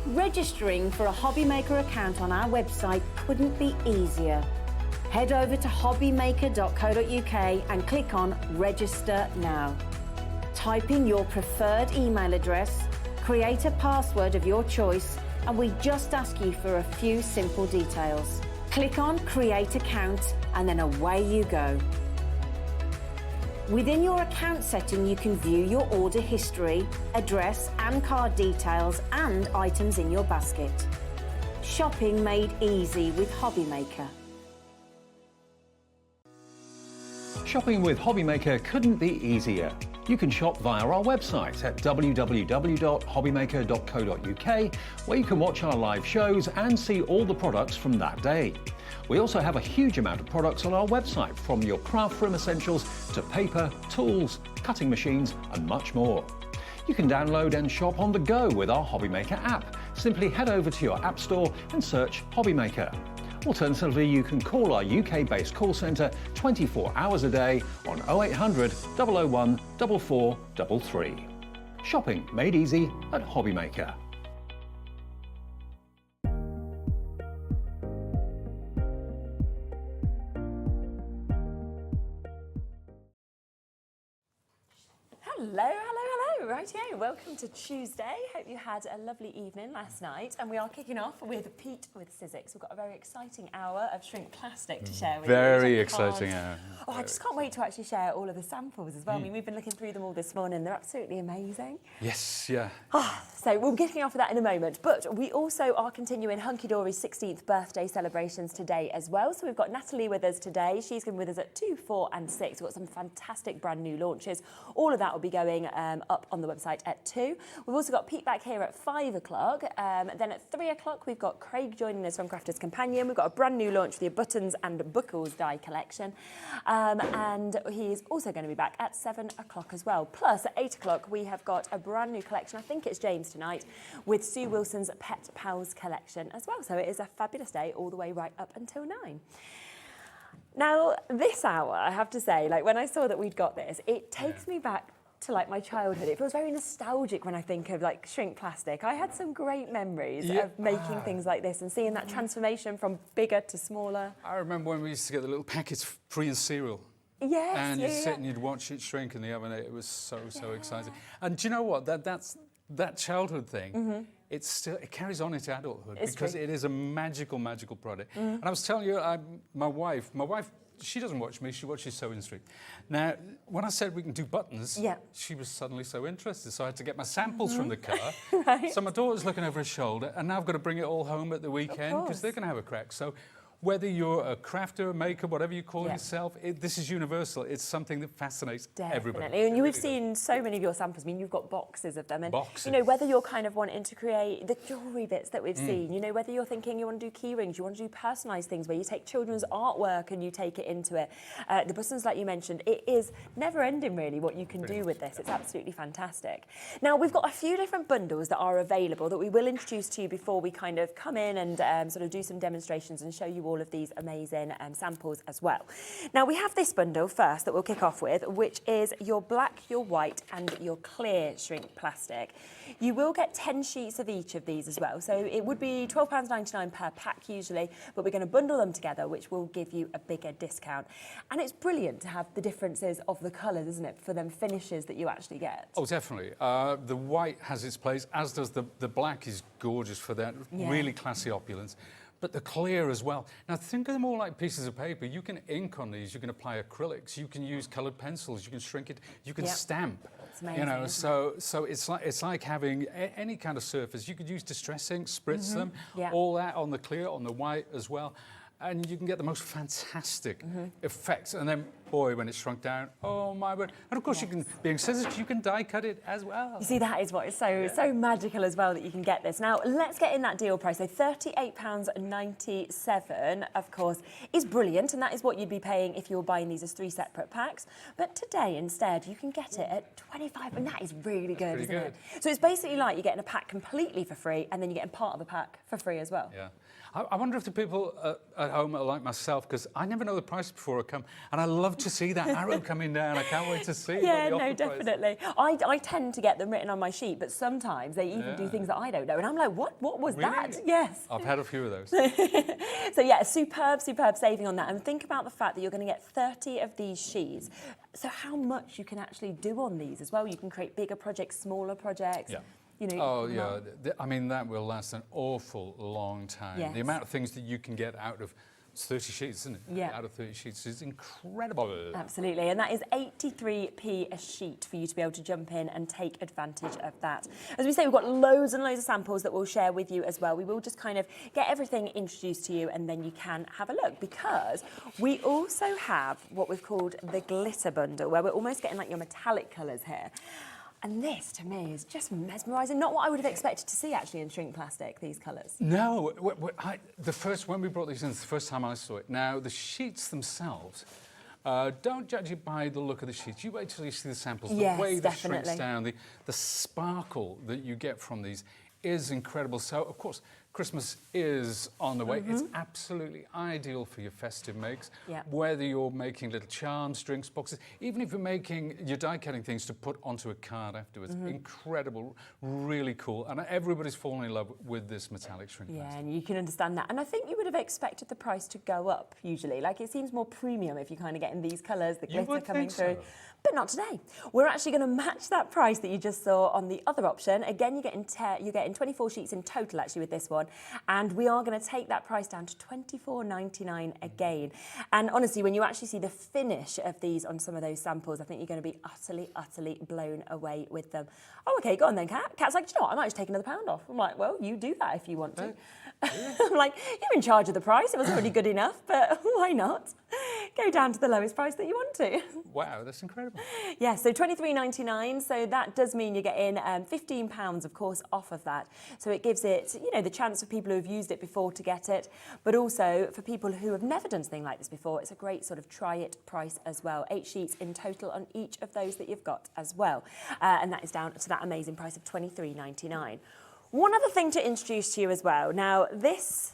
Registering for a Hobbymaker account on our website couldn't be easier. Head over to hobbymaker.co.uk and click on Register Now. Type in your preferred email address, create a password of your choice, and we just ask you for a few simple details. Click on Create Account and then away you go. Within your account setting, you can view your order history, address and card details and items in your basket. Shopping made easy with Hobbymaker. Shopping with Hobbymaker couldn't be easier. You can shop via our website at www.hobbymaker.co.uk, where you can watch our live shows and see all the products from that day. We also have a huge amount of products on our website, from your craft room essentials to paper, tools, cutting machines and much more. You can download and shop on the go with our Hobbymaker app. Simply head over to your app store and search Hobbymaker. Alternatively, you can call our UK-based call centre 24 hours a day on 0800 001 4433. Shopping made easy at Hobbymaker. Rightio, welcome to Tuesday. Hope you had a lovely evening last night, and we are kicking off with Pete with Sizzix. We've got a very exciting hour of shrink plastic to share with you. Very exciting hour. Oh, I just can't wait to actually share all of the samples as well. I mean, we've been looking through them all this morning. They're absolutely amazing. Yes, yeah. So we'll be kicking off with that in a moment, but we also are continuing Hunkydory's 16th birthday celebrations today as well. So we've got Natalie with us today. She's going to be with us at 2, 4 and 6. We've got some fantastic brand new launches. All of that will be going up on the website at 2. We've also got Pete back here at 5 o'clock. Then at 3 o'clock, we've got Craig joining us from Crafter's Companion. We've got a brand new launch for the buttons and buckles die collection. And he is also going to be back at 7 o'clock as well. Plus, at 8 o'clock, we have got a brand new collection. I think it's James tonight, with Sue Wilson's Pet Pals collection as well. So it is a fabulous day all the way right up until 9. Now, this hour, I have to say, like when I saw that we'd got this, it takes me back to like my childhood. It feels very nostalgic when I think of like shrink plastic. I had some great memories of making things like this and seeing that transformation from bigger to smaller. I remember when we used to get the little packets free in cereal. Yes, and you'd sit and you'd watch it shrink in the oven. It was so exciting. And do you know what? That childhood thing, it carries on into adulthood because it is a magical product. And I was telling you, my wife, she doesn't watch me, she watches Sewing Street. Now, when I said we can do buttons, she was suddenly so interested, so I had to get my samples from the car. So my daughter's looking over her shoulder, and now I've got to bring it all home at the weekend, because they're going to have a crack. So whether you're a crafter, a maker, whatever you call yourself, this is universal. It's something that fascinates everybody. And you've seen so many of your samples. I mean, you've got boxes of them. And, you know, whether you're kind of wanting to create the jewellery bits that we've seen, you know, whether you're thinking you want to do key rings, you want to do personalised things where you take children's artwork and you take it into it. The buttons, like you mentioned, it is never ending, really, what you can do with this. It's absolutely fantastic. Now, we've got a few different bundles that are available that we will introduce to you before we kind of come in and sort of do some demonstrations and show you all of these amazing samples as well. Now we have this bundle first that we'll kick off with, which is your black, your white and your clear shrink plastic. You will get 10 sheets of each of these as well, so it would be £12.99 per pack usually, but we're going to bundle them together, which will give you a bigger discount. And it's brilliant to have the differences of the colours, isn't it, for them finishes that you actually get. Oh, definitely. The white has its place, as does the black. Is gorgeous for that really classy opulence. But the clear as well. Now think of them all like pieces of paper. You can ink on these, you can apply acrylics, you can use coloured pencils, you can shrink it, you can stamp. It's amazing, you know, so it's like having any kind of surface. You could use distress ink, spritz them, all that on the clear, on the white as well. And you can get the most fantastic effects. And then, boy, when it's shrunk down, oh my word. And of course, you can, being scissors, you can die cut it as well. You see, that is what is so magical as well, that you can get this. Now, let's get in that deal price. So £38.97, of course, is brilliant. And that is what you'd be paying if you were buying these as 3 separate packs. But today, instead, you can get it at £25. And that is really good, isn't it? So it's basically like you're getting a pack completely for free, and then you're getting part of the pack for free as well. Yeah. I wonder if the people at home are like myself, because I never know the price before I come, and I love to see that arrow coming down. I can't wait to see. Yeah, what the no, offer price is. definitely. I tend to get them written on my sheet, but sometimes they even do things that I don't know. And I'm like, what was that? Really? Yes. I've had a few of those. So yeah, superb saving on that. And think about the fact that you're going to get 30 of these sheets. So how much you can actually do on these as well. You can create bigger projects, smaller projects. Yeah. You know, Oh, yeah. I mean, that will last an awful long time. Yes. The amount of things that you can get out of 30 sheets, isn't it? Yeah. Out of 30 sheets is incredible. Absolutely, and that is 83p a sheet for you to be able to jump in and take advantage of that. As we say, we've got loads and loads of samples that we'll share with you as well. We will just kind of get everything introduced to you and then you can have a look, because we also have what we've called the glitter bundle, where we're almost getting like your metallic colours here. And this, to me, is just mesmerising. Not what I would have expected to see, actually, in shrink plastic, these colours. No, when we brought these in, it's the first time I saw it. Now, the sheets themselves, don't judge it by the look of the sheets. You wait till you see the samples. Yes, the way that definitely. shrinks down, the sparkle that you get from these is incredible. So, of course, Christmas is on the way. It's absolutely ideal for your festive makes, whether you're making little charms, drinks, boxes, even if you're making your die-cutting things to put onto a card afterwards. Incredible, really cool. And everybody's fallen in love with this metallic shrink Yeah, plastic. and you can understand that. And I think you would have expected the price to go up, usually. Like, it seems more premium if you're kind of getting these colours, the glitter would coming think through. so. But not today. We're actually going to match that price that you just saw on the other option. Again, you're getting 24 sheets in total, actually, with this one. And we are going to take that price down to $24.99 again. And honestly, when you actually see the finish of these on some of those samples, I think you're going to be utterly, utterly blown away with them. Oh, OK, go on then, Kat. Kat's like, do you know what? I might just take another £1 off. I'm like, well, you do that if you want to. I'm like, you're in charge of the price. It was already good enough, but why not? Go down to the lowest price that you want to. Wow, that's incredible. Yeah, so $23.99. So that does mean you're getting £15, of course, off of that. So it gives it, you know, the chance for people who have used it before to get it, but also for people who have never done something like this before, it's a great sort of try it price as well. 8 sheets in total on each of those that you've got as well. And that is down to that amazing price of $23.99. One other thing to introduce to you as well. Now, this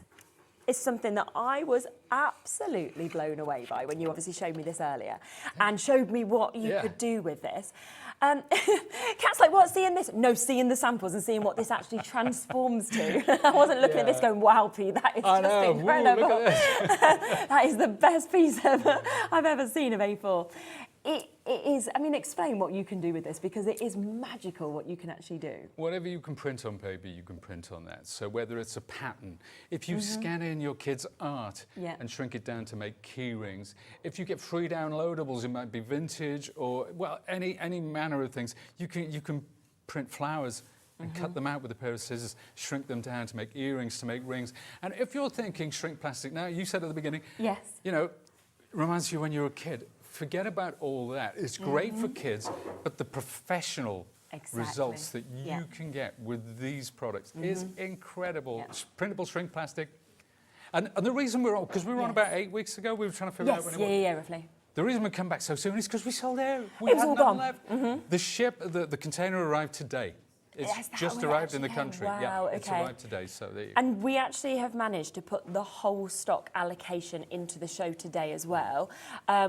is something that I was absolutely blown away by when you obviously showed me this earlier and showed me what you could do with this. Kat's like, what, seeing this? No, seeing the samples and seeing what this actually transforms to. I wasn't looking at this going, wow, P, that is just incredible. Woo, look at this. That is the best piece I've ever seen of A4. It is, I mean, explain what you can do with this, because it is magical what you can actually do. Whatever you can print on paper, you can print on that. So whether it's a pattern, if you scan in your kids' art and shrink it down to make key rings, if you get free downloadables, it might be vintage or, well, any manner of things, you can print flowers and cut them out with a pair of scissors, shrink them down to make earrings, to make rings. And if you're thinking shrink plastic, now you said at the beginning, you know, reminds you when you were a kid. Forget about all that. It's great for kids, but the professional results that you can get with these products is incredible. Printable shrink plastic. And the reason we're on, because we were on about 8 weeks ago, we were trying to figure out when it was. Yeah, roughly. The reason we come back so soon is because we sold out. We It was had all nothing gone. left. The container arrived today. It's just arrived in the country. Wow, it's arrived today, so there you go. And we actually have managed to put the whole stock allocation into the show today as well,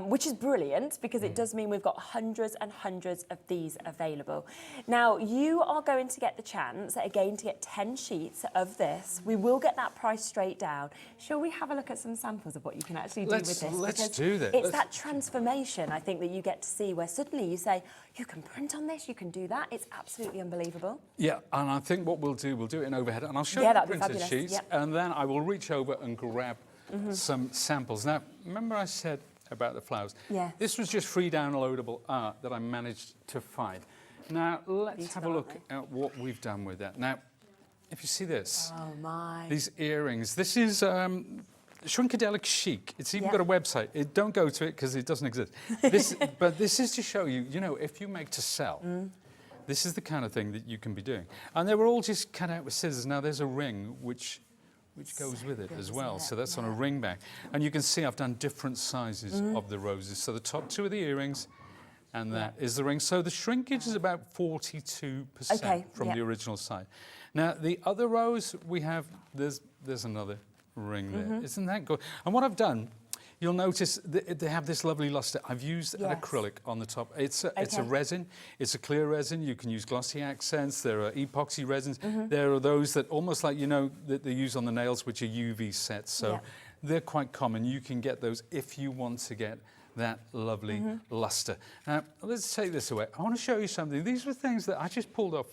which is brilliant, because it does mean we've got hundreds and hundreds of these available. Now, you are going to get the chance, again, to get 10 sheets of this. We will get that price straight down. Shall we have a look at some samples of what you can actually do with this? Let's do this. It's that transformation, I think, that you get to see, where suddenly you say, you can print on this, you can do that. It's absolutely unbelievable. Yeah, and I think what we'll do it in overhead, and I'll show you the that'd be printed fabulous. sheets, and then I will reach over and grab some samples. Now, remember I said about the flowers? Yeah. This was just free downloadable art that I managed to find. Now, let's have a look at what we've done with that. Now, if you see this, these earrings, this is Shrinkadelic Chic. It's even got a website. Don't go to it because it doesn't exist. But this is to show you, you know, if you make to sell, this is the kind of thing that you can be doing. And they were all just cut out with scissors. Now there's a ring which goes with it as well. So that's on a ring back. And you can see I've done different sizes of the roses. So the top 2 are the earrings, and that is the ring. So the shrinkage is about 42% from the original side. Now the other rose we have, there's another ring there. Isn't that good? And what I've done you'll notice they have this lovely luster. I've used an acrylic on the top. It's a resin. It's a clear resin. You can use glossy accents. There are epoxy resins. There are those that almost like, you know, that they use on the nails, which are UV sets. So they're quite common. You can get those if you want to get that lovely luster. Now, let's take this away. I want to show you something. These were things that I just pulled off.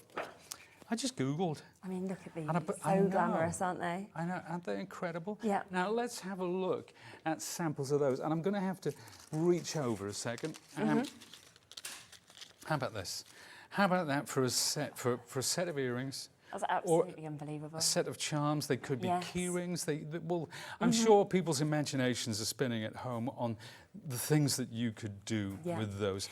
I just Googled. I mean, look at these. I So glamorous, aren't they? I know, aren't they incredible? Yeah. Now, let's have a look at samples of those. And I'm going to have to reach over a second. How about this? How about that for a set, for a set of earrings? That's absolutely unbelievable. A set of charms. They could be key rings. Well, I'm sure people's imaginations are spinning at home on the things that you could do with those.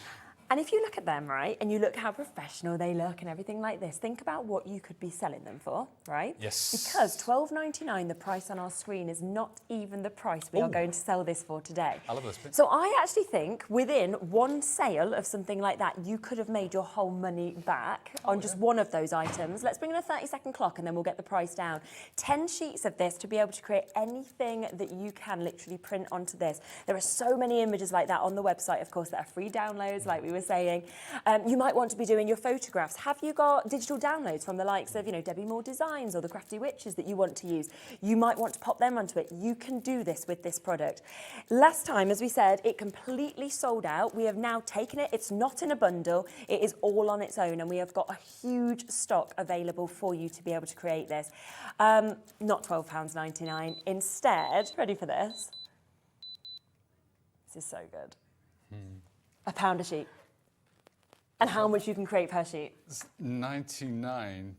And if you look at them, right, and you look how professional they look and everything like this, think about what you could be selling them for, right? Yes. Because $12.99, the price on our screen, is not even the price we are going to sell this for today. I love this bit. So I actually think within one sale of something like that, you could have made your whole money back on just one of those items. Let's bring in a 30-second clock and then we'll get the price down. 10 sheets of this to be able to create anything that you can literally print onto this. There are so many images like that on the website, of course, that are free downloads, like we were saying. You might want to be doing your photographs. Have you got digital downloads from the likes of, you know, Debbie Moore Designs or the Crafty Witches that you want to use? You might want to pop them onto it. You can do this with this product. Last time, as we said, it completely sold out. We have now taken it. It's not in a bundle. It is all on its own, and we have got a huge stock available for you to be able to create this. Not £12.99. Instead, ready for this? This is so good. £1 a sheet. And how much you can create per sheet? It's 99.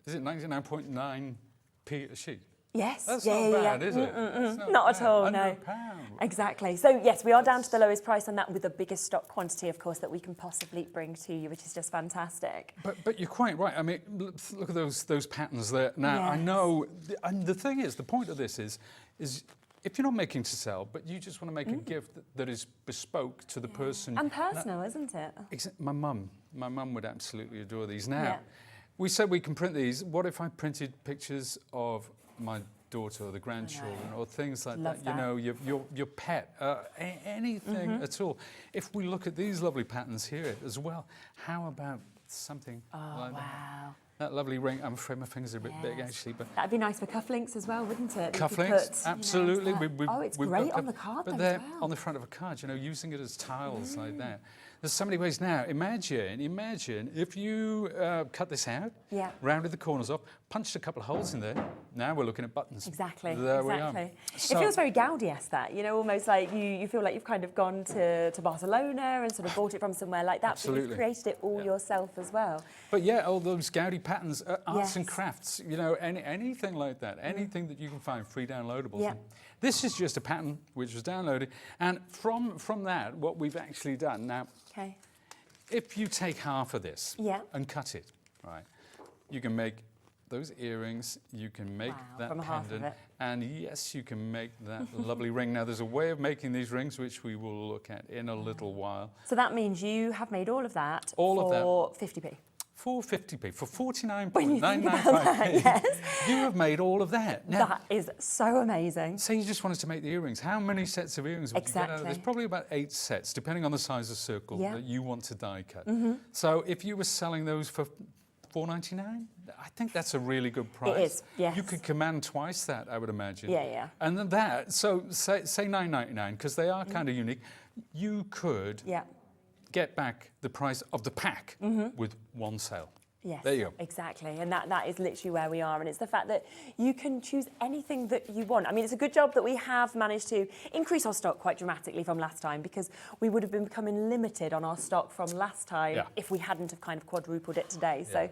Is it 99.9p a sheet? Yes. That's not bad, is it? Not at all, no. £100. Exactly. So yes, we are down to the lowest price on that, with the biggest stock quantity, of course, that we can possibly bring to you, which is just fantastic. But you're quite right. I mean, look at those patterns there. Now, I know, and the thing is, the point of this is if you're not making to sell, but you just want to make a gift that is bespoke to the person. And personal, isn't it? My mum would absolutely adore these. Now, we said we can print these. What if I printed pictures of my daughter or the grandchildren or things like that? You know, your pet, anything at all. If we look at these lovely patterns here as well, how about something like that? That lovely ring. I'm afraid my fingers are a bit big, actually. But that'd be nice for cufflinks as well, wouldn't it? Cufflinks, absolutely. You know, it's great on the card, but they're on the front of a card. You know, using it as tiles like that. There's so many ways now. Imagine if you cut this out, rounded the corners off, punched a couple of holes in there. Now we're looking at buttons. Exactly. There we are. So, it feels very Gaudi-esque, that, you know, almost like you feel like you've kind of gone to Barcelona and sort of bought it from somewhere like that. Absolutely. But you've created it all yourself as well. But yeah, all those Gaudi patterns, arts and crafts, you know, anything like that, anything that you can find free downloadables. Yeah. This is just a pattern which was downloaded, and from that, what we've actually done now. If you take half of this and cut it, right, you can make those earrings, you can make that pendant, and yes, you can make that lovely ring. Now, there's a way of making these rings which we will look at in a little while. So that means you have made all of that for 50p. For 50p, for 49.995p, you have made all of that. Now, that is so amazing. Say you just wanted to make the earrings. How many sets of earrings would you get out of this? Probably about 8 sets, depending on the size of circle that you want to die cut. So if you were selling those for $4.99, I think that's a really good price. It is, yes. You could command twice that, I would imagine. Yeah. And then that, so say $9.99, because they are kind of unique, you could get back the price of the pack with one sale. Yes, there you go. Exactly, and that is literally where we are, and it's the fact that you can choose anything that you want. I mean, it's a good job that we have managed to increase our stock quite dramatically from last time, because we would have been becoming limited on our stock from last time if we hadn't have kind of quadrupled it today. So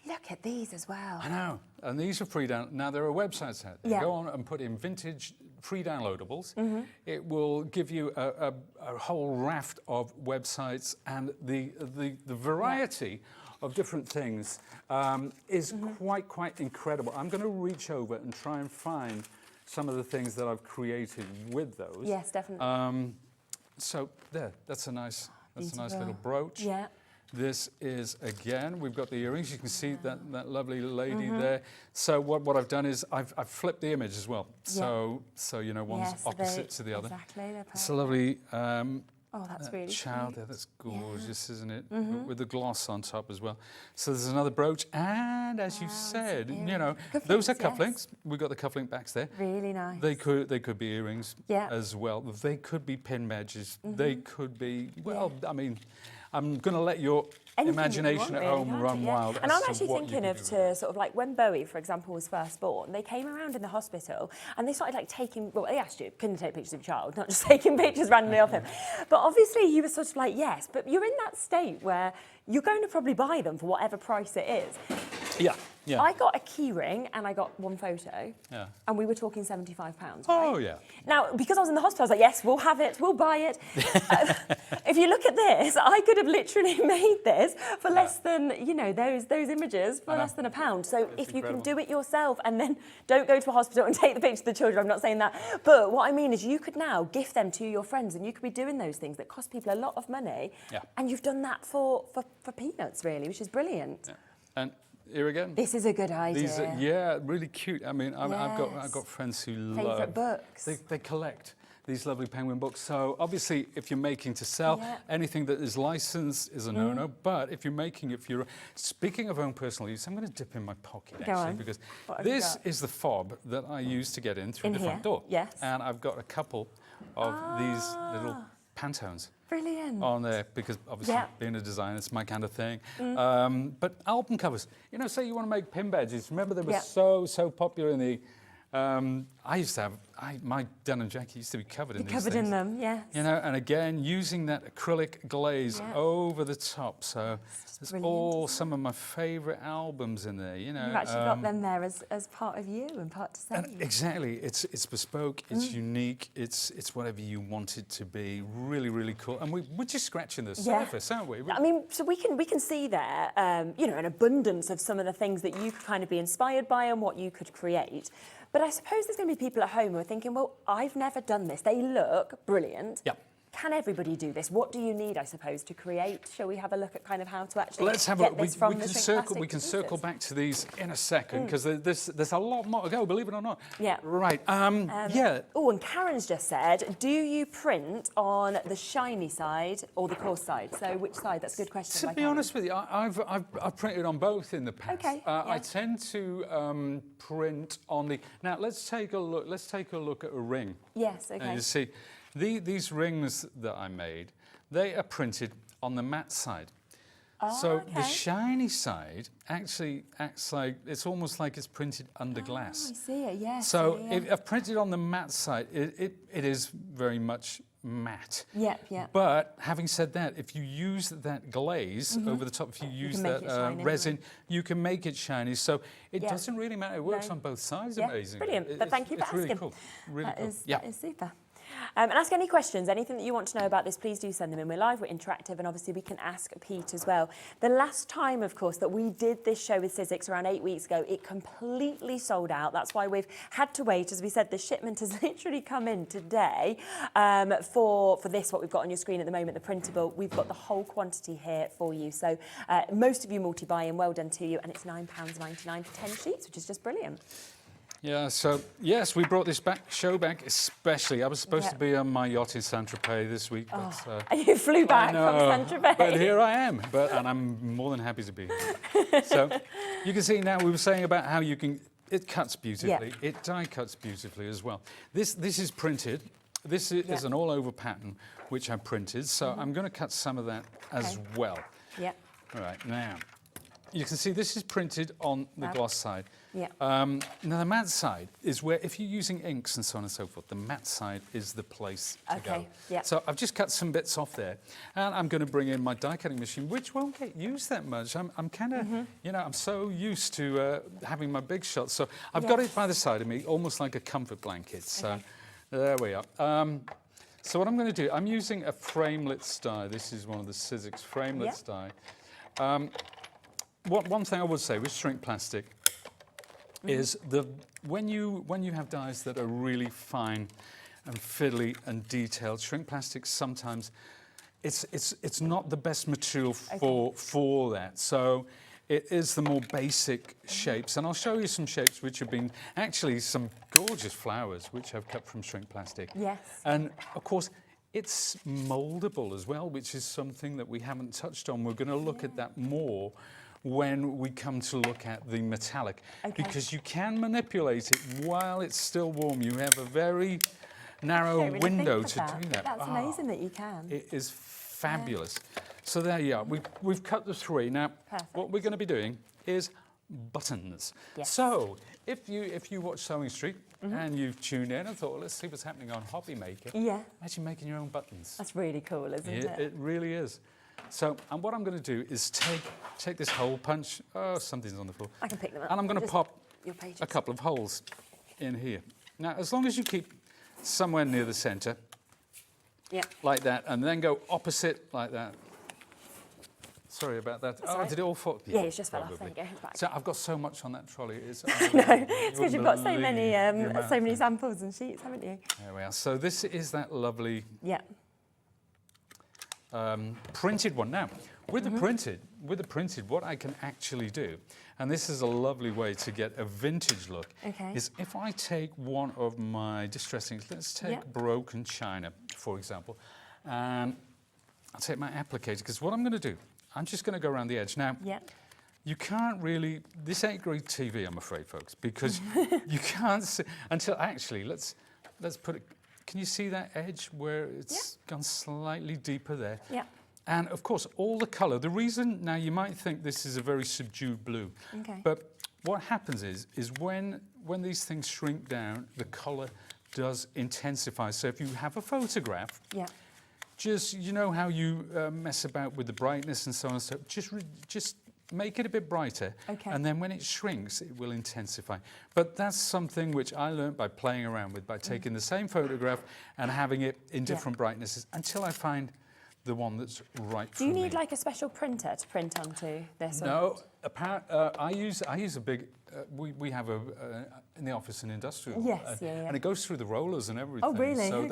look at these as well. I know, and these are free down. Now, there are websites out there. Go on and put in vintage free downloadables. It will give you a whole raft of websites, and the variety of different things is quite incredible. I'm going to reach over and try and find some of the things that I've created with those. Yes, definitely. So there, that's a nice little brooch. Yeah. This is, again, we've got the earrings. You can see that lovely lady there. So what I've done is I've flipped the image as well. So you know, one's opposite to the other. Exactly. It's a lovely oh, that's really child cute. there. That's gorgeous, isn't it? With the gloss on top as well. So there's another brooch. And as you said, you know, those are cufflinks. We've got the cufflink backs there. Really nice. They could be earrings as well. They could be pin badges. They could be, well, I mean, I'm going to let your imagination at home run wild. And I'm actually thinking of sort of like when Bowie, for example, was first born, they came around in the hospital and they started like taking, well, they asked you, couldn't take pictures of your child, not just taking pictures randomly of him. But obviously you were sort of like, yes, but you're in that state where you're going to probably buy them for whatever price it is. Yeah. Yeah. I got a key ring and I got one photo. Yeah. And we were talking £75. Right? Oh, yeah. Now, because I was in the hospital, I was like, yes, we'll have it, we'll buy it. If you look at this, I could have literally made this for less than, you know, those images for less than £1. So if you can do it yourself and then don't go to a hospital and take the picture of the children, I'm not saying that. But what I mean is you could now gift them to your friends and you could be doing those things that cost people a lot of money. Yeah. And you've done that for peanuts, really, which is brilliant. Yeah. And here again. This is a good idea. These are, really cute. I mean, I've got friends who Favourite books. They collect these lovely penguin books. So obviously, if you're making to sell, anything that is licensed is a no-no. But if you're making it for your, speaking of own personal use, I'm going to dip in my pocket actually because this is the fob that I use to get in through the front door. Yes. And I've got a couple of these little Pantones. Brilliant. On there because obviously being a designer, it's my kind of thing. But album covers, you know, say you want to make pin badges. Remember they were so popular in the. I used to have my denim jacket used to be covered in these things. Covered in them, yes. You know, and again using that acrylic glaze over the top. So there's all some of my favourite albums in there. You know, you've actually got them there as part of you and part to say. Exactly, it's bespoke, it's unique, it's whatever you want it to be. Really, really cool. And we're just scratching the surface, aren't we? I mean, so we can see there, you know, an abundance of some of the things that you could kind of be inspired by and what you could create. But I suppose there's going to be people at home who are thinking, well, I've never done this. They look brilliant. Yep. Can everybody do this? What do you need, I suppose, to create? Shall we have a look at kind of how to actually get this from the shrink plastic? We can circle back to these in a second because there's a lot more to go, believe it or not. Yeah. Right. Oh, and Karen's just said, do you print on the shiny side or the coarse side? So which side? That's a good question. To be honest with you, I've printed on both in the past. Okay. I tend to print on the. Now let's take a look. Let's take a look at a ring. Yes. Okay. And you see. These rings that I made, they are printed on the matte side. So the shiny side actually acts like, it's almost like it's printed under glass. I see it, yes. So if I've printed on the matte side, it is very much matte. Yeah. But having said that, if you use that glaze over the top, if you use that resin, you can make it shiny. So it doesn't really matter. It works on both sides. Amazing. Brilliant. But thank you for asking. Really cool. Really cool. That is super. And ask any questions, anything that you want to know about this, please do send them in. We're live, we're interactive, and obviously we can ask Pete as well. The last time, of course, that we did this show with Sizzix around 8 weeks ago, it completely sold out. That's why we've had to wait. As we said, the shipment has literally come in today for this, what we've got on your screen at the moment, the printable. We've got the whole quantity here for you. So most of you multi-buying, well done to you. And it's £9.99 for 10 sheets, which is just brilliant. Yeah, so, yes, we brought this show back, especially. I was supposed to be on my yacht in Saint-Tropez this week. But, and you flew back from Saint-Tropez. But here I am, and I'm more than happy to be here. So, you can see now, we were saying about how you can, it cuts beautifully. It die cuts beautifully as well. This is printed. This is an all-over pattern, which I printed. So, I'm going to cut some of that as well. Yeah. All right, now, you can see this is printed on the gloss side. Yeah. Now the matte side is where, if you're using inks and so on and so forth, the matte side is the place to go. Yeah. So I've just cut some bits off there, and I'm going to bring in my die cutting machine, which won't get used that much. I'm kind of, you know, I'm so used to having my big shots. So I've got it by the side of me, almost like a comfort blanket. So there we are. So what I'm going to do, I'm using a framelits die. This is one of the Sizzix framelits die. One thing I would say with shrink plastic is when you have dies that are really fine and fiddly and detailed, shrink plastic sometimes it's not the best material for that. So it is the more basic shapes, and I'll show you some shapes which have been actually some gorgeous flowers which I've cut from shrink plastic. Yes. And of course, it's mouldable as well, which is something that we haven't touched on. We're going to look at that more when we come to look at the metallic, because you can manipulate it while it's still warm. You have a very narrow window to do that. That's amazing that you can. It is fabulous. So there you are. We've cut the 3. Now, what we're going to be doing is buttons. Yes. So if you watch Sewing Street and you've tuned in and thought, well, let's see what's happening on Hobby Maker. Yeah. Imagine making your own buttons. That's really cool, isn't it? It really is. So, and what I'm going to do is take this hole punch. Oh, something's on the floor. I can pick them up. And I'm going to pop your pages. a couple of holes in here. Now, as long as you keep somewhere near the centre, like that, and then go opposite like that. Sorry about that. That's did it all fall? Yeah, it's just fell off. There you go. Back. So I've got so much on that trolley. It's No, it's because you've got so many samples and sheets, haven't you? There we are. So this is that lovely printed one. Now, with the printed, what I can actually do, and this is a lovely way to get a vintage look, is if I take one of my distressings, let's take broken china, for example, and I'll take my applicator, because what I'm going to do, I'm just going to go around the edge. Now, you can't really, this ain't great TV, I'm afraid, folks, because you can't see, until actually, let's put it, can you see that edge where it's gone slightly deeper there? Yeah. And of course, all the colour, the reason, now you might think this is a very subdued blue, but what happens is when these things shrink down, the colour does intensify. So if you have a photograph, just, you know how you mess about with the brightness and so on, so just make it a bit brighter, and then when it shrinks, it will intensify. But that's something which I learned by playing around with, by taking the same photograph and having it in different brightnesses until I find the one that's right for me. Do you need like a special printer to print onto this? No, I use a big. We have in the office an industrial. Yes, and it goes through the rollers and everything. Oh, really? So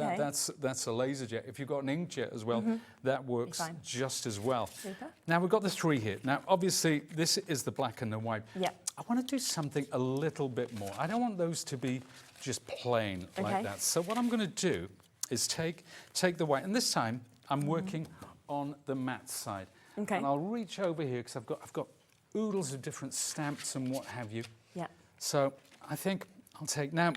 that's a laser jet. If you've got an inkjet as well, that works just as well. Super. Now we've got the 3 here. Now obviously this is the black and the white. Yeah. I want to do something a little bit more. I don't want those to be just plain like that. So what I'm going to do is take the white, and this time I'm working on the matte side. And I'll reach over here because I've got oodles of different stamps and what have you. Yeah. So I think I'll take, now,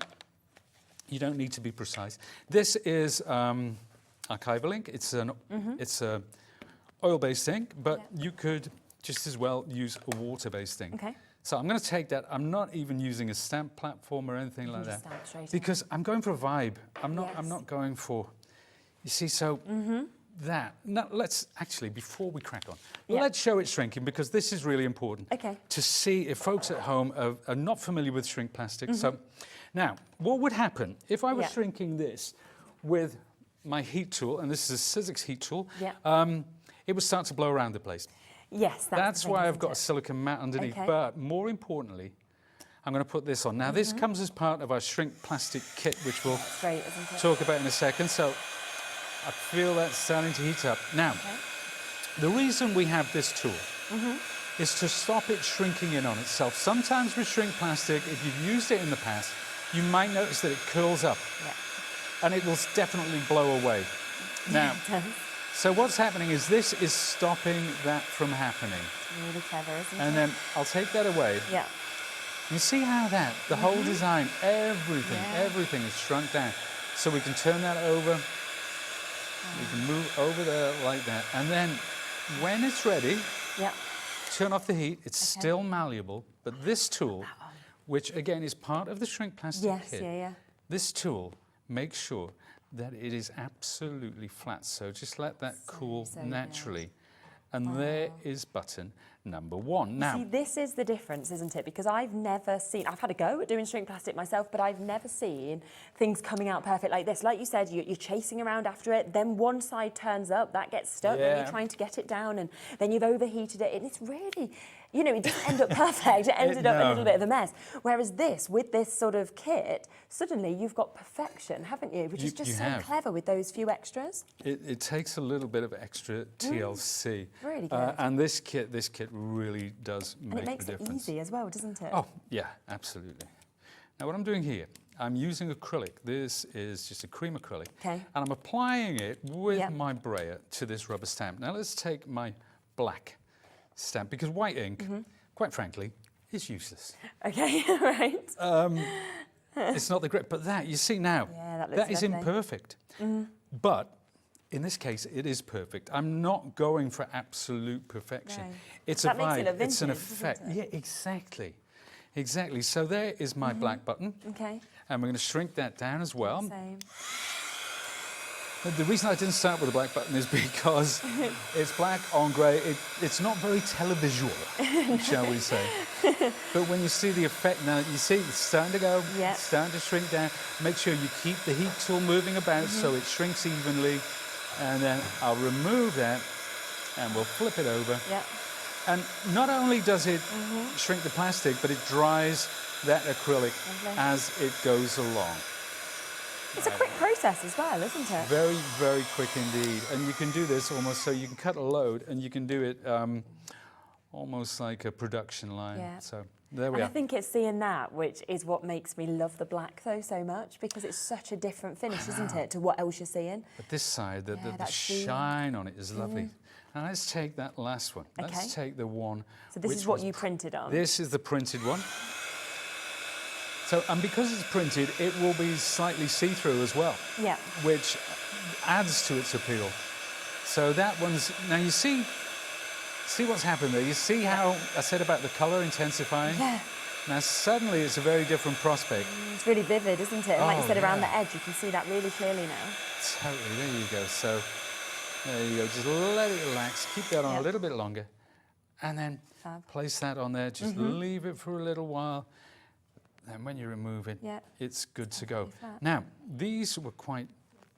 you don't need to be precise. This is archival ink. It's a oil-based ink, but you could just as well use a water-based ink. So I'm going to take that. I'm not even using a stamp platform or anything like that, because I'm going for a vibe. I'm not going for, you see, so that. Now, let's actually, before we crack on, let's show it shrinking, because this is really important to see if folks at home are not familiar with shrink plastic. So now, what would happen if I was shrinking this with my heat tool, and this is a Sizzix heat tool, it would start to blow around the place. Yes, that's why I've got a silicone mat underneath. But more importantly, I'm going to put this on. Now, this comes as part of our shrink plastic kit, which we'll talk about in a second. So I feel that's starting to heat up. Now, the reason we have this tool is to stop it shrinking in on itself. Sometimes with shrink plastic, if you've used it in the past, you might notice that it curls up and it will definitely blow away. Now, so what's happening is this is stopping that from happening. Really clever, isn't it? And then I'll take that away. Yeah. You see how that, the whole design, everything is shrunk down. So we can turn that over. We can move over there like that. And then when it's ready, turn off the heat. It's still malleable. But this tool, which again is part of the shrink plastic kit, this tool makes sure that it is absolutely flat. So just let that cool naturally. And there is button number 1. Now, see, this is the difference, isn't it? Because I've never seen, I've had a go at doing shrink plastic myself, but I've never seen things coming out perfect like this. Like you said, you're chasing around after it, then one side turns up, that gets stuck, then you're trying to get it down, and then you've overheated it. And it's really, You know, it didn't end up perfect. It ended up a No. little bit of a mess. Whereas this, with this sort of kit, suddenly you've got perfection, haven't you? Which is just You so have. clever with those few extras. It takes a little bit of extra TLC. Really good. And this kit really does And make it makes the it difference. easy as well, doesn't it? Oh, yeah, absolutely. Now what I'm doing here, I'm using acrylic. This is just a cream acrylic. Okay. And I'm applying it with Yep. my brayer to this rubber stamp. Now let's take my black stamp, because white ink, quite frankly, is useless. Okay, right. It's not the grip, but that, you see now, Yeah, that looks is lovely. imperfect. But in this case, it is perfect. I'm not going for absolute perfection. No. It's That a makes it vibe, look it's an vintage, doesn't effect. it? Yeah, exactly. Exactly. So there is my black button. Okay. And we're going to shrink that down as well. Same. The reason I didn't start with a black button is because it's black on grey. It's not very televisual, shall we say. But when you see the effect now, you see it's starting to go, Yep. it's starting to shrink down. Make sure you keep the heat tool moving about so it shrinks evenly. And then I'll remove that and we'll flip it over. Yeah. And not only does it shrink the plastic, but it dries that acrylic Lovely. as it goes along. It's a quick process as well, isn't it? Very, very quick indeed. And you can do this almost so you can cut a load and you can do it almost like a production line. Yeah. So there we And are. I think it's seeing that which is what makes me love the black though so much, because it's such a different finish, isn't it, to what else you're seeing? But this side, the that sheen. shine on it is lovely. Now let's take that last one. Okay. Let's take the one. So this which is what was you printed on. This is the printed one. So, and because it's printed, it will be slightly see-through as well. Yeah. Which adds to its appeal. So that one's, now you see what's happened there. You see how I said about the colour intensifying? Yeah. Now suddenly it's a very different prospect. It's really vivid, isn't it? And like you Oh, said, around yeah. the edge, you can see that really clearly now. Totally, there you go. So there you go, just let it relax, keep that on Yep. a little bit longer, and then Fab. place that on there, just leave it for a little while. And when you remove it, Yep. it's good to go. flat. Now, these were quite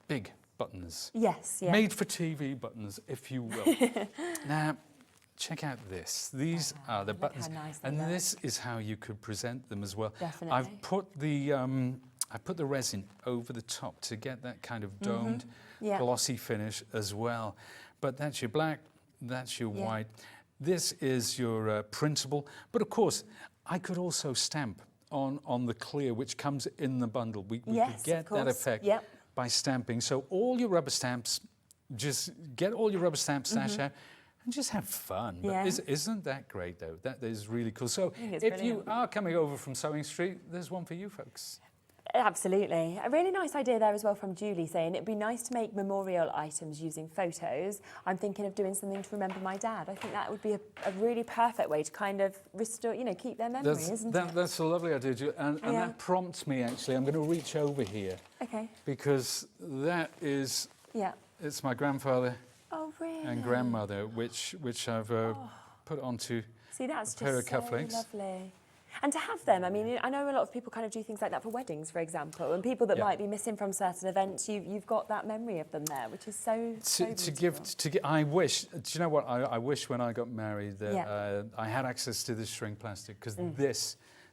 big buttons. Yes, yeah. Made for TV buttons, if you will. Now, check out this. These are the look buttons, how nice they and look. this is how you could present them as well. Definitely. I've put the resin over the top to get that kind of domed, Yeah. glossy finish as well. But that's your black, that's your Yeah. white. This is your printable. But of course, I could also stamp on the clear, which comes in the bundle. We Yes, could of get that course. effect Yep. by stamping. So all your rubber stamps, just get all your rubber stamp stash out and just have fun. Yeah. But isn't that great, though? That is really cool. So think it's if you brilliant. are coming over from Sewing Street, there's one for you folks. Absolutely. A really nice idea there as well from Julie, saying it'd be nice to make memorial items using photos. I'm thinking of doing something to remember my dad. I think that would be a really perfect way to kind of restore, you know, keep their memory, isn't it? That's a lovely idea, and Yeah. that prompts me, actually. I'm going to reach over here Okay. because that is, Yeah. it's my grandfather Oh, really? and grandmother, which I've put onto See, that's a pair just of so cufflinks. lovely. And to have them, I mean, I know a lot of people kind of do things like that for weddings, for example, and people that Yeah. might be missing from certain events, you've got that memory of them there, which is so To give, I wish, do you know what, I wish when I got married that Yeah. I had access to this shrink plastic, because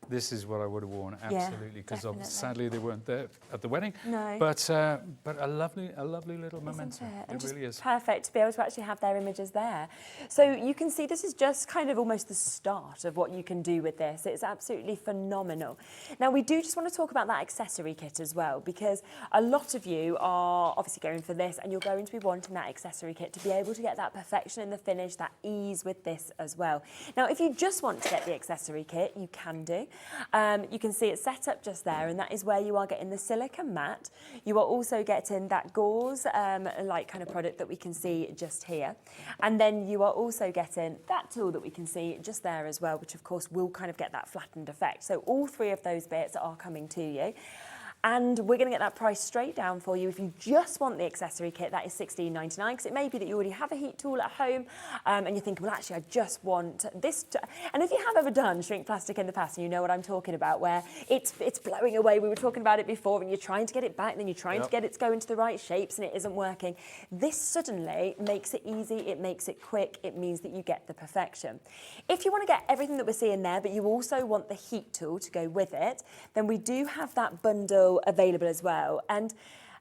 this is what I would have worn, absolutely, because definitely. sadly they weren't there at the wedding. No. But a lovely little memento. Isn't it? And It just really is. perfect to be able to actually have their images there. So you can see this is just kind of almost the start of what you can do with this. It's absolutely phenomenal. Now we do just want to talk about that accessory kit as well, because a lot of you are obviously going for this and you're going to be wanting that accessory kit to be able to get that perfection in the finish, that ease with this as well. Now if you just want to get the accessory kit, you can do. You can see it's set up just there, and that is where you are getting the silicone mat. You are also getting that gauze like kind of product that we can see just here, and then you are also getting that tool that we can see just there as well, which of course will kind of get that flattened effect. So all three of those bits are coming to you. And we're going to get that price straight down for you. If you just want the accessory kit, that is $16.99, because it may be that you already have a heat tool at home and you're thinking, well, actually, I just want this. And if you have ever done shrink plastic in the past, and you know what I'm talking about, where it's blowing away, we were talking about it before, and you're trying to get it back, and then you're trying to get it to go into the right shapes, and it isn't working. This suddenly makes it easy, it makes it quick, it means that you get the perfection. If you want to get everything that we're seeing there, but you also want the heat tool to go with it, then we do have that bundle available as well. And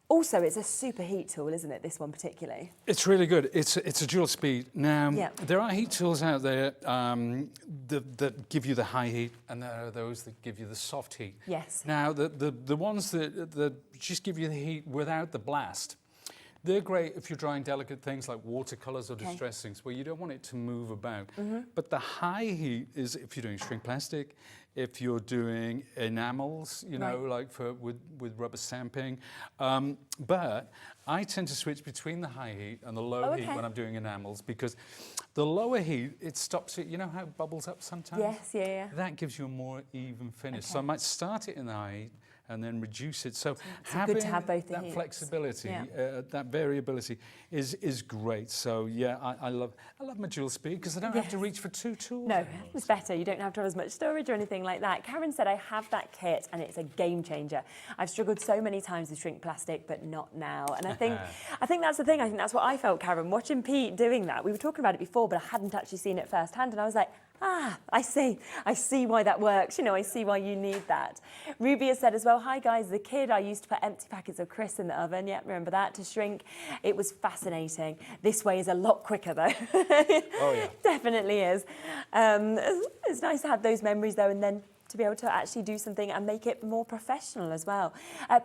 also, it's a super heat tool, isn't it, this one particularly? It's really good. It's a dual speed. Now, there are heat tools out there that give you the high heat, and there are those that give you the soft heat. Yes. Now, the ones that just give you the heat without the blast, they're great if you're drying delicate things like watercolours or distress things where you don't want it to move about. But the high heat is if you're doing shrink plastic, if you're doing enamels, you know, like with rubber stamping. But I tend to switch between the high heat and the low heat when I'm doing enamels, because the lower heat, it stops it. You know how it bubbles up sometimes? Yes, yeah. That gives you a more even finish. So I might start it in the high heat and then reduce it. So it's having good to have both the that heats. flexibility, that variability is great. So yeah, I love my dual speed, because I don't have to reach for two tools. No, it's better. You don't have to have as much storage or anything like that. Karen said, I have that kit and it's a game changer. I've struggled so many times with shrink plastic, but not now. And I think that's the thing. I think that's what I felt, Karen, watching Pete doing that. We were talking about it before, but I hadn't actually seen it firsthand. And I was like, I see why that works. You know, I see why you need that. Ruby has said as well, hi guys, the kid I used to put empty packets of crisps in the oven. Yeah, remember that, to shrink. It was fascinating. This way is a lot quicker though. Oh yeah. Definitely is. It's nice to have those memories though, and then to be able to actually do something and make it more professional as well.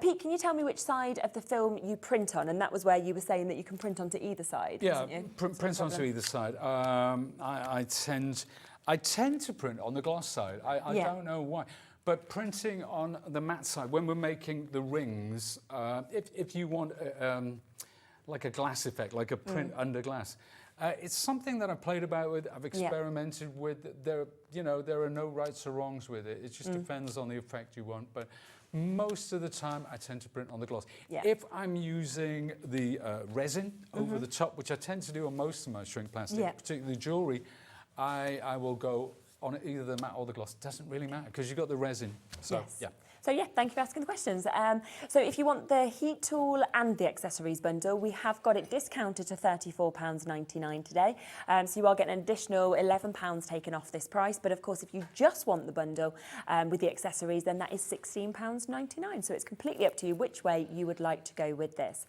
Pete, can you tell me which side of the film you print on? And that was where you were saying that you can print onto either side, wasn't you? Print onto either side. I tend to print on the gloss side. I don't know why. But printing on the matte side, when we're making the rings, if you want like a glass effect, like a print under glass, it's something that I've played about with, I've experimented with. There are no rights or wrongs with it. It just depends on the effect you want. But most of the time, I tend to print on the gloss. If I'm using the resin over the top, which I tend to do on most of my shrink plastic, particularly jewellery, I will go on either the matte or the gloss. It doesn't really matter because you've got the resin. So, So yeah, thank you for asking the questions. So if you want the heat tool and the accessories bundle, we have got it discounted to £34.99 today. So you are getting an additional £11 taken off this price. But of course, if you just want the bundle with the accessories, then that is £16.99. So it's completely up to you which way you would like to go with this.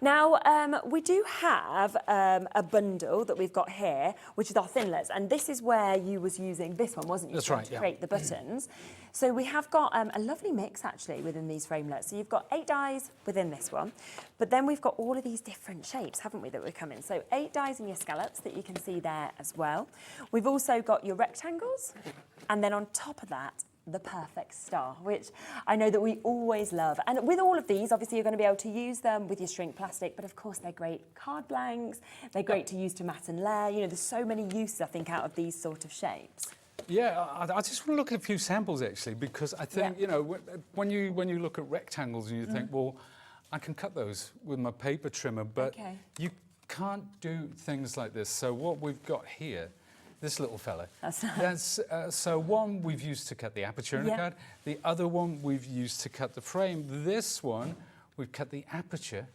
Now, we do have a bundle that we've got here, which is our thinlets. And this is where you was using this one, wasn't you? That's right, to create the buttons. So we have got a lovely mix actually within these framelets. So you've got 8 dies within this one, but then we've got all of these different shapes, haven't we, that we're coming. So 8 dies in your scallops that you can see there as well. We've also got your rectangles, and then on top of that, the perfect star, which I know that we always love. And with all of these, obviously you're going to be able to use them with your shrink plastic, but of course they're great card blanks, they're great to use to mat and layer. You know, there's so many uses, I think, out of these sort of shapes. Yeah, I just want to look at a few samples actually, because I think, you know, when you look at rectangles and you think, well, I can cut those with my paper trimmer, but you can't do things like this. So what we've got here, this little fella, so one we've used to cut the aperture in a card, the other one we've used to cut the frame. This one, we've cut the aperture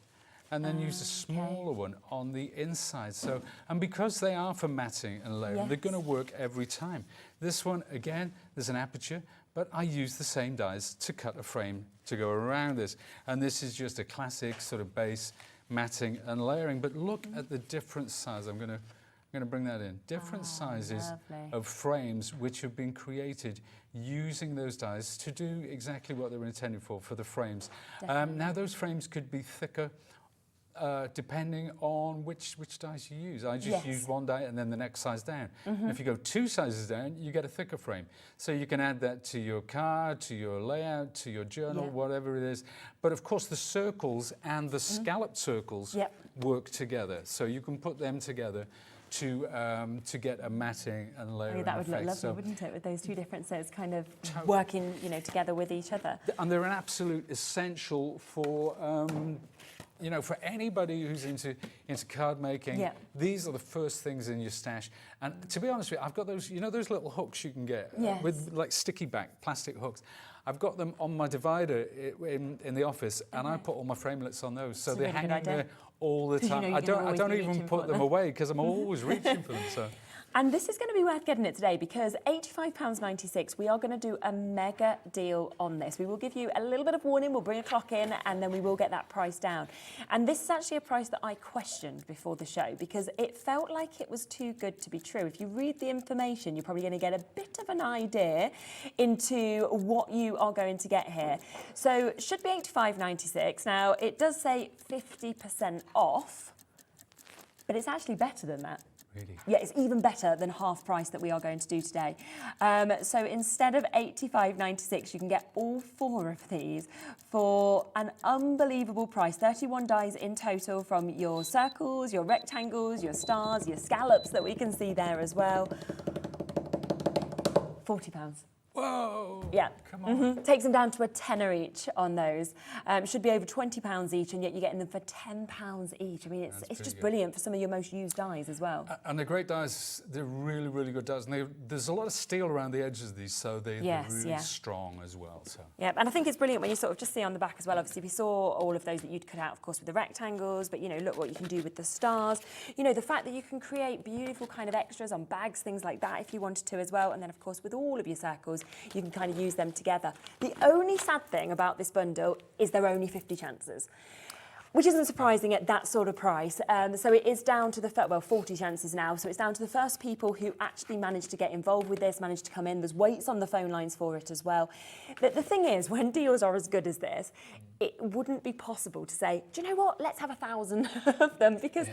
and then use a smaller one on the inside. So, and because they are for matting and layering, they're going to work every time. This one, again, there's an aperture, but I use the same dies to cut a frame to go around this. And this is just a classic sort of base matting and layering. But look at the different sizes. I'm going to bring that in. Different sizes of frames which have been created using those dies to do exactly what they were intended for the frames. Now, those frames could be thicker, depending on which dies you use. I just use one die and then the next size down. And if you go 2 sizes down, you get a thicker frame. So you can add that to your card, to your layout, to your journal, whatever it is. But of course the circles and the scalloped circles work together. So you can put them together to get a matting and layering that would effect. look lovely, So, wouldn't it, with those two differences kind of working, you know, together with each other. and they're an absolute essential for you know, for anybody who's into card making. Yeah. These are the first things in your stash. And to be honest with you, I've got those, you know, those little hooks you can get Yes. with like sticky back plastic hooks. I've got them on my divider in the office, and I put all my framelits on those, so That's a they're really good hanging idea. there all the 'Cause you time. know you I can don't always be even reaching put for them them. away because I'm always reaching for them. So. And this is going to be worth getting it today because £85.96, we are going to do a mega deal on this. We will give you a little bit of warning, we'll bring a clock in, and then we will get that price down. And this is actually a price that I questioned before the show because it felt like it was too good to be true. If you read the information, you're probably going to get a bit of an idea into what you are going to get here. So it should be £85.96. Now, it does say 50% off, but it's actually better than that. Really? Yeah, it's even better than half price that we are going to do today. So instead of £85.96, you can get all 4 of these for an unbelievable price. 31 dies in total from your circles, your rectangles, your stars, your scallops that we can see there as well. £40. Whoa! Yeah. Come on. Takes them down to a tenner each on those. Should be over £20 each, and yet you're getting them for £10 each. I mean, it's just good. brilliant for some of your most used dies as well. And they're great dies. They're really, really good dies. And there's a lot of steel around the edges of these, so they're really strong as well. So. Yeah, and I think it's brilliant when you sort of just see on the back as well. Obviously, we saw all of those that you'd cut out, of course, with the rectangles, but, you know, look what you can do with the stars. You know, the fact that you can create beautiful kind of extras on bags, things like that, if you wanted to as well. And then, of course, with all of your circles, you can kind of use them together. The only sad thing about this bundle is there are only 50 chances, which isn't surprising at that sort of price. So it is down to the, 40 chances now, so it's down to the first people who actually managed to get involved with this, managed to come in. There's waits on the phone lines for it as well. The thing is, when deals are as good as this, it wouldn't be possible to say, do you know what, let's have 1,000 of them, because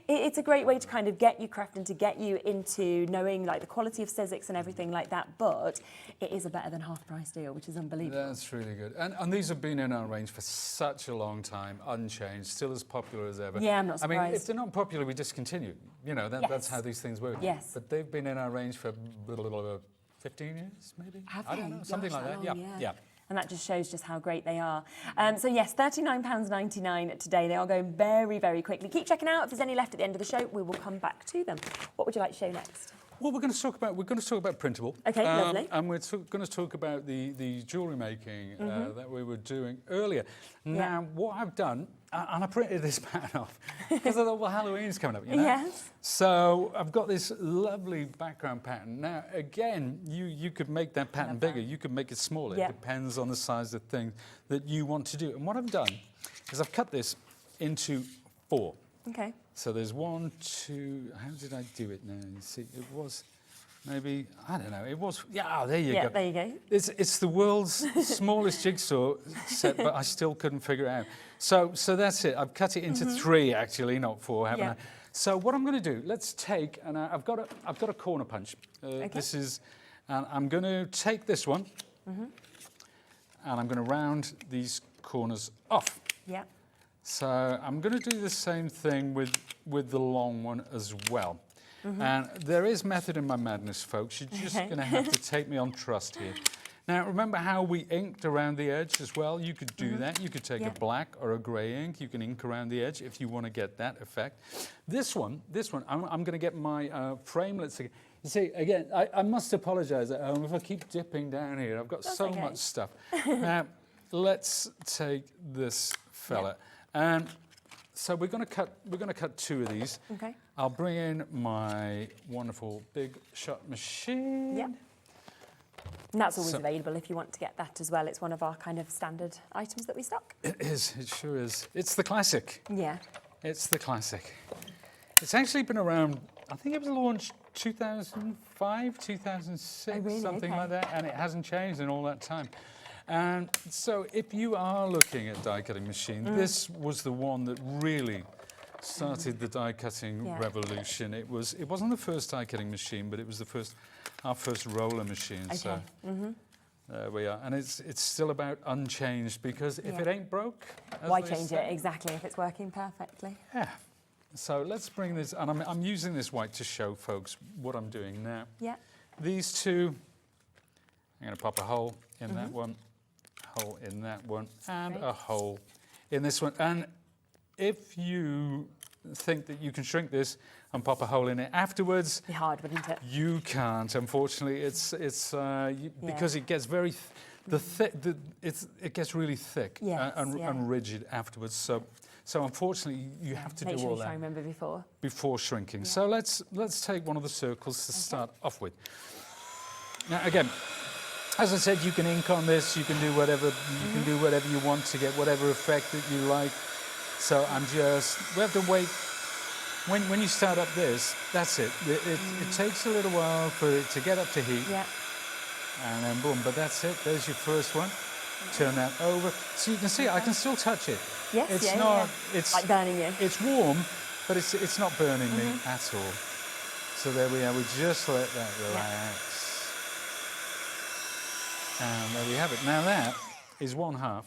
it's a great way to kind of get you crafting, to get you into knowing like the quality of Sizzix and everything like that, but it is a better than half price deal, which is unbelievable. That's really good. And these have been in our range for such a long time, unchanged, still as popular as ever. Yeah, I'm not surprised. I mean, if they're not popular, we discontinue. You know, that's how these things work. Yes. But they've been in our range for 15 years, maybe? Have I don't they? know, something Gosh, like that. that long, Yeah. And that just shows just how great they are. So yes, £39.99 today. They are going very, very quickly. Keep checking out. If there's any left at the end of the show, we will come back to them. What would you like to show next? Well, we're going to talk about printable. Okay, lovely. And we're going to talk about the jewellery making that we were doing earlier. Now, what I've done, and I printed this pattern off because I thought, well, Halloween's coming up, you know? Yes. So I've got this lovely background pattern. Now, again, you could make that pattern bigger. You could make it smaller. Yeah. It depends on the size of thing that you want to do. And what I've done is I've cut this into 4. Okay. So there's 1, 2, how did I do it now? You see, it was maybe, I don't know, it was, there you go. Yeah, there you go. It's the world's smallest jigsaw set, but I still couldn't figure it out. So that's it. I've cut it into 3, actually, not 4, haven't I? So what I'm going to do, let's take, and I've got a corner punch. This is, and I'm going to take this one, and I'm going to round these corners off. Yeah. So I'm going to do the same thing with the long one as well. And there is method in my madness, folks. You're just going to have to take me on trust here. Now, remember how we inked around the edge as well? You could do that. You could take a black or a grey ink. You can ink around the edge if you want to get that effect. This one, I'm going to get my framelits again. You see, again, I must apologise at home if I keep dipping down here. I've got so much stuff. Now, let's take this fella. And so we're going to cut 2 of these. Okay. I'll bring in my wonderful big shot machine. Yep. And that's always available if you want to get that as well. It's one of our kind of standard items that we stock. It is. It sure is. It's the classic. Yeah. It's the classic. It's actually been around, I think it was launched 2005, 2006, really? something Okay. like that, and it hasn't changed in all that time. And so if you are looking at die cutting machine, this was the one that really started the die cutting revolution. It wasn't the first die cutting machine, but it was our first roller machine. Okay. So there we are. And it's still about unchanged, because if it ain't broke, as Why they change say, it exactly if it's working perfectly? Yeah. So let's bring this, and I'm using this white to show folks what I'm doing now. Yeah. These two, I'm going to pop a hole in that one, hole in that one, and a hole in this one. And if you think that you can shrink this and pop a hole in it afterwards, Be hard, wouldn't it? you can't. Unfortunately, because it gets very, it gets really thick and rigid afterwards. So unfortunately, you have to do all that. I remember before shrinking. Yeah. So let's take one of the circles to start off with. Now again, as I said, you can ink on this. You can do whatever you want to get whatever effect that you like. So we have to wait. When you start up this, that's it. It takes a little while for it to get up to heat. Yeah. And then boom, but that's it. There's your first one. Turn that over. So you can see I can still touch it. Yes, it's like burning you. It's warm, but it's not burning me at all. So there we are. We just let that relax. And there we have it. Now that is 1/2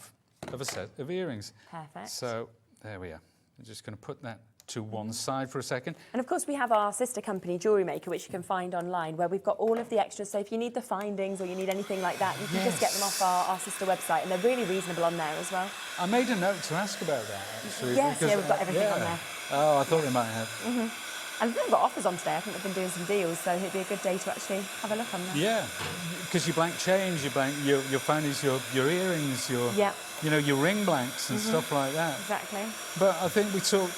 of a set of earrings. Perfect. So there we are. I'm just going to put that to one side for a second. And of course we have our sister company, Jewellery Maker, which you can find online, where we've got all of the extras. So if you need the findings or you need anything like that, you can just get them off our sister website, and they're really reasonable on there as well. I made a note to ask about that, actually. Yes, we've got everything on there. Oh, I thought we might have. And they've got offers on today. I think they've been doing some deals, so it'd be a good day to actually have a look on there. Yeah, because your blank chains, your fannies, your earrings, your ring blanks and stuff like that. Exactly. But I think we talk,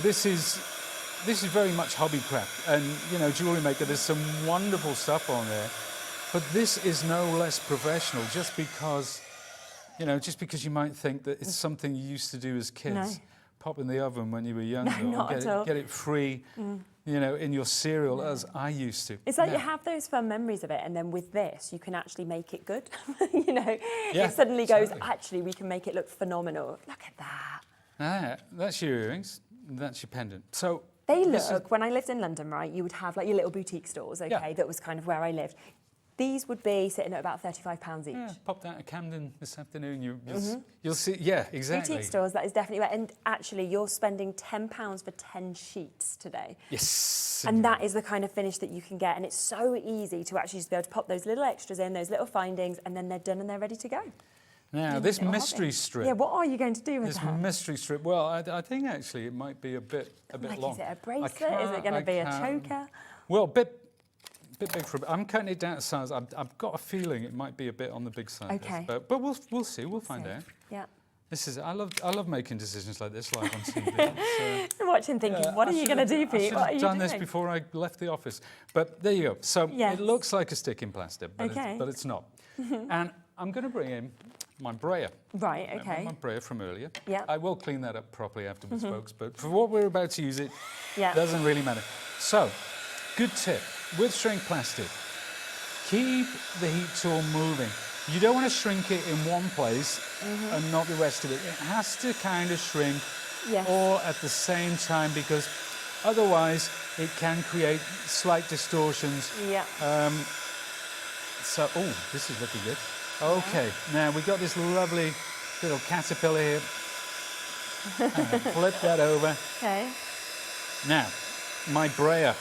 this is very much hobbycraft, and Jewellery Maker. There's some wonderful stuff on there, but this is no less professional. Just because you might think that it's something you used to do as kids. No. Pop in the oven when you were younger, get it free, in your cereal as I used to. It's like you have those fun memories of it, and then with this, you can actually make it good. It suddenly goes, actually, we can make it look phenomenal. Look at that. That's your earrings, that's your pendant. So they look, when I lived in London, right, you would have like your little boutique stores, that was kind of where I lived. These would be sitting at about £35 each. Yeah, popped out of Camden this afternoon. You'll see. Yeah, exactly. Boutique stores. That is definitely right. And actually, you're spending £10 for 10 sheets today. Yes. And that is the kind of finish that you can get. And it's so easy to actually just be able to pop those little extras in, those little findings, and then they're done and they're ready to go. Now, this mystery strip. Yeah, what are you going to do with that? This mystery strip. Well, I think actually it might be a bit long. Is it a bracelet? Is it going to be a choker? Well, bit big for. I'm cutting it down to size. I've got a feeling it might be a bit on the big side. Okay. But we'll see. We'll find out. Yeah. This is. I love making decisions like this live on TV. You're watching, thinking, what are you going to do, Pete? I should have done this before I left the office. But there you go. So it looks like a stick in plaster, but it's not. And I'm going to bring in my brayer. Right. Okay. My brayer from earlier. Yeah. I will clean that up properly afterwards, folks. But for what we're about to use it, doesn't really matter. So, good tip. With shrink plastic, keep the heat tool moving. You don't want to shrink it in one place and not the rest of it. It has to kind of shrink all at the same time, because otherwise it can create slight distortions. Yeah. This is looking good. Okay, now we've got this lovely little caterpillar here. Flip that over. Okay. Now, my brayer.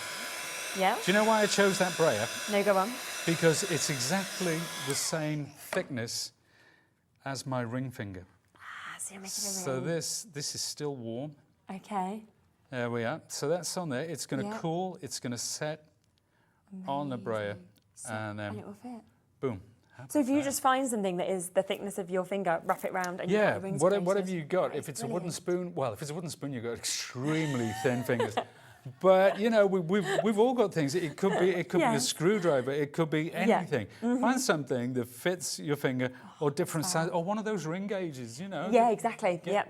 Yeah. Do you know why I chose that brayer? No, go on. Because it's exactly the same thickness as my ring finger. So you're making a ring. So this is still warm. Okay. There we are. So that's on there. It's going to cool. It's going to set on the brayer, and then it will fit. Boom. So if you just find something that is the thickness of your finger, wrap it round, and you've got the rings. What have you got? If it's a wooden spoon, if it's a wooden spoon, you've got extremely thin fingers. But we've all got things. It could be a screwdriver. It could be anything. Find something that fits your finger, or different size, or one of those ring gauges. Yeah, exactly. Yeah.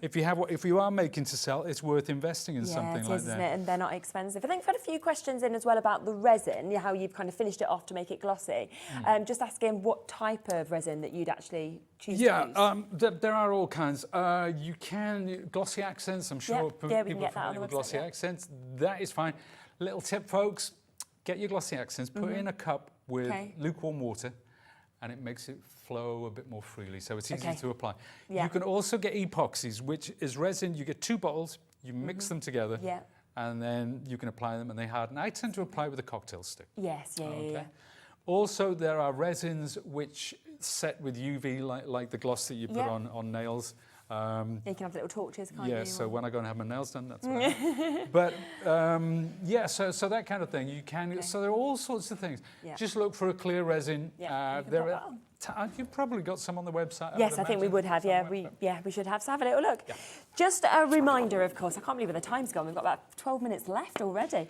If you are making to sell, it's worth investing in something like that. Isn't it? And they're not expensive. I think I've had a few questions in as well about the resin, how you've kind of finished it off to make it glossy. Just asking what type of resin that you'd actually choose to use. There are all kinds. You can glossy accents. I'm sure people are familiar with glossy accents. That is fine. Little tip, folks, get your glossy accents, put in a cup with lukewarm water, and it makes it flow a bit more freely, so it's easy Okay. to apply. Yeah. You can also get epoxies, which is resin. You get 2 bottles, you mix them together, Yeah. and then you can apply them and they harden. I tend to apply with a cocktail stick. Yes, yeah, yeah, yeah. Also, there are resins which set with UV, like the gloss that you put Yeah. on nails. You can have little torches, can't you? Yeah, so when I go and have my nails done, that's what I have. But yeah, so that kind of thing. You can. So there are all sorts of things. Yeah. Just look for a clear resin. Yeah, you can there pop are. that on. You've probably got some on the website. Yes, I think we imagine. would have. Some Yeah, website. we should have. So have a little look. Yeah. Just a reminder, of course. I can't believe where the time's gone. We've got about 12 minutes left already.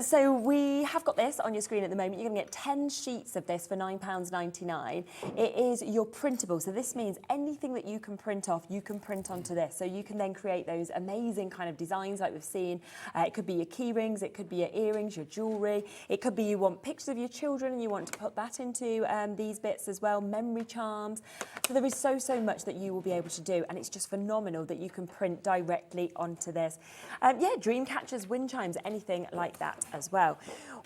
So we have got this on your screen at the moment. You're going to get 10 sheets of this for £9.99. It is your printable. So this means anything that you can print off, you can print onto this. So you can then create those amazing kind of designs like we've seen. It could be your key rings, it could be your earrings, your jewellery. It could be you want pictures of your children and you want to put that into these bits as well, memory charms. So there is so much that you will be able to do, and it's just phenomenal that you can print directly onto this. Yeah, dream catchers, wind chimes, anything like that as well.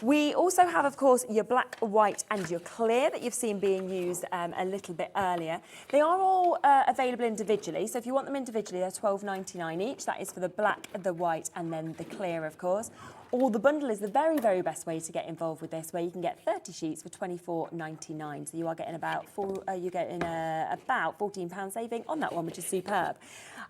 We also have, of course, your black, white and your clear that you've seen being used a little bit earlier. They are all available individually, so if you want them individually, they're £12.99 each. That is for the black, the white and then the clear, of course. Or the bundle is the very best way to get involved with this, where you can get 30 sheets for £24.99. So you are getting about about £14 saving on that one, which is superb.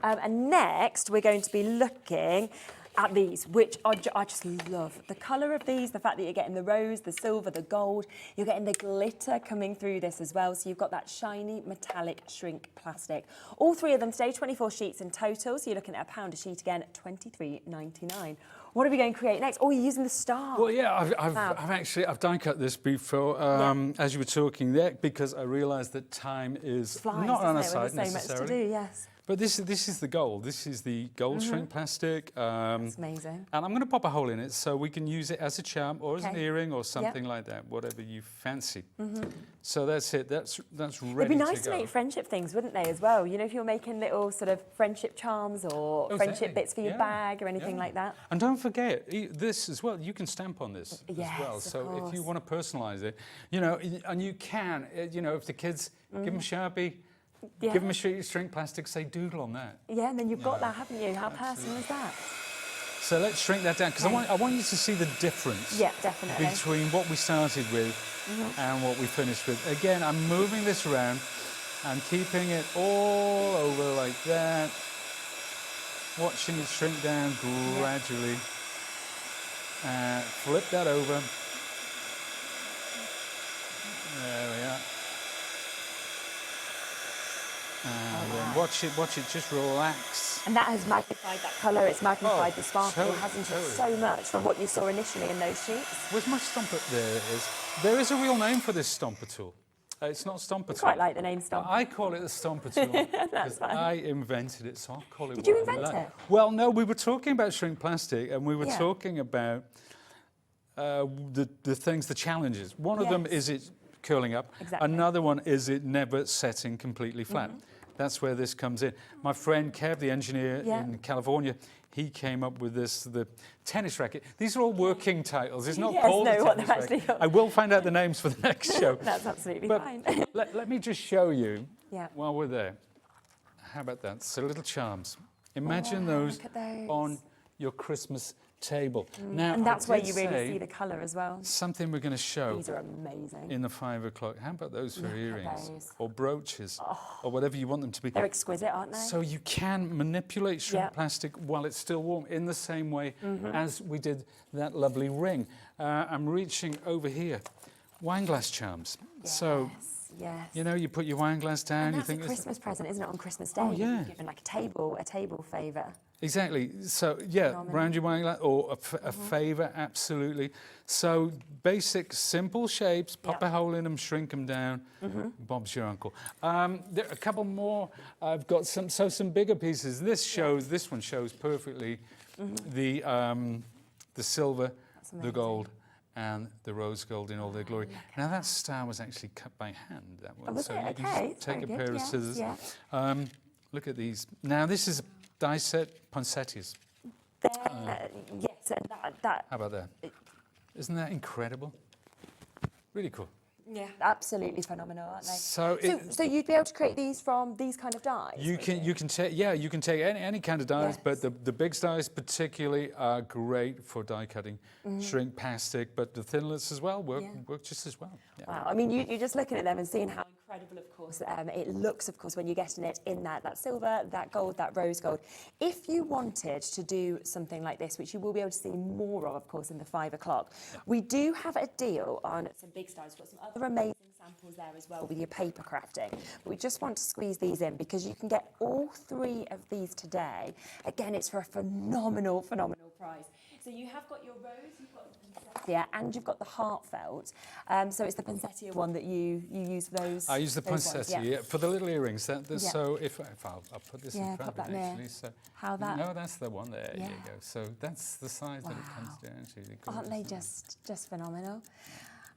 And next, we're going to be looking at these, which I just love. The colour of these, the fact that you're getting the rose, the silver, the gold, you're getting the glitter coming through this as well. So you've got that shiny metallic shrink plastic. All 3 of them today, 24 sheets in total. So you're looking at £1 a sheet again, £23.99. What are we going to create next? Oh, you're using the star. Well, yeah, I've die cut this before, as you were talking there, because I realised that time is Flies, not on our doesn't it, when side there's necessarily. so much to do, yes. But this is the gold. This is the gold shrink plastic. That's amazing. And I'm going to pop a hole in it so we can use it as a charm or as an Okay. earring or something like that, whatever you fancy. Mm-hmm. So that's it. That's ready It'd be nice to to go. make friendship things, wouldn't they, as well? You know, if you're making little sort of friendship charms or Oh, friendship exactly. bits for your Yeah. bag or anything Yeah. like that. And don't forget, this as well, you can stamp on this as Yes, well. of So if course. you want to personalise it, you know, and you can, you know, if the kids give them Sharpie, Yeah. give them a shrink plastic, say doodle on that. Yeah, and then you've got that, haven't you? How personal is that? So let's shrink that down, because I want you to see the difference Yeah, definitely. between what we started with and what we finished with. Again, I'm moving this around and keeping it all over like that, watching it shrink down gradually. Flip that over. There we are. And then watch it just relax. And that has magnified that colour, it's magnified Oh, the sparkle, totally, hasn't it? totally. So much from what you saw initially in those sheets. Where's my stomper? There is a real name for this stomper tool. It's not stomper tool. Quite like the name Stomp. I call it the stomper tool because fine. I invented it, so I'll call it. Did you what I invent like. it? Well, no, we were talking about shrink plastic, and we were Yeah. talking about the things, the challenges. One of them Yes. is it curling up. Exactly. Another one is it never setting completely flat. That's where this comes in. My friend Kev, the engineer Yeah. in California, he came up with this, the tennis racket. These are all working titles. It's not Yes, called no, a what tennis they're actually racket. called. I will find out the names for the next show. That's absolutely But fine. let me just show you Yeah. while we're there. How about that? So little charms. Imagine Wow, those look at those. on your Christmas table. Now, And that's I where did you really say see the colour as well. something we're going to show These are amazing. in the 5 o'clock. How about those for Look at earrings those. or brooches or whatever you want them to be? They're exquisite, aren't they? So you can manipulate shrink Yeah. plastic while it's still warm in the same way as we did that lovely ring. I'm reaching over here. Wine glass charms. So, yes. you know, you put your wine glass down, And you that's think a it's... Christmas present, isn't it, on Christmas Day? Oh, yeah. You're given like a table favour. Exactly. So, yeah, Phenomenal. round your wine glass or a favour, absolutely. So, basic, simple shapes, pop Yeah. a hole in them, shrink them down. Bob's your uncle. There are a couple more. I've got some bigger pieces. This one shows perfectly the silver, the amazing. gold, and the rose gold in all their glory. Now, that star was actually cut by hand, that one. Oh, was so it? you can Okay, just it's take very a good, pair of yes, scissors. yeah. Look at these. Now, this is die set poinsettias. Yes, and that How about that? Isn't that incredible? Really cool. Yeah, absolutely phenomenal, aren't they? So you'd be able to create these from these kind of dies? You can take any kind of dies, but the big dies particularly are great for die cutting, shrink plastic, but the thinless as well work just as well. Yeah. Wow, I mean, you're just looking at them and seeing how incredible, of course, it looks, of course, when you're getting it in that silver, that gold, that rose gold. If you wanted to do something like this, which you will be able to see more of course, in the 5 o'clock, we do have a deal on some big styles. We've got some other amazing samples there as well with your paper crafting. But we just want to squeeze these in because you can get all 3 of these today. Again, it's for a phenomenal price. So you have got your rose, you've got the poinsettia, and you've got the heartfelt. So it's the poinsettia one that you use for those. I use the poinsettia for the little earrings. So if I'll put this in front of me actually. So how that? No, that's the one. There you go. So that's the size that it comes down to. Aren't they just phenomenal?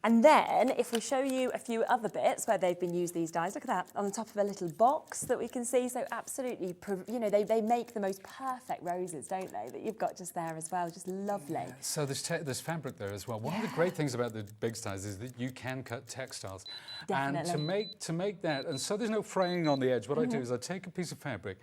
And then, if we show you a few other bits where they've been used, these dies, look at that, on the top of a little box that we can see. So absolutely, you know, they make the most perfect roses, don't they, that you've got just there as well, just lovely. Yeah. So there's fabric there as well. One of the great things about the big dies is that you can cut textiles. Definitely. And to make that, and so there's no fraying on the edge, what I do is I take a piece of fabric,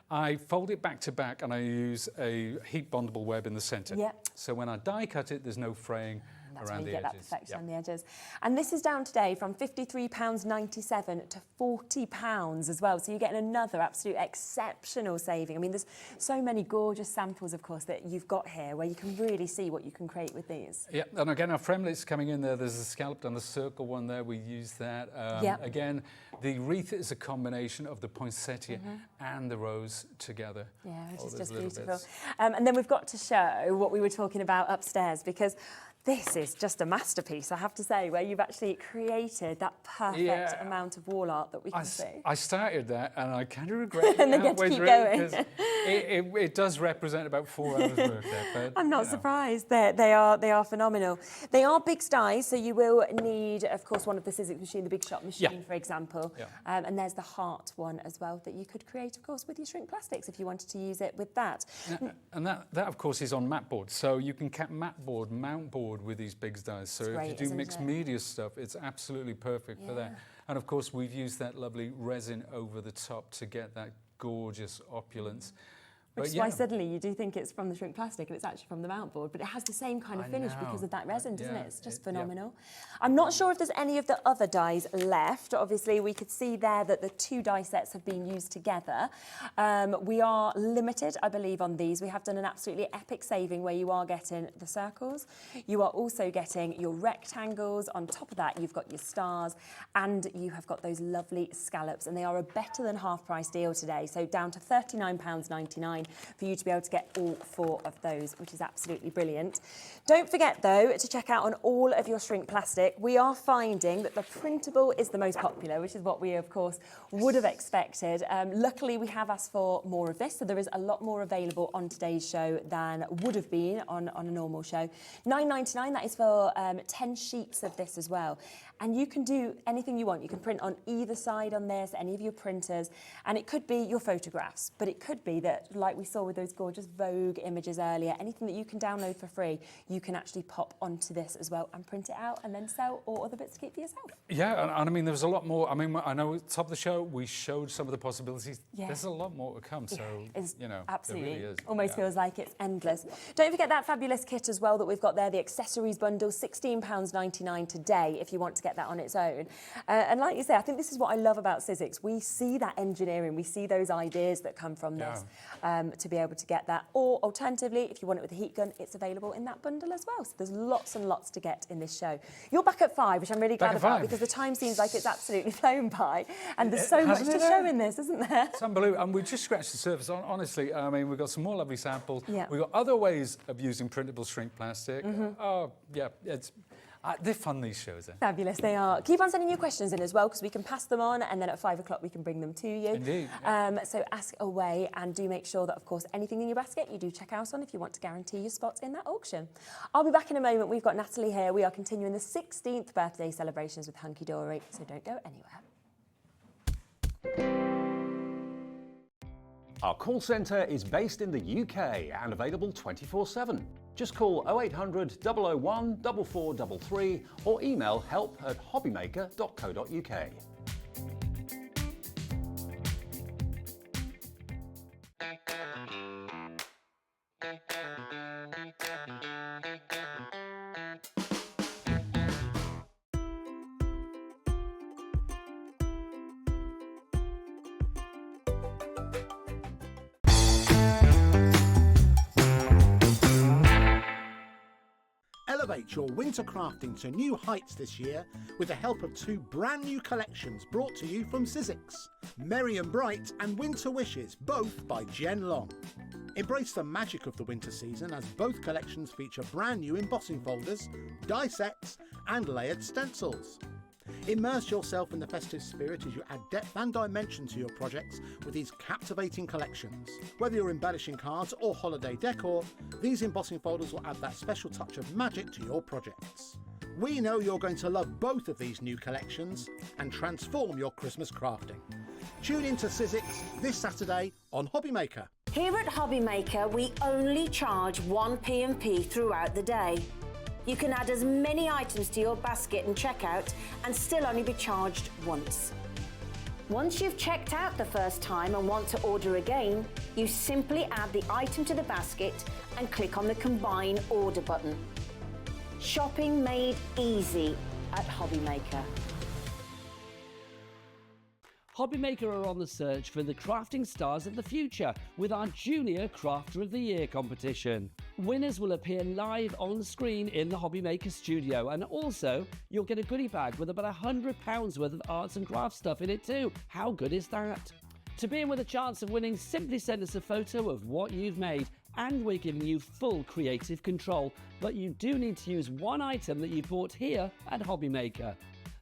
I fold it back to back, and I use a heat bondable web in the centre. Yeah. So when I die cut it, there's no fraying. That's where you get that perfection on the edges. And this is down today from £53.97 to £40 as well. So you're getting another absolute exceptional saving. I mean, there's so many gorgeous samples, of course, that you've got here where you can really see what you can create with these. Yeah, and again, our fremlets coming in there. There's a scalloped and the circle one there. We use that. Again, the wreath is a combination of the poinsettia and the rose together. Yeah, which is just beautiful. And then we've got to show what we were talking about upstairs, because this is just a masterpiece, I have to say, where you've actually created that perfect amount of wall art that we can see. I started that and I kind of regret it. And then get to keep going. Because it does represent about 4 hours work there. But, I'm not surprised. They are phenomenal. They are big dies, so you will need, of course, one of the Sizzix machine, the big shot machine, for example. Yeah. And there's the heart one as well that you could create, of course, with your shrink plastics if you wanted to use it with that. And that of course, is on mat board. So you can mount board with these big dies. So if you do mixed media stuff, it's absolutely perfect for that. And of course, we've used that lovely resin over the top to get that gorgeous opulence. Which is why suddenly you do think it's from the shrink plastic and it's actually from the mount board, but it has the same kind of finish because of that resin, doesn't it? It's just phenomenal. I'm not sure if there's any of the other dies left. Obviously, we could see there that the 2 die sets have been used together. We are limited, I believe, on these. We have done an absolutely epic saving where you are getting the circles. You are also getting your rectangles. On top of that, you've got your stars and you have got those lovely scallops, and they are a better than half price deal today. So down to £39.99. for you to be able to get all 4 of those, which is absolutely brilliant. Don't forget, though, to check out on all of your shrink plastic. We are finding that the printable is the most popular, which is what we, of course, would have expected. Luckily, we have asked for more of this, so there is a lot more available on today's show than would have been on a normal show. £9.99, that is for 10 sheets of this as well. And you can do anything you want. You can print on either side on this, any of your printers, and it could be your photographs, but it could be that, like we saw with those gorgeous Vogue images earlier, anything that you can download for free, you can actually pop onto this as well and print it out and then sell, or other bits to keep for yourself. Yeah, and I mean, there was a lot more. I mean, I know at the top of the show, we showed some of the possibilities. Yeah. There's a lot more to come, so, you know, absolutely. there really is. Almost feels like it's endless. Don't forget that fabulous kit as well that we've got there, the accessories bundle, £16.99 today if you want to get that on its own. And like you say, I think this is what I love about Sizzix. We see that engineering, we see those ideas that come from this to be able to get that. Or alternatively, if you want it with a heat gun, it's available in that bundle as well. So there's lots and lots to get in this show. You're back at 5, which I'm really glad about because the time seems like it's absolutely flown by. And there's so much to show in this, isn't there? It's unbelievable. And we just scratched the surface. Honestly, I mean, we've got some more lovely samples. Yeah. We've got other ways of using printable shrink plastic. Oh, yeah, it's... they're fun, these shows. Fabulous, they are. Keep on sending your questions in as well, because we can pass them on, and then at 5 o'clock we can bring them to you. Indeed. So ask away, and do make sure that, of course, anything in your basket you do check out on if you want to guarantee your spot in that auction. I'll be back in a moment. We've got Natalie here. We are continuing the 16th birthday celebrations with Hunkydory, so don't go anywhere. Our call centre is based in the UK and available 24/7. Just call 0800 001 4433 or email help@hobbymaker.co.uk. Elevate your winter crafting to new heights this year with the help of 2 brand new collections brought to you from Sizzix. Merry and Bright and Winter Wishes, both by Jen Long. Embrace the magic of the winter season as both collections feature brand new embossing folders, die sets and layered stencils. Immerse yourself in the festive spirit as you add depth and dimension to your projects with these captivating collections. Whether you're embellishing cards or holiday decor, these embossing folders will add that special touch of magic to your projects. We know you're going to love both of these new collections and transform your Christmas crafting. Tune in to Sizzix this Saturday on Hobbymaker. Here at Hobbymaker, we only charge 1 P&P throughout the day. You can add as many items to your basket and checkout and still only be charged once. Once you've checked out the first time and want to order again, you simply add the item to the basket and click on the Combine Order button. Shopping made easy at Hobbymaker. Hobbymaker are on the search for the crafting stars of the future with our Junior Crafter of the Year competition. Winners will appear live on screen in the Hobbymaker studio, and also you'll get a goodie bag with about £100 worth of arts and crafts stuff in it too. How good is that? To be in with a chance of winning, simply send us a photo of what you've made, and we're giving you full creative control, but you do need to use one item that you bought here at Hobbymaker.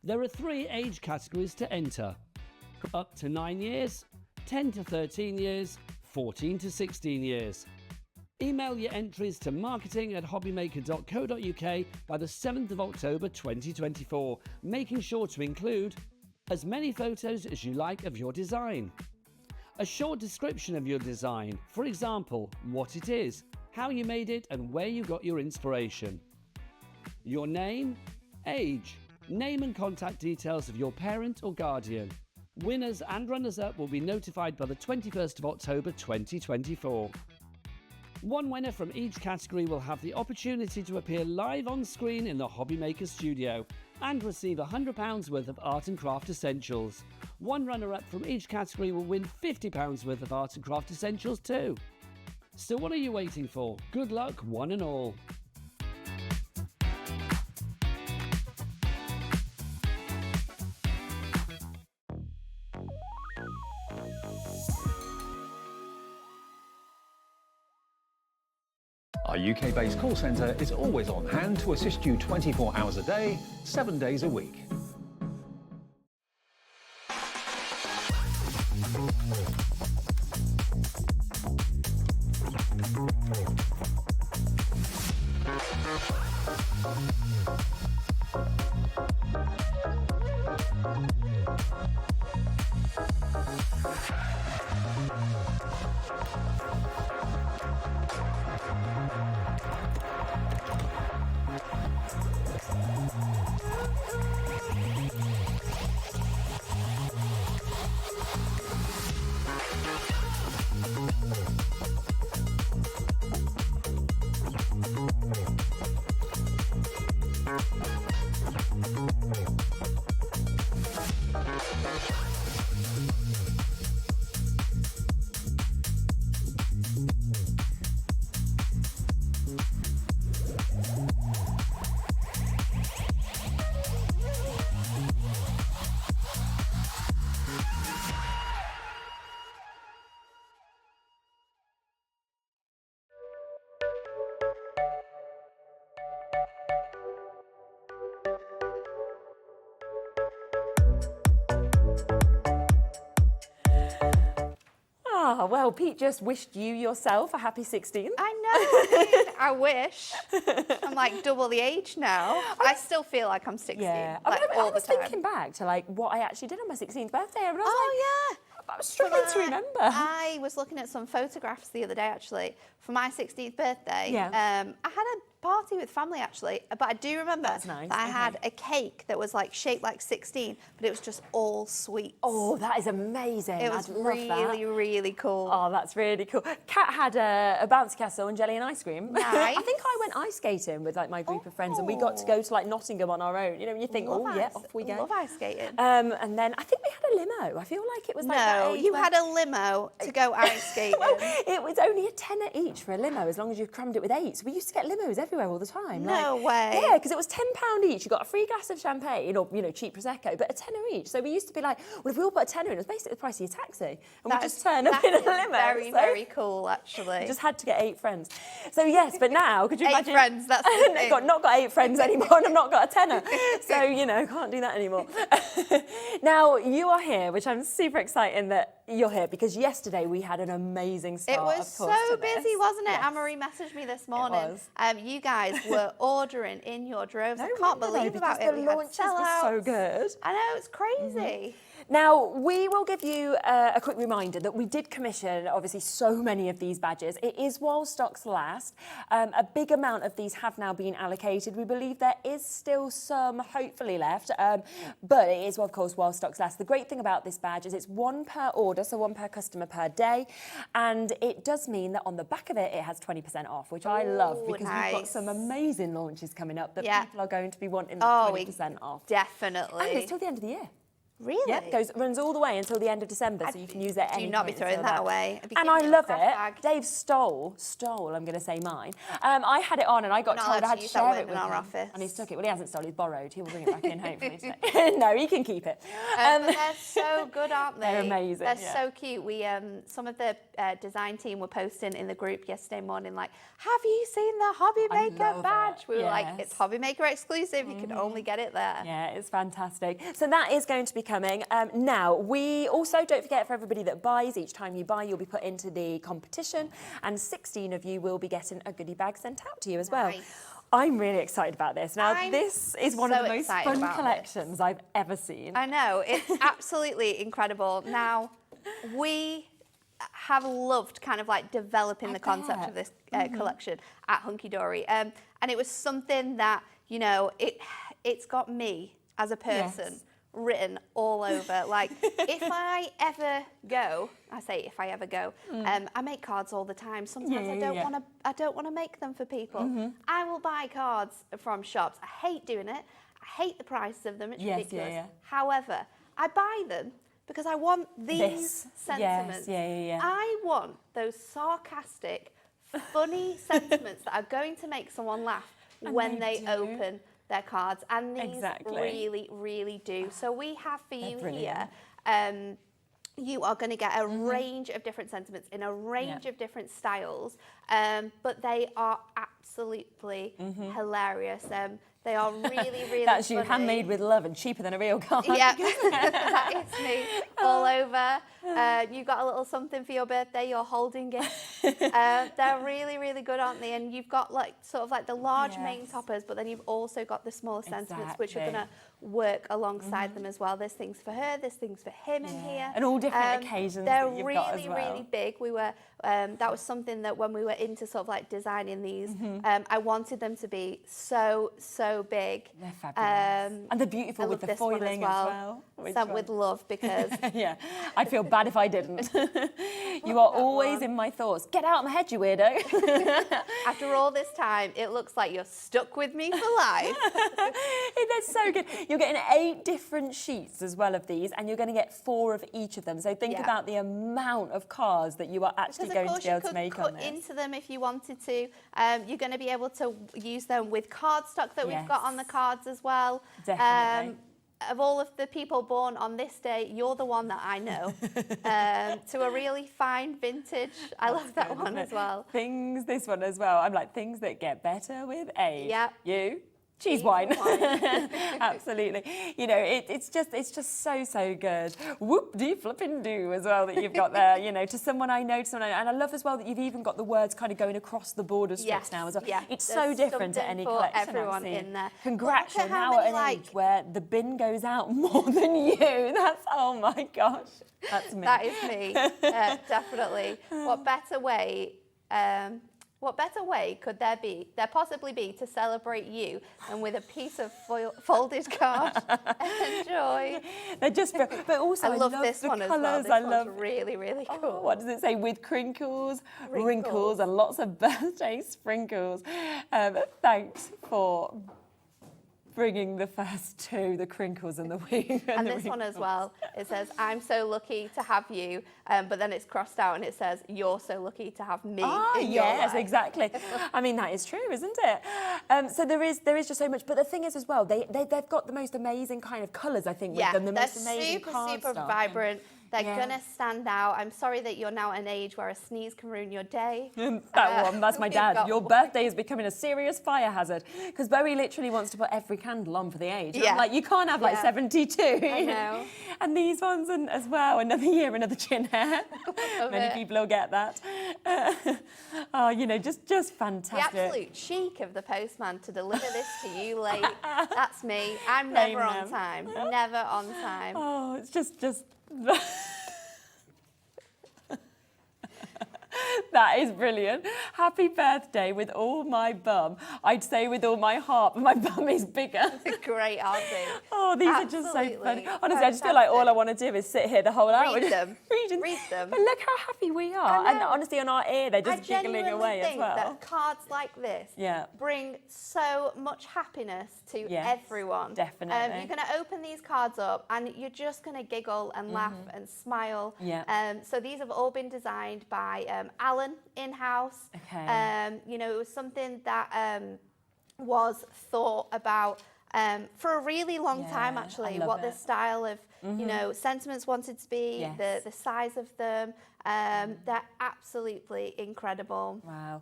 There are 3 age categories to enter: up to 9 years, 10 to 13 years, 14 to 16 years. Email your entries to marketing@hobbymaker.co.uk by the 7th of October 2024, making sure to include as many photos as you like of your design, a short description of your design, for example, what it is, how you made it and where you got your inspiration, your name, age, name and contact details of your parent or guardian. Winners and runners-up will be notified by the 21st of October 2024. One winner from each category will have the opportunity to appear live on screen in the Hobbymaker studio and receive £100 worth of art and craft essentials. One runner-up from each category will win £50 worth of art and craft essentials too. So what are you waiting for? Good luck, one and all. Our UK-based call centre is always on hand to assist you 24 hours a day, 7 days a week. Ah, well, Pete just wished you yourself a happy 16th. I know. I wish. I'm like double the age now. I still feel like I'm 16. Yeah, Like, I all was the time. thinking back to like what I actually did on my 16th birthday. And I was Oh, yeah. I'm struggling to remember. I was looking at some photographs the other day, actually, for my 16th birthday. Yeah. I had a party with family, actually, but I do remember That's nice, that I okay. had a cake that was like shaped like 16, but it was just all sweets. Oh, that is amazing. It was I'd love really, that. really cool. Oh, that's really cool. Kat had a bouncy castle and jelly and ice cream. Nice. I think I went ice skating with like my group of friends, and we got to go to like Nottingham on our own. You know, when you think, Love oh yeah, ice- off we go. Love ice skating. And then I think we had a limo. I feel like it was like that No, age you where- had a limo to go ice skating. Well, it was only a tenner each for a limo, as long as you crammed it with 8. So we used to get limos everywhere all the time. No like, way. Yeah, because it was £10 each. You got a free glass of champagne, or cheap prosecco, but a tenner each. So we used to be like, well, if we all put a tenner in, it was basically the price of your taxi, and we just turn up in a limo. Very, so very cool, actually. just had to get 8 friends. So yes, but now could you 8 imagine? friends, that's the thing. Not got 8 friends anymore, and I've not got a tenner. So can't do that anymore. Now you are here, which I'm super excited that you're here, because yesterday we had an amazing start. It was of course, so to this. busy, wasn't it? Yes. Anne-Marie messaged me this morning. was. You guys were ordering in your droves. I can't believe about it. The We had launches were so sellouts. good. I know, it's crazy. Now, we will give you a quick reminder that we did commission, obviously, so many of these badges. It is while stocks last. A big amount of these have now been allocated. We believe there is still some, hopefully, left, but it is, of course, while stocks last. The great thing about this badge is it's 1 per order, so 1 per customer per day, and it does mean that on the back of it, it has 20% off, which I love, because we've got nice. some amazing launches coming up that Yeah. people are going to be wanting Oh, 20% off. Definitely. And it's till the end of the year. Really? Yeah, runs all the way until the end of December, so you can use it any Do not be point throwing until that then. away. I'd be And I keeping it in a love craft it. bag. Dave stole, I'm going to say mine. I had it on and I got We're not told I allowed had to to use that share word it in with our him. office. And he's took it. Well, he hasn't stolen, he's borrowed. He will bring it back in, hopefully, today. No, he can keep it. But they're so good, aren't they? They're amazing, They're yeah. so cute. We some of the design team were posting in the group yesterday morning, like, have you seen the Hobby I Maker love badge? it, We were like, yes. it's Hobby Maker exclusive. You can only get it there. Yeah, it's fantastic. So that is going to be coming. Now, we also, don't forget, for everybody that buys, each time you buy, you'll be put into the competition, and 16 of you will be getting a goodie bag sent out to you as well. Nice. I'm really excited about this. Now, I'm this is one of so the most excited fun about collections I've ever seen. I know, it's absolutely incredible. Now, we have loved kind of like developing the concept bet. of this collection at Hunkydory. And it was something that, it's got me as a person Yes. written all over. Like, if I ever go, I make cards all the time. Sometimes I don't want to make them for people. I will buy cards from shops. I hate doing it. I hate the price of them. It's Yes, ridiculous. yeah. However, I buy them because I want these sentiments. Yes, yeah. I want those sarcastic, funny sentiments that are going to make someone laugh And when they they do. open their cards, and these Exactly. really, really do. So we have for you brilliant. here, you are going to get a range of different sentiments in a range of different styles, but they are absolutely hilarious. They are really, really That's you, funny. handmade with love and cheaper than a real card. Yeah, that is me all over. You got a little something for your birthday, you're holding it. They're really, really good, aren't they? And you've got like sort of like the large main Yes. toppers, but then you've also got the smaller sentiments, which are Exactly. going to work alongside them as well. There's things for her, there's things for him in here. And all different occasions They're that you've really, got as well. really big. We were, that was something that when we were into sort of like designing these, I wanted them to be so big. They're fabulous. And they're I beautiful love with the this one foiling as well. Which Sent one? with love because Yeah, I'd feel bad if I didn't. You are always in my thoughts. Get out of my head, you weirdo. after all this time, it looks like you're stuck with me for life. They're so good. You're getting 8 different sheets as well of these, and you're going to get 4 of each of them. So think Yeah. about the amount of cards that you are actually Because going of to course be able you to could make cut on this. into them if you wanted to. You're going to be able to use them with cardstock that we've got on the Yes. cards as well. Definitely. Of all of the people born on this day, you're the one that I know. To a really fine vintage. I love that Good, one isn't as it? well. This one as well. I'm like, things that get better with age. Yep. You? Cheese wine. Absolutely. You know, it's just so good. Whoop-dee-flippin'-doo as well that you've got there, you know, to someone I know, and I love as well that you've even got the words kind of going across the border strips now as well. Yeah. It's so different to any collection everyone I've seen. in there. Congrats, you're now at an age where the bin goes out more than you. That's, oh my gosh, that's me. That is me, definitely. What better way could there possibly be to celebrate you than with a piece of folded card? Enjoy. They're just, but also I love love this the one as colours. well. This I one's love really, really cool. Oh, what does it say? With crinkles, wrinkles, and lots of birthday sprinkles. Thanks for bringing the first two, the crinkles and the wing. And this one as well, it says, I'm so lucky to have you, but then it's crossed out and it says, you're so lucky to have me in your yes, life. exactly. I mean, that is true, isn't it? So there is just so much. But the thing is as well, they've got the most amazing kind of colours, I think, with them. The most amazing super vibrant. They're going to stand out. I'm sorry that you're now at an age where a sneeze can ruin your day. That's my dad. Your birthday is becoming a serious fire hazard. Because Bowie literally wants to put every candle on for the age. Yeah. I'm like, you can't have like 72. I know. And these ones as well. Another year, another chin hair. Many people will get that. Oh, you know, just fantastic. The absolute chic of the postman to deliver this to you late. That's me. I'm never on time. Never on time. Oh, it's just... That is brilliant. Happy birthday with all my bum. I'd say with all my heart, but my bum is bigger. It's great, aren't they? Oh, these are just so funny. Honestly, I just feel like all I want to do is sit here the whole hour. Read them. Read them. But look how happy we are. And honestly, on our ear, they're just giggling away as well. I genuinely think that cards like this bring so much happiness to everyone. Definitely. You're going to open these cards up and you're just going to giggle and laugh and smile. So these have all been designed by Alan in-house. Okay. You know, it was something that was thought about for a really long time, actually, what the style of, you know, sentiments wanted to be, the size of them. They're absolutely incredible. Wow.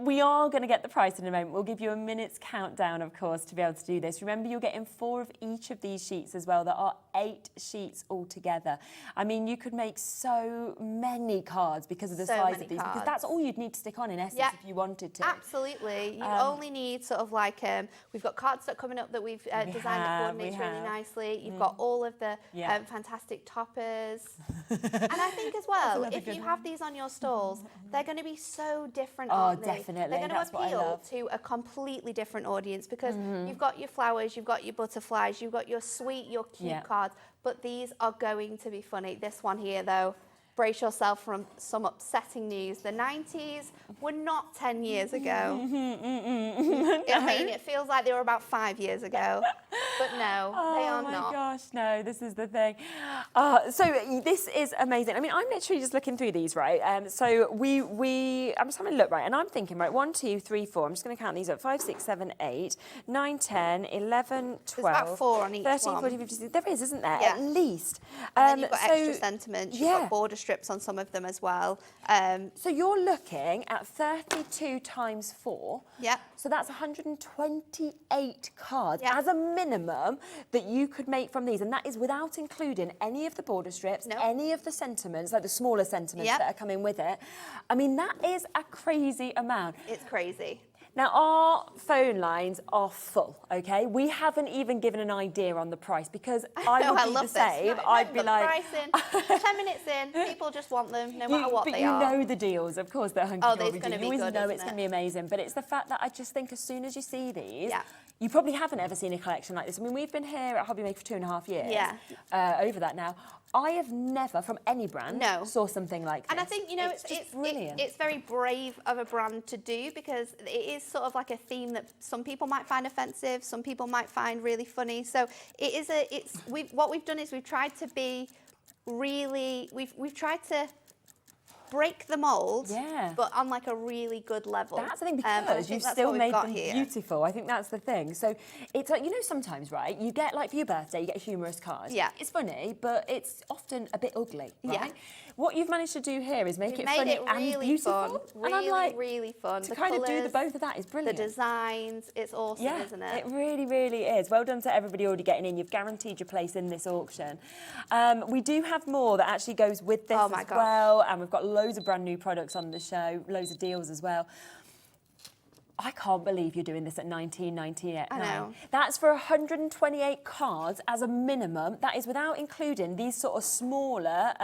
We are going to get the price in a moment. We'll give you a minute's countdown, of course, to be able to do this. Remember, you're getting 4 of each of these sheets as well. There are 8 sheets altogether. I mean, you could make so many cards because of the size of these. Because that's all you'd need to stick on, in essence, if you wanted to. Absolutely. You only need sort of like, we've got cardstock coming up that we've designed that coordinates really nicely. You've got all of the fantastic toppers. And I think as well, if you have these on your stalls, they're going to be so different, aren't they? Definitely. They're going to appeal to a completely different audience because you've got your flowers, you've got your butterflies, you've got your sweet, your cute cards, but these are going to be funny. This one here, though, brace yourself from some upsetting news. The 90s were not 10 years ago. I mean, it feels like they were about 5 years ago, but no, they are not. Oh my gosh, no, this is the thing. So this is amazing. I mean, I'm literally just looking through these, right? So I'm just having a look, right? And I'm thinking, right, 1, 2, 3, 4. I'm just going to count these up. 5, 6, 7, 8, 9, 10, 11, 12. There's about 4 on each 13, one. 14, 15, 16. There is, isn't there? Yeah. At least. And then you've got extra sentiments. You've got border strips on some of them as well. So you're looking at 32 times 4. Yeah. So that's 128 cards as a minimum that you could make from these. And that is without including any of the border strips, any of the sentiments, like the smaller sentiments that are coming with it. I mean, that is a crazy amount. It's crazy. Now, our phone lines are full, OK? We haven't even given an idea on the price because I would be the same. I'd be like... Pricing, 10 minutes in, people just want them, no matter what they are. But you know the deals, of course, that Hunkydory do. It's going to be good, You always know isn't it's going to be amazing. But it's the fact that I just think as soon as you see these... You probably haven't ever seen a collection like this. I mean, we've been here at Hobby Maker for 2.5 years. Over that now. I have never, from any brand, saw something like this. And I think, you know, it's brilliant. It's very brave of a brand to do because it is sort of like a theme that some people might find offensive, some people might find really funny. So it is what we've done is we've tried to be really, we've tried to break the mould, Yeah. but on like a really good level. That's the thing, And I because think you've that's still what we've made got them here. beautiful. I think that's the thing. So it's like, you know, sometimes, right, you get, like, for your birthday, you get a humorous card. Yeah. It's funny, but it's often a bit ugly, right? Yeah. What you've managed to do here is make We've it made funny it really and beautiful. fun. And I'm Really, like, really fun. to The kind of do the colours, both of that is brilliant. The designs, it's awesome, Yeah, isn't it? it really, really is. Well done to everybody already getting in. You've guaranteed your place in this auction. We do have more that actually goes with this Oh my as gosh. well, and we've got loads of brand new products on the show, loads of deals as well. I can't believe you're doing this at $19.98. I know. That's for 128 cards as a minimum. That is without including these sort of smaller,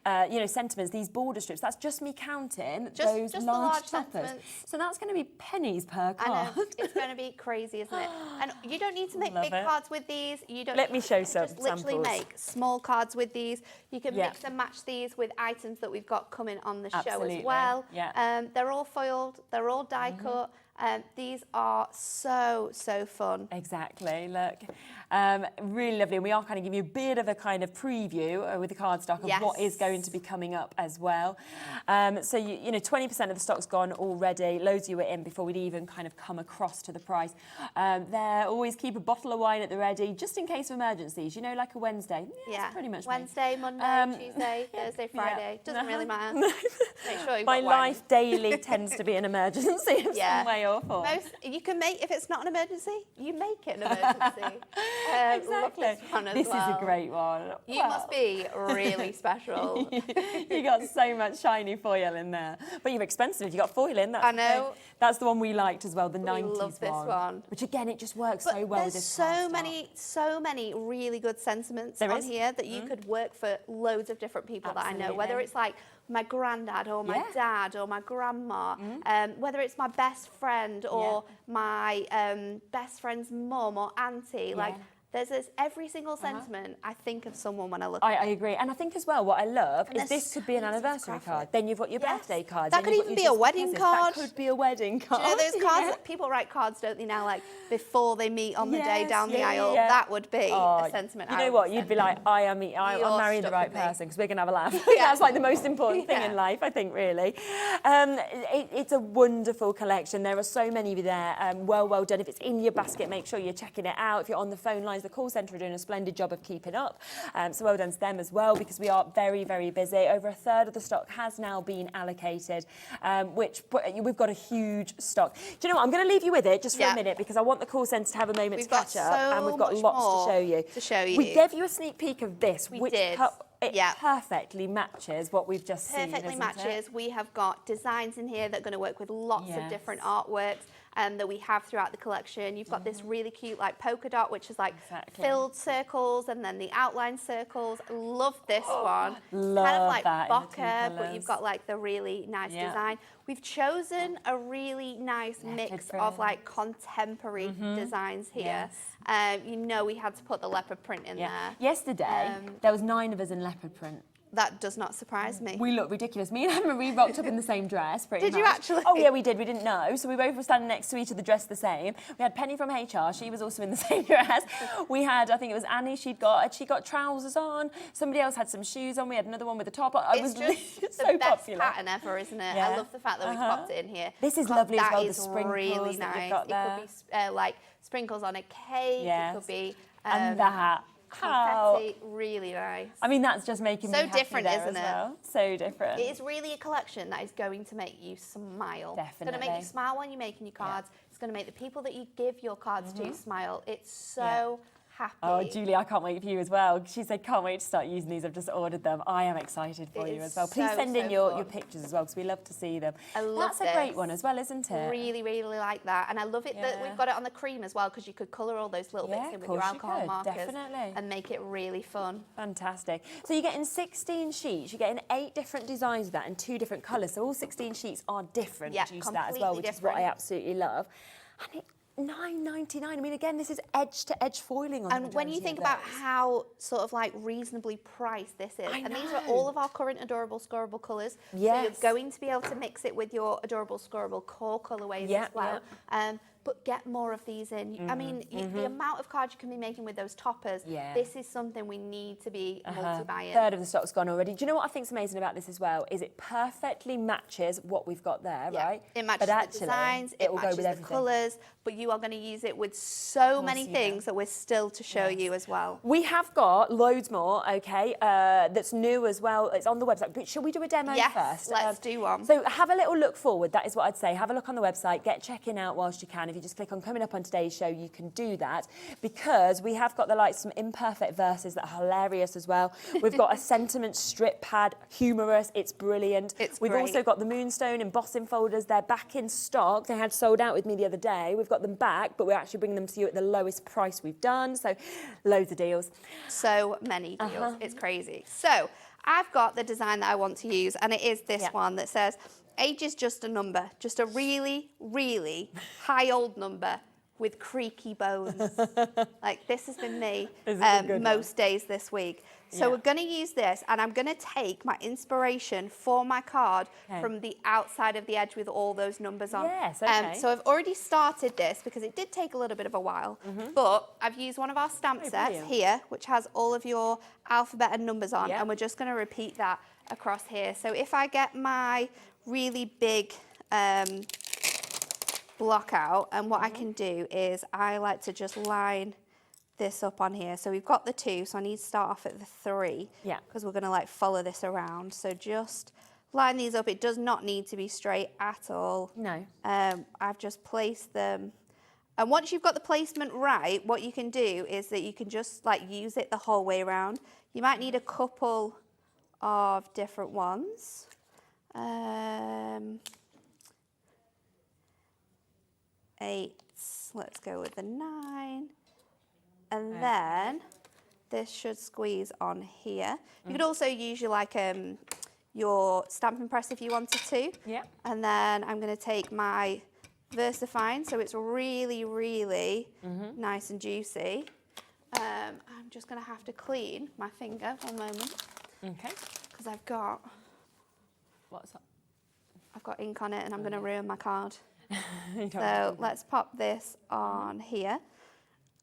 you know, sentiments, these border strips. That's just me counting those just the large large toppers. sentiments. So that's going to be pennies per I card. know, it's going to be crazy, isn't it? And you don't need to make Love big it. cards with these. You don't. Let me show you can some just literally samples. make small cards with these. You can Yeah. mix and match these with items that we've got coming on the show Absolutely, as well. yeah. They're all foiled. They're all die cut. These are so fun. Exactly, look. Really lovely. And we are kind of giving you a bit of a kind of preview with the cardstock of what is going to be coming up as well. So, you know, 20% of the stock's gone already. Loads of you were in before we'd even kind of come across to the price. There, always keep a bottle of wine at the ready, just in case of emergencies. You know, like a Wednesday. Yeah, it's pretty much me. Wednesday, Monday, Tuesday, Thursday, Friday. Doesn't really matter. Make sure you've My got wine. life daily tends to be an emergency of some way or form. You can make, if it's not an emergency, you make it an emergency. Love this one as This well. is a great one. You must be really special. You got so much shiny foil in there. But you're expensive if you got foil in. That's I know. That's the one we liked as well, the 90s love this one. Which again, it just works But so well with there's this so many really good sentiments There on is. here that you could work for loads of different people that I know. Whether Absolutely. it's like my granddad or my dad or my grandma, whether it's my best friend or my best friend's mum or auntie, like there's every single sentiment. I think of someone when I look at I agree. And I think as well, what I love And is there's this could be an so easy to anniversary craft card. it. Then you've got your Yes. birthday card. That then could you've got even your be a just wedding because. card. That could be a wedding card. Do you know those cards Yeah. that people write cards, don't they, now, like before they meet on the day Yes, down the yeah, aisle? yeah. That would be a sentiment. You I know would what? send You'd be them. like, I'm You're marrying the stuck right with me. person because we're going to have a laugh. Yeah. That's like the most important thing in Yeah. life, I think, really. It's a wonderful collection. There are so many there. Well done. If it's in your basket, make sure you're checking it out. If you're on the phone lines, the call centre are doing a splendid job of keeping up. So well done to them as well, because we are very, very busy. Over a third of the stock has now been allocated, which we've got a huge stock. Do you know what? I'm going to leave you with it just for a minute, because I want the call centre to have a moment We've to got catch up, so and we've got much lots more to show you. to show you. We gave you a sneak peek of this, We which did. it perfectly matches what we've just seen. Perfectly isn't matches. It? We have got designs in here that are going to work with lots of Yes. different artworks that we have throughout the collection. You've got this really cute like polka dot, which is like filled circles and then the outline circles. Love this one. Love kind of like that in the two bokeh, but colours. you've got like the really nice design. We've chosen a really nice mix of like contemporary designs here. You know, we had to put the leopard print in there. Yesterday, there was 9 of us in leopard print. That does not surprise me. We look ridiculous. Me and Anne-Marie rocked up in the same dress, pretty much. Did you actually? Oh, yeah, we did. We didn't know. So we both were standing next to each other dressed the same. We had Penny from HR. She was also in the same dress. We had, I think it was Annie, she got trousers on. Somebody else had some shoes on. We had another one with a top on. It's just so the best popular. pattern ever, isn't it? Yeah. I love the fact that we've popped it in here. This is lovely as well, the That is sprinkles really that nice. you've got there. It could be like sprinkles on a cake. Yes. It could be And that. How? confetti. Really nice. I mean, that's just making me So happy different, there isn't as it? well. So different. It is really a collection that is going to make you smile. It's going to make Definitely. you smile when you're making your cards. It's going to make the people that you give your cards to smile. It's so happy. Oh, Julie, I can't wait for you as well. She said, can't wait to start using these. I've just ordered them. I am excited for It you is as well. Please so, send in so your fun. pictures as well, because we love to see them. I love That's a great this. one as well, isn't it? Really, really like that. And I love it that we've got it on the cream as well, because you could colour all those little bits in with your course you alcohol could, markers definitely. and make it really fun. Fantastic. So you're getting 16 sheets. You're getting 8 different designs of that and 2 different colours. So all 16 sheets are different Yeah, due to that as well, completely which is what I different. absolutely love. And it, $9.99. I mean, again, this is edge-to-edge foiling on the And when you majority think of about those. how sort of like reasonably priced this is, and these are know. all of our current adorable scorable colours. Yes. So you're going to be able to mix it with your adorable scorable core colourways Yeah, as well. but get more of these in. I mean, the amount of cards you can be making with those toppers, this is something we need to be multi-buying. Third of the stock's gone already. Do you know what I think's amazing about this as well? Is it perfectly matches what we've got there, right? It matches but the designs, it will matches go with the everything. colours, but you are going to use it with so many things that we're still to show you as well. We have got loads more, okay, that's new as well. It's on the website. But shall we do a demo first? Yes, let's do one. So have a little look forward. That is what I'd say. Have a look on the website. Get checking out whilst you can. If you just click on coming up on today's show, you can do that because we have got some imperfect verses that are hilarious as well. We've got a sentiment strip pad, humorous. It's brilliant. We've great. also got the Moonstone embossing folders. They're back in stock. They had sold out with me the other day. We've got them back, but we're actually bringing them to you at the lowest price we've done. So loads of deals. So many deals. It's crazy. So I've got the design that I want to use, and it is this one that says, age is just a number, just a really, really high old number with creaky bones. Like, this has been me most days this week. So we're going to use this, and I'm going to take my inspiration for my card from the outside of the edge with all those numbers on. Yes, okay. So I've already started this because it did take a little bit of a while, but I've used one of our stamp sets here, which has all of your alphabet and numbers on, and we're just going to repeat that across here. So if I get my really big block out, and what I can do is I like to just line this up on here. So we've got the 2, so I need to start off at the 3 because we're going to like follow this around. So just line these up. It does not need to be straight at all. No. I've just placed them. And once you've got the placement right, what you can do is that you can just like use it the whole way around. You might need a couple of different ones. 8, let's go with the 9. And then this should squeeze on here. You could also use your stamping press if you wanted to. Yeah. And then I'm going to take my VersaFine, so it's really, really nice and juicy. I'm just going to have to clean my finger, one moment. Okay. Because I've got ink on it and I'm going to ruin my card. So let's pop this on here.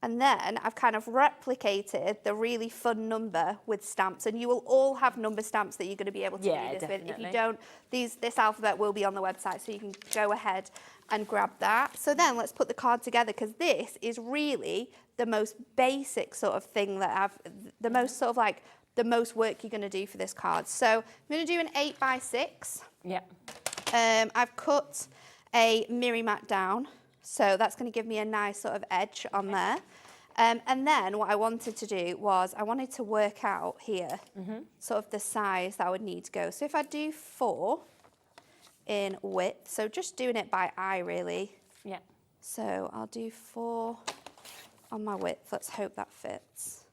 And then I've kind of replicated the really fun number with stamps, and you will all have number stamps that you're going to be able to do this with. If you don't, this alphabet will be on the website, so you can go ahead and grab that. So then let's put the card together, because this is really the most basic sort of thing that the most work you're going to do for this card. So I'm going to do an 8x6. Yeah. I've cut a mirror mat down, so that's going to give me a nice sort of edge on there. And then what I wanted to do was I wanted to work out here sort of the size that I would need to go. So if I do 4 in width, so just doing it by eye really. Yeah. So I'll do 4 on my width. Let's hope that fits.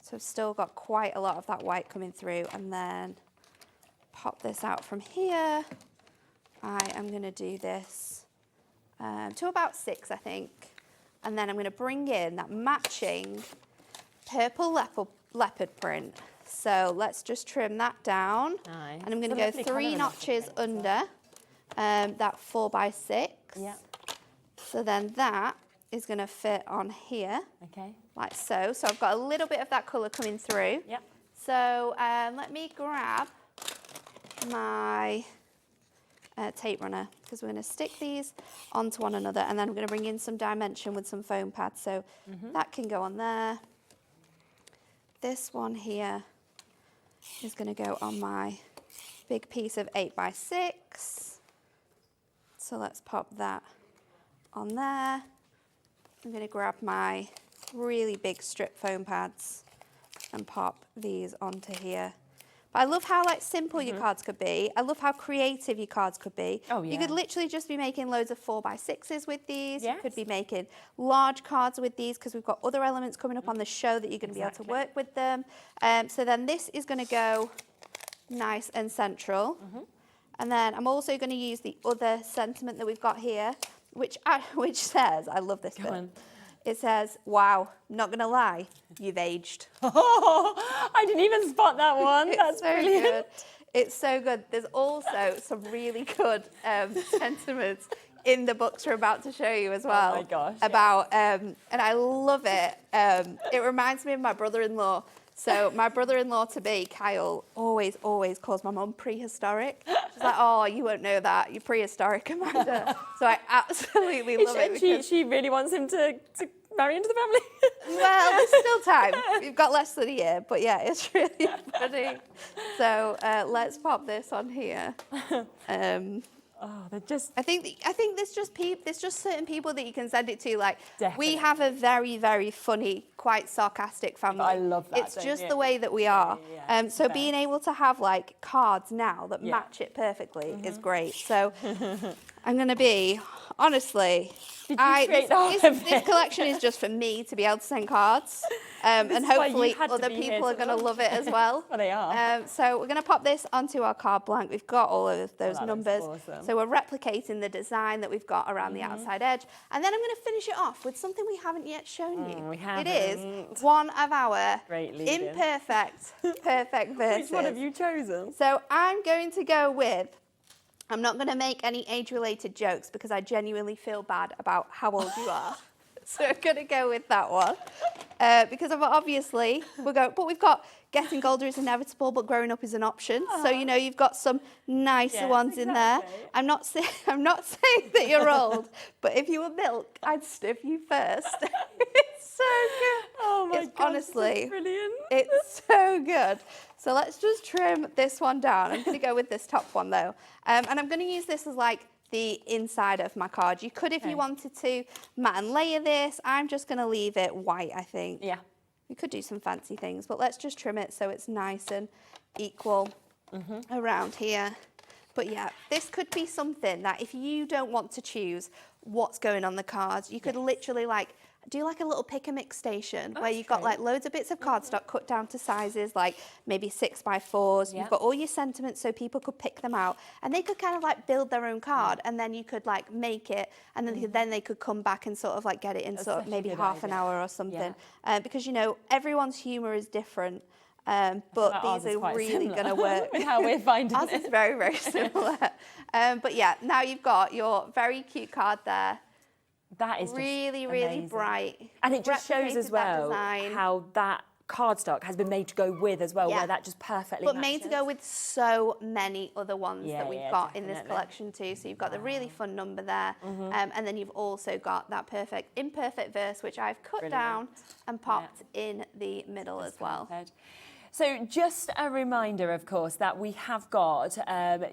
So I've still got quite a lot of that white coming through, and then pop this out from here. I am going to do this to about 6, I think. And then I'm going to bring in that matching purple leopard print. So let's just trim that down. Nice. And I'm going to go 3 notches under that 4x6. Yeah. So then that is going to fit on here. Okay. Like so. So I've got a little bit of that colour coming through. Yep. So let me grab my tape runner, because we're going to stick these onto one another, and then I'm going to bring in some dimension with some foam pads. So that can go on there. This one here is going to go on my big piece of 8x6. So let's pop that on there. I'm going to grab my really big strip foam pads and pop these onto here. But I love how simple your cards could be. I love how creative your cards could be. Oh, yeah. You could literally just be making loads of 4x6s with these. Yes. You could be making large cards with these, because we've got other elements coming up on the show that you're going to be able to work with them. So then this is going to go nice and central. And then I'm also going to use the other sentiment that we've got here, which says, I love this bit. It says, wow, not going to lie, you've aged. I didn't even spot that one. That's so brilliant. good. It's so good. There's also some really good sentiments. in the books we're about to show you as well. Oh my gosh. About, and I love it. It reminds me of my brother-in-law. So my brother-in-law-to-be, Kyle, always calls my mum prehistoric. She's like, oh, you won't know that. You're prehistoric, Amanda. So I absolutely love it. And she really wants him to marry into the family. Well, there's still time. We've got less than a year, but yeah, it's really funny. So let's pop this on here. Oh, they're just... I think there's just certain people that you can send it to. Like, Definitely. we have a very, very funny, quite sarcastic family. I love that, It's don't just you? the way that we are. Yeah, So fair. being able to have like cards now that Yeah. match it perfectly is great. So I'm gonna be, honestly, this collection is just for me to be able to send cards. And is why you hopefully had to other be here people are to going to love it as well. Well, they are. So we're going to pop this onto our card blank. We've got all of those that looks numbers. awesome. So we're replicating the design that we've got around the outside edge. And then I'm going to finish it off with something we haven't yet shown you. We It is one of our Great lead-in. imperfect, perfect verses. Which one have you chosen? So I'm going to go with, I'm not going to make any age-related jokes because I genuinely feel bad about how old you are. So I'm going to go with that one. Because obviously, but we've got getting older is inevitable, but growing up is an option. So, you know, you've got some nicer Yes, ones in there. exactly. I'm not saying that you're old, but if you were milk, I'd sniff you first. It's so good. Oh my It's gosh, honestly, this is brilliant. It's so good. So let's just trim this one down. I'm going to go with this top one though. And I'm going to use this as like the inside of my card. You could, if you wanted to, matte and layer this. I'm just going to leave it white, I think. Yeah. We could do some fancy things, but let's just trim it so it's nice and equal around here. But yeah, this could be something that if you don't want to choose what's going on the cards, you could literally like do like a little pick and mix station where you've got like loads of bits of cardstock cut down to sizes like maybe 6x4s. Yeah. You've got all your sentiments so people could pick them out and they could kind of like build their own card and then you could like make it and then they could come back and sort of like get it in sort of such a maybe good half an idea. hour or something. Yeah. Because, you know, everyone's humour is different. But like ours these is are quite really similar going to work. with how we're finding Ours it. is very, very similar. But yeah, now you've got your very cute card there. That is just Really, really amazing. bright. And it just shows as Replicated that well design. how that cardstock has been made to go with as well, Yeah. where that just perfectly But matches. made to go with so many other ones Yeah, that we've yeah, got in this definitely. collection too. So you've got the really fun number there. And then you've also got that perfect imperfect verse, which I've cut down and popped in the middle as well. Perfect. So just a reminder, of course, that we have got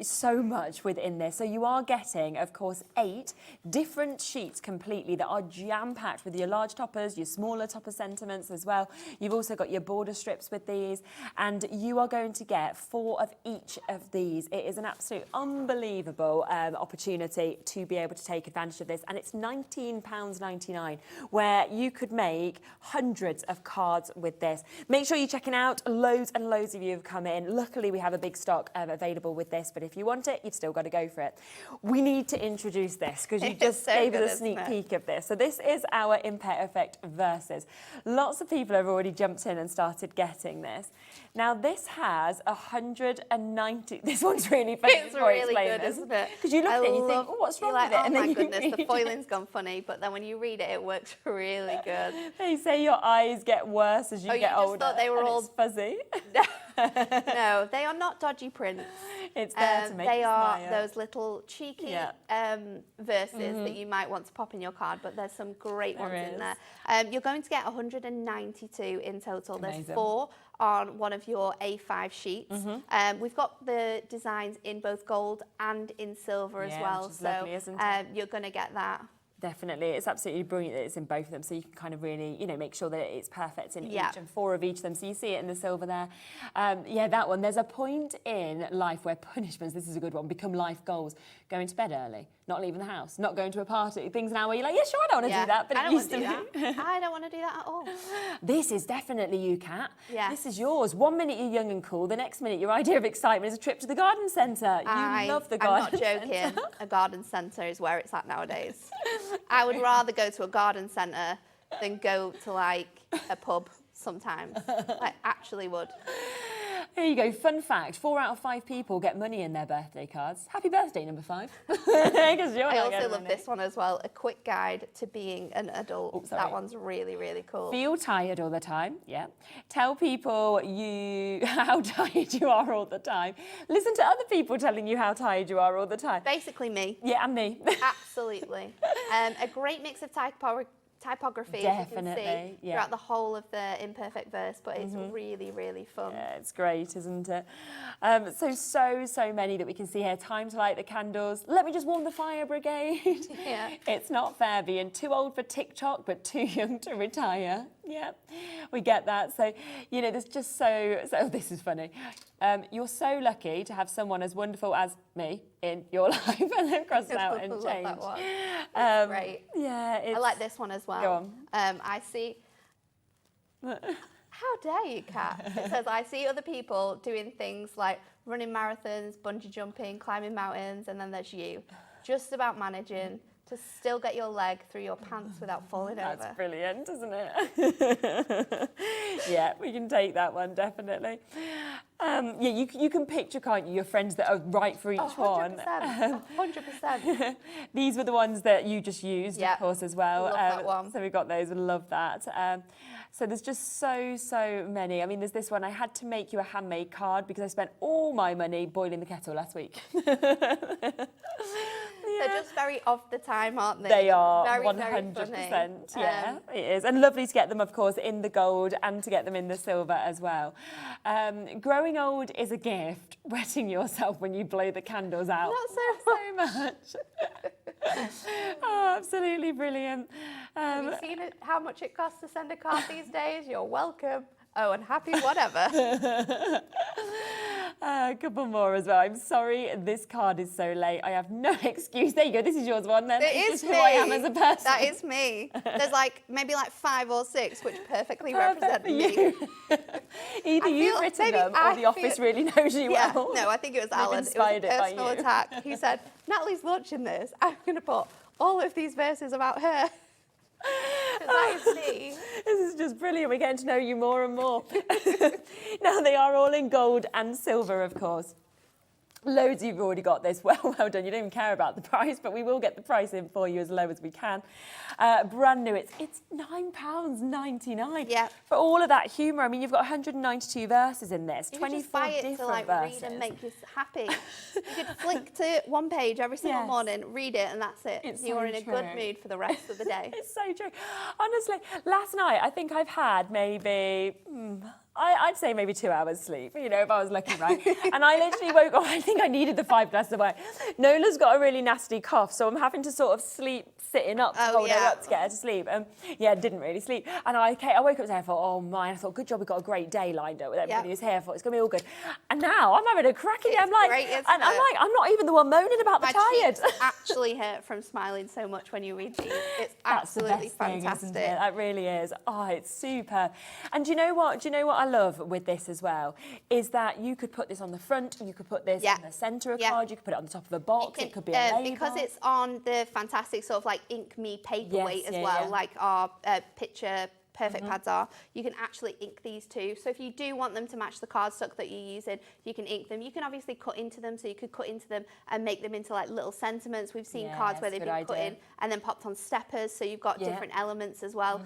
so much within this. So you are getting, of course, 8 different sheets completely that are jam-packed with your large toppers, your smaller topper sentiments as well. You've also got your border strips with these, and you are going to get 4 of each of these. It is an absolute unbelievable opportunity to be able to take advantage of this, and it's £19.99, where you could make hundreds of cards with this. Make sure you're checking out. Loads and loads of you have come in. Luckily, we have a big stock available with this, but if you want it, you've still got to go for it. We need to introduce this because you just so gave good, us a sneak isn't it? peek of this. So this is our Imperfect Verses. Lots of people have already jumped in and started getting this. Now, this has 190... This one's really funny. It's really good, isn't it? Because you look at it and you think, oh, what's wrong You're like, with it? oh And my then you goodness, the read foiling's gone funny, but then when you read it, it works really good. They say your eyes get worse as you you get just older. thought they were and all- it's fuzzy. No, they are not dodgy prints. It's there to make They you are smile. those little cheeky verses that you might want to pop in your card, but there's some great ones in is. there. You're going to get 192 in total. There's Amazing. 4 on one of your A5 sheets. We've got the designs in both gold and in silver as Yeah, well. which is So lovely, isn't it? you're going to get that. Definitely. It's absolutely brilliant that it's in both of them, so you can kind of really, you know, make sure that it's perfect in Yeah. each, and 4 of each of them, so you see it in the silver there. Yeah, that one. There's a point in life where punishments, this is a good one, become life goals. Going to bed early, not leaving the house, not going to a party, things now where you're like, yeah, sure, I don't want to do that, but I it don't used want to to do be. that. I don't want to do that at all. This is definitely you, Kat. Yeah. This is yours. 1 minute you're young and cool, the next minute your idea of excitement is a trip to the garden centre. You love the garden I'm not joking. A garden centre is where it's at nowadays. I would rather go to a garden centre than go to like a pub sometimes. I actually would. Here you go. Fun fact: 4 out of 5 people get money in their birthday cards. Happy birthday, number 5. I also love this one as well. A quick guide to being an adult. Oh, that one's really, really cool. Feel tired all the time. Yeah. Tell people how tired you are all the time. Listen to other people telling you how tired you are all the time. Basically me. Yeah, and me. Absolutely. A great mix of typography, Definitely, as you can see, yeah. throughout the whole of the imperfect verse, but it's really, really fun. Yeah, it's great, isn't it? So many that we can see here. Time to light the candles. Let me just warm the fire brigade. Yeah. It's not fair being too old for TikTok, but too young to retire. Yeah, we get that. So, you know, there's just so this is funny. You're so lucky to have someone as wonderful as me in your life, and then cross it out and Love change. that one. That's great. Yeah, I like this one as well. Go on. I see. How dare you, Kat? It says, I see other people doing things like running marathons, bungee jumping, climbing mountains, and then there's you, just about managing to still get your leg through your pants without falling over. That's brilliant, isn't it? Yeah, we can take that one, definitely. Yeah, you can picture, can't you, your friends that are right for each 100%, one. 100%. These were the ones that you just used, Yeah, of course, as well. love that one. So we got those, and love that. So there's just so many. I mean, there's this one. I had to make you a handmade card because I spent all my money boiling the kettle last week. They're just very of the time, aren't they? They are, very, 100%. Very Yeah, it is. And lovely to get them, of course, in the gold and to get them in the silver as well. Growing old is a gift. Wetting yourself when you blow the candles out. Not so much. Oh, absolutely brilliant. Have you seen how much it costs to send a card these days? You're welcome. Oh, and happy whatever. A couple more as well. I'm sorry, this card is so late. I have no excuse. There you go. This is yours one then. It is This me. who I am as a person. That is me. There's maybe 5 or 6 which perfectly Perfect represent for me. you. Either you've written them or the office really knows you Yeah, well. no, I think it was They've Alan. It was inspired a it by personal you. attack. He said, Natalie's launching this. I'm going to put all of these verses about her. That is me. This is just brilliant. We're getting to know you more and more. Now, they are all in gold and silver, of course. Loads you've already got this. Well done. You don't even care about the price, but we will get the price in for you as low as we can. Brand new. It's £9.99. Yeah. For all of that humour. I mean, you've got 192 verses in this. You 24 could just buy it different to verses. read and make you happy. You could flick to one page every single Yes. morning, read it, and that's it. It's You're so in a true. good mood for the rest of the day. It's so true. Honestly, last night I think I've had maybe, I'd say maybe 2 hours sleep, you know, if I was lucky, right? And I literally woke up, I think I needed the 5 glasses of wine. Nola's got a really nasty cough, so I'm having to sort of sleep sitting up to hold her up to get her to sleep. Yeah, didn't really sleep. And I woke up today, I thought, oh my, I thought, good job, we've got a great day lined up with everybody who's here. I thought, it's going to be all good. And now I'm having a cracking day. I'm like, great, isn't and I'm it? like, I'm not even the one moaning about the My tired. cheeks actually hurt from smiling so much when you read these. It's That's the absolutely best thing, fantastic. isn't it? That really is. Oh, it's super. And do you know what? Do you know what I love with this as well? Is that you could put this on the front, you could put this in the centre of a card, you could put it on the top of a box, it could be a label. Because it's on the fantastic sort of Ink Me paperweight as well, like our picture perfect pads are. You can actually ink these too. So if you do want them to match the cardstock that you're using, you can ink them. You can obviously cut into them, so you could cut into them and make them into little sentiments. We've seen cards where they've been cut in and then popped on steppers, so you've got different elements as well.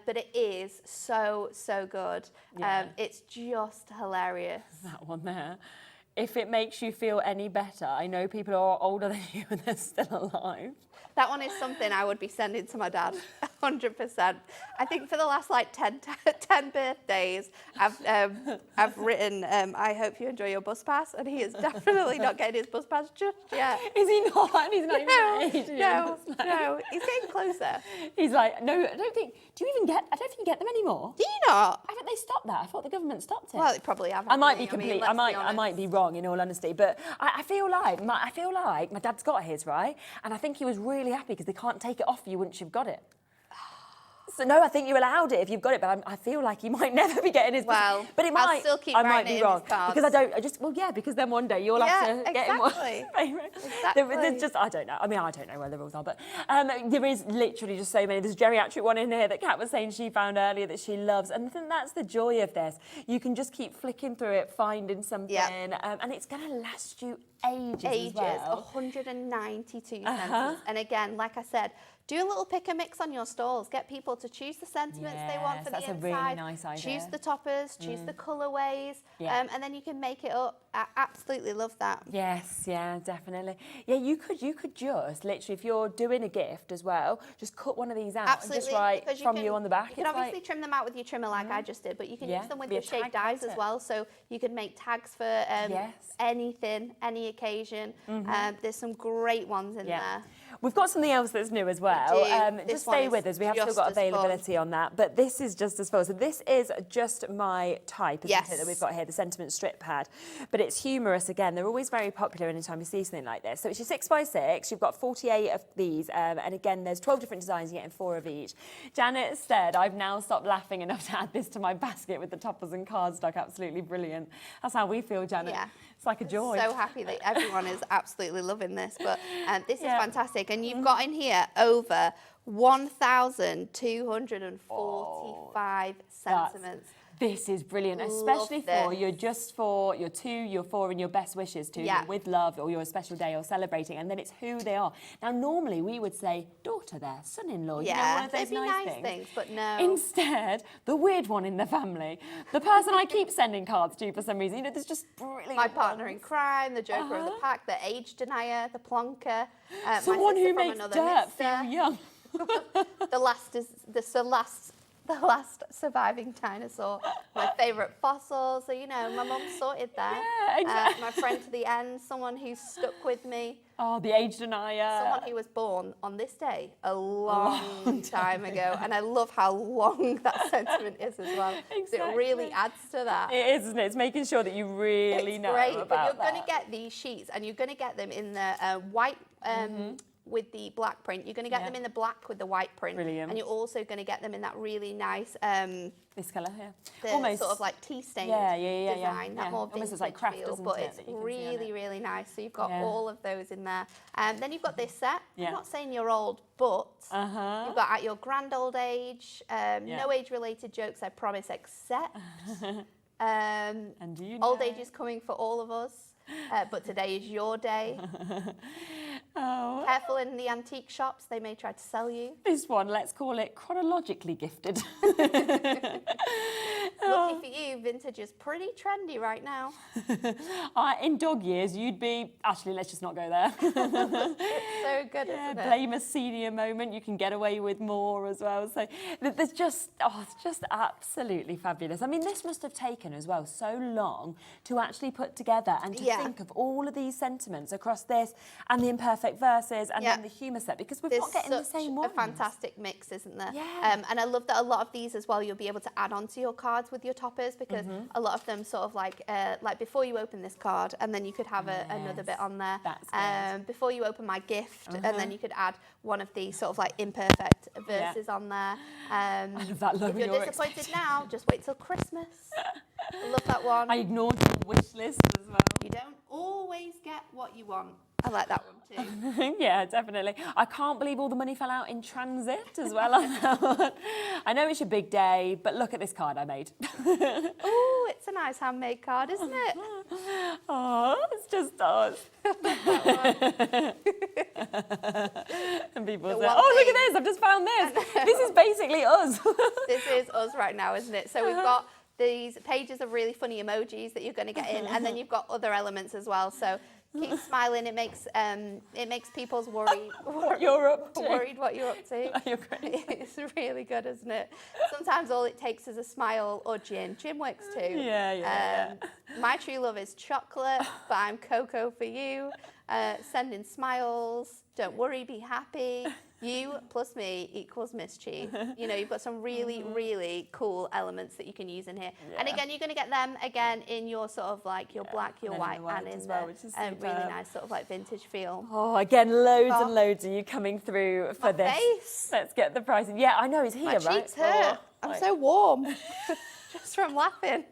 But it is so good. It's just hilarious. That one there. If it makes you feel any better, I know people are older than you and they're still alive. That one is something I would be sending to my dad, 100%. I think for the last 10 birthdays, I've written, I hope you enjoy your bus pass, and he is definitely not getting his bus pass just yet. Is he not? He's not even age. No, he's getting closer. He's like, no, I don't think you get them anymore. Do you not? I think they stopped that. I thought the government stopped it. Well, they probably have. I might be complete. I might be wrong in all honesty, but I feel like my dad's got his, right? And I think he was really happy because they can't take it off you once you've got it. So no, I think you're allowed it if you've got it, but I feel like he might never be getting his. Well, but it might. I'll still keep I might writing be it in wrong his cards. because I don't. I just because then one day you'll have to get him one. Exactly. There's just I don't know. I mean, I don't know where the rules are, but there is literally just so many. There's a geriatric one in here that Kat was saying she found earlier that she loves, and I think that's the joy of this. You can just keep flicking through it, finding something, and it's going to last you ages. As well. 192 sentiments. And again, like I said, do a little pick and mix on your stalls. Get people to choose the sentiments they want for the inside. That's a really nice idea. Choose the toppers, choose the colourways, and then you can make it up. I absolutely love that. Yes, yeah, definitely. Yeah, you could just literally, if you're doing a gift as well, just cut one of these out Absolutely, and just write because from you on the back. You can obviously trim them out with your trimmer like I just did, but you can use them with the shaped dies as well. So you can make tags for anything, any occasion. There's some great ones in there. We've got something else that's new as well. Just stay with us. We have still got availability on that, but this is just as full. So this is just my type, isn't it, that we've got here, the sentiment strip pad. But it's humorous again. They're always very popular anytime you see something like this. So it's your 6x6. You've got 48 of these, and again, there's 12 different designs. You're getting 4 of each. Janet said, "I've now stopped laughing enough to add this to my basket with the toppers and cardstock. Absolutely brilliant." That's how we feel, Janet. Yeah. It's like a joy. So happy that everyone is absolutely loving this, but this is fantastic. And you've got in here over 1,245 sentiments. This is brilliant, especially for your 2, your 4, and your best wishes to your with love or your special day or celebrating, and then it's who they are. Now, normally we would say daughter there, son-in-law, you know, one of those nice things. But no. Instead, the weird one in the family, the person I keep sending cards to for some reason. You know, there's just brilliant. My partner in crime, the joker of the pack, the age denier, the plonker. Someone who makes dirt feel young. The last surviving dinosaur, my favourite fossil. So, you know, my mum sorted that. Yeah, exactly. My friend to the end, someone who's stuck with me. Oh, the age denier. Someone who was born on this day a long time ago. And I love how long that sentiment is as well. Exactly. It really adds to that. It is, isn't it? It's making sure that you really know great, about but you're going to get these sheets and you're going to get them in the white with the black print. You're going to get them in the black with the white print. Brilliant. And you're also going to get them in that really nice this colour here. Almost sort of like tea-stained design, that more vintage like craft, feel, but it's really, really nice. So you've got all of those in there. Then you've got this set. I'm not saying you're old, but you've got at your grand old age, no age-related jokes, I promise, except and do you know? Old age is coming for all of us, but today is your day. Careful in the antique shops, they may try to sell you. This one, let's call it chronologically gifted. Lucky for you, vintage is pretty trendy right now. In dog years, you'd be... Actually, let's just not go there. It's so good, isn't it? Blame a senior moment. You can get away with more as well. So there's just... it's just absolutely fabulous. I mean, this must have taken as well so long to actually put together and to think of all of these sentiments across this and the imperfect verses and then the humour set, because we're not getting the same ones. A fantastic mix, isn't there? Yeah. And I love that a lot of these as well, you'll be able to add onto your cards with your toppers, because a lot of them sort of like before you open this card, and then you could have another bit on there. That's good. Before you open my gift, and then you could add one of these sort of like imperfect verses on there. If you're disappointed now, just wait till Christmas. I love that one. I ignored your wish list as well. You don't always get what you want. I like that one too. Yeah, definitely. I can't believe all the money fell out in transit as well on that one. I know it's your big day, but look at this card I made. Oh, it's a nice handmade card, isn't it? Oh, it's just us. And people say, oh, look at this, I've just found this. This is basically us. This is us right now, isn't it? So we've got these pages of really funny emojis that you're going to get in, and then you've got other elements as well. So keep smiling. It makes people's worried what you're up to. You're great. It's really good, isn't it? Sometimes all it takes is a smile or gin. Gin works too. Yeah. My true love is chocolate, but I'm cocoa for you. Sending smiles. Don't worry, be happy. You plus me equals mischief. You know, you've got some really, really cool elements that you can use in here. Yeah. And again, you're going to get them again in your sort of like your black, your white, and in as well, the which is really nice sort of like vintage feel. Oh, again, loads and loads of you coming through for My this. face. Let's get the pricing. Yeah, I know, it's here, My right? cheeks hurt. I'm so warm just from laughing.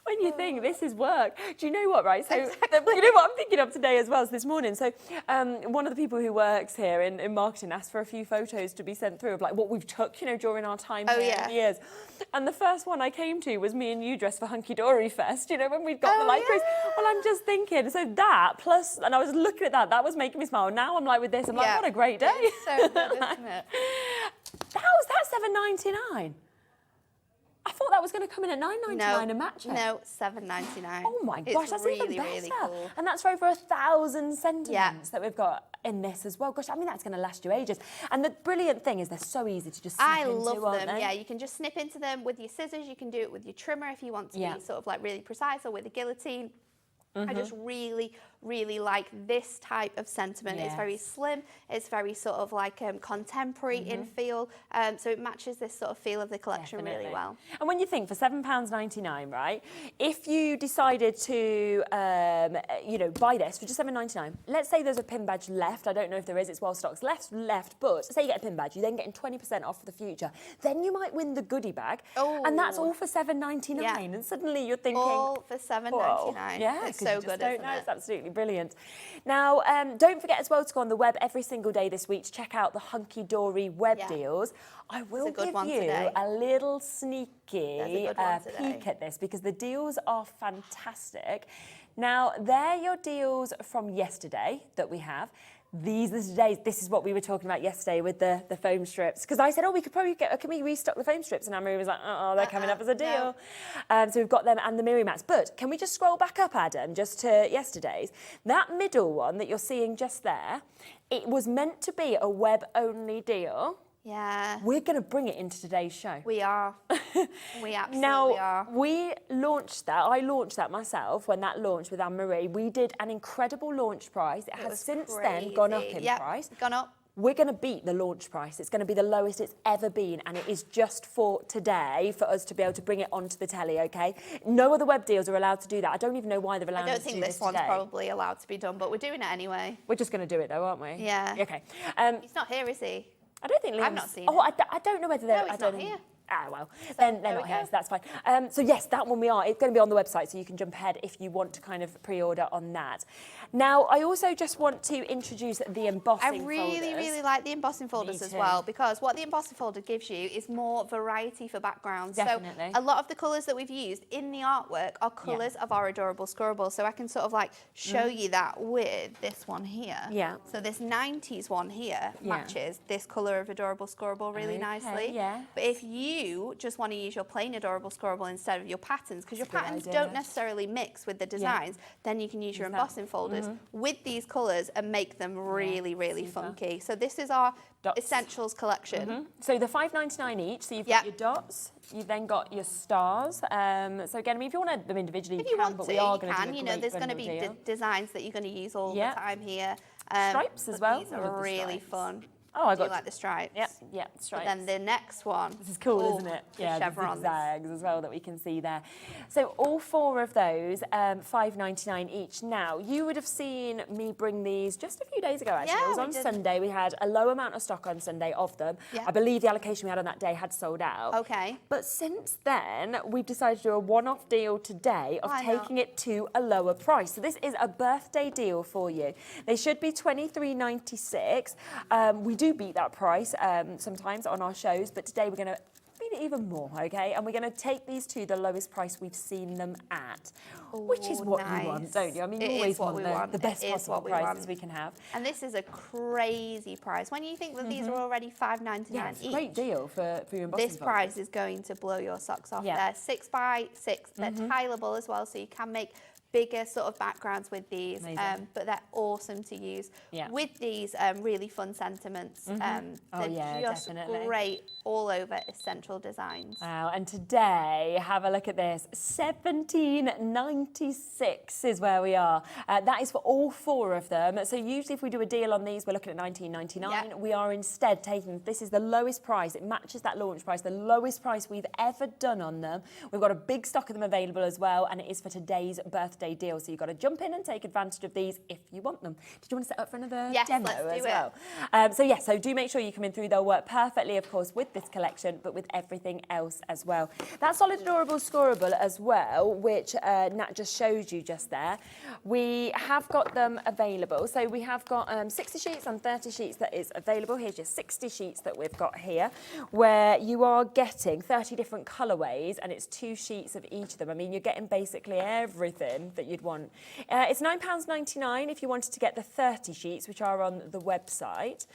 When you think this is work, do you know what, right? So, Exactly. you know what I'm thinking of today as well, so this morning. So, one of the people who works here in marketing asked for a few photos to be sent through of like what we've took, you know, during our time here in the years. And the first one I came to was me and you dressed for Hunkydory Fest, you know, when we'd got the light crews. Well, I'm just thinking, so that plus, and I was looking at that was making me smile. Now I'm like with this, I'm like, what a great day. It's so good, isn't it? How's that $7.99? I thought that was going to come in at $9.99 a match. No, $7.99. Oh my gosh, that's really, even better. really cool. And that's for over 1,000 sentiments that we've got in this as well. Gosh, I mean, that's going to last you ages. And the brilliant thing is they're so easy to just snip into, I love aren't them. they? Yeah, you can just snip into them with your scissors. You can do it with your trimmer if you want to be sort of like really precise, or with a guillotine. I just really, really like this type of sentiment. It's very slim. It's very sort of like contemporary in feel. So it matches this sort of feel of the collection really well. And when you think for £7.99, right, if you decided to, you know, buy this for just $7.99, let's say there's a pin badge left. I don't know if there is. It's while stock's left. But say you get a pin badge, you're then getting 20% off for the future. Then you might win the goodie bag. Oh. And that's all for $7.99. Yeah. And suddenly you're thinking... All for $7.99. Yeah, it's so good, isn't it? It's absolutely brilliant. Now, don't forget as well to go on the web every single day this week to check out the Hunkydory web deals. I will give you a little sneaky peek at this because the deals are fantastic. Now, they're your deals from yesterday that we have. These are today's. This is what we were talking about yesterday with the foam strips. Because I said, oh, we could probably get, can we restock the foam strips? And Anne-Marie was like, oh, they're coming up as a deal. No. So we've got them and the Miri mats. But can we just scroll back up, Adam, just to yesterday's? That middle one that you're seeing just there, it was meant to be a web-only deal. Yeah. We're going to bring it into today's show. We are. We absolutely now, are. We launched that. I launched that myself when that launched with Anne-Marie. We did an incredible launch price. It has since then gone up in price. Gone up. We're going to beat the launch price. It's going to be the lowest it's ever been, and it is just for today for us to be able to bring it onto the telly, okay? No other web deals are allowed to do that. I don't even know why they're allowed to do this today. I don't think this one's probably allowed to be done, but we're doing it anyway. We're just going to do it, though, aren't we? Yeah. Okay. He's not here, is he? I don't think Liam's... I've not seen Oh, I don't know whether they're... No, he's not here. Ah, well, then they're not here, so that's fine. So yes, that one we are. It's going to be on the website, so you can jump ahead if you want to kind of pre-order on that. Now, I also just want to introduce the embossing folders. I really like the embossing folders as well, because what the embossing folder gives you is more variety for backgrounds. Definitely. So a lot of the colours that we've used in the artwork are colours of our adorable squirrel. So I can sort of like show you that with this one here. Yeah. So this 90s one here matches this colour of adorable squirrel really nicely. Yeah. But if you just want to use your plain adorable squirrel instead of your patterns, because your patterns don't necessarily mix with the designs, then you can use your embossing folders with these colours and make them really, really funky. So this is our Essentials collection. So the $5.99 each. So you've got your dots. You've then got your stars. So again, I mean, if you want them individually, if you want but to, we are you going to can. do a You know, there's going to bundle be deal. designs that you're going to use all the time here. Stripes as well. These are really fun. Oh, I do you like the stripes? Yeah, stripes. But then the next one. This is cool, isn't it? The chevrons. The zigzags as well that we can see there. So all four of those, $5.99 each. Now, you would have seen me bring these just a few days ago, actually. Yeah, it was on Sunday. We had a low amount of stock on Sunday of them. Yeah. I believe the allocation we had on that day had sold out. Okay. But since then, we've decided to do a one-off deal today of taking it to a lower price. So this is a birthday deal for you. They should be $23.96. We do beat that price sometimes on our shows, but today we're going to beat it even more, okay? And we're going to take these to the lowest price we've seen them at, which is what you want, don't you? I mean, you always want the best possible prices we can have. And this is a crazy price. When you think that these are already $5.99 it's each, a great deal for your embossing this price is going to blow your socks off. They're 6x6. They're tileable as well, so you can make bigger sort of backgrounds with these, Amazing. but they're awesome to use with these really fun sentiments. They're just definitely. great all over essential designs. Wow, and today, have a look at this. $17.96 is where we are. That is for all 4 of them. So usually if we do a deal on these, we're looking at $19.99. We are instead taking, this is the lowest price. It matches that launch price, the lowest price we've ever done on them. We've got a big stock of them available as well, and it is for today's birthday deal. So you've got to jump in and take advantage of these if you want them. Did you want to set up for another demo as well? So do make sure you come in through. They'll work perfectly, of course, with this collection, but with everything else as well. That solid, adorable, scoreable as well, which Nat just showed you just there. We have got them available. So we have got 60 sheets and 30 sheets that is available. Here's your 60 sheets that we've got here, where you are getting 30 different colourways, and it's 2 sheets of each of them. I mean, you're getting basically everything that you'd want. It's £9.99 if you wanted to get the 30 sheets, which are on the website.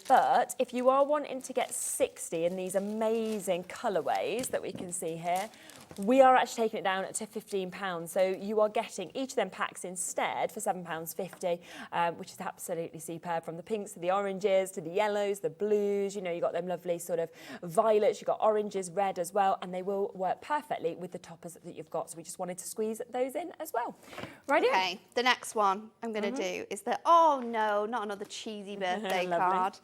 But if you are wanting to get 60 in these amazing colourways that we can see here, we are actually taking it down to £15. So you are getting each of them packs instead for £7.50, which is absolutely superb. From the pinks to the oranges to the yellows, the blues, you know, you got them lovely sort of violets, you've got oranges, red as well, and they will work perfectly with the toppers that you've got. So we just wanted to squeeze those in as well. Right. Okay, the next one I'm going to do is the, oh no, not another cheesy birthday card.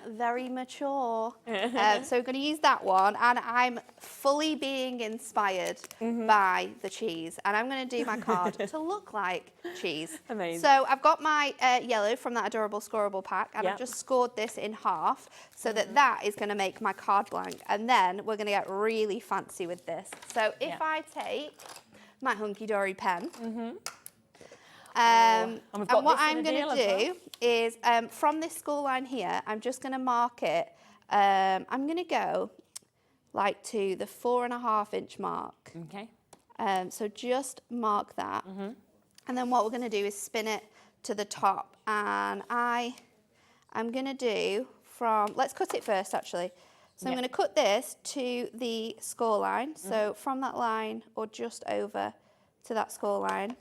Very mature. So we're going to use that one, and I'm fully being inspired by the cheese, and I'm going to do my card to look like cheese. Amazing. So I've got my yellow from that adorable scoreable pack, and I've just scored this in half so that is going to make my card blank, and then we're going to get really fancy with this. So if I take my Hunkydory pen, and what I'm going to do is from this score line here, I'm just going to mark it. I'm going to go like to the 4.5-inch mark. Okay. So just mark that. And then what we're going to do is spin it to the top. And I'm going to do from, let's cut it first actually. So I'm going to cut this to the score line. So from that line or just over to that score line.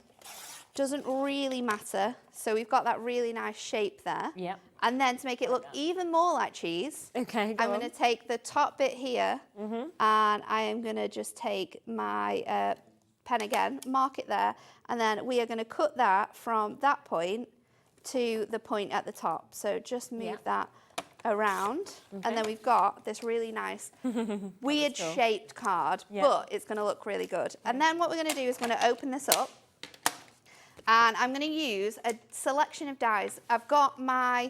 Doesn't really matter. So we've got that really nice shape there. Yeah. And then to make it look even more like cheese, I'm going to take the top bit here and I am going to just take my pen again, mark it there, and then we are going to cut that from that point to the point at the top. So just move that around, and then we've got this really nice weird shaped card, but it's going to look really good. And then what we're going to do is going to open this up. And I'm going to use a selection of dies. I've got my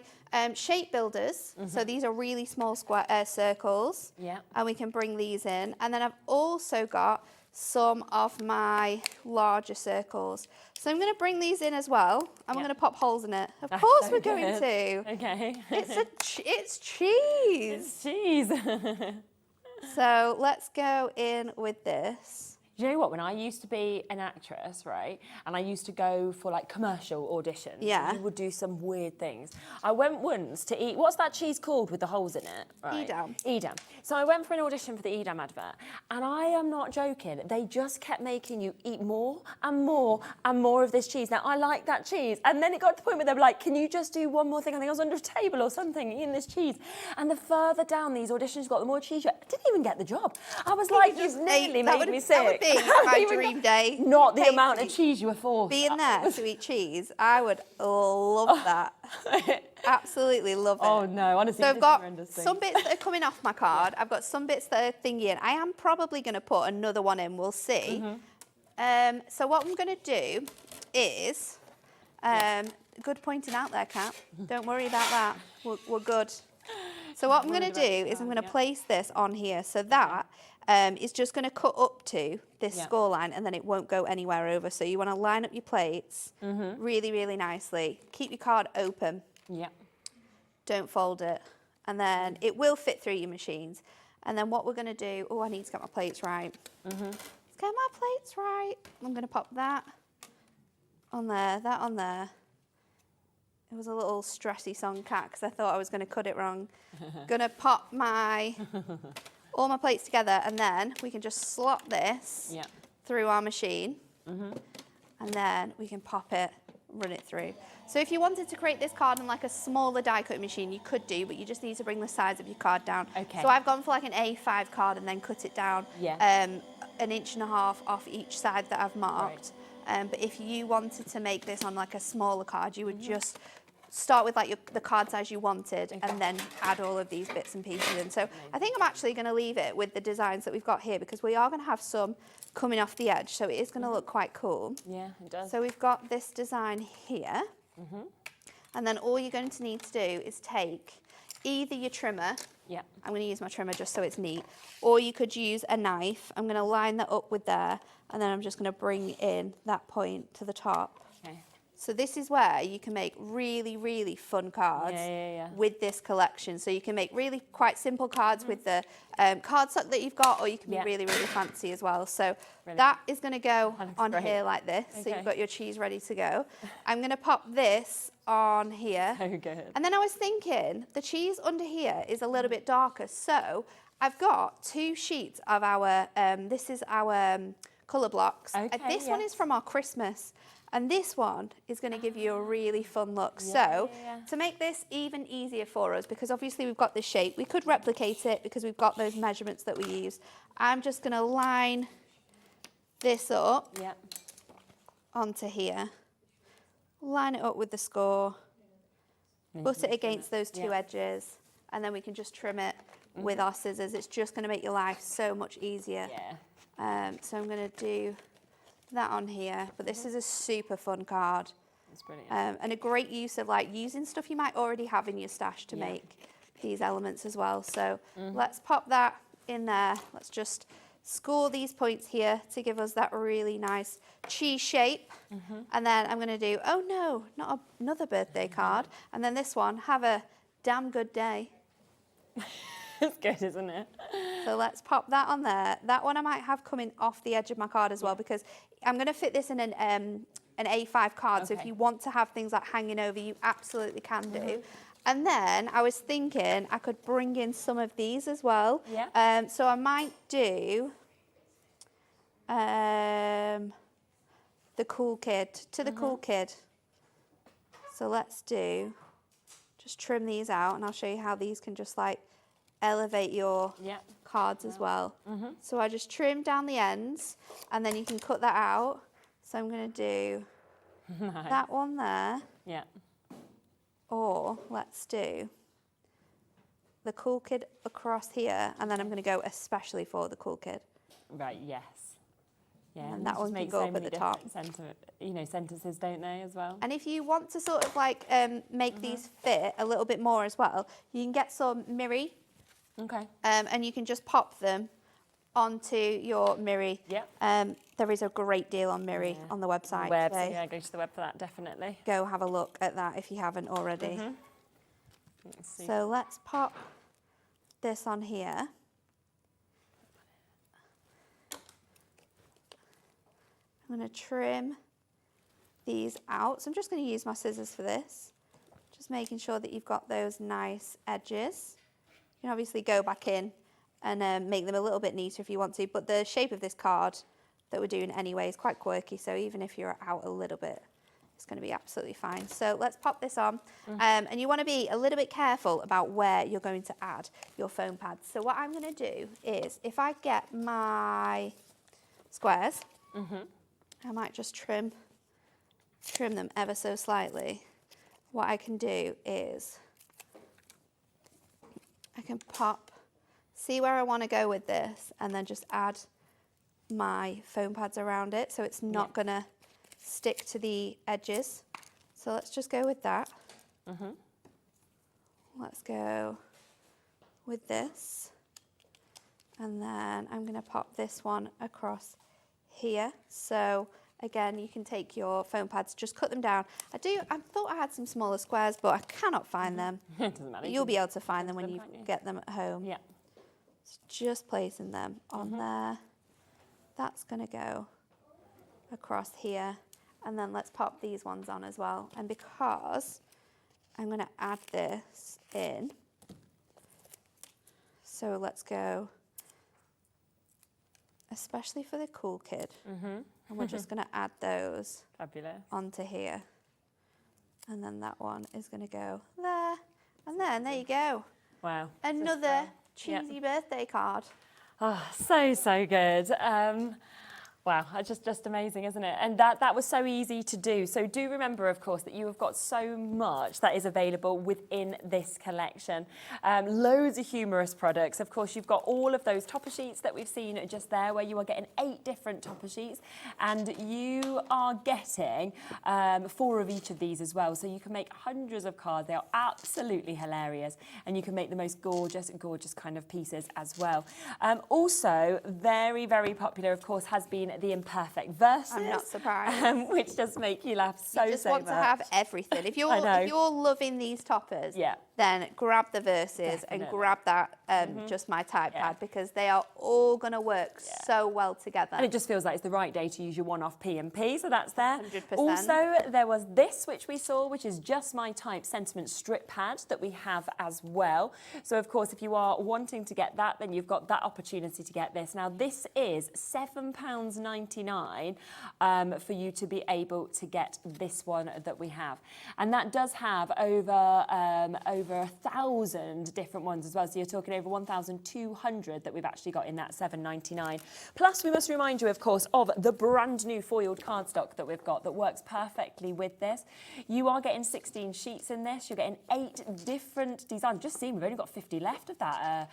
shape builders. So these are really small square circles. And we can bring these in. And then I've also got some of my larger circles. So I'm going to bring these in as well. And we're going to pop holes in it. Of course we're going to. Okay. It's cheese. It's cheese. So let's go in with this. You know what, when I used to be an actress, right, and I used to go for like commercial auditions, you would do some weird things. I went once to eat, what's that cheese called with the holes in it? Right? Edam. Edam. So I went for an audition for the Edam advert, and I am not joking, they just kept making you eat more and more and more of this cheese. Now, I like that cheese, and then it got to the point where they were like, can you just do one more thing? I think I was under a table or something eating this cheese. And the further down these auditions got, the more cheese I didn't even get the job. I was like, you've nearly made me sick. That would be my dream day. Not the amount of cheese you were forced. Being there to eat cheese, I would love that. Absolutely love it. Oh no, honestly. So I've got some bits that are coming off my card. I've got some bits that are thingy in. I am probably going to put another one in. We'll see. So what I'm going to do is, good pointing out there, Kat. Don't worry about that. We're good. So what I'm going to do is I'm going to place this on here. So that is just going to cut up to this score line, and then it won't go anywhere over. So you want to line up your plates really, really nicely. Keep your card open. Don't fold it. And then it will fit through your machines. And then what we're going to do, oh, I need to get my plates right. Let's get my plates right. I'm going to pop that on there, that on there. It was a little stressy song, Kat, because I thought I was going to cut it wrong. Going to pop my all my plates together, and then we can just slot this through our machine. and then we can pop it, run it through. So if you wanted to create this card on like a smaller die cutting machine, you could do, but you just need to bring the size of your card down. Okay. So I've gone for like an A5 card and then cut it down an inch and a half off each side that I've marked. But if you wanted to make this on like a smaller card, you would just start with like the card size you wanted and then add all of these bits and pieces in. So I think I'm actually going to leave it with the designs that we've got here because we are going to have some coming off the edge, so it is going to look quite cool. Yeah, it does. So we've got this design here, and then all you're going to need to do is take either your trimmer, I'm going to use my trimmer just so it's neat, or you could use a knife. I'm going to line that up with there, and then I'm just going to bring in that point to the top. Okay. So this is where you can make really, really fun cards with this collection. So you can make really quite simple cards with the cardstock that you've got, or you can be really, really fancy as well. So that is going to go on here like this. So you've got your cheese ready to go. I'm going to pop this on here. So good. And then I was thinking the cheese under here is a little bit darker. So I've got 2 sheets of our, this is our colour blocks. This one is from our Christmas. And this one is going to give you a really fun look. To make this even easier for us, because obviously we've got this shape, we could replicate it because we've got those measurements that we use. I'm just going to line this up onto here, line it up with the score, butt it against those 2 edges, and then we can just trim it with our scissors. It's just going to make your life so much easier. So I'm going to do that on here, but this is a super fun card. That's brilliant. And a great use of like using stuff you might already have in your stash to make these elements as well. So let's pop that in there. Let's just score these points here to give us that really nice cheese shape. And then I'm going to do, oh no, not another birthday card. And then this one, have a damn good day. It's good, isn't it? So let's pop that on there. That one I might have coming off the edge of my card as well, because I'm going to fit this in an A5 card. So if you want to have things like hanging over, you absolutely can do. And then I was thinking I could bring in some of these as well. So I might do the cool kid, to the cool kid. So let's do, just trim these out, and I'll show you how these can just like elevate your cards as well. So I just trim down the ends, and then you can cut that out. So I'm going to do that one there. Or let's do the cool kid across here, and then I'm going to go especially for the cool kid. Right, yes. Yeah, And that one can go up at the top. Sentences, don't they, as well? And if you want to sort of like make these fit a little bit more as well, you can get some mirri. And you can just pop them onto your mirri. There is a great deal on mirri on the website. Go to the web for that, definitely. Go have a look at that if you haven't already. So let's pop this on here. I'm going to trim these out. So I'm just going to use my scissors for this. Just making sure that you've got those nice edges. You can obviously go back in and make them a little bit neater if you want to, but the shape of this card that we're doing anyway is quite quirky, so even if you're out a little bit, it's going to be absolutely fine. So let's pop this on, and you want to be a little bit careful about where you're going to add your foam pads. So what I'm going to do is, if I get my squares, I might just trim them ever so slightly. What I can do is I can pop, see where I want to go with this, and then just add my foam pads around it so it's not going to stick to the edges. So let's just go with that. Let's go with this. And then I'm going to pop this one across here. So again, you can take your foam pads, just cut them down. I thought I had some smaller squares, but I cannot find them. It doesn't matter. You'll be able to find them when you get them at home. Yeah. Just placing them on there. That's going to go across here. And then let's pop these ones on as well. And because I'm going to add this in, so let's go, especially for the cool kid. And we're just going to add those Fabulous. onto here. And then that one is going to go there. And then there you go. Wow. Another cheesy birthday card. Oh, so good. Wow, just amazing, isn't it? And that was so easy to do. So do remember, of course, that you have got so much that is available within this collection. Loads of humorous products. Of course, you've got all of those topper sheets that we've seen just there, where you are getting 8 different topper sheets, and you are getting 4 of each of these as well. So you can make hundreds of cards. They are absolutely hilarious, and you can make the most gorgeous kind of pieces as well. Also, very, very popular, of course, has been the imperfect verses. I'm not surprised. Which just make you laugh so much. You just want to have everything. If you're loving these toppers, then grab the verses and grab that Just My Type pad, because they are all going to work so well together. And it just feels like it's the right day to use your one-off P&P, so that's there. 100%. Also, there was this, which we saw, which is Just My Type sentiment strip pad that we have as well. So, of course, if you are wanting to get that, then you've got that opportunity to get this. Now, this is £7.99 for you to be able to get this one that we have. And that does have over 1,000 different ones as well. So you're talking over 1,200 that we've actually got in that £7.99. Plus, we must remind you, of course, of the brand new foiled cardstock that we've got that works perfectly with this. You are getting 16 sheets in this. You're getting 8 different designs. Just see, we've only got 50 left of that.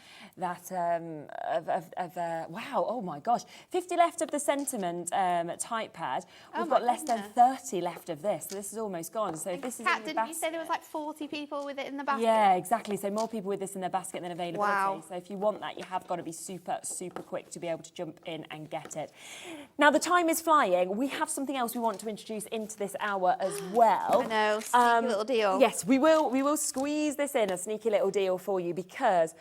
Wow, oh my gosh, 50 left of the sentiment type pad. We've got less than 30 left of this. So this is almost gone. So if this is in your didn't you say there was like 40 people with it in the basket? Yeah, exactly. So more people with this in their basket than availability. Wow. So if you want that, you have got to be super, super quick to be able to jump in and get it. Now, the time is flying. We have something else we want to introduce into this hour as well. I know, sneaky little deal. Yes, we will squeeze this in, a sneaky little deal for you, because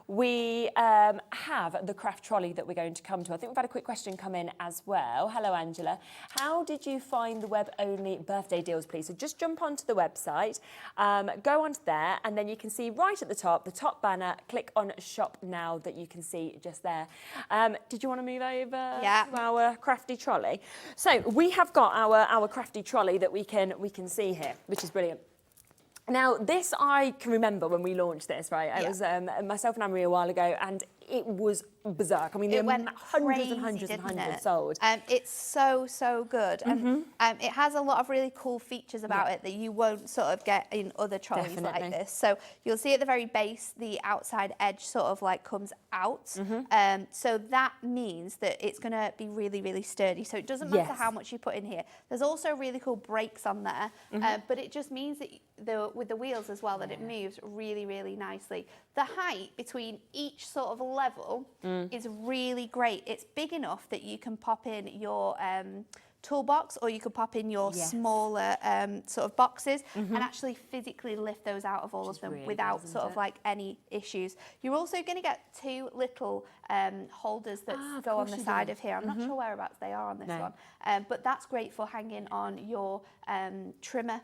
we have the craft trolley that we're going to come to. I think we've had a quick question come in as well. Hello, Angela. How did you find the web-only birthday deals, please? So just jump onto the website, go onto there, and then you can see right at the top banner, click on Shop Now, that you can see just there. Did you want to move over to our crafty trolley? So we have got our crafty trolley that we can see here, which is brilliant. Now, this I can remember when we launched this, right? It was myself and Anne-Marie a while ago, and it was berserk. I mean, there were hundreds and hundreds sold. It's so good. And it has a lot of really cool features about it that you won't sort of get in other trolleys like this. So you'll see at the very base, the outside edge sort of like comes out. So that means that it's going to be really, really sturdy. So it doesn't matter how much you put in here. There's also really cool brakes on there, but it just means that with the wheels as well, that it moves really, really nicely. The height between each sort of level is really great. It's big enough that you can pop in your toolbox, or you could pop in your smaller sort of boxes and actually physically lift those out of all of them without sort of like any issues. You're also going to get 2 little holders that go on the side of here. I'm not sure whereabouts they are on this one, but that's great for hanging on your trimmer.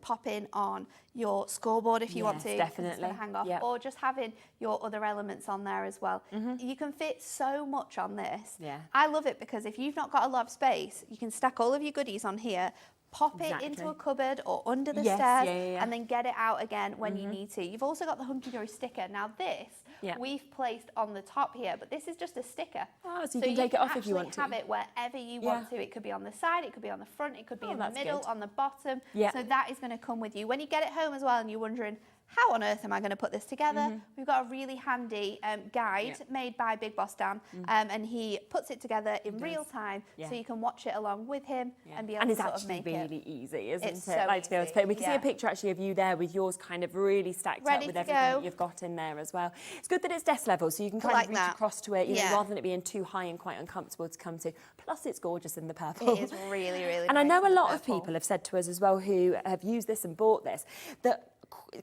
Pop in on your scoreboard if you want to, definitely. It's going to hang off, or just having your other elements on there as well. You can fit so much on this. I love it because if you've not got a lot of space, you can stack all of your goodies on here, pop it into a cupboard or under the stairs, and then get it out again when you need to. You've also got the Hunkydory sticker. Now this, we've placed on the top here, but this is just a sticker. Oh, so you can take it off if you want to. Have it wherever you want to. It could be on the side, it could be on the front, it could be in the middle, on the bottom. So that is going to come with you. When you get it home as well and you're wondering, how on earth am I going to put this together? We've got a really handy guide made by Big Boss Dan, and he puts it together in real time, so you can watch it along with him and be able to sort of make it. And it's actually really easy, isn't it? So like to be able to put. We can see a picture actually of you there with yours kind of really stacked up with everything that you've got in there as well. It's good that it's desk level, so you can kind of reach across to it, you know, rather than it being too high and quite uncomfortable to come to. Plus, it's gorgeous in the purple. It is really, really. And I know a lot of people have said to us as well who have used this and bought this that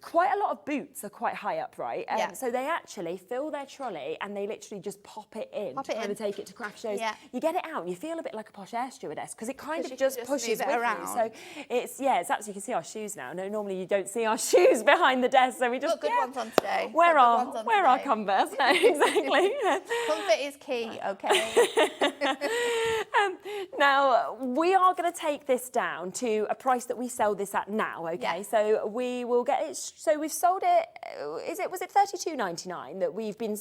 quite a lot of boots are quite high up, right? So they actually fill their trolley and they literally just pop it in to kind of take it to craft shows. You get it out and you feel a bit like a posh air stewardess because it kind of just pushes it around. So it's actually, you can see our shoes now. No, normally you don't see our shoes behind the desk, so we just good ones on today. Wear our Converse. Exactly. Comfort is key, okay? Now, we are going to take this down to a price that we sell this at now, okay? Yeah. So we will get it, so we've sold it, was it £32.99 that we've been...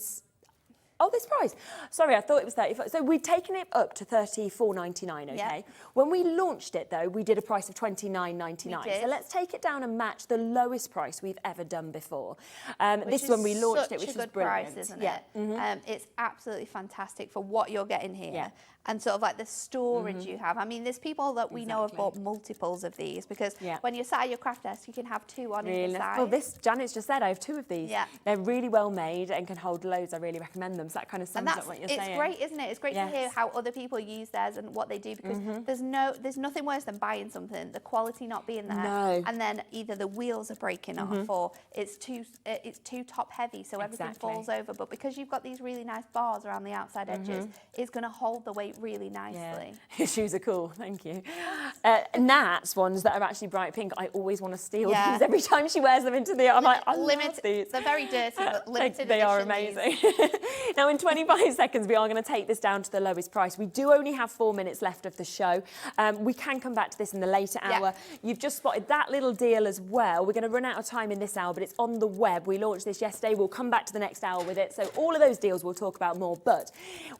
Oh, this price. Sorry, I thought it was 35. So we've taken it up to £34.99, okay? Yeah. When we launched it, though, we did a price of £29.99. We did. So let's take it down and match the lowest price we've ever done before. This is Which when we launched it, such which a was good brilliant. price, isn't Yeah. it? It's absolutely fantastic for what you're getting here. Yeah. And sort of like the storage you have. I mean, there's people that we know have Exactly. bought multiples of these because Yeah. when you're sat at your craft desk, you can have two on either side. Well, this, Janet's just said, I have two of these. Yeah. They're really well made and can hold loads. I really recommend them. So that kind of sums And up what you're saying. it's great, isn't it? It's great to hear Yes. how other people use theirs and what they do because there's nothing worse than buying something, the quality not being there, No. and then either the wheels are breaking off or it's too top heavy, so everything Exactly. falls over. But because you've got these really nice bars around the outside edges, it's going to hold the weight really nicely. Your shoes are cool, thank you. Nat's ones that are actually bright pink, I always want to steal Yeah. these every time she wears them into the... I'm like, I love Limited. these. They're very dirty, but limited They are edition, amazing. Now, in 25 seconds, we are going to take this down to the lowest price. We do only have 4 minutes left of the show. We can come back to this in the later hour. You've just spotted that little deal as well. We're going to run out of time in this hour, but it's on the web. We launched this yesterday. We'll come back to the next hour with it. So all of those deals we'll talk about more, but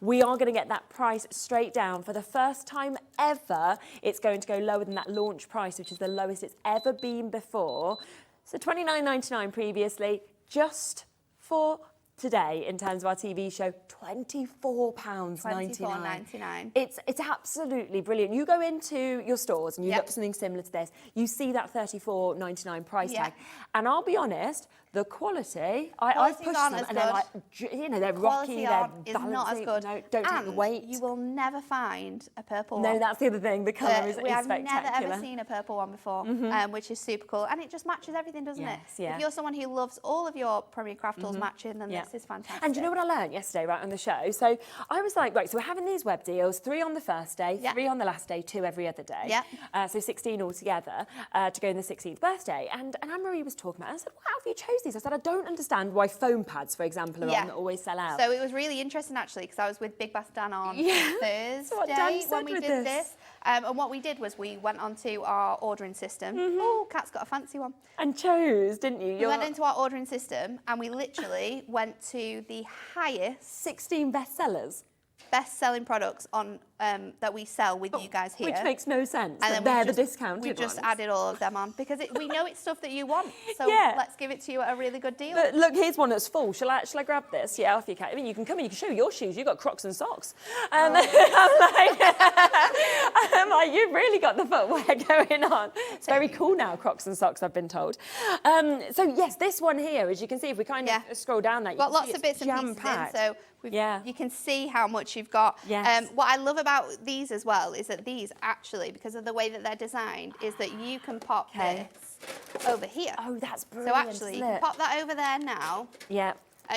we are going to get that price straight down. For the first time ever, it's going to go lower than that launch price, which is the lowest it's ever been before. So £29.99 previously, just for today in terms of our TV show, £24.99. £24.99. It's absolutely brilliant. You go into your stores and you Yep. look for something similar to this, you see that £34.99 price Yeah. tag, and I'll be honest, the quality, I've Qualities pushed aren't them as and they're good. like, you know, they're Quality rocky, is they're not as balancing. good. No, don't take the And weight. you will never find a purple No, one. that's the other thing. The colour is I've never spectacular. ever seen a purple one before, which is super cool, and it just matches everything, doesn't Yes, it? yeah. If you're someone who loves all of your Premier Craft tools matching, then this is fantastic. And do you know what I learned yesterday, right, on the show? So I was like, right, so we're having these web deals, 3 on the first day, Yeah. 3 on the last day, 2 every other day. Yeah. So 16 altogether to go in the 16th birthday. And Anne-Marie was talking about it. I said, how have you chose these? I said, I don't understand why foam pads, for example, are on that always sell out. So it was really interesting actually because I was with Big Bass Dan on Thursday So what Dan said when we with did this. this. And what we did was we went onto our ordering system. Oh, Kat's got a fancy one. And chose, didn't you? We went into our ordering system and we literally went to the highest 16 bestsellers. best-selling products on that we sell with you guys here. Which makes no sense. And And then they're we the discounted We just ones. added all of them on because we know it's stuff that you want. So Yeah. let's give it to you at a really good deal. But look, here's one that's full. Shall I grab this? Yeah, off you can. I mean, you can come and you can show your shoes. You've got Crocs and socks. I'm like, you've really got the footwear going on. It's very cool now, Crocs and socks, I've been told. So yes, this one here, as you can see, if we kind of scroll down that, you Got can lots see of it's bits and pieces in, jam-packed. so you can see how much you've got. Yes. What I love about these as well is that these actually, because of the way that they're designed, is that you can pop this over here. Oh, that's So brilliant. actually, you can pop that over there now. Yeah.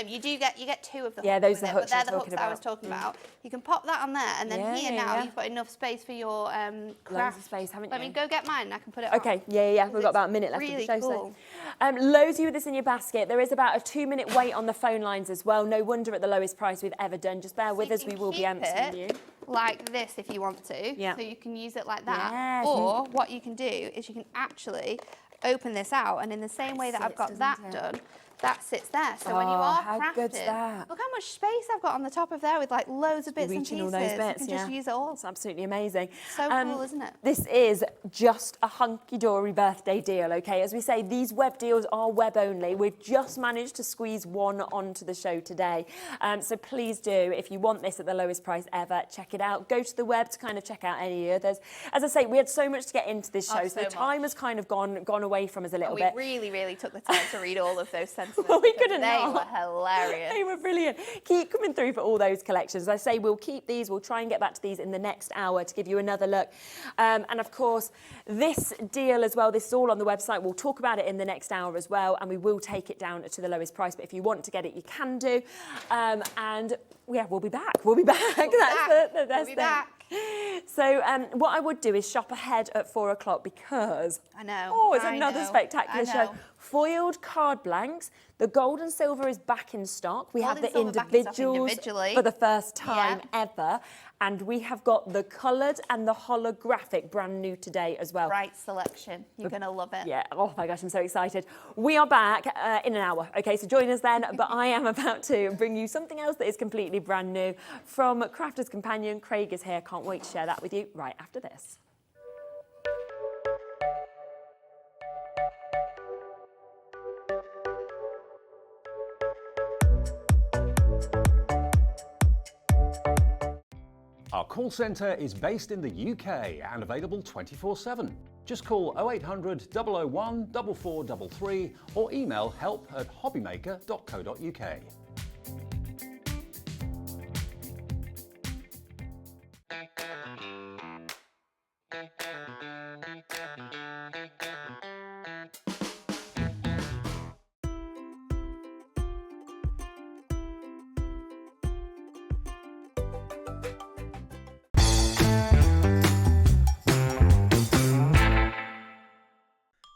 You get 2 of the Yeah, hooks those with are it, hooks but they're you're the talking hooks I was about. talking about. You can pop that on there, and then Yeah, here yeah, now yeah. you've got enough space for your Loads craft. of space, haven't Let you? me go get mine and I can put it on. Okay, yeah. We've got about a minute left really of the show. cool. So, loads of you with this in your basket. There is about a 2-minute wait on the phone lines as well. No wonder at the lowest price we've ever done. Just bear with So us, you we can will be keep answering it you. like this if you want to. Yeah. So you can use it like that. Yes. Or what you can do is you can actually open this out, and in the same way that I've Sits, got that doesn't it? done, that sits there. So when you Oh, are how crafting, good's that? look how much space I've got on the top of there with like loads of bits and Reaching pieces. all those bits, you can just use it all. It's absolutely amazing. So cool, isn't it? This is just a hunky-dory birthday deal, okay? As we say, these web deals are web only. We've just managed to squeeze one onto the show today. So please do, if you want this at the lowest price ever, check it out. Go to the web to kind of check out any others. As I say, we had so much to get into this show, Oh, so the so time much. has kind of gone away from us a little We bit. really took the time to read all of those sentences. Well, we because couldn't They not. were hilarious. They were brilliant. Keep coming through for all those collections. As I say, we'll keep these. We'll try and get back to these in the next hour to give you another look. And of course, this deal as well, this is all on the website. We'll talk about it in the next hour as well, and we will take it down to the lowest price. But if you want to get it, you can do. And yeah, we'll be back. We'll be back. That's the best thing. back. So what I would do is shop ahead at 4 o'clock because I know. oh, it's I another know, spectacular I show. know. foiled card blanks. The gold and silver is back in stock. We have Gold the and silver back in stock individuals individually. for the first time Yeah. ever. And we have got the coloured and the holographic brand new today as well. Bright selection. You're going to love it. Yeah, oh my gosh, I'm so excited. We are back in an hour, okay, so join us then. But I am about to bring you something else that is completely brand new from Crafter's Companion. Craig is here, can't wait to share that with you right after this. Our call centre is based in the UK and available 24/7. Just call 0800 001 4433 or email help@hobbymaker.co.uk.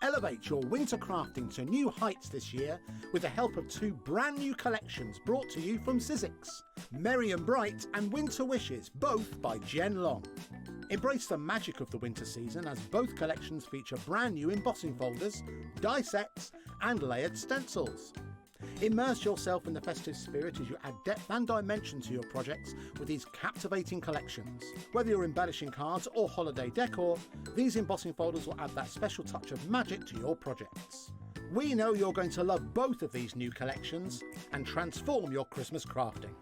Elevate your winter crafting to new heights this year with the help of two brand new collections brought to you from Sizzix. Merry and Bright and Winter Wishes, both by Jen Long. Embrace the magic of the winter season as both collections feature brand new embossing folders, die sets and layered stencils. Immerse yourself in the festive spirit as you add depth and dimension to your projects with these captivating collections. Whether you're embellishing cards or holiday decor, these embossing folders will add that special touch of magic to your projects. We know you're going to love both of these new collections and transform your Christmas crafting.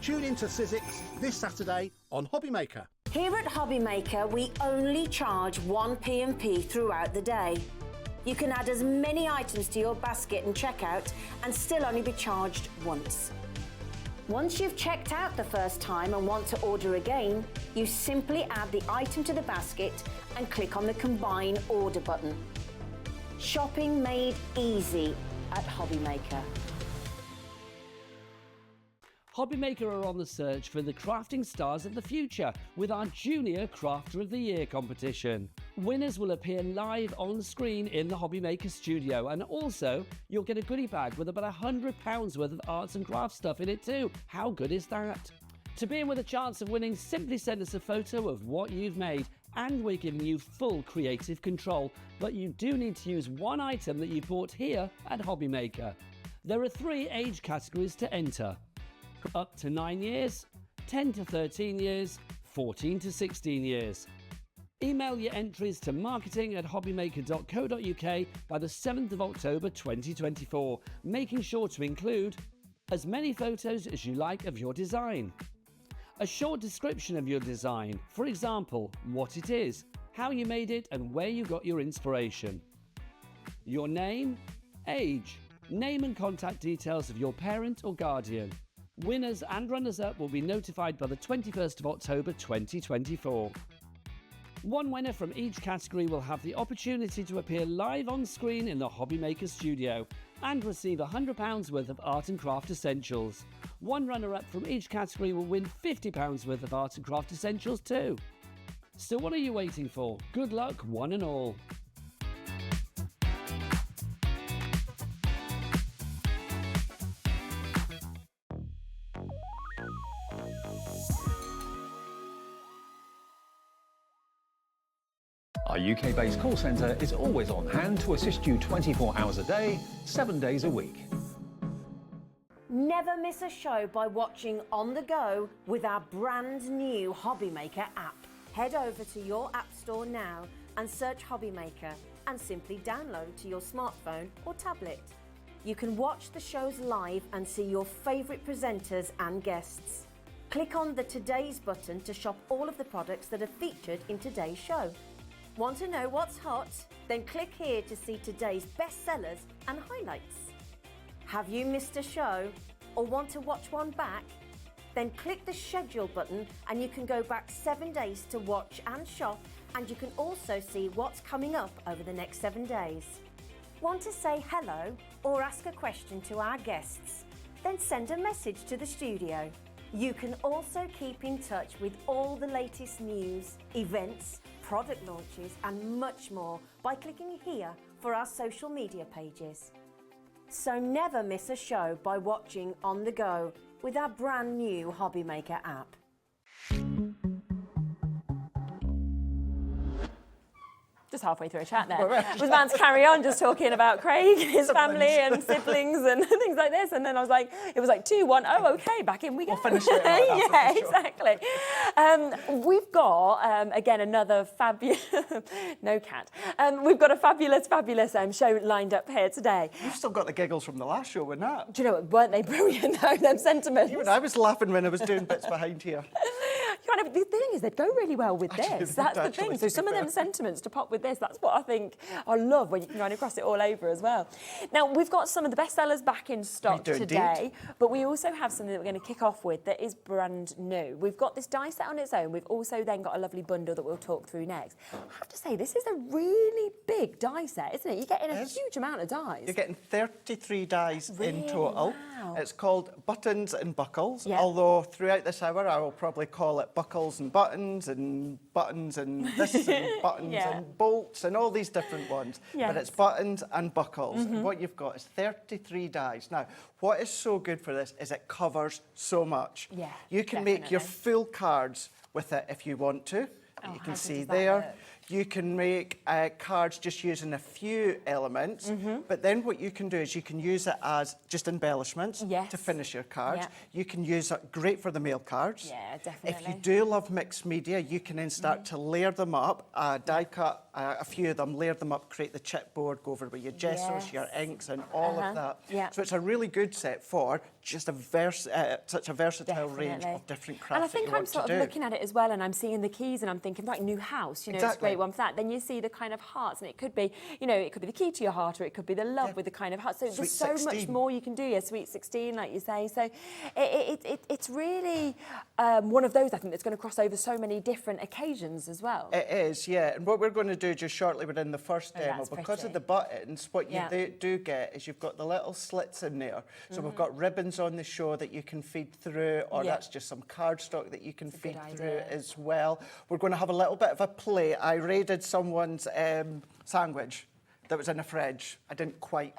Tune in to Sizzix this Saturday on Hobbymaker. Here at Hobbymaker, we only charge 1 P&P throughout the day. You can add as many items to your basket and checkout and still only be charged once. Once you've checked out the first time and want to order again, you simply add the item to the basket and click on the Combine Order button. Shopping made easy at Hobbymaker. Hobbymaker are on the search for the crafting stars of the future with our Junior Crafter of the Year competition. Winners will appear live on screen in the Hobbymaker studio, and also you'll get a goodie bag with about £100 worth of arts and crafts stuff in it too. How good is that? To be in with a chance of winning, simply send us a photo of what you've made, and we're giving you full creative control, but you do need to use one item that you bought here at Hobbymaker. There are 3 age categories to enter: up to 9 years, 10 to 13 years, 14 to 16 years. Email your entries to marketing@hobbymaker.co.uk by the 7th of October 2024, making sure to include as many photos as you like of your design, a short description of your design, for example, what it is, how you made it and where you got your inspiration, your name, age, name and contact details of your parent or guardian. Winners and runners-up will be notified by the 21st of October 2024. One winner from each category will have the opportunity to appear live on screen in the Hobbymaker studio and receive £100 worth of art and craft essentials. One runner-up from each category will win £50 worth of art and craft essentials too. So what are you waiting for? Good luck, one and all. Our UK-based call centre is always on hand to assist you 24 hours a day, 7 days a week. Never miss a show by watching on the go with our brand new Hobbymaker app. Head over to your app store now and search Hobbymaker and simply download to your smartphone or tablet. You can watch the shows live and see your favourite presenters and guests. Click on the Today's button to shop all of the products that are featured in today's show. Want to know what's hot? Then click here to see today's bestsellers and highlights. Have you missed a show or want to watch one back? Then click the schedule button and you can go back 7 days to watch and shop, and you can also see what's coming up over the next 7 days. Want to say hello or ask a question to our guests? Then send a message to the studio. You can also keep in touch with all the latest news, events, product launches and much more by clicking here for our social media pages. So never miss a show by watching on the go with our brand new Hobby Maker app. Just halfway through a chat there. Was about to carry on just talking about Craig and his family and siblings and things like this. And then I was like, it was like 2, 1, oh, okay, back in we go. We'll finish it like yeah, exactly. We've got, again, another fabulous, no cat. We've got a fabulous show lined up here today. You've still got the giggles from the last show, wouldn't it? Do you know what, weren't they brilliant though, them sentiments? Even I was laughing when I was doing bits behind here. Kind of, the thing is, they'd go really well with this. That's the thing. So some of them sentiments to pop with this, that's what I think I love when you can kind of cross it all over as well. Now, we've got some of the best sellers back in stock today, but we also have something that we're going to kick off with that is brand new. We've got this die set on its own. We've also then got a lovely bundle that we'll talk through next. I have to say, this is a really big die set, isn't it? You're getting a huge amount of dies. You're getting 33 dies in total. Wow. It's called Buttons and Buckles, Yeah. although throughout this hour I will probably call it Buckles and Buttons and Buttons and this and Buttons Yeah. and Bolts and all these different ones. Yes. But it's Buttons and Buckles. And what you've got is 33 dies. Now, what is so good for this is it covers so much. Yeah, you can make your definitely. full cards with it if you want to. Oh, You how can good see does that there. look? You can make cards just using a few elements, but then what you can do is you can use it as just embellishments Yes. to finish your cards. Yeah. You can use it great for the mail cards. Yeah, If definitely. you do love mixed media, you can then start to layer them up, die cut a few of them, layer them up, create the chipboard, go over with your gessos, Yes. your inks and all of that. Yeah. So it's a really good set for just such a versatile range Definitely. of different crafts And I think that you I'm want sort to of do. looking at it as well, and I'm seeing the keys, and I'm thinking, right, new house, you know, it's a Exactly. great one for that. Then you see the kind of hearts, and it could be, you know, it could be the key to your heart, or it could be the love with the kind of heart. So Sweet there's so much 16. more you can do. Yeah, sweet 16, like you say. So it's really one of those, I think, that's going to cross over so many different occasions as well. It is, yeah. And what we're going to do just shortly within the first demo, that's because pretty. of the buttons, what you Yeah. do get is you've got the little slits in there. So we've got ribbons on the show that you can feed through, or Yeah. that's just some cardstock that you can That's a good feed through idea. as well. We're going to have a little bit of a play. I raided someone's sandwich that was in the fridge. I didn't quite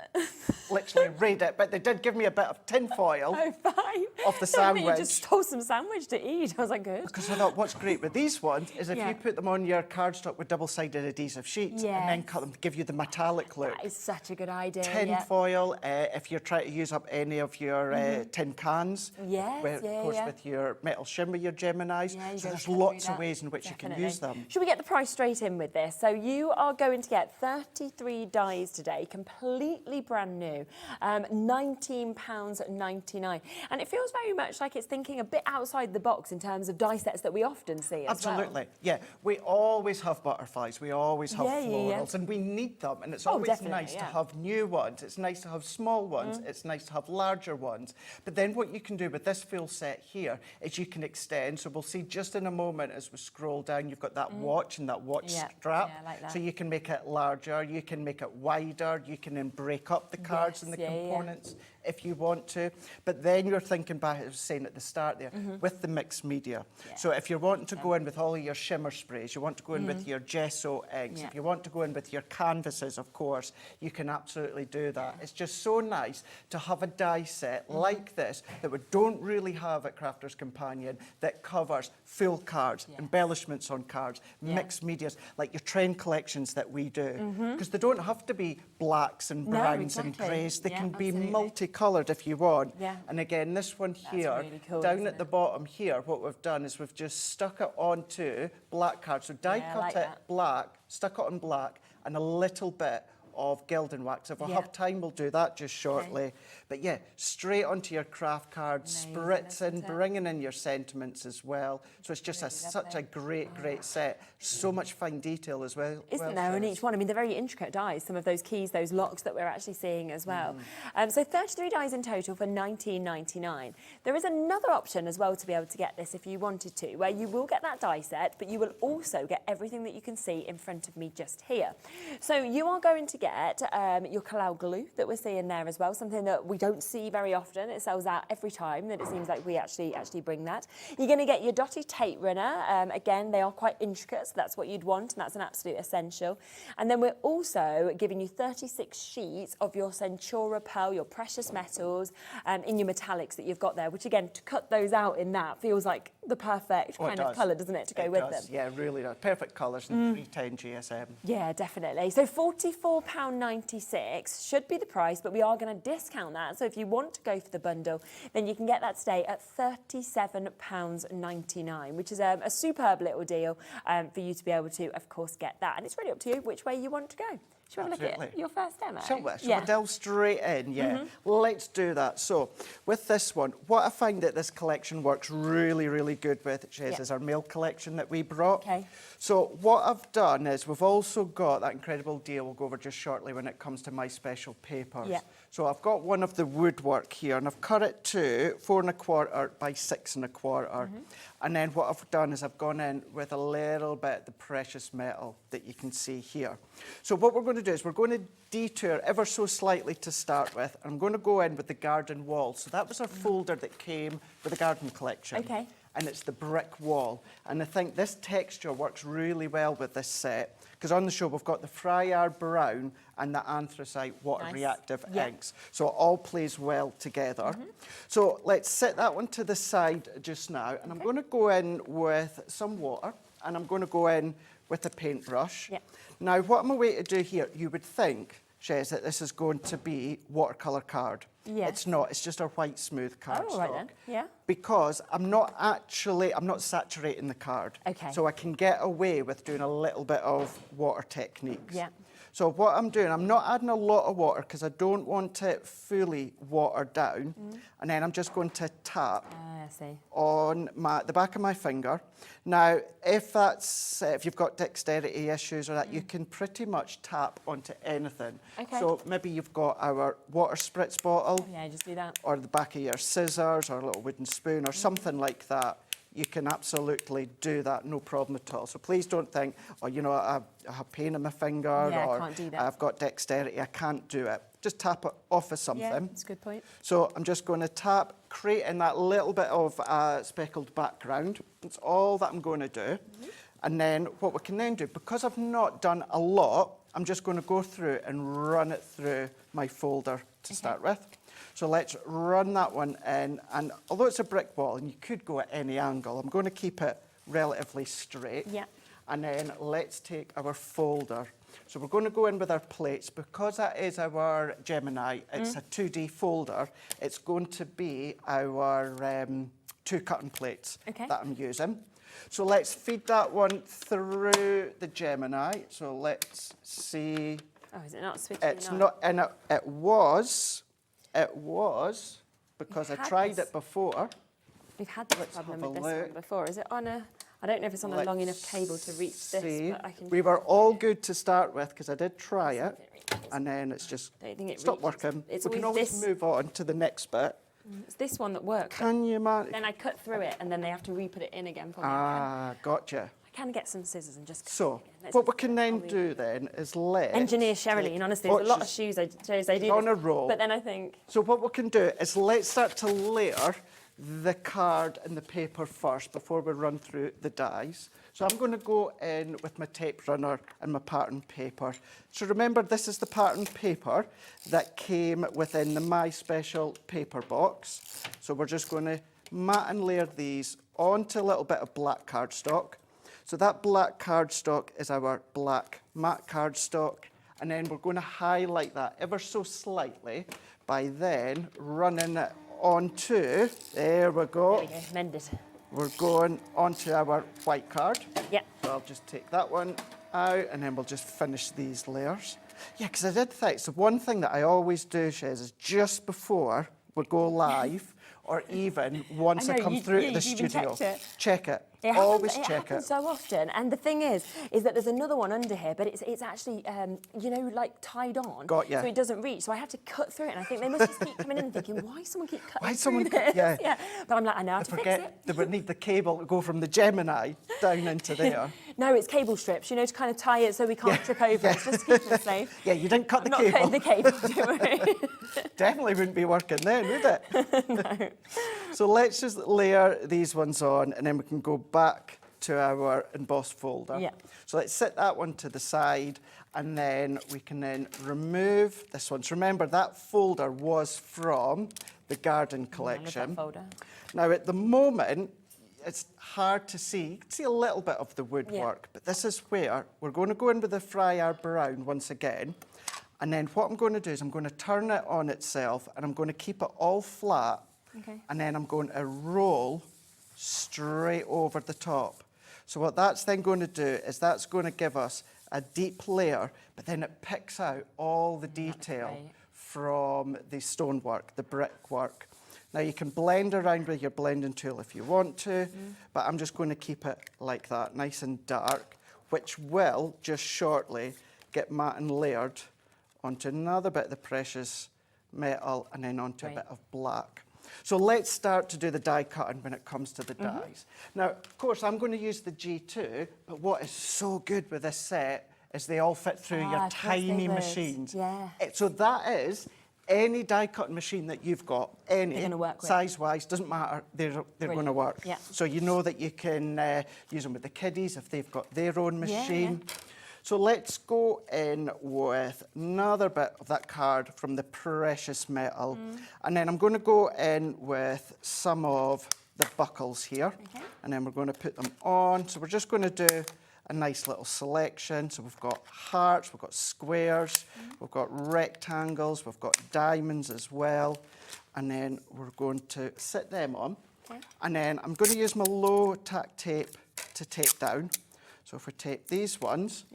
literally raid it, but they did give me a bit of tin foil. Oh, fine. Of the So you sandwich. just stole some sandwich to eat. I was like, good. Because I thought what's great with these ones is if Yeah. you put them on your cardstock with double-sided adhesive sheets and then Yes. cut them to give you the metallic look. That is such a good idea. Tin yeah. foil, if you're trying to use up any of your tin cans, Yes, of yeah, course yeah. with your metal shimmer, your Geminis. Yeah, you So go there's through lots that. of ways in which you can Definitely. use them. Should we get the price straight in with this? So you are going to get 33 dies today, completely brand new, £19.99. And it feels very much like it's thinking a bit outside the box in terms of die sets that we often see as well. Absolutely, yeah. We always have butterflies, we always have Yeah, yeah, yeah. florals, and we need them. And it's Oh, always definitely, nice to yeah. have new ones. It's nice to have small ones. It's nice to have larger ones. But then what you can do with this full set here is you can extend. So we'll see just in a moment as we scroll down, you've got that watch and that watch Yeah, strap. yeah, I like that. So you can make it larger, you can make it wider, you can then break up the cards and the Yes, yeah, yeah. components if you want to. But then you're thinking back, I was saying at the start there, with the mixed media. Yeah. So if you're wanting to go in with all of your shimmer sprays, you want to go in with your gesso inks, Yeah. if you want to go in with your canvases, of course, you can absolutely do that. It's just so nice to have a die set like this that we don't really have at Crafter's Companion that covers full cards, Yes. embellishments on cards, Yeah. mixed medias, like your trend collections that we do. Because they don't have to be blacks and No, browns and exactly. greys. They Yeah, can be absolutely. multicoloured if you want. Yeah. And again, this one here, really cool, down isn't at the it? bottom here, what we've done is we've just stuck it onto black cards. So die Yeah, I cut like it that. black, stuck it on black, and a little bit of gilding wax. If we Yeah. have time, we'll do that just shortly. But yeah, straight onto your craft cards, Amazing, spritzing, isn't it? bringing in your sentiments as well. So it's just such a great set. So much fine detail as well. Isn't there in each one? I mean, they're very intricate dies, some of those keys, those locks that we're actually seeing as well. So 33 dies in total for £19.99. There is another option as well to be able to get this if you wanted to, where you will get that die set, but you will also get everything that you can see in front of me just here. So you are going to forget your Kalal glue that we're seeing there as well, something that we don't see very often. It sells out every time that it seems like we actually bring that. You're going to get your dotty tape runner. Again, they are quite intricate, so that's what you'd want, and that's an absolute essential. And then we're also giving you 36 sheets of your Centura pearl, your precious metals, in your metallics that you've got there, which again, to cut those out in that feels like the perfect kind of colour, doesn't it, to go with them? Yeah, really does. Perfect colours and 310 GSM. Yeah, definitely. So £44.96 should be the price, but we are going to discount that. So if you want to go for the bundle, then you can get that today at £37.99, which is a superb little deal for you to be able to, of course, get that. And it's really up to you which way you want to go. Shall we have a look at your first demo? Shall we delve straight in? Yeah, let's do that. So, with this one, what I find that this collection works really, really good with, is our mail collection that we brought. Okay. So, what I've done is we've also got that incredible deal we'll go over just shortly when it comes to my special papers. Yeah. So, I've got one of the woodwork here, and I've cut it to 4 1/4 by 6 1/4. And then what I've done is I've gone in with a little bit of the precious metal that you can see here. So what we're going to do is we're going to detour ever so slightly to start with. I'm going to go in with the garden wall. So that was our folder that came with the garden collection. Okay. And it's the brick wall. And I think this texture works really well with this set, because on the show we've got the Friar Brown and the anthracite water reactive inks. So it all plays well together. So let's set that one to the side just now. And I'm going to go in with some water, and I'm going to go in with a paintbrush. Now, what I'm away to do here, you would think, Shez, that this is going to be watercolour card. It's not, it's just a white smooth cardstock. Oh, right then. Yeah. Because I'm not saturating the card. Okay. So I can get away with doing a little bit of water techniques. Yeah. So what I'm doing, I'm not adding a lot of water because I don't want it fully watered down. And then I'm just going to tap on the back of my finger. Now, if you've got dexterity issues or that, you can pretty much tap onto anything. Okay. So maybe you've got our water spritz bottle. Yeah, just do that. Or the back of your scissors or a little wooden spoon or something like that. You can absolutely do that, no problem at all. So please don't think, oh, you know, I have pain in my finger or I can't do that. I've got dexterity, I can't do it. Just tap it off of something. Yeah, that's a good point. So I'm just going to tap, creating that little bit of speckled background. That's all that I'm going to do. And then what we can then do, because I've not done a lot, I'm just going to go through and run it through my folder to start with. So let's run that one in, and although it's a brick wall and you could go at any angle, I'm going to keep it relatively straight. Yeah. And then let's take our folder. So we're going to go in with our plates. Because that is our Gemini, it's a 2D folder, it's going to be our 2 cutting plates that I'm using. So let's feed that one through the Gemini. So let's see. Oh, is it not switching? It's not, and it was, because I tried it before. We've had this problem with this one before. Is it on a, I don't know if it's on a long enough cable to reach this, but I can... We were all good to start with, because I did try it, and then it's just stopped working. We can always move on to the next bit. It's this one that works. Can you manage? Then I cut through it, and then they have to re-put it in again for me. Gotcha. I can get some scissors and just cut So, it in. what we can then do then is Engineer Cheralene, honestly, there's a lot of shows I do on a roll. But then I think... So what we can do is let's start to layer the card and the paper first before we run through the dies. So I'm going to go in with my tape runner and my pattern paper. So remember, this is the pattern paper that came within the My Special paper box. So we're just going to mat and layer these onto a little bit of black cardstock. So that black cardstock is our black matte cardstock. And then we're going to highlight that ever so slightly by then running it onto, there we go. There we go, mended. We're going onto our white card. Yeah. So I'll just take that one out and then we'll just finish these layers. Yeah, because I did think, so one thing that I always do, Shez, is just before we go live, or even once I come through to the studio, check it. Always check it. It happens so often. And the thing is that there's another one under here, but it's actually, you know, like tied on. Got ya. So it doesn't reach. So I have to cut through it. And I think they must just keep coming in and thinking, why does someone keep cutting through this? Yeah. But I'm like, I know how to fix it. They would need the cable to go from the Gemini down into there. No, it's cable strips, you know, to kind of tie it so we can't trip over. It's just to keep us safe. Yeah, you didn't cut the Not cable. cutting the cable, don't worry. Definitely wouldn't be working then, would it? No. So let's just layer these ones on, and then we can go back to our embossed folder. Yeah. So let's set that one to the side, and then we can then remove this one. So remember, that folder was from the garden collection. That folder. Now, at the moment, it's hard to see. You can see a little bit of the woodwork, but this is where we're going to go in with the Friar Brown once again. And then what I'm going to do is I'm going to turn it on itself, and I'm going to keep it all flat. Okay. And then I'm going to roll straight over the top. So what that's then going to do is that's going to give us a deep layer, but then it picks out all the detail from the stonework, the brickwork. Now you can blend around with your blending tool if you want to, but I'm just going to keep it like that, nice and dark, which will just shortly get matte and layered onto another bit of the precious metal and then onto a bit of black. So let's start to do the die cutting when it comes to the dies. Now, of course, I'm going to use the G2, but what is so good with this set is they all fit through your tiny machines. Yeah. So that is any die cutting machine that you've got, any, size-wise, doesn't matter, they're going to work. Yeah. So you know that you can use them with the kiddies if they've got their own machine. Yeah. So let's go in with another bit of that card from the precious metal. And then I'm going to go in with some of the buckles here. And then we're going to put them on. So we're just going to do a nice little selection. So we've got hearts, we've got squares, we've got rectangles, we've got diamonds as well. And then we're going to sit them on. And then I'm going to use my low tack tape to tape down. So if we tape these ones,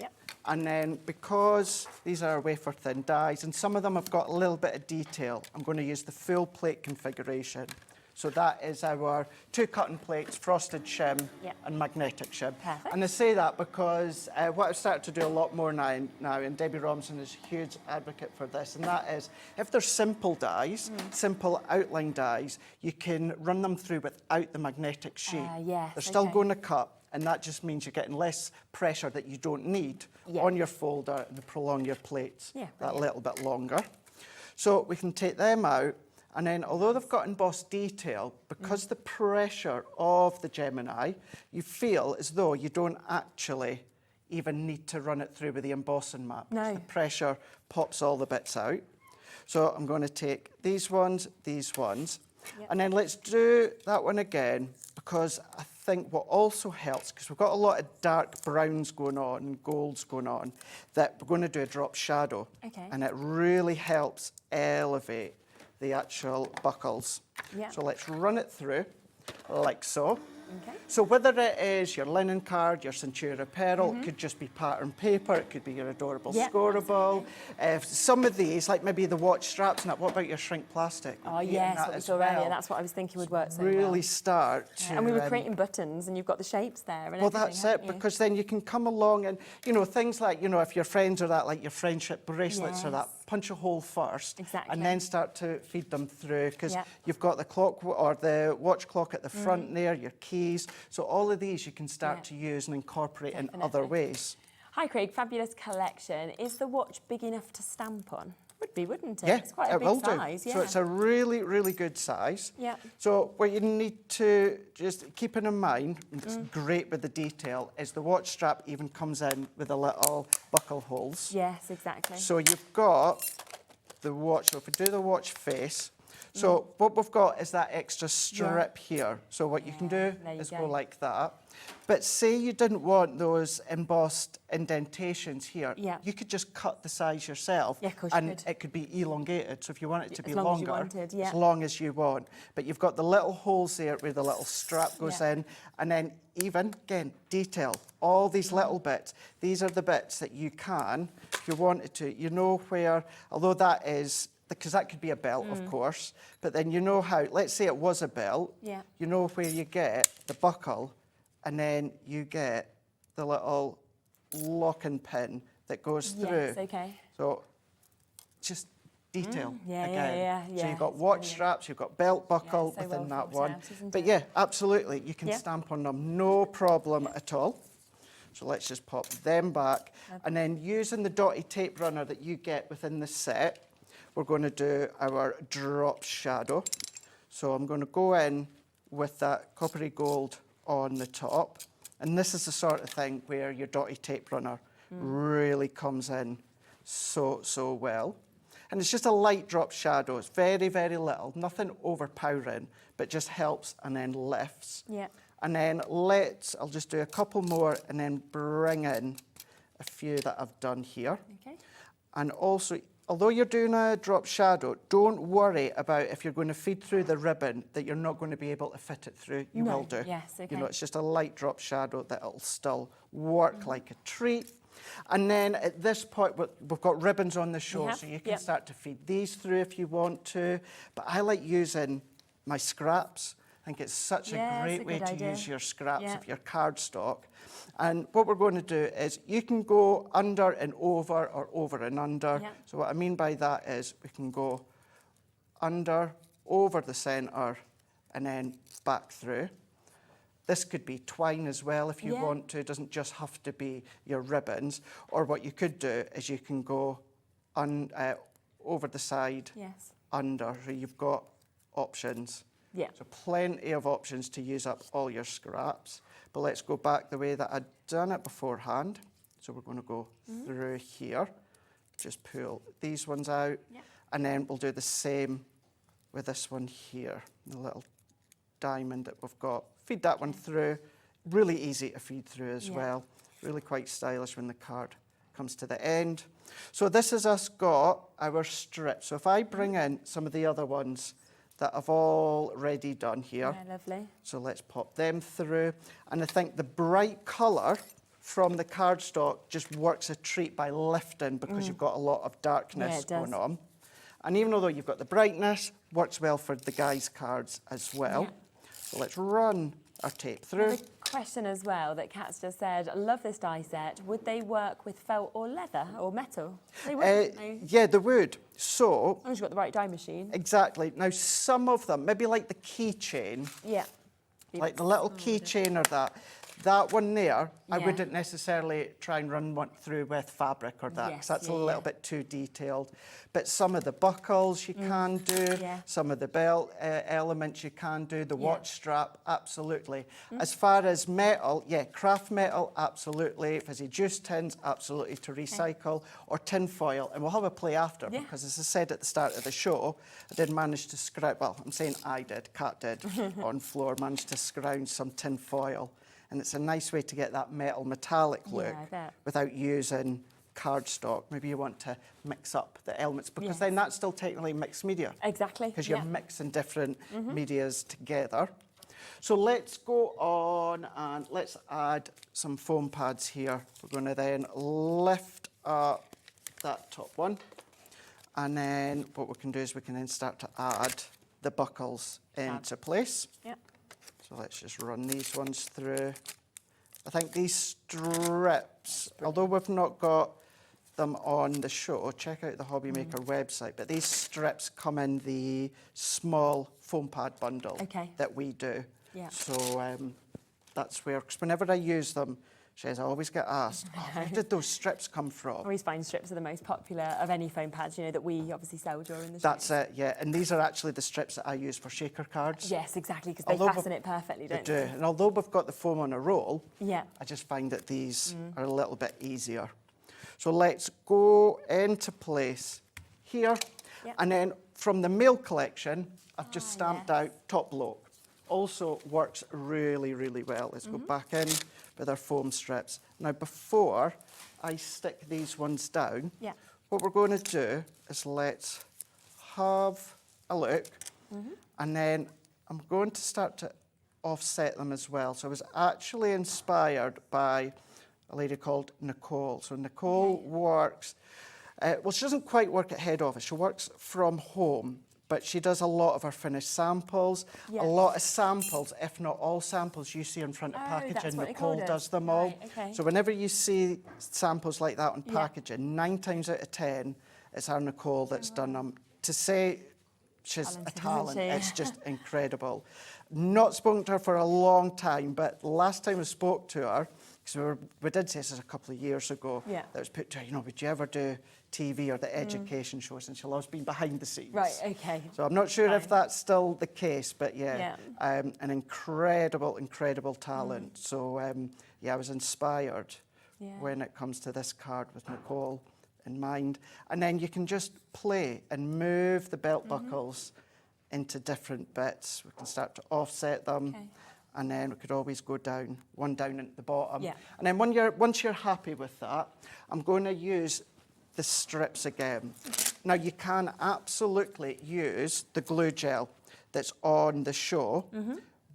and then because these are wafer thin dies, and some of them have got a little bit of detail, I'm going to use the full plate configuration. So that is our 2 cutting plates, frosted shim and magnetic shim. Perfect. And I say that because what I've started to do a lot more now, and Debbie Robinson is a huge advocate for this, and that is if they're simple dies, simple outline dies, you can run them through without the magnetic sheet. They're still going to cut, and that just means you're getting less pressure that you don't need on your folder and prolong your plates that little bit longer. So we can take them out, and then although they've got embossed detail, because the pressure of the Gemini, you feel as though you don't actually even need to run it through with the embossing mat. No. The pressure pops all the bits out. So I'm going to take these ones, and then let's do that one again, because I think what also helps, because we've got a lot of dark browns going on and golds going on, that we're going to do a drop shadow. And it really helps elevate the actual buckles. So let's run it through like so. So whether it is your linen card, your Centura Pearl, it could just be pattern paper, it could be your adorable scoreable. Some of these, like maybe the watch straps, and that, what about your shrink plastic? Oh yes, what we saw earlier, that's what I was thinking would work so well. Really start to... And we were creating buttons, and you've got the shapes there. And well, that's it, because then you can come along and, you know, things like, you know, if your friends are that, like your friendship bracelets or that, punch a hole first and then start to feed them through, because you've got the clock or the watch clock at the front there, your keys. So all of these you can start to use and incorporate in other ways. Hi Craig, fabulous collection. Is the watch big enough to stamp on? Would be, wouldn't it? Yeah, it's quite a big size. So it's a really, really good size. Yeah. So what you need to just keep in mind, and it's great with the detail, is the watch strap even comes in with a little buckle holes. Yes, exactly. So you've got the watch, so if we do the watch face, so what we've got is that extra strip here. So what you can do is go like that. But say you didn't want those embossed indentations here, you could just cut the size yourself, and it could be elongated. So if you want it to be longer, as long as you want. But you've got the little holes there where the little strap goes in, and then even, again, detail, all these little bits. These are the bits that you can, if you wanted to, you know where, although that is, because that could be a belt, of course, but then you know how, let's say it was a belt, you know where you get the buckle, and then you get the little locking pin that goes through. So just detail again. So you've got watch straps, you've got belt buckle within that one. But yeah, absolutely, you can stamp on them, no problem at all. So let's just pop them back. And then using the dotty tape runner that you get within the set, we're going to do our drop shadow. So I'm going to go in with that coppery gold on the top. And this is the sort of thing where your dotty tape runner really comes in so well. And it's just a light drop shadow. It's very, very little, nothing overpowering, but just helps and then lifts. Yeah. And then I'll just do a couple more and then bring in a few that I've done here. Okay. And also, although you're doing a drop shadow, don't worry about if you're going to feed through the ribbon that you're not going to be able to fit it through. You will do. Yes, okay. You know, it's just a light drop shadow that'll still work like a treat. And then at this point, we've got ribbons on the show, so you can start to feed these through if you want to. But I like using my scraps. I think it's such a great way to use your scraps of your cardstock. And what we're going to do is you can go under and over or over and under. So what I mean by that is we can go under, over the centre, and then back through. This could be twine as well if you want to. It doesn't just have to be your ribbons. Or what you could do is you can go over the side, under. So you've got options. Yeah. So plenty of options to use up all your scraps. But let's go back the way that I'd done it beforehand. So we're going to go through here. Just pull these ones out. And then we'll do the same with this one here. The little diamond that we've got. Feed that one through. Really easy to feed through as well. Really quite stylish when the card comes to the end. So this has us got our strips. So if I bring in some of the other ones that I've already done here. Yeah, lovely. So let's pop them through. And I think the bright colour from the cardstock just works a treat by lifting because you've got a lot of darkness going on. And even though you've got the brightness, works well for the guys' cards as well. So let's run our tape through. The question as well that Kat's just said, I love this die set. Would they work with felt or leather or metal? They would, yeah, they would. So, as long as you've got the right die machine. Exactly. Now, some of them, maybe like the keychain, like the little keychain or that one there, I wouldn't necessarily try and run one through with fabric or that, because that's a little bit too detailed. But some of the buckles you can do, some of the belt elements you can do, the watch strap, absolutely. As far as metal, craft metal, absolutely. Fizzy juice tins, absolutely, to recycle, or tin foil. And we'll have a play after, because as I said at the start of the show, I did manage to scrounge, well, I'm saying I did, Kat did, on floor, managed to scrounge some tin foil. And it's a nice way to get that metal metallic look without using cardstock. Maybe you want to mix up the elements, because then that's still technically mixed media. Exactly. Because you're mixing different medias together. So let's go on and let's add some foam pads here. We're going to then lift up that top one. And then what we can do is we can then start to add the buckles into place. So let's just run these ones through. I think these strips, although we've not got them on the show, check out the Hobby Maker website, but these strips come in the small foam pad bundle that we do. So that's where, because whenever I use them, Shez, I always get asked, where did those strips come from? I always find strips are the most popular of any foam pads, you know, that we obviously sell during the show. That's it, yeah. And these are actually the strips that I use for shaker cards. Yes, exactly, because they fasten it perfectly, don't they? They do. And although we've got the foam on a roll, I just find that these are a little bit easier. So let's go into place here. And then from the mail collection, I've just stamped out top bloke. Also works really, really well. Let's go back in with our foam strips. Now, before I stick these ones down, what we're going to do is let's have a look, and then I'm going to start to offset them as well. So I was actually inspired by a lady called Nicole. So Nicole works, well, she doesn't quite work at head office. She works from home. But she does a lot of her finished samples. A lot of samples, if not all samples, you see in front of packaging. Nicole does them all. So whenever you see samples like that on packaging, 9 times out of 10, it's our Nicole that's done them. To say she's a talent, it's just incredible. Not spoken to her for a long time, but last time I spoke to her, because we did say this a couple of years ago, Yeah. that was put to her, you know, would you ever do TV or the education shows? And she loves being behind the scenes. Right, okay. So I'm not sure if Fine. that's still the case, but yeah, an incredible talent. So yeah, I was inspired when it comes to this card with Nicole in mind. And then you can just play and move the belt buckles into different bits. We can start to offset them. Okay. And then we could always go down, one down at the bottom. Yeah. And then once you're happy with that, I'm going to use the strips again. Now you can absolutely use the glue gel that's on the show,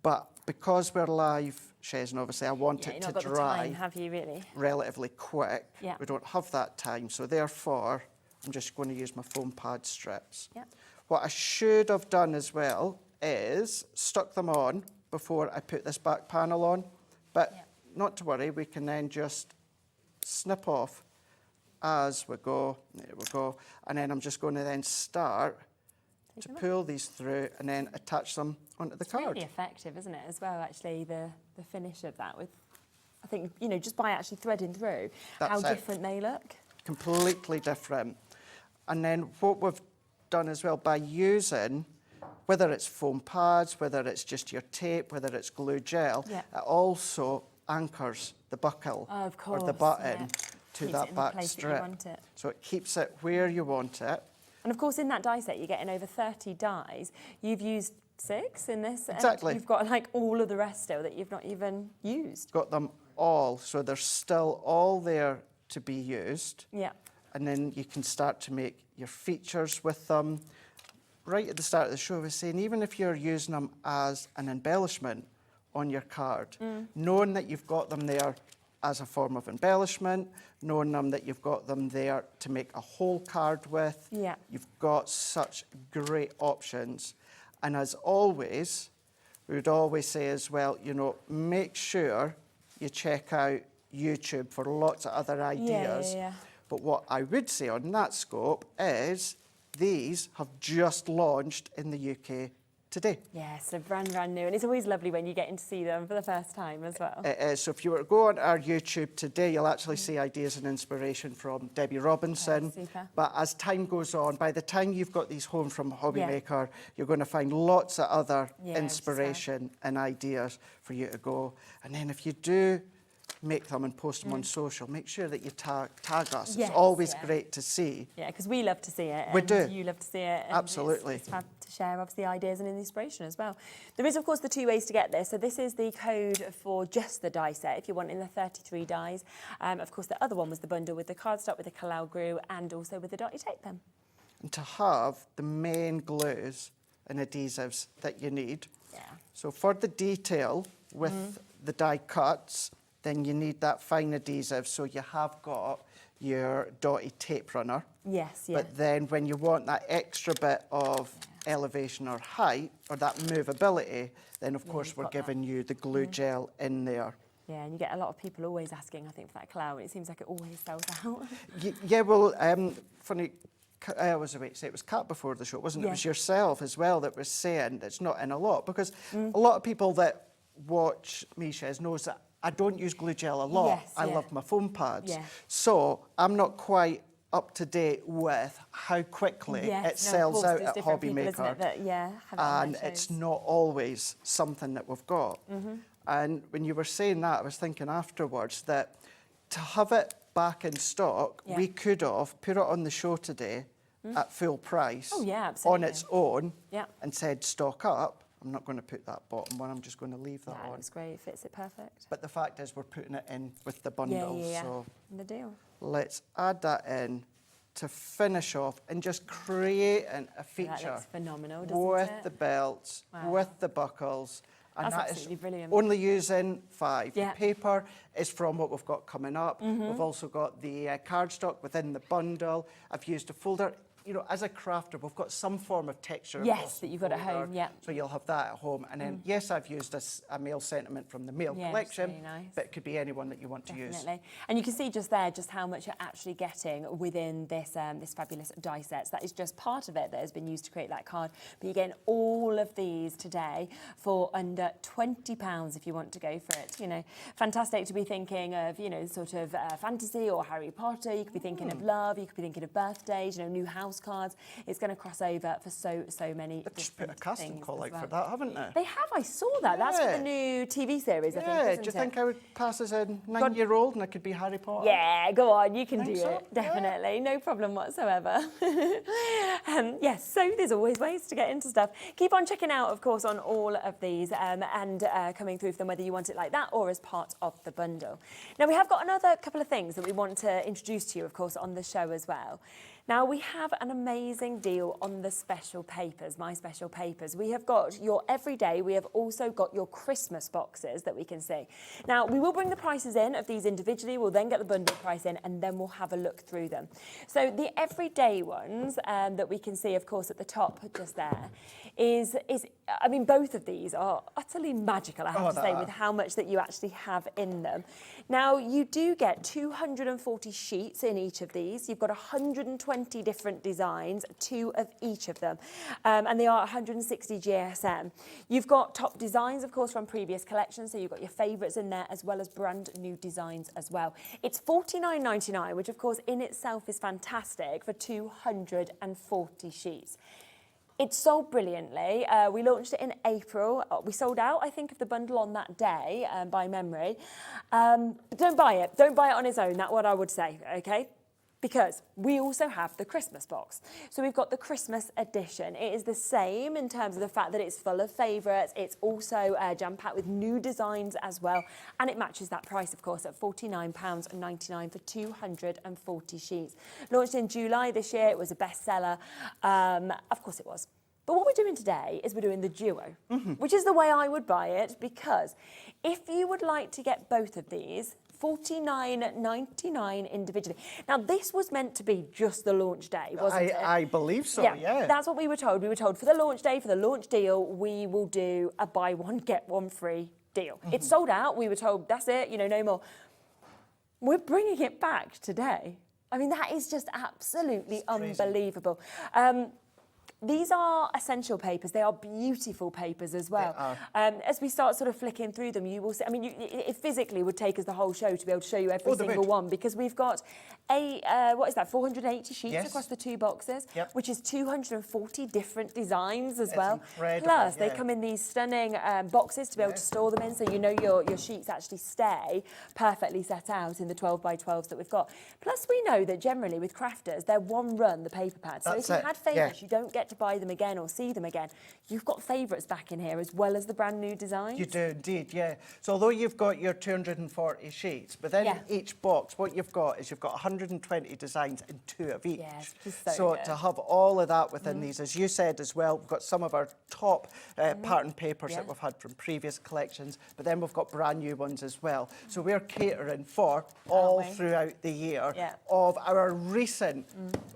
but because we're live, Shez, and obviously I want it to You've not got the dry time, have you, really? relatively quick. Yeah. We don't have that time, so therefore I'm just going to use my foam pad strips. Yeah. What I should have done as well is stuck them on before I put this back panel on, but not to worry, we can then just snip off as we go. There we go. And then I'm just going to then start to pull these through and then attach them onto the card. Really effective, isn't it, as well, actually, the finish of that with, I think, you know, just by actually threading through, how different they look. Completely different. And then what we've done as well, by using, whether it's foam pads, whether it's just your tape, whether it's glue gel, it also anchors the buckle or the button to that back strip. So it keeps it where you want it. And of course, in that die set, you're getting over 30 dies. You've used 6 in this. Exactly. And you've got like all of the rest still that you've not even used. Got them all, so they're still all there to be used. Yeah. And then you can start to make your features with them. Right at the start of the show, I was saying, even if you're using them as an embellishment on your card, knowing that you've got them there as a form of embellishment, knowing that you've got them there to make a whole card with, you've got such great options. And as always, we would always say as well, you know, make sure you check out YouTube for lots of other ideas. But what I would say on that scope is these have just launched in the UK today. Yes, they're brand new. And it's always lovely when you get in to see them for the first time as well. It is. So if you were to go on our YouTube today, you'll actually see ideas and inspiration from Debbie Robinson. Super. But as time goes on, by the time you've got these home from Hobby Maker, you're going to find lots of other inspiration and ideas for you to go. And then if you do make them and post them on social, make sure that you tag us. It's always great to see. Yeah, because we love to see it. We and do. You love to see it. And absolutely. It's fab to share, obviously, ideas and inspiration as well. There is, of course, the 2 ways to get this. So this is the code for just the die set, if you're wanting the 33 dies. Of course, the other one was the bundle with the cardstock, with the Kalal glue, and also with the dotty tape pen. And to have the main glues and adhesives that you need. Yeah. So for the detail with the die cuts, then you need that fine adhesive, so you have got your dotty tape runner. Yes, But then when you want that extra bit of elevation or height, or that movability, then of course we're giving you the glue gel in there. Yeah, and you get a lot of people always asking, I think, for that Kalal, and it seems like it always sells out. Yeah, well, funny, I was about to say it was Kat before the show, wasn't it? It was yourself as well that was saying it's not in a lot, because a lot of people that watch me, Shez, knows that I don't use glue gel a lot. I love my foam pads. So I'm not quite up to date with how quickly it sells out at Hobby Maker. And it's not always something that we've got. And when you were saying that, I was thinking afterwards that to have it back in stock, we could have put it on the show today at full price on its own and said stock up. I'm not going to put that bottom one, I'm just going to leave that on. That looks great, it fits it perfect. But the fact is we're putting it in with the bundle. So the deal. Let's add that in to finish off and just create a feature. That looks phenomenal, doesn't with it? the belts, with the buckles. And That's that absolutely is brilliant. only using 5. The paper is from what we've got coming up. We've also got the cardstock within the bundle. I've used a folder. you know, as a crafter, we've got some form of texture. Yes, that you've got at home, yeah. So you'll have that at home. And then, yes, I've used a male sentiment from the male collection, really nice. but it could be anyone that you want to use. Definitely. And you can see just there just how much you're actually getting within this this fabulous die sets. That is just part of it that has been used to create that card. But you're getting all of these today for under £20 if you want to go for it. You know, fantastic to be thinking of, you know, sort of fantasy or Harry Potter. You could be thinking of love. You could be thinking of birthdays, you know, new house cards. It's going to cross over for so many They've just put a casting things call as out for that, haven't they? They have, I saw that. That's for the new TV series, I think, isn't do you it? think I would pass as a 9-year-old and I could be Harry Potter? Yeah, go on, you can do so? it, definitely, no problem whatsoever. Yes, so there's always ways to get into stuff. Keep on checking out, of course, on all of these and coming through for them, whether you want it like that or as part of the bundle. Now, we have got another couple of things that we want to introduce to you, of course, on the show as well. Now, we have an amazing deal on the special papers, my special papers. We have got your everyday, we have also got your Christmas boxes that we can see. Now, we will bring the prices in of these individually, we'll then get the bundle price in, and then we'll have a look through them. So the everyday ones that we can see, of course, at the top just there, I mean, both of these are utterly magical, I have to say, with how much that you actually have in them. Now, you do get 240 sheets in each of these. You've got 120 different designs, 2 of each of them, and they are 160 GSM. You've got top designs, of course, from previous collections, so you've got your favourites in there, as well as brand new designs as well. It's $49.99, which, of course, in itself is fantastic for 240 sheets. It sold brilliantly. We launched it in April. We sold out, I think, of the bundle on that day, by memory. But don't buy it. Don't buy it on its own. That's what I would say, okay? Because we also have the Christmas box. So we've got the Christmas edition. It is the same in terms of the fact that it's full of favourites. It's also jam-packed with new designs as well. And it matches that price, of course, at £49.99 for 240 sheets. Launched in July this year. It was a bestseller. Of course it was. But what we're doing today is we're doing the duo, which is the way I would buy it, because if you would like to get both of these, $49.99 individually. Now, this was meant to be just the launch day, wasn't it? I believe so, yeah. That's what we were told. We were told for the launch day, for the launch deal, we will do a buy one, get one free deal. It's sold out. We were told, that's it, you know, no more. We're bringing it back today. I mean, that is just absolutely unbelievable. These are essential papers. They are beautiful papers as well. As we start sort of flicking through them, you will see, I mean, it physically would take us the whole show to be able to show you every single one, because we've got what is that, 480 sheets across the 2 boxes, which is 240 different designs as well. Plus, they come in these stunning boxes to be able to store them in, so you know your sheets actually stay perfectly set out in the 12 by 12s that we've got. Plus, we know that generally with crafters, they're one run, the paper pads. So if you had favourites, you don't get to buy them again or see them again. You've got favourites back in here as well as the brand new designs. You do indeed, yeah. So although you've got your 240 sheets, but then in each box, what you've got is you've got 120 designs and 2 of each. Yes, so to have all of that within these, as you said as well, we've got some of our top pattern papers that we've had from previous collections, but then we've got brand new ones as well. So we're catering for all throughout the year of our recent,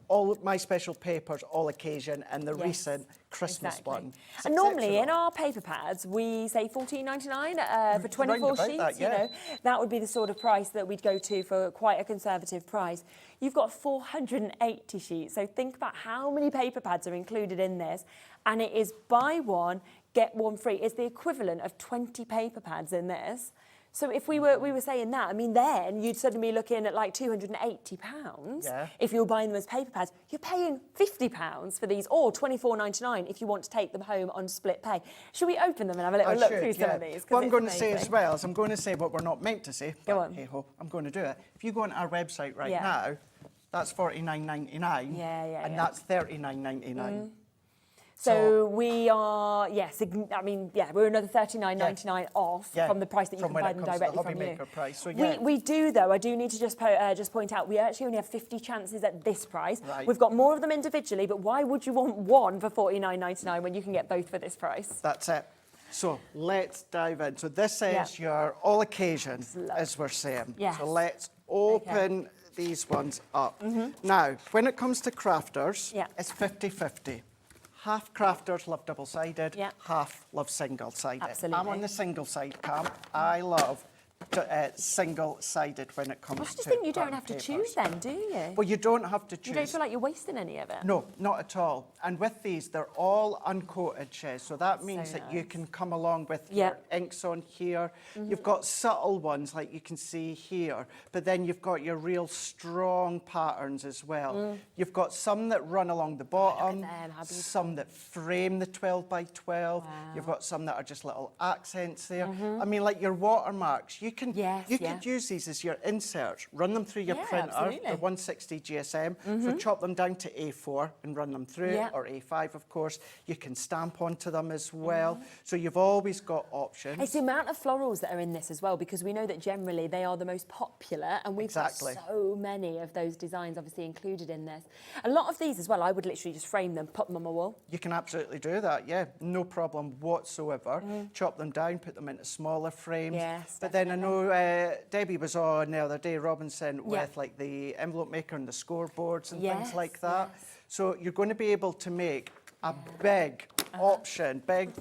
all my special papers, all occasion, and the recent Christmas one. And normally in our paper pads, we say $14.99 for 24 sheets. You know, that would be the sort of price that we'd go to for quite a conservative price. You've got 480 sheets, so think about how many paper pads are included in this, and it is buy one, get one free. It's the equivalent of 20 paper pads in this. So if we were saying that, I mean, then you'd suddenly be looking at like £280 if you were buying them as paper pads. You're paying £50 for these, or £24.99 if you want to take them home on split pay. Should we open them and have a little look through some of these? What I'm going to say as well is I'm going to say what we're not meant to say. Go on. Hey-ho, I'm going to do it. If you go on our website right now, that's $49.99. And that's $39.99. So we are, I mean, we're another $39.99 off from the price that you can buy them directly from you. Price. So, we do, though, I do need to just point out, we actually only have 50 chances at this price. We've got more of them individually, but why would you want one for $49.99 when you can get both for this price? That's it. So let's dive in. So this is your all occasion, as we're saying. So let's open these ones up. Now, when it comes to crafters, Yeah. it's 50-50. Half crafters love double-sided, Yeah. half love single-sided. Absolutely. I'm on the single-side camp. I love single-sided when it comes to I just think you don't pattern have to papers. choose then, do you? Well, you don't have to choose. You don't feel like you're wasting any of it? No, not at all. And with these, they're all uncoated, Shez. So that means So that you nice. can come along with Yeah. your inks on here. You've got subtle ones like you can see here, but then you've got your real strong patterns as well. You've got some that run along the bottom, them, how beautiful. some that frame the 12 by 12. You've got some that are just little accents there. I mean, like your watermarks, you can Yes, you yeah. could use these as your inserts, run them through your Yeah, printer, absolutely. the 160 GSM, so chop them down to A4 and run them through, Yeah. or A5 of course. You can stamp onto them as well, so you've always got options. It's the amount of florals that are in this as well, because we know that generally they are the most popular, and we've Exactly. got so many of those designs obviously included in this. A lot of these as well, I would literally just frame them, put them on my wall. You can absolutely do that, yeah, no problem whatsoever. Chop them down, put them into smaller frames. Yes, but then I know Debbie was on the other day, Robinson, Yeah. with like the envelope maker and the scoreboards and Yes, things like that. yes. So you're going to be able to make a big option, big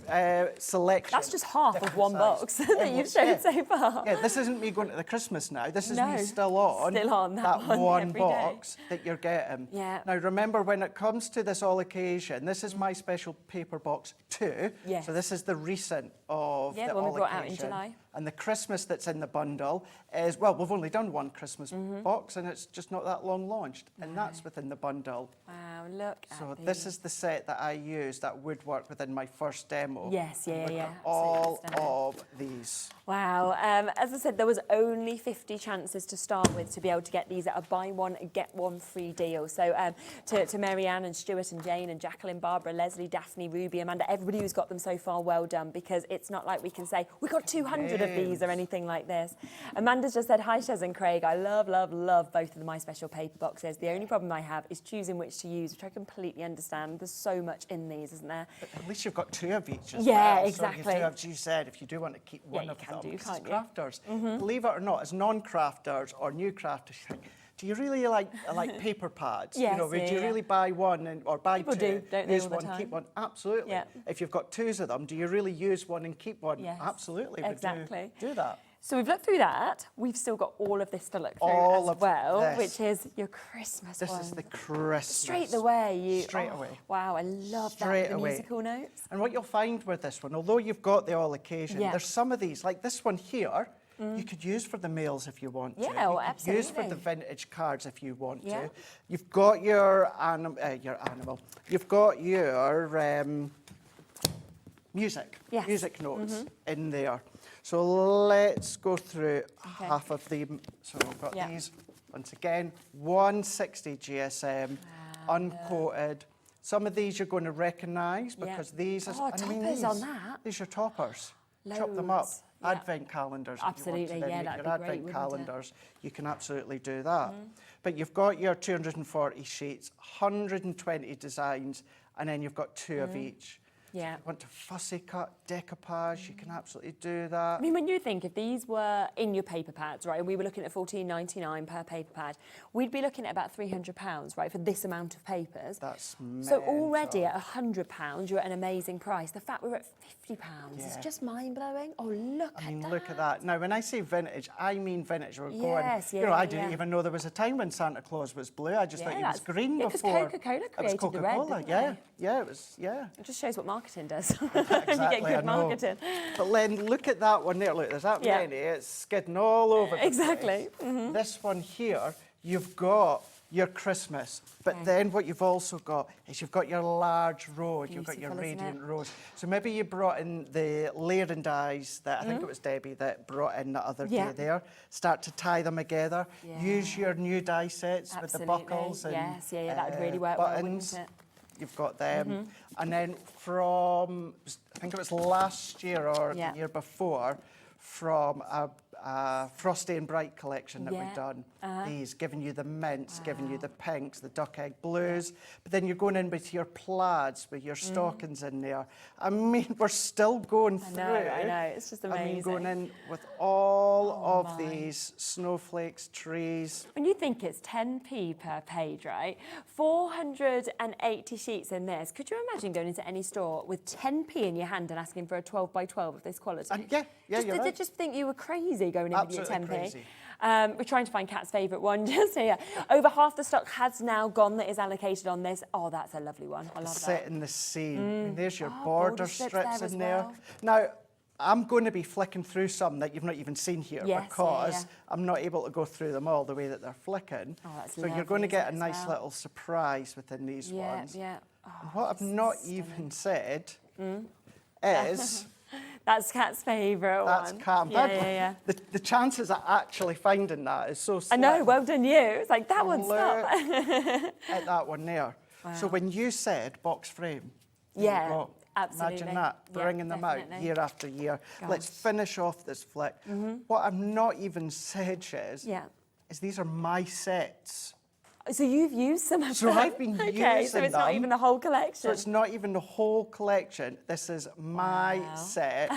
selection. That's just half of different one size. box that you've shown Yeah. so far. Yeah, this isn't me going to the Christmas now. This is No, me still on that one every day. box that you're getting. Yeah. Now, remember, when it comes to this all occasion, this is my special paper box 2. Yes. So this is the recent of Yeah, the one we all brought out in occasion. July. And the Christmas that's in the bundle is, well, we've only done one Christmas box, and it's just not that long launched. And that's within the bundle. Wow, look So at this these. is the set that I used that would work within my first demo. Yes, yeah, Look yeah, at absolutely all stunning. of these. Wow. As I said, there was only 50 chances to start with to be able to get these at a buy one, get one free deal. So to Mary-Ann and Stuart and Jane and Jacqueline, Barbara, Leslie, Daphne, Ruby, Amanda, everybody who's got them so far, well done, because it's not like we can say, we got 200 of these or anything like this. Amanda's just said, hi, Shez and Craig. I love, love, love both of my special paper boxes. The only problem I have is choosing which to use, which I completely understand. There's so much in these, isn't there? But at least you've got 2 of each as Yeah, well. exactly. So you do, as you said, if you do want to keep one you of can them, do, because can't it's you? crafters. Believe it or not, as non-crafters or new crafters, you think, do you really like paper pads? Yes, you know, would yeah, you yeah. really buy one or buy People 2, do, don't they, use all the one, time? keep one? Absolutely. Yeah. If you've got 2s of them, do you really use one and keep one? Yes, Absolutely. we exactly. do that. So we've looked through that. We've still got all of this to look through All as of well, this. which is your Christmas This one. is the Christmas. Straight away, you... Straight oh, away. Wow, I love Straight that, the away. musical notes. And what you'll find with this one, although you've got the all occasion, Yeah. there's some of these, like this one here, you could use for the mails if you want to. Yeah, oh, you could use for the absolutely. vintage cards if you want Yeah. to. You've got your animal. You've got your music, Yes. music notes in there. So let's go through half of them. So we've got Yeah. these, once again, 160 GSM, uncoated. Some of these you're going to recognise Yeah. because these are... Oh, toppers on that. These are toppers. Chop them up. Loads, yeah. Advent calendars. Absolutely, if you want to yeah, then that'd make your be great, Advent wouldn't it? calendars. You can absolutely do that. But you've got your 240 sheets, 120 designs, and then you've got 2 of each. Yeah. If you want to fussy cut, decoupage, you can absolutely do that. I mean, when you think if these were in your paper pads, right, and we were looking at $14.99 per paper pad, we'd be looking at about £300, right, for this amount of papers. That's So already mental. at £100, you're at an amazing price. The fact we're at £50 is Yeah. just mind-blowing. Oh, look I mean, at that. look at that. Now, when I say vintage, I mean vintage. We're Yes, going, yeah, I yeah, didn't yeah. even know there was a time when Santa Claus was blue. I just Yeah, thought he was that's- green yeah, 'cause before. Coca-Cola It was created the red, Coca-Cola, didn't yeah. they? Yeah, it was, yeah. It just shows what marketing does. Exactly, You get I good know. marketing. But Len, look at that one there. Look, there's that Yeah. many. It's skidding all over the Exactly. place. This one here, you've got your Christmas. But then what you've also got is you've got your large rose. You've got your Beautiful, isn't it? radiant rose. So maybe you brought in the layering dies that I think it was Debbie that brought in the other Yeah. day there. Start to tie them together. Use your new die sets with the Absolutely. buckles and Yes, yeah, that would really work well, wouldn't buttons. it? You've got them. And then from, I think it was last year or Yeah. the year before, from Frosty and Bright collection that Yeah. we've done. These, giving you the mints, giving you the pinks, the duck egg blues. But then you're going in with your plaids, with your stockings in there. I mean, we're still going through. I know, it's just amazing. I mean, going in with all of these snowflakes, trees. When you think it's 10p per page, right? 480 sheets in this. Could you imagine going into any store with 10p in your hand and asking for a 12 by 12 of this quality? Yeah, you're right. Just think you were crazy going in with your 10p. Absolutely crazy. We're trying to find Kat's favourite one just here. Over half the stock has now gone that is allocated on this. Oh, that's a lovely one. I love that. Setting the scene. I mean, there's your border border strips strips there as in there. well. Now, I'm going to be flicking through some that you've not even seen here Yes, because I'm not able to go through them all the way that they're flicking. Oh, that's so you're lovely, going to get a isn't it, as nice well? little surprise within these ones. Yeah. And what I've not even said is... That's Kat's favourite one. That's calm. Yeah. The chances of actually finding that is so slim. I know, well done you. It's like, that one's not. At that one there. Wow. So when you said box frame, Yeah, there you go. absolutely. Imagine that, Yeah, bringing them out definitely. year after year. Gosh. Let's finish off this flick. What I've not even said, Shiz, is these are my sets. So you've used some of So them? I've been Okay, so using it's not them. even the whole collection. So it's not even the whole collection. This is my set.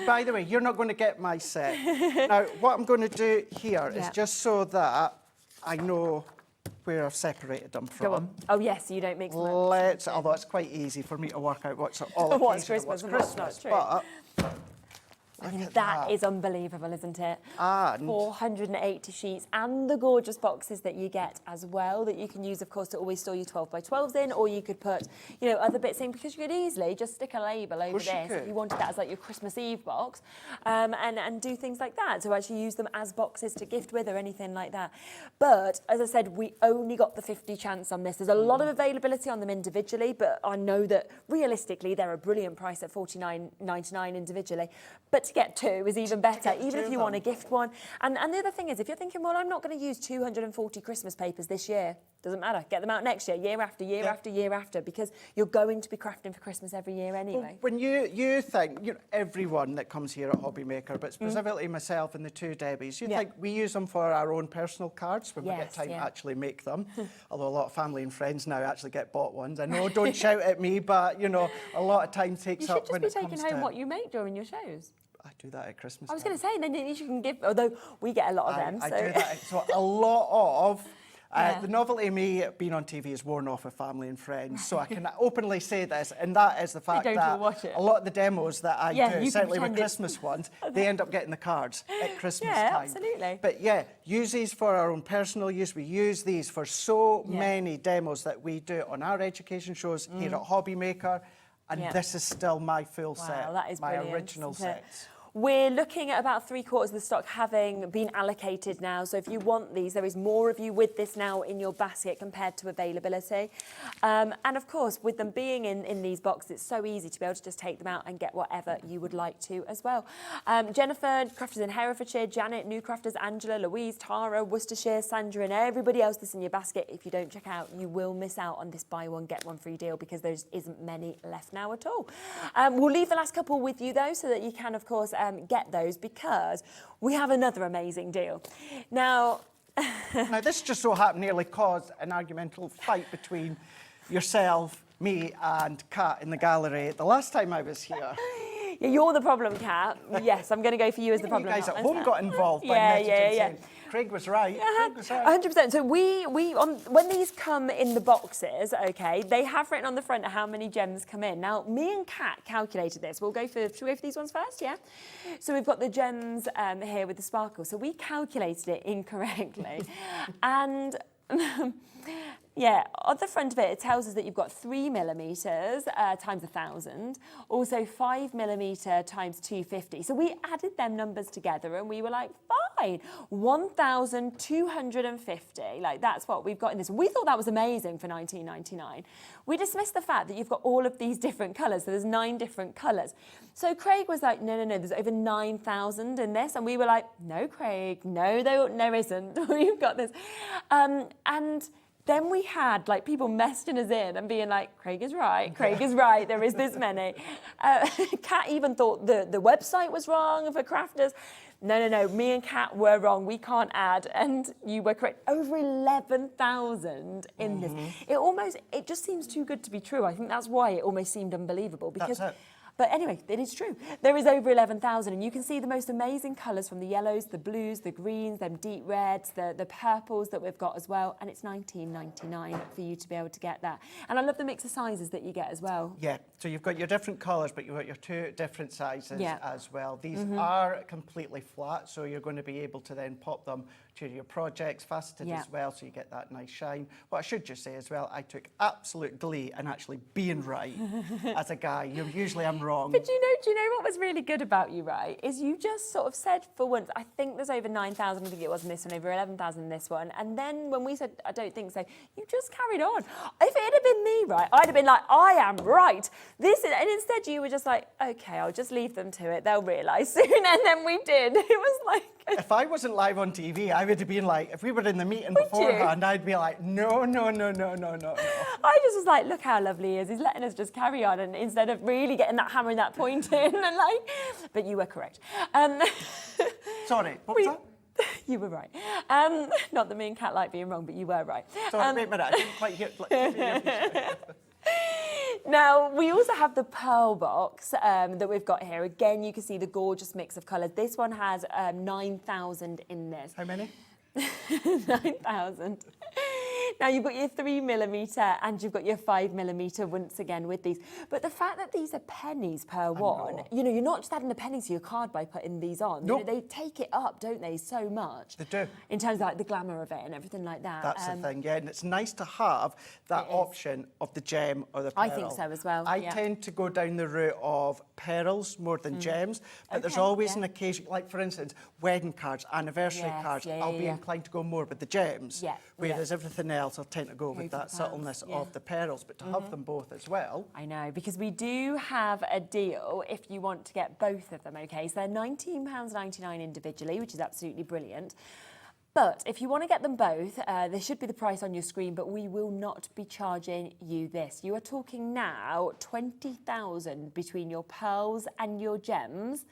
By the way, you're not going to get my set. Now, what I'm going to do here is just so that I know where I've separated them from. Go on. Oh, yes, so you don't mix them up. Although it's quite easy for me to work out what's all What's occasion and Christmas what's and what's not, Christmas. true. But look at That is unbelievable, isn't it? And 480 sheets and the gorgeous boxes that you get as well that you can use, of course, to always store your 12 by 12s in, or you could put, other bits in, because you could easily just stick a label over this if you wanted that as like your Christmas Eve box, and do things like that. So actually use them as boxes to gift with or anything like that. But as I said, we only got the 50 chance on this. There's a lot of availability on them individually, but I know that realistically they're a brilliant price at $49.99 individually. But to get two is even better, even if you want to gift one. And the other thing is, if you're thinking, well, I'm not going to use 240 Christmas papers this year, doesn't matter. Get them out next year, year after, year after, year after, because you're going to be crafting for Christmas every year anyway. Well, when you think, everyone that comes here at Hobby Maker, but specifically myself and the two Debbies, you think we use them for our own personal cards when we get time to actually make them. Although a lot of family and friends now actually get bought ones. I know, don't shout at me, but, a lot of time takes up when it comes to... You should just be taking home what you make during your shows. I do that at Christmas I was time. going to say, then you can give, although we get a lot of them. I So. do that. So a lot of... The novelty of me being on TV is worn off with family and friends, so I can openly say this, and that is the fact don't that all watch it. a lot of the demos that I Yeah, do, you can certainly with pretend it's- Christmas ones, they end up getting the cards at Christmas Yeah, time. absolutely. But yeah, use these for our own personal use. We use these for so many demos that we do on our education shows here at Hobby Maker, and this is still my full set, that is my brilliant, original isn't it? sets. We're looking at about 3/4 of the stock having been allocated now. So if you want these, there is more of you with this now in your basket compared to availability. And of course, with them being in these boxes, it's so easy to be able to just take them out and get whatever you would like to as well. Jennifer, Crafters in Herefordshire, Janet, New Crafters, Angela, Louise, Tara, Worcestershire, Sandra, and everybody else that's in your basket. If you don't check out, you will miss out on this buy one, get one free deal because there isn't many left now at all. We'll leave the last couple with you though, so that you can, of course, get those because we have another amazing deal. Now, Now, this just so happened nearly caused an argumental fight between yourself, me, and Kat in the gallery the last time I was here. you're the problem, Kat. Yes, I'm going to go for you as the problem. You guys not at home myself. got involved by messaging saying, Craig was right. Craig was right. 100%. So when these come in the boxes, okay, they have written on the front how many gems come in. Now, me and Kat calculated this. Should we go for these ones first? Yeah. So we've got the gems here with the sparkle. So we calculated it incorrectly, and. Yeah, on the front of it, it tells us that you've got 3 millimetres times 1,000, also 5 millimetre times 250. So we added them numbers together and we were like, fine, 1,250. Like, that's what we've got in this. We thought that was amazing for $19.99. We dismissed the fact that you've got all of these different colours. So there's 9 different colours. So Craig was like, no, there's over 9,000 in this. And we were like, no, Craig, no, there isn't. We've got this. And Then we had like people messaging us in and being like, Craig is right, Craig is right, there is this many. Kat even thought the website was wrong for crafters. No, me and Kat were wrong, we can't add, and you were correct. Over 11,000 in this. It just seems too good to be true. I think that's why it almost seemed unbelievable. Because, that's it. But anyway, it is true. There is over 11,000, and you can see the most amazing colours from the yellows, the blues, the greens, them deep reds, the purples that we've got as well, and it's $19.99 for you to be able to get that. And I love the mix of sizes that you get as well. Yeah, so you've got your different colours, but you've got your 2 different sizes Yeah. as well. These are completely flat, so you're going to be able to then pop them to your projects, faceted Yeah. as well, so you get that nice shine. What I should just say as well, I took absolute glee in actually being right as a guy. Usually I'm wrong. But do you know what was really good about you, right? Is you just sort of said for once, I think there's over 9,000, I think it was in this one, over 11,000 in this one. And then when we said, I don't think so, you just carried on. If it had been me, right, I'd have been like, I am right. And instead you were just like, okay, I'll just leave them to it. They'll realise soon. And then we did. It was like... If I wasn't live on TV, I would have been like, if we were in the meeting Would beforehand, I'd be like, no. I just was like, look how lovely he is. He's letting us just carry on, and instead of really getting that hammer and that point in, and like, but you were correct. Sorry, what was that? You were right. Not that me and Kat like being wrong, but you were right. Sorry, wait a minute, I didn't quite hear. Now, we also have the pearl box that we've got here. Again, you can see the gorgeous mix of colours. This one has 9,000 in this. How many? 9,000. Now, you've got your 3mm and you've got your 5mm once again with these. But the fact that these are pennies per one, you know, you're not just adding a penny to your card by putting these on. No. You know, they take it up, don't they, so much. They do. In terms of like the glamour of it and everything like that. That's the thing, yeah. And it's nice to have that option of the gem or the pearl. I think so as well, I yeah. tend to go down the route of pearls more than gems, but there's Okay, always yeah. an occasion, like for instance, wedding cards, anniversary Yes, cards, yeah, I'll yeah, be yeah. inclined to go more with the gems, Yeah, whereas everything else I'll tend to go with for that the subtleness pearls, yeah. of the pearls, but to have them both as well. I know, because we do have a deal if you want to get both of them, okay? So they're £19.99 individually, which is absolutely brilliant. But if you want to get them both, there should be the price on your screen, but we will not be charging you this. You are talking now 20,000 between your pearls and your gems,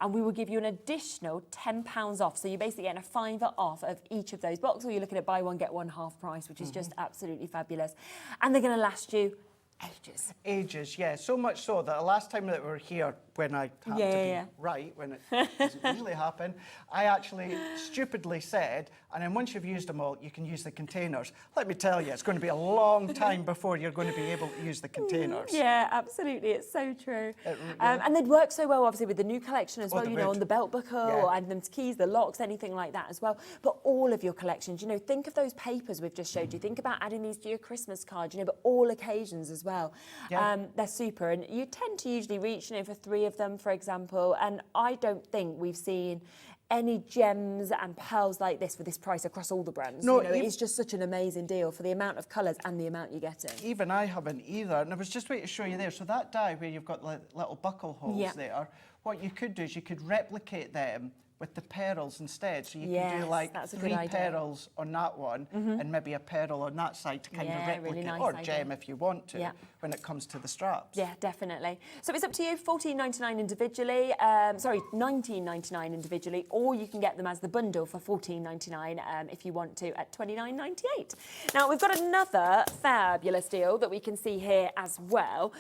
and we will give you an additional £10 off. So you're basically getting a £5 off of each of those boxes, or you're looking at buy one, get one half price, which is just absolutely fabulous. And they're going to last you ages. Ages, yeah. So much so that the last time that we were here, when I happened to be right, when it doesn't usually happen, I actually stupidly said, and then once you've used them all, you can use the containers. Let me tell you, it's going to be a long time before you're going to be able to use the containers. Yeah, absolutely. It's so true. And they'd work so well, obviously, with the new collection as well, you know, on the belt buckle, or add them to keys, the locks, anything like that as well. But all of your collections, you know, think of those papers we've just showed you. Think about adding these to your Christmas card, you know, but all occasions as well. Yeah. They're super. And you tend to usually reach, you know, for 3 of them, for example. And I don't think we've seen any gems and pearls like this for this price across all the brands. No, you know, it's just such an amazing deal for the amount of colours and the amount you're getting. Even I haven't either, and I was just waiting to show you there. So that die where you've got little buckle holes there, what you could do is you could replicate them with the pearls instead. So you can do like 3 pearls on that one and maybe a pearl on that side to kind of replicate, really nice or idea. gem if you want to, when it comes to the straps. Yeah, definitely. So it's up to you, $14.99 individually, sorry, $19.99 individually, or you can get them as the bundle for $14.99 if you want to at $29.98. Now, we've got another fabulous deal that we can see here as well,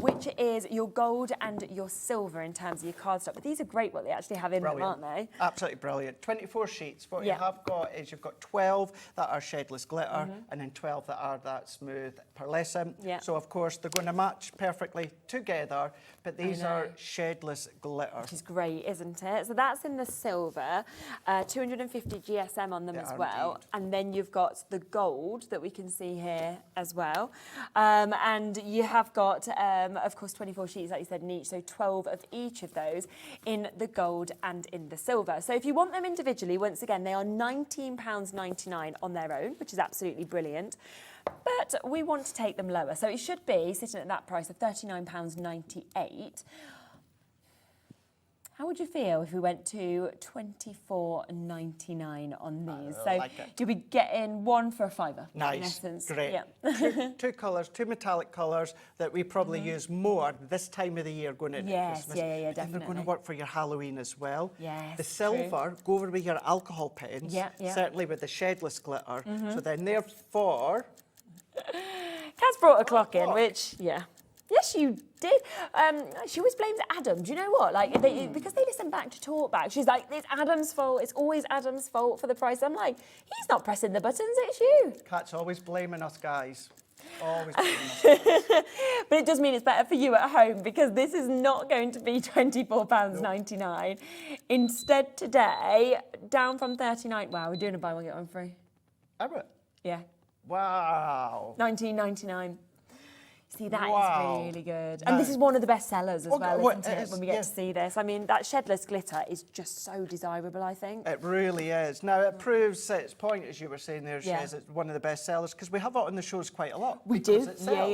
which is your gold and your silver in terms of your cardstock. But these are great what they actually have in them, aren't they? Absolutely brilliant. 24 sheets. What you have got is you've got 12 that are shedless glitter and then 12 that are that smooth pearlescent. So, of course, they're going to match perfectly together, but these are shedless glitter. Which is great, isn't it? So that's in the silver, 250 GSM on them as well. Indeed. And then you've got the gold that we can see here as well. And you have got, of course, 24 sheets, like you said, in each. So 12 of each of those in the gold and in the silver. So if you want them individually, once again, they are £19.99 on their own, which is absolutely brilliant. But we want to take them lower. So it should be sitting at that price of £39.98. How would you feel if we went to $24.99 on these? So like it. you'll be getting one for a £5. Nice, in essence. great. Yeah. two colours, two metallic colours that we probably use more this time of the year going into Yes, Christmas. yeah, And they're going definitely. to work for your Halloween as well. Yes, The silver, go over with your alcohol pens, Yeah. certainly with the shedless glitter. So then therefore... Kaz brought a clock in, which, yeah. Yes, you did. She always blames Adam. Do you know what? Like, because they listen back to talk back, she's like, it's Adam's fault. It's always Adam's fault for the price. I'm like, he's not pressing the buttons, it's you. Kat's always blaming us guys. Always blaming us. But it does mean it's better for you at home because this is not going to be £24.99. Instead today, down from £39. Wow, we're doing a buy one, get one free. Are we? Yeah, Wow. £19.99. See, that is Wow. really good. And this is one of the best sellers as well, well, isn't it it, is, when we get yeah. to see this? I mean, that shedless glitter is just so desirable, I think. It really is. Now, it proves its point, as you were saying there, Yeah. Shez, it's one of the best sellers, because we have it on the shows quite a lot. We because do. It sells.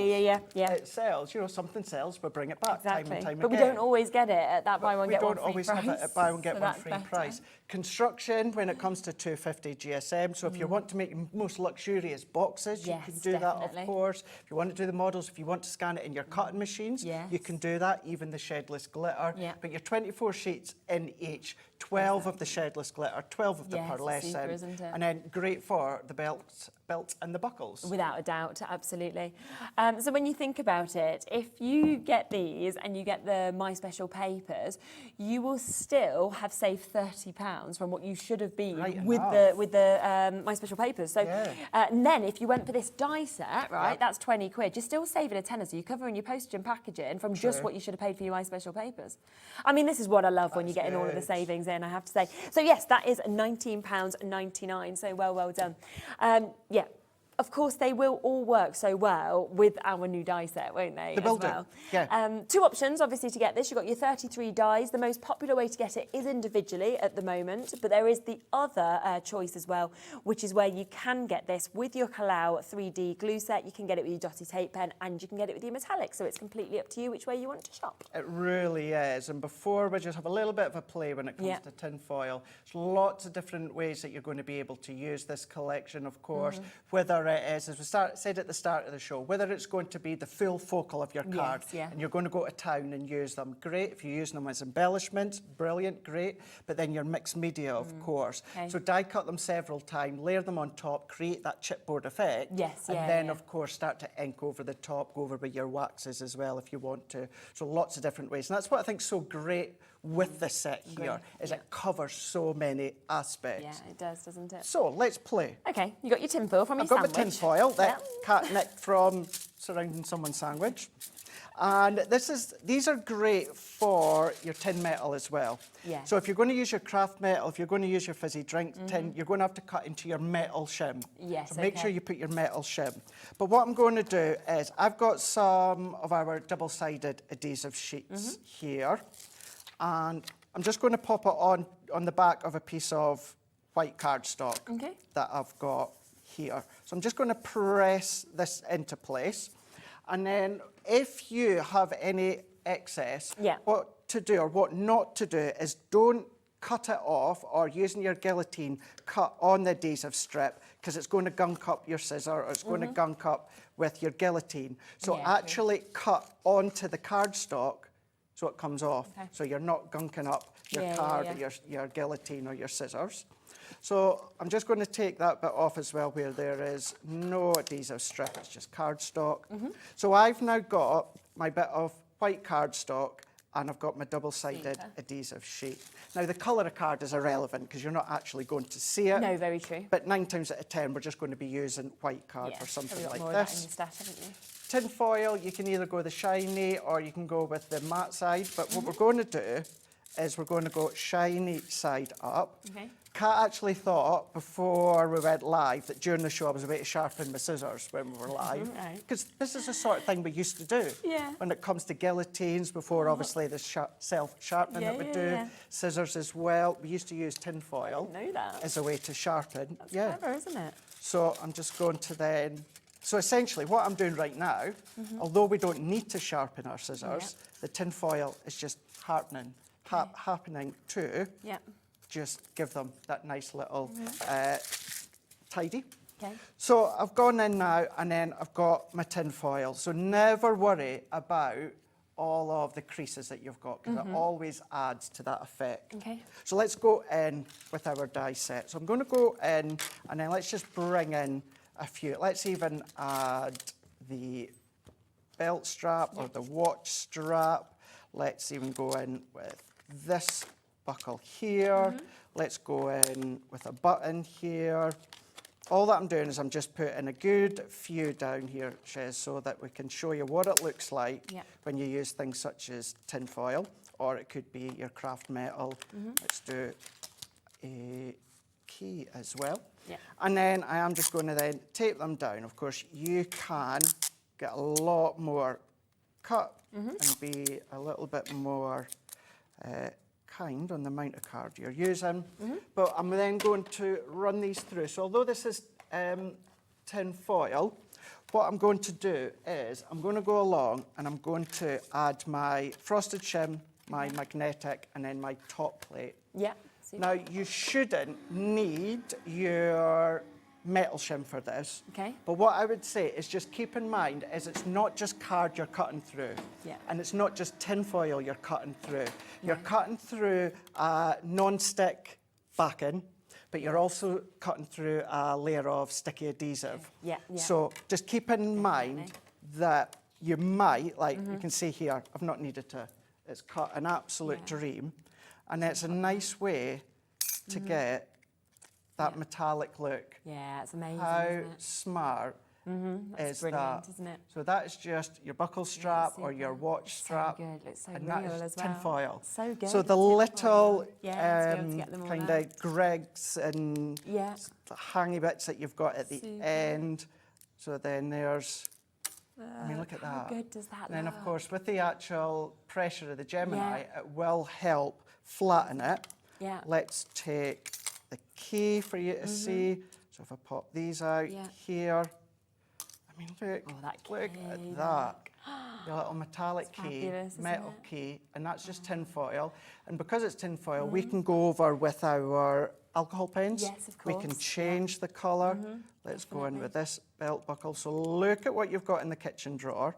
Yeah. It sells. You know, something sells, we bring it back Exactly. time and time But we again. don't always get it at that buy one, We get one don't free always price. have it at buy one, get so one that's free better. price. Construction, when it comes to 250 GSM, so if you want to make most luxurious boxes, you Yes, can do that, definitely. of course. If you want to do the models, if you want to scan it in your cutting machines, Yes. you can do that, even the shedless glitter. Yeah. But your 24 sheets in each, 12 of the shedless glitter, 12 of the Yes, it's pearlescent, super, isn't it? and then great for the belts and the buckles. Without a doubt, absolutely. So when you think about it, if you get these and you get the My Special papers, you will still have saved £30 from what you should have been Right with enough. the My Special papers. So, Yeah. and then if you went for this die set, right, Yep. that's £20. You're still saving a tenner, so you're covering your postage and packaging from just what you should have paid for your My Special papers. I mean, this is what I love when you're getting all of the good. savings in, I have to say. So yes, that is £19.99. So well done. Yeah. Of course, they will all work so well with our new die set, won't they? They will as do, well? yeah. Two options, obviously, to get this. You've got your 33 dies. The most popular way to get it is individually at the moment, but there is the other choice as well, which is where you can get this with your Kalau 3D glue set. You can get it with your dotty tape pen, and you can get it with your metallic. So it's completely up to you which way you want to shop. It really is. And before we just have a little bit of a play when it comes Yeah. to tin foil, there's lots of different ways that you're going to be able to use this collection, of course, whether it is, as we said at the start of the show, whether it's going to be the full focal of your card yeah. and you're going to go to town and use them, great. If you're using them as embellishments, brilliant, great. But then your mixed media, of course. Okay. So die cut them several times, layer them on top, create that chipboard effect. Yes, and yeah, then, yeah. of course, start to ink over the top, go over with your waxes as well if you want to. So lots of different ways. And that's what I think's so great with this set here, is it covers so many aspects. Yeah, it does, doesn't it? So let's play. Okay, you got your tin foil from I've your got my sandwich. tin foil that Yeah. Kat nicked from surrounding someone's sandwich. And these are great for your tin metal as well. Yeah. So if you're going to use your craft metal, if you're going to use your fizzy drink tin, you're going to have to cut into your metal shim. Yes, So make okay. sure you put your metal shim. But what I'm going to do is I've got some of our double-sided adhesive sheets here. And I'm just going to pop it on the back of a piece of white cardstock Okay. that I've got here. So I'm just going to press this into place. And then if you have any excess, Yeah. what to do or what not to do is don't cut it off or using your guillotine cut on the adhesive strip because it's going to gunk up your scissor or it's going to gunk up with your guillotine. So Yeah, actually cut onto the cardstock so it comes off. Okay. So you're not gunking up your Yeah, card yeah. or your guillotine or your scissors. So I'm just going to take that bit off as well where there is no adhesive strip, it's just cardstock. So I've now got my bit of white cardstock and I've got my double-sided Super. adhesive sheet. Now the colour of card is irrelevant because you're not actually going to see it. No, very true. But 9 times out of 10 we're just going to be using white card Yeah, for something probably got like more of that in this. your stash, haven't you? Tin foil, you can either go the shiny or you can go with the matte side, but what we're going to do is we're going to go shiny side up. Okay. Kat actually thought before we went live that during the show I was about to sharpen my scissors when we were live. Right. Because this is the sort of thing we used to do. Yeah. When it comes to guillotines, before obviously the self-sharpening Yeah, that we yeah, do. yeah. Scissors as well. We used to use tin foil Know that. as a way to sharpen. That's clever, isn't it? So I'm just going to then... So essentially what I'm doing right now, although we don't need to sharpen our scissors, the tin foil is just hardening happening too, Yeah. just give them that nice little tidy. Okay. So I've gone in now and then I've got my tin foil. So never worry about all of the creases that you've got because it always adds to that effect. Okay. So let's go in with our die set. So I'm going to go in and then let's just bring in a few. Let's even add the belt strap or the watch strap. Let's even go in with this buckle here. Let's go in with a button here. All that I'm doing is I'm just putting a good few down here, Shez, so that we can show you what it looks like when you use things such as tin foil, or it could be your craft metal. Let's do a key as well. Yeah. And then I am just going to then tape them down. Of course, you can get a lot more cut and be a little bit more kind on the amount of card you're using. But I'm then going to run these through. So although this is tin foil, what I'm going to do is I'm going to go along and I'm going to add my frosted shim, my magnetic, and then my top plate. Yeah. Now, you shouldn't need your metal shim for this. Okay. But what I would say is just keep in mind is it's not just card you're cutting through. Yeah. And it's not just tin foil you're cutting through. You're cutting through non-stick backing, but you're also cutting through a layer of sticky adhesive. Yeah, yeah. So just keep in mind that you might, like you can see here, I've not needed to, it's cut an absolute dream. And it's a nice way to get that metallic look. Yeah, it's amazing. How isn't it? smart That's is brilliant, that? isn't it? So that is just your buckle strap or your watch strap. So good, looks so and real that is as tin well. foil. So good. So the tin little foil. Yeah, to be able to get them all kind out. of gregs and Yeah. hangy bits that you've got at the Super. end. So then there's, I mean, look at How that. good does that And then, look? of course, with the actual pressure of the Gemini, Yeah. it will help flatten it. Yeah. Let's take the key for you to see. So if I pop these out here, I mean, look, Oh, that look key, at that. The little metallic It's key, fabulous, isn't metal it? key, and that's just tin foil. And because it's tin foil, we can go over with our alcohol pens. Yes, of We can course, change the colour. Let's go in with this belt buckle. So look at what you've got in the kitchen drawer,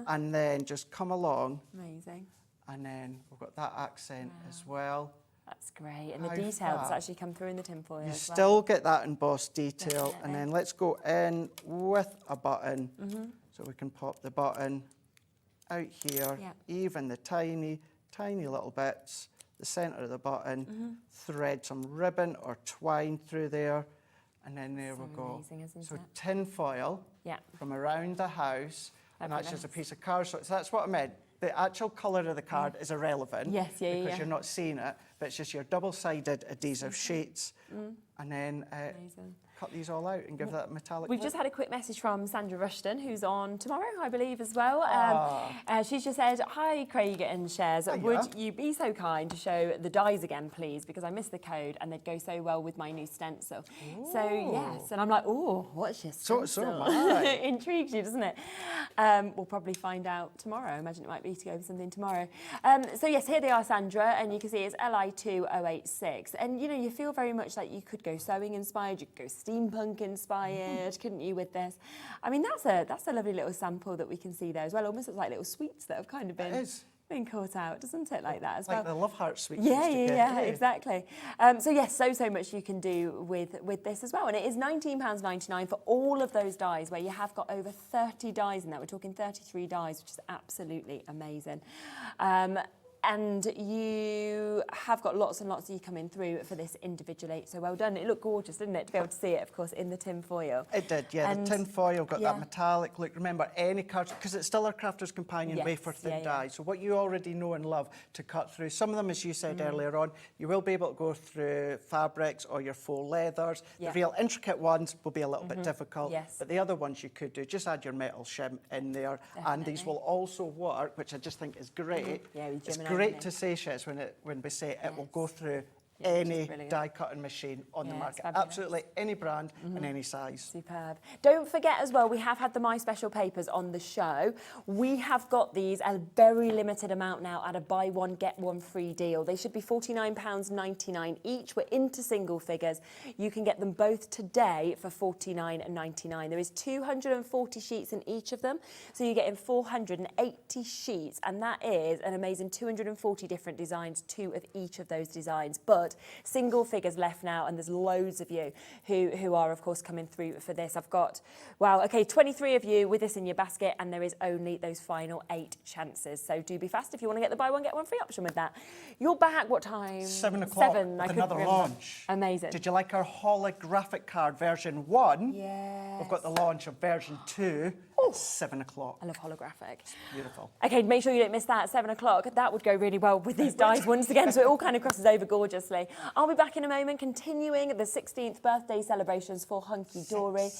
and then just come along, Amazing. and then we've got that accent as well. That's great. And the How details fab. actually come through in the tinfoil You as well. still get that embossed detail, Definitely. and then let's go in with a button. So we can pop the button out here, Yeah. even the tiny, tiny little bits, the centre of the button, thread some ribbon or twine through there, and then there we go. amazing, isn't So it? tin foil Yeah. from around the house, and that's just a Fabulous. piece of card. So that's what I meant. The actual colour of the card is irrelevant Yes, yeah, because yeah. you're not seeing it, but it's just your double-sided adhesive sheets, and then Amazing. cut these all out and give that metallic We've look. just had a quick message from Sandra Rushton, who's on tomorrow, I believe, as well. She's just said, "Hi, Craig and Shares. Would you be so kind to show the dies again, please? Because I missed the code and they'd go so well with my new stencil." So, yes. And I'm like, oh, what's your stencil? So am I. Intrigues you, doesn't it? We'll probably find out tomorrow. I imagine it might be to go over something tomorrow. So, yes, here they are, Sandra. And you can see it's LI2086. And, you know, you feel very much like you could go sewing inspired, you could go steampunk inspired, couldn't you, with this? I mean, that's a lovely little sample that we can see there as well. Almost looks like little sweets that have kind of been caught out, doesn't it, like that as Like well? the Love Heart sweets. Yeah, exactly. So yes, so much you can do with this as well. And it is £19.99 for all of those dies, where you have got over 30 dies in that. We're talking 33 dies, which is absolutely amazing. And you have got lots and lots of you coming through for this individually. So well done. It looked gorgeous, didn't it, to be able to see it, of course, in the tin foil. It did, yeah. And- the tin foil got yeah. that metallic look. Remember, any card, because it's still our Crafter's Companion Yes, wafer thin yeah. die. So what you already know and love to cut through. Some of them, as you said earlier on, you will be able to go through fabrics or your faux leathers. Yeah. The real intricate ones will be a little bit difficult. Yes. But the other ones you could do, just add your metal shim in there. And these will also work, which I just think is great. Yeah, with It's Gemini, great isn't to it? say, Shez, when we say it will go through any die cutting machine on the market. Absolutely any brand and any size. Superb. Don't forget as well, we have had the My Special papers on the show. We have got these a very limited amount now at a buy one, get one free deal. They should be £49.99 each. We're into single figures. You can get them both today for £49.99. There is 240 sheets in each of them, so you're getting 480 sheets, and that is an amazing 240 different designs, 2 of each of those designs. But single figures left now, and there's loads of you who are, of course, coming through for this. I've got, wow, okay, 23 of you with this in your basket, and there is only those final 8 chances. So do be fast if you want to get the buy one, get one free option with that. You're back, what time? 7 o'clock. 7. With another launch. Amazing. Did you like our holographic card version 1? Yes. We've got the launch of version 2 at 7 o'clock. I love holographic. It's beautiful. Okay, make sure you don't miss that at 7 o'clock. That would go really well with these dies once again, so it all kind of crosses over gorgeously. I'll be back in a moment, continuing the 16th birthday celebrations for Hunkydory.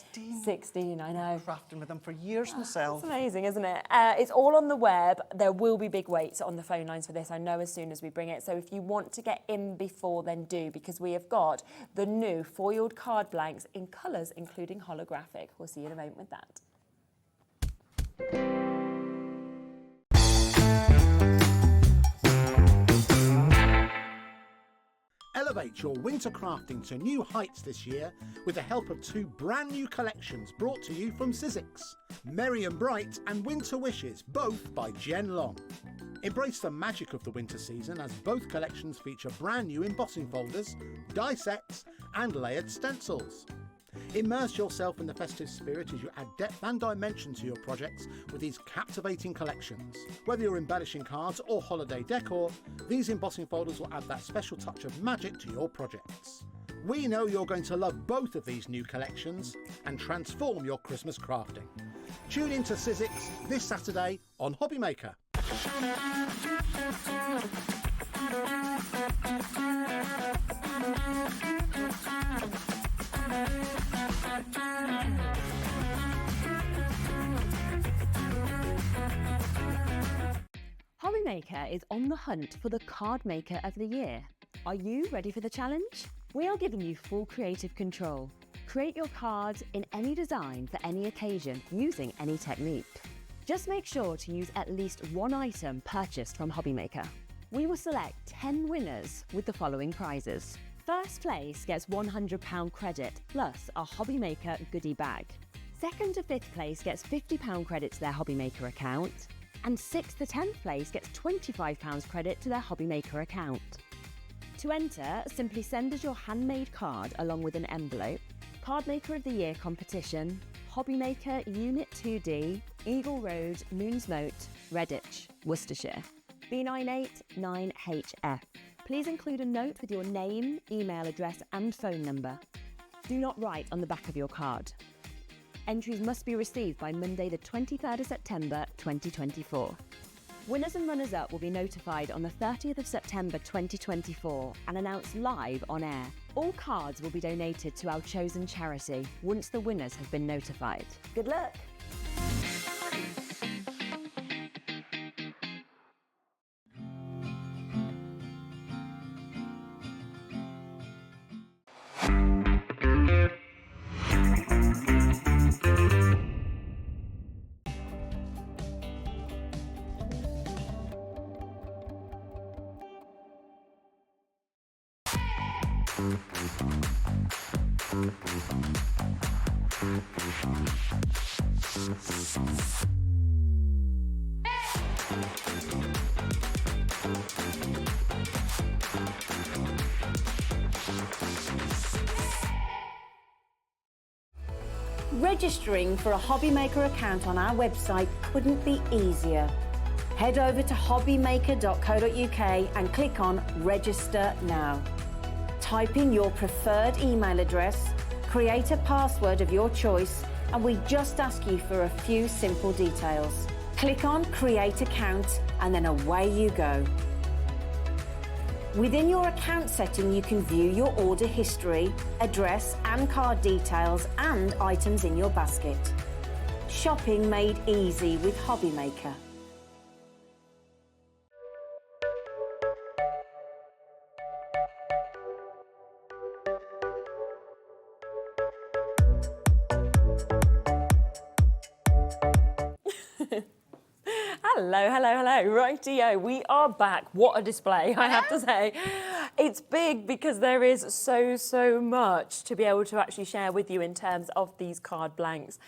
16, I know. Crafting with them for years myself. It's amazing, isn't it? It's all on the web. There will be big waits on the phone lines for this, I know, as soon as we bring it. So if you want to get in before, then do, because we have got the new foiled card blanks in colours, including holographic. We'll see you in a moment with that. Elevate your winter crafting to new heights this year with the help of 2 brand new collections brought to you from Sizzix. Merry and Bright and Winter Wishes, both by Jen Long. Embrace the magic of the winter season as both collections feature brand new embossing folders, die sets and layered stencils. Immerse yourself in the festive spirit as you add depth and dimension to your projects with these captivating collections. Whether you're embellishing cards or holiday decor, these embossing folders will add that special touch of magic to your projects. We know you're going to love both of these new collections and transform your Christmas crafting. Tune in to Sizzix this Saturday on Hobbymaker. Hobbymaker is on the hunt for the card maker of the year. Are you ready for the challenge? We are giving you full creative control. Create your cards in any design for any occasion using any technique. Just make sure to use at least 1 item purchased from Hobbymaker. We will select 10 winners with the following prizes. First place gets £100 credit plus a Hobbymaker goodie bag. Second to 5th place gets £50 credit to their Hobbymaker account. And 6th to 10th place gets £25 credit to their Hobbymaker account. To enter, simply send us your handmade card along with an envelope. Card Maker of the Year competition, Hobbymaker Unit 2D, Eagle Road, Moonsmote, Redditch, Worcestershire. B989HF. Please include a note with your name, email address and phone number. Do not write on the back of your card. Entries must be received by Monday the 23rd of September 2024. Winners and runners-up will be notified on the 30th of September 2024 and announced live on air. All cards will be donated to our chosen charity once the winners have been notified. Good luck! Registering for a Hobbymaker account on our website couldn't be easier. Head over to hobbymaker.co.uk and click on Register Now. Type in your preferred email address, create a password of your choice, and we just ask you for a few simple details. Click on Create Account and then away you go. Within your account setting, you can view your order history, address and card details and items in your basket. Shopping made easy with Hobbymaker. Hello, hello, hello. Rightio, we are back. What a display, I have to say. It's big because there is so much to be able to actually share with you in terms of these card blanks.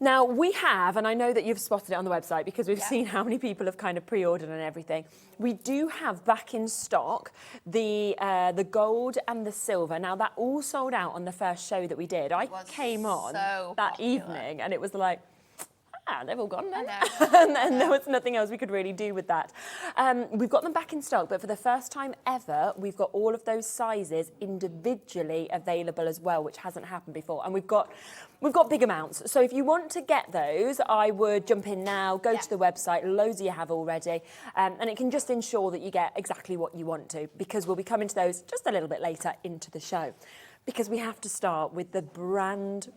Now, we have, and I know that you've spotted it on the website because we've seen how many people have kind of pre-ordered and everything. We do have back in stock the gold and the silver. Now, that all sold out on the first show that we did. I came on that evening and it was like, they've all gone then. And then there was nothing else we could really do with that. We've got them back in stock, but for the first time ever, we've got all of those sizes individually available as well, which hasn't happened before. And we've got big amounts. So if you want to get those, I would jump in now, go to the website, loads of you have already, and it can just ensure that you get exactly what you want to, because we'll be coming to those just a little bit later into the show. Because we have to start with the brand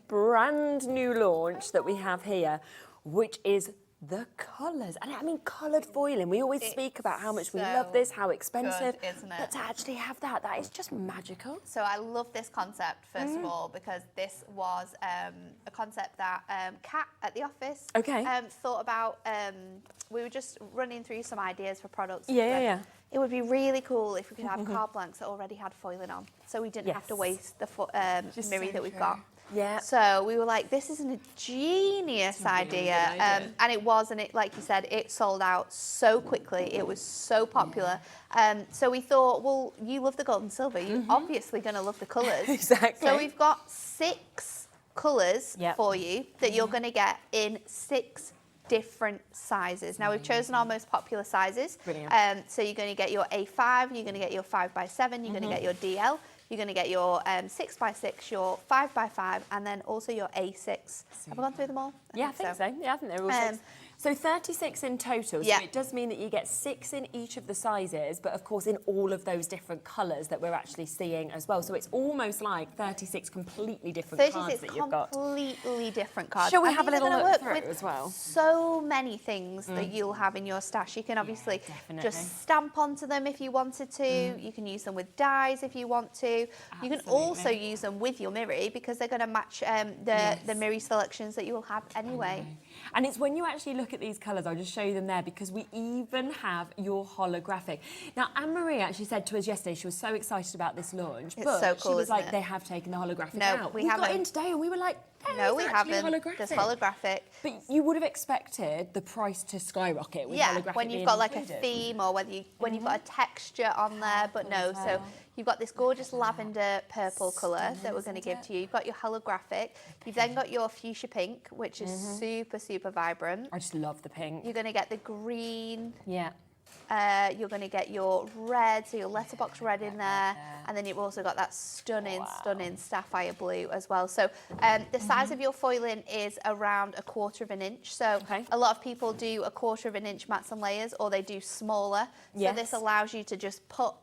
new launch that we have here, which is the colours. And I mean coloured foiling. We always speak about how much we love this, how expensive. Good, isn't it? But to actually have that is just magical. So I love this concept, first of all, because this was a concept that Kat at the office thought about. We were just running through some ideas for products. Yeah. It would be really cool if we could have card blanks that already had foiling on, so we didn't have to waste the mirror that we've got. Yeah. So we were like, this is a genius idea. And it was, and it, like you said, it sold out so quickly. It was so popular. So we thought, well, you love the gold and silver. You're obviously going to love the colours. Exactly. So we've got 6 colours for you that you're going to get in 6 different sizes. Now we've chosen our most popular sizes. Brilliant. So you're going to get your A5, you're going to get your 5x7, you're going to get your DL. You're going to get your 6x6, your 5x5, and then also your A6. Have I gone through them all? I think so. Yeah, I think they're all 6. So 36 in total. So it does mean that you get 6 in each of the sizes, but of course in all of those different colours that we're actually seeing as well. So it's almost like 36 completely different cards that you've got. 36 completely different cards. Shall we have a little look through as well? So many things that you'll have in your stash. You can obviously just stamp onto them if you wanted to. You can use them with dies if you want to. You can also use them with your mirror because they're going to match the mirror selections that you will have anyway. And it's when you actually look at these colours, I'll just show you them there, because we even have your holographic. Now, Anne-Marie actually said to us yesterday she was so excited about this launch, but so cool, she was like, they have taken the holographic out. We got in today and we were like, no, we haven't. Holographic. There's holographic. But you would have expected the price to skyrocket with holographic when you've got like a theme or when you've got a texture on there, but no. So you've got this gorgeous lavender purple colour that we're going to give to you. You've got your holographic. You've then got your fuchsia pink, which is super vibrant. I just love the pink. You're going to get the green. Yeah. You're going to get your red, so your letterbox red in there, and then you've also got that stunning sapphire blue as well. So the size of your foiling is around 1/4 inch. So a lot of people do 1/4 inch mats and layers, or they do smaller. So this allows you to just put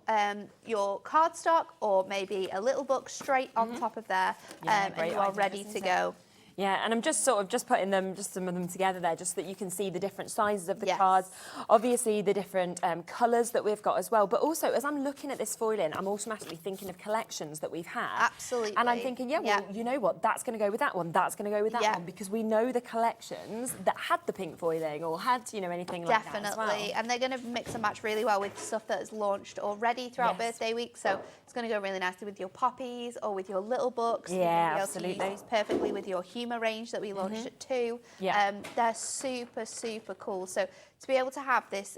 your cardstock or maybe a little book straight on top of there, and you are ready to go. Yeah, and I'm just putting them, some of them together there, just so that you can see the different sizes of the cards. Obviously, the different colours that we've got as well. But also, as I'm looking at this foiling, I'm automatically thinking of collections that we've had. Absolutely. And I'm thinking, well, you know what? That's going to go with that one. That's going to go with that one, because we know the collections that had the pink foiling or had, anything like that as well. Definitely, and they're going to mix and match really well with stuff that is launched already throughout birthday week. So it's going to go really nicely with your poppies or with your little books. Yeah, absolutely. To use these perfectly with your humour range that we launched at 2. They're super cool. So to be able to have this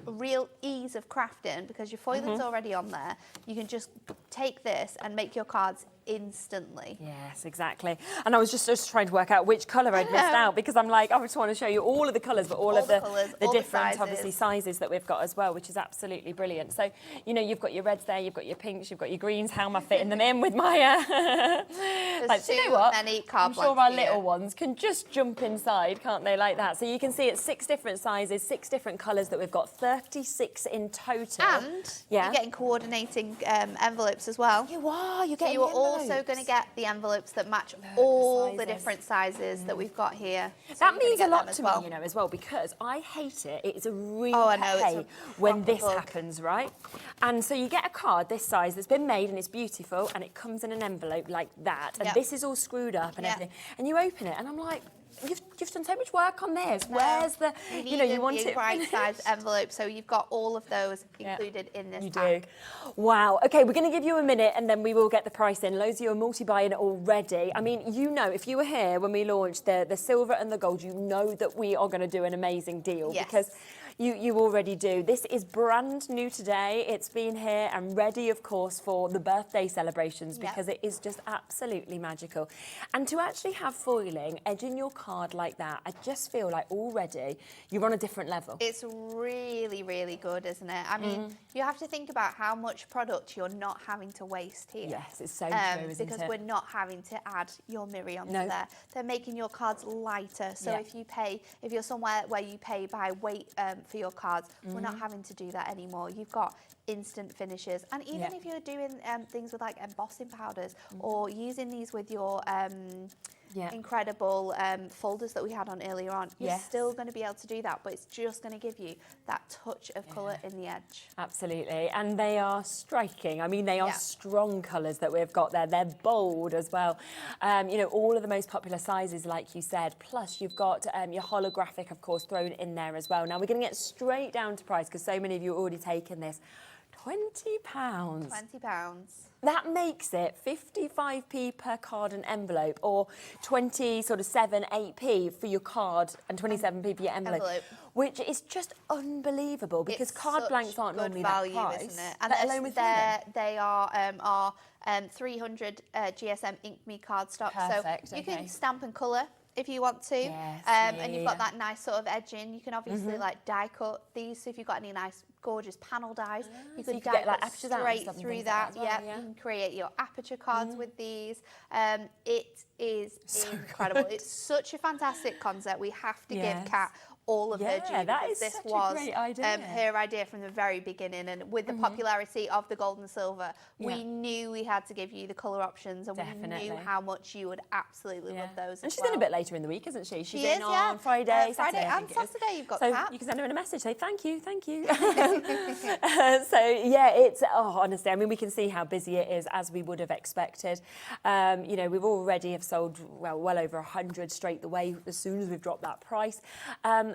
real ease of crafting, because your foiling's already on there, you can just take this and make your cards instantly. Yes, exactly. And I was just trying to work out which colour I'd missed out, because I'm like, I just want to show you all of the colours, but all of the different, obviously, sizes that we've got as well, which is absolutely brilliant. So, you've got your reds there, you've got your pinks, you've got your greens. How am I fitting them in with my... There's you know what? I'm sure our little ones can just jump inside, can't they, like that? So you can see it's 6 different sizes, 6 different colours that we've got, 36 in total. And you're getting coordinating envelopes as well. You are. You're getting also going to get the envelopes that match all the different sizes that we've got here. So that means a lot to me, as well, because I hate it. It's a real pain when this happens, right? And so you get a card this size that's been made and it's beautiful, and it comes in an envelope like that, and this is all screwed up and everything, and you open it and I'm like, you've done so much work on this. Where's the, you want it right size envelope, so you've got all of those included in this pack. Do. Wow. Okay, we're going to give you a minute and then we will get the price in. Loads of you are multi-buying already. I mean, if you were here when we launched the silver and the gold, you know that we are going to do an amazing deal because you already do. This is brand new today. It's been here and ready, of course, for the birthday celebrations because it is just absolutely magical. And to actually have foiling, edging your card like that, I just feel like already you're on a different level. It's really, really good, isn't it? I mean, you have to think about how much product you're not having to waste here. Yes, it's so true, isn't because it? we're not having to add your mirror onto there. They're making your cards lighter. So if you're somewhere where you pay by weight for your cards, we're not having to do that anymore. You've got instant finishes, and even if you're doing things with like embossing powders or using these with your incredible folders that we had on earlier on, you're still going to be able to do that, but it's just going to give you that touch of colour in the edge. Absolutely, and they are striking. I mean, they are strong colours that we've got there. They're bold as well. All of the most popular sizes, like you said, plus you've got your holographic, of course, thrown in there as well. Now, we're going to get straight down to price because so many of you are already taken this. £20. £20. That makes it 55p per card and envelope, or 8p for your card and 27p for your envelope. Which is just unbelievable because card blanks aren't normally value, that price. isn't it? And let alone with they are 300 GSM Ink Me cardstock. Perfect, so you can stamp and colour if you want to. And you've got that nice sort of edging. You can obviously like die cut these. So if you've got any nice gorgeous panel dies, you could die get, like, cut straight through that. You can create your aperture cards with these. It is so incredible. It's such a fantastic concept. We have to give Kat all of her due because this was her idea from the very beginning, and with the popularity of the gold and silver, we knew we had to give you the colour options, and we knew how much you would absolutely love those. And she's in a bit later in the week, isn't she? She's in on Friday, Friday Saturday, and Saturday. You've got so Kat. you can send her in a message, say thank you. It's honestly, I mean, we can see how busy it is as we would have expected. We've already have sold well over 100 straight away as soon as we've dropped that price.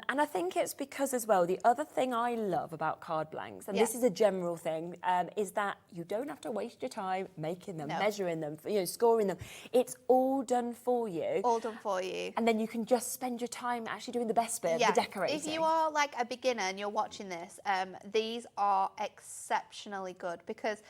And I think it's because as well, the other thing I love about card blanks, and this is a general thing, is that you don't have to waste your time making them, measuring them, scoring them. It's all done for you. All done for you. And then you can just spend your time actually doing the best bit, the decorating. If you are like a beginner and you're watching this, these are exceptionally good because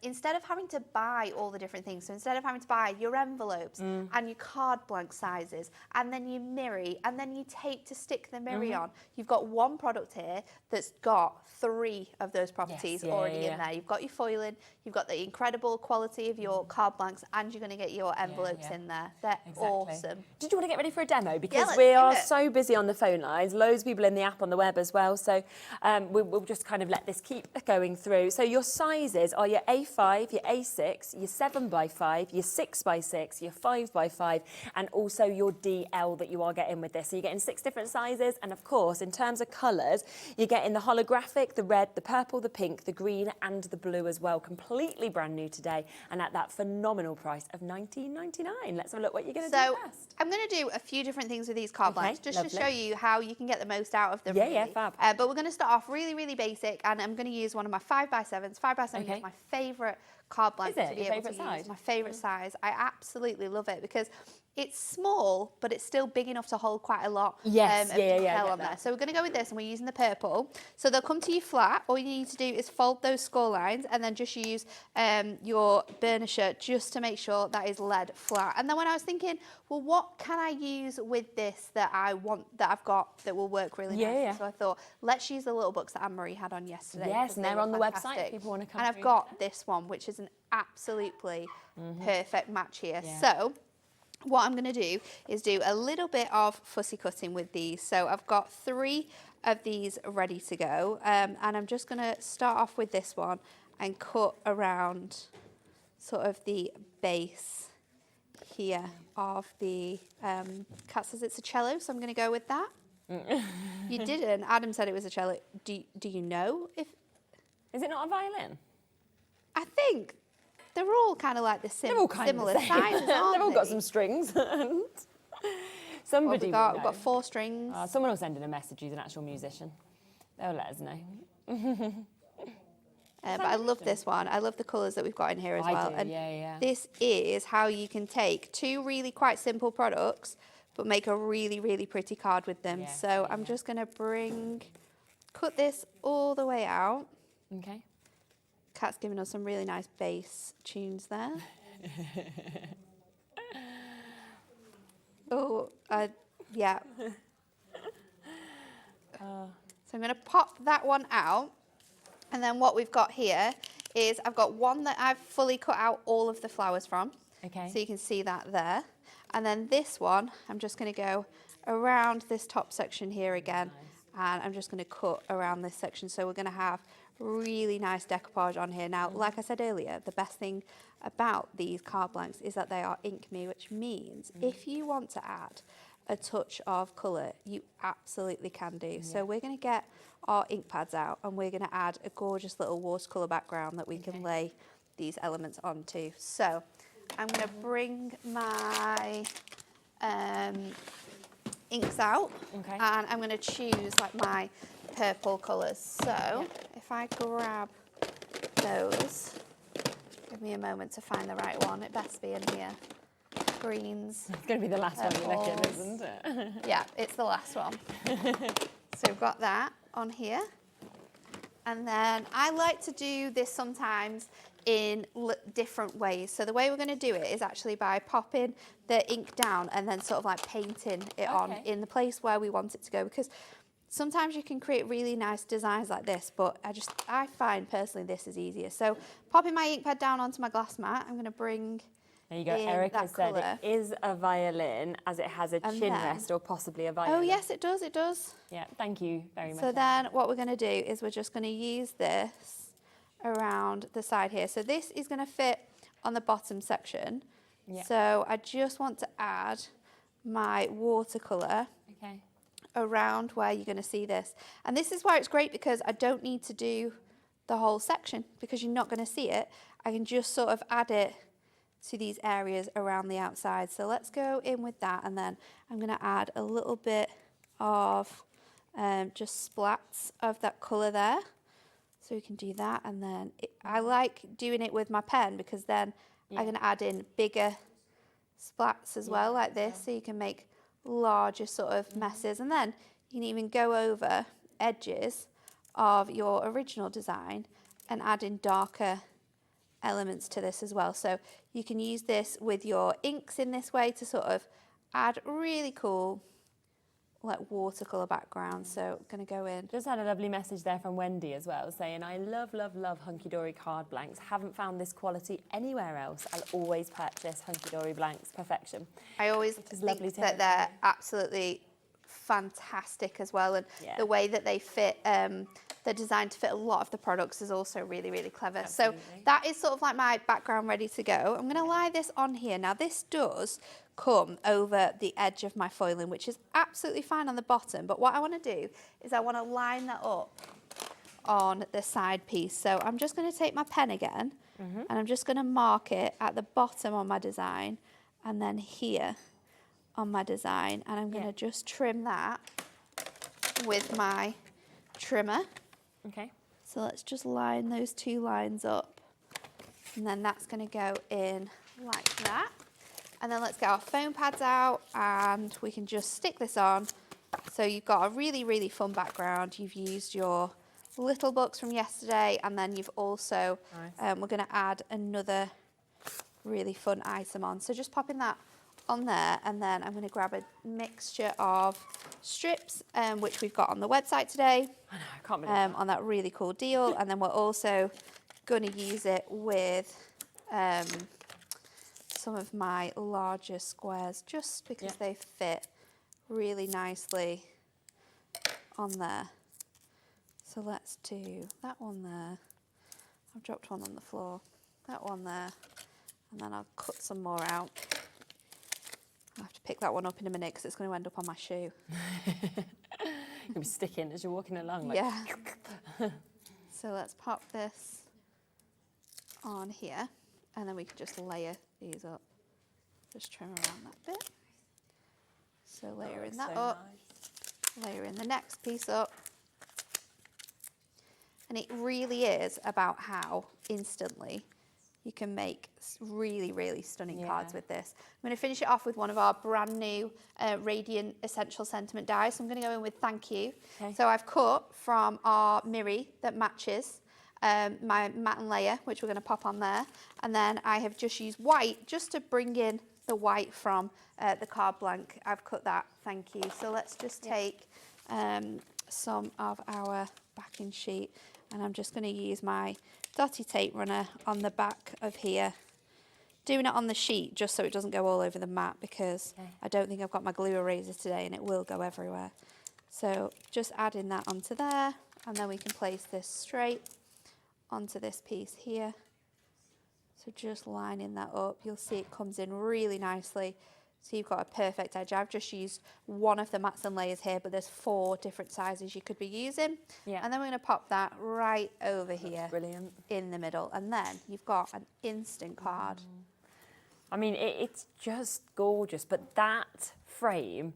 instead of having to buy all the different things, so instead of having to buy your envelopes and your card blank sizes, and then your mirror, and then you tape to stick the mirror on, you've got one product here that's got 3 of those properties already in there. You've got your foiling, you've got the incredible quality of your card blanks, and you're going to get your envelopes in there. They're awesome. Did you want to get ready for a demo? Because we are so busy on the phone lines, loads of people in the app on the web as well, so we'll just kind of let this keep going through. So your sizes are your A5, your A6, your 7x5, your 6x6, your 5x5, and also your DL that you are getting with this. So you're getting 6 different sizes, and of course, in terms of colours, you're getting the holographic, the red, the purple, the pink, the green, and the blue as well. Completely brand new today, and at that phenomenal price of $19.99. Let's have a look what you're going to do first. I'm going to do a few different things with these card blanks, just to show you how you can get the most out of them. Fab. But we're going to start off really, really basic, and I'm going to use one of my 5x7s. 5x7 is my favourite card blank to be able to use. My favourite size. I absolutely love it because it's small, but it's still big enough to hold quite a lot of detail on there. So we're going to go with this, and we're using the purple. So they'll come to you flat. All you need to do is fold those score lines, and then just use your burnisher just to make sure that is laid flat. And then when I was thinking, well, what can I use with this that I've got that will work really nicely? So I thought, let's use the little books that Anne-Marie had on yesterday. Yes, and they're on the website if people want to come. And I've got this one, which is an absolutely perfect match here. So what I'm going to do is do a little bit of fussy cutting with these. So I've got 3 of these ready to go, and I'm just going to start off with this one and cut around sort of the base here of the Kat says it's a cello, so I'm going to go with that. You didn't. Adam said it was a cello. Do you know if... Is it not a violin? I think they're all kind of like the similar sizes, aren't They've all got they? some strings. Somebody we've got, will we've got know. 4 strings. Someone will send in a message who's an actual musician. They'll let us know. But I love this one. I love the colours that we've got in here as well. I do, yeah. This is how you can take 2 really quite simple products, but make a really, really pretty card with them. Yeah, So I'm just going to cut this all the way out. Okay. Kat's giving us some really nice bass tunes there. Yeah. So I'm going to pop that one out. And then what we've got here is I've got one that I've fully cut out all of the flowers from. Okay. So you can see that there. And then this one, I'm just going to go around this top section here again. And I'm just going to cut around this section. So we're going to have really nice decoupage on here. Now, like I said earlier, the best thing about these card blanks is that they are Ink Me, which means if you want to add a touch of colour, you absolutely can do. So we're going to get our ink pads out and we're going to add a gorgeous little watercolour background that we can lay these elements onto. So I'm going to bring my inks out and I'm going to choose like my purple colours. So if I grab those, give me a moment to find the right one. It best be in here. Greens. It's going to be the last one you look at, isn't it? Yeah, it's the last one. So we've got that on here. And then I like to do this sometimes in different ways. So the way we're going to do it is actually by popping the ink down and then sort of like painting it on in the place where we want it to go, because sometimes you can create really nice designs like this, but I find personally this is easier. So popping my ink pad down onto my glass mat, I'm going to bring there you go. Erica said it is a violin as it has a chin rest or possibly a violin. Oh yes, it does, it does. Yeah, thank you very much. So then what we're going to do is we're just going to use this around the side here. So this is going to fit on the bottom section. Yeah. So I just want to add my watercolour around where you're going to see this. And this is why it's great, because I don't need to do the whole section because you're not going to see it. I can just sort of add it to these areas around the outside. So let's go in with that, and then I'm going to add a little bit of just splats of that colour there. So we can do that, and then I like doing it with my pen because then I can add in bigger splats as well, like this, so you can make larger sort of messes, and then you can even go over edges of your original design and add in darker elements to this as well. So you can use this with your inks in this way to sort of add really cool like watercolour background. So I'm going to go in. Just had a lovely message there from Wendy as well, saying I love Hunkydory card blanks. Haven't found this quality anywhere else. I'll always purchase Hunkydory blanks. Perfection. I always think that they're absolutely fantastic as well, and the way that they fit, they're designed to fit a lot of the products is also really, really clever. Absolutely. So that is sort of like my background ready to go. I'm going to lie this on here. Now this does come over the edge of my foiling, which is absolutely fine on the bottom, but what I want to do is I want to line that up on the side piece. So I'm just going to take my pen again and I'm just going to mark it at the bottom on my design and then here on my design, and I'm going to just trim that with my trimmer. Okay. So let's just line those 2 lines up, and then that's going to go in like that. And then let's get our foam pads out and we can just stick this on. So you've got a really, really fun background. You've used your little books from yesterday, and then you've also, we're going to add another really fun item on. So just popping that on there, and then I'm going to grab a mixture of strips, which we've got on the website today. I know, I can't believe on that really cool deal, and then we're also going to use it with some of my larger squares, just because they fit really nicely on there. So let's do that one there. I've dropped one on the floor. That one there, and then I'll cut some more out. I'll have to pick that one up in a minute because it's going to end up on my shoe. You'll be sticking as you're walking along. Like Yeah. So let's pop this on here, and then we can just layer these up. Just trim around that bit. So layering that up, layering the next piece up. And it really is about how instantly you can make really, really stunning cards with this. I'm going to finish it off with one of our brand new Radiant Essential Sentiment dies. So I'm going to go in with Thank You. Okay. So I've cut from our Miri that matches my matte and layer, which we're going to pop on there. And then I have just used white just to bring in the white from the card blank. I've cut that, Thank You. So let's just take some of our backing sheet, and I'm just going to use my dotty tape runner on the back of here, doing it on the sheet just so it doesn't go all over the mat, because I don't think I've got my glue eraser today and it will go everywhere. So just adding that onto there, and then we can place this straight onto this piece here. So just lining that up, you'll see it comes in really nicely. So you've got a perfect edge. I've just used one of the mats and layers here, but there's 4 different sizes you could be using. Yeah. And then we're going to pop that right over here. Brilliant. In the middle. And then you've got an instant card. I mean, it's just gorgeous, but that frame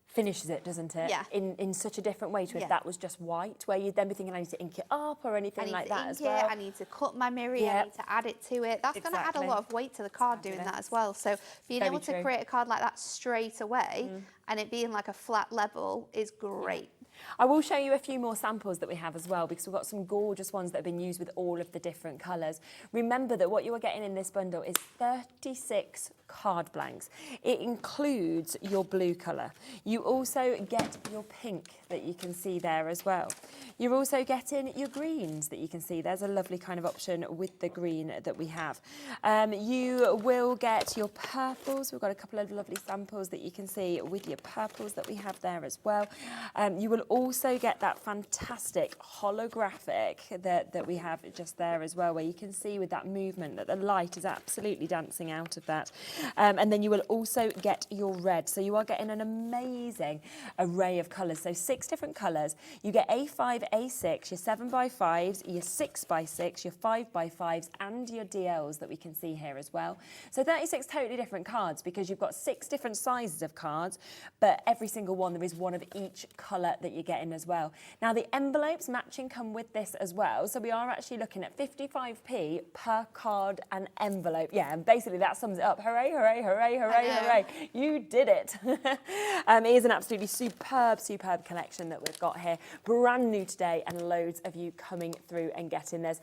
finishes it, doesn't it? Yeah. In such a different way to if that was just white, where you'd then be thinking I need to ink it up or anything like that as well. I need to cut my Miri, I need to add it to it. That's going to add a lot of weight to the card doing that as well. So being able to create a card like that straight away and it being like a flat level is great. I will show you a few more samples that we have as well, because we've got some gorgeous ones that have been used with all of the different colours. Remember that what you are getting in this bundle is 36 card blanks. It includes your blue colour. You also get your pink that you can see there as well. You're also getting your greens that you can see. There's a lovely kind of option with the green that we have. You will get your purples. We've got a couple of lovely samples that you can see with your purples that we have there as well. You will also get that fantastic holographic that we have just there as well, where you can see with that movement that the light is absolutely dancing out of that. And then you will also get your red. So you are getting an amazing array of colours. So 6 different colours. You get A5, A6, your 7x5s, your 6x6, your 5x5s, and your DLs that we can see here as well. So 36 totally different cards, because you've got 6 different sizes of cards, but every single one there is one of each colour that you're getting as well. Now the envelopes matching come with this as well. So we are actually looking at 55p per card and envelope. Yeah, and basically that sums it up. Hooray, hooray, hooray, hooray, hooray. You did it. It is an absolutely superb collection that we've got here. Brand new today, and loads of you coming through and getting this.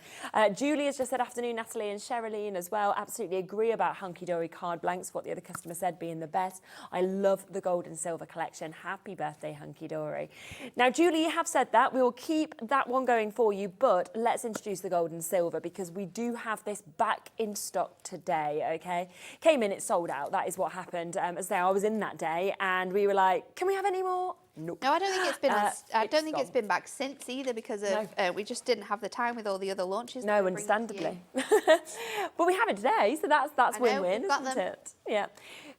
Julie has just said afternoon, Natalie and Cheralene as well. Absolutely agree about Hunkydory card blanks, what the other customer said being the best. I love the gold and silver collection. Happy birthday, Hunkydory. Now, Julie, you have said that. We will keep that one going for you, but let's introduce the gold and silver, because we do have this back in stock today, okay? Came in, it sold out. That is what happened. As I was in that day, and we were like, can we have any more? Nope. No, I don't think it's been. I don't think it's been back since either, because of we just didn't have the time with all the other launches. No, understandably. But we have it today, so that's win-win, isn't it? Yeah.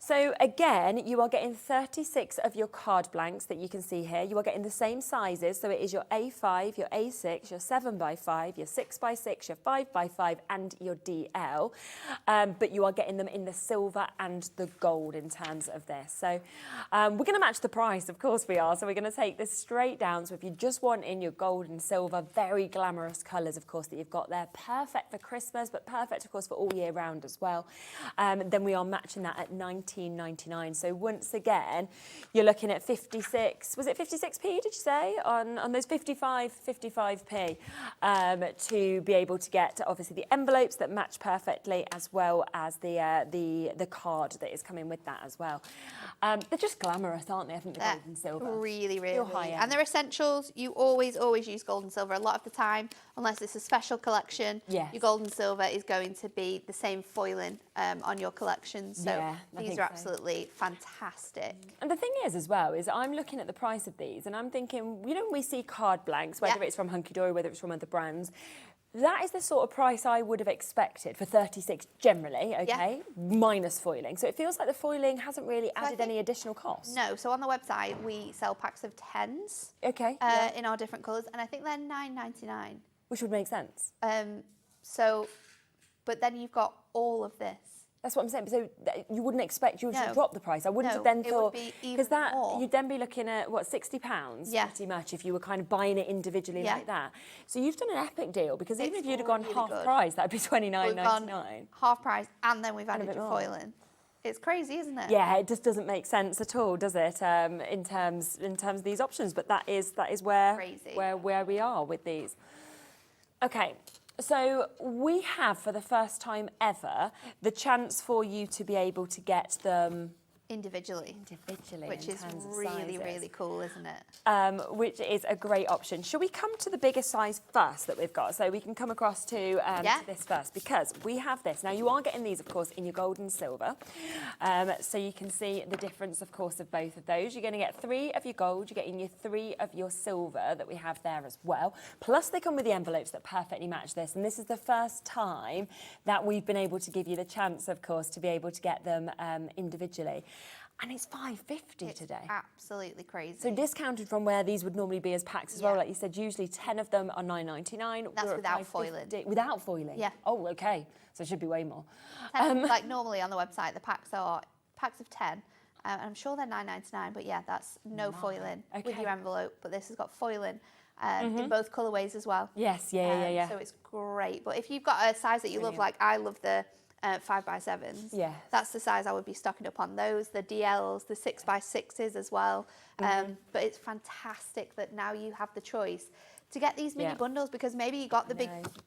So again, you are getting 36 of your card blanks that you can see here. You are getting the same sizes, so it is your A5, your A6, your 7x5, your 6x6, your 5x5, and your DL. But you are getting them in the silver and the gold in terms of this. So we're going to match the price, of course we are. So we're going to take this straight down. So if you just want in your gold and silver, very glamorous colours, of course, that you've got there. Perfect for Christmas, but perfect, of course, for all year round as well. Then we are matching that at £19.99. So once again, you're looking at 56, was it 56p, did you say? On those 55p to be able to get, obviously, the envelopes that match perfectly, as well as the card that is coming with that as well. They're just glamorous, aren't they? I think the gold and silver. Really, really. And they're essentials. You always use gold and silver a lot of the time, unless it's a special collection. Yes. Your gold and silver is going to be the same foiling on your collection. So these are absolutely fantastic. And the thing is as well, is I'm looking at the price of these and I'm thinking, you know, when we see card blanks, whether it's from Hunkydory, whether it's from other brands, that is the sort of price I would have expected for 36 generally, okay, minus foiling. So it feels like the foiling hasn't really added any additional cost. No, so on the website we sell packs of 10s in our different colours, and I think they're $9.99. Which would make sense. But then you've got all of this That's what I'm saying. So you wouldn't expect you to No. drop the price. I wouldn't No, have then it would thought, be even because that more. you'd then be looking at what, £60 Yeah. pretty much if you were kind of buying it individually Yeah. like that. So you've done an epic deal, because even It's if you'd have gone really half good. price, that'd be We've £29.99. gone half price, and then we've added bit your more. foiling. It's crazy, isn't it? Yeah, it just doesn't make sense at all, does it? In terms of these options, but that is where Crazy. where we are with these. Okay. So we have, for the first time ever, the chance for you to be able to get them Individually. Which in is terms of really, sizes. really cool, isn't it? Which is a great option. Shall we come to the biggest size first that we've got? So we can come across to this first, because we have this. Now, you are getting these, of course, in your gold and silver. So you can see the difference, of course, of both of those. You're going to get 3 of your gold. You're getting your 3 of your silver that we have there as well. Plus, they come with the envelopes that perfectly match this. And this is the first time that we've been able to give you the chance, of course, to be able to get them individually. And it's $5.50 today. Absolutely crazy. So discounted from where these would normally be as packs as well. Like you said, usually 10 of them are $9.99. That's We're at without $5.50. foiling. Without foiling? Yeah. Oh, okay. So it should be way more. Like normally on the website, the packs are packs of 10. I'm sure they're $9.99, but yeah, that's no foiling with Okay. your envelope. But this has got foiling in both colourways as well. Yes, yeah. So it's great. But if you've got a size that you love, like I love the 5x7s. Yes. That's the size I would be stocking up on those. The DLs, the 6x6s as well. But it's fantastic that now you have the choice to get these mini bundles, because maybe you got the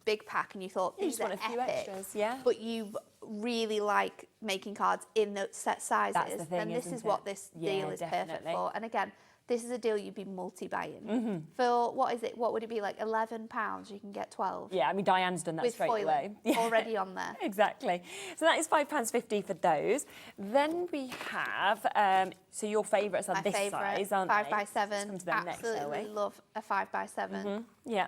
big pack and you thought You these just are want a few epic, extras, yeah. but you really like making cards in those set sizes. That's the thing, and this isn't is what it? this Yeah, deal is perfect definitely. for. And again, this is a deal you'd be multi-buying. For, what is it? What would it be, like £11? You can get 12. Yeah, I mean, Diane's done that With straight foiling away. already on there. Exactly. So that is £5.50 for those. Then we have, so your favourites are My this favourite, size, aren't they? 5x7. Let's come to them next, shall Absolutely we? love a 5x7. Yeah.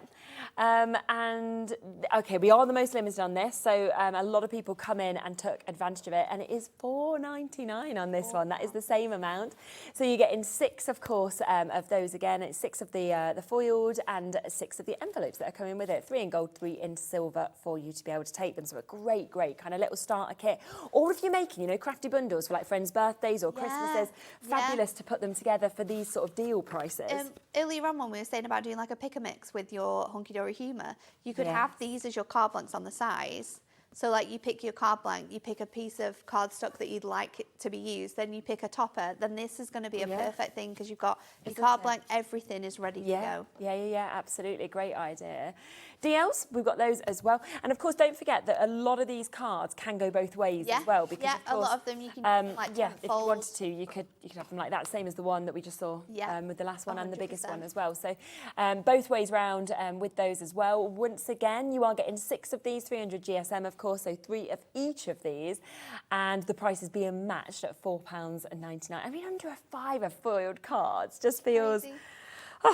And okay, we are the most limited on this, so a lot of people come in and took advantage of it, and it is $4.99 on this one. That is the same amount. So you're getting 6, of course, of those again. It's 6 of the foiled and 6 of the envelopes that are coming with it. 3 in gold, 3 in silver for you to be able to take them. So a great kind of little starter kit. Or if you're making, crafty bundles for like friends' birthdays or Christmases, fabulous to put them together for these sort of deal prices. Earlier on when we were saying about doing like a pick a mix with your Hunkydory Humour, you could have these as your card blanks on the size. So like you pick your card blank, you pick a piece of cardstock that you'd like it to be used, then you pick a topper, then this is going to be a perfect thing because you've got your card blank, everything is ready to go. Yeah, absolutely. Great idea. DLs, we've got those as well. And of course, don't forget that a lot of these cards can go both ways as well. Because of course, a lot of them you can like if you wanted to, you could have them like that, same as the one that we just saw with the last one and the biggest one as well. So both ways round with those as well. Once again, you are getting 6 of these, 300 GSM, of course, so 3 of each of these, and the price is being matched at £4.99. I mean, under a £5 of foiled cards just feels. Crazy.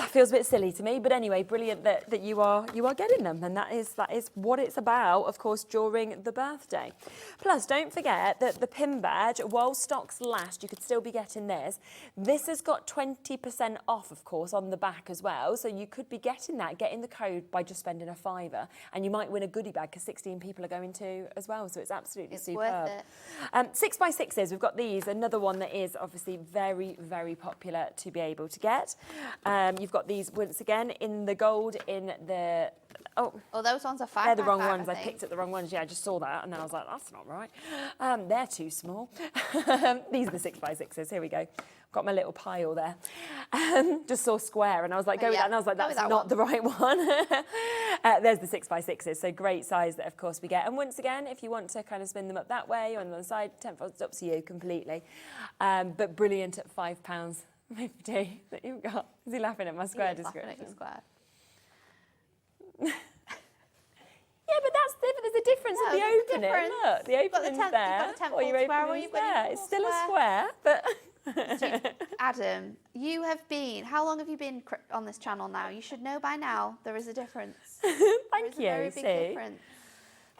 Feels a bit silly to me, but anyway, brilliant that you are getting them, and that is what it's about, of course, during the birthday. Plus, don't forget that the pin badge, while stocks last, you could still be getting this. This has got 20% off, of course, on the back as well, so you could be getting the code by just spending a £5, and you might win a goodie bag because 16 people are going to as well, so it's absolutely superb. Worth it. 6x6s, we've got these, another one that is obviously very, very popular to be able to get. You've got these once again in the gold, in the those ones are 5. They're the wrong ones. I picked up the wrong ones. Yeah, I just saw that and then I was like, that's not right. They're too small. These are the 6x6s. Here we go. Got my little pile there. Just saw square and I was like, go with that. And I was like, that's not the right one. There's the 6x6s. So great size that, of course, we get. And once again, if you want to kind of spin them up that way or on the side, 10 it's up to you completely. But brilliant at £5.50 that you've got. Is he laughing at my square description? Laughing at your square. Yeah, but there's a difference at the opening. Look, the opening's there, or your opening's there. It's still a square, but... Adam, you have been, how long have you been on this channel now? You should know by now there is a difference. Thank you, There is a very big difference.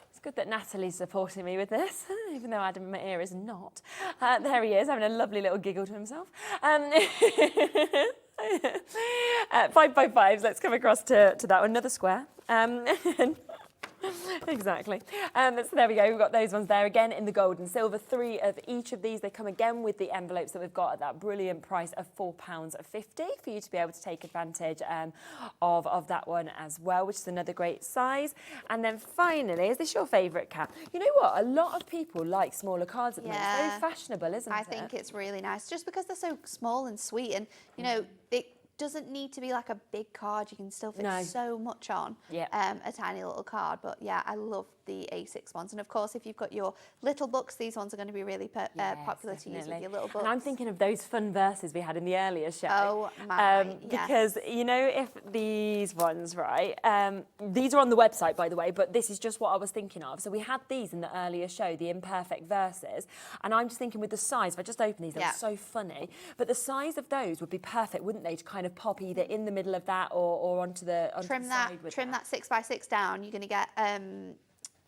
It's good that Natalie's supporting me with this, even though Adam in my ear is not. There he is, having a lovely little giggle to himself. 5x5s, let's come across to that one, another square. Exactly. So there we go. We've got those ones there again in the gold and silver. 3 of each of these. They come again with the envelopes that we've got at that brilliant price of £4.50 for you to be able to take advantage of that one as well, which is another great size. And then finally, is this your favourite, Kat? You know what? A lot of people like smaller cards at the moment. It's very fashionable, isn't it? I think it's really nice, just because they're so small and sweet, and you know, it doesn't need to be like a big card. You can still fit so much on a tiny little card. But yeah, I love the A6 ones. And of course, if you've got your little books, these ones are going to be really popular to use with your little books. And I'm thinking of those fun verses we had in the earlier show. Oh my, because, you know, if these ones, right, these are on the website, by the way, but this is just what I was thinking of. So we had these in the earlier show, the imperfect verses. And I'm just thinking with the size, if I just open these, they're so funny. But the size of those would be perfect, wouldn't they, to kind of pop either in the middle of that or onto the side with trim that 6x6 down. You're going to get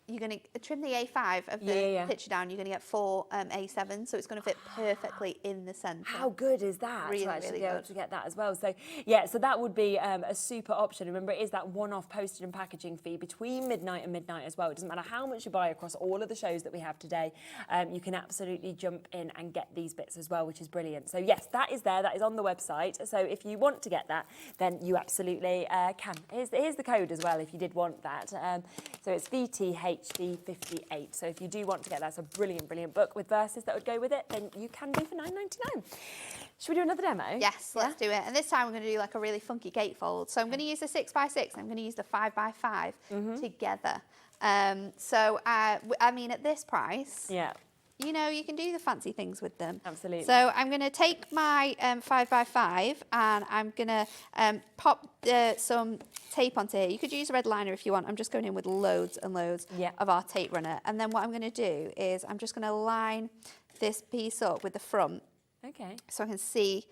you're going to trim the A5 of the picture down. You're going to get 4 A7, so it's going to fit perfectly in the centre. How good is that? Really, to actually really be able good. to get that as well. So yeah, so that would be a super option. Remember, it is that one-off postage and packaging fee between midnight and midnight as well. It doesn't matter how much you buy across all of the shows that we have today. You can absolutely jump in and get these bits as well, which is brilliant. So yes, that is there. That is on the website. So if you want to get that, then you absolutely can. Here's the code as well if you did want that. So it's VTHD58. So if you do want to get that, it's a brilliant, brilliant book with verses that would go with it, then you can do for £9.99. Should we do another demo? Yes, let's do it. And this time we're going to do like a really funky gatefold. So I'm going to use the 6x6 and I'm going to use the 5x5 together. So I mean, at this price, you know, you can do the fancy things with them. Absolutely. So I'm going to take my 5x5 and I'm going to pop some tape onto here. You could use a red liner if you want. I'm just going in with loads and loads of our tape runner. And then what I'm going to do is I'm just going to line this piece up with the front. Okay. So I can see,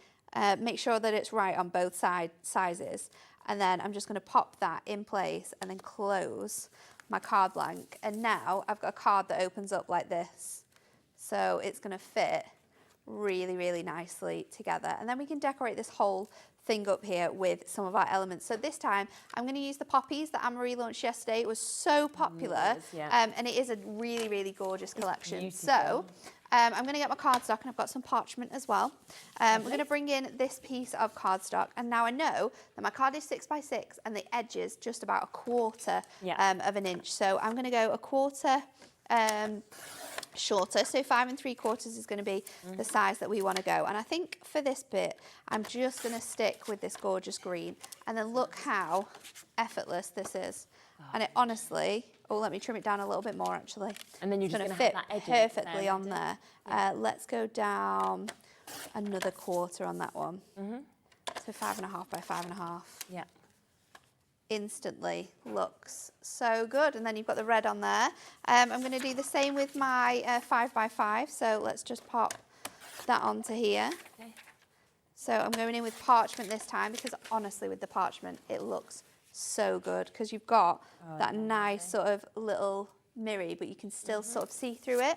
make sure that it's right on both sizes. And then I'm just going to pop that in place and then close my card blank. And now I've got a card that opens up like this. So it's going to fit really, really nicely together. And then we can decorate this whole thing up here with some of our elements. So this time I'm going to use the poppies that Anne-Marie launched yesterday. It was so popular, and it is a really, really gorgeous collection. So I'm going to get my cardstock, and I've got some parchment as well. We're going to bring in this piece of cardstock, and now I know that my card is 6x6 and the edge is just about 1/4 of an inch. So I'm going to go 1/4 shorter, so 5 3/4 is going to be the size that we want to go. And I think for this bit I'm just going to stick with this gorgeous green, and then look how effortless this is. And it honestly, let me trim it down a little bit more actually. And then you're just going to fit perfectly on there. Let's go down another 1/4 on that one. So 5.5 by 5.5. Yeah. Instantly looks so good. And then you've got the red on there. I'm going to do the same with my 5x5. So let's just pop that onto here. Okay. So I'm going in with parchment this time, because honestly with the parchment it looks so good, because you've got that nice sort of little mirror, but you can still sort of see through it.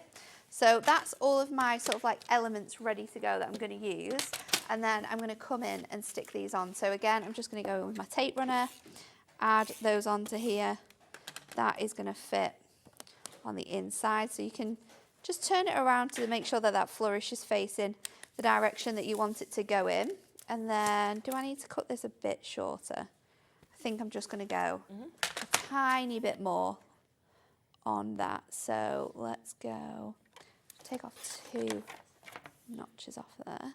So that's all of my sort of like elements ready to go that I'm going to use. And then I'm going to come in and stick these on. So again, I'm just going to go in with my tape runner, add those onto here. That is going to fit on the inside. So you can just turn it around to make sure that that flourish is facing the direction that you want it to go in. And then, do I need to cut this a bit shorter? I think I'm just going to go a tiny bit more on that. So let's go, take off 2 notches off there.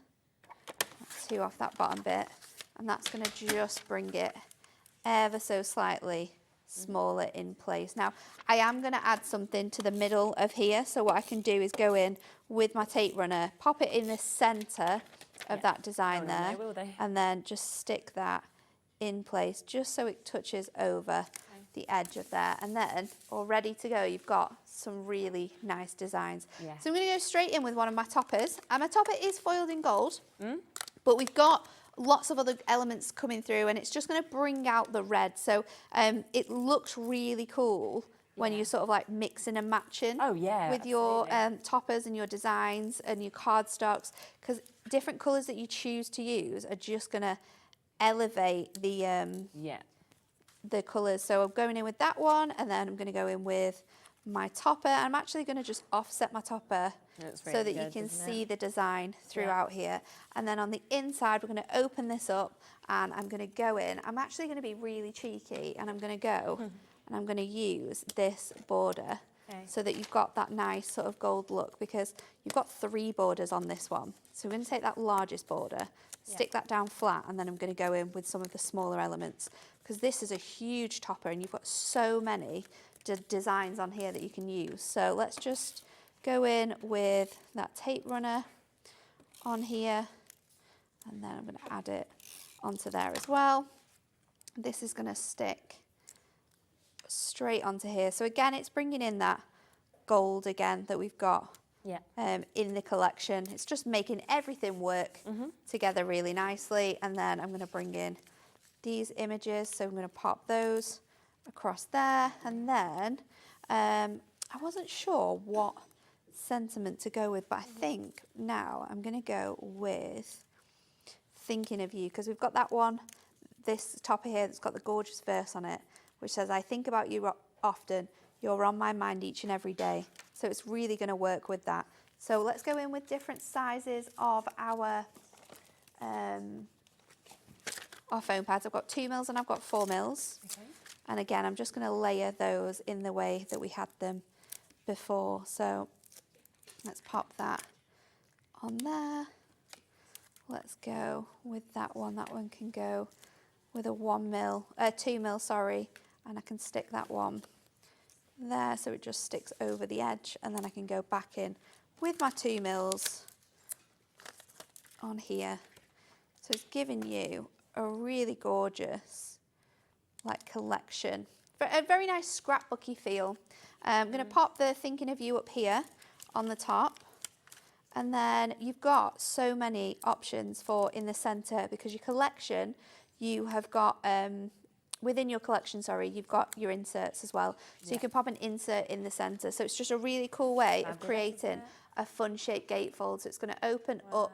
2 off that bottom bit. And that's going to just bring it ever so slightly smaller in place. Now, I am going to add something to the middle of here. So what I can do is go in with my tape runner, pop it in the centre of that design there, and then just stick that in place just so it touches over the edge of there. And then, all ready to go, you've got some really nice designs. So I'm going to go straight in with one of my toppers. And my topper is foiled in gold, but we've got lots of other elements coming through, and it's just going to bring out the red. So it looks really cool when you're sort of like mixing and matching with your toppers and your designs and your cardstocks, because different colours that you choose to use are just going to elevate the the colours. So I'm going in with that one, and then I'm going to go in with my topper. I'm actually going to just offset my topper so that you can see the design throughout here. And then on the inside, we're going to open this up, and I'm going to go in. I'm actually going to be really cheeky, and I'm going to go and I'm going to use this border so that you've got that nice sort of gold look, because you've got 3 borders on this one. So we're going to take that largest border, stick that down flat, and then I'm going to go in with some of the smaller elements, because this is a huge topper and you've got so many designs on here that you can use. So let's just go in with that tape runner on here, and then I'm going to add it onto there as well. This is going to stick straight onto here. So again, it's bringing in that gold again that we've got in the collection. It's just making everything work together really nicely. And then I'm going to bring in these images. So I'm going to pop those across there. And then I wasn't sure what sentiment to go with, but I think now I'm going to go with Thinking of You, because we've got that one, this topper here that's got the gorgeous verse on it, which says, I think about you often, you're on my mind each and every day. So it's really going to work with that. So let's go in with different sizes of our foam pads. I've got 2 mils and I've got 4 mils. Okay. And again, I'm just going to layer those in the way that we had them before. So let's pop that on there. Let's go with that one. That one can go with a 2 mil, sorry. And I can stick that one there so it just sticks over the edge, and then I can go back in with my 2 mils on here. So it's giving you a really gorgeous like collection, a very nice scrapbooky feel. I'm going to pop the Thinking of You up here on the top, and then you've got so many options for in the centre, because your collection, you have got within your collection, you've got your inserts as well. So you can pop an insert in the centre. So it's just a really cool way of creating a fun shaped gatefold. So it's going to open up,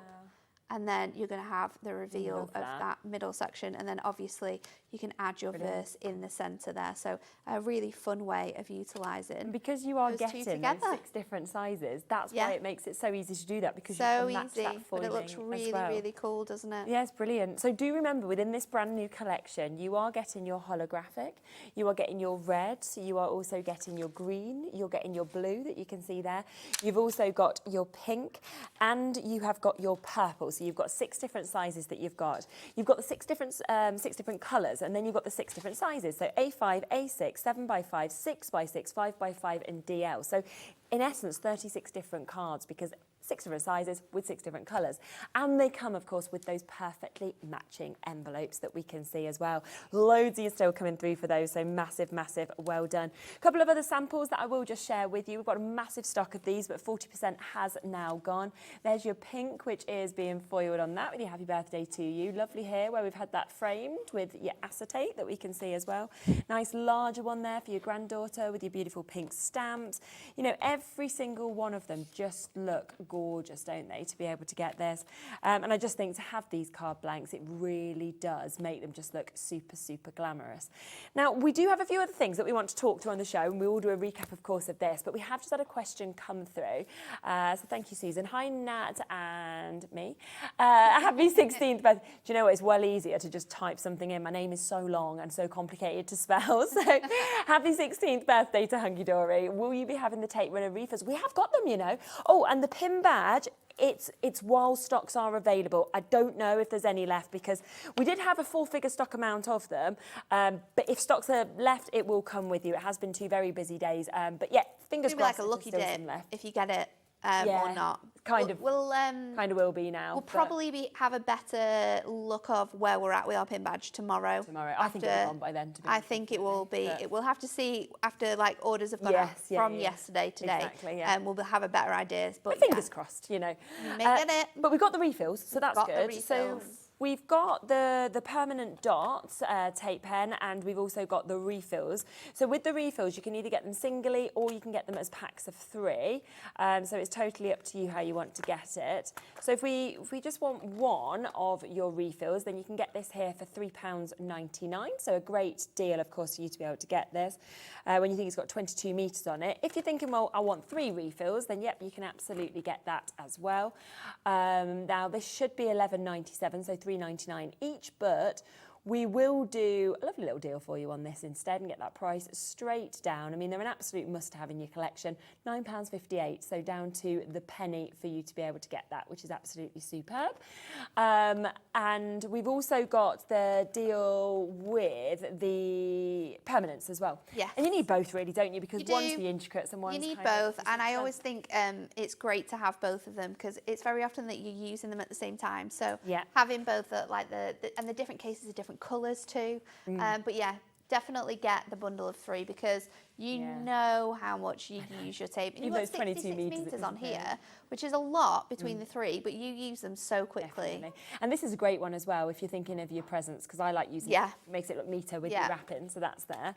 and then you're going to have the reveal of that middle section. And then obviously you can add your verse in the centre there. So a really fun way of utilising. Because you are getting those 6 different sizes, that's why it makes it so easy to do that, because you can match that foiling, but it looks really, really cool, doesn't it? Yes, brilliant. So do remember, within this brand new collection, you are getting your holographic, you are getting your red, you are also getting your green, you're getting your blue that you can see there. You've also got your pink, and you have got your purple. So you've got 6 different sizes that you've got. You've got the 6 different colours, and then you've got the 6 different sizes. So A5, A6, 7x5, 6x6, 5x5, and DL. So in essence, 36 different cards, because 6 different sizes with 6 different colours. And they come, of course, with those perfectly matching envelopes that we can see as well. Loads of you still coming through for those, so massive, massive well done. A couple of other samples that I will just share with you. We've got a massive stock of these, but 40% has now gone. There's your pink, which is being foiled on that with your happy birthday to you. Lovely here, where we've had that framed with your acetate that we can see as well. Nice larger one there for your granddaughter with your beautiful pink stamps. You know, every single one of them just look gorgeous, don't they, to be able to get this. And I just think to have these card blanks, it really does make them just look super, super glamorous. Now, we do have a few other things that we want to talk to on the show, and we will do a recap, of course, of this, but we have just had a question come through. So thank you, Susan. Hi, Nat and me. Happy 16th birthday. Do you know what? It's well easier to just type something in. My name is so long and so complicated to spell. So happy 16th birthday to Hunkydory. Will you be having the tape runner refills? We have got them, you know. Oh, and the pin badge, it's while stocks are available. I don't know if there's any left, because we did have a 4-figure stock amount of them, but if stocks are left, it will come with you. It has been 2 very busy days, but yeah, fingers crossed. Maybe like a lucky dip if you get it or not. Kind of will be now. We'll probably have a better look of where we're at with our pin badge tomorrow. I think it'll be on by then. To be honest. I think it will be. We'll have to see after like orders have gone out from yesterday today. Exactly, yeah. We'll have a better idea. But fingers crossed, you know. We may get it. But we've got the refills, so that's good. So we've got the permanent dots tape pen, and we've also got the refills. So with the refills, you can either get them singly or you can get them as packs of 3. So it's totally up to you how you want to get it. So if we just want one of your refills, then you can get this here for £3.99. So a great deal, of course, for you to be able to get this when you think it's got 22 metres on it. If you're thinking, well, I want 3 refills, then yep, you can absolutely get that as well. Now this should be £11.97, so £3.99 each, but we will do a lovely little deal for you on this instead and get that price straight down. I mean, they're an absolute must-have in your collection. £9.58, so down to the penny for you to be able to get that, which is absolutely superb. And we've also got the deal with the permanents as well. Yes. And you need both, really, don't you? Because You do. one's for the intricates and one's You need kind of both, and I always think it's great to have both of them because it's very often that you're using them at the same time. So Yeah. having both, like and the different cases are different colours too. But yeah, definitely get the bundle of 3 because you know how much you use your tape. And you've got those 22 66 metres metres that on you can here, which is a lot between the 3, but you use them so quickly. Definitely. And this is a great one as well if you're thinking of your presents, because I like using it. Makes it look neater with your wrapping, so that's there.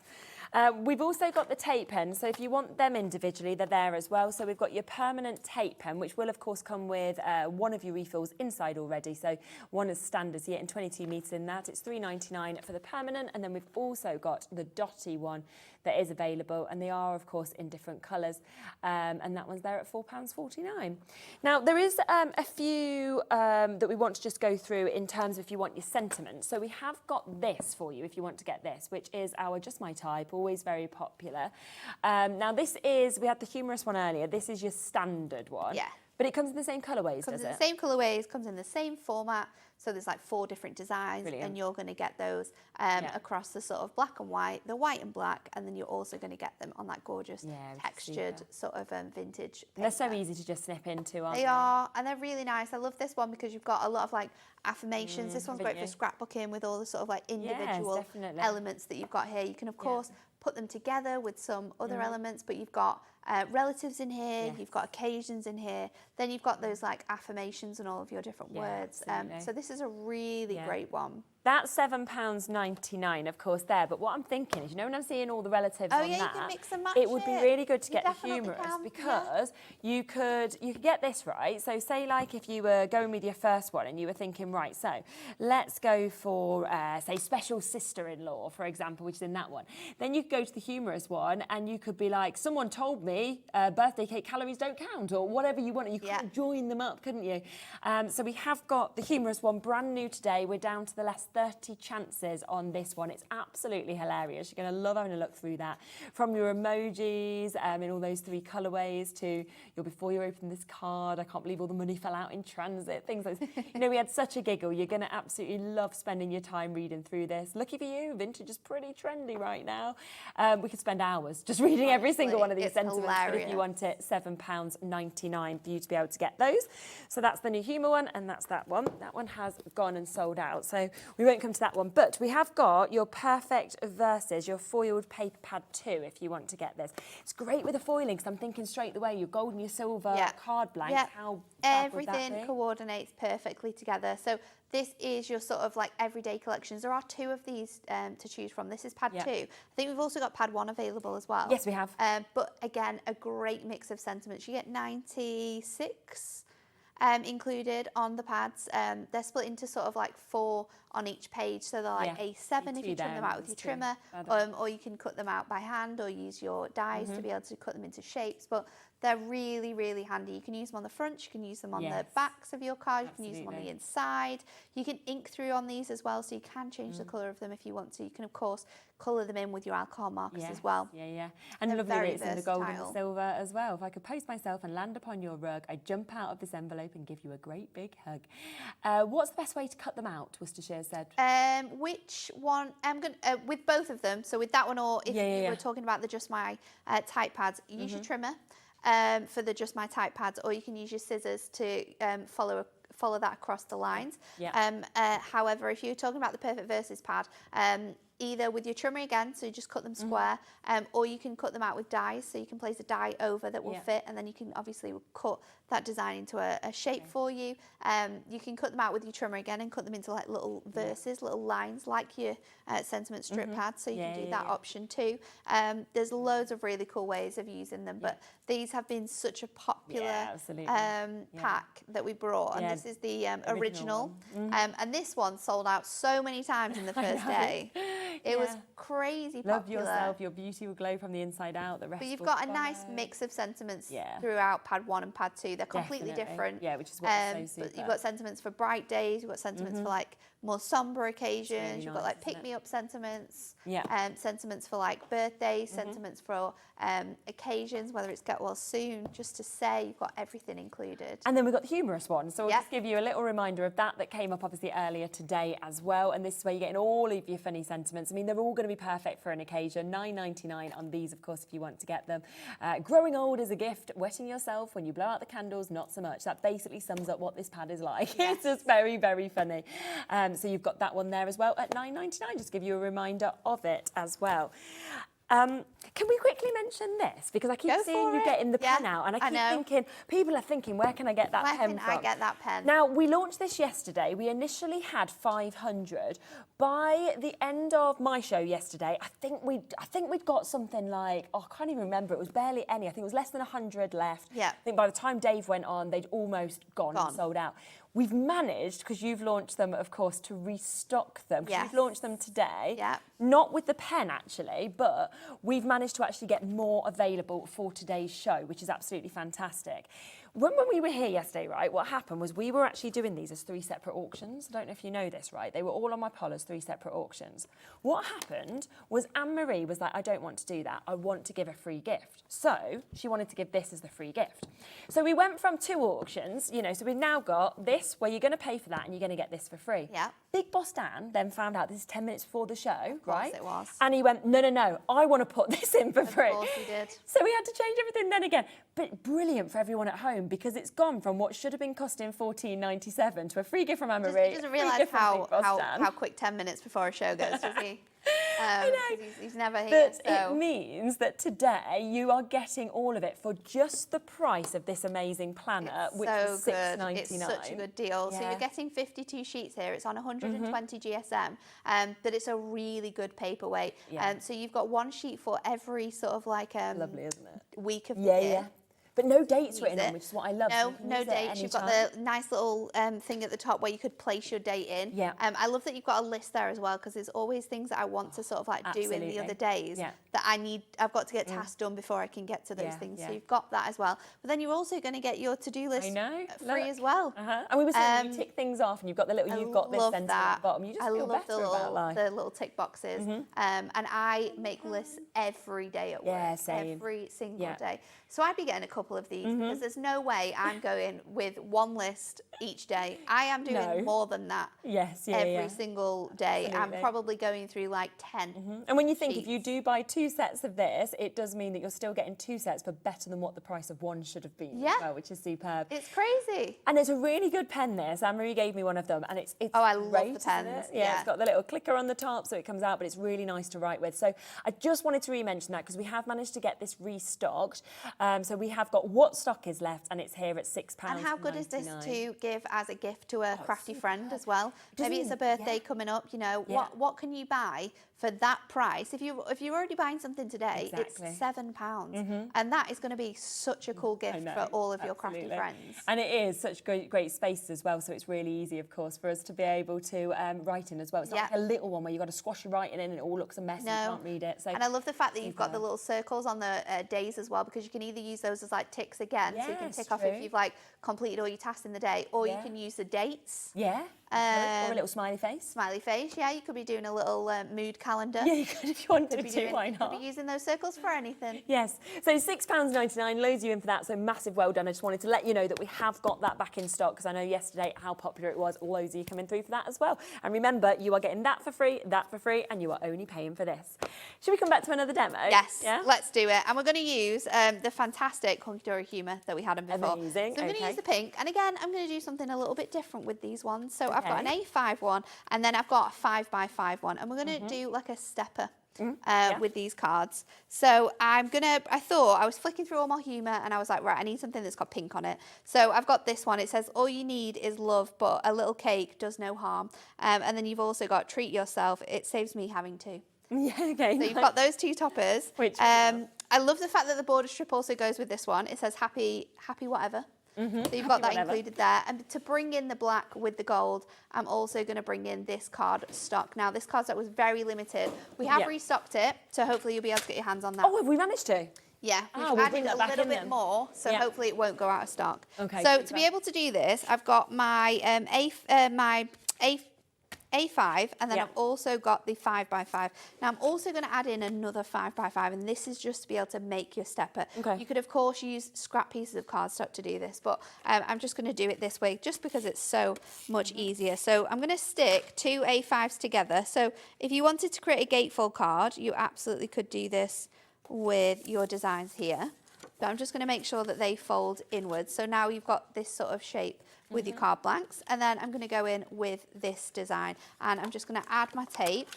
We've also got the tape pen, so if you want them individually, they're there as well. So we've got your permanent tape pen, which will of course come with one of your refills inside already. So one is standard, so you're getting 22 metres in that. It's £3.99 for the permanent, and then we've also got the dotty one that is available, and they are of course in different colours, and that one's there at £4.49. Now there is a few that we want to just go through in terms of if you want your sentiment. So we have got this for you if you want to get this, which is our Just My Type, always very popular. Now this is, we had the humorous one earlier, this is your standard one. Yeah. But it comes in the same colourways, Comes does in it? the same colourways, comes in the same format. So there's like 4 different designs. Brilliant. And you're going to get those across the sort of black and white, the white and black, and then you're also going to get them on that gorgeous textured sort of vintage paper. And they're so easy to just snip into, aren't they? They are, and they're really nice. I love this one because you've got a lot of like affirmations. This one's great for scrapbooking with all the sort of like individual elements that you've got here. You can of course put them together with some other elements, but you've got relatives in here, you've got occasions in here, then you've got those like affirmations and all of your different words. So this is a really great one. That's £7.99, of course, there. But what I'm thinking is, you know, when I'm seeing all the relatives on you that, can mix and match it would be really good to You get the definitely humorous can, because you could get this right. So say like if you were going with your first one and you were thinking, right, so let's go for, say, special sister-in-law, for example, which is in that one. Then you could go to the humorous one and you could be like, someone told me birthday cake calories don't count, or whatever you want. You could join them up, couldn't you? So we have got the humorous one brand new today. We're down to the last 30 chances on this one. It's absolutely hilarious. You're going to love having a look through that. From your emojis in all those 3 colourways to your before you open this card, I can't believe all the money fell out in transit, things like this. You know, we had such a giggle. You're going to absolutely love spending your time reading through this. Lucky for you, vintage is pretty trendy right now. We could spend hours just reading every single one of these sentiments. But if you want it, £7.99 for you to be able to get those. So that's the new humour one, and that's that one. That one has gone and sold out, so we won't come to that one. But we have got your perfect verses, your foiled paper pad 2, if you want to get this. It's great with the foiling, because I'm thinking straight away, your gold and your silver card blanks, how fab would that be? Everything coordinates perfectly together. So this is your sort of like everyday collections. There are 2 of these to choose from. This is pad 2. I think we've also got pad 1 available as well. Yes, we have. But again, a great mix of sentiments. You get 96 included on the pads. They're split into sort of like 4 on each page, so they're like A7 if you trim them out with your trimmer, or you can cut them out by hand or use your dies to be able to cut them into shapes. But they're really, really handy. You can use them on the front, you can use them on the backs of your card, you can use them on the inside. You can ink through on these as well, so you can change the colour of them if you want to. You can, of course, colour them in with your alcohol markers as well. And They're lovely very it's in the gold and the versatile. silver as well. If I could post myself and land upon your rug, I'd jump out of this envelope and give you a great big hug. What's the best way to cut them out, Worcestershire said? Which one? I'm going with both of them. So with that one, or if you were talking about the Just My Type pads, use your trimmer for the Just My Type pads, or you can use your scissors to follow that across the lines. However, if you're talking about the Perfect Verses pad, either with your trimmer again, so you just cut them square, or you can cut them out with dies, so you can place a die over that will fit, and then you can obviously cut that design into a shape for you. You can cut them out with your trimmer again and cut them into like little verses, little lines, like your sentiment strip pad, so you can do that option too. There's loads of really cool ways of using them, but these have been such a popular pack that we brought, and this is the original. And this one sold out so many times in the first day. It was crazy popular. Love yourself, your beauty will glow from the inside out. The rest but you've got a nice mix of sentiments throughout pad 1 and pad 2. They're completely different. Yeah, which is what's so super. But you've got sentiments for bright days, you've got sentiments for like more somber occasions, really you've got like pick me up sentiments, sentiments for like birthdays, sentiments for occasions, whether it's get well soon, just to say you've got everything included. And then we've got the humorous one, so we'll just give you a little reminder of that came up obviously earlier today as well, and this is where you're getting all of your funny sentiments. I mean, they're all going to be perfect for an occasion. $9.99 on these, of course, if you want to get them. Growing old is a gift, wetting yourself when you blow out the candles, not so much. That basically sums up what this pad is like. It's just very, very funny. So you've got that one there as well at $9.99, just to give you a reminder of it as well. Can we quickly mention this? Because I keep seeing you getting the pen out, and I keep thinking, people are thinking, where can I get that pen from? Where can I get that pen? Now, we launched this yesterday. We initially had 500. By the end of my show yesterday, I think we'd got something like, I can't even remember. It was barely any. I think it was less than 100 left. Yeah. I think by the time Dave went on, they'd almost gone. And sold out. We've managed, because you've launched them, of course, to restock them. Yes. You've launched them today. Not with the pen, actually, but we've managed to actually get more available for today's show, which is absolutely fantastic. When we were here yesterday, right, what happened was we were actually doing these as 3 separate auctions. I don't know if you know this, right? They were all on my poll as 3 separate auctions. What happened was Anne-Marie was like, I don't want to do that. I want to give a free gift. So she wanted to give this as the free gift. So we went from 2 auctions, you know, so we've now got this where you're going to pay for that and you're going to get this for free. Yeah. Big Boss Dan then found out this is 10 minutes before the show, right? It was. And he went, no, I want to put this in for free. Of course he did. So we had to change everything then again. But brilliant for everyone at home, because it's gone from what should have been costing $14.97 to a free gift from Anne-Marie. He doesn't realise how quick 10 minutes before a show goes, does he? I know. He's never here. But it means that today you are getting all of it for just the price of this amazing planner, which is $6.99. It's such a good deal. So you're getting 52 sheets here. It's on 120 GSM, but it's a really good paperweight. So you've got 1 sheet for every sort of like lovely, isn't it? Week of the year. But no dates written on, which is what I love. No dates. You've got the nice little thing at the top where you could place your date in. Yeah. I love that you've got a list there as well, because there's always things that I want to sort of like do in the other days that I've got to get tasks done before I can get to those things. So you've got that as well. But then you're also going to get your to-do list free as well. And we were saying you tick things off, and you've got the little "you've got this" sentence at the bottom. You just feel better about life. The little tick boxes. And I make lists every day at work. Yeah, same. Every single day. So I'd be getting a couple of these, because there's no way I'm going with 1 list each day. I am doing more than that every single day. Absolutely. I'm probably going through like 10 And when you think sheets. if you do buy 2 sets of this, it does mean that you're still getting 2 sets for better than what the price of 1 should have been as well, which is superb. It's crazy. And it's a really good pen this. Anne-Marie gave me one of them, and it's I great, love the pens. It's got the little clicker on the top so it comes out, but it's really nice to write with. So I just wanted to re-mention that, because we have managed to get this restocked. So we have got what stock is left, and it's here at £6.99. And how good is this to give as a gift to a crafty friend as well? Maybe it's a birthday coming up, you know, what can you buy for that price? If you're already buying something today, it's £7. And that is going to be such a cool gift for all of your crafty friends. And it is such great spaces as well, so it's really easy, of course, for us to be able to write in as well. It's not like a little one where you've got to squash your writing in and it all looks a mess and you can't read it. So, and I love the fact that you've got the little circles on the days as well, because you can either use those as like ticks again, so you can tick off if you've like completed all your tasks in the day, or you can use the dates. Or a little smiley face. Smiley face, you could be doing a little mood calendar. Yeah, you could if you wanted to, why not? Could be using those circles for anything. Yes, so £6.99, loads you in for that, so massive well done. I just wanted to let you know that we have got that back in stock, because I know yesterday how popular it was. Loads of you coming through for that as well. And remember, you are getting that for free, and you are only paying for this. Should we come back to another demo? Yes, let's do it. And we're going to use the fantastic Hunkydory Humour that we had in before. Amazing. So I'm going to use the pink, and again, I'm going to do something a little bit different with these ones. So I've got an A5 one, and then I've got a 5x5 one, and we're going to do like a stepper. With these cards. So I thought, I was flicking through all my humour and I was like, right, I need something that's got pink on it. So I've got this one. It says, all you need is love, but a little cake does no harm. And then you've also got treat yourself. It saves me having to. Yeah, okay. So you've got those two toppers. Which I love the fact that the border strip also goes with this one. It says happy whatever. So you've got that included there. And to bring in the black with the gold, I'm also going to bring in this card stock. Now, this card stock was very limited. We have restocked it, so hopefully you'll be able to get your hands on that. Oh, have we managed to? Yeah, we'll we've bring added that a back little in bit then. more, so hopefully it won't go out of stock. Okay. So to be able to do this, I've got my A5, and then I've also got the 5x5. Now I'm also going to add in another 5x5, and this is just to be able to make your stepper. Okay. You could of course use scrap pieces of cardstock to do this, but I'm just going to do it this way just because it's so much easier. So I'm going to stick two A5s together. So if you wanted to create a gatefold card, you absolutely could do this with your designs here. But I'm just going to make sure that they fold inwards. So now you've got this sort of shape with your card blanks, and then I'm going to go in with this design, and I'm just going to add my tape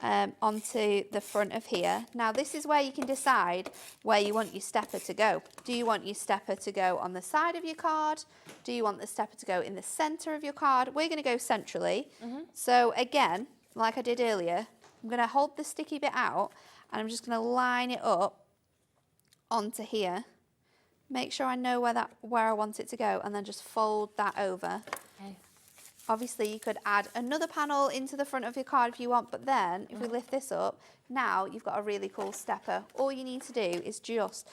onto the front of here. Now this is where you can decide where you want your stepper to go. Do you want your stepper to go on the side of your card? Do you want the stepper to go in the center of your card? We're going to go centrally. So again, like I did earlier, I'm going to hold the sticky bit out, and I'm just going to line it up onto here. Make sure I know where I want it to go, and then just fold that over. Okay. Obviously, you could add another panel into the front of your card if you want, but then if we lift this up, now you've got a really cool stepper. All you need to do is just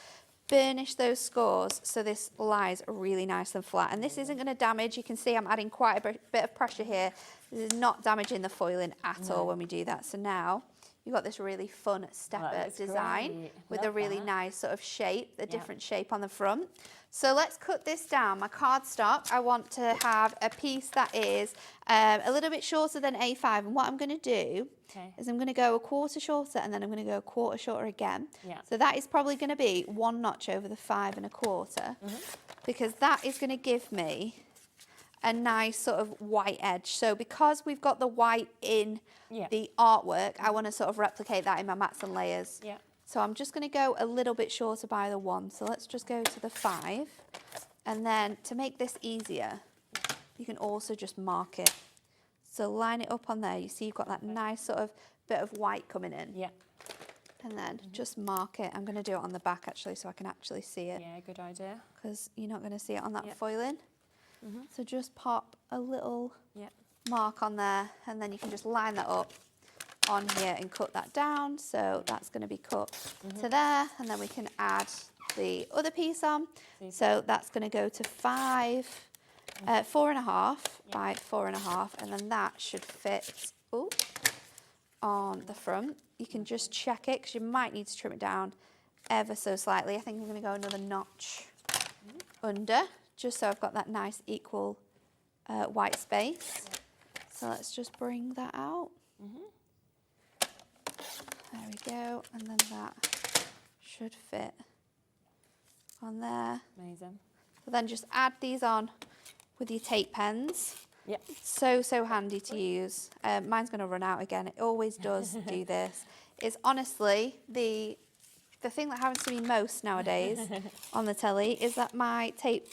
burnish those scores so this lies really nice and flat. And this isn't going to damage. You can see I'm adding quite a bit of pressure here. This is not damaging the foiling at all when we do that. So now you've got this really fun stepper design with a really nice sort of shape, a different shape on the front. So let's cut this down. My cardstock, I want to have a piece that is a little bit shorter than A5. And what I'm going to do is I'm going to go a quarter shorter, and then I'm going to go a quarter shorter again. So that is probably going to be 1 notch over the 5 1/4, because that is going to give me a nice sort of white edge. So because we've got the white in the artwork, I want to sort of replicate that in my mats and layers. So I'm just going to go a little bit shorter by the 1. So let's just go to the 5. And then to make this easier, you can also just mark it. So line it up on there. You see you've got that nice sort of bit of white coming in. And then just mark it. I'm going to do it on the back actually, so I can actually see it. Yeah, good idea. Because you're not going to see it on that foiling. So just pop a little mark on there, and then you can just line that up on here and cut that down. So that's going to be cut to there, and then we can add the other piece on. So that's going to go to 4.5 by 4.5, and then that should fit on the front. You can just check it because you might need to trim it down ever so slightly. I think I'm going to go another notch under, just so I've got that nice equal white space. So let's just bring that out. There we go, and then that should fit on there. Amazing. So then just add these on with your tape pens. So handy to use. Mine's going to run out again. It always does do this. It's honestly the thing that happens to me most nowadays on the telly is that my tape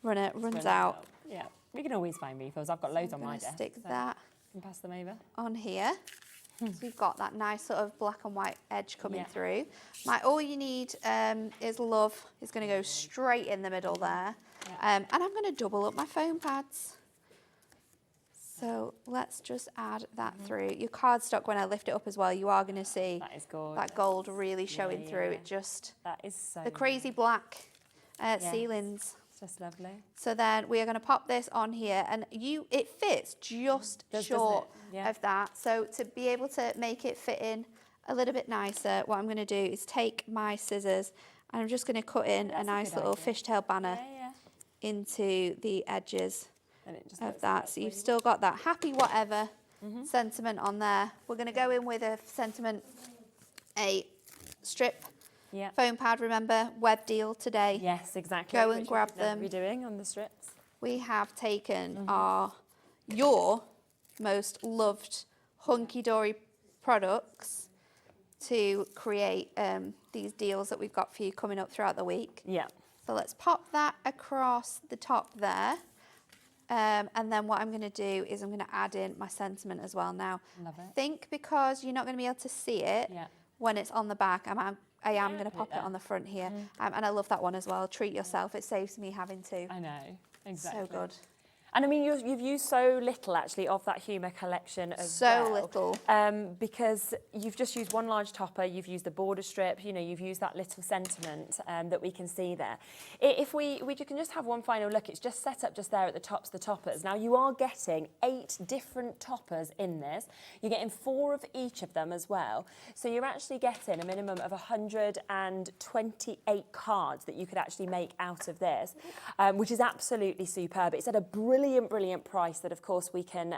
runner runs out. Yeah, we can always find refills. I've got loads on my desk. Stick that and pass them over on here. So we've got that nice sort of black and white edge coming through. All you need is love. Is going to go straight in the middle there. And I'm going to double up my foam pads. So let's just add that through. Your cardstock, when I lift it up as well, you are going to see that gold really showing through. It just, that is so the crazy black ceilings. It's just lovely. So then we are going to pop this on here, and it fits just short of that. So to be able to make it fit in a little bit nicer, what I'm going to do is take my scissors, and I'm just going to cut in a nice little fishtail banner into the edges of that. So you've still got that happy whatever sentiment on there. We're going to go in with a sentiment, a strip foam pad, remember, web deal today. Yes, exactly. Go and grab them. We're doing on the strips. We have taken your most loved Hunkydory products to create these deals that we've got for you coming up throughout the week. Yeah. So let's pop that across the top there. And then what I'm going to do is I'm going to add in my sentiment as well. Now, Love it. I think because you're not going to be able to see it when it's on the back, I am going to pop it on the front here. And I love that one as well. Treat yourself. It saves me having to. I know, exactly. So good. And I mean, you've used so little actually of that humour collection as So well. little. Because you've just used one large topper, you've used the border strip, you know, you've used that little sentiment that we can see there. If we can just have one final look, it's just set up just there at the tops, the toppers. Now you are getting 8 different toppers in this. You're getting 4 of each of them as well. So you're actually getting a minimum of 128 cards that you could actually make out of this, which is absolutely superb. It's at a brilliant price that of course we can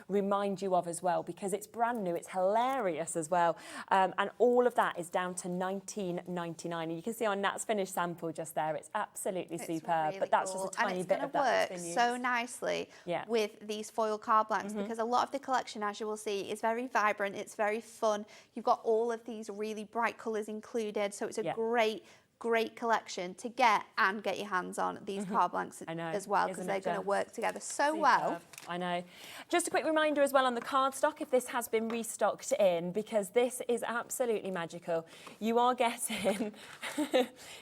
remind you of as well, because it's brand new, it's hilarious as well, and all of that is down to $19.99. And you can see on Nat's finished sample just there, it's absolutely superb. Really but that's cool. just a tiny and bit of that that's work been used. so nicely with these foil card blanks, because a lot of the collection, as you will see, is very vibrant, it's very fun. You've got all of these really bright colours included, so it's a great collection to get your hands on these card blanks as well, because they're going to work together so well. I know. Just a quick reminder as well on the cardstock, if this has been restocked in, because this is absolutely magical. You are getting...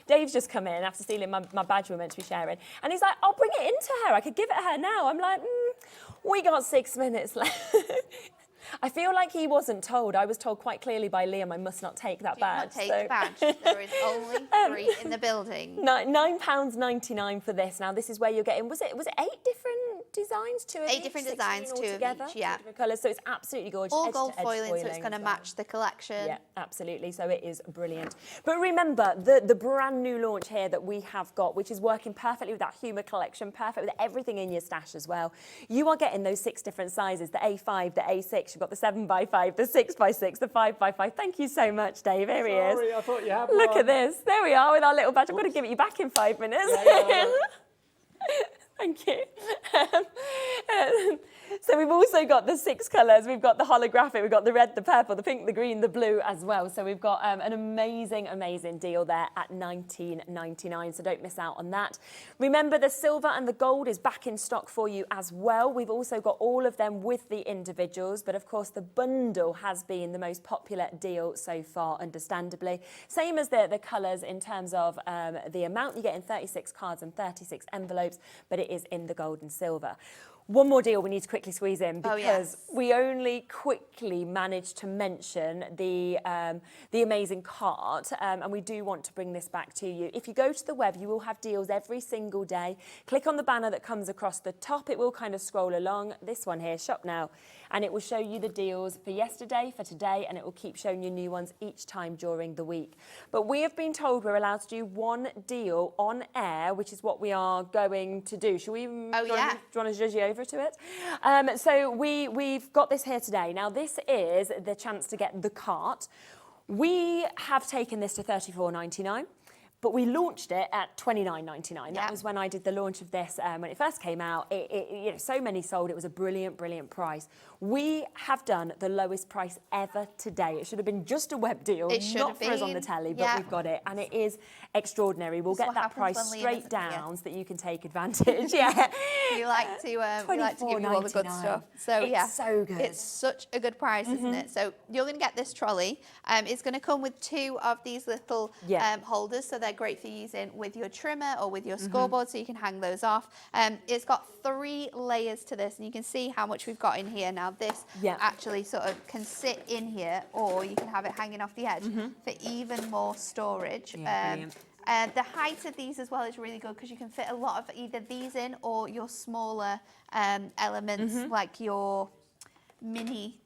Dave's just come in after stealing my badge we're meant to be sharing, and he's like, I'll bring it into her, I could give it her now. I'm like, we got 6 minutes left. I feel like he wasn't told. I was told quite clearly by Liam I must not take that badge. Do not take the badge. There is only 3 in the building. £9.99 for this. Now this is where you're getting, was it 8 different designs? 2 of 8 each, different 16 designs, 2 altogether, of each, yeah. 2 different colours, so it's absolutely gorgeous. All Edge gold to edge foiling, so it's going to as well. match the collection. Yeah, absolutely. So it is brilliant. But remember, the brand new launch here that we have got, which is working perfectly with that humour collection, perfect with everything in your stash as well. You are getting those 6 different sizes, the A5, the A6, you've got the 7x5, the 6x6, the 5x5. Thank you so much, Dave. Here he is. Sorry, I thought you had Look one. at this. There we are with our little badge. I'm going to give it you back in 5 minutes. Yeah. Thank you. So we've also got the 6 colours. We've got the holographic, we've got the red, the purple, the pink, the green, the blue as well. So we've got an amazing deal there at $19.99. So don't miss out on that. Remember, the silver and the gold is back in stock for you as well. We've also got all of them with the individuals, but of course the bundle has been the most popular deal so far, understandably. Same as the colours in terms of the amount. You get in 36 cards and 36 envelopes, but it is in the gold and silver. One more deal we need to quickly squeeze in, because we only quickly managed to mention the amazing cart, and we do want to bring this back to you. If you go to the web, you will have deals every single day. Click on the banner that comes across the top. It will kind of scroll along. This one here, Shop Now, and it will show you the deals for yesterday, for today, and it will keep showing you new ones each time during the week. But we have been told we're allowed to do one deal on air, which is what we are going to do. Shall we? Do you want to judge you over to it? So we've got this here today. Now this is the chance to get the cart. We have taken this to $34.99. But we launched it at $29.99. That was when I did the launch of this. When it first came out, you know, so many sold. It was a brilliant price. We have done the lowest price ever today. It should have been just a web deal, not for us on the telly, but we've got it, and it is extraordinary. We'll get that price straight down so that you can take advantage. You like to give you all the good stuff. So it's so good. It's such a good price, isn't it? So you're going to get this trolley. It's going to come with 2 of these little holders, so they're great for using with your trimmer or with your scoreboard, so you can hang those off. It's got 3 layers to this, and you can see how much we've got in here. Now this actually sort of can sit in here, or you can have it hanging off the edge for even more storage. The height of these as well is really good, because you can fit a lot of either these in or your smaller elements, like your mini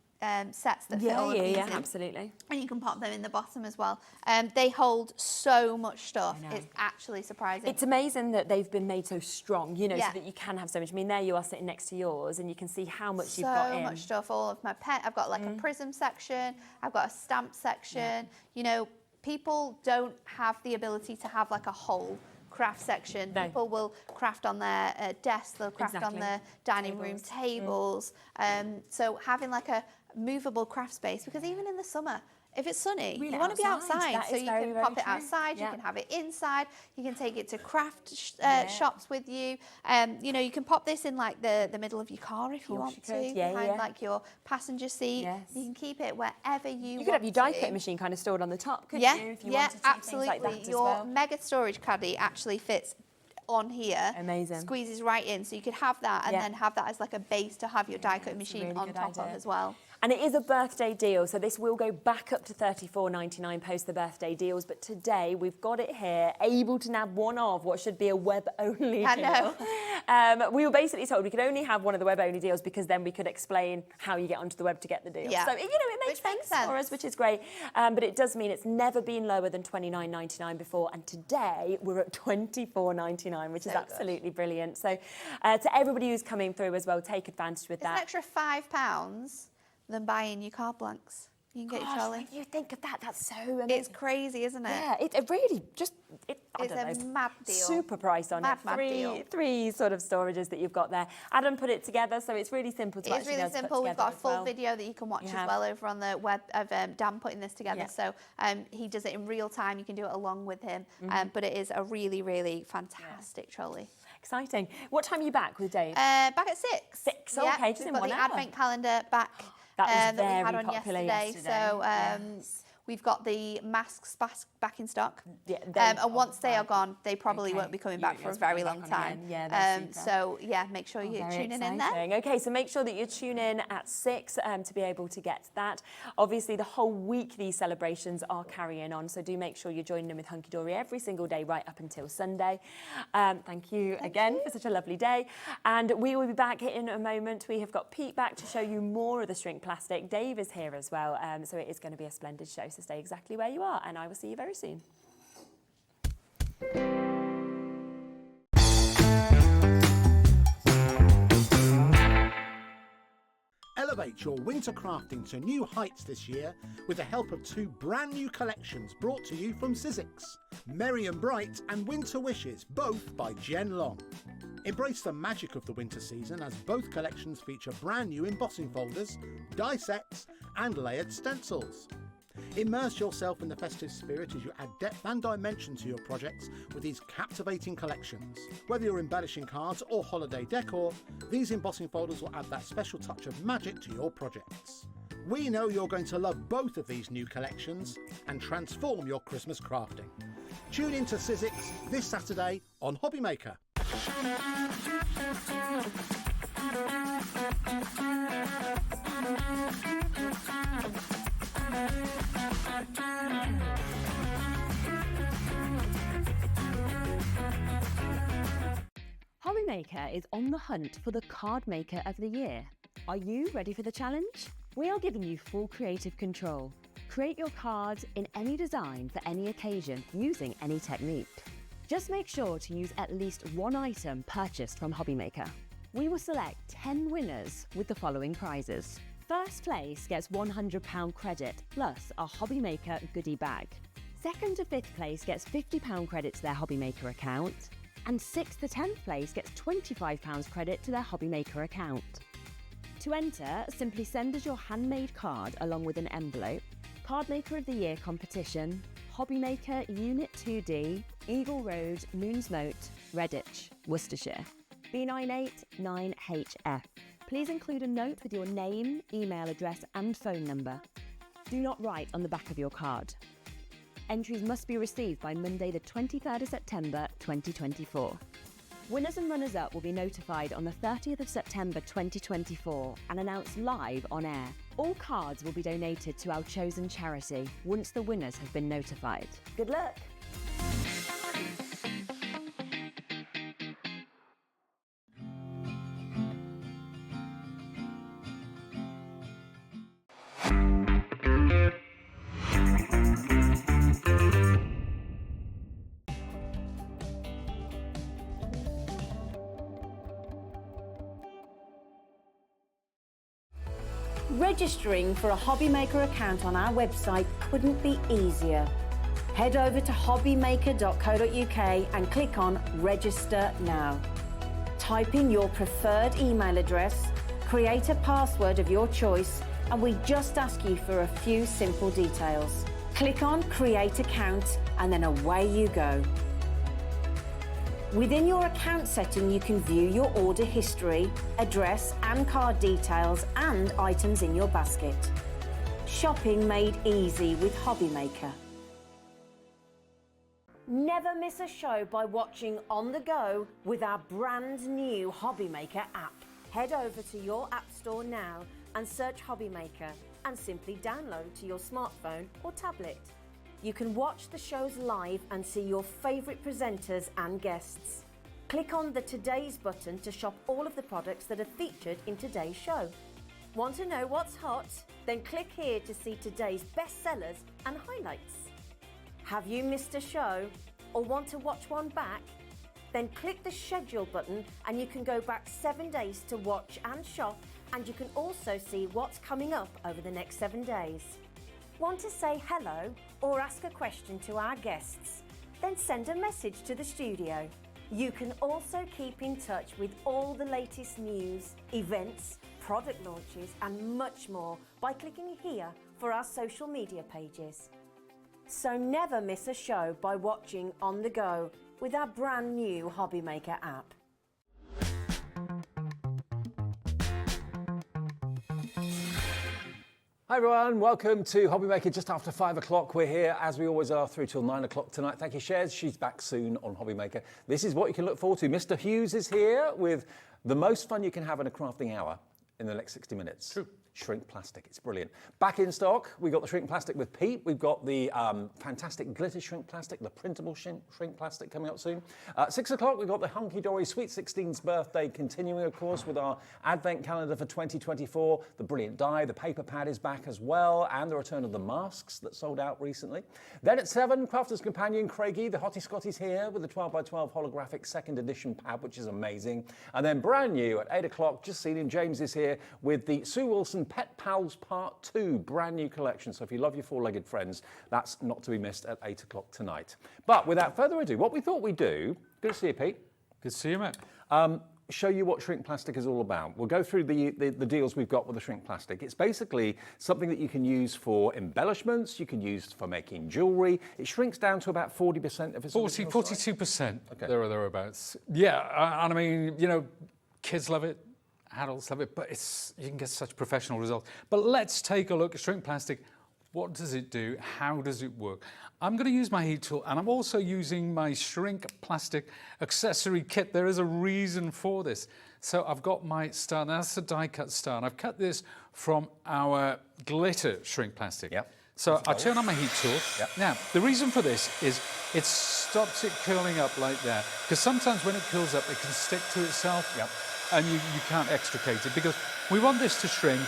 sets that fit all of these in. Absolutely. And you can pop them in the bottom as well. They hold so much stuff. It's actually surprising. It's amazing that they've been made so strong, you know, so that you can have so much. I mean, there you are sitting next to yours, and you can see how much you've got in. So much stuff. All of my pen. I've got like a prism section. I've got a stamp section. You know, people don't have the ability to have like a whole craft section. People will craft on their desks, they'll craft on their dining room tables. So having like a movable craft space, because even in the summer, if it's sunny, Really you want to be outside. outside. That So is you very, can very pop it true. outside, Yeah. you can have it inside, you can take it to craft shops with you. You know, you can pop this in like the middle of your car if you course want you to, could. Yeah, behind yeah. like your passenger seat. Yes. You can keep it wherever you want. You could have your die to. cut machine kind of stored on the top, couldn't Yeah, you? If you yeah, wanted to, absolutely. things like that as Your well. mega storage caddy actually fits on here. Amazing. Squeezes right in, so you could have that and Yeah. then have that as like a base to have your die cut machine really on good top of idea. as well. And it is a birthday deal, so this will go back up to $34.99 post the birthday deals. But today we've got it here, able to nab one of what should be a web-only I deal. know. We were basically told we could only have one of the web-only deals because then we could explain how you get onto the web to get the deal. Yeah. So, you know, it makes Which makes sense for us, which is great. But it does mean it's never been lower than $29.99 before. And today we're at $24.99, which is So absolutely brilliant. So to everybody who's coming through as well, take advantage with It's an that. extra £5 than buying your card blanks. You can get your Gosh, trolley. when you think of that, that's so amazing. It's crazy, isn't it? Yeah, it really just, I It's don't a know, mad deal. super price on Mad, it. mad deal. Three sort of storages that you've got there. Adam put it together, so it's really simple to It's actually be really able to put simple. We've got a together as full well. video that you can watch You as have. well over on the web of Dan putting this together. Yeah. So he does it in real time. You can do it along with him. But it is a really, really fantastic trolley. Exciting. What time are you back with Dave? Back at 6. 6, Yeah, okay, just we've in got 1 the hour. advent calendar back That was that we had very on popular yesterday. So yes. we've got the masks back in stock. Yeah, And once they are gone, they probably Okay. won't be coming You- back for a you'll very put it long back on time. again. Yeah, they're super. So yeah, make sure you're Very tuning in there. exciting. Okay, so make sure that you tune in at 6 to be able to get that. Obviously, the whole week these celebrations are carrying on, so do make sure you're joining in with Hunkydory every single day right up until Sunday. Thank you again for such a lovely day. And we will be back in a moment. We have got Pete back to show you more of the shrink plastic. Dave is here as well, so it is going to be a splendid show, so stay exactly where you are, and I will see you very soon. Elevate your winter crafting to new heights this year with the help of 2 brand new collections brought to you from Sizzix. Merry and Bright and Winter Wishes, both by Jen Long. Embrace the magic of the winter season as both collections feature brand new embossing folders, die sets and layered stencils. Immerse yourself in the festive spirit as you add depth and dimension to your projects with these captivating collections. Whether you're embellishing cards or holiday decor, these embossing folders will add that special touch of magic to your projects. We know you're going to love both of these new collections and transform your Christmas crafting. Tune in to Sizzix this Saturday on Hobbymaker. Hobbymaker is on the hunt for the card maker of the year. Are you ready for the challenge? We are giving you full creative control. Create your cards in any design for any occasion using any technique. Just make sure to use at least one item purchased from Hobbymaker. We will select 10 winners with the following prizes. First place gets £100 credit plus a Hobbymaker goodie bag. Second to 5th place gets £50 credit to their Hobbymaker account. And 6th to 10th place gets £25 credit to their Hobbymaker account. To enter, simply send us your handmade card along with an envelope. Card Maker of the Year competition, Hobbymaker Unit 2D, Eagle Road, Moonsmote, Redditch, Worcestershire. B989HF. Please include a note with your name, email address and phone number. Do not write on the back of your card. Entries must be received by Monday the 23rd of September 2024. Winners and runners-up will be notified on the 30th of September 2024 and announced live on air. All cards will be donated to our chosen charity once the winners have been notified. Good luck. Registering for a Hobbymaker account on our website couldn't be easier. Head over to hobbymaker.co.uk and click on Register Now. Type in your preferred email address, create a password of your choice, and we just ask you for a few simple details. Click on Create Account and then away you go. Within your account setting, you can view your order history, address and card details and items in your basket. Shopping made easy with Hobbymaker. Never miss a show by watching on the go with our brand new Hobbymaker app. Head over to your app store now and search Hobbymaker and simply download to your smartphone or tablet. You can watch the shows live and see your favourite presenters and guests. Click on the Today's button to shop all of the products that are featured in today's show. Want to know what's hot? Then click here to see today's bestsellers and highlights. Have you missed a show or want to watch one back? Then click the schedule button and you can go back 7 days to watch and shop, and you can also see what's coming up over the next 7 days. Want to say hello or ask a question to our guests? Then send a message to the studio. You can also keep in touch with all the latest news, events, product launches and much more by clicking here for our social media pages. So never miss a show by watching on the go with our brand new Hobbymaker app. Hi everyone, welcome to Hobbymaker just after 5 o'clock. We're here as we always are through till 9 o'clock tonight. Thank you, Shez. She's back soon on Hobbymaker. This is what you can look forward to. Mr. Hughes is here with the most fun you can have in a crafting hour in the next 60 minutes. True. Shrink plastic, it's brilliant. Back in stock, we've got the shrink plastic with Pete. We've got the fantastic glitter shrink plastic, the printable shrink plastic coming up soon. 6 o'clock, we've got the Hunkydory Sweet 16's birthday continuing, of course, with our advent calendar for 2024. The brilliant die, the paper pad is back as well, and the return of the masks that sold out recently. Then at 7, Crafter's Companion Craigie, the Hottie Scotty's here with the 12x12 holographic second edition pad, which is amazing. And then brand new at 8 o'clock, just seen him, James is here with the Sue Wilson Pet Pals Part 2, brand new collection. So if you love your four-legged friends, that's not to be missed at 8 o'clock tonight. But without further ado, what we thought we'd do, good to see you, Pete. Good to see you, mate. Show you what shrink plastic is all about. We'll go through the deals we've got with the shrink plastic. It's basically something that you can use for embellishments, you can use for making jewellery. It shrinks down to about 40% of its 42%, okay. Thereabouts. Yeah, and I mean, you know, kids love it, adults love it, but you can get such professional results. But let's take a look at shrink plastic. What does it do? How does it work? I'm going to use my heat tool, and I'm also using my shrink plastic accessory kit. There is a reason for this. So I've got my star, and that's a die cut star, and I've cut this from our glitter shrink plastic. Yep. So I turn on my heat tool. Yep. Now, the reason for this is it stops it curling up like that, because sometimes when it curls up, it can stick to itself. Yep. And you can't extricate it, because we want this to shrink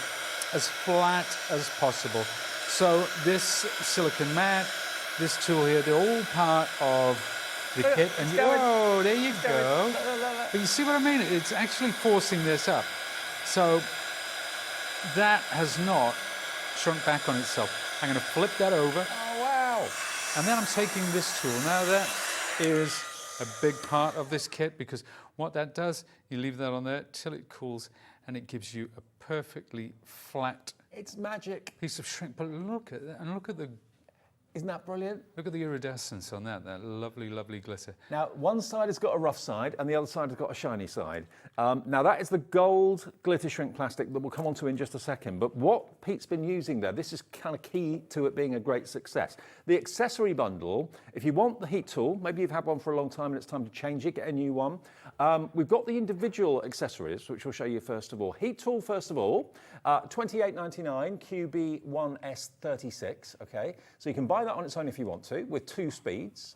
as flat as possible. So this silicone mat, this tool here, they're all part of the kit. And oh, there you go. But you see what I mean? It's actually forcing this up. So that has not shrunk back on itself. I'm going to flip that over. Oh, wow. And then I'm taking this tool. Now that is a big part of this kit, because what that does, you leave that on there till it cools, and it gives you a perfectly flat, it's magic, piece of shrink. But look at that, and look at the, isn't that brilliant? Look at the iridescence on that lovely, lovely glitter. Now, one side has got a rough side and the other side has got a shiny side. Now, that is the gold glitter shrink plastic that we'll come on to in just a second. But what Pete's been using there, this is kind of key to it being a great success. The accessory bundle, if you want the heat tool, maybe you've had one for a long time and it's time to change it, get a new one. We've got the individual accessories, which we'll show you first of all. Heat tool, first of all, $28.99 QB1S36, okay? So you can buy that on its own if you want to, with 2 speeds.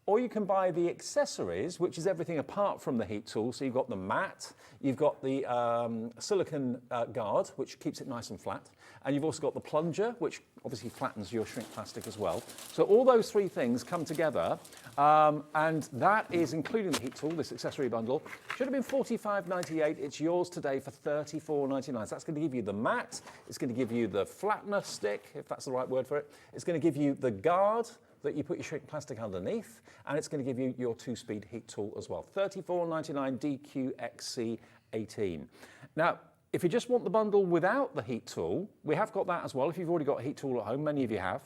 Or you can buy the accessories, which is everything apart from the heat tool. So you've got the mat, you've got the silicone guard, which keeps it nice and flat. And you've also got the plunger, which obviously flattens your shrink plastic as well. So all those 3 things come together, and that is including the heat tool, this accessory bundle. Should have been $45.98. It's yours today for $34.99. So that's going to give you the mat, it's going to give you the flattener stick, if that's the right word for it. It's going to give you the guard that you put your shrink plastic underneath, and it's going to give you your 2-speed heat tool as well. $34.99 DQXC18. Now, if you just want the bundle without the heat tool, we have got that as well. If you've already got a heat tool at home, many of you have.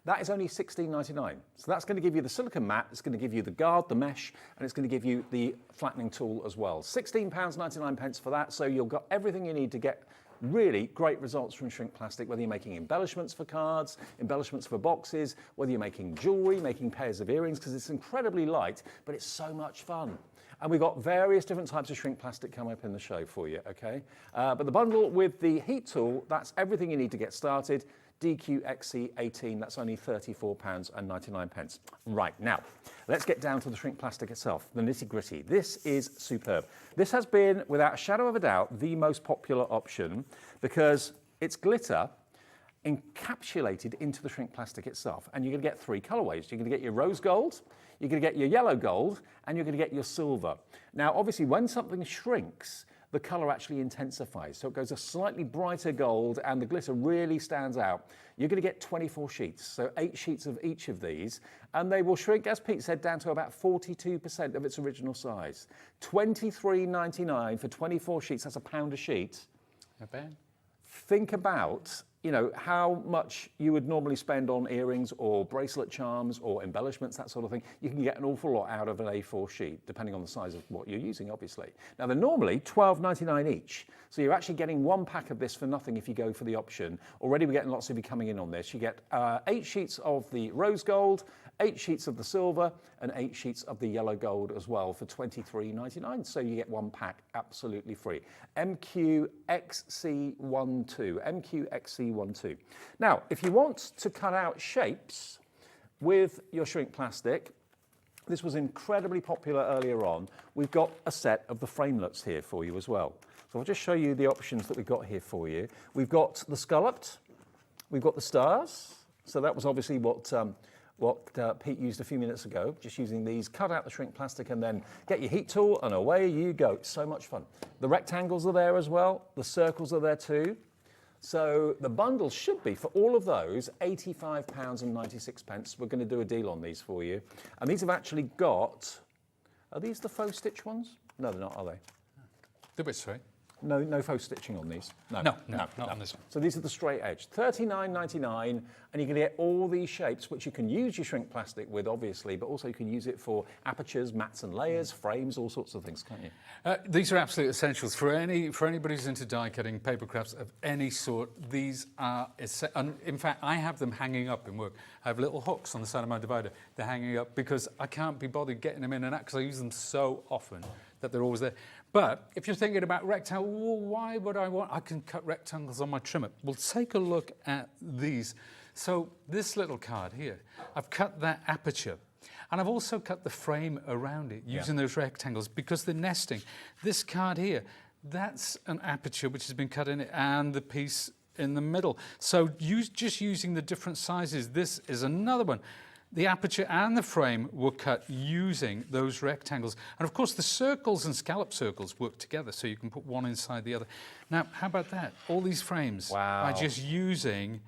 That is only $16.99. So that's going to give you the silicone mat, it's going to give you the guard, the mesh, and it's going to give you the flattening tool as well. £16.99 for that, so you've got everything you need to get really great results from shrink plastic, whether you're making embellishments for cards, embellishments for boxes, whether you're making jewellery, making pairs of earrings, because it's incredibly light, but it's so much fun. And we've got various different types of shrink plastic coming up in the show for you, okay? But the bundle with the heat tool, that's everything you need to get started. DQXC18, that's only £34.99. Right, now, let's get down to the shrink plastic itself, the nitty-gritty. This is superb. This has been, without a shadow of a doubt, the most popular option because it's glitter encapsulated into the shrink plastic itself. And you're going to get 3 colourways. You're going to get your rose gold, you're going to get your yellow gold, and you're going to get your silver. Now, obviously, when something shrinks, the colour actually intensifies. So it goes a slightly brighter gold and the glitter really stands out. You're going to get 24 sheets, so 8 sheets of each of these, and they will shrink, as Pete said, down to about 42% of its original size. $23.99 for 24 sheets, that's £1 a sheet. Not bad. Think about, you know, how much you would normally spend on earrings or bracelet charms or embellishments, that sort of thing. You can get an awful lot out of an A4 sheet, depending on the size of what you're using, obviously. Now, they're normally $12.99 each, so you're actually getting 1 pack of this for nothing if you go for the option. Already we're getting lots of you coming in on this. You get 8 sheets of the rose gold, 8 sheets of the silver, and 8 sheets of the yellow gold as well for $23.99. So you get 1 pack absolutely free. MQXC12, MQXC12. Now, if you want to cut out shapes with your shrink plastic, this was incredibly popular earlier on. We've got a set of the framelets here for you as well. So I'll just show you the options that we've got here for you. We've got the scalloped, we've got the stars. So that was obviously what Pete used a few minutes ago, just using these, cut out the shrink plastic and then get your heat tool and away you go. It's so much fun. The rectangles are there as well. The circles are there too. So the bundle should be, for all of those, £85.96. We're going to do a deal on these for you. And these have actually got, are these the faux stitch ones? No, they're not, are they? The which, sorry? No faux stitching on these. No, not on this one. So these are the straight edge, $39.99, and you can get all these shapes, which you can use your shrink plastic with, obviously, but also you can use it for apertures, mats and layers, frames, all sorts of things, can't you? These are absolute essentials for anybody who's into die cutting, paper crafts of any sort. These are, in fact, I have them hanging up in work. I have little hooks on the side of my divider. They're hanging up because I can't be bothered getting them in and out because I use them so often that they're always there. But if you're thinking about rectangle, well, why would I can cut rectangles on my trimmer. Well, take a look at these. So this little card here, I've cut that aperture. And I've also cut the frame around it using those rectangles because they're nesting. This card here, that's an aperture which has been cut in it and the piece in the middle. So just using the different sizes, this is another one. The aperture and the frame were cut using those rectangles. And of course, the circles and scallop circles work together, so you can put one inside the other. Now, how about that? All these frames by just using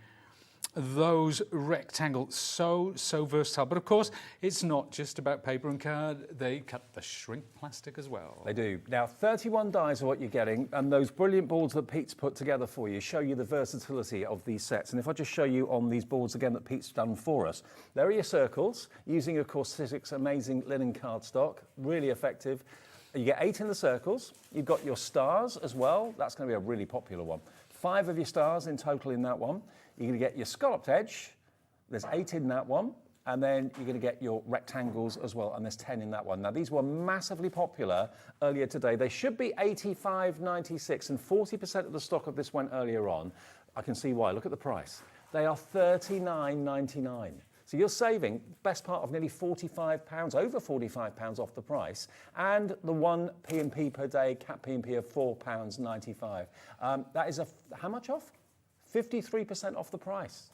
those rectangles, so versatile. But of course, it's not just about paper and card. They cut the shrink plastic as well. They do. Now, 31 dies are what you're getting, and those brilliant boards that Pete's put together for you show you the versatility of these sets. And if I just show you on these boards again that Pete's done for us, there are your circles, using, of course, Sizzix amazing linen cardstock, really effective. You get 8 in the circles. You've got your stars as well. That's going to be a really popular one. 5 of your stars in total in that one. You're going to get your scalloped edge, there's 8 in that one, and then you're going to get your rectangles as well, and there's 10 in that one. Now, these were massively popular earlier today. They should be $85.96, and 40% of the stock of this went earlier on. I can see why. Look at the price. They are $39.99. So you're saving best part of nearly £45, over £45 off the price, and the 1 P&P per day, cap P&P of £4.95. That is how much off? 53% off the price.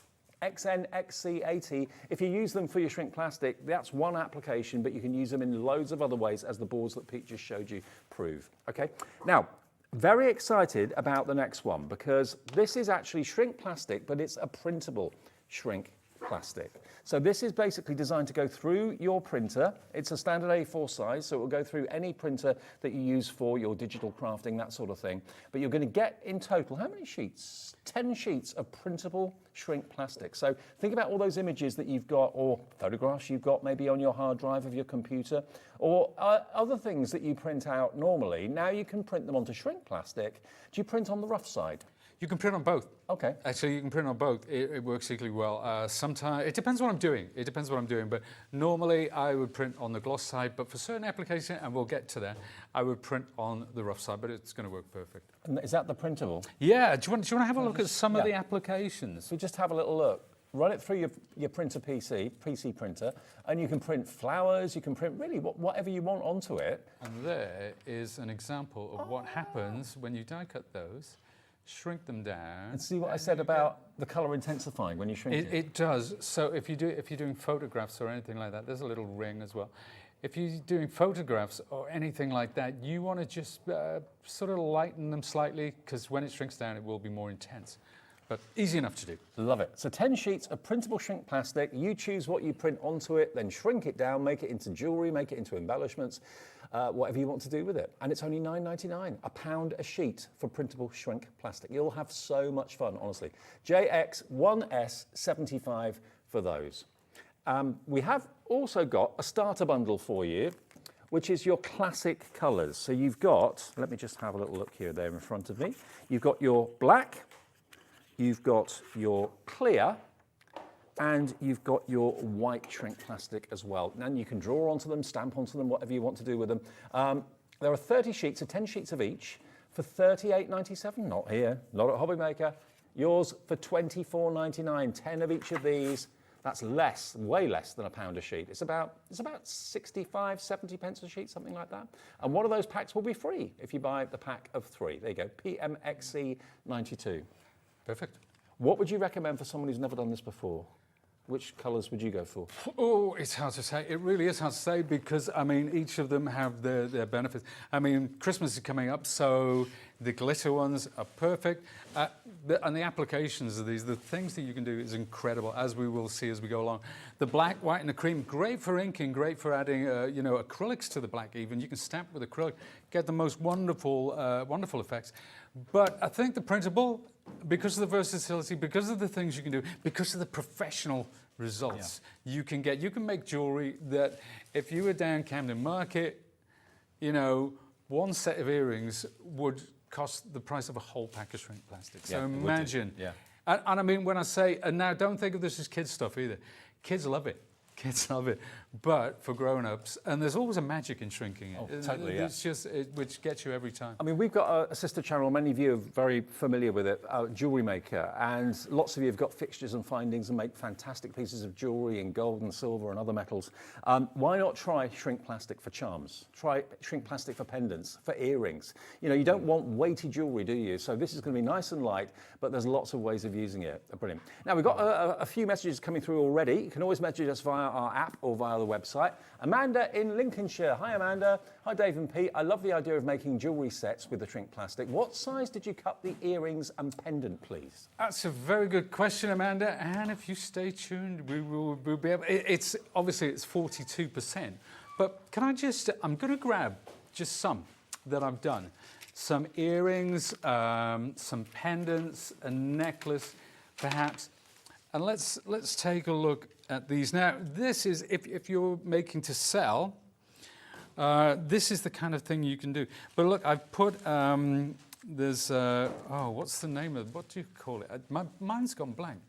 XNXC80. If you use them for your shrink plastic, that's one application, but you can use them in loads of other ways, as the boards that Pete just showed you prove. Okay. Now, very excited about the next one because this is actually shrink plastic, but it's a printable shrink plastic. So this is basically designed to go through your printer. It's a standard A4 size, so it will go through any printer that you use for your digital crafting, that sort of thing. But you're going to get in total, how many sheets? 10 sheets of printable shrink plastic. So think about all those images that you've got, or photographs you've got maybe on your hard drive of your computer, or other things that you print out normally. Now you can print them onto shrink plastic. Do you print on the rough side? You can print on both. Okay. Actually, you can print on both. It works equally well. Sometimes, it depends what I'm doing. It depends what I'm doing. But normally, I would print on the gloss side. But for certain applications, and we'll get to that, I would print on the rough side. But it's going to work perfect. And is that the printable? Yeah. Do you want to have a look at some of the applications? So just have a little look. Run it through your printer PC printer, and you can print flowers, you can print really whatever you want onto it. And there is an example of what happens when you die cut those, shrink them down. And see what I said about the colour intensifying when you shrink it? It does. So if you're doing photographs or anything like that, there's a little ring as well. If you're doing photographs or anything like that, you want to just sort of lighten them slightly, because when it shrinks down, it will be more intense. But easy enough to do. Love it. So 10 sheets of printable shrink plastic. You choose what you print onto it, then shrink it down, make it into jewellery, make it into embellishments, whatever you want to do with it. And it's only £9.99, £1 a sheet for printable shrink plastic. You'll have so much fun, honestly. JX1S75 for those. We have also got a starter bundle for you, which is your classic colours. So you've got, let me just have a little look here, there in front of me. You've got your black, you've got your clear, and you've got your white shrink plastic as well. And you can draw onto them, stamp onto them, whatever you want to do with them. There are 30 sheets, so 10 sheets of each, for £38.97. Not here, not at Hobby Maker. Yours for £24.99, 10 of each of these. That's less, way less than £1 a sheet. It's about 65, 70 pence a sheet, something like that. And one of those packs will be free if you buy the pack of 3. There you go, PMXC92. Perfect. What would you recommend for someone who's never done this before? Which colours would you go for? Oh, it's hard to say. It really is hard to say because, I mean, each of them have their benefits. I mean, Christmas is coming up, so the glitter ones are perfect. And the applications of these, the things that you can do is incredible, as we will see as we go along. The black, white and the cream, great for inking, great for adding, you know, acrylics to the black even. You can stamp with acrylic, get the most wonderful, wonderful effects. But I think the printable, because of the versatility, because of the things you can do, because of the professional results you can get. You can make jewellery that if you were down Camden Market, you know, one set of earrings would cost the price of a whole pack of shrink plastic. So imagine. And I mean, when I say, and now don't think of this as kids stuff either. Kids love it. Kids love it, but for grown-ups, and there's always a magic in shrinking it. Oh, totally, It's just, which gets you every time. I mean, we've got a sister channel, many of you are very familiar with it, Jewellery Maker, and lots of you have got fixtures and findings and make fantastic pieces of jewellery in gold and silver and other metals. Why not try shrink plastic for charms? Try shrink plastic for pendants, for earrings. You know, you don't want weighty jewellery, do you? So this is going to be nice and light, but there's lots of ways of using it. Brilliant. Now, we've got a few messages coming through already. You can always message us via our app or via the website. Amanda in Lincolnshire. Hi, Amanda. Hi, Dave and Pete. I love the idea of making jewellery sets with the shrink plastic. What size did you cut the earrings and pendant, please? That's a very good question, Amanda. And if you stay tuned, we'll be able. It's obviously it's 42%. But can I just? I'm going to grab just some that I've done. Some earrings, some pendants, a necklace, perhaps. And let's take a look at these. Now, this is, if you're making to sell, this is the kind of thing you can do. But look, I've put, there's, what's the name of it? What do you call it? Mine's gone blank.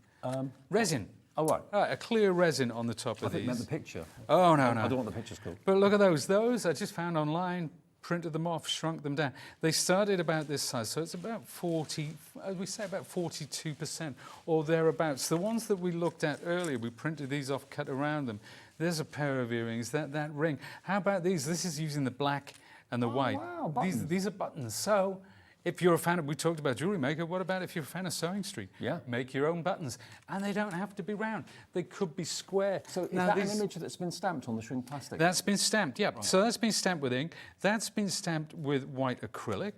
Resin. Oh, right. A clear resin on the top of I think these. you meant the picture. Oh, no. I don't want the pictures called. But look at those. Those I just found online, printed them off, shrunk them down. They started about this size, so it's about 40, as we say, about 42% or thereabouts. The ones that we looked at earlier, we printed these off, cut around them. There's a pair of earrings, that ring. How about these? This is using the black and the white. Wow, buttons. These are buttons. So if you're a fan of, we talked about Jewellery Maker, what about if you're a fan of Sewing Street? Yeah. Make your own buttons. And they don't have to be round. They could be square. So is that an image that's been stamped on the shrink plastic? That's been stamped, yeah. Right. So that's been stamped with ink. That's been stamped with white acrylic.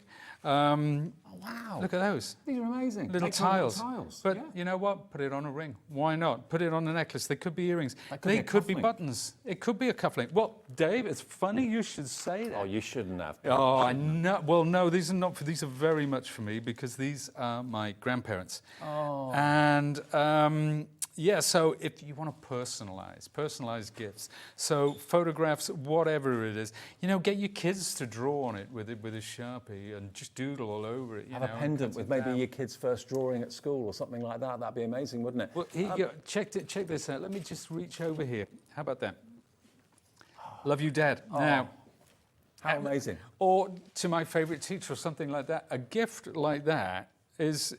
Wow. Look at those. These are amazing. Little Excellent tiles. But you know what? Put it on a ring. Why not? Put it on a necklace. They could be earrings. They could be buttons. It could be a cufflink. Well, Dave, it's funny you should say that. Oh, you shouldn't have. Oh, I know. Well, no, these are not. These are very much for me because these are my grandparents. Oh. And yeah, so if you want to personalize gifts, so photographs, whatever it is, you know, get your kids to draw on it with a Sharpie and just doodle all over it. Have a pendant with maybe your kid's first drawing at school or something like that. That'd be amazing, wouldn't it? Well, here you go. Check this out. Let me just reach over here. How about that? Love you, Dad. Oh. Now, how amazing. Or to my favourite teacher or something like that. A gift like that is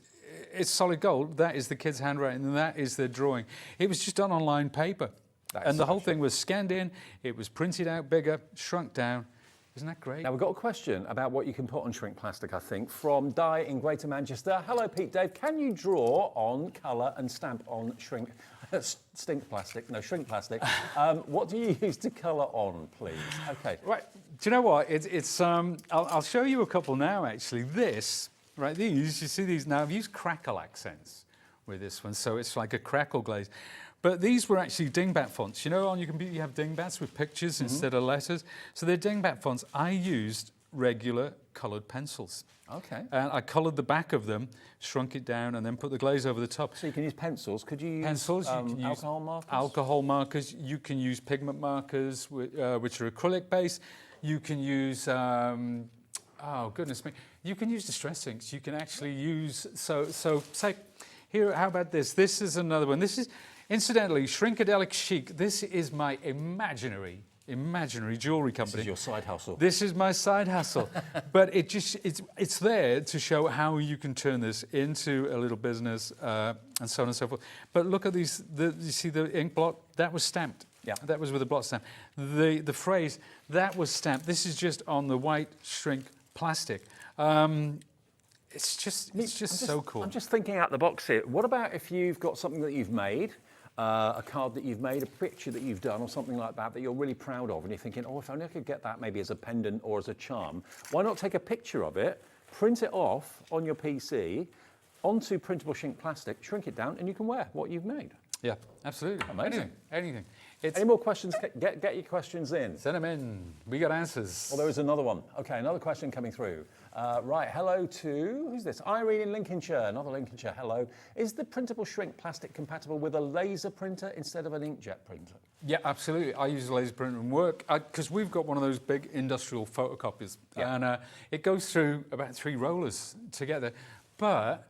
solid gold. That is the kid's handwriting and that is their drawing. It was just done on lined paper. And the whole thing was scanned in, it was printed out bigger, shrunk down. Isn't that great? Now, we've got a question about what you can put on shrink plastic, I think, from Di in Greater Manchester. Hello, Pete, Dave. Can you draw on, colour and stamp on shrink plastic? What do you use to colour on, please? Okay. Right. Do you know what? I'll show you a couple now, actually. This, right, these, you see these now, I've used crackle accents with this one, so it's like a crackle glaze. But these were actually dingbat fonts. You know, on your computer you have dingbats with pictures instead of letters. So they're dingbat fonts. I used regular coloured pencils. Okay. And I coloured the back of them, shrunk it down, and then put the glaze over the top. So you can use pencils. Could you use pencils? You can use alcohol markers? Alcohol markers. You can use pigment markers, which are acrylic based. You can use, oh goodness me, you can use distress inks. You can actually use, so say, here, how about this? This is another one. This is, incidentally, Shrinkadelic Chic. This is my imaginary jewellery company. This is your side hustle. This is my side hustle. But it's there to show how you can turn this into a little business and so on and so forth. But look at these, you see the ink blot? That was stamped. Yeah. That was with a blot stamp. The phrase, that was stamped. This is just on the white shrink plastic. It's just so cool. I'm just thinking out the box here. What about if you've got something that you've made, a card that you've made, a picture that you've done or something like that you're really proud of and you're thinking, oh, if only I could get that maybe as a pendant or as a charm. Why not take a picture of it, print it off on your PC, onto printable shrink plastic, shrink it down and you can wear what you've made. Yeah, absolutely. Amazing. Anything. Any more questions? Get your questions in. Send them in. We got answers. Well, there is another one. Okay, another question coming through. Right, hello to, who's this? Irene in Lincolnshire, another Lincolnshire, hello. Is the printable shrink plastic compatible with a laser printer instead of an inkjet printer? Yeah, absolutely. I use a laser printer and work, because we've got one of those big industrial photocopiers. Yeah. And it goes through about 3 rollers together. But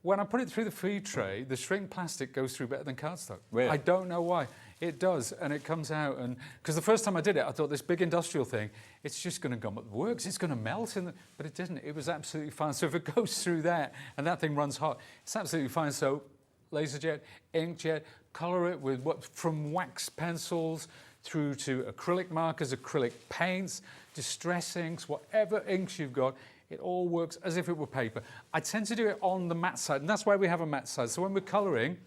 when I put it through the feed tray, the shrink plastic goes through better than cardstock. Really? I don't know why. It does, and it comes out, and because the first time I did it, I thought this big industrial thing, it's just going to gum up the works, it's going to melt, but it didn't. It was absolutely fine. So if it goes through that, and that thing runs hot, it's absolutely fine. So laser jet, inkjet, colour it with from wax pencils through to acrylic markers, acrylic paints, distress inks, whatever inks you've got. It all works as if it were paper. I tend to do it on the matte side, and that's why we have a matte side. So when we're colouring,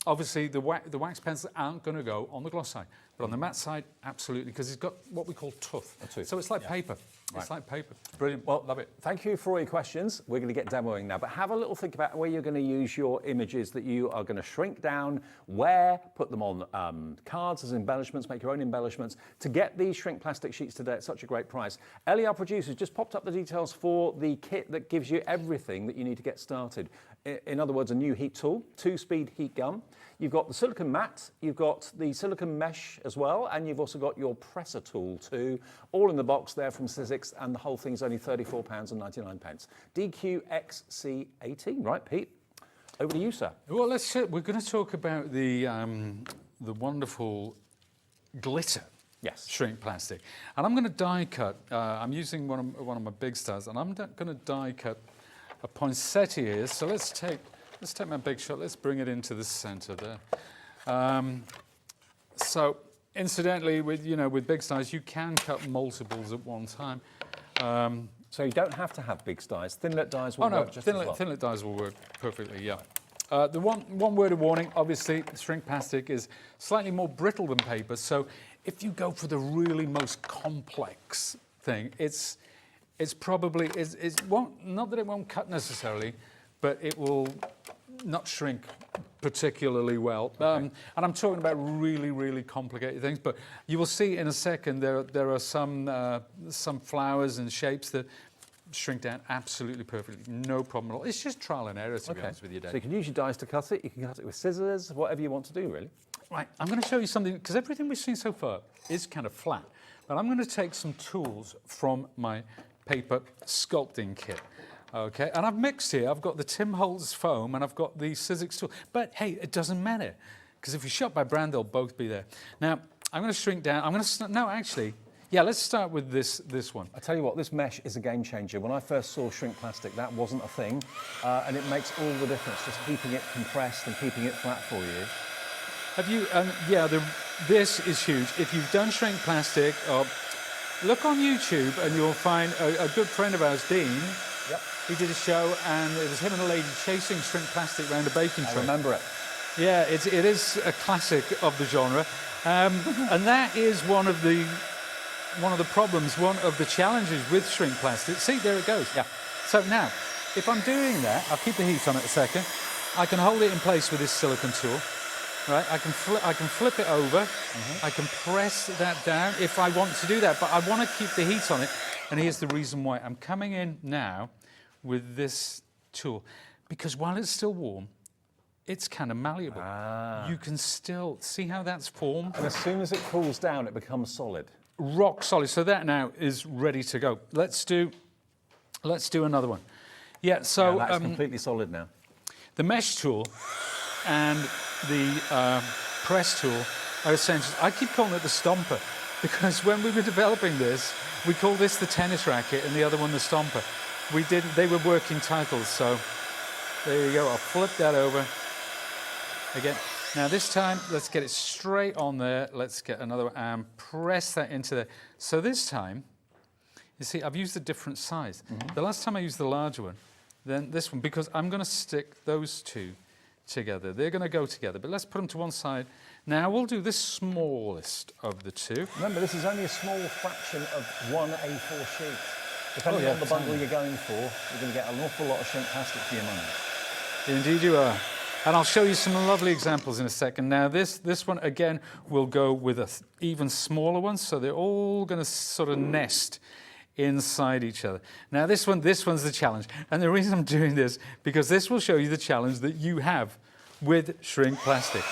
obviously the wax pencils aren't going to go on the gloss side. But on the matte side, absolutely, because it's got what we call tooth. So it's like paper. Right. It's like paper. Brilliant. Well, love it. Thank you for all your questions. We're going to get demoing now, but have a little think about where you're going to use your images that you are going to shrink down, where, put them on cards as embellishments, make your own embellishments. To get these shrink plastic sheets today at such a great price, Ellie, our producer, just popped up the details for the kit that gives you everything that you need to get started. In other words, a new heat tool, 2-speed heat gun. You've got the silicone mat, you've got the silicone mesh as well, and you've also got your presser tool too, all in the box there from Sizzix, and the whole thing's only £34.99. DQXC18, right, Pete? Over to you, sir. Well, we're going to talk about the wonderful glitter. Yes. Shrink plastic. And I'm going to die cut. I'm using one of my big stars, and I'm going to die cut a poinsettia here. So let's take my big shot. Let's bring it into the centre there. So incidentally, with big stars, you can cut multiples at one time. So you don't have to have big dies. Thinlit dies will work just as well. Thinlit dies will work perfectly, yeah. The one word of warning, obviously, shrink plastic is slightly more brittle than paper. So if you go for the really most complex thing, it's probably, it won't, not that it won't cut necessarily, but it will not shrink particularly well. And I'm talking about really, really complicated things, but you will see in a second there are some flowers and shapes that shrink down absolutely perfectly, no problem at all. It's just trial and error, to be honest with you, Dave. So you can use your dies to cut it, you can cut it with scissors, whatever you want to do, really. Right, I'm going to show you something, because everything we've seen so far is kind of flat, but I'm going to take some tools from my paper sculpting kit. Okay, and I've mixed here. I've got the Tim Holtz foam and I've got the Sizzix tool. But hey, it doesn't matter, because if you shop by brand, they'll both be there. Now, I'm going to shrink down. I'm going to no, actually, yeah. Let's start with this one. I tell you what, this mesh is a game changer. When I first saw shrink plastic, that wasn't a thing, and it makes all the difference. Just keeping it compressed and keeping it flat for you. Have you? Yeah, this is huge. If you've done shrink plastic, look on YouTube and you'll find a good friend of ours, Dean. Yep. He did a show, and it was him and a lady chasing shrink plastic around a baking tray. I remember it. Yeah, it is a classic of the genre, and that is one of the problems, one of the challenges with shrink plastic. See, there it goes. Yeah. So now, if I'm doing that, I'll keep the heat on it a second. I can hold it in place with this silicone tool. Right, I can flip it over. I can press that down if I want to do that, but I want to keep the heat on it. And here's the reason why. I'm coming in now with this tool, because while it's still warm, it's kind of malleable. You can still see how that's formed. And as soon as it cools down, it becomes solid. Rock solid. So that now is ready to go. Let's do another one. Yeah. So yeah, that's completely solid now. The mesh tool and the press tool are essential. I keep calling it the stomper, because when we were developing this, we called this the tennis racket and the other one the stomper. They were working titles, so there you go. I'll flip that over again. Now this time, let's get it straight on there. Let's get another one and press that into there. So this time, you see, I've used a different size. The last time I used the larger one, then this one, because I'm going to stick those two together. They're going to go together, but let's put them to one side. Now we'll do the smallest of the two. Remember, this is only a small fraction of one A4 sheet. Depending on the bundle you're going for, you're going to get an awful lot of shrink plastic for your money. Indeed you are. And I'll show you some lovely examples in a second. Now this one, again, will go with an even smaller one, so they're all going to sort of nest inside each other. Now this one's the challenge. And the reason I'm doing this, because this will show you the challenge that you have with shrink plastic.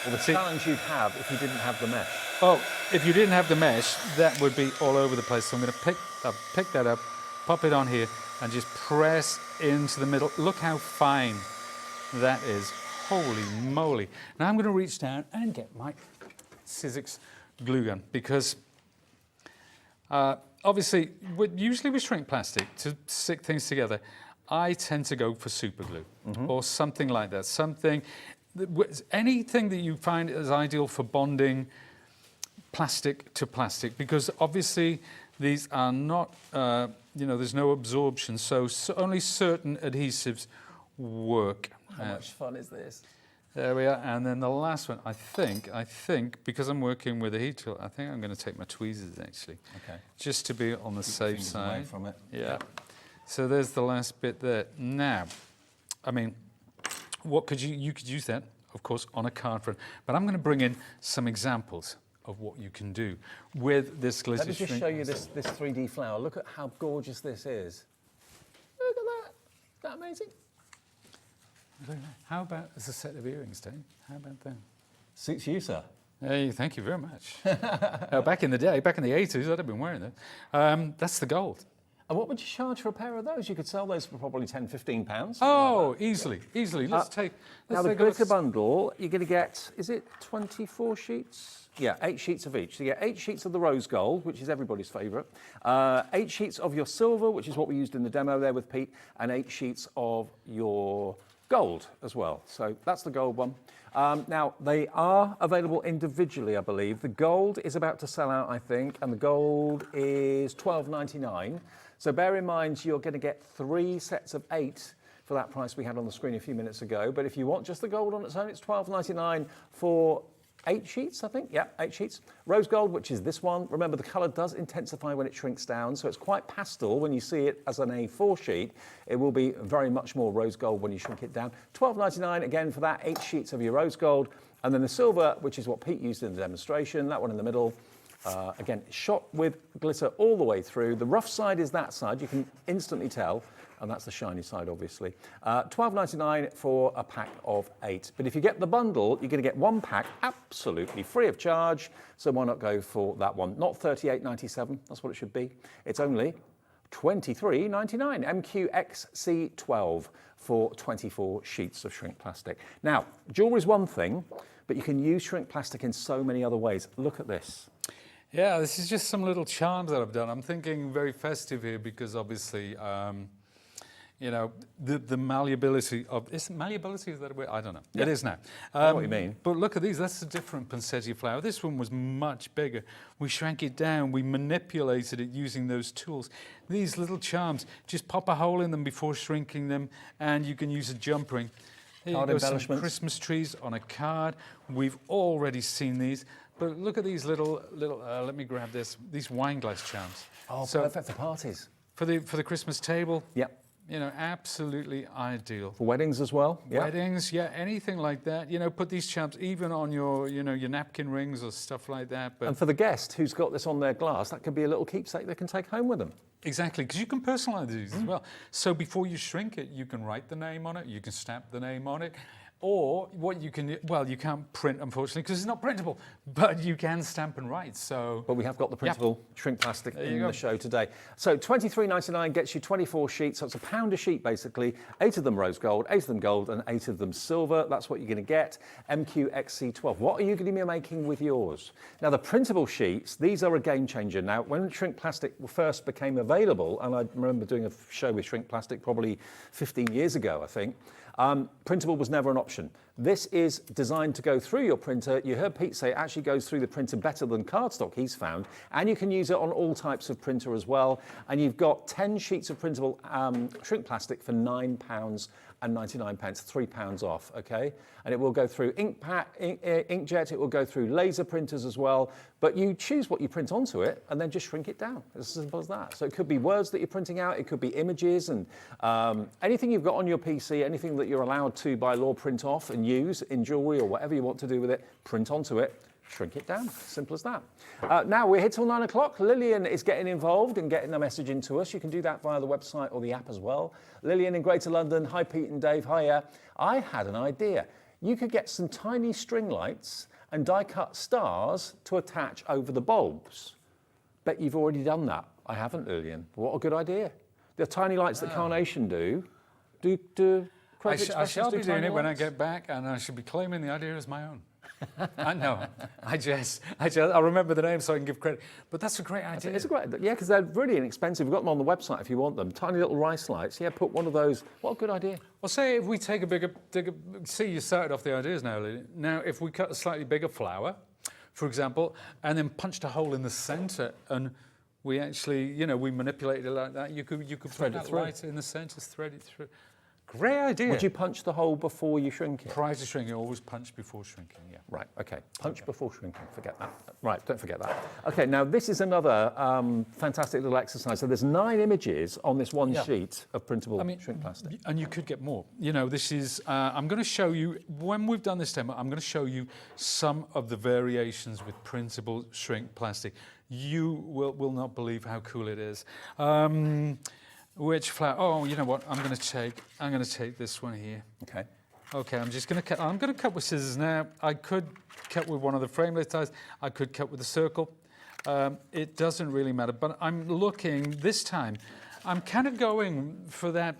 Well, the challenge you'd have if you didn't have the mesh. Oh, if you didn't have the mesh, that would be all over the place. So I'm going to pick that up, pop it on here, and just press into the middle. Look how fine that is. Holy moly. Now I'm going to reach down and get my Sizzix glue gun, because obviously, usually with shrink plastic, to stick things together, I tend to go for super glue or something like that. Anything that you find is ideal for bonding plastic to plastic, because obviously these are not, there's no absorption, so only certain adhesives work. How much fun is this? There we are, and then the last one, I think, because I'm working with a heat tool, I think I'm going to take my tweezers actually. Okay. Just to be on the safe side. Away from it. Yeah. So there's the last bit there. Now, I mean, what could you could use that, of course, on a card front, but I'm going to bring in some examples of what you can do with this glitter shrink. Let me just show you this 3D flower. Look at how gorgeous this is. Look at that. Isn't that amazing? How about as a set of earrings, Dave? How about that? Suits you, sir. Hey, thank you very much. Back in the day, back in the 80s, I'd have been wearing that. That's the gold. And what would you charge for a pair of those? You could sell those for probably £10, £15. Oh, like easily. Let's take the glitter bundle, you're going to get, is it 24 sheets? Yeah, 8 sheets of each. So you get 8 sheets of the rose gold, which is everybody's favourite, 8 sheets of your silver, which is what we used in the demo there with Pete, and 8 sheets of your gold as well. So that's the gold one. Now, they are available individually, I believe. The gold is about to sell out, I think, and the gold is $12.99. So bear in mind, you're going to get 3 sets of 8 for that price we had on the screen a few minutes ago. But if you want just the gold on its own, it's $12.99 for 8 sheets, I think. Yeah, 8 sheets. Rose gold, which is this one. Remember, the colour does intensify when it shrinks down, so it's quite pastel when you see it as an A4 sheet. It will be very much more rose gold when you shrink it down. £12.99 again for that, 8 sheets of your rose gold. And then the silver, which is what Pete used in the demonstration, that one in the middle. Again, shot with glitter all the way through. The rough side is that side, you can instantly tell, and that's the shiny side, obviously. £12.99 for a pack of 8. But if you get the bundle, you're going to get 1 pack absolutely free of charge, so why not go for that one? Not £38.97, that's what it should be. It's only £23.99, MQXC12 for 24 sheets of shrink plastic. Now, jewellery is one thing, but you can use shrink plastic in so many other ways. Look at this. Yeah, this is just some little charms that I've done. I'm thinking very festive here because obviously, you know, the malleability of... Is malleability, is that a word? I don't know. Yeah. It is now. I know what you mean. But look at these. That's a different poinsettia flower. This one was much bigger. We shrank it down. We manipulated it using those tools. These little charms, just pop a hole in them before shrinking them, and you can use a jump ring. Here Card you go, some embellishments. Christmas trees on a card. We've already seen these. But look at these little let me grab this, these wine glass charms. Oh, so perfect for parties. For the Christmas table. Yep. You know, absolutely ideal. For weddings as well. Yep. Weddings, yeah, anything like that. You know, put these charms even on your, you know, your napkin rings or stuff like that. But And for the guest who's got this on their glass, that could be a little keepsake they can take home with them. Exactly, because you can personalise these as well. So before you shrink it, you can write the name on it, you can stamp the name on it. Or what you can, well, you can't print, unfortunately, because it's not printable, but you can stamp and write, so... But we have got the printable shrink plastic in go. the show today. So £23.99 gets you 24 sheets, so it's £1 a sheet, basically. 8 of them rose gold, 8 of them gold, and 8 of them silver. That's what you're going to get. MQXC12. What are you going to be making with yours? Now, the printable sheets, these are a game changer. Now, when shrink plastic first became available, and I remember doing a show with shrink plastic probably 15 years ago, I think, printable was never an option. This is designed to go through your printer. You heard Pete say it actually goes through the printer better than cardstock he's found, and you can use it on all types of printer as well. And you've got 10 sheets of printable shrink plastic for £9.99, £3 off, okay? And it will go through inkjet, it will go through laser printers as well, but you choose what you print onto it and then just shrink it down. It's as simple as that. So it could be words that you're printing out, it could be images, and anything you've got on your PC, anything that you're allowed to by law print off and use in jewellery or whatever you want to do with it, print onto it, shrink it down. Simple as that. Now we're here till 9 o'clock. Lillian is getting involved and getting a message into us. You can do that via the website or the app as well. Lillian in Greater London. Hi, Pete and Dave. Hiya. I had an idea. You could get some tiny string lights and die-cut stars to attach over the bulbs. Bet you've already done that. I haven't, Lillian. What a good idea. The tiny lights that Carnation do I shall be doing it when I get back, and I should be claiming the idea as my own. I know. I remember the name so I can give credit. But that's a great idea. It's a great, yeah, because they're really inexpensive. We've got them on the website if you want them. Tiny little rice lights. Yeah, put one of those. What a good idea. Well, say if we take a bigger, see, you started off the ideas now, Lily. Now, if we cut a slightly bigger flower, for example, and then punched a hole in the centre, and we actually, you know, we manipulated it like that, you could thread it through. Light in the centre, thread it through. Great idea. Would you punch the hole before you shrink it? Prior to shrinking, always punch before shrinking, yeah. Right, okay. Punch before shrinking, forget that. Right, don't forget that. Okay, now this is another fantastic little exercise. So there's 9 images on this one sheet of printable shrink plastic. And you could get more. You know, this is, I'm going to show you, when we've done this demo, I'm going to show you some of the variations with printable shrink plastic. You will not believe how cool it is. Which flower? Oh, you know what? I'm going to take this one here. Okay. Okay, I'm just going to cut. I'm going to cut with scissors now. I could cut with one of the frameless ties. I could cut with a circle. It doesn't really matter. But I'm looking this time. I'm kind of going for that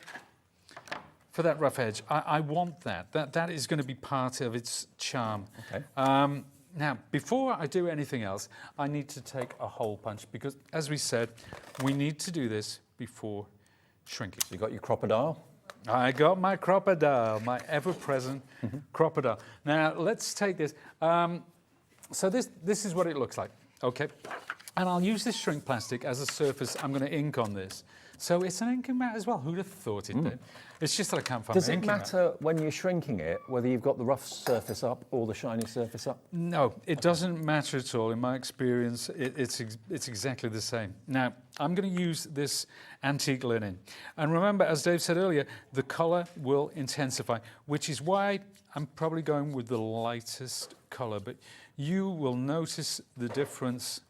rough edge. I want that. That is going to be part of its charm. Okay. Now, before I do anything else, I need to take a hole punch because, as we said, we need to do this before shrinking. So you got your crocodile? I got my crocodile, my ever-present crocodile. Now, let's take this. So this is what it looks like, okay? And I'll use this shrink plastic as a surface. I'm going to ink on this. So it's an inking mat as well. Who'd have thought it did? It's just that I can't find Does my it inking mat. matter when you're shrinking it, whether you've got the rough surface up or the shiny surface up? No, it doesn't matter at all. In my experience, it's exactly the same. Now, I'm going to use this antique linen. And remember, as Dave said earlier, the colour will intensify, which is why I'm probably going with the lightest colour. But you will notice the difference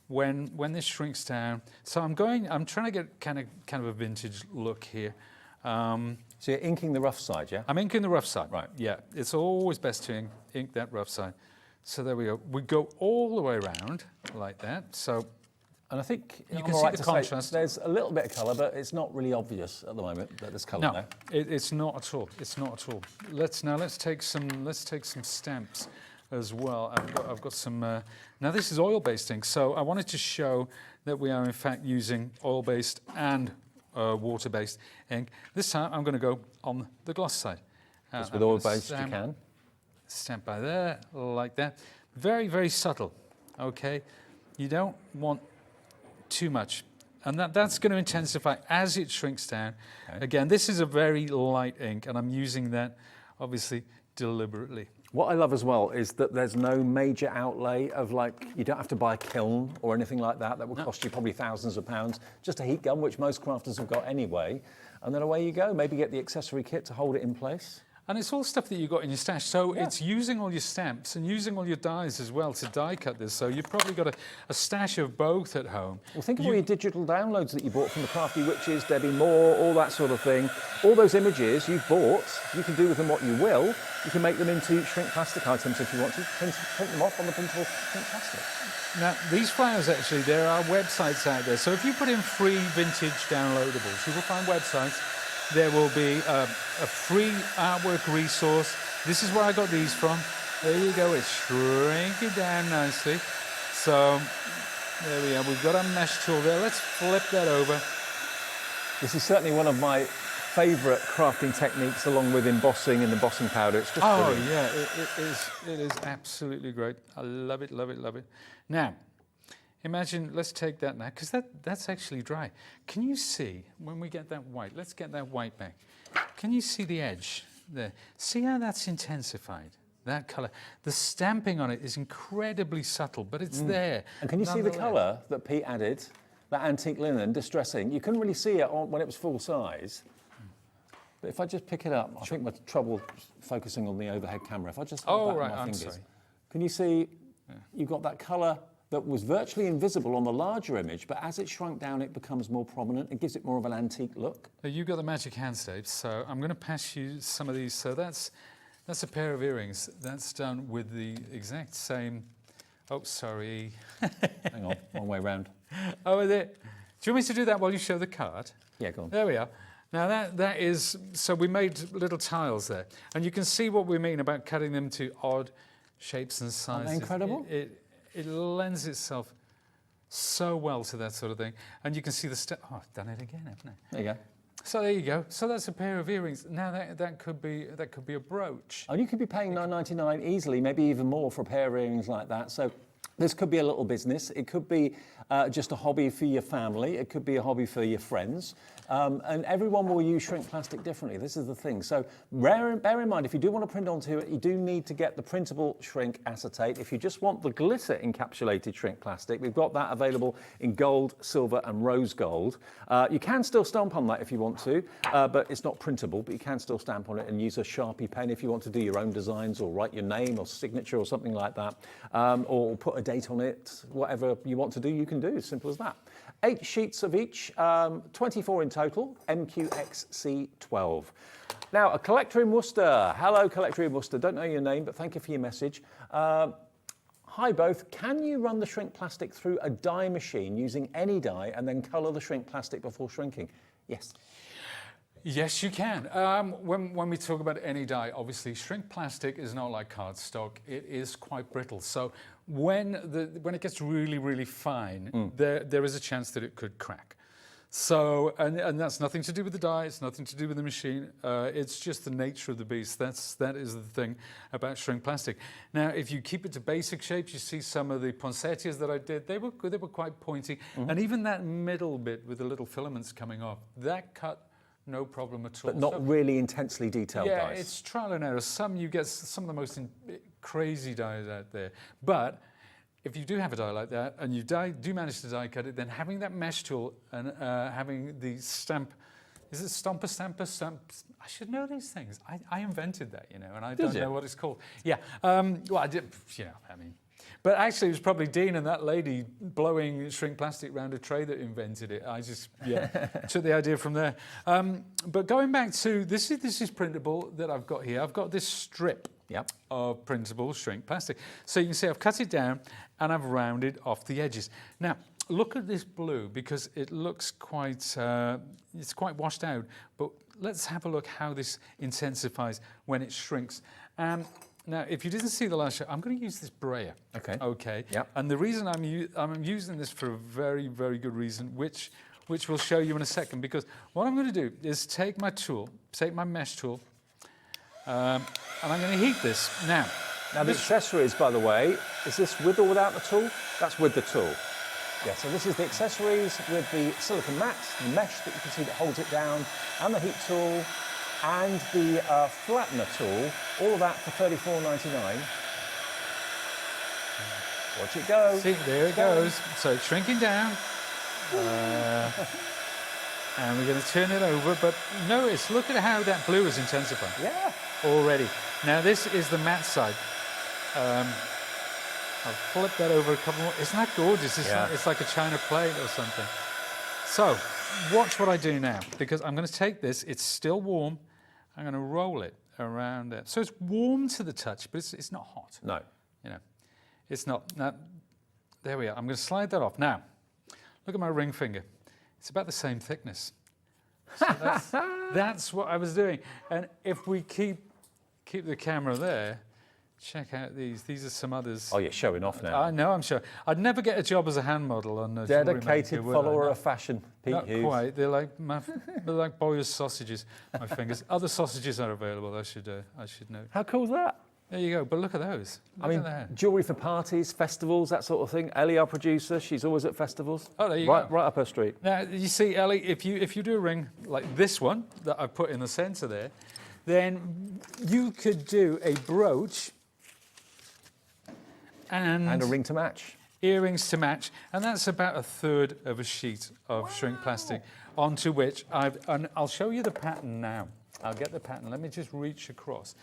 when this shrinks down. So I'm trying to get kind of a vintage look here. So you're inking the rough side, yeah? I'm inking the rough side. Right. Yeah, it's always best to ink that rough side. So there we go. We go all the way around like that. So, and I think you I'm can all see right the to say contrast. there's a little bit of colour, but it's not really obvious at the moment that there's colour No, there. it's not at all. It's not at all. Let's take some stamps as well. I've got some. Now this is oil-based ink, so I wanted to show that we are in fact using oil-based and water-based ink. This time I'm going to go on the gloss side. Just with oil-based you can. Stamp by there, like that. Very, very subtle, okay? You don't want too much. And that's going to intensify as it shrinks down. Okay. Again, this is a very light ink, and I'm using that, obviously, deliberately. What I love as well is that there's no major outlay of you don't have to buy a kiln or anything like that. That will cost you probably thousands of pounds. Just a heat gun, which most crafters have got anyway. And then away you go. Maybe get the accessory kit to hold it in place. And it's all stuff that you've got in your stash. So it's using all your stamps and using all your dies as well to die cut this. So you've probably got a stash of both at home. Well, think of all your digital downloads that you bought from the Crafty Witches, Debbie Moore, all that sort of thing. All those images you've bought, you can do with them what you will. You can make them into shrink plastic items if you want to. Print them off on the printable shrink plastic. Now, these flowers actually, there are websites out there. So if you put in free vintage downloadables, you will find websites. There will be a free artwork resource. This is where I got these from. There you go, it's shrinking down nicely. So there we are, we've got our mesh tool there. Let's flip that over. This is certainly one of my favourite crafting techniques, along with embossing and embossing powder. It's just brilliant. Yeah, it is absolutely great. I love it, love it, love it. Now, imagine, let's take that now, because that's actually dry. Can you see, when we get that white, let's get that white back. Can you see the edge there? See how that's intensified, that colour? The stamping on it is incredibly subtle, but it's there. And can you see the colour that Pete added, that antique linen, distressing? You couldn't really see it when it was full size. But if I just pick it up, I think my trouble focusing on the overhead camera. If I just hold that with my fingers. Sorry. Can you see you've got that colour that was virtually invisible on the larger image, but as it shrunk down, it becomes more prominent. It gives it more of an antique look. Now, you've got the magic hand stapes, so I'm going to pass you some of these. So that's a pair of earrings. That's done with the exact same. Oh, sorry. Hang on, one way round. Oh, is it? Do you want me to do that while you show the card? Yeah, go on. There we are. Now that is, so we made little tiles there, and you can see what we mean about cutting them to odd shapes and sizes. Aren't they incredible? It lends itself so well to that sort of thing. And you can see the oh, I've done it again, haven't I? There you go. So there you go. So that's a pair of earrings. Now that could be a brooch. And you could be paying £9.99 easily, maybe even more for a pair of earrings like that. So this could be a little business. It could be just a hobby for your family. It could be a hobby for your friends. And everyone will use shrink plastic differently. This is the thing. So bear in mind, if you do want to print onto it, you do need to get the printable shrink acetate. If you just want the glitter encapsulated shrink plastic, we've got that available in gold, silver and rose gold. You can still stamp on that if you want to, but it's not printable, but you can still stamp on it and use a Sharpie pen if you want to do your own designs or write your name or signature or something like that, or put a date on it. Whatever you want to do, you can do. Simple as that. 8 sheets of each, 24 in total, MQXC12. Now, a collector in Worcester. Hello, collector in Worcester. Don't know your name, but thank you for your message. Hi both. Can you run the shrink plastic through a dye machine using any dye and then colour the shrink plastic before shrinking? Yes. Yes, you can. When we talk about any dye, obviously shrink plastic is not like cardstock. It is quite brittle. So when it gets really, really fine, there is a chance that it could crack. So, and that's nothing to do with the dye, it's nothing to do with the machine, it's just the nature of the beast. That is the thing about shrink plastic. Now, if you keep it to basic shapes, you see some of the poinsettias that I did, they were quite pointy, and even that middle bit with the little filaments coming off, that cut no problem at all. But not really intensely detailed yeah, dyes. it's trial and error. You get some of the most crazy dyes out there, but if you do have a die like that and you do manage to die cut it, then having that mesh tool and having the stamp, is it stamper? I should know these things. I invented that, you know, and I don't know what it's called. Yeah, well, I did, you know, I mean, but actually it was probably Dean and that lady blowing shrink plastic around a tray that invented it. I just, took the idea from there. But going back to, this is printable that I've got here. I've got this strip of printable shrink plastic. So you can see I've cut it down and I've rounded off the edges. Now, look at this blue because it looks quite, it's quite washed out, but let's have a look how this intensifies when it shrinks. Now, if you didn't see the last show, I'm going to use this brayer. Okay. Okay. Yep. And the reason I'm using this for a very, very good reason, which we'll show you in a second, because what I'm going to do is take my tool, take my mesh tool, and I'm going to heat this. Now, the accessories, by the way, is this with or without the tool? That's with the tool. Yeah, so this is the accessories with the silicone mat, the mesh that you can see that holds it down, and the heat tool, and the flattener tool, all of that for $34.99. Watch it go. See, there it goes. So it's shrinking down. And we're going to turn it over, but notice, look at how that blue is intensifying. Yeah. Already. Now this is the matte side. I'll flip that over a couple more. Isn't that gorgeous? It's like a china plate or something. So, watch what I do now, because I'm going to take this, it's still warm, I'm going to roll it around it. So it's warm to the touch, but it's not hot. No. You know, it's not. Now, there we are. I'm going to slide that off. Now, look at my ring finger. It's about the same thickness. So that's what I was doing. And if we keep the camera there, check out these. These are some others. Oh, you're showing off now. I know, I'm sure. I'd never get a job as a hand model on a dedicated follower of fashion, Pete Not Hughes. quite. They're like Boyer's sausages. My fingers. Other sausages are available. I should know. How cool is that? There you go. But look at those. I mean, jewellery for parties, festivals, that sort of thing. Ellie, our producer, she's always at festivals. Oh, there you go. Right up her street. Now, you see, Ellie, if you do a ring like this one that I've put in the centre there, then you could do a brooch and a ring to match. Earrings to match, and that's about a third of a sheet of shrink plastic onto which and I'll show you the pattern now. I'll get the pattern. Let me just reach across.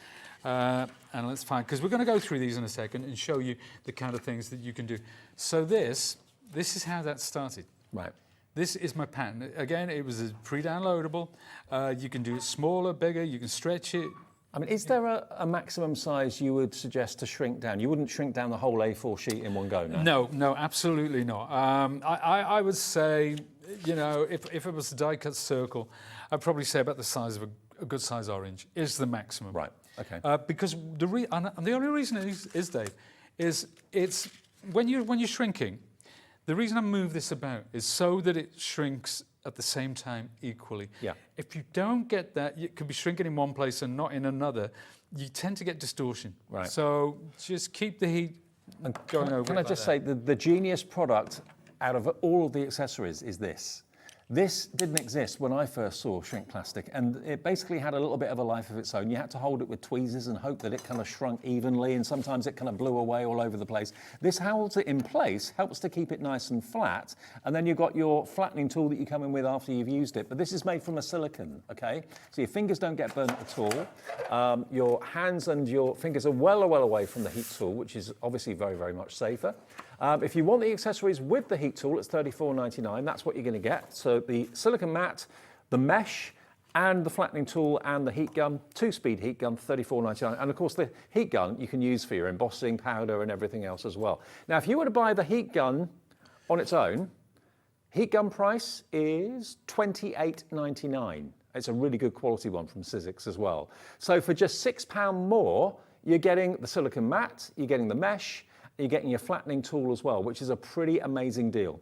And let's find, because we're going to go through these in a second and show you the kind of things that you can do. So this is how that started. Right. This is my pattern. Again, it was a pre-downloadable. You can do it smaller, bigger, you can stretch it. I mean, is there a maximum size you would suggest to shrink down? You wouldn't shrink down the whole A4 sheet in one go, no? No, absolutely not. I would say, you know, if it was a die-cut circle, I'd probably say about the size of a good size orange is the maximum. Right, okay. Because the only reason is, Dave, is it's when you're shrinking, the reason I move this about is so that it shrinks at the same time equally. Yeah. If you don't get that, you could be shrinking in one place and not in another, you tend to get distortion. Right. So just keep the heat going over. Can I just say, the genius product out of all of the accessories is this. This didn't exist when I first saw shrink plastic, and it basically had a little bit of a life of its own. You had to hold it with tweezers and hope that it kind of shrunk evenly, and sometimes it kind of blew away all over the place. This holds it in place, helps to keep it nice and flat, and then you've got your flattening tool that you come in with after you've used it. But this is made from a silicone, okay? So your fingers don't get burnt at all. Your hands and your fingers are well away from the heat tool, which is obviously very, very much safer. If you want the accessories with the heat tool, it's $34.99. That's what you're going to get. So the silicone mat, the mesh, and the flattening tool and the heat gun, 2-speed heat gun, $34.99. And of course, the heat gun you can use for your embossing, powder, and everything else as well. Now, if you were to buy the heat gun on its own, heat gun price is $28.99. It's a really good quality one from Sizzix as well. So for just £6 more, you're getting the silicone mat, you're getting the mesh, you're getting your flattening tool as well, which is a pretty amazing deal.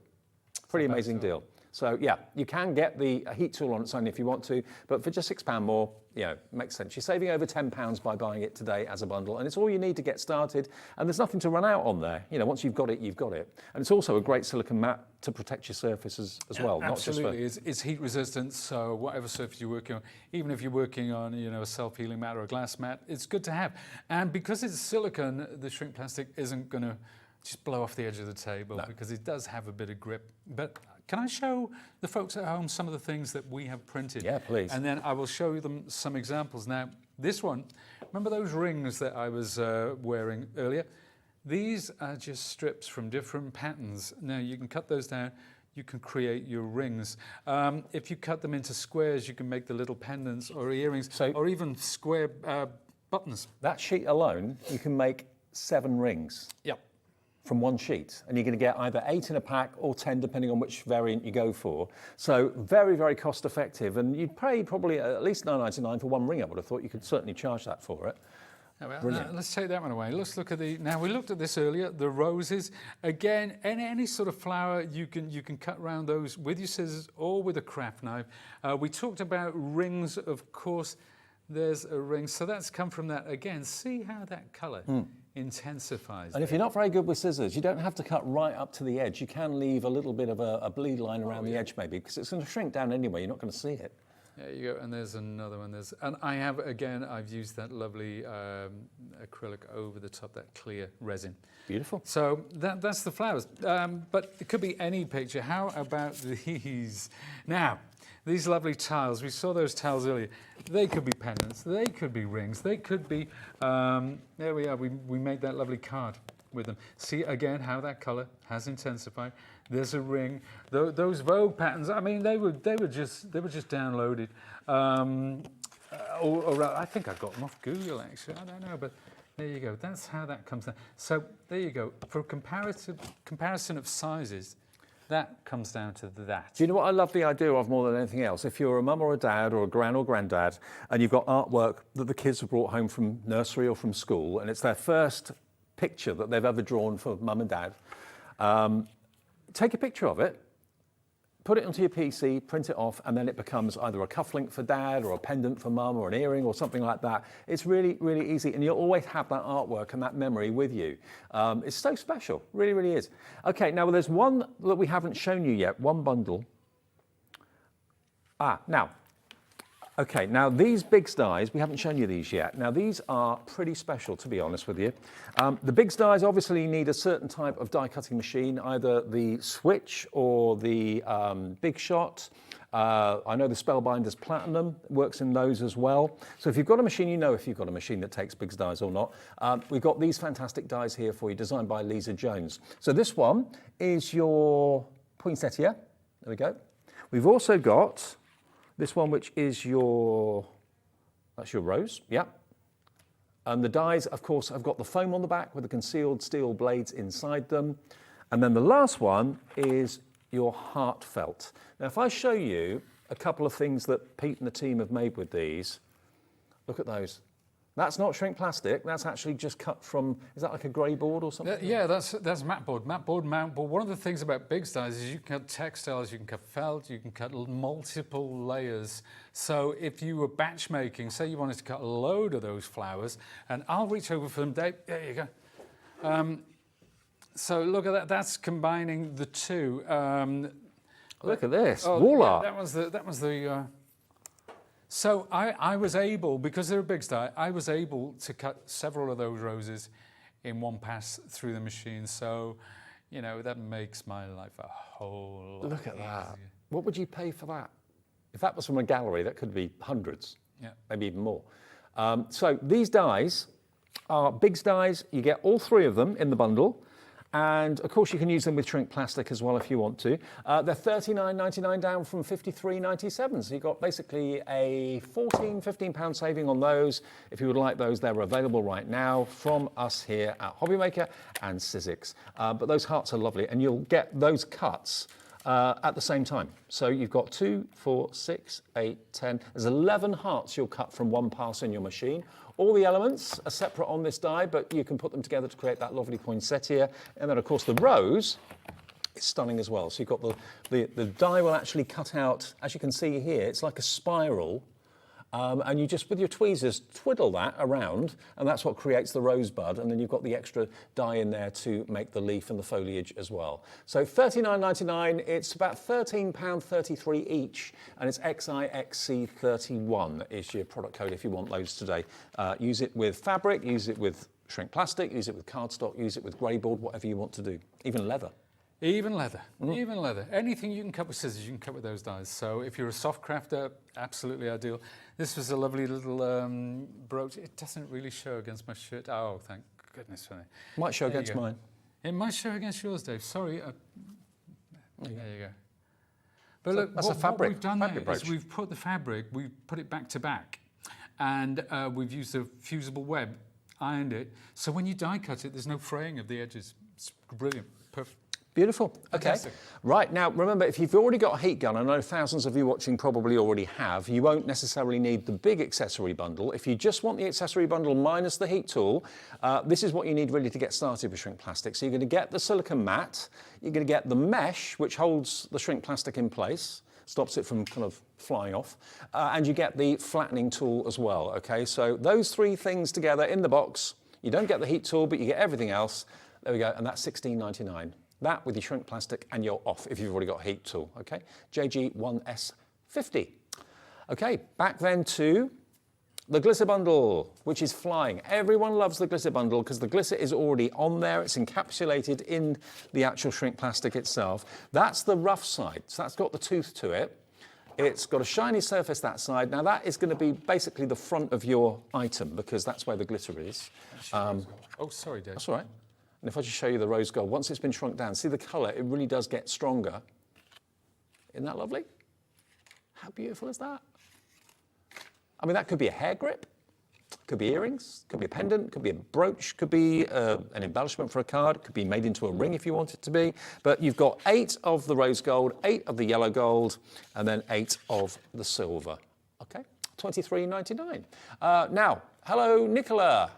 Pretty amazing deal. So yeah, you can get the heat tool on its own if you want to, but for just £6 more, you know, makes sense. You're saving over £10 by buying it today as a bundle, and it's all you need to get started, and there's nothing to run out on there. You know, once you've got it, you've got it. And it's also a great silicone mat to protect your surfaces as well. Absolutely, not just for... it's heat resistant, so whatever surface you're working on, even if you're working on, you know, a self-healing mat or a glass mat, it's good to have. And because it's silicone, the shrink plastic isn't going to just blow off the edge of the table, because it does have a bit of grip. But can I show the folks at home some of the things that we have printed? Yeah, please. And then I will show them some examples. Now, this one, remember those rings that I was wearing earlier? These are just strips from different patterns. Now, you can cut those down. You can create your rings. If you cut them into squares, you can make the little pendants or earrings, or even square buttons. That sheet alone, you can make 7 rings. Yep. From one sheet, and you're going to get either 8 in a pack or 10 depending on which variant you go for. So very, very cost effective, and you'd pay probably at least £9.99 for one ring. I would have thought you could certainly charge that for it. Well, let's take that one away. Let's look at now we looked at this earlier, the roses. Again, any sort of flower, you can cut around those with your scissors or with a craft knife. We talked about rings, of course. There's a ring, so that's come from that. Again, see how that colour intensifies. And if you're not very good with scissors, you don't have to cut right up to the edge. You can leave a little bit of a bleed line around the edge maybe, because it's going to shrink down anyway. You're not going to see it. There you go, and there's another one. And I have, again, I've used that lovely acrylic over the top, that clear resin. Beautiful. So that's the flowers. But it could be any picture. How about these? Now, these lovely tiles, we saw those tiles earlier. They could be pendants, they could be rings, they could be, there we are, we made that lovely card with them. See again how that colour has intensified. There's a ring. Those Vogue patterns, I mean, they were just downloaded. Or I think I got them off Google actually, I don't know, but there you go. That's how that comes down. So there you go. For comparison of sizes, that comes down to that. Do you know what I love the idea of more than anything else? If you're a mum or a dad or a gran or granddad and you've got artwork that the kids have brought home from nursery or from school, and it's their first picture that they've ever drawn for mum and dad, take a picture of it, put it onto your PC, print it off, and then it becomes either a cufflink for dad or a pendant for mum or an earring or something like that. It's really, really easy, and you'll always have that artwork and that memory with you. It's so special, really, really is. Okay, now there's one that we haven't shown you yet, one bundle. Now these Biggs dies, we haven't shown you these yet. Now these are pretty special, to be honest with you. The Biggs dies obviously need a certain type of die cutting machine, either the Switch or the Big Shot. I know the Spellbinder's Platinum works in those as well. So if you've got a machine, you know if you've got a machine that takes Biggs dies or not. We've got these fantastic dies here for you, designed by Lisa Jones. So this one is your poinsettia. There we go. We've also got this one, which is that's your rose, yeah. And the dies, of course, have got the foam on the back with the concealed steel blades inside them. And then the last one is your heartfelt. Now, if I show you a couple of things that Pete and the team have made with these, look at those. That's not shrink plastic, that's actually just cut from, is that like a grey board or something? Yeah, that's mat board, mount board. One of the things about Biggs dies is you can cut textiles, you can cut felt, you can cut multiple layers. So if you were batch making, say you wanted to cut a load of those flowers, and I'll reach over for them, Dave, there you go. So look at that, that's combining the two. Look at this, wall art. Yeah, that was the So I was able, because they're a Biggs die, I was able to cut several of those roses in one pass through the machine. So, you know, that makes my life a whole lot Look at easier. that. What would you pay for that? If that was from a gallery, that could be hundreds, maybe even more. So these dies are Biggs dies. You get all 3 of them in the bundle. And of course you can use them with shrink plastic as well if you want to. They're £39.99 down from £53.97. So you've got basically a £15 saving on those. If you would like those, they're available right now from us here at Hobbymaker and Sizzix. But those hearts are lovely, and you'll get those cuts at the same time. So you've got 2, 4, 6, 8, 10. There's 11 hearts you'll cut from one pass in your machine. All the elements are separate on this die, but you can put them together to create that lovely poinsettia. And then, of course, the rose It's stunning as well. So you've got the die will actually cut out, as you can see here, it's like a spiral. And you just, with your tweezers, twiddle that around, and that's what creates the rosebud. And then you've got the extra dye in there to make the leaf and the foliage as well. So $39.99, it's about £13.33 each, and it's XIXC31 is your product code if you want those today. Use it with fabric, use it with shrink plastic, use it with cardstock, use it with grey board, whatever you want to do, even leather. Even leather, even leather. Anything you can cut with scissors, you can cut with those dies. So if you're a soft crafter, absolutely ideal. This was a lovely little brooch. It doesn't really show against my shirt. Oh, thank goodness for me. Might show against mine. It might show against yours, Dave. Sorry. There you go. But look, that's a fabric. What we've done there is we've put the fabric, we've put it back to back, and we've used a fusible web, ironed it. So when you die cut it, there's no fraying of the edges. It's brilliant. Perfect. Beautiful. Okay. Fantastic. Right, now remember, if you've already got a heat gun, I know thousands of you watching probably already have, you won't necessarily need the big accessory bundle. If you just want the accessory bundle minus the heat tool, this is what you need really to get started with shrink plastic. So you're going to get the silicone mat, you're going to get the mesh, which holds the shrink plastic in place, stops it from kind of flying off, and you get the flattening tool as well, okay? So those three things together in the box, you don't get the heat tool, but you get everything else. There we go, and that's $16.99. That with your shrink plastic and you're off if you've already got a heat tool, okay? JG1S50. Okay, back then to the glitter bundle, which is flying. Everyone loves the glitter bundle because the glitter is already on there. It's encapsulated in the actual shrink plastic itself. That's the rough side, so that's got the tooth to it. It's got a shiny surface that side. Now that is going to be basically the front of your item because that's where the glitter is. Oh, sorry, Dave. That's all right. And if I just show you the rose gold, once it's been shrunk down, see the colour, it really does get stronger. Isn't that lovely? How beautiful is that? I mean, that could be a hair grip, could be earrings, could be a pendant, could be a brooch, could be an embellishment for a card, could be made into a ring if you want it to be. But you've got 8 of the rose gold, 8 of the yellow gold, and then 8 of the silver. Okay, $23.99. Now, hello, Nicola.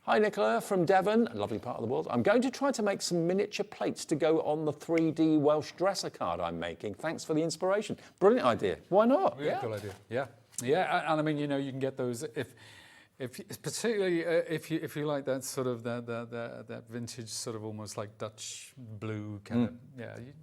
Hi Nicola from Devon, a lovely part of the world. I'm going to try to make some miniature plates to go on the 3D Welsh dresser card I'm making. Thanks for the inspiration. Brilliant idea. Why not? Really cool idea. Yeah. Yeah, and I mean, you know, you can get those if particularly if you like that sort of that vintage sort of almost like Dutch blue kind of,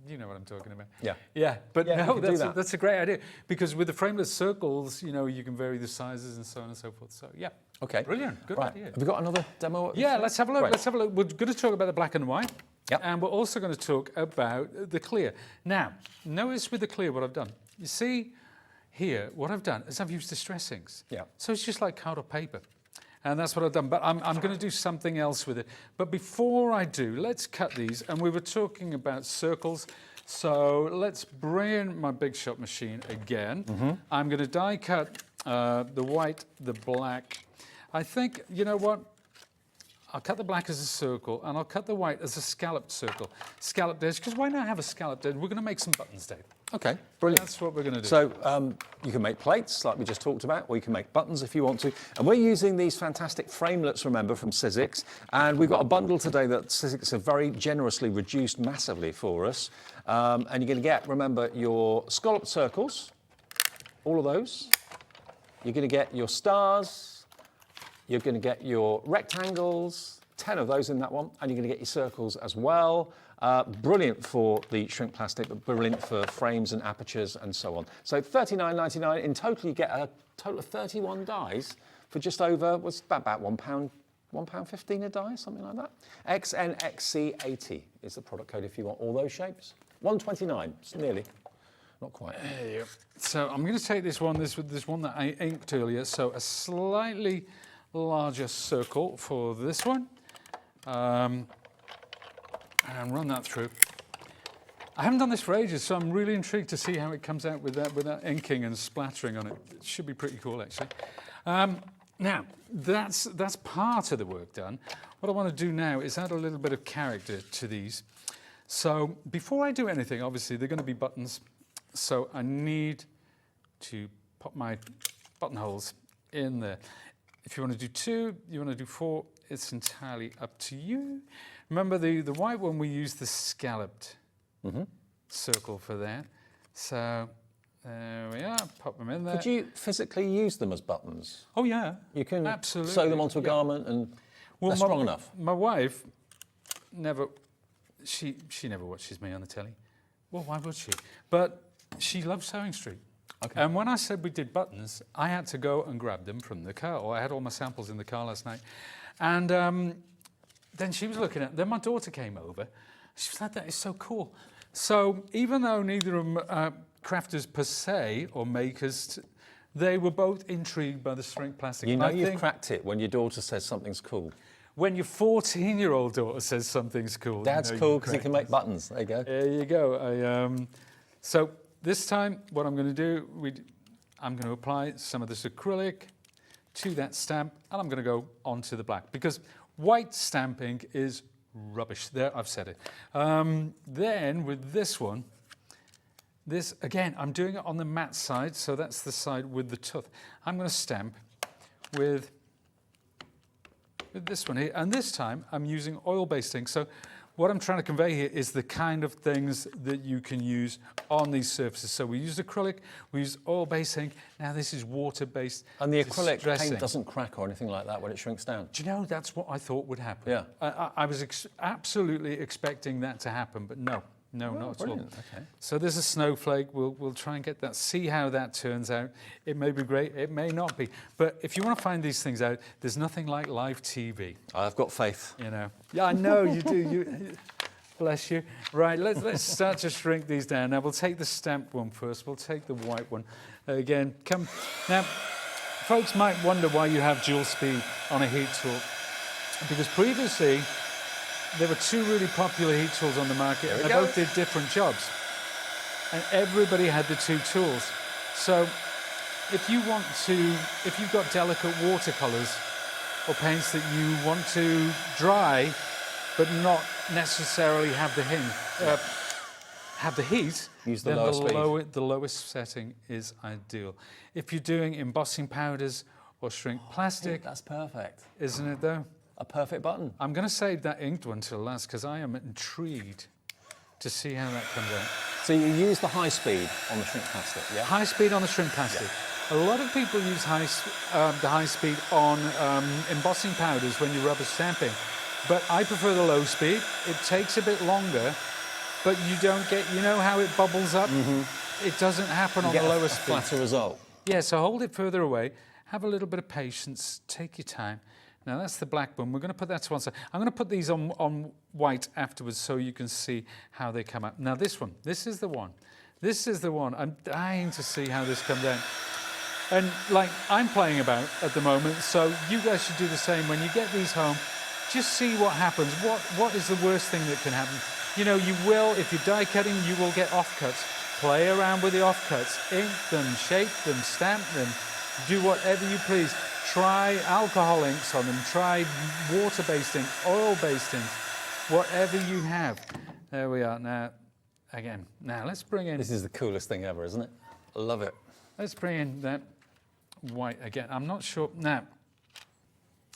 you know what I'm talking about. Yeah, but no, that's a great idea because with the frameless circles, you know, you can vary the sizes and so on and so forth. So yeah, okay, brilliant, good idea. Have we got another demo? Yeah, let's have a look. Right. Let's have a look. We're going to talk about the black and white. Yep. And we're also going to talk about the clear. Now, notice with the clear what I've done. You see here, what I've done is I've used distress inks. Yeah. So it's just like card or paper. And that's what I've done, but I'm going to do something else with it. But before I do, let's cut these. And we were talking about circles. So let's bring in my Big Shot machine again. I'm going to die cut the white, the black. I think, you know what? I'll cut the black as a circle, and I'll cut the white as a scalloped circle. Scalloped edge, because why not have a scalloped edge? We're going to make some buttons, Dave. Okay, brilliant. That's what we're going to do. So you can make plates, like we just talked about, or you can make buttons if you want to. And we're using these fantastic framelets, remember, from Sizzix. And we've got a bundle today that Sizzix have very generously reduced massively for us. And you're going to get, remember, your scalloped circles, all of those. You're going to get your stars. You're going to get your rectangles, 10 of those in that one, and you're going to get your circles as well. Brilliant for the shrink plastic, but brilliant for frames and apertures and so on. So $39.99. In total, you get a total of 31 dies for just over, what's about £1.15 a die, something like that. XNXC80 is the product code if you want all those shapes. $129, it's nearly. Not quite. There you go. So I'm going to take this one that I inked earlier, so a slightly larger circle for this one, and run that through. I haven't done this for ages, so I'm really intrigued to see how it comes out with that inking and splattering on it. It should be pretty cool, actually. Now, that's part of the work done. What I want to do now is add a little bit of character to these. So before I do anything, obviously, they're going to be buttons. So I need to pop my buttonholes in there. If you want to do 2, you want to do 4, it's entirely up to you. Remember the white one, we used the scalloped circle for that. So there we are, pop them in there. Could you physically use them as buttons? Oh yeah, You can absolutely sew them onto a garment and they're strong enough. My wife never, she never watches me on the telly. Well, why would she? But she loves Sewing Street. Okay. And when I said we did buttons, I had to go and grab them from the car. Or I had all my samples in the car last night. And then she was looking at, then my daughter came over. She was like, that is so cool. So even though neither of them are crafters per se, or makers, they were both intrigued by the shrink plastic. You know you've cracked it when your daughter says something's cool. When your 14-year-old daughter says something's cool. Dad's cool because he can make buttons. There you go. There you go. So this time, what I'm going to do, I'm going to apply some of this acrylic to that stamp, and I'm going to go onto the black, because white stamping is rubbish. There, I've said it. Then with this one, this, again, I'm doing it on the matte side, so that's the side with the tooth. I'm going to stamp with this one here, and this time I'm using oil-based ink. So what I'm trying to convey here is the kind of things that you can use on these surfaces. So we used acrylic, we used oil-based ink, now this is water-based. And the acrylic paint doesn't crack or anything like that when it shrinks down? Do you know, that's what I thought would happen. Yeah. I was absolutely expecting that to happen, but no. No, not at all. Okay. So there's a snowflake. We'll try and get that, see how that turns out. It may be great, it may not be. But if you want to find these things out, there's nothing like live TV. I've got faith. You know. Yeah, I know you do. Bless you. Right, let's start to shrink these down. Now we'll take the stamped one first. We'll take the white one. Again, come. Now, folks might wonder why you have dual speed on a heat tool. Because previously, there were two really popular heat tools on the market, and they both did different jobs. And everybody had the two tools. So if you've got delicate watercolours or paints that you want to dry, but not necessarily have the heat, use the then lower speed. The lowest setting is ideal. If you're doing embossing powders or shrink plastic, that's perfect. Isn't it though? A perfect button. I'm going to save that inked one till last because I am intrigued to see how that comes out. So you use the high speed on the shrink plastic, yeah? High speed on the shrink plastic. Yeah. A lot of people use the high speed on embossing powders when you're rubber stamping, but I prefer the low speed. It takes a bit longer, but you don't get, you know how it bubbles up? Mm-hmm. It doesn't happen on the lower speed. Flatter result. Yeah, so hold it further away, have a little bit of patience, take your time. Now that's the black one. We're going to put that to one side. I'm going to put these on white afterwards so you can see how they come out. Now this one, this is the one. This is the one. I'm dying to see how this comes out. And like I'm playing about at the moment, so you guys should do the same. When you get these home, just see what happens. What is the worst thing that can happen? You know, you will, if you're die cutting, you will get offcuts. Play around with the offcuts. Ink them, shape them, stamp them. Do whatever you please. Try alcohol inks on them, try water-based ink, oil-based ink, whatever you have. There we are. Now, again, now let's bring in... This is the coolest thing ever, isn't it? I love it. Let's bring in that white again. I'm not sure... Now,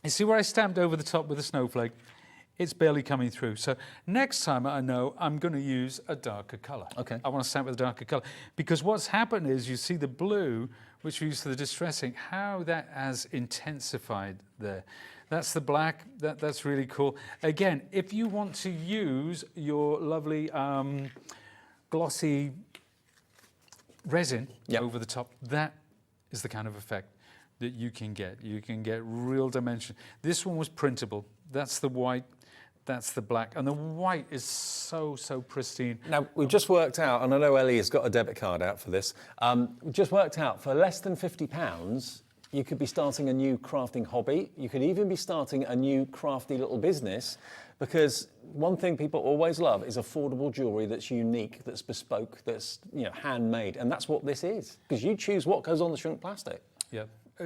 you see where I stamped over the top with a snowflake? It's barely coming through. So next time I know I'm going to use a darker colour. Okay. I want to stamp with a darker colour. Because what's happened is you see the blue, which we use for the distressing, how that has intensified there. That's the black, that's really cool. Again, if you want to use your lovely glossy resin over the top, that is the kind of effect that you can get. You can get real dimension. This one was printable. That's the white. That's the black, and the white is so pristine. Now, we've just worked out, and I know Ellie has got a debit card out for this, we've just worked out for less than £50, you could be starting a new crafting hobby. You could even be starting a new crafty little business, because one thing people always love is affordable jewellery that's unique, that's bespoke, that's handmade, and that's what this is, because you choose what goes on the shrink plastic. Yeah.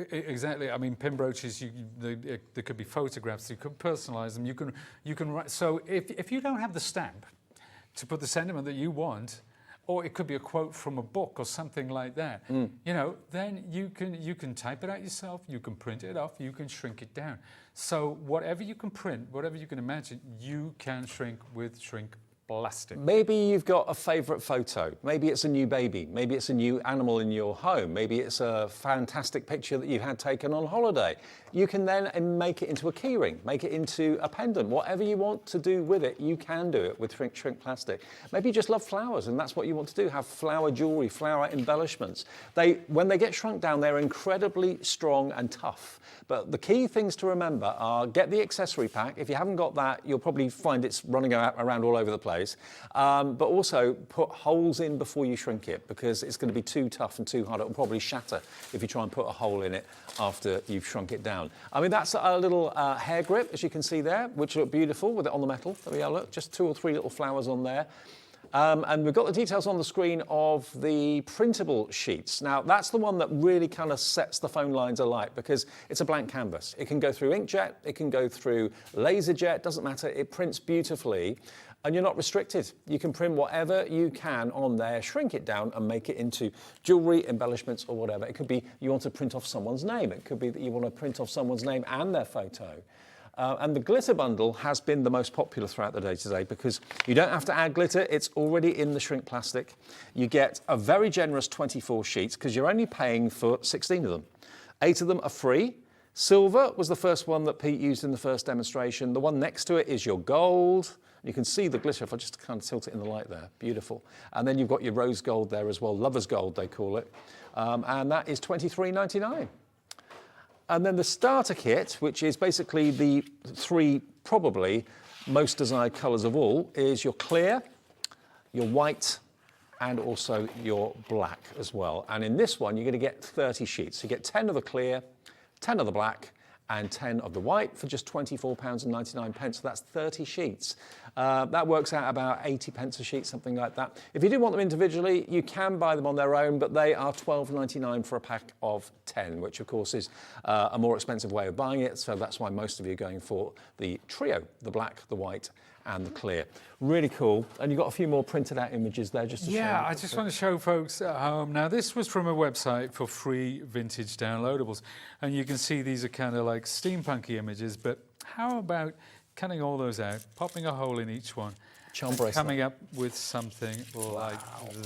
Exactly. I mean, pin brooches. There could be photographs. You could personalise them. You can write. So if you don't have the stamp to put the sentiment that you want, or it could be a quote from a book or something like that, then you can type it out yourself. You can print it off. You can shrink it down. So whatever you can print, whatever you can imagine, you can shrink with shrink plastic. Maybe you've got a favourite photo. Maybe it's a new baby. Maybe it's a new animal in your home. Maybe it's a fantastic picture that you had taken on holiday. You can then make it into a keyring, make it into a pendant. Whatever you want to do with it, you can do it with shrink plastic. Maybe you just love flowers and that's what you want to do, have flower jewellery, flower embellishments. When they get shrunk down, they're incredibly strong and tough. But the key things to remember are get the accessory pack. If you haven't got that, you'll probably find it's running around all over the place. But also put holes in before you shrink it because it's going to be too tough and too hard. It will probably shatter if you try and put a hole in it after you've shrunk it down. I mean, that's a little hair grip, as you can see there, which look beautiful with it on the metal. There we are, look, just 2 or 3 little flowers on there. And we've got the details on the screen of the printable sheets. Now, that's the one that really kind of sets the phone lines alight because it's a blank canvas. It can go through inkjet, it can go through laser jet, doesn't matter, it prints beautifully. And you're not restricted. You can print whatever you can on there, shrink it down and make it into jewellery, embellishments or whatever. It could be you want to print off someone's name. It could be that you want to print off someone's name and their photo. And the glitter bundle has been the most popular throughout the day today because you don't have to add glitter, it's already in the shrink plastic. You get a very generous 24 sheets because you're only paying for 16 of them. 8 of them are free. Silver was the first one that Pete used in the first demonstration. The one next to it is your gold. You can see the glitter if I just kind of tilt it in the light there. Beautiful. And then you've got your rose gold there as well, lover's gold they call it. And that is $23.99. And then the starter kit, which is basically the 3 probably most desired colours of all, is your clear, your white, and also your black as well. And in this one, you're going to get 30 sheets. You get 10 of the clear, 10 of the black, and 10 of the white for just £24.99. So that's 30 sheets. That works out about 80 pence a sheet, something like that. If you do want them individually, you can buy them on their own, but they are £12.99 for a pack of 10, which of course is a more expensive way of buying it. So that's why most of you are going for the trio, the black, the white, and the clear. Really cool. And you've got a few more printed out images there just to show. Yeah, I just want to show folks at home. Now, this was from a website for free vintage downloadables. And you can see these are kind of like steampunky images, but how about cutting all those out, popping a hole in each one, Charm bracelet. Coming up with something like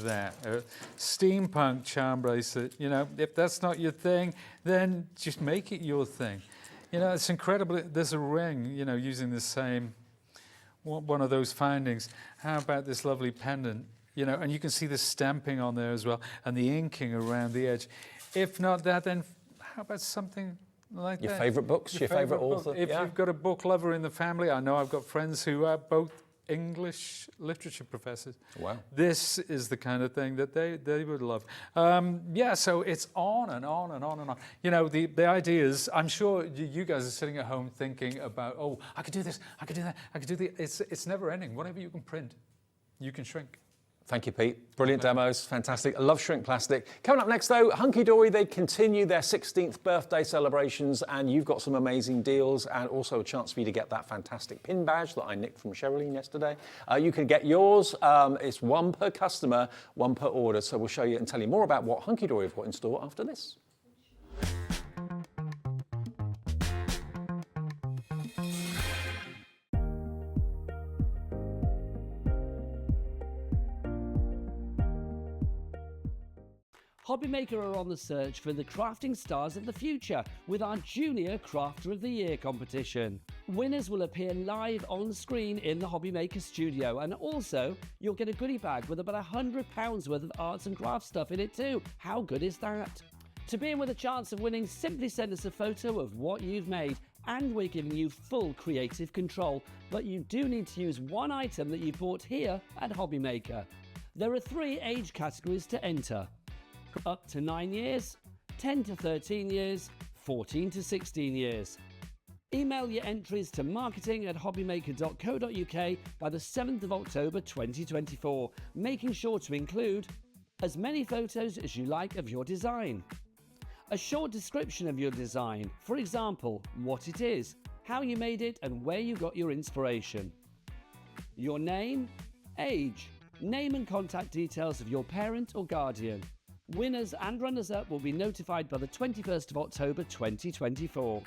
that. A steampunk charm bracelet. You know, if that's not your thing, then just make it your thing. You know, it's incredible. There's a ring, you know, using the same, one of those findings. How about this lovely pendant? You know, and you can see the stamping on there as well, and the inking around the edge. If not that, then how about something like your that? Favourite books, your favourite author. If you've got a book lover in the family, I know I've got friends who are both English literature professors. Wow. This is the kind of thing that they would love. Yeah, so it's on and on and on and on. You know, the ideas, I'm sure you guys are sitting at home thinking about, oh, I could do this, I could do that, I could do the, it's never ending. Whatever you can print, you can shrink. Thank you, Pete. Brilliant demos, fantastic. I love shrink plastic. Coming up next, though, Hunkydory, they continue their 16th birthday celebrations, and you've got some amazing deals and also a chance for you to get that fantastic pin badge that I nicked from Cheralene yesterday. You can get yours. It's one per customer, one per order. So we'll show you and tell you more about what Hunkydory have got in store after this. Hobbymaker are on the search for the crafting stars of the future with our Junior Crafter of the Year competition. Winners will appear live on screen in the Hobbymaker studio, and also you'll get a goodie bag with about £100 worth of arts and crafts stuff in it too. How good is that? To be in with a chance of winning, simply send us a photo of what you've made, and we're giving you full creative control, but you do need to use one item that you bought here at Hobbymaker. There are 3 age categories to enter: up to 9 years, 10 to 13 years, 14 to 16 years. Email your entries to marketing@hobbymaker.co.uk by the 7th of October 2024, making sure to include as many photos as you like of your design, a short description of your design, for example, what it is, how you made it and where you got your inspiration, your name, age, name and contact details of your parent or guardian. Winners and runners-up will be notified by the 21st of October 2024.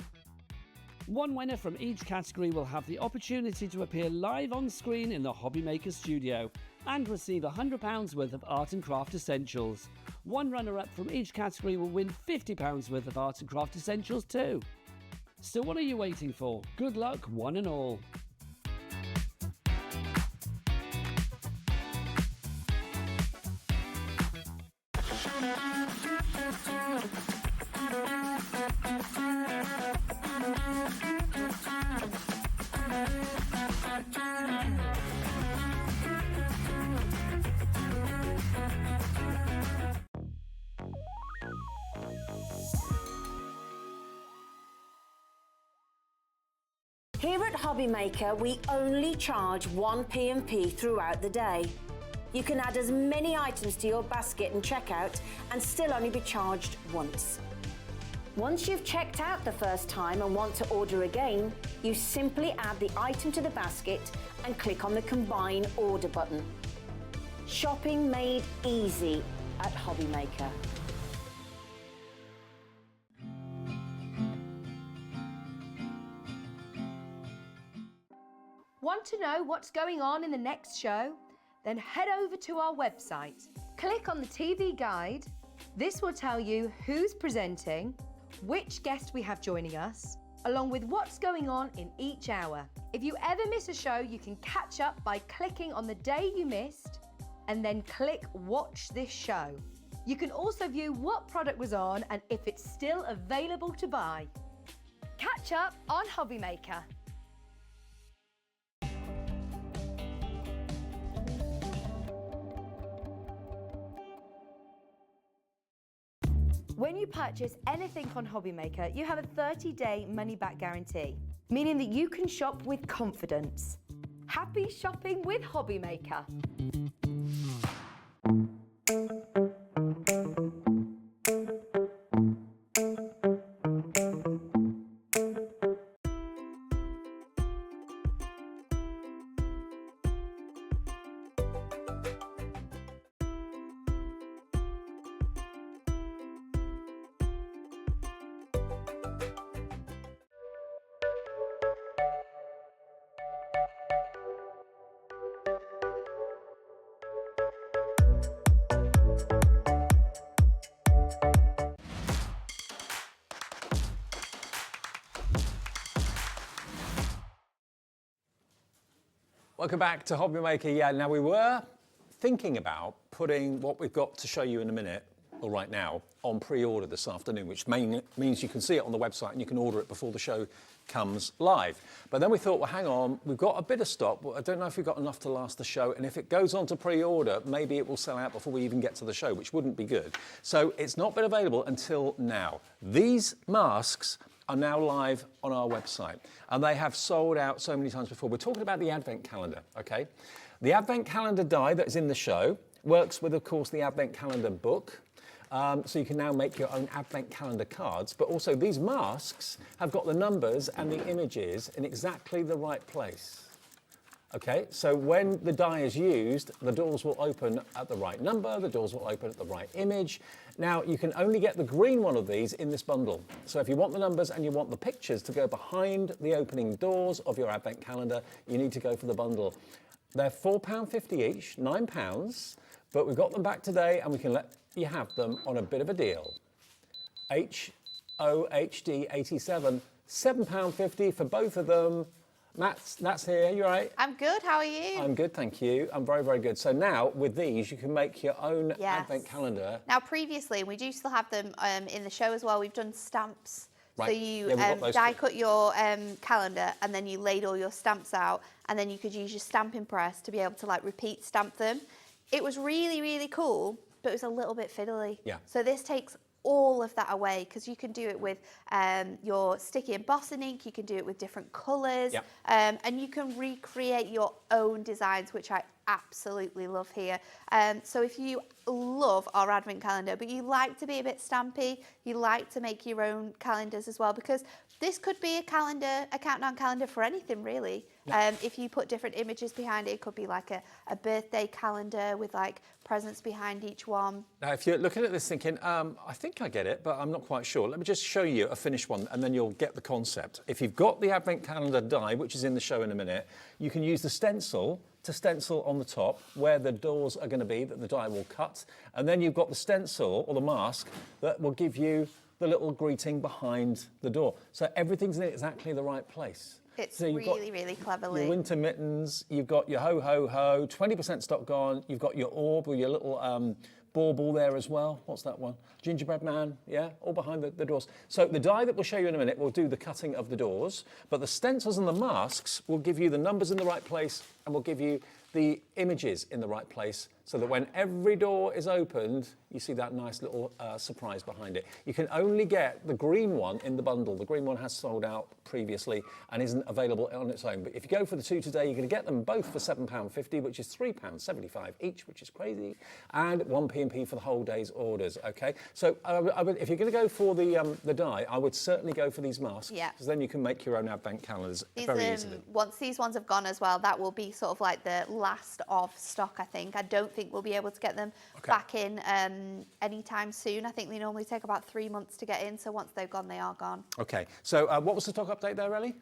One winner from each category will have the opportunity to appear live on screen in the Hobby Maker studio and receive £100 worth of art and craft essentials. One runner-up from each category will win £50 worth of art and craft essentials too. So what are you waiting for? Good luck, one and all. Here at Hobby Maker, we only charge one P&P throughout the day. You can add as many items to your basket and checkout and still only be charged once. Once you've checked out the first time and want to order again, you simply add the item to the basket and click on the Combine Order button. Shopping made easy at Hobby Maker. Want to know what's going on in the next show? Then head over to our website. Click on the TV guide. This will tell you who's presenting, which guest we have joining us, along with what's going on in each hour. If you ever miss a show, you can catch up by clicking on the day you missed and then click Watch This Show. You can also view what product was on and if it's still available to buy. Catch up on Hobby Maker. When you purchase anything on Hobby Maker, you have a 30-day money-back guarantee, meaning that you can shop with confidence. Happy shopping with Hobby Maker. Welcome back to Hobby Maker. Yeah, now we were thinking about putting what we've got to show you in a minute, or right now, on pre-order this afternoon, which means you can see it on the website and you can order it before the show comes live. But then we thought, well, hang on, we've got a bit of stock, but I don't know if we've got enough to last the show, and if it goes on to pre-order, maybe it will sell out before we even get to the show, which wouldn't be good. So it's not been available until now. These masks are now live on our website, and they have sold out so many times before. We're talking about the Advent calendar, okay? The Advent calendar die that is in the show works with, of course, the Advent calendar book. So you can now make your own Advent calendar cards, but also these masks have got the numbers and the images in exactly the right place. Okay, so when the die is used, the doors will open at the right number, the doors will open at the right image. Now, you can only get the green one of these in this bundle. So if you want the numbers and you want the pictures to go behind the opening doors of your Advent calendar, you need to go for the bundle. They're £4.50 each, £9, but we've got them back today and we can let you have them on a bit of a deal. HOHD 87, £7.50 for both of them. Matt's here, you right? I'm good, how are you? I'm good, thank you. I'm very, very good. So now, with these, you can make your own Advent calendar. Now, previously, we do still have them in the show as well. We've done stamps. Right. So you Yeah, die cut your calendar and then you laid all your stamps out and then you could use your stamping press to be able to like repeat stamp them. It was really, really cool, but it was a little bit fiddly. Yeah. So this takes all of that away because you can do it with your sticky embossing ink, you can do it with different colours, Yep. And you can recreate your own designs, which I absolutely love here. So if you love our Advent calendar, but you like to be a bit stampy, you like to make your own calendars as well, because This could be a countdown calendar for anything really. If you put different images behind it, it could be like a birthday calendar with like presents behind each one. Now, if you're looking at this thinking, I think I get it, but I'm not quite sure. Let me just show you a finished one and then you'll get the concept. If you've got the Advent calendar die, which is in the show in a minute, you can use the stencil to stencil on the top where the doors are going to be that the die will cut. And then you've got the stencil or the mask that will give you the little greeting behind the door. So everything's in exactly the right place. It's so really cleverly. Your winter mittens, you've got your ho, ho, ho, 20% stock gone, you've got your orb or your little bauble there as well. What's that one? Gingerbread man, yeah, all behind the doors. So the die that we'll show you in a minute will do the cutting of the doors, but the stencils and the masks will give you the numbers in the right place and will give you the images in the right place so that when every door is opened, you see that nice little surprise behind it. You can only get the green one in the bundle. The green one has sold out previously and isn't available on its own. But if you go for the two today, you're going to get them both for £7.50, which is £3.75 each, which is crazy, and 1p&p for the whole day's orders, okay? So if you're going to go for the die, I would certainly go for these masks, because then you can make your own advent calendars very easily. Once these ones have gone as well, that will be sort of like the last of stock, I think. I don't think we'll be able to get them back in anytime soon. I think they normally take about 3 months to get in, so once they've gone, they are gone. Okay, so what was the stock update there, Ellie?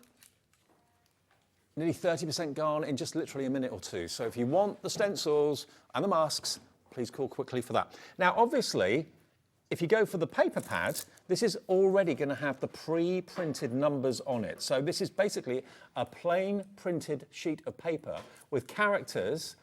Nearly 30% gone in just literally a minute or two. So if you want the stencils and the masks, please call quickly for that. Now, obviously, if you go for the paper pad, this is already going to have the pre-printed numbers on it. So this is basically a plain printed sheet of paper with characters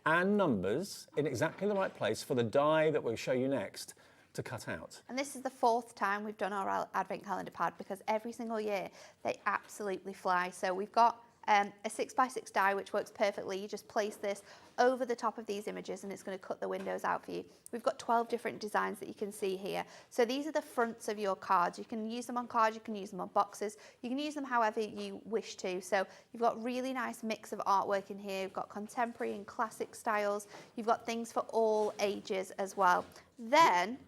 and numbers in exactly the right place for the die that we'll show you next to cut out. And this is the 4th time we've done our advent calendar pad, because every single year they absolutely fly. So we've got a 6x6 die which works perfectly. You just place this over the top of these images and it's going to cut the windows out for you. We've got 12 different designs that you can see here. So these are the fronts of your cards. You can use them on cards, you can use them on boxes, you can use them however you wish to. So you've got really nice mix of artwork in here. You've got contemporary and classic styles. You've got things for all ages as well. Then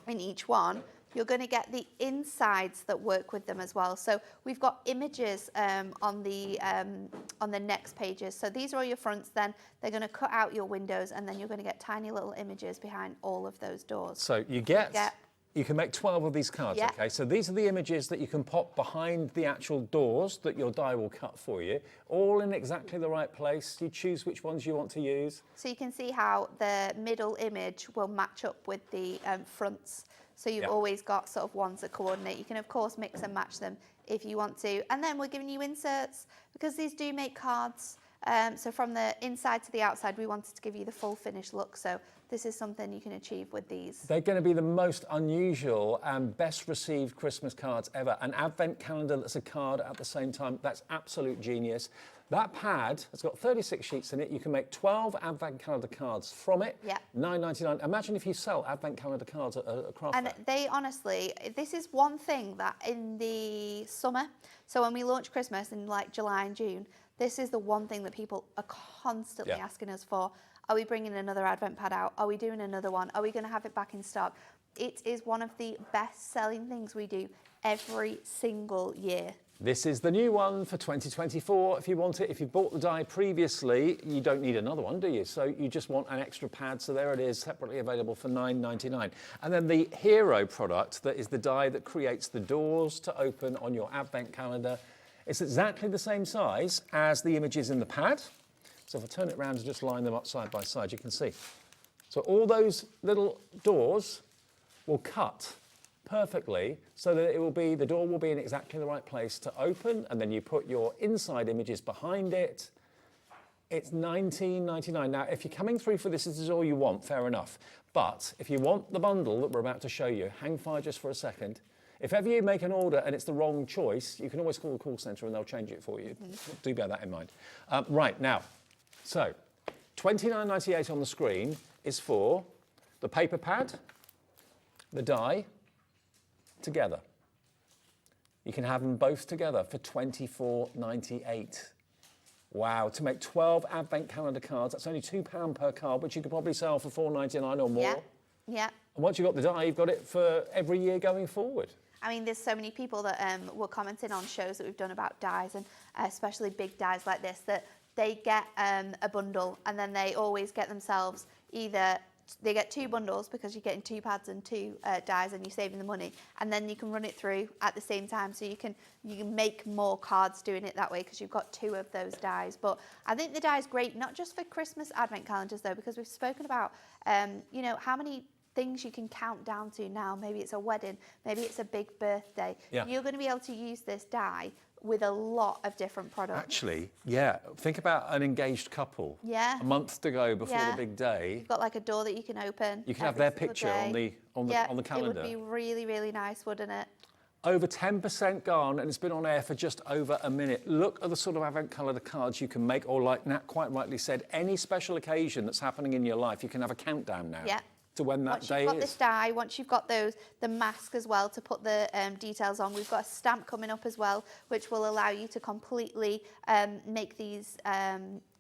in each one, you're going to get the insides that work with them as well. So we've got images on the next pages. So these are all your fronts, then they're going to cut out your windows, and then you're going to get tiny little images behind all of those doors. So you can make 12 of these cards, okay? So these are the images that you can pop behind the actual doors that your die will cut for you, all in exactly the right place. You choose which ones you want to use. So you can see how the middle image will match up with the fronts. So you've always got sort of ones that coordinate. You can, of course, mix and match them if you want to. And then we're giving you inserts, because these do make cards. So from the inside to the outside, we wanted to give you the full finished look. So this is something you can achieve with these. They're going to be the most unusual and best received Christmas cards ever. An advent calendar that's a card at the same time. That's absolute genius. That pad has got 36 sheets in it. You can make 12 advent calendar cards from it. Yeah. £9.99. Imagine if you sell advent calendar cards at a craft fair. And they honestly, this is one thing that in the summer, so when we launch Christmas in like July and June, this is the one thing that people are constantly asking us for. Are we bringing another advent pad out? Are we doing another one? Are we going to have it back in stock? It is one of the best selling things we do every single year. This is the new one for 2024. If you want it, if you bought the die previously, you don't need another one, do you? So you just want an extra pad. So there it is, separately available for £9.99. And then the hero product, that is the die that creates the doors to open on your advent calendar. It's exactly the same size as the images in the pad. So if I turn it around and just line them up side by side, you can see. So all those little doors will cut perfectly so that it will be, the door will be in exactly the right place to open, and then you put your inside images behind it. It's £19.99. Now, if you're coming through for this is all you want, fair enough. But if you want the bundle that we're about to show you, hang fire just for a second. If ever you make an order and it's the wrong choice, you can always call the call centre and they'll change it for you. Do bear that in mind. Right, now, so £29.98 on the screen is for the paper pad, the die, together. You can have them both together for £24.98. Wow, to make 12 advent calendar cards, that's only £2 per card, which you could probably sell for £4.99 or more. Yeah. And once you've got the die, you've got it for every year going forward. I mean, there's so many people that were commenting on shows that we've done about dies, and especially big dies like this, that they get a bundle and then they always get themselves either, they get 2 bundles because you're getting 2 pads and 2 dies and you're saving the money, and then you can run it through at the same time, so you can make more cards doing it that way because you've got 2 of those dies. But I think the die is great, not just for Christmas advent calendars though, because we've spoken about you know, how many things you can count down to now. Maybe it's a wedding, maybe it's a big birthday. Yeah. You're going to be able to use this die with a lot of different products. Actually, yeah. Think about an engaged couple. Yeah. A month to go before Yeah. the big day. You've got like a door that you can open. You can have every their single picture day. on the calendar. It would be really, really nice, wouldn't it? Over 10% gone, and it's been on air for just over a minute. Look at the sort of advent calendar cards you can make, or like Nat quite rightly said, any special occasion that's happening in your life, you can have a countdown now. Yeah. To when that Once day you've got is. this die, once you've got the mask as well to put the details on, we've got a stamp coming up as well, which will allow you to completely make these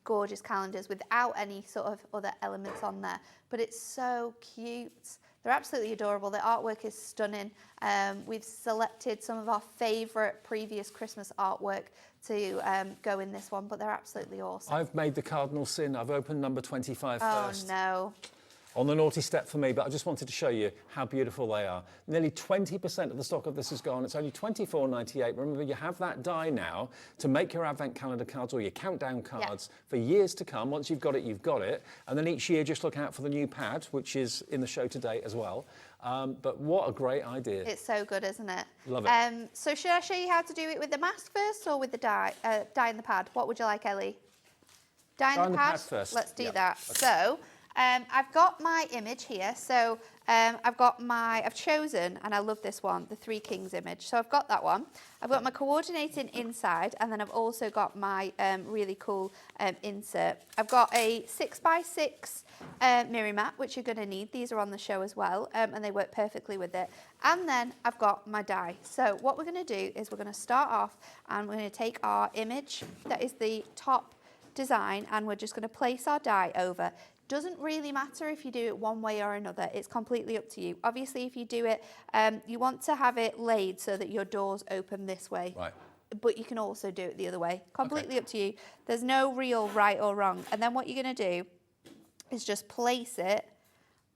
gorgeous calendars without any sort of other elements on there. But it's so cute. They're absolutely adorable. The artwork is stunning. We've selected some of our favourite previous Christmas artwork to go in this one, but they're absolutely awesome. I've made the cardinal sin. I've opened number 25 first. Oh no. On the naughty step for me, but I just wanted to show you how beautiful they are. Nearly 20% of the stock of this is gone. It's only $24.98. Remember, you have that die now to make your advent calendar cards or your countdown cards for years to come. Once you've got it, you've got it. And then each year, just look out for the new pad, which is in the show today as well. But what a great idea. It's so good, isn't it? Love it. So should I show you how to do it with the mask first or with the die in the pad? What would you like, Ellie? Die in the pad first. Let's do Yeah. that. Okay. So I've got my image here. So I've chosen, and I love this one, the 3 Kings image. So I've got that one. I've got my coordinating inside, and then I've also got my really cool insert. I've got a 6x6 mirror mat, which you're going to need. These are on the show as well, and they work perfectly with it. And then I've got my die. So what we're going to do is we're going to start off, and we're going to take our image, that is the top design, and we're just going to place our die over. Doesn't really matter if you do it one way or another. It's completely up to you. Obviously, if you do it, you want to have it laid so that your doors open this way. Right. But you can also do it the other way. Completely up to you. There's no real right or wrong. And then what you're going to do is just place it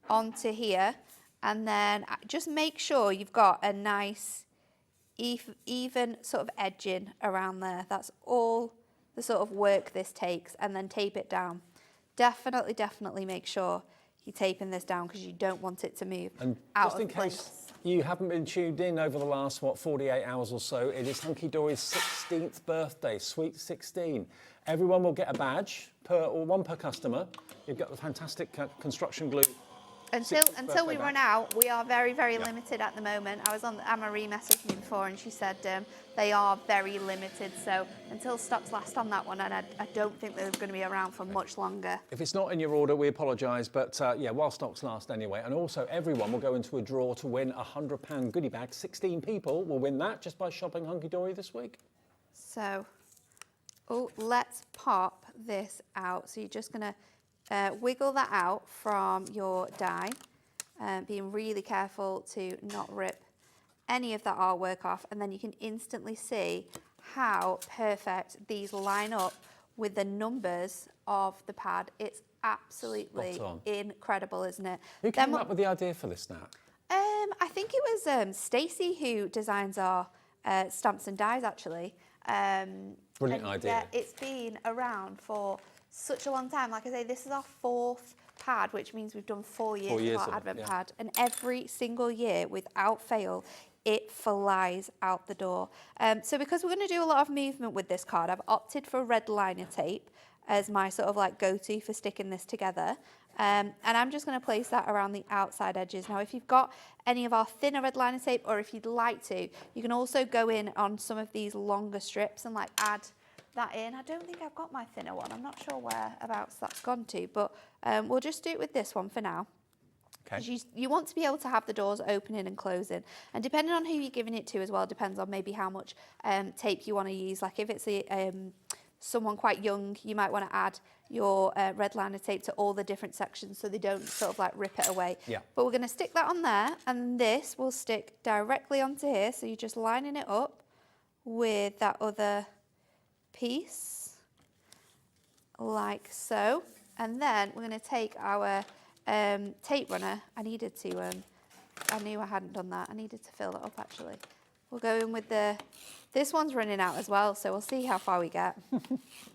onto here, and then just make sure you've got a nice even sort of edging around there. That's all the sort of work this takes, and then tape it down. Definitely make sure you're taping this down because you don't want it to move out just in of place. case you haven't been tuned in over the last, 48 hours or so, it is Hunkydory's 16th birthday, sweet 16. Everyone will get a badge, one per customer. You've got the fantastic construction glue. Until we run out, we are very limited at the moment. I was on Anne-Marie messaged me before, and she said they are very limited. So until stocks last on that one, and I don't think they're going to be around for much longer. If it's not in your order, we apologise, but yeah, while stocks last anyway. And also, everyone will go into a draw to win a £100 goodie bag. 16 people will win that just by shopping Hunkydory this week. So, let's pop this out. So you're just going to wiggle that out from your die, being really careful to not rip any of that artwork off, and then you can instantly see how perfect these line up with the numbers of the pad. It's absolutely incredible, isn't it? Who came up with the idea for this, Nat? I think it was Stacey who designs our stamps and dies, actually. Brilliant idea. Yeah, it's been around for such a long time. Like I say, this is our 4th pad, which means we've done 4 years of our advent pad, and every single year, without fail, it flies out the door. So because we're going to do a lot of movement with this card, I've opted for red liner tape as my sort of like go-to for sticking this together. And I'm just going to place that around the outside edges. Now, if you've got any of our thinner red liner tape, or if you'd like to, you can also go in on some of these longer strips and like add that in. I don't think I've got my thinner one. I'm not sure whereabouts that's gone to, but we'll just do it with this one for now. Okay. You want to be able to have the doors opening and closing, and depending on who you're giving it to as well, depends on maybe how much tape you want to use. Like if it's someone quite young, you might want to add your red liner tape to all the different sections so they don't sort of like rip it away. Yeah. But we're going to stick that on there, and this will stick directly onto here. So you're just lining it up with that other piece, like so. And then we're going to take our tape runner. I knew I hadn't done that. I needed to fill that up actually. We'll go in with this one's running out as well, so we'll see how far we get.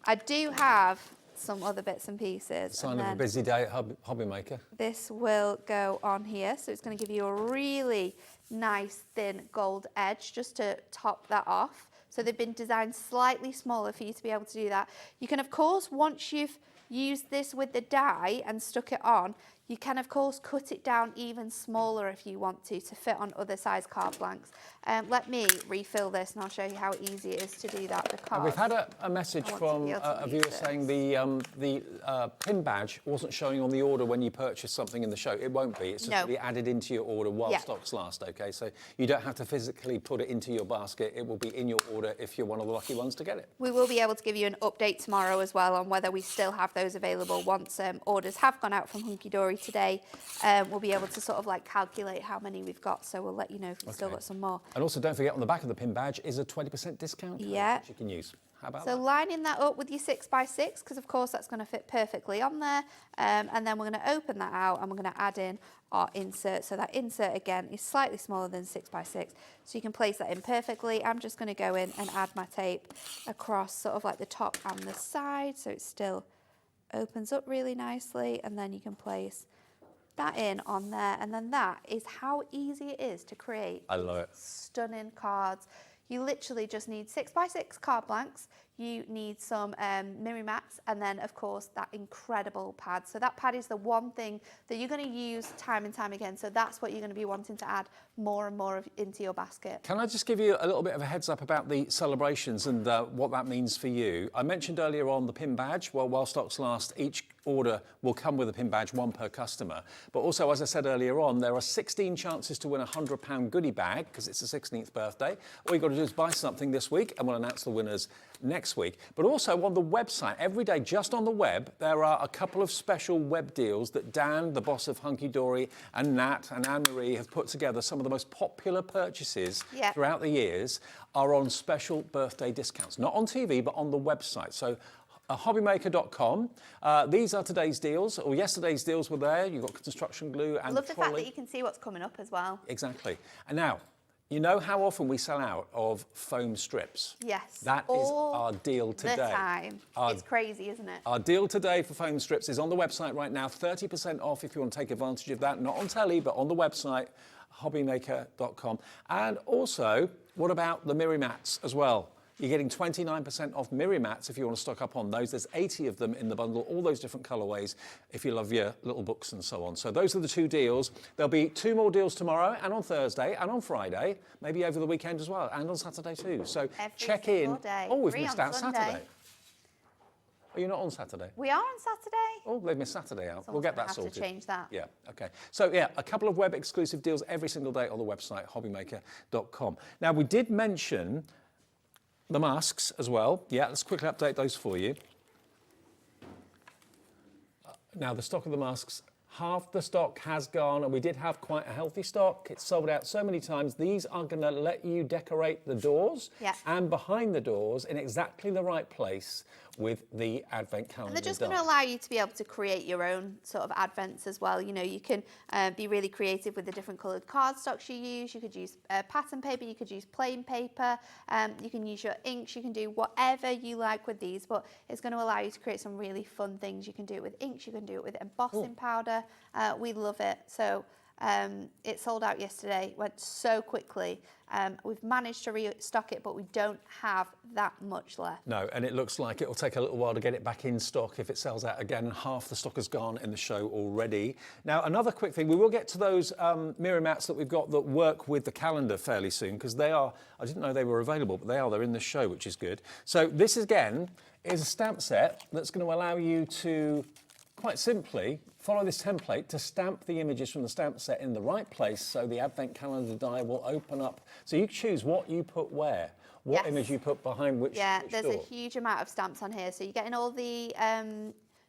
I do have some other bits and pieces. Sign of a busy day at Hobby Maker. This will go on here, so it's going to give you a really nice thin gold edge just to top that off. So they've been designed slightly smaller for you to be able to do that. You can, of course, once you've used this with the die and stuck it on, you can, of course, cut it down even smaller if you want to fit on other size card blanks. Let me refill this and I'll show you how easy it is to do that. Because we've had a message from a viewer saying the pin badge wasn't showing on the order when you purchased something in the show. It won't be. It's just to be added into your order while stocks last, OK? So you don't have to physically put it into your basket. It will be in your order if you're one of the lucky ones to get it. We will be able to give you an update tomorrow as well on whether we still have those available. Once orders have gone out from Hunkydory today, we'll be able to sort of like calculate how many we've got, so we'll let you know if we've still got some more. And also don't forget on the back of the pin badge is a 20% discount code which you can use. How about that? So lining that up with your 6x6, because of course that's going to fit perfectly on there, and then we're going to open that out and we're going to add in our insert. So that insert again is slightly smaller than 6x6, so you can place that in perfectly. I'm just going to go in and add my tape across sort of like the top and the side, so it still opens up really nicely, and then you can place that in on there, and then that is how easy it is to create stunning cards. You literally just need 6x6 card blanks, you need some mirror mats, and then of course that incredible pad. So that pad is the one thing that you're going to use time and time again, so that's what you're going to be wanting to add more and more into your basket. Can I just give you a little bit of a heads up about the celebrations and what that means for you? I mentioned earlier on the pin badge. Well, while stocks last, each order will come with a pin badge, one per customer. But also, as I said earlier on, there are 16 chances to win a £100 goodie bag because it's the 16th birthday. All you've got to do is buy something this week and we'll announce the winners next week. But also on the website, every day just on the web, there are a couple of special web deals that Dan, the boss of Hunkydory, and Nat and Anne-Marie have put together. Some of the most popular purchases throughout the years are on special birthday discounts. Not on TV, but on the website. So hobbymaker.com. These are today's deals, or yesterday's deals were there. You've got construction glue and I love the fact that you can see what's coming up as well. Exactly. And now, you know how often we sell out of foam strips? Yes. That is our deal today. The time. It's crazy, isn't it? Our deal today for foam strips is on the website right now. 30% off if you want to take advantage of that. Not on telly, but on the website, hobbymaker.com. And also, what about the mirror mats as well? You're getting 29% off mirror mats if you want to stock up on those. There's 80 of them in the bundle, all those different colourways, if you love your little books and so on. So those are the two deals. There'll be 2 more deals tomorrow and on Thursday and on Friday, maybe over the weekend as well, and on Saturday too. So check in. Day. Oh, we've Free missed on out Sunday. Saturday. Are you not on Saturday? We are on Saturday. Oh, they've missed Saturday out. We'll get that sorted. Have to change that. Yeah, OK. So, yeah, a couple of web exclusive deals every single day on the website, hobbymaker.com. Now, we did mention the masks as well. Yeah, let's quickly update those for you. Now, the stock of the masks, half the stock has gone, and we did have quite a healthy stock. It's sold out so many times. These are going to let you decorate the doors and behind the doors in exactly the right place with the advent calendar. And they're just going to allow you to be able to create your own sort of advents as well. You know, you can be really creative with the different coloured cardstocks you use. You could use pattern paper, you could use plain paper, you can use your inks, you can do whatever you like with these, but it's going to allow you to create some really fun things. You can do it with inks, you can do it with embossing powder. We love it. So it sold out yesterday, went so quickly. We've managed to restock it, but we don't have that much left. No, and it looks like it'll take a little while to get it back in stock if it sells out again. Half the stock has gone in the show already. Now, another quick thing, we will get to those mirror mats that we've got that work with the calendar fairly soon, because they are, I didn't know they were available, but they're in the show, which is good. So this, again, is a stamp set that's going to allow you to, quite simply, follow this template to stamp the images from the stamp set in the right place so the advent calendar die will open up. So you choose what you put where. what image you put behind which Yeah, which there's door. a huge amount of stamps on here. So you're getting all the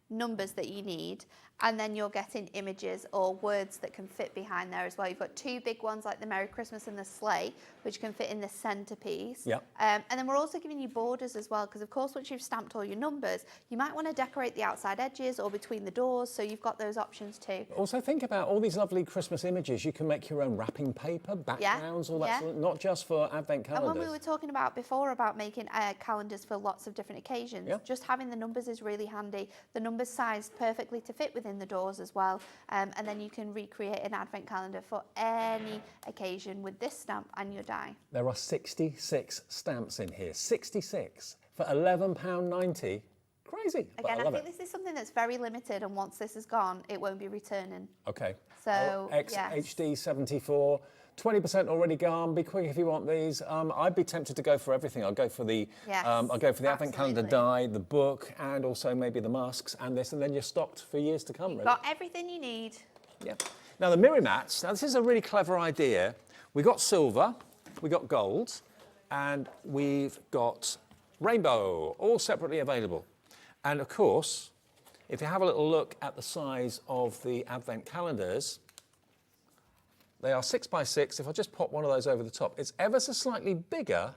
numbers that you need, and then you're getting images or words that can fit behind there as well. You've got two big ones like the Merry Christmas and the sleigh, which can fit in the centerpiece. Yeah. And then we're also giving you borders as well, because of course once you've stamped all your numbers, you might want to decorate the outside edges or between the doors, so you've got those options too. Also think about all these lovely Christmas images. You can make your own wrapping paper, backgrounds, all that yeah. sort of, not just for Advent calendars. And when we were talking about before about making calendars for lots of different occasions, just having the numbers is really handy. The numbers sized perfectly to fit within the doors as well. And then you can recreate an Advent calendar for any occasion with this stamp and your die. There are 66 stamps in here. 66 for £11.90. Crazy. But Again, I I love think it. this is something that's very limited, and once this is gone, it won't be returning. Okay. So, XHD 74. 20% already gone. Be quick if you want these. I'd be tempted to go for everything. I'll go for the I'll go for the Advent calendar die, the book, and also maybe the masks and this, and then you're stocked for years to come. You've really. got everything you need. Yeah. Now the mirror mats. Now this is a really clever idea. We got silver, we got gold, and we've got rainbow, all separately available. And of course, if you have a little look at the size of the Advent calendars, they are 6 by 6. If I just pop one of those over the top, it's ever so slightly bigger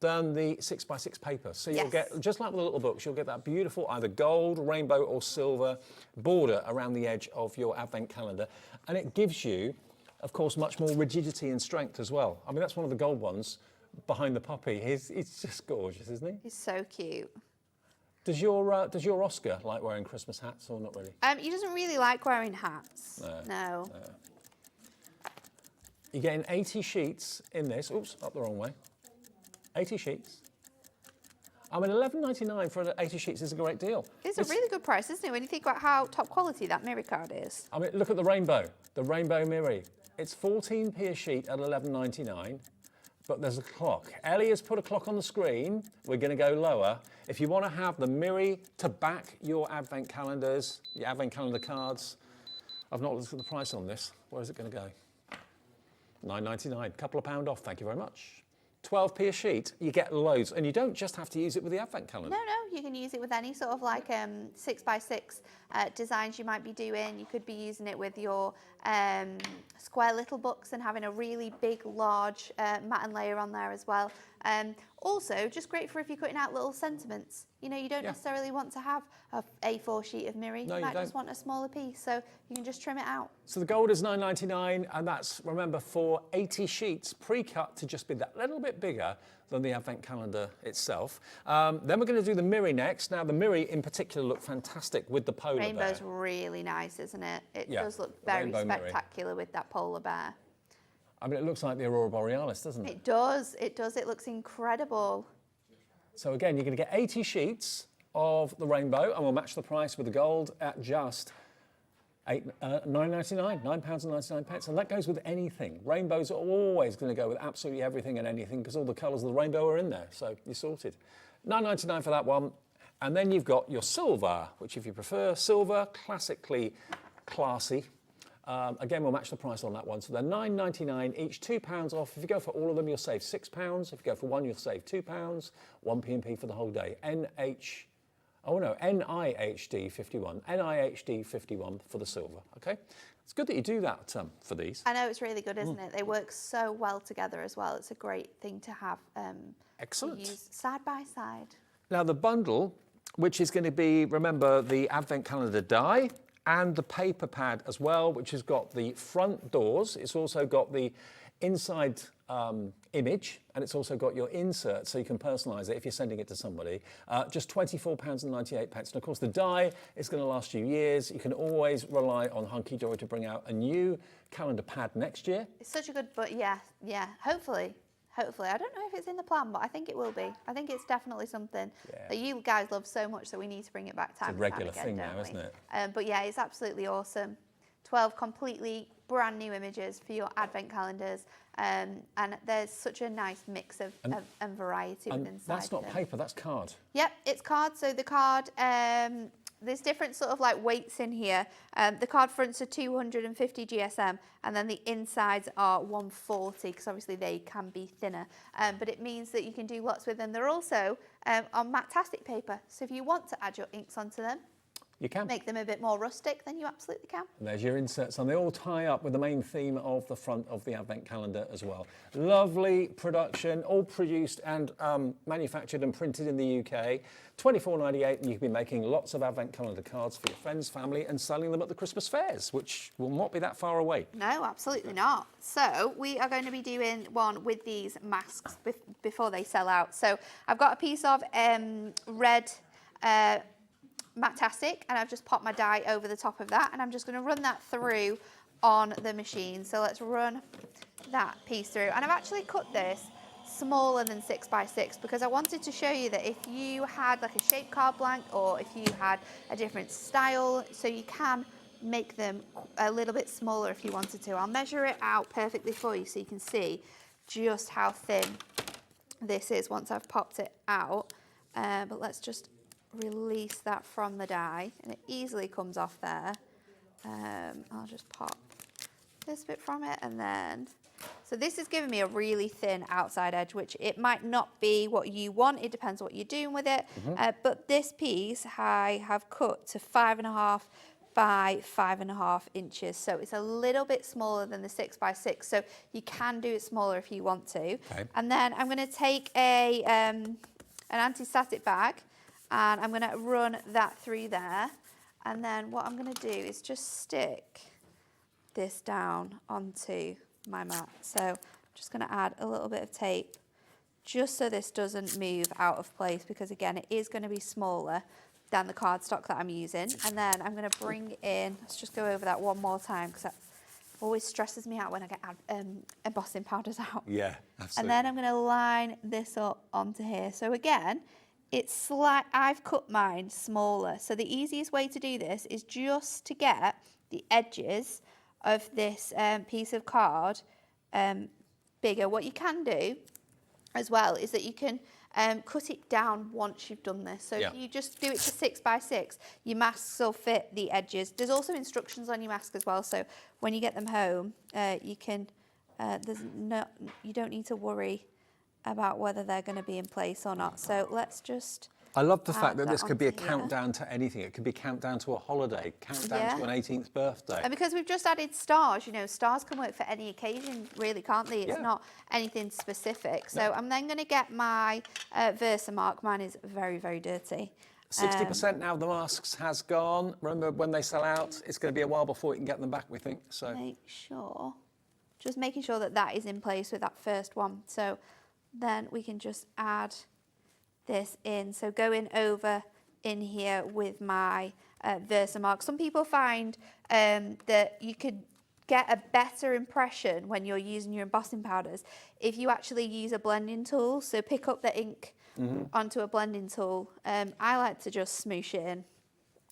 than the 6 by 6 paper. So you'll get, just like the little books, you'll get that beautiful either gold, rainbow or silver border around the edge of your Advent calendar. And it gives you, of course, much more rigidity and strength as well. I mean, that's one of the gold ones behind the puppy. He's just gorgeous, isn't he? He's so cute. Does your Oscar like wearing Christmas hats or not really? He doesn't really like wearing hats. No. You're getting 80 sheets in this. Oops, up the wrong way. 80 sheets. I mean, £11.99 for 80 sheets is a great deal. It's a really good price, isn't it, when you think about how top quality that mirror card is? I mean, look at the rainbow mirror. It's 14p a sheet at £11.99, but there's a clock. Ellie has put a clock on the screen. We're going to go lower. If you want to have the mirror to back your Advent calendars, your Advent calendar cards, I've not looked at the price on this. Where is it going to go? £9.99, couple of pound off, thank you very much. 12p a sheet, you get loads, and you don't just have to use it with the Advent calendar. No, you can use it with any sort of like 6 by 6 designs you might be doing. You could be using it with your square little books and having a really big, large mat and layer on there as well. Also, just great for if you're cutting out little sentiments. You know, you don't necessarily want to have a A4 sheet of mirror. You might just want a smaller piece, so you can just trim it out. So the gold is £9.99, and that's, remember, for 80 sheets, pre-cut to just be that little bit bigger than the Advent calendar itself. Then we're going to do the mirror next. Now, the mirror in particular look fantastic with the polar bear. Rainbow's really nice, isn't it? It does look very spectacular with that polar bear. I mean, it looks like the Aurora Borealis, doesn't it? It does. It does. It looks incredible. So again, you're going to get 80 sheets of the rainbow, and we'll match the price with the gold at just £9.99, £9.99, and that goes with anything. Rainbows are always going to go with absolutely everything and anything because all the colours of the rainbow are in there, so you're sorted. £9.99 for that one, and then you've got your silver, which if you prefer silver, classically classy. Again, we'll match the price on that one. So they're £9.99 each, £2 off. If you go for all of them, you'll save £6. If you go for one, you'll save £2. 1p&p for the whole day. NIHD 51. NIHD 51 for the silver, okay? It's good that you do that for these. I know, it's really good, isn't it? They work so well together as well. It's a great thing to have Excellent. to use side by side. Now the bundle, which is going to be, remember, the Advent calendar die, and the paper pad as well, which has got the front doors. It's also got the inside image, and it's also got your insert, so you can personalise it if you're sending it to somebody. Just £24.98. And of course, the die is going to last you years. You can always rely on Hunkydory to bring out a new calendar pad next year. It's such a good, but yeah, hopefully. Hopefully. I don't know if it's in the plan, but I think it will be. I think it's definitely something that you guys love so much that we need to bring it back time and time again. It's a regular thing now, isn't it? But yeah, it's absolutely awesome. 12 completely brand new images for your Advent calendars. And there's such a nice mix of variety within inside. That's not paper, that's card. Yep, it's card. So the card, there's different sort of like weights in here. The card fronts are 250 GSM, and then the insides are 140, because obviously they can be thinner. But it means that you can do lots with them. They're also on matte-tastic paper, so if you want to add your inks onto them, you can make them a bit more rustic, then you absolutely can. And there's your inserts, and they all tie up with the main theme of the front of the Advent calendar as well. Lovely production, all produced and manufactured and printed in the UK. $24.98, and you can be making lots of Advent calendar cards for your friends, family, and selling them at the Christmas fairs, which will not be that far away. No, absolutely not. So we are going to be doing one with these masks before they sell out. So I've got a piece of red matte-tastic, and I've just popped my die over the top of that, and I'm just going to run that through on the machine. So let's run that piece through, and I've actually cut this smaller than 6x6 because I wanted to show you that if you had like a shape card blank, or if you had a different style, so you can make them a little bit smaller if you wanted to. I'll measure it out perfectly for you so you can see just how thin this is once I've popped it out. But let's just release that from the die, and it easily comes off there. I'll just pop this bit from it, and then so this is giving me a really thin outside edge, which it might not be what you want. It depends what you're doing with it. But this piece I have cut to 5.5 by 5.5 inches, so it's a little bit smaller than the 6x6, so you can do it smaller if you want to. Okay. And then I'm going to take a an anti-static bag, and I'm going to run that through there, and then what I'm going to do is just stick this down onto my mat. So I'm just going to add a little bit of tape just so this doesn't move out of place, because again it is going to be smaller than the cardstock that I'm using. And then I'm going to bring in, let's just go over that one more time, because that always stresses me out when I get embossing powders out. Yeah, absolutely. And then I'm going to line this up onto here. So again, it's like I've cut mine smaller. So the easiest way to do this is just to get the edges of this piece of card bigger. What you can do as well is that you can cut it down once you've done this. So if you just do it to 6x6, your masks will fit the edges. There's also instructions on your mask as well, so when you get them home, you can. You don't need to worry about whether they're going to be in place or not. So let's just. I love the fact that this could be a onto countdown to anything. It could be countdown to a holiday, countdown to an 18th birthday. And because we've just added stars, you know, stars can work for any occasion, really, can't they? It's not anything specific. So I'm then going to get my Versamark. Mine is very, very dirty. 60% now of the masks has gone. Remember, when they sell out, it's going to be a while before we can get them back, we think. So make sure, just making sure that that is in place with that first one. So then we can just add this in. So going over in here with my Versamark. Some people find that you could get a better impression when you're using your embossing powders if you actually use a blending tool. So pick up the ink onto a blending tool. I like to just smoosh it in.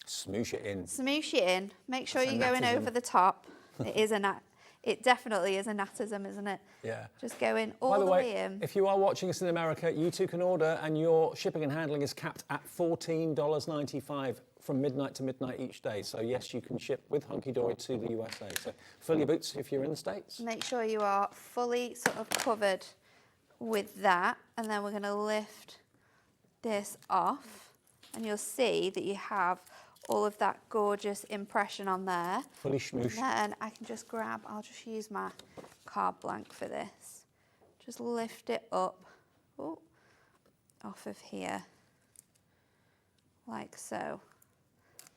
Smoosh it in. Smoosh it in. Make sure you're going over the top. It is a It definitely is a natism, isn't it? Yeah. Just going all By the way, way in. if you are watching us in America, you too can order, and your shipping and handling is capped at $14.95 from midnight to midnight each day. So yes, you can ship with Hunkydory to the USA. So fill your boots if you're in the States. Make sure you are fully sort of covered with that, and then we're going to lift this off, and you'll see that you have all of that gorgeous impression on there. Fully smoosh. And then I can just grab, I'll just use my card blank for this. Just lift it up, off of here, like so.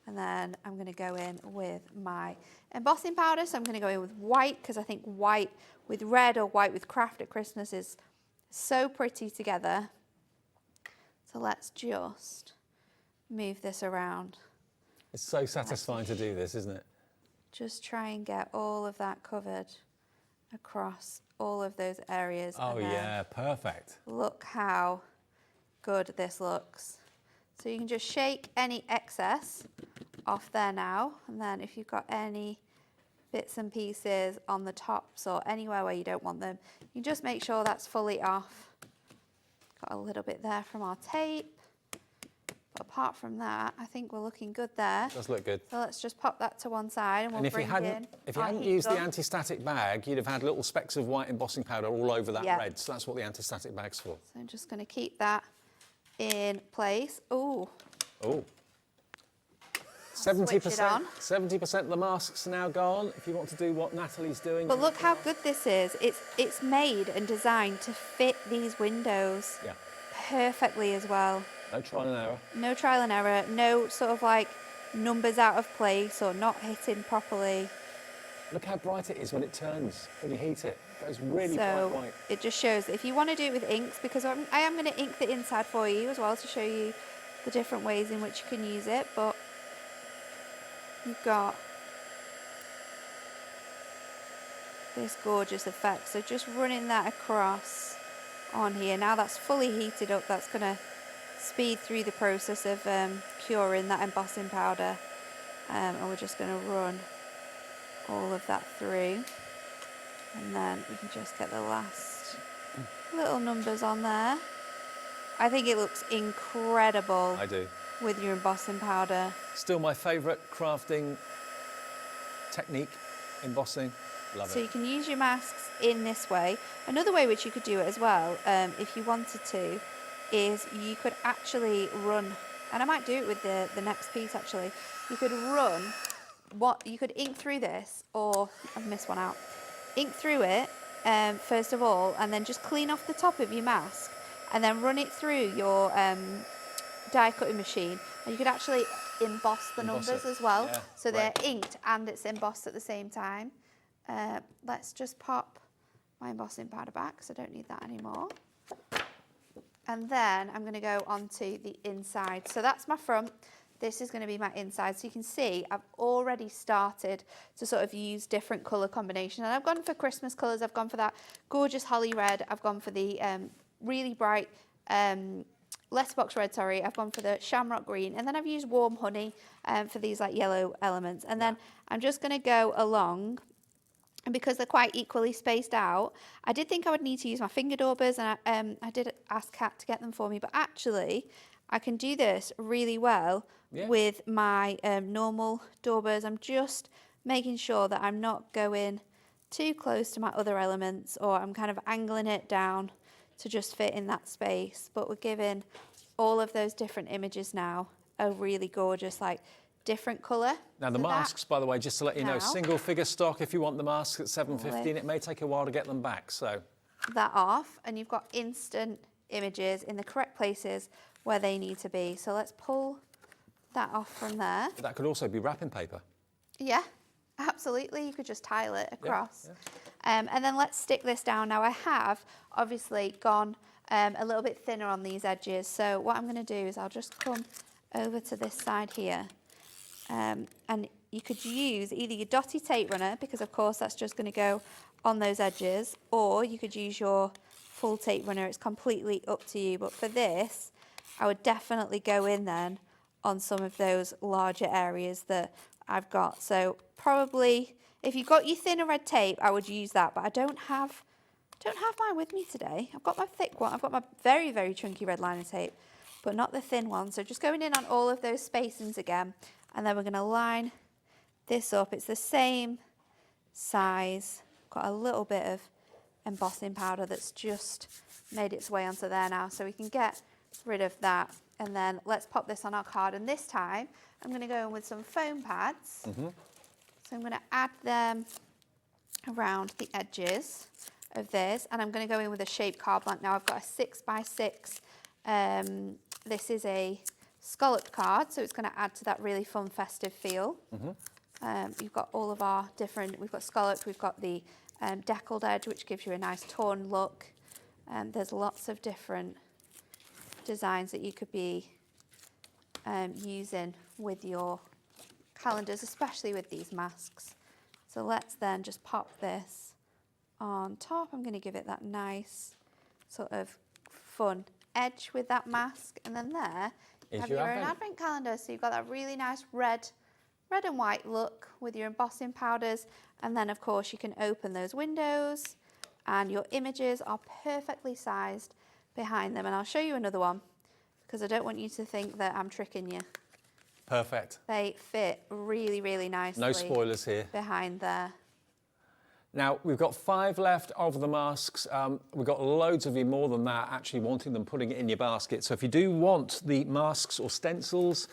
And then I'm going to go in with my embossing powder. So I'm going to go in with white, because I think white with red or white with craft at Christmas is so pretty together. So let's just move this around. It's so satisfying to do this, isn't it? Just try and get all of that covered across all of those areas. Oh yeah, perfect. Look how good this looks. So you can just shake any excess off there now, and then if you've got any bits and pieces on the tops or anywhere where you don't want them, you just make sure that's fully off. Got a little bit there from our tape. apart from that, I think we're looking good there. It does look good. So let's just pop that to one side and we'll And bring in if you our hadn't heat used the gun. anti-static bag, you'd have had little specks of white embossing powder all over that Yeah. red. So that's what the anti-static bag's for. So I'm just going to keep that in place. Ooh. Oh. Switch it on. 70% of the masks are now gone. If you want to do what Natalie's doing. But look how good this is. It's made and designed to fit these windows Yeah. perfectly as well. No trial and error. No trial and error, no sort of like numbers out of place or not hitting properly. Look how bright it is when it turns, when you heat it. It goes really So bright white. it just shows that if you want to do it with inks, because I am going to ink the inside for you as well to show you the different ways in which you can use it, but you've got this gorgeous effect. So just running that across on here. Now that's fully heated up, that's going to speed through the process of curing that embossing powder. And we're just going to run all of that through. And then we can just get the last little numbers on there. I think it looks incredible. I do. With your embossing powder. Still my favourite crafting technique, embossing. Love So it. you can use your masks in this way. Another way which you could do it as well, if you wanted to, is you could actually run, and I might do it with the next piece actually. You could run, you could ink through this, or I've missed one out. Ink through it first of all, and then just clean off the top of your mask, and then run it through your die cutting machine, and you could actually emboss the numbers as well. Yeah, so they're inked and it's embossed at the same time. Let's just pop my embossing powder back because I don't need that anymore. And then I'm going to go onto the inside. So that's my front. This is going to be my inside. So you can see I've already started to sort of use different colour combinations. And I've gone for Christmas colours. I've gone for that gorgeous holly red. I've gone for the really bright letterbox red, sorry. I've gone for the shamrock green. And then I've used warm honey for these like yellow elements. And then I'm just going to go along. And because they're quite equally spaced out, I did think I would need to use my finger daubers, and I did ask Kat to get them for me. But actually, I can do this really well with my normal daubers. I'm just making sure that I'm not going too close to my other elements, or I'm kind of angling it down to just fit in that space. But we're giving all of those different images now a really gorgeous, like, different colour. Now the masks, by the way, just to let you know, single figure stock if you want the masks at $7.50, and it may take a while to get them back, so. That off, and you've got instant images in the correct places where they need to be. So let's pull that off from there. That could also be wrapping paper. Yeah, absolutely. You could just tile it across. And then let's stick this down. Now I have obviously gone a little bit thinner on these edges. So what I'm going to do is I'll just come over to this side here. And you could use either your dotty tape runner, because of course that's just going to go on those edges, or you could use your full tape runner. It's completely up to you. But for this, I would definitely go in then on some of those larger areas that I've got. So probably if you've got your thinner red tape, I would use that. But I don't have mine with me today. I've got my thick one. I've got my very, very chunky red liner tape, but not the thin one. So just going in on all of those spacings again. And then we're going to line this up. It's the same size. Got a little bit of embossing powder that's just made its way onto there now. So we can get rid of that. And then let's pop this on our card. And this time, I'm going to go in with some foam pads. So I'm going to add them around the edges of this. And I'm going to go in with a shaped card blank. Now I've got a 6x6. This is a scalloped card, so it's going to add to that really fun festive feel. You've got all of our different, we've got scalloped, we've got the deckled edge, which gives you a nice torn look. There's lots of different designs that you could be using with your calendars, especially with these masks. So let's then just pop this on top. I'm going to give it that nice sort of fun edge with that mask, and then there you have your own advent calendar. So you've got that really nice red and white look with your embossing powders, and then of course you can open those windows and your images are perfectly sized behind them. And I'll show you another one because I don't want you to think that I'm tricking you. Perfect. They fit really, really nicely. No spoilers here. Behind there. Now, we've got 5 left of the masks. We've got loads of you, more than that, actually wanting them, putting it in your basket. So if you do want the masks or stencils,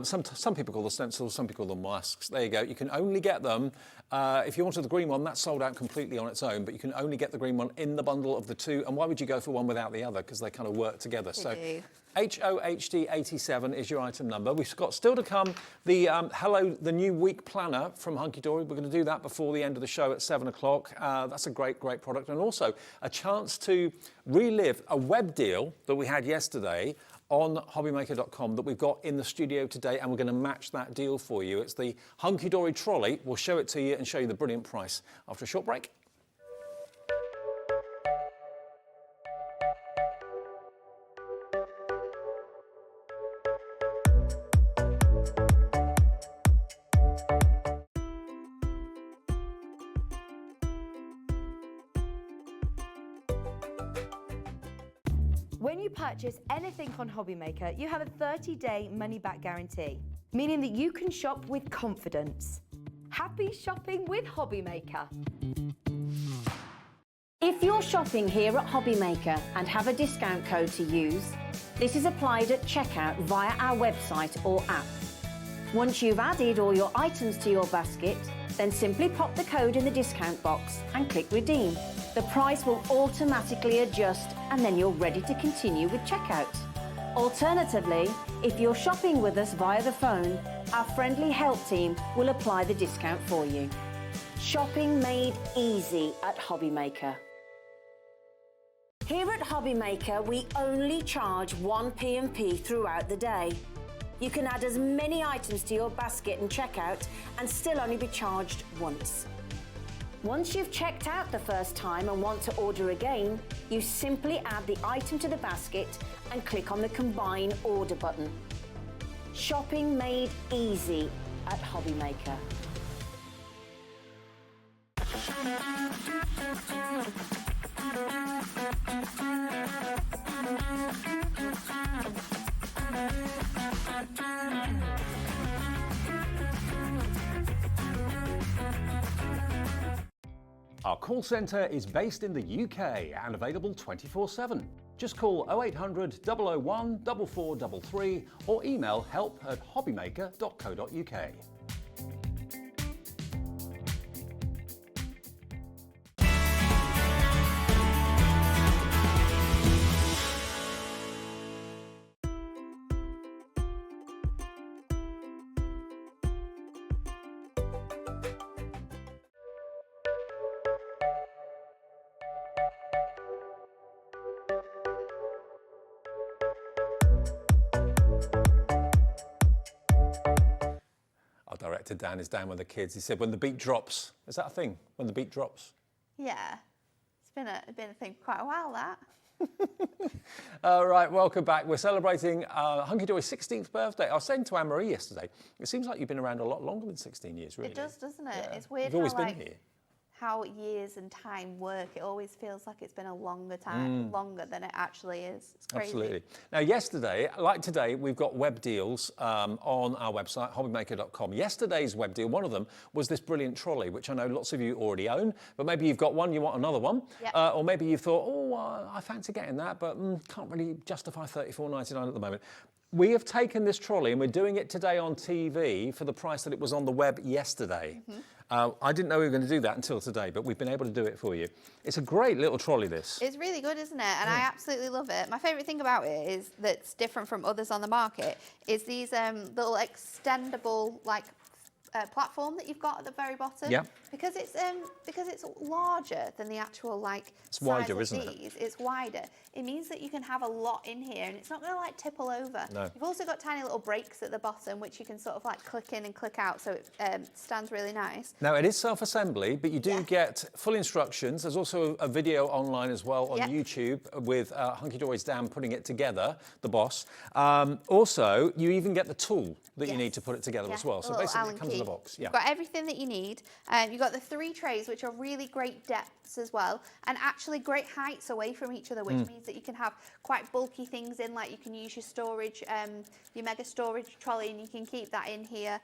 some people call them stencils, some people call them masks. There you go. You can only get them, if you wanted the green one, that's sold out completely on its own, but you can only get the green one in the bundle of the 2. And why would you go for one without the other? Because they kind of work together. They so do. HOHD87 is your item number. We've got still to come the the new week planner from Hunkydory. We're going to do that before the end of the show at 7 o'clock. That's a great product. And also a chance to relive a web deal that we had yesterday on hobbymaker.com that we've got in the studio today, and we're going to match that deal for you. It's the Hunkydory trolley. We'll show it to you and show you the brilliant price after a short break. When you purchase anything on Hobbymaker, you have a 30-day money-back guarantee, meaning that you can shop with confidence. Happy shopping with Hobbymaker. If you're shopping here at Hobbymaker and have a discount code to use, this is applied at checkout via our website or app. Once you've added all your items to your basket, then simply pop the code in the discount box and click redeem. The price will automatically adjust and then you're ready to continue with checkout. Alternatively, if you're shopping with us via the phone, our friendly help team will apply the discount for you. Shopping made easy at Hobbymaker. Here at Hobbymaker, we only charge 1 P&P throughout the day. You can add as many items to your basket and checkout and still only be charged once. Once you've checked out the first time and want to order again, you simply add the item to the basket and click on the Combine Order button. Shopping made easy at Hobbymaker. Our call centre is based in the UK and available 24/7. Just call 0800 001 4433 or email help@hobbymaker.co.uk. Director Dan is down with the kids. He said, when the beat drops. Is that a thing? When the beat drops? Yeah. It's been a thing for quite a while, that. Right, welcome back. We're celebrating Hunkydory's 16th birthday. I was saying to Anne-Marie yesterday, it seems like you've been around a lot longer than 16 years, really. It does, doesn't it? Yeah. It's weird. You've always how, been here. How years and time work. It always feels like it's been a longer time, longer than it actually is. It's crazy. Absolutely. Now, yesterday, like today, we've got web deals on our website, hobbymaker.com. Yesterday's web deal, one of them was this brilliant trolley, which I know lots of you already own, but maybe you've got one, you want another one, or maybe you've thought, I fancy getting that, but can't really justify $34.99 at the moment. We have taken this trolley and we're doing it today on TV for the price that it was on the web yesterday. I didn't know we were going to do that until today, but we've been able to do it for you. It's a great little trolley, this. It's really good, isn't it? And I absolutely love it. My favourite thing about it is that's different from others on the market is these little extendable, like, platform that you've got at the very bottom. Yeah. Because it's larger than the actual it's wider, isn't it? It's wider. It means that you can have a lot in here, and it's not going to tipple over. No. You've also got tiny little breaks at the bottom, which you can sort of click in and click out, so it stands really nice. Now it is self-assembly, but you do get full instructions. There's also a video online as well on YouTube with Hunkydory's Dan putting it together, the boss. Also, you even get the tool that you need to put it together as well. So basically, it comes in the box. You've got everything that you need. You've You've got the 3 trays, which are really great depths as well, and actually great heights away from each other, which means that you can have quite bulky things in, like you can use your storage, your mega storage trolley, and you can keep that in here.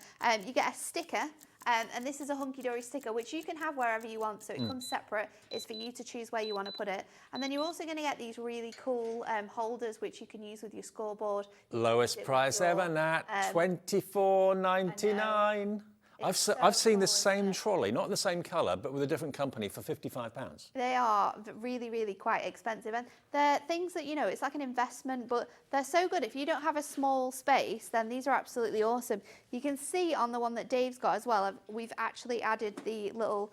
You get a sticker. And this is a Hunkydory sticker, which you can have wherever you want, so it comes separate. It's for you to choose where you want to put it. And then you're also going to get these really cool holders, which you can use with your scoreboard. Lowest price ever, Nat, $24.99. I've seen the same trolley, not the same colour, but with a different company for £55. They are really, really quite expensive. And they're things that, you know, it's like an investment, but they're so good. If you don't have a small space, then these are absolutely awesome. You can see on the one that Dave's got as well, we've actually added the little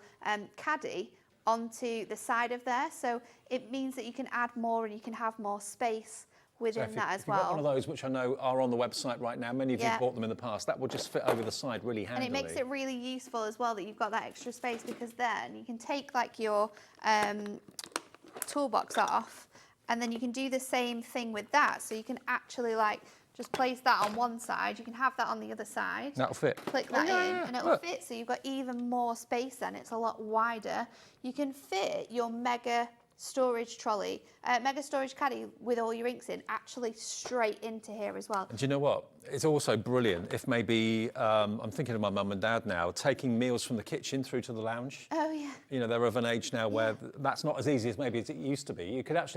caddy onto the side of there. So it means that you can add more and you can have more space within that as well. If you've got one of those, which I know are on the website right now, many of you bought them in the past, that will just fit over the side really handily. And it makes it really useful as well that you've got that extra space, because then you can take like your toolbox off, and then you can do the same thing with that. So you can actually like just place that on one side, you can have that on the other side. That'll fit. Click that in and it'll fit, so you've got even more space then. It's a lot wider. You can fit your mega storage trolley, mega storage caddy with all your inks in, actually straight into here as well. And do you know what? It's also brilliant if maybe, I'm thinking of my mum and dad now, taking meals from the kitchen through to the lounge. Oh yeah. You know, they're of an age now where that's not as easy as maybe as it used to be. You could have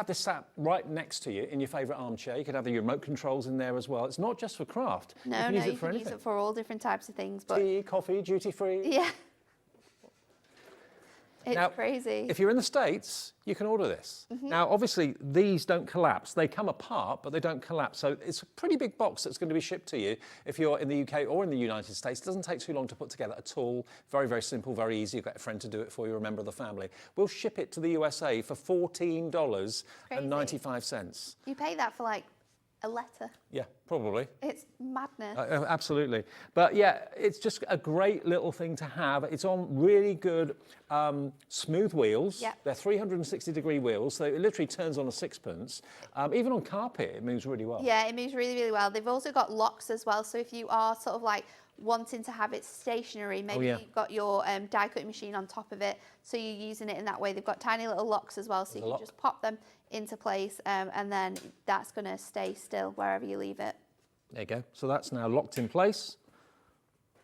this sat right next to you in your favourite armchair. You could have the remote controls in there as well. It's not just for craft. No, you can use it for anything. Use it for all different types of things. But tea, coffee, duty free. Yeah. It's now, crazy. If you're in the States, you can order this. Now, obviously, these don't collapse. They come apart, but they don't collapse. So it's a pretty big box that's going to be shipped to you if you're in the UK or in the United States. It doesn't take too long to put together at all. Very, very simple, very easy. You've got a friend to do it for you, a member of the family. We'll ship it to the USA for $14.95. You pay that for like a letter. Yeah, probably. It's madness. Absolutely. But yeah, it's just a great little thing to have. It's on really good smooth wheels. Yep. They're 360-degree wheels, so it literally turns on a sixpence. Even on carpet, it moves really well. Yeah, it moves really, really well. They've also got locks as well, so if you are sort of like wanting to have it stationary, maybe you've got your die cutting machine on top of it, so you're using it in that way. They've got tiny little locks as well, so you can just pop them into place, and then that's going to stay still wherever you leave it. There you go. So that's now locked in place.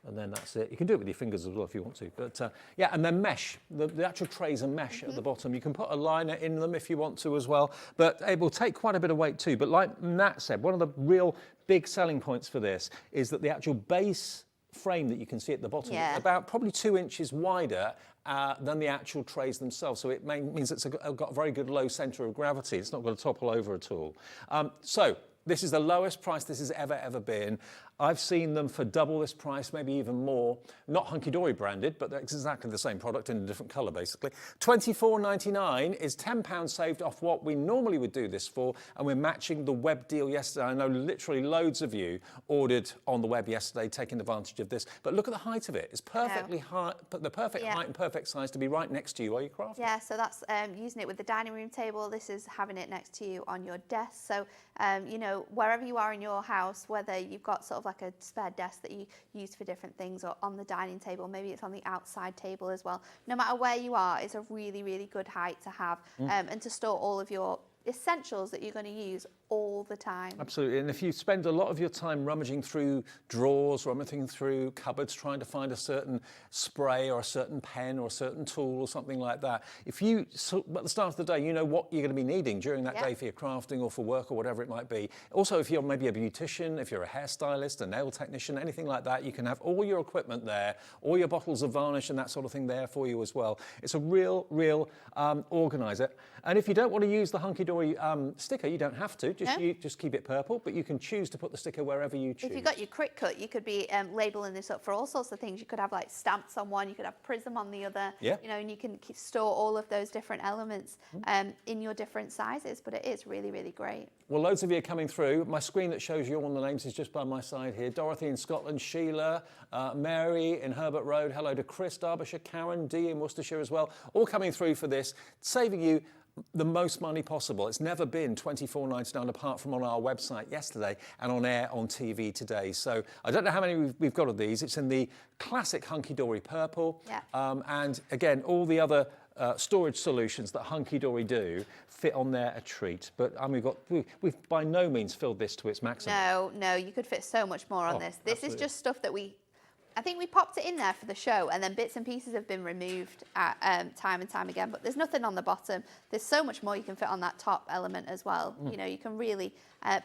And then that's it. You can do it with your fingers as well if you want to. But yeah, and then mesh. The actual trays are mesh at the bottom. You can put a liner in them if you want to as well. But it will take quite a bit of weight too. But like Nat said, one of the real big selling points for this is that the actual base frame that you can see at the bottom is about probably 2 inches wider than the actual trays themselves. So it means it's got a very good low centre of gravity. It's not going to topple over at all. So this is the lowest price this has ever been. I've seen them for double this price, maybe even more. Not Hunkydory branded, but they're exactly the same product in a different colour, basically. £24.99 is £10 saved off what we normally would do this for, and we're matching the web deal yesterday. I know literally loads of you ordered on the web yesterday, taking advantage of this. But look at the height of it. It's perfectly high, the perfect height and perfect size to be right next to you while you're crafting. Yeah, so that's using it with the dining room table. This is having it next to you on your desk. So, you know, wherever you are in your house, whether you've got sort of like a spare desk that you use for different things, or on the dining table, maybe it's on the outside table as well. No matter where you are, it's a really, really good height to have and to store all of your essentials that you're going to use all the time. Absolutely, and if you spend a lot of your time rummaging through drawers, rummaging through cupboards, trying to find a certain spray or a certain pen or a certain tool or something like that, if you, at the start of the day, you know what you're going to be needing during that day for your crafting or for work or whatever it might be. Also, if you're maybe a beautician, if you're a hairstylist, a nail technician, anything like that, you can have all your equipment there, all your bottles of varnish and that sort of thing there for you as well. It's a real organiser. And if you don't want to use the Hunkydory sticker, you don't have to. Just keep it purple, but you can choose to put the sticker wherever you choose. If you've got your Cricut cut, you could be labelling this up for all sorts of things. You could have like stamps on one, you could have prism on the other, you know, and you can store all of those different elements in your different sizes, but it is really, really great. Well, loads of you are coming through. My screen that shows you all the names is just by my side here. Dorothy in Scotland, Sheila, Mary in Herbert Road. Hello to Chris, Derbyshire, Karen, Dee in Worcestershire as well. All coming through for this, saving you the most money possible. It's never been $24.99 apart from on our website yesterday and on air on TV today. So I don't know how many we've got of these. It's in the classic Hunkydory purple. Yeah. And again, all the other storage solutions that Hunkydory do fit on there a treat. But I mean, we've by no means filled this to its maximum. No, you could fit so much more on this. This absolutely. is just stuff that I think we popped it in there for the show, and then bits and pieces have been removed at, time and time again, but there's nothing on the bottom. There's so much more you can fit on that top element as well. You know, you can really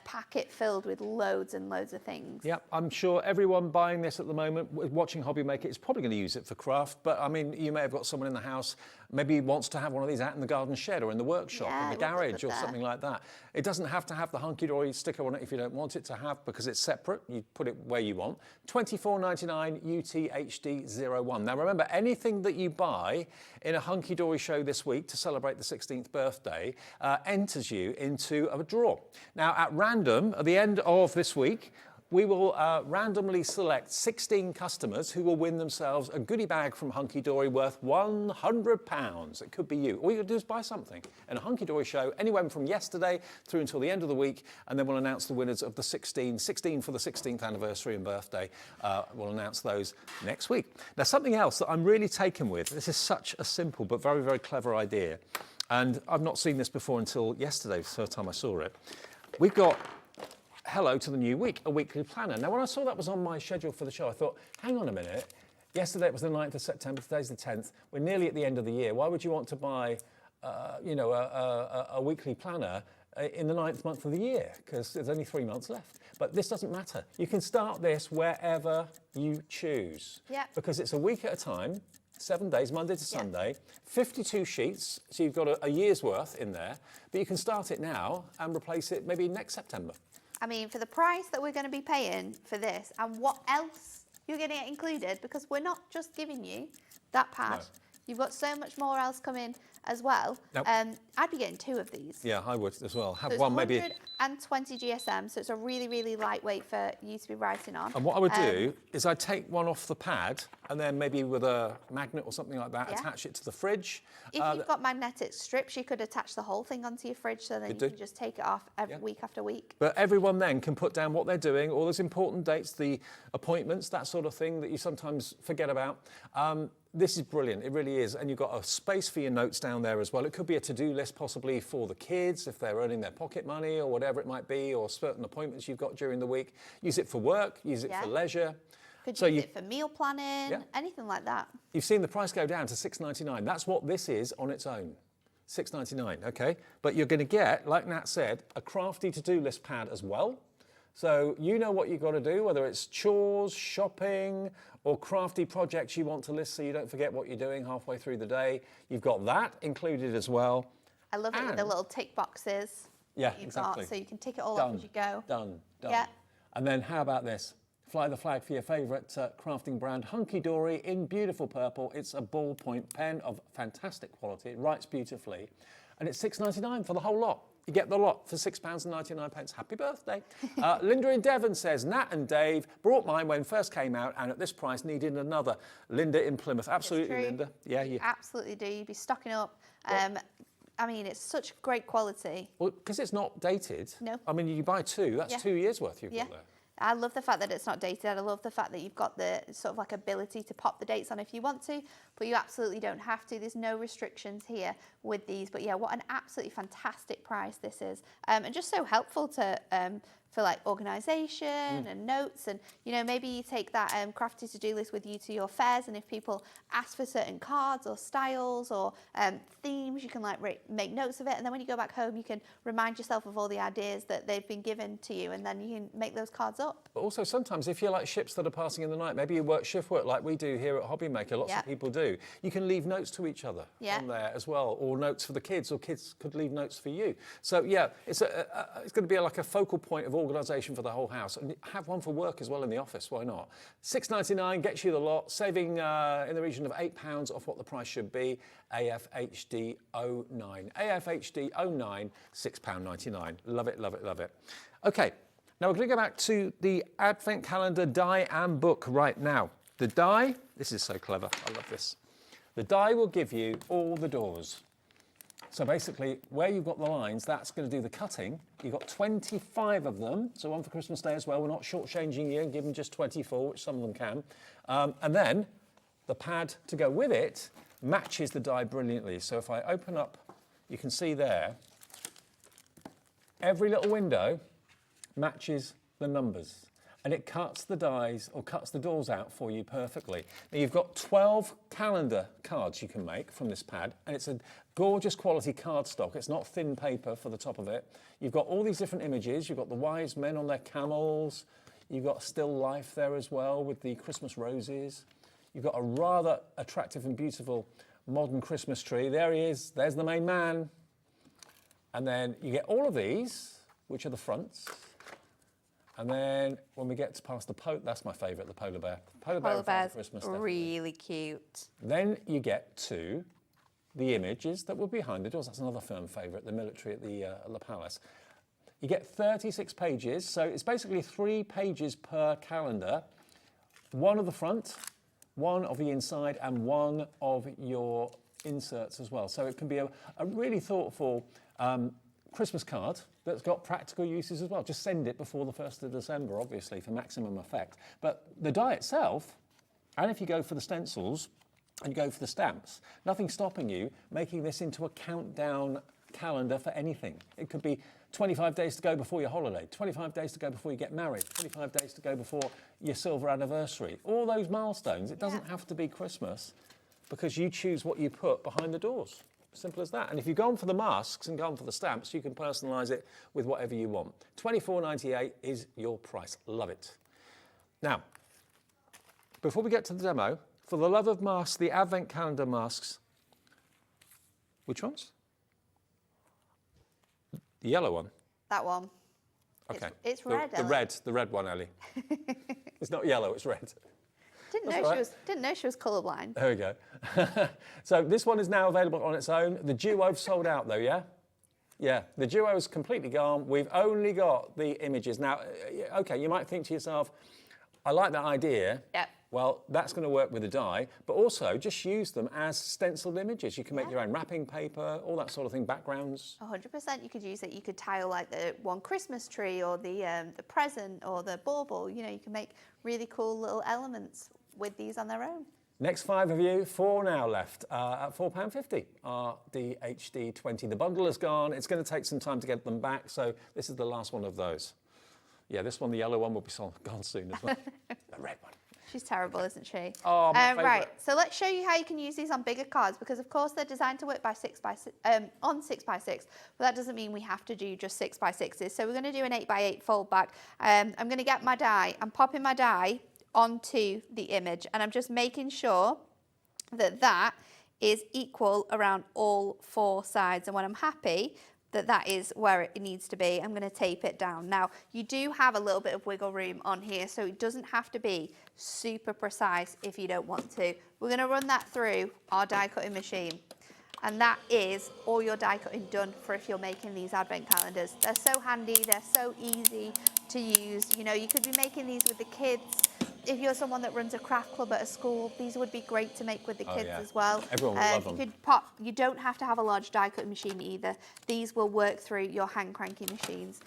pack it filled with loads and loads of things. Yeah, I'm sure everyone buying this at the moment, watching Hobby Maker, is probably going to use it for craft, but I mean, you may have got someone in the house, maybe wants to have one of these out in the garden shed or in the workshop, in the garage or something like that. It doesn't have to have the Hunkydory sticker on it if you don't want it to have, because it's separate. You put it where you want. $24.99 UTHD01. Now remember, anything that you buy in a Hunkydory show this week to celebrate the 16th birthday enters you into a draw. Now at random, at the end of this week, we will randomly select 16 customers who will win themselves a goodie bag from Hunkydory worth £100. It could be you. All you got to do is buy something in a Hunkydory show, anywhere from yesterday through until the end of the week, and then we'll announce the winners of the 16 for the 16th anniversary and birthday. We'll announce those next week. Now, something else that I'm really taken with, this is such a simple but very, very clever idea, and I've not seen this before until yesterday, the first time I saw it. We've got Hello to the New Week, a weekly planner. Now, when I saw that was on my schedule for the show, I thought, hang on a minute. Yesterday it was the 9th of September, today's the 10th. We're nearly at the end of the year. Why would you want to buy, a weekly planner in the 9th month of the year? Because there's only 3 months left. But this doesn't matter. You can start this wherever you choose. Yeah. Because it's a week at a time, 7 days, Monday to Sunday, 52 sheets, so you've got a year's worth in there. But you can start it now and replace it maybe next September. I mean, for the price that we're going to be paying for this and what else you're going to get included, because we're not just giving you that pad. No. You've got so much more else coming as well. Nope. I'd be getting 2 of these. Yeah, I would as well. Have so one maybe. 120 GSM, so it's a really, really lightweight for you to be writing on. And what I would do is I'd take one off the pad and then maybe with a magnet or something like that, attach it to the fridge. If you've got magnetic strips, you could attach the whole thing onto your fridge, so then you can just take it off every week after week. But everyone then can put down what they're doing, all those important dates, the appointments, that sort of thing that you sometimes forget about. This is brilliant, it really is. And you've got a space for your notes down there as well. It could be a to-do list possibly for the kids if they're earning their pocket money or whatever it might be, or certain appointments you've got during the week. Use it for work, use it for leisure. Could use it for meal planning, anything like that. You've seen the price go down to $6.99. That's what this is on its own. $6.99, okay? But you're going to get, like Nat said, a crafty to-do list pad as well. So you know what you've got to do, whether it's chores, shopping, or crafty projects you want to list so you don't forget what you're doing halfway through the day. You've got that included as well. I love it with the little tick boxes. Yeah, exactly. So you can tick it all off as you go. Done. Yeah. And then how about this? Fly the flag for your favourite crafting brand, Hunkydory, in beautiful purple. It's a ballpoint pen of fantastic quality. It writes beautifully. And it's $6.99 for the whole lot. You get the lot for £6.99. Happy birthday. Linda in Devon says, Nat and Dave brought mine when first came out and at this price needed another. Linda in Plymouth. Absolutely, Linda. Yeah, you absolutely do. You'd be stocking up. I mean, it's such great quality. Well, because it's not dated. No. I mean, you buy 2, that's 2 years worth you've got there. I love the fact that it's not dated. I love the fact that you've got the sort of like ability to pop the dates on if you want to, but you absolutely don't have to. There's no restrictions here with these. But yeah, what an absolutely fantastic price this is. And just so helpful to for like organisation and notes, and you know, maybe you take that crafty to-do list with you to your fairs, and if people ask for certain cards or styles or themes, you can like make notes of it, and then when you go back home you can remind yourself of all the ideas that they've been given to you, and then you can make those cards up. But also sometimes if you're like ships that are passing in the night, maybe you work shift work like we do here at Hobby Maker, lots of people do, you can leave notes to each other on there as well, or notes for the kids, or kids could leave notes for you. So yeah, it's going to be like a focal point of organisation for the whole house, and have one for work as well in the office. Why not? $6.99 gets you the lot, saving in the region of £8 off what the price should be. AFHD 09. AFHD 09, £6.99. Love it, love it, love it. Okay, now we're going to go back to the Advent Calendar die and book right now. The die, this is so clever, I love this. The die will give you all the doors. So basically, where you've got the lines, that's going to do the cutting. You've got 25 of them, so one for Christmas Day as well. We're not shortchanging you and giving just 24, which some of them can. And then the pad to go with it matches the die brilliantly. So if I open up, you can see there, every little window matches the numbers. And it cuts the dies or cuts the doors out for you perfectly. Now you've got 12 calendar cards you can make from this pad, and it's a gorgeous quality cardstock. It's not thin paper for the top of it. You've got all these different images. You've got the wise men on their camels. You've got still life there as well with the Christmas roses. You've got a rather attractive and beautiful modern Christmas tree. There he is. There's the main man. And then you get all of these, which are the fronts. And then when we get past that's my favourite, the polar bear. Polar bear's Christmas, really cute. Then you get to the images that were behind the doors. That's another firm favourite, the military at the palace. You get 36 pages, so it's basically 3 pages per calendar. 1 of the front, 1 of the inside, and 1 of your inserts as well. So it can be a really thoughtful Christmas card that's got practical uses as well. Just send it before the 1st of December, obviously, for maximum effect. But the die itself, and if you go for the stencils and you go for the stamps, nothing's stopping you making this into a countdown calendar for anything. It could be 25 days to go before your holiday, 25 days to go before you get married, 25 days to go before your silver anniversary. All those milestones. It doesn't have to be Christmas because you choose what you put behind the doors. Simple as that. And if you've gone for the masks and gone for the stamps, you can personalise it with whatever you want. $24.98 is your price. Love it. Now, before we get to the demo, for the love of masks, the Advent calendar masks, which ones? The yellow one? That one. Okay. It's red, the red one, Ellie. It's not yellow, it's red. Didn't know she was colourblind. There we go. So this one is now available on its own. The duo's sold out though, yeah? Yeah, the duo's completely gone. We've only got the images. Now, okay, you might think to yourself, I like that idea. Yep. Well, that's going to work with a die, but also just use them as stenciled images. You can make your own wrapping paper, all that sort of thing, backgrounds. 100%, you could use it. You could tile like the one Christmas tree or the present or the bauble. You know, you can make really cool little elements with these on their own. Next 5 of you, 4 now left at £4.50 are the HD20. The bundle is gone. It's going to take some time to get them back, so this is the last one of those. Yeah, this one, the yellow one, will be gone soon as well. The red one. She's terrible, isn't she? Oh, my favourite. Right, so let's show you how you can use these on bigger cards because, of course, they're designed to work by on 6x6, but that doesn't mean we have to do just 6x6s. So we're going to do an 8x8 fold back. I'm going to get my die. I'm popping my die onto the image, and I'm just making sure that that is equal around all 4 sides. And when I'm happy that that is where it needs to be, I'm going to tape it down. Now, you do have a little bit of wiggle room on here, so it doesn't have to be super precise if you don't want to. We're going to run that through our die cutting machine. And that is all your die cutting done for if you're making these advent calendars. They're so handy, they're so easy to use. You know, you could be making these with the kids. If you're someone that runs a craft club at a school, these would be great to make with the kids as well. Everyone will love them. You could you don't have to have a large die cutting machine either. These will work through your hand cranking machines.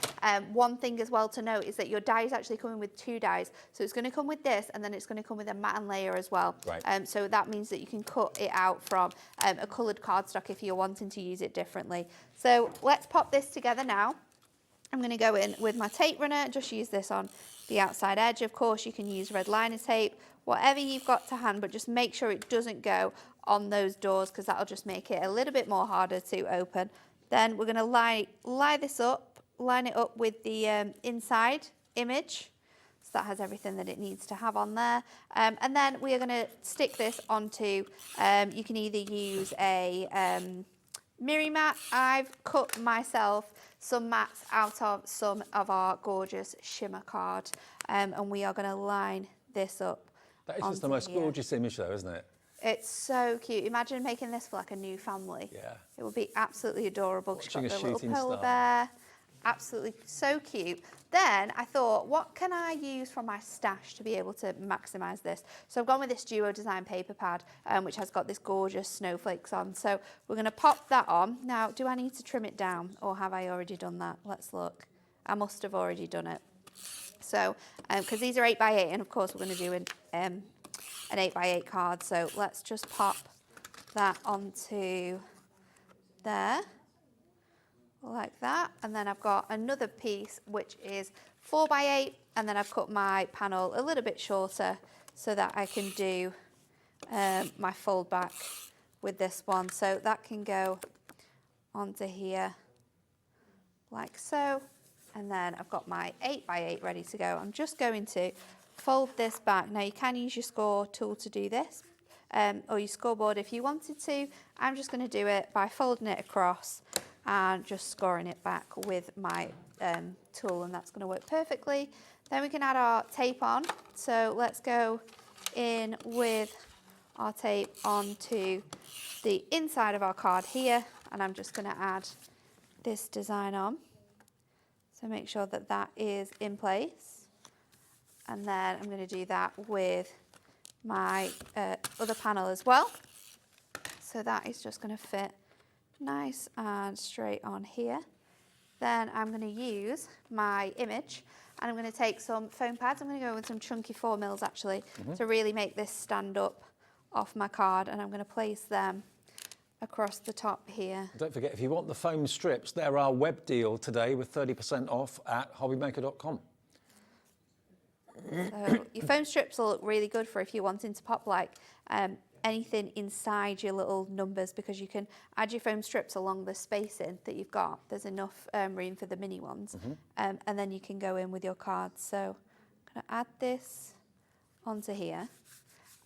One thing as well to note is that your die is actually coming with 2 dies. So it's going to come with this, and then it's going to come with a matte and layer as well. Right. So that means that you can cut it out from a coloured cardstock if you're wanting to use it differently. So let's pop this together now. I'm going to go in with my tape runner, just use this on the outside edge. Of course, you can use red liner tape, whatever you've got to hand, but just make sure it doesn't go on those doors because that'll just make it a little bit more harder to open. Then we're going to line it up with the inside image. So that has everything that it needs to have on there. And then we are going to stick this onto, you can either use a Miri mat. I've cut myself some mats out of some of our gorgeous shimmer card, and we are going to line this up. That is just the most gorgeous image though, isn't it? It's so cute. Imagine making this for like a new family. Yeah. It would be absolutely adorable. She's got Watching the a little shooting polar star. bear, Absolutely so cute. Then I thought, what can I use from my stash to be able to maximise this? So I've gone with this Duo Design paper pad, which has got this gorgeous snowflakes on. So we're going to pop that on. Now, do I need to trim it down, or have I already done that? Let's look. I must have already done it. So, because these are 8x8, and of course we're going to do an 8x8 card. So let's just pop that onto there, like that. And then I've got another piece which is 4x8, and then I've cut my panel a little bit shorter so that I can do my fold back with this one. So that can go onto here like so. And then I've got my 8x8 ready to go. I'm just going to fold this back. Now you can use your score tool to do this, or your scoreboard if you wanted to. I'm just going to do it by folding it across and just scoring it back with my tool, and that's going to work perfectly. Then we can add our tape on. So let's go in with our tape onto the inside of our card here, and I'm just going to add this design on. So make sure that that is in place. And then I'm going to do that with my other panel as well. So that is just going to fit nice and straight on here. Then I'm going to use my image, and I'm going to take some foam pads. I'm going to go with some chunky 4mm actually, to really make this stand up off my card, and I'm going to place them across the top here. Don't forget, if you want the foam strips, they're our web deal today with 30% off at hobbymaker.com. So your foam strips will look really good for if you're wanting to pop like anything inside your little numbers, because you can add your foam strips along the spacing that you've got. There's enough room for the mini ones. And then you can go in with your cards. So I'm going to add this onto here,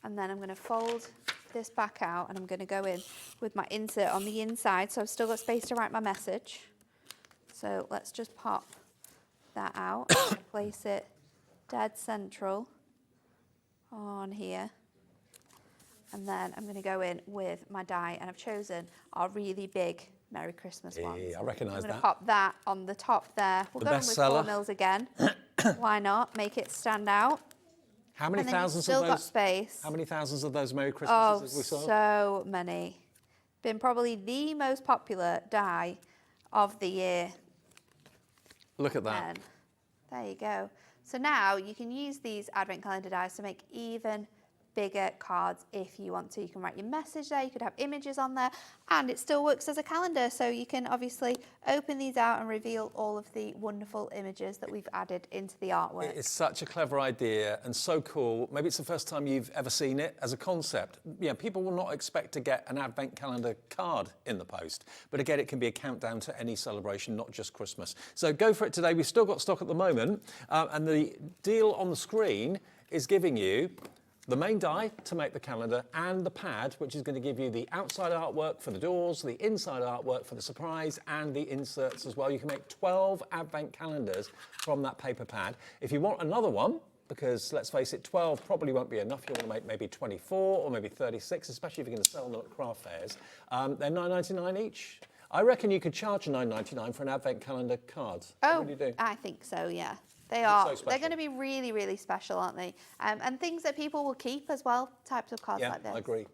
and then I'm going to fold this back out, and I'm going to go in with my insert on the inside, so I've still got space to write my message. So let's just pop that out and place it dead central on here. And then I'm going to go in with my die, and I've chosen our really big Merry Christmas ones. I recognise that. I'm going to pop that on the top there. We'll go in with 4mm again. Why not? Make it stand out. How many thousands of those? Got space. How many thousands of those Merry Christmases have we sold? So many. Been probably the most popular die of the year. Look at that. And there you go. So now you can use these advent calendar dies to make even bigger cards if you want to. You can write your message there, you could have images on there, and it still works as a calendar, so you can obviously open these out and reveal all of the wonderful images that we've added into the artwork. It's such a clever idea and so cool. Maybe it's the first time you've ever seen it as a concept. Yeah, people will not expect to get an advent calendar card in the post, but again, it can be a countdown to any celebration, not just Christmas. So go for it today. We've still got stock at the moment, and the deal on the screen is giving you the main die to make the calendar, and the pad, which is going to give you the outside artwork for the doors, the inside artwork for the surprise, and the inserts as well. You can make 12 advent calendars from that paper pad. If you want another one, because let's face it, 12 probably won't be enough. You'll want to make maybe 24 or maybe 36, especially if you're going to sell them at craft fairs. They're $9.99 each. I reckon you could charge $9.99 for an advent calendar card. Oh, really do. I think so, yeah. They are. So they're going to be really, really special, aren't they? And things that people will keep as well, types of cards like this. Yeah, I agree.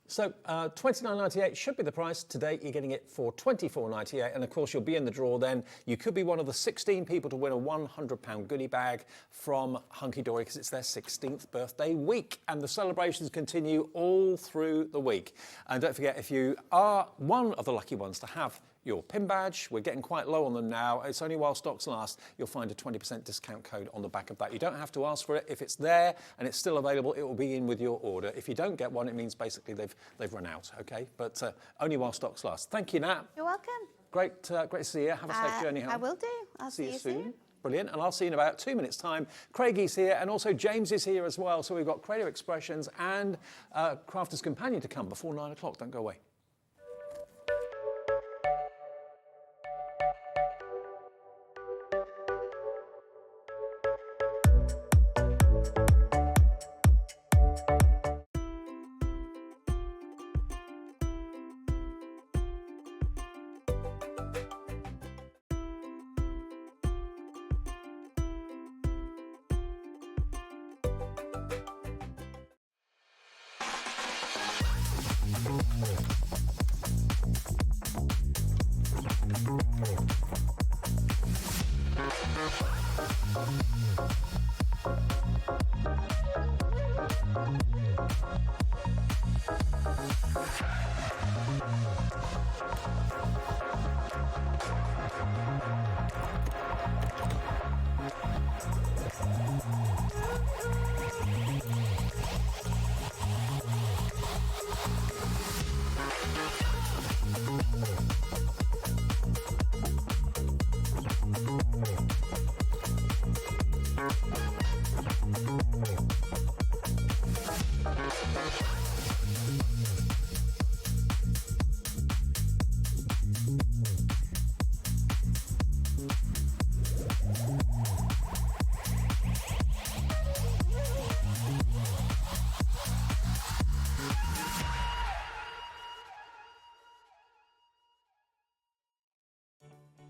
So $29.98 should be the price. Today you're getting it for $24.98, and of course you'll be in the draw then. You could be one of the 16 people to win a £100 goodie bag from Hunkydory, because it's their 16th birthday week, and the celebrations continue all through the week. And don't forget, if you are one of the lucky ones to have your pin badge, we're getting quite low on them now. It's only while stocks last. You'll find a 20% discount code on the back of that. You don't have to ask for it. If it's there and it's still available, it will be in with your order. If you don't get one, it means basically they've run out, okay? But only while stocks last. Thank you, Nat. You're welcome. Great to see you. Have a safe journey home. I will do. I'll see you soon. Brilliant. And I'll see you in about 2 minutes' time. Craigie's here, and also James is here as well. So we've got Creative Expressions and Crafter's Companion to come before 9 o'clock. Don't go away.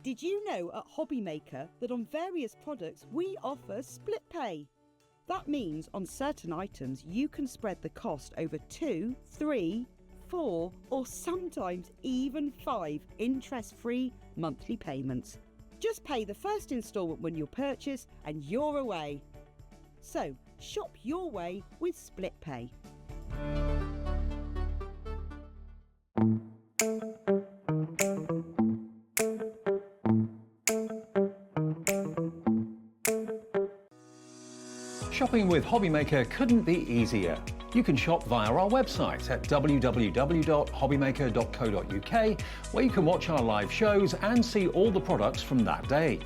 Did you know at Hobbymaker that on various products we offer split pay? That means on certain items you can spread the cost over 2, 3, 4 or sometimes even 5 interest-free monthly payments. Just pay the first instalment when you purchase and you're away. So shop your way with split pay. Shopping with Hobbymaker couldn't be easier. You can shop via our website at www.hobbymaker.co.uk, where you can watch our live shows and see all the products from that day.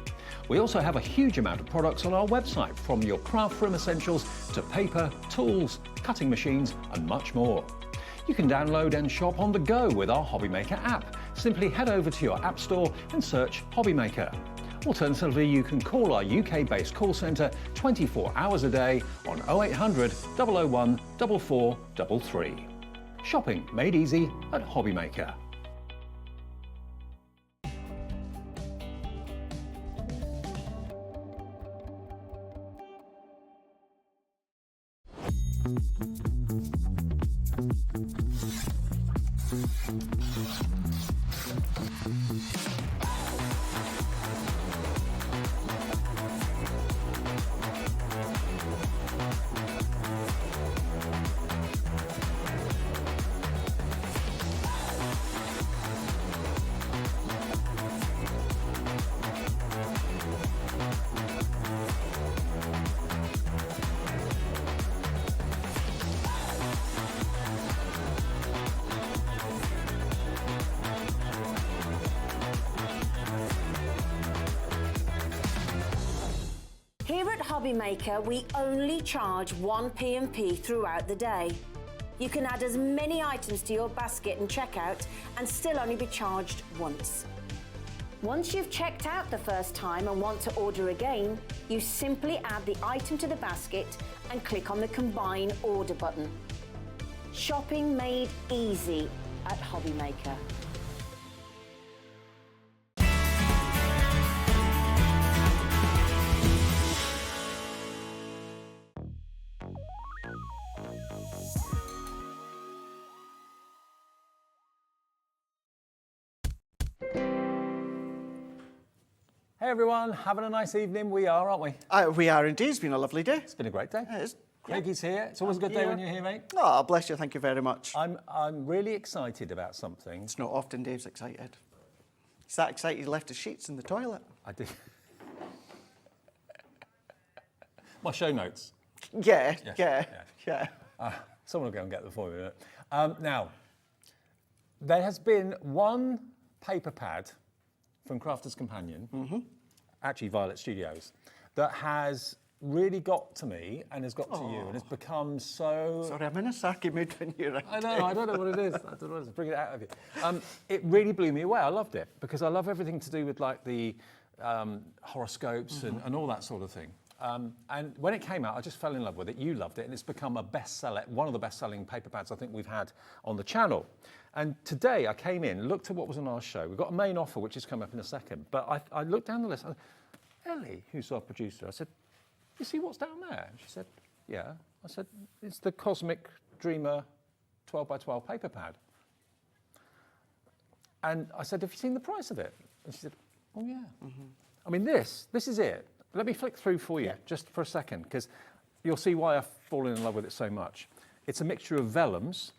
We also have a huge amount of products on our website, from your craft room essentials to paper, tools, cutting machines and much more. You can download and shop on the go with our Hobbymaker app. Simply head over to your app store and search Hobbymaker. Alternatively, you can call our UK-based call centre 24 hours a day on 0800 001 4433. Shopping made easy at Hobbymaker. Here at Hobbymaker, we only charge one P&P throughout the day. You can add as many items to your basket and checkout and still only be charged once. Once you've checked out the first time and want to order again, you simply add the item to the basket and click on the Combine Order button. Shopping made easy at Hobbymaker. Hey everyone, having a nice evening. We are, aren't we? We are indeed. It's been a lovely day. It's been a great day. It is. Craigie's here. It's always a good day when you're here, mate. Oh, bless you. Thank you very much. I'm really excited about something. It's not often Dave's excited. He's that excited he left his sheets in the toilet. I did. My show notes. Yeah. Someone will go and get them for me. Now, there has been one paper pad from Crafter's Companion, actually Violet Studios, that has really got to me and has got to you and has become so... Sorry, I'm in a sarky mood when you're... I don't know what it is. I don't know, bring it out of you. It really blew me away. I loved it because I love everything to do with like the horoscopes and all that sort of thing. And when it came out, I just fell in love with it. You loved it, and it's become a bestseller, one of the best-selling paper pads I think we've had on the channel. And today I came in, looked at what was on our show. We've got a main offer, which is coming up in a second. But I looked down the list. Ellie, who's our producer, I said, "You see what's down there?" And she said, "Yeah." I said, "It's the Cosmic Dreamer 12x12 paper pad." And I said, "Have you seen the price of it?" And she said, "Oh yeah." I mean, this is it. Let me flick through for you just for a second, because you'll see why I've fallen in love with it so much. It's a mixture of vellums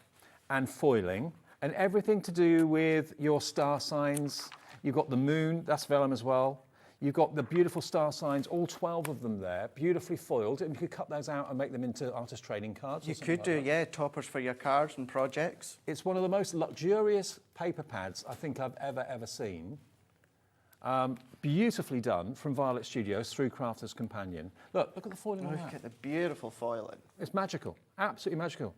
and foiling and everything to do with your star signs. You've got the moon, that's vellum as well. You've got the beautiful star signs, all 12 of them there, beautifully foiled, and you could cut those out and make them into artist trading cards. You could do, yeah, toppers for your cards and projects. It's one of the most luxurious paper pads I think I've ever seen. Beautifully done from Violet Studios through Crafter's Companion. Look at the foiling on that. Look at the beautiful foiling. It's magical, absolutely magical.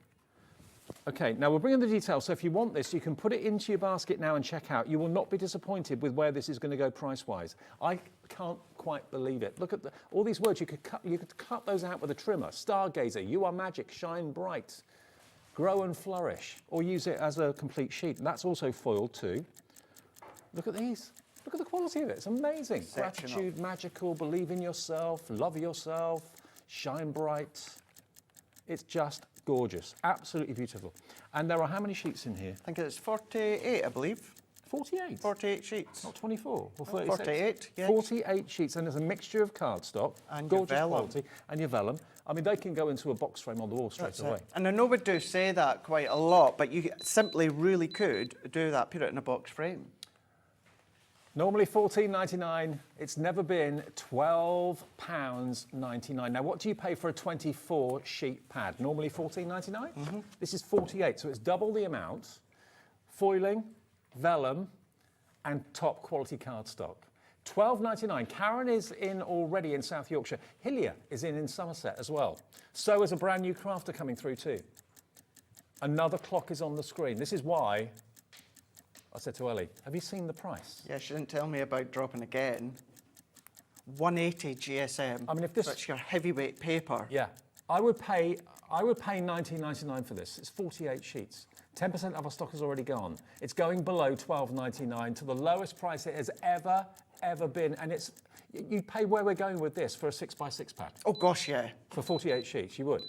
Okay, now we'll bring in the details. So if you want this, you can put it into your basket now and check out. You will not be disappointed with where this is going to go price-wise. I can't quite believe it. Look at all these words. You could cut those out with a trimmer. Stargazer, you are magic, shine bright, grow and flourish, or use it as a complete sheet. And that's also foiled too. Look at these. Look at the quality of it. It's amazing. Exceptional. Gratitude, magical, believe in yourself, love yourself, shine bright. It's just gorgeous. Absolutely beautiful. And there are how many sheets in here? I think it's 48, I believe. 48? 48 sheets. Not 24 or 36? 48, yes. 48 sheets, and there's a mixture of cardstock, And gorgeous your vellum. quality, and your vellum. I mean, they can go into a box frame on the wall straight That's away. it. And I know we do say that quite a lot, but you simply really could do that, put it in a box frame. Normally $14.99, it's never been £12.99. Now, what do you pay for a 24-sheet pad? Normally $14.99? This is 48, so it's double the amount. Foiling, vellum, and top quality cardstock. £12.99. Karen is in already in South Yorkshire. Hillier is in Somerset as well. So is a brand new crafter coming through too. Another clock is on the screen. This is why I said to Ellie, have you seen the price? Yeah, she didn't tell me about dropping again. 180 GSM. I mean, if this... That's your heavyweight paper. Yeah. I would pay £19.99 for this. It's 48 sheets. 10% of our stock has already gone. It's going below £12.99 to the lowest price it has ever been. And it's, you'd pay where we're going with this for a 6x6 pack. Oh gosh, yeah. For 48 sheets, you would.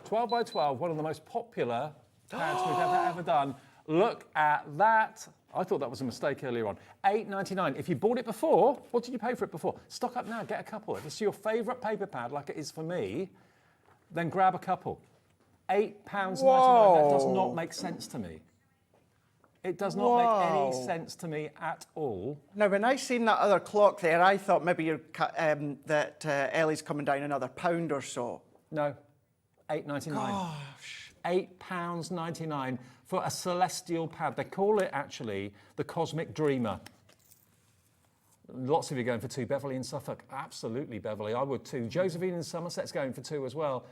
12 by 12, one of the most popular pads we've ever done. Look at that. I thought that was a mistake earlier on. $8.99. If you bought it before, what did you pay for it before? Stock up now, get a couple. If it's your favourite paper pad, like it is for me, then grab a couple. £8.99. That does not make sense to me. It does not make any sense to me at all. Now, when I seen that other clock there, I thought maybe you're, that Ellie's coming down another £1 or so. No, £8.99. Gosh. £8.99 for a celestial pad. They call it, actually, the Cosmic Dreamer. Lots of you going for 2. Beverly in Suffolk. Absolutely, Beverly. I would too. Josephine in Somerset's going for 2 as well.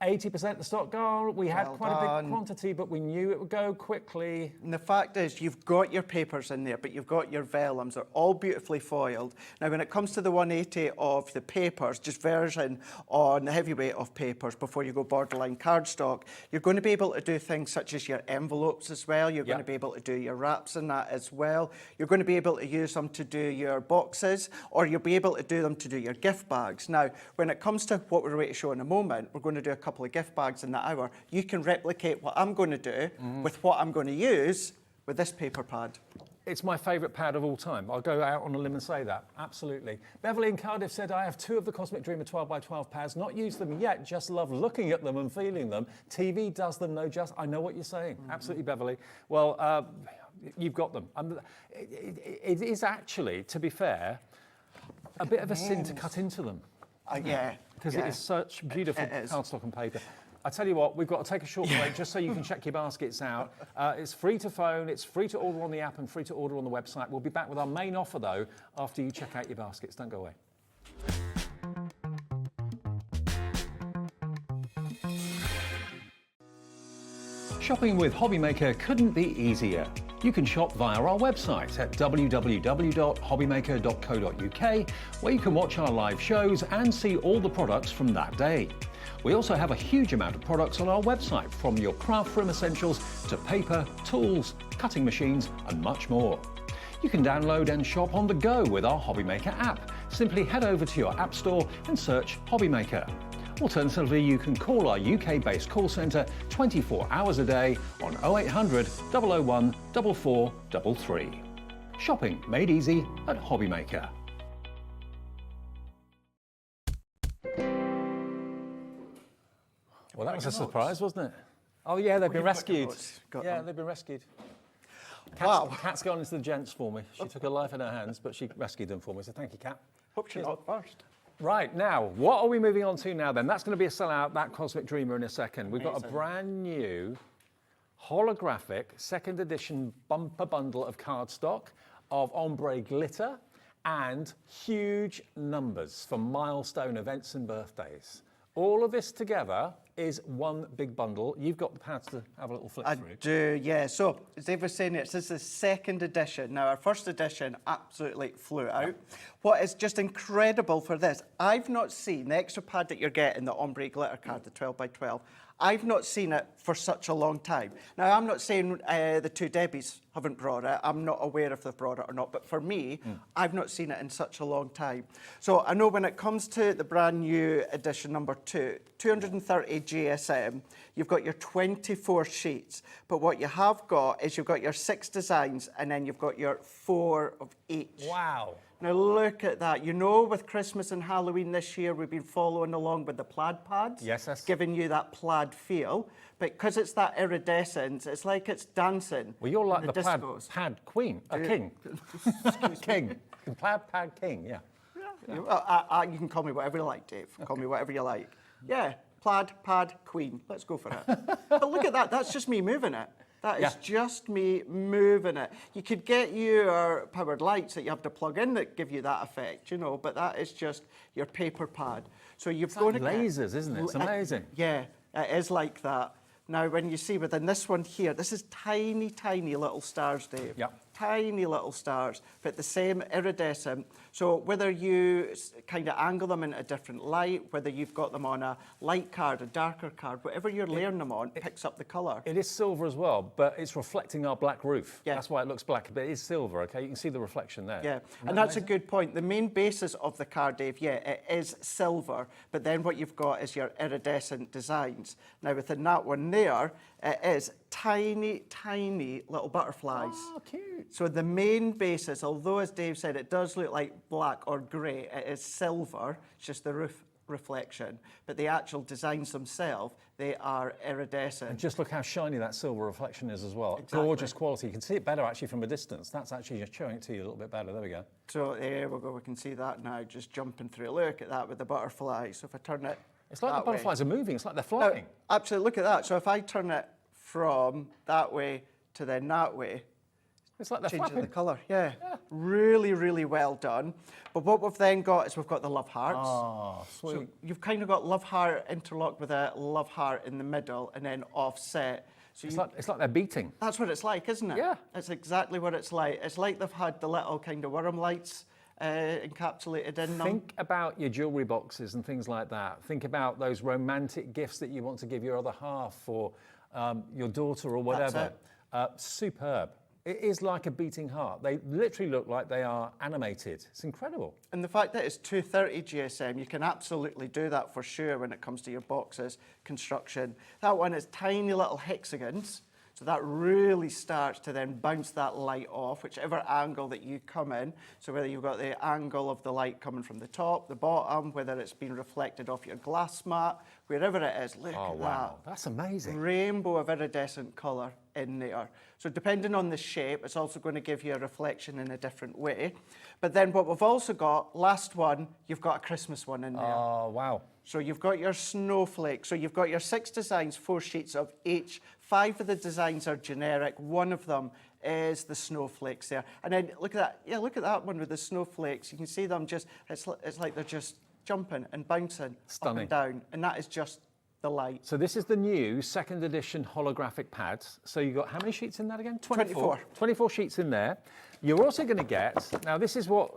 80% of the stock gone. We had quite a big quantity, but we knew it would go quickly. And the fact is, you've got your papers in there, but you've got your vellums. They're all beautifully foiled. Now, when it comes to the 180 of the papers, just version on the heavyweight of papers before you go borderline cardstock, you're going to be able to do things such as your envelopes as well. You're going to be able to do your wraps in that as well. You're going to be able to use them to do your boxes, or you'll be able to do them to do your gift bags. Now, when it comes to what we're going to show in a moment, we're going to do a couple of gift bags in the hour. You can replicate what I'm going to do with what I'm going to use with this paper pad. It's my favourite pad of all time. I'll go out on a limb and say that, absolutely. Beverly in Cardiff said, I have 2 of the Cosmic Dreamer 12 by 12 pads, not used them yet, just love looking at them and feeling them. TV does them no justice. I know what you're saying, absolutely, Beverly. Well, you've got them. It is actually, to be fair, a bit of a sin to cut into them. Yeah. Because it is such beautiful cardstock and paper. I tell you what, we've got to take a short break just so you can check your baskets out. It's free to phone, it's free to order on the app and free to order on the website. We'll be back with our main offer, though, after you check out your baskets. Don't go away. Shopping with Hobbymaker couldn't be easier. You can shop via our website at www.hobbymaker.co.uk, where you can watch our live shows and see all the products from that day. We also have a huge amount of products on our website, from your craft room essentials to paper, tools, cutting machines and much more. You can download and shop on the go with our Hobbymaker app. Simply head over to your app store and search Hobbymaker. Alternatively, you can call our UK-based call centre 24 hours a day on 0800 001 4433. Shopping made easy at Hobbymaker. Well, that was a surprise, wasn't it? Oh yeah, they've been rescued. Yeah, they've been rescued. Kat's gone into the gents for me. She took her life in her hands, but she rescued them for me, so thank you, Kat. Hope she's not first. Right, now, what are we moving on to now then? That's going to be a sellout, that Cosmic Dreamer, in a second. We've got a brand new holographic second edition bumper bundle of cardstock, of ombre glitter, and huge numbers for milestone events and birthdays. All of this together is one big bundle. You've got the pads to have a little flip through. I do, yeah. So, as Dave was saying, this is the second edition. Now, our first edition absolutely flew out. What is just incredible for this, I've not seen the extra pad that you're getting, the ombre glitter card, the 12 by 12. I've not seen it for such a long time. Now, I'm not saying the two Debbies haven't brought it. I'm not aware if they've brought it or not. But for me, I've not seen it in such a long time. So I know when it comes to the brand new edition number 2, 230 GSM, you've got your 24 sheets. But what you have got is you've got your 6 designs and then you've got your 4 of each. Wow. Now look at that. You know, with Christmas and Halloween this year, we've been following along with the plaid pads. Yes, yes. Giving you that plaid feel. But because it's that iridescence, it's like it's dancing. Well, you're like in the plaid discos. pad queen, a king. King. Plaid pad king, yeah. You can call me whatever you like, Dave. Call me whatever you like. Yeah, plaid pad queen. Let's go for it. But look at that. That's just me moving it. That is just me moving it. You could get your powered lights that you have to plug in that give you that effect, you know, but that is just your paper pad. So you've got like lasers, isn't it? It's amazing. Yeah, it is like that. Now, when you see within this one here, this is tiny, tiny little stars, Dave. Yep. Tiny little stars, but the same iridescent. So whether you kind of angle them in a different light, whether you've got them on a light card, a darker card, whatever you're layering them on, it picks up the colour. It is silver as well, but it's reflecting our black roof. Yeah. That's why it looks black, but it is silver, okay? You can see the reflection there. Yeah, and that's a good point. The main basis of the card, Dave, yeah, it is silver, but then what you've got is your iridescent designs. Now, within that one there, it is tiny, tiny little butterflies. Oh, cute. So the main basis, although as Dave said, it does look like black or grey, it is silver, it's just the roof reflection. But the actual designs themselves, they are iridescent. And just look how shiny that silver reflection is as well. Exactly. Gorgeous quality. You can see it better actually from a distance. That's actually just showing it to you a little bit better. There we go. So there we go, we can see that now, just jumping through. Look at that with the butterflies. So if I turn it It's like that the butterflies way. are moving. It's like they're flying. No, absolutely, look at that. So if I turn it from that way to then that way, it's like they're changing flapping. the colour. Yeah. Really, really well done. But what we've then got is we've got the love hearts. Oh, sweet. So you've kind of got love heart interlocked with a love heart in the middle and then offset. So It's like they're beating. that's what it's like, isn't it? Yeah. It's exactly what it's like. It's like they've had the little kind of worm lights encapsulated in them. Think about your jewellery boxes and things like that. Think about those romantic gifts that you want to give your other half or your daughter or whatever. Superb. It is like a beating heart. They literally look like they are animated. It's incredible. And the fact that it's 230 GSM, you can absolutely do that for sure when it comes to your boxes construction. That one is tiny little hexagons. So that really starts to then bounce that light off, whichever angle that you come in. So whether you've got the angle of the light coming from the top, the bottom, whether it's been reflected off your glass mat, wherever it is, look Oh, at wow. That's amazing. that. Rainbow of iridescent colour in there. So depending on the shape, it's also going to give you a reflection in a different way. But then what we've also got, last one, you've got a Christmas one in there. Oh, wow. So you've got your snowflake. So you've got your 6 designs, 4 sheets of each. 5 of the designs are generic. One of them is the snowflakes there. And then look at that. Yeah, look at that one with the snowflakes. You can see them just, it's like they're just jumping and bouncing up and down. And that is just the light. So this is the new second edition holographic pads. So you've got how many sheets in that again? 24. 24 sheets in there. You're also going to get, now this is what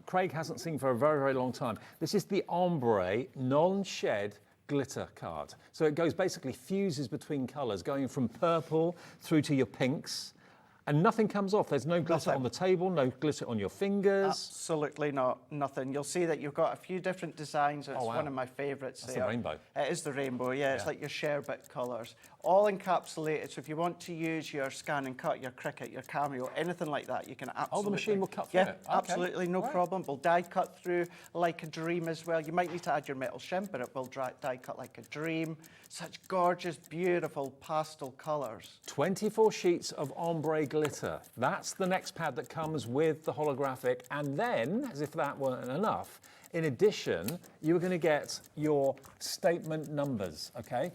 Craig hasn't seen for a very, very long time. This is the ombre non-shed glitter card. So it goes basically fuses between colours, going from purple through to your pinks. And nothing comes off. There's no glitter on the table, no glitter on your fingers. Absolutely not, nothing. You'll see that you've got a few different designs. It's one of my favourites. That's the rainbow. It is the rainbow, yeah. It's like your sherbet colours. All encapsulated, so if you want to use your scan and cut, your Cricut, your Cameo, anything like that, you can absolutely... Oh, the machine will cut through it? Okay. Absolutely, no problem. We'll die cut through like a dream as well. You might need to add your metal shim, but it will die cut like a dream. Such gorgeous, beautiful pastel colours. 24 sheets of ombre glitter. That's the next pad that comes with the holographic. And then, as if that weren't enough, in addition, you're going to get your statement numbers, okay?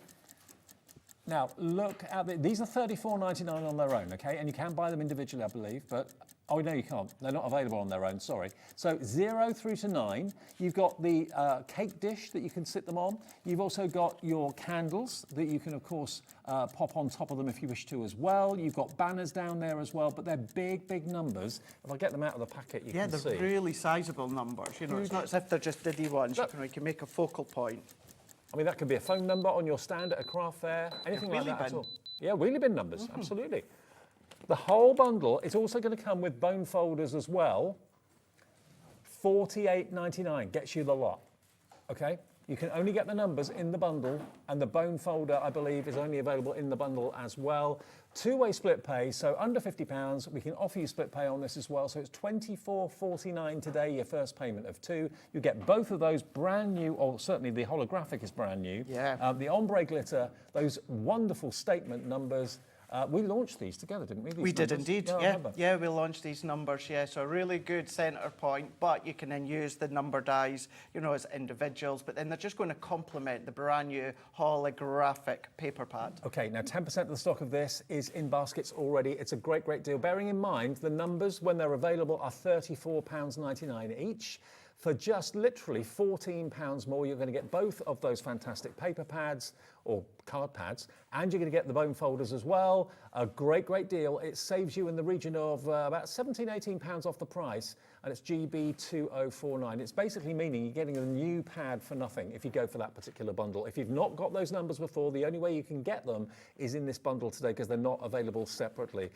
Now, look at these are $34.99 on their own, okay? And you can buy them individually, I believe, but oh, no, you can't. They're not available on their own, sorry. So 0 through to 9, you've got the cake dish that you can sit them on. You've also got your candles that you can, of course, pop on top of them if you wish to as well. You've got banners down there as well, but they're big, big numbers. If I get them out of the packet, you can see. Yeah, they're really sizable numbers. You know, it's not as if they're just diddy ones. You can make a focal point. I mean, that could be a phone number on your stand at a craft fair, anything like that at all. Yeah, wheelie bin numbers, absolutely. The whole bundle is also going to come with bone folders as well. $48.99 gets you the lot, okay? You can only get the numbers in the bundle, and the bone folder, I believe, is only available in the bundle as well. Two-way split pay, so under £50, we can offer you split pay on this as well. So it's $24.49 today, your first payment of two. You get both of those brand new, or certainly the holographic is brand new. Yeah. The ombre glitter, those wonderful statement numbers. We launched these together, didn't we? We did indeed, yeah. Yeah, we launched these numbers, yeah, so a really good centre point, but you can then use the number dies, you know, as individuals, but then they're just going to complement the brand new holographic paper pad. Okay, now 10% of the stock of this is in baskets already. It's a great, great deal. Bearing in mind, the numbers, when they're available, are £34.99 each. For just literally £14 more, you're going to get both of those fantastic paper pads or card pads, and you're going to get the bone folders as well. A great, great deal. It saves you in the region of about £17, £18 off the price, and it's GB2049. It's basically meaning you're getting a new pad for nothing if you go for that particular bundle. If you've not got those numbers before, the only way you can get them is in this bundle today because they're not available separately.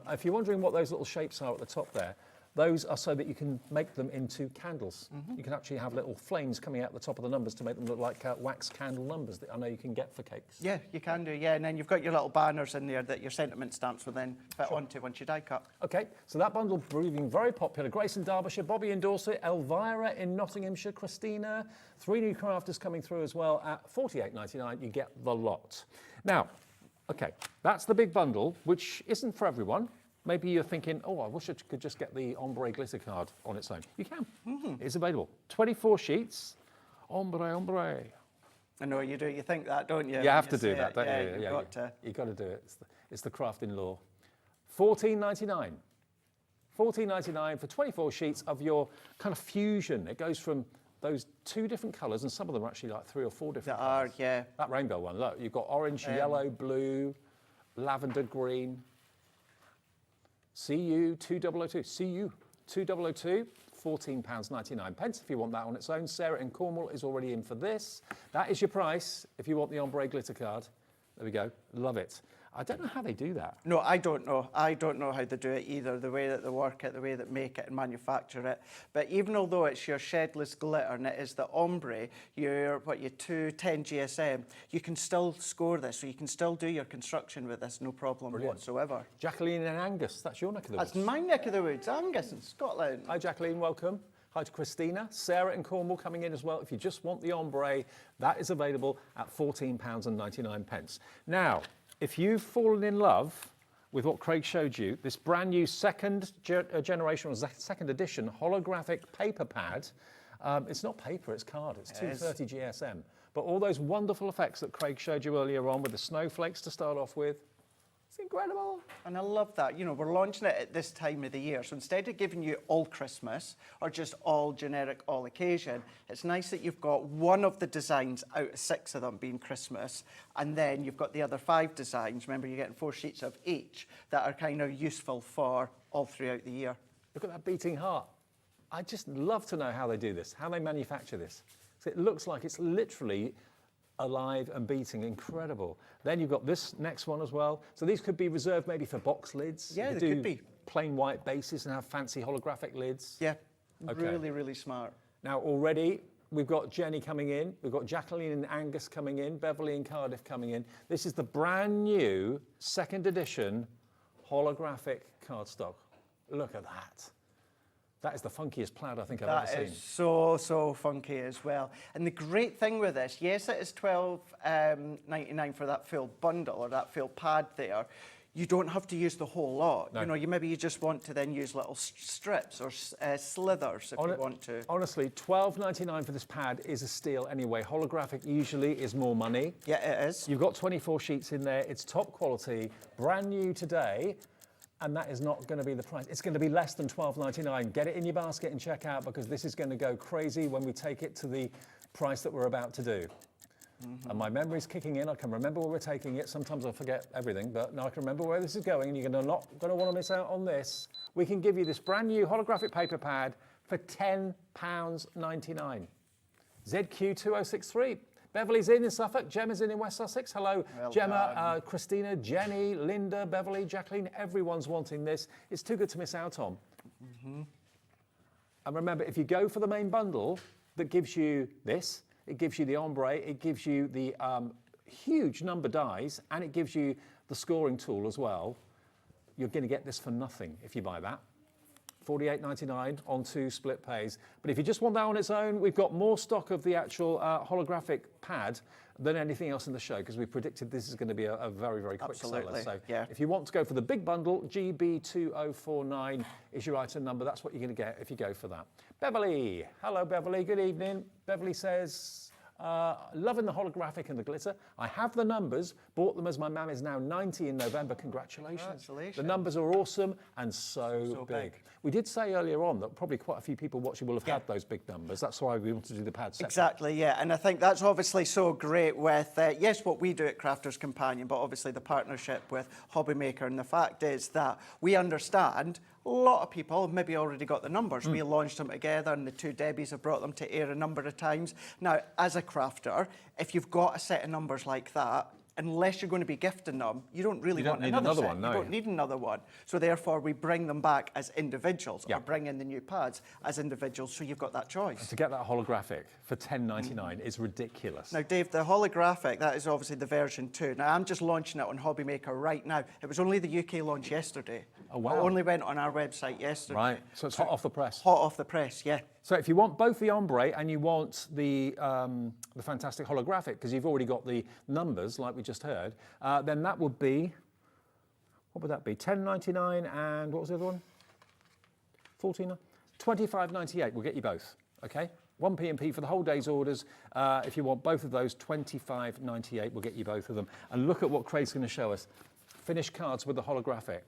If you're wondering what those little shapes are at the top there, those are so that you can make them into candles. You can actually have little flames coming out the top of the numbers to make them look like wax candle numbers that I know you can get for cakes. Yeah, you can do, yeah, and then you've got your little banners in there that your sentiment stamps will then fit onto once you die cut. Okay, so that bundle proving very popular. Grace in Derbyshire, Bobby in Dorset, Elvira in Nottinghamshire, Christina, 3 new crafters coming through as well at $48.99. You get the lot. Now, okay, that's the big bundle, which isn't for everyone. Maybe you're thinking, oh, I wish I could just get the ombre glitter card on its own. You can. It's available. 24 sheets. Ombre. I know you do. You think that, don't you? You have to do that, don't yeah, you? You've got to. You've got to do it. It's the craft in law. $14.99. $14.99 for 24 sheets of your kind of fusion. It goes from those 2 different colours, and some of them are actually like 3 or 4 different colours. Yeah. That rainbow one, look, you've got orange, yellow, blue, lavender green. CU 2002, CU 2002, £14.99 if you want that on its own. Sarah in Cornwall is already in for this. That is your price if you want the ombre glitter card. There we go, love it. I don't know how they do that. No, I don't know. I don't know how they do it either, the way that they work it, the way that they make it and manufacture it. But even although it's your shedless glitter and it is the ombre, your 210 GSM, you can still score this, so you can still do your construction with this, no problem whatsoever. Jacqueline and Angus, that's your neck of the woods. That's my neck of the woods, Angus in Scotland. Hi Jacqueline, welcome. Hi to Christina. Sarah in Cornwall coming in as well. If you just want the ombre, that is available at £14.99. Now, if you've fallen in love with what Craig showed you, this brand new second generation or second edition holographic paper pad, it's not paper, it's card, it's 230 GSM. But all those wonderful effects that Craig showed you earlier on with the snowflakes to start off with, it's incredible. And I love that. You know, we're launching it at this time of the year. So instead of giving you all Christmas or just all generic, all occasion, it's nice that you've got one of the designs out of 6 of them being Christmas. And then you've got the other 5 designs. Remember, you're getting 4 sheets of each that are kind of useful for all throughout the year. Look at that beating heart. I just love to know how they do this, how they manufacture this. So it looks like it's literally alive and beating, incredible. Then you've got this next one as well. So these could be reserved maybe for box lids. Yeah, they could be. Plain white bases and have fancy holographic lids. Yeah, okay. Really, really smart. Now already we've got Jenny coming in, we've got Jacqueline and Angus coming in, Beverly and Cardiff coming in. This is the brand new second edition holographic cardstock. Look at that. That is the funkiest plaid I think I've ever seen. That is so funky as well. And the great thing with this, yes, it is $12.99 for that full bundle or that full pad there. You don't have to use the whole lot. No. You know, you just want to then use little strips or slithers if you want to. Honestly, $12.99 for this pad is a steal anyway. Holographic usually is more money. Yeah, it is. You've got 24 sheets in there. It's top quality, brand new today. And that is not going to be the price. It's going to be less than $12.99. Get it in your basket and check out because this is going to go crazy when we take it to the price that we're about to do. And my memory's kicking in. I can remember where we're taking it. Sometimes I forget everything, but now I can remember where this is going, and you're not going to want to miss out on this. We can give you this brand new holographic paper pad for £10.99. ZQ2063. Beverly's in Suffolk. Gemma's in West Sussex. Hello, Well Gemma, done. Christina, Jenny, Linda, Beverly, Jacqueline. Everyone's wanting this. It's too good to miss out on. And remember, if you go for the main bundle that gives you this, it gives you the ombre, it gives you the huge number dies, and it gives you the scoring tool as well, you're going to get this for nothing if you buy that. $48.99 on 2 split pays. But if you just want that on its own, we've got more stock of the actual holographic pad than anything else in the show, because we predicted this is going to be a very, very quick seller. So if you want to go for the big bundle, GB2049 is your item number. That's what you're going to get if you go for that. Beverly. Hello, Beverly. Good evening. Beverly says, loving the holographic and the glitter. I have the numbers, bought them as my mum is now 90 in November. Congratulations. Congratulations. The numbers are awesome and so big. We did say earlier on that probably quite a few people watching will have had those big numbers. That's why we want to do the pad set. Exactly, yeah. And I think that's obviously so great with, yes, what we do at Crafters Companion, but obviously the partnership with Hobbymaker. And the fact is that we understand a lot of people have maybe already got the numbers. We launched them together, and the two Debbies have brought them to air a number of times. Now, as a crafter, if you've got a set of numbers like that, unless you're going to be gifting them, you don't really want another set. one, no. You don't need another one. So therefore, we bring them back as individuals, or bring in the new pads as individuals, so you've got that choice. To get that holographic for $10.99 is ridiculous. Now, Dave, the holographic, that is obviously the version 2. Now, I'm just launching it on Hobbymaker right now. It was only the UK launch yesterday. Oh, wow. It only went on our website yesterday. Right, so it's hot off the press. Hot off the press, yeah. So if you want both the ombre and you want the fantastic holographic, because you've already got the numbers, like we just heard, then that would be, what would that be? $10.99 and what was the other one? $14? $25.98 will get you both, okay? 1 P&P for the whole day's orders. If you want both of those, $25.98 will get you both of them. And look at what Craig's going to show us. Finished cards with the holographic.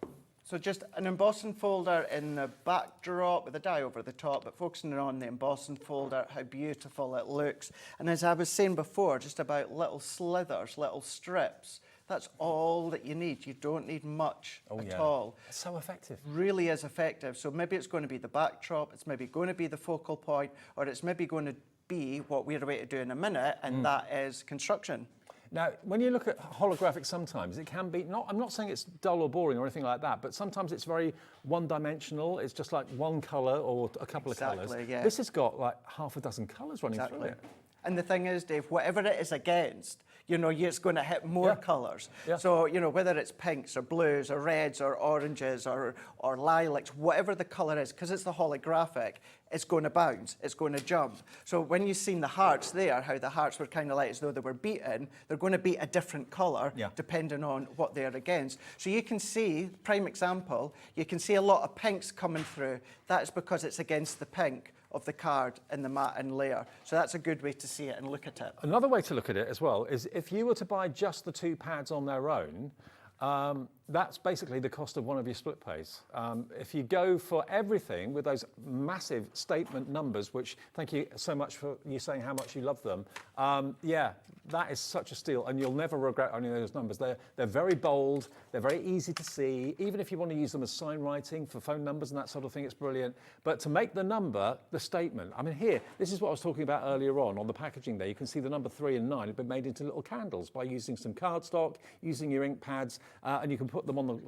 So just an embossing folder in the backdrop with a die over the top, but focusing on the embossing folder, how beautiful it looks. And as I was saying before, just about little slithers, little strips. That's all that you need. You don't need much at all. It's so effective. Really is effective. So maybe it's going to be the backdrop, it's maybe going to be the focal point, or it's maybe going to be what we're about to do in a minute, and that is construction. Now, when you look at holographic sometimes, it can be, I'm not saying it's dull or boring or anything like that, but sometimes it's very one-dimensional. It's just like one colour or a couple of colours. Yeah. This has got like half a dozen colours running through it. And the thing is, Dave, whatever it is against, you know, it's going to hit more colours. So, you know, whether it's pinks or blues or reds or oranges or lilacs, whatever the colour is, because it's the holographic, it's going to bounce, it's going to jump. So when you've seen the hearts there, how the hearts were kind of like as though they were beaten, they're going to be a different colour depending on what they're against. So you can see, prime example, you can see a lot of pinks coming through. That's because it's against the pink of the card in the matte layer. So that's a good way to see it and look at it. Another way to look at it as well is if you were to buy just the 2 pads on their own, that's basically the cost of one of your split pays. If you go for everything with those massive statement numbers, which thank you so much for you saying how much you love them, that is such a steal, and you'll never regret owning those numbers. They're very bold, they're very easy to see. Even if you want to use them as sign writing for phone numbers and that sort of thing, it's brilliant. But to make the number the statement, I mean here, this is what I was talking about earlier on the packaging there. You can see the number 3 and 9 have been made into little candles by using some cardstock, using your ink pads, and you can put them on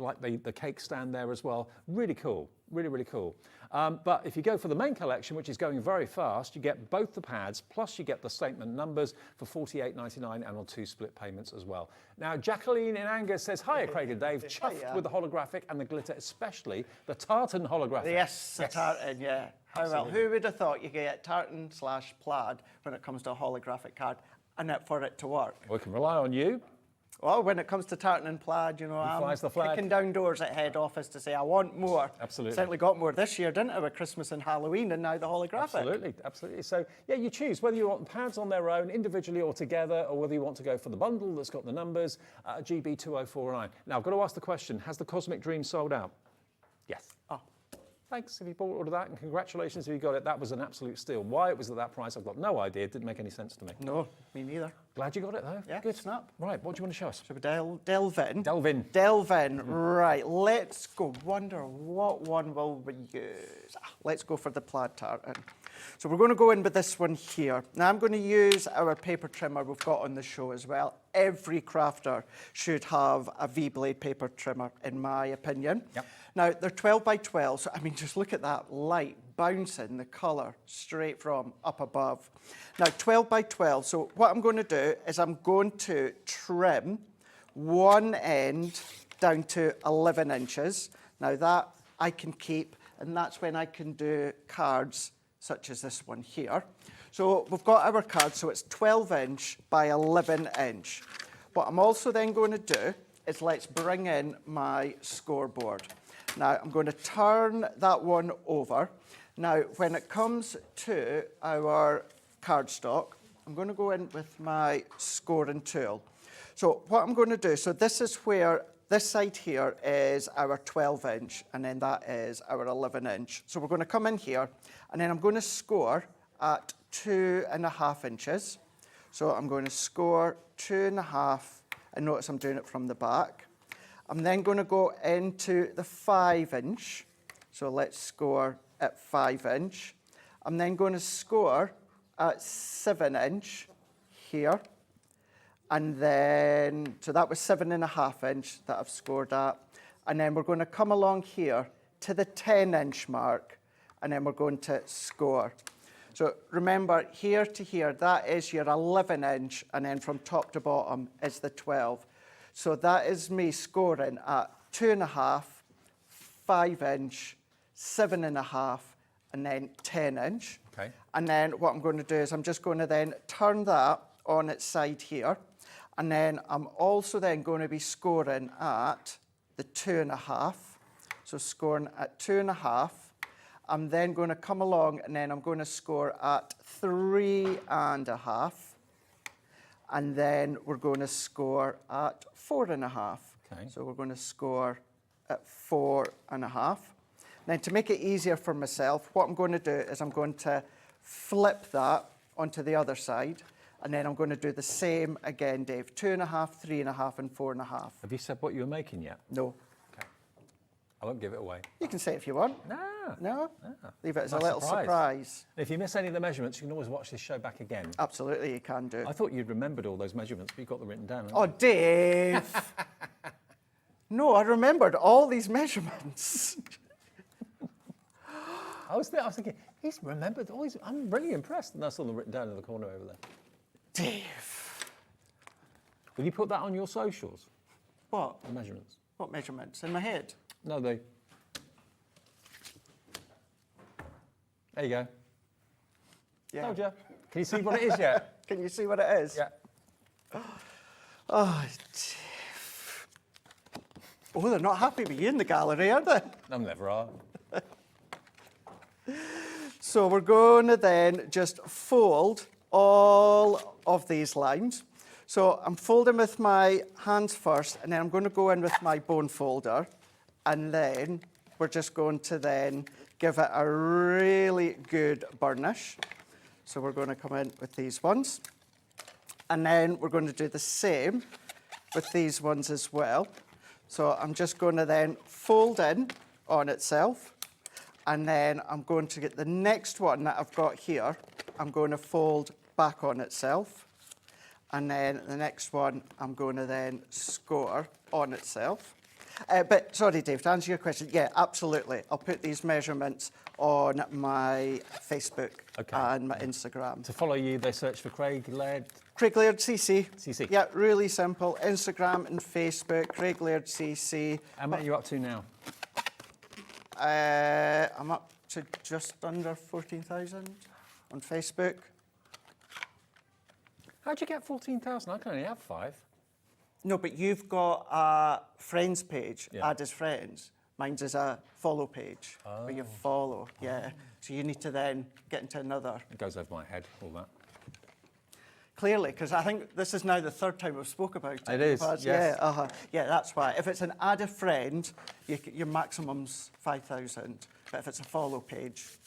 the cake stand there as well. Really cool. Really, really cool. But if you go for the main collection, which is going very fast, you get both the pads, plus you get the statement numbers for $48.99 and on 2 split payments as well. Now, Jacqueline in Angus says, hiya, Craig and Dave. Chuffed with the holographic and the glitter, especially the tartan holographic. Yes, the tartan, yeah. How well, who would have thought you could get tartan/plaid when it comes to a holographic card, and for it to work? We can rely on you. Well, when it comes to tartan and plaid, you know, I'm kicking down doors at head office to say I want more. Absolutely. Certainly got more this year, didn't I, with Christmas and Halloween, and now the holographic. Absolutely, absolutely. So, yeah, you choose whether you want pads on their own, individually or together, or whether you want to go for the bundle that's got the numbers, GB2049. Now, I've got to ask the question, has the Cosmic Dream sold out? Yes. Oh. Thanks if you bought all of that, and congratulations if you got it. That was an absolute steal. Why it was at that price, I've got no idea. It didn't make any sense to me. No, me neither. Glad you got it, though. Yeah, good. snap. Right, what do you want to show us? Shall we delve in? Delve in. Delve in. Right, let's go. Wonder what one will we use? Let's go for the plaid tartan. So we're going to go in with this one here. Now I'm going to use our paper trimmer we've got on the show as well. Every crafter should have a V-blade paper trimmer, in my opinion. Yep. Now they're 12 by 12, so I mean, just look at that light bouncing the colour straight from up above. Now 12 by 12, so what I'm going to do is I'm going to trim one end down to 11 inches. Now that I can keep, and that's when I can do cards such as this one here. So we've got our card, so it's 12 inch by 11 inch. What I'm also then going to do is let's bring in my scoreboard. Now I'm going to turn that one over. Now when it comes to our cardstock, I'm going to go in with my scoring tool. So what I'm going to do, so this is where this side here is our 12 inch, and then that is our 11 inch. So we're going to come in here, and then I'm going to score at 2.5 inches. So I'm going to score 2.5, and notice I'm doing it from the back. I'm then going to go into the 5 inch. So let's score at 5 inch. I'm then going to score at 7 inch here. And then, so that was 7.5 inch that I've scored at. And then we're going to come along here to the 10 inch mark, and then we're going to score. So remember, here to here, that is your 11 inch, and then from top to bottom is the 12. So that is me scoring at 2.5, 5 inch, 7.5, and then 10 inch. Okay. And then what I'm going to do is I'm just going to then turn that on its side here. And then I'm also then going to be scoring at the 2.5. So scoring at 2.5. I'm then going to come along, and then I'm going to score at 3.5. And then we're going to score at 4.5. Okay. So we're going to score at 4.5. Then to make it easier for myself, what I'm going to do is I'm going to flip that onto the other side. And then I'm going to do the same again, Dave. 2.5, 3.5, and 4.5. Have you said what you were making yet? No. Okay. I won't give it away. You can say it if you want. No. No? No. Leave it as a Nice little surprise. If you miss any of the measurements, you can always watch this show back again. Absolutely, you can do. I thought you'd remembered all those measurements, but you got them written down. Oh, Dave! No, I remembered all these measurements. I was thinking, he's remembered all these. I'm really impressed. And that's all written down in the corner over there. Dave! Will you put that on your socials? What? The measurements. What measurements? In my head? No, they. There you go. Yeah. Told you. Can you see what it is yet? Can you see what it is? Yeah. Oh, Dave. Oh, they're not happy with you in the gallery, are they? I'm never are. So we're going to then just fold all of these lines. So I'm folding with my hands first, and then I'm going to go in with my bone folder, and then we're just going to then give it a really good burnish. So we're going to come in with these ones, and then we're going to do the same with these ones as well. So I'm just going to then fold in on itself, and then I'm going to get the next one that I've got here, I'm going to fold back on itself, and then the next one I'm going to then score on itself. But sorry, Dave, to answer your question, yeah, absolutely. I'll put these measurements on my Facebook and my Instagram. To follow you, they search for Craig Laird. Craig Laird CC. CC. Yeah, really simple. Instagram and Facebook, Craig Laird CC. How many are you up to now? I'm up to just under 14,000 on Facebook. How'd you get 14,000? I can only have 5. No, but you've got a friends page, Yeah. add as friends. Mine's is a follow page, where you follow, yeah. So you need to then get into another. It goes over my head, all that. Clearly, because I think this is now the third time we've spoke about it. It is, But yes. Yeah, yeah, that's why. If it's an add a friend, your maximum's 5,000. But if it's a follow page,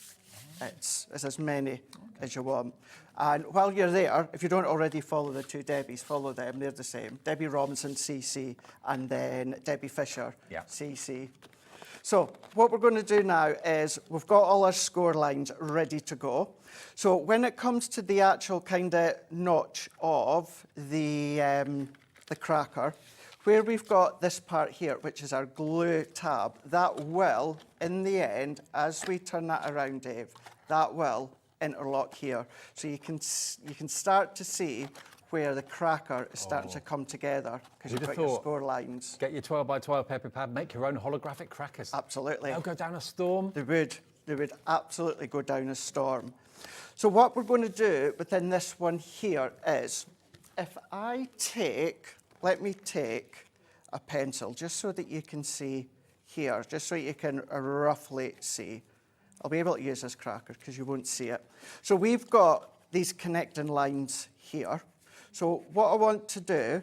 it's as many as you want. And while you're there, if you don't already follow the two Debbies, follow them. They're the same. Debbie Robinson, CC, and then Debbie Fisher, Yeah. CC. So what we're going to do now is we've got all our score lines ready to go. So when it comes to the actual kind of notch of the cracker, where we've got this part here, which is our glue tab, that will, in the end, as we turn that around, Dave, that will interlock here. So you can start to see where the cracker is starting to come together because you've got your score lines. Get your 12 by 12 paper pad, make your own holographic crackers. Absolutely. They'll go down a storm. They would absolutely go down a storm. So what we're going to do within this one here is, if I take, let me take a pencil just so that you can see here, just so you can roughly see. I'll be able to use this cracker because you won't see it. So we've got these connecting lines here. So what I want to do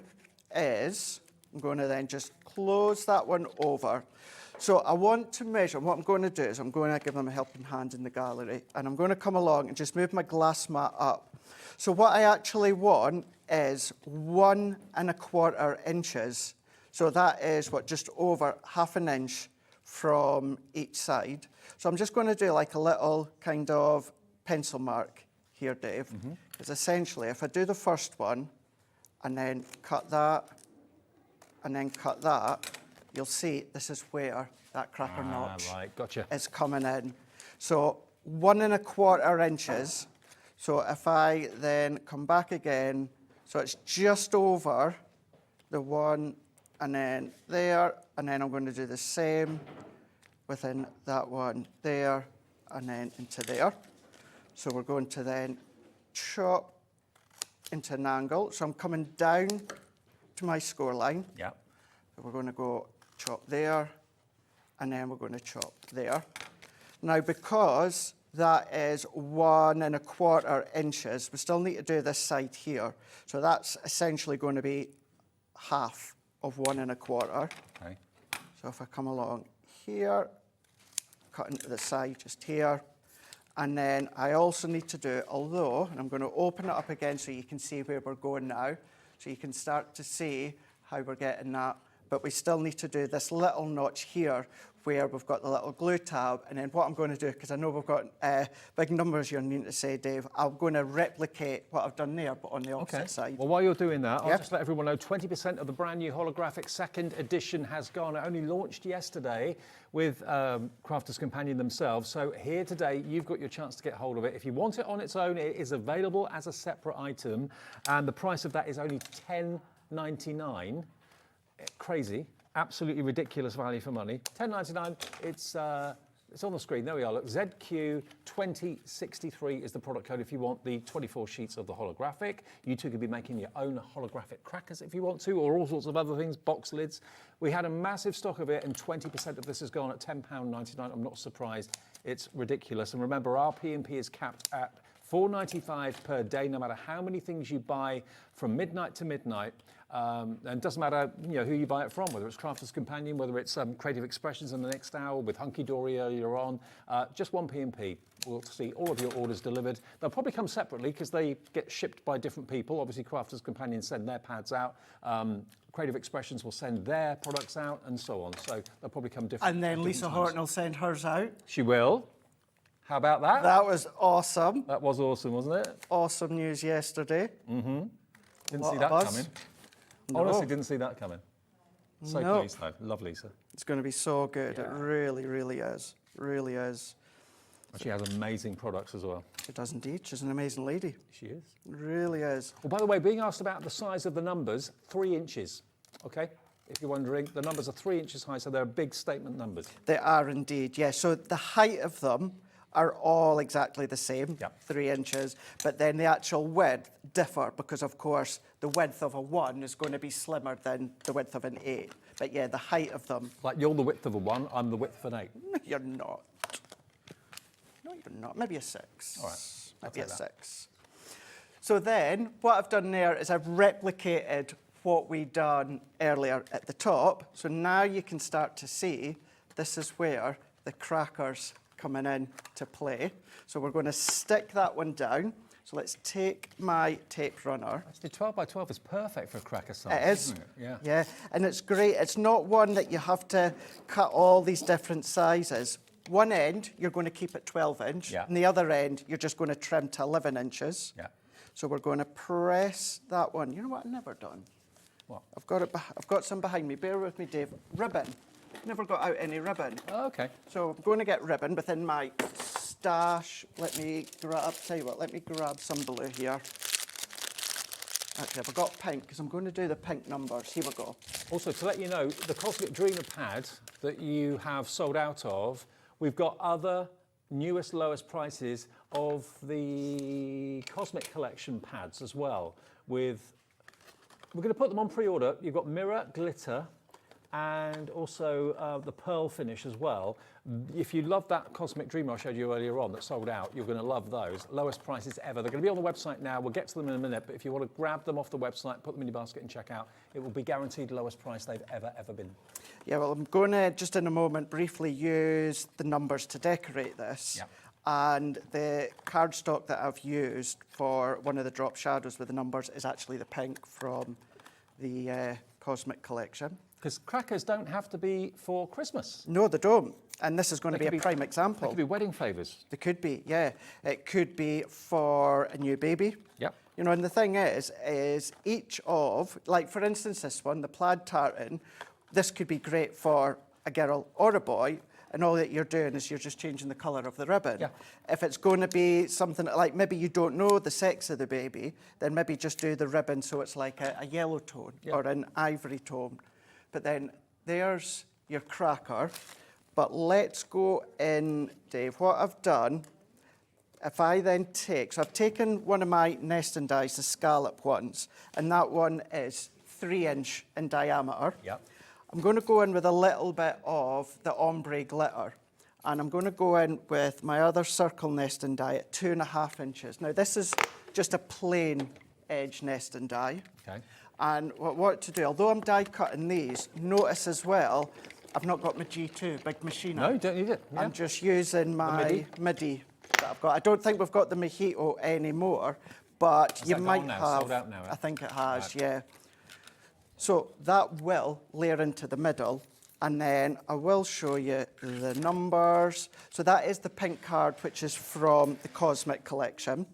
is, I'm going to then just close that one over. So I want to measure, what I'm going to do is I'm going to give them a helping hand in the gallery, and I'm going to come along and just move my glass mat up. So what I actually want is 1 1/4 inches. So that is just over ½ an inch from each side. So I'm just going to do like a little kind of pencil mark here, Dave. Because essentially, if I do the first one and then cut that and then cut that, you'll see this is where that cracker notch is coming in. So 1 1/4 inches. So if I then come back again, so it's just over the one and then there, and then I'm going to do the same within that one there and then into there. So we're going to then chop into an angle. So I'm coming down to my score line. Yeah. So we're going to go chop there, and then we're going to chop there. Now, because that is 1 1/4 inches, we still need to do this side here. So that's essentially going to be half of 1 1/4. Okay. So if I come along here, cut into the side just here, and then I also need to do, although, and I'm going to open it up again so you can see where we're going now, so you can start to see how we're getting that, but we still need to do this little notch here where we've got the little glue tab, and then what I'm going to do, because I know we've got big numbers you're needing to say, Dave, I'm going to replicate what I've done there, but on the opposite side. Well, while you're doing that, I'll just let everyone know 20% of the brand new holographic second edition has gone. It only launched yesterday with Crafters Companion themselves. So here today, you've got your chance to get hold of it. If you want it on its own, it is available as a separate item, and the price of that is only $10.99. Crazy. Absolutely ridiculous value for money. $10.99. It's on the screen. There we are. Look, ZQ2063 is the product code if you want the 24 sheets of the holographic. You too could be making your own holographic crackers if you want to, or all sorts of other things, box lids. We had a massive stock of it, and 20% of this has gone at £10.99. I'm not surprised. It's ridiculous. And remember, our P&P is capped at $4.95 per day, no matter how many things you buy from midnight to midnight. And it doesn't matter who you buy it from, whether it's Crafters Companion, whether it's Creative Expressions in the next hour, with Hunkydory earlier on. Just one P&P. We'll see all of your orders delivered. They'll probably come separately because they get shipped by different people. Obviously, Crafters Companion send their pads out. Creative Expressions will send their products out, and so on. So they'll probably come different. And then Lisa Horton will send hers out. She will. How about that? That was awesome. That was awesome, wasn't it? Awesome news yesterday. Didn't see that coming. No. Honestly, didn't see that coming. So pleased, though. Love Lisa. It's going to be so good. Yeah. It really, really is. Really is. She has amazing products as well. She does indeed. She's an amazing lady. She is. Really is. Well, by the way, being asked about the size of the numbers, 3 inches. Okay? If you're wondering, the numbers are 3 inches high, so they're big statement numbers. They are indeed, yes. So the height of them are all exactly the same, 3 inches, but then the actual width differ because, of course, the width of a 1 is going to be slimmer than the width of an 8. But yeah, the height of them... Like you're the width of a 1, I'm the width of an 8. No, you're not. No, you're not. Maybe a 6. All right. Maybe a 6. So then, what I've done there is I've replicated what we done earlier at the top. So now you can start to see this is where the crackers coming in to play. So we're going to stick that one down. So let's take my tape runner. Actually, 12 by 12 is perfect for a cracker size. It is. Isn't it? Yeah. Yeah, and it's great. It's not one that you have to cut all these different sizes. One end, you're going to keep at 12 inch. Yeah. And the other end, you're just going to trim to 11 inches. Yeah. So we're going to press that one. You know what I've never done? What? I've got some behind me. Bear with me, Dave. Ribbon. Never got out any ribbon. Oh, okay. So I'm going to get ribbon within my stash. Let me grab, tell you what, let me grab some blue here. Actually, I've got pink because I'm going to do the pink numbers. Here we go. Also, to let you know, the Cosmic Dreamer pad that you have sold out of, we've got other newest, lowest prices of the Cosmic Collection pads as well. We're going to put them on pre-order. You've got mirror, glitter, and also the pearl finish as well. If you love that Cosmic Dreamer I showed you earlier on that sold out, you're going to love those. Lowest prices ever. They're going to be on the website now. We'll get to them in a minute, but if you want to grab them off the website, put them in your basket and check out, it will be guaranteed lowest price they've ever been. Yeah, well, I'm going to, just in a moment, briefly use the numbers to decorate this. Yep. And the cardstock that I've used for one of the drop shadows with the numbers is actually the pink from the Cosmic Collection. Because crackers don't have to be for Christmas. No, they don't. And this is going to be a prime example. They could be wedding favours. They could be, yeah. It could be for a new baby. Yep. You know, and the thing is each of, like for instance this one, the plaid tartan, this could be great for a girl or a boy, and all that you're doing is you're just changing the colour of the ribbon. Yeah. If it's going to be something like maybe you don't know the sex of the baby, then maybe just do the ribbon so it's like a yellow tone or an ivory tone. But then there's your cracker. But let's go in, Dave. What I've done, if I then take, so I've taken one of my nesting dies, the scallop ones, and that one is 3 inch in diameter. Yep. I'm going to go in with a little bit of the ombre glitter. And I'm going to go in with my other circle nesting die at 2.5 inches. Now, this is just a plain edge nesting die. Okay. And what to do, although I'm die cutting these, notice as well, I've not got my G2, big machine. No, you don't need it. Yeah. I'm just using my MIDI that I've got. I don't think we've got the Mojito anymore, but Has you that might gone now? have. Sold out now, eh? I think it has, Right. yeah. So that will layer into the middle, and then I will show you the numbers. So that is the pink card, which is from the Cosmic Collection.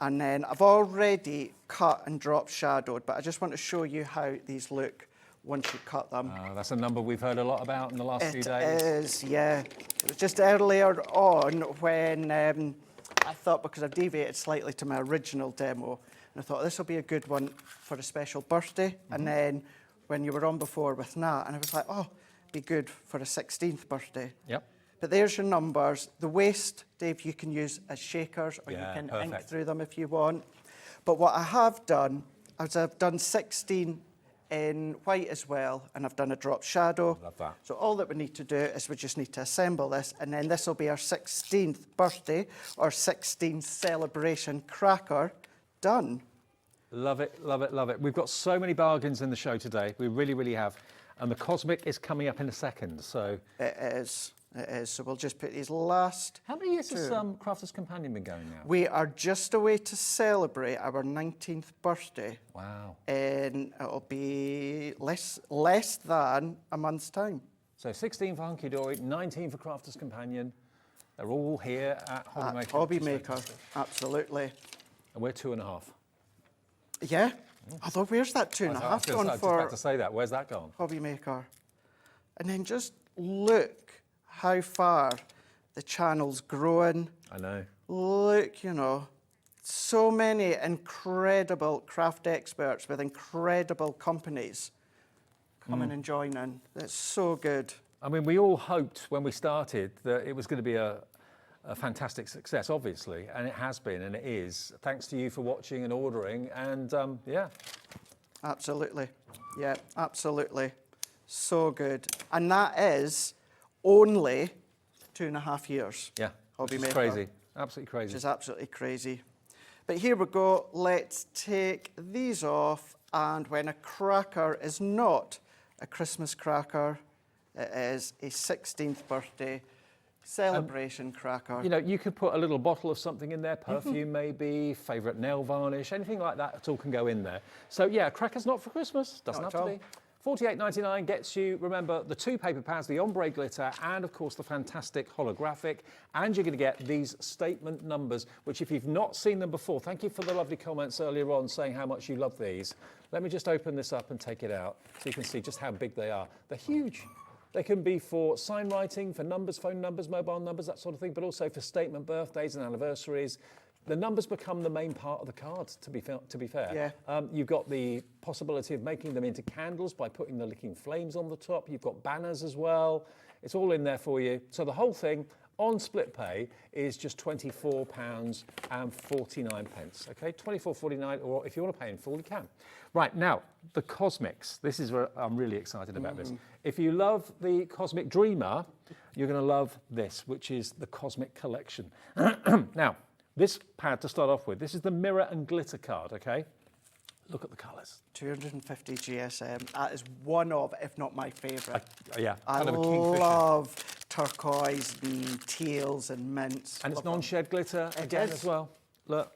And then I've already cut and drop shadowed, but I just want to show you how these look once you cut them. That's a number we've heard a lot about in the last few days. It is, yeah. It was just earlier on when I thought, because I've deviated slightly to my original demo, and I thought this will be a good one for a special birthday. And then when you were on before with Nat, and I was like, oh, be good for a 16th birthday. Yep. But there's your numbers. The waist, Dave, you can use as shakers, or Yeah, you can perfect. ink through them if you want. But what I have done is I've done 16 in white as well, and I've done a drop shadow. Love that. So all that we need to do is we just need to assemble this, and then this will be our 16th birthday or 16th celebration cracker done. Love it, love it, love it. We've got so many bargains in the show today. We really, really have. And the Cosmic is coming up in a second, so... It is. It is. So we'll just put these last How many years has Crafter's Companion been going now? We are just away to celebrate our 19th birthday. Wow. And it'll be less than a month's time. So 16 for Hunkydory, 19 for Crafter's Companion. They're all here at Hobby Maker. Hobby which is Maker, fantastic. absolutely. And we're 2.5. Yeah. Although where's that 2.5 I was gone just for about to say that. Where's that gone? Hobby Maker? And then just look how far the channel's growing. I know. Look, you know, so many incredible craft experts with incredible companies coming and joining. It's so good. I mean, we all hoped when we started that it was going to be a fantastic success, obviously, and it has been, and it is. Thanks to you for watching and ordering, and yeah. Absolutely. Yeah, absolutely. So good. And that is only 2.5 years. Yeah, Hobby which is Maker. crazy. Absolutely crazy. Which is absolutely crazy. But here we go. Let's take these off. And when a cracker is not a Christmas cracker, it is a 16th birthday Celebration cracker. You know, you could put a little bottle of something in there, perfume maybe, favourite nail varnish, anything like that, it all can go in there. So yeah, cracker's not for Christmas, doesn't Not have at to be. $48.99 gets you, remember, the 2 paper pads, the ombre glitter, and of course the fantastic holographic. And you're going to get these statement numbers, which if you've not seen them before, thank you for the lovely comments earlier on saying how much you love these. Let me just open this up and take it out so you can see just how big they are. They're huge. They can be for sign writing, for numbers, phone numbers, mobile numbers, that sort of thing, but also for statement birthdays and anniversaries. The numbers become the main part of the card, to be fair. Yeah. You've got the possibility of making them into candles by putting the licking flames on the top. You've got banners as well. It's all in there for you. So the whole thing on split pay is just £24.49. Okay, £24.49, or if you want to pay in full, you can. Right, now, the Cosmics. This is where I'm really excited about this. If you love the Cosmic Dreamer, you're going to love this, which is the Cosmic Collection. Now, this pad to start off with, this is the mirror and glitter card, okay? Look at the colours. 250 GSM. That is one of, if not my favourite. Yeah, I kind of a kingfisher. love turquoise and teals and mints. And it's Love them. non-shed glitter It again is. as well. Look,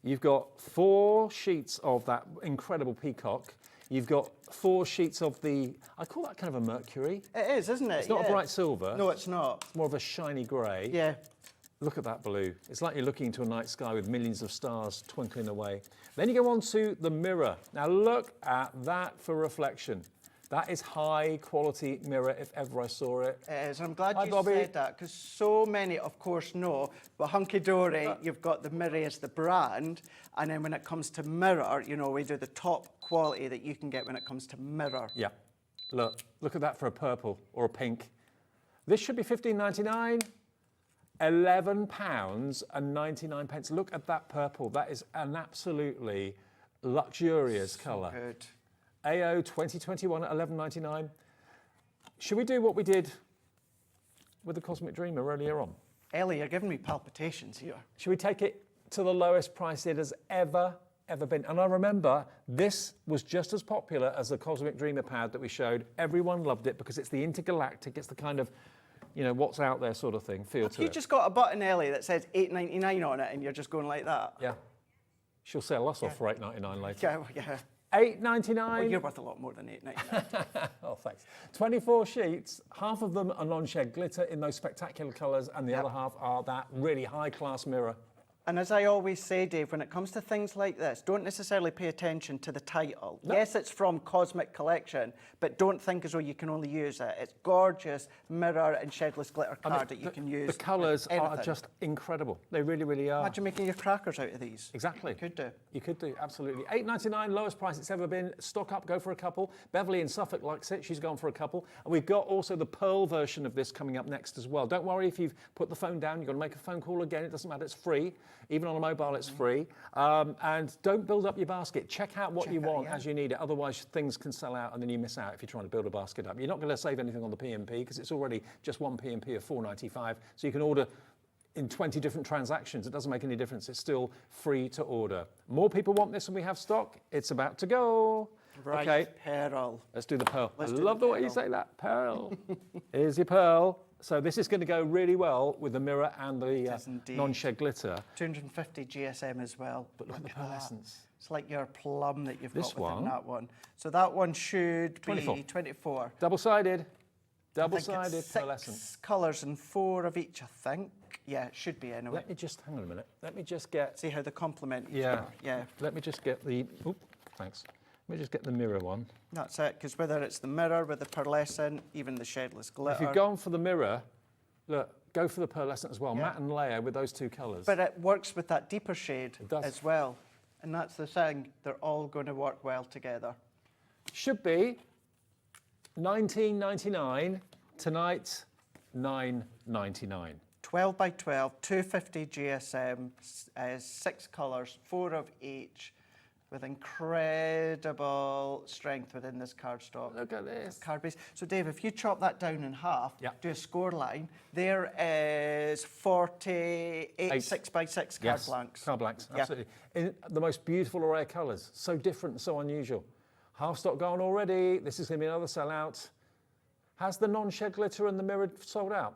you've got 4 sheets of that incredible peacock. You've got 4 sheets of the, I call that kind of a mercury. It is, isn't it? It's not Yeah. a bright silver. No, it's not. It's more of a shiny grey. Yeah. Look at that blue. It's like you're looking into a night sky with millions of stars twinkling away. Then you go on to the mirror. Now look at that for reflection. That is high quality mirror if ever I saw it. It is. I'm glad Hi, you Bobby. said that, because so many, of course, know, but Hunkydory, you've got the mirror as the brand, and then when it comes to mirror, you know, we do the top quality that you can get when it comes to mirror. Yeah. Look at that for a purple or a pink. This should be £15.99. £11.99. Look at that purple. That is an absolutely luxurious colour. Good. AO 2021 at £11.99. Should we do what we did with the Cosmic Dreamer earlier on? Ellie, you're giving me palpitations here. Should we take it to the lowest price it has ever been? And I remember this was just as popular as the Cosmic Dreamer pad that we showed. Everyone loved it because it's the intergalactic, it's the kind of, you know, what's out there sort of thing, feel to You it. just got a button, Ellie, that says $8.99 on it, and you're just going like that. Yeah. She'll sell us off for $8.99 later. Yeah, yeah. $8.99. Well, you're worth a lot more than $8.99. Oh, thanks. 24 sheets, half of them are non-shed glitter in those spectacular colours, and the other half are that really high-class mirror. And as I always say, Dave, when it comes to things like this, don't necessarily pay attention to the title. No. Yes, it's from Cosmic Collection, but don't think as though you can only use it. It's gorgeous mirror and shedless glitter card that you can use. The colours are anything. just incredible. They really, really are. Imagine making your crackers out of these. Exactly. You could do. You could do, absolutely. $8.99, lowest price it's ever been. Stock up, go for a couple. Beverly in Suffolk likes it. She's gone for a couple. And we've got also the pearl version of this coming up next as well. Don't worry if you've put the phone down. You've got to make a phone call again. It doesn't matter. It's free. Even on a mobile, it's free. And don't build up your basket. Check out what you want as you need it. Otherwise, things can sell out and then you miss out if you're trying to build a basket up. You're not going to save anything on the P&P because it's already just one P&P of $4.95. So you can order in 20 different transactions. It doesn't make any difference. It's still free to order. More people want this than we have stock. It's about to go. Right, okay. pearl. Let's do the pearl. Let's I do love the the way you pearl. say that. Pearl. Here's your pearl. So this is going to go really well with the mirror and the non-shed glitter. 250 GSM as well. But look at the pearlescence. It's like your plum that you've This got within one? that one. So that one should 24. be 24. Double-sided. I Double-sided think it's pearlescent. 6 colours and 4 of each, I think. Yeah, it should be anyway. Let me just, hang on a minute. Let me just get... See how they complement each Yeah. other. Yeah. Let me just get the... Oop, thanks. Let me just get the mirror one. That's it, because whether it's the mirror with the pearlescent, even the shedless glitter. If you've gone for the mirror, look, go for the pearlescent as well. Yeah. Matte and layer with those two colours. But it works with that deeper shade It does. as well. And that's the thing, they're all going to work well together. Should be $19.99. Tonight, $9.99. 12 by 12, 250 GSM, 6 colours, 4 of each, with incredible strength within this cardstock. Look at this. Card base. So Dave, if you chop that down in half, do a score line, there is 48 6 by 6 card blanks. Card blanks, Yeah. absolutely. In the most beautiful array of colours. So different and so unusual. Half stock gone already. This is going to be another sellout. Has the non-shed glitter and the mirror sold out?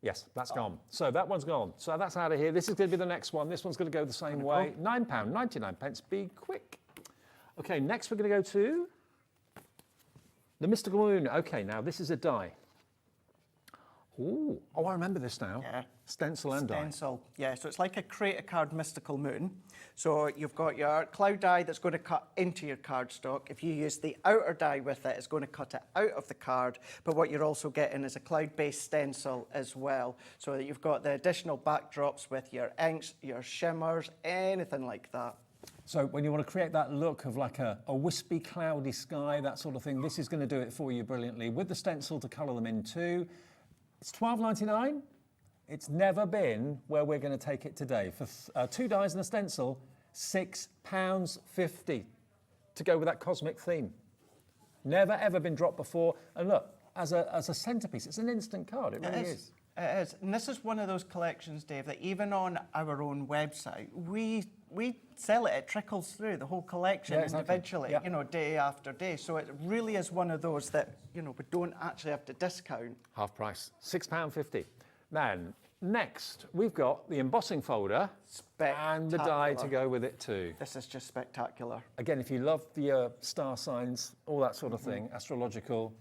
Yes, that's gone. So that one's gone. So that's out of here. This is going to be the next one. This one's going to go the same way. £9.99. Be quick. Okay, next we're going to go to the Mystical Moon. Okay, now this is a die. Ooh. Oh, I remember this now. Yeah. Stencil and die. Stencil, yeah. So it's like a create a card Mystical Moon. So you've got your cloud die that's going to cut into your cardstock. If you use the outer die with it, it's going to cut it out of the card. But what you're also getting is a cloud-based stencil as well. So that you've got the additional backdrops with your inks, your shimmers, anything like that. So when you want to create that look of like a wispy, cloudy sky, that sort of thing, this is going to do it for you brilliantly. With the stencil to colour them in too. It's £12.99. It's never been where we're going to take it today. For 2 dies and a stencil, £6.50 to go with that cosmic theme. Never ever been dropped before. And look, as a centrepiece, it's an instant card. It really is. It is. And this is one of those collections, Dave, that even on our own website, we sell it. It trickles through the whole collection individually, you know, day after day. So it really is one of those that, you know, we don't actually have to discount. Half price, £6.50. Then, next, we've got the embossing folder and the die to go with it too. This is just spectacular. Again, if you love the star signs, all that sort of thing, astrological,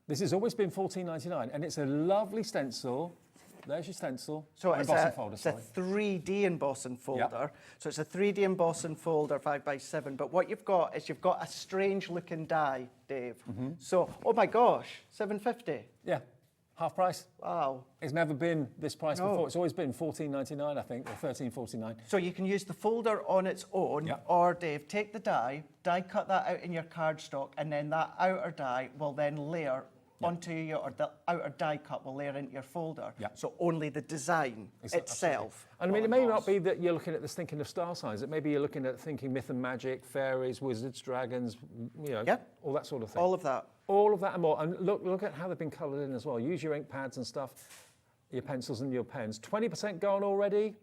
this has always been £14.99, and it's a lovely stencil. There's your stencil. So it's a 3D embossing folder. Yep. So it's a 3D embossing folder, 5x7. But what you've got is you've got a strange looking die, Dave. So, oh my gosh, £7.50. Yeah, half price. Wow. It's never been this price before. It's always been £14.99, I think, or £13.49. So you can use the folder on its own, or Dave, take the die cut that out in your cardstock, and then that outer die will then layer onto your, or the outer die cut will layer into your folder. So only the design itself. And I mean, it may not be that you're looking at this thinking of star signs. It may be you're looking at thinking myth and magic, fairies, wizards, dragons, you know, all that sort of thing. All of that. All of that and more. And look at how they've been coloured in as well. Use your ink pads and stuff, your pencils and your pens. 20% gone already.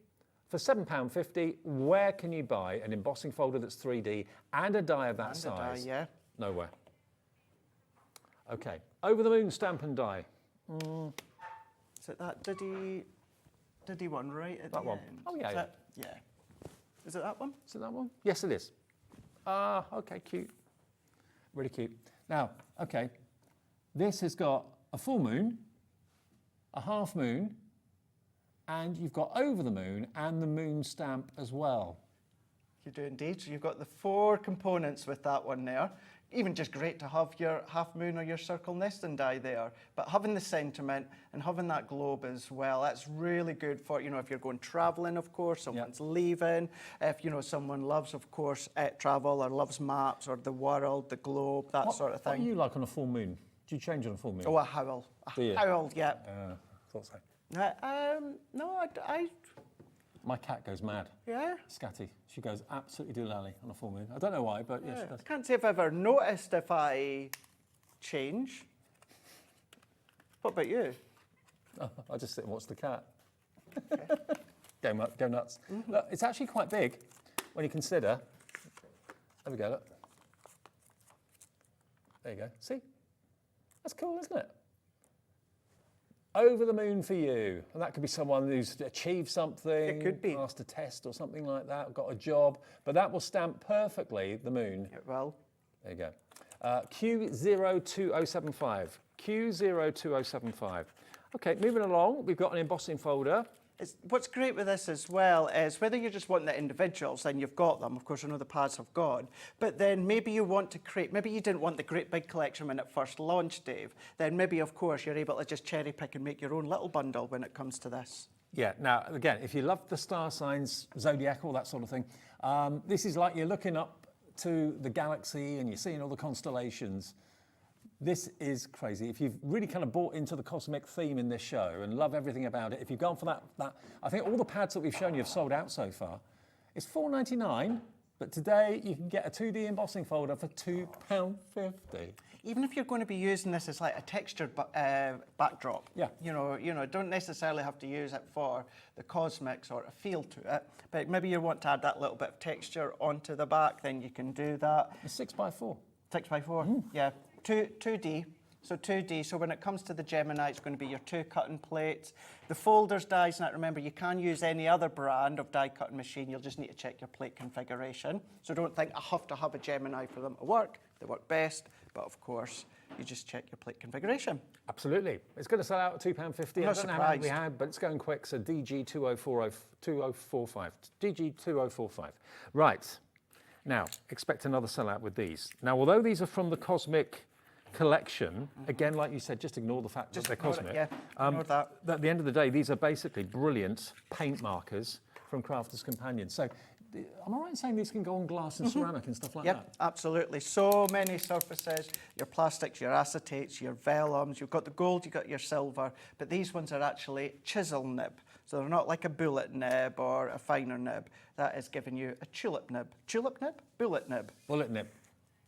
For £7.50, where can you buy an embossing folder that's 3D and a die of that size? Nowhere. Okay, Over the Moon stamp and die. Is it that diddy one right at that the one? end? Oh yeah, yeah. Is it that one? Is it that one? Yes, it is. Ah, okay, cute. Really cute. Now, okay, this has got a full moon, a half moon, and you've got over the moon and the moon stamp as well. You do indeed. So you've got the 4 components with that one there. Even just great to have your half moon or your circle nesting die there. But having the sentiment and having that globe as well, that's really good for, you know, if you're going traveling, of course, someone's leaving. If, you know, someone loves, of course, travel or loves maps or the world, the globe, that sort of thing. What do you like on a full moon? Do you change on a full moon? Oh, a howl. Do you? A howl, yeah. Thought so. No, I... My cat goes mad. Yeah? Scatty. She goes absolutely doolally on a full moon. I don't know why, but yeah, she does. I can't say I've ever noticed if I change. What about you? Oh, I just sit and watch the cat. Go nuts. Look, it's actually quite big when you consider. There we go, look. There you go. See? That's cool, isn't it? Over the moon for you. And that could be someone who's achieved something. It could be. Passed a test or something like that, got a job. But that will stamp perfectly the moon. It will. There you go. Q02075. Q02075. Okay, moving along, we've got an embossing folder. What's great with this as well is whether you're just wanting the individuals, then you've got them. Of course, I know the pads have gone. But then maybe you want to create, maybe you didn't want the great big collection when it first launched, Dave. Then maybe, of course, you're able to just cherry pick and make your own little bundle when it comes to this. Yeah, now, again, if you love the star signs, zodiac, all that sort of thing, this is like you're looking up to the galaxy and you're seeing all the constellations. This is crazy. If you've really kind of bought into the cosmic theme in this show and love everything about it, if you've gone for that, I think all the pads that we've shown you have sold out so far. It's $4.99, but today you can get a 2D embossing folder for £2.50. Even if you're going to be using this as like a textured backdrop, you know, don't necessarily have to use it for the cosmics or a feel to it, but maybe you want to add that little bit of texture onto the back, then you can do that. It's 6x4. 6x4, yeah. 2D, So 2D, so when it comes to the Gemini, it's going to be your 2 cutting plates. The folders dies, now remember, you can use any other brand of die cutting machine, you'll just need to check your plate configuration. So don't think I have to have a Gemini for them to work. They work best, but of course, you just check your plate configuration. Absolutely. It's going to sell out at £2.50. I'm not I don't know how many we surprised. had, but it's going quick, so DG2045. DG2045. Right. Now, expect another sellout with these. Now, although these are from the Cosmic collection, again, like you said, just ignore the fact that they're Cosmic. Yeah, ignore that. At the end of the day, these are basically brilliant paint markers from Crafter's Companion. So, am I right in saying these can go on glass and ceramic and stuff like that? Yep, absolutely. So many surfaces, your plastics, your acetates, your vellums, you've got the gold, you've got your silver, but these ones are actually chisel nib. So they're not like a bullet nib or a finer nib. That is giving you a tulip nib. Tulip nib? Bullet nib. Bullet nib.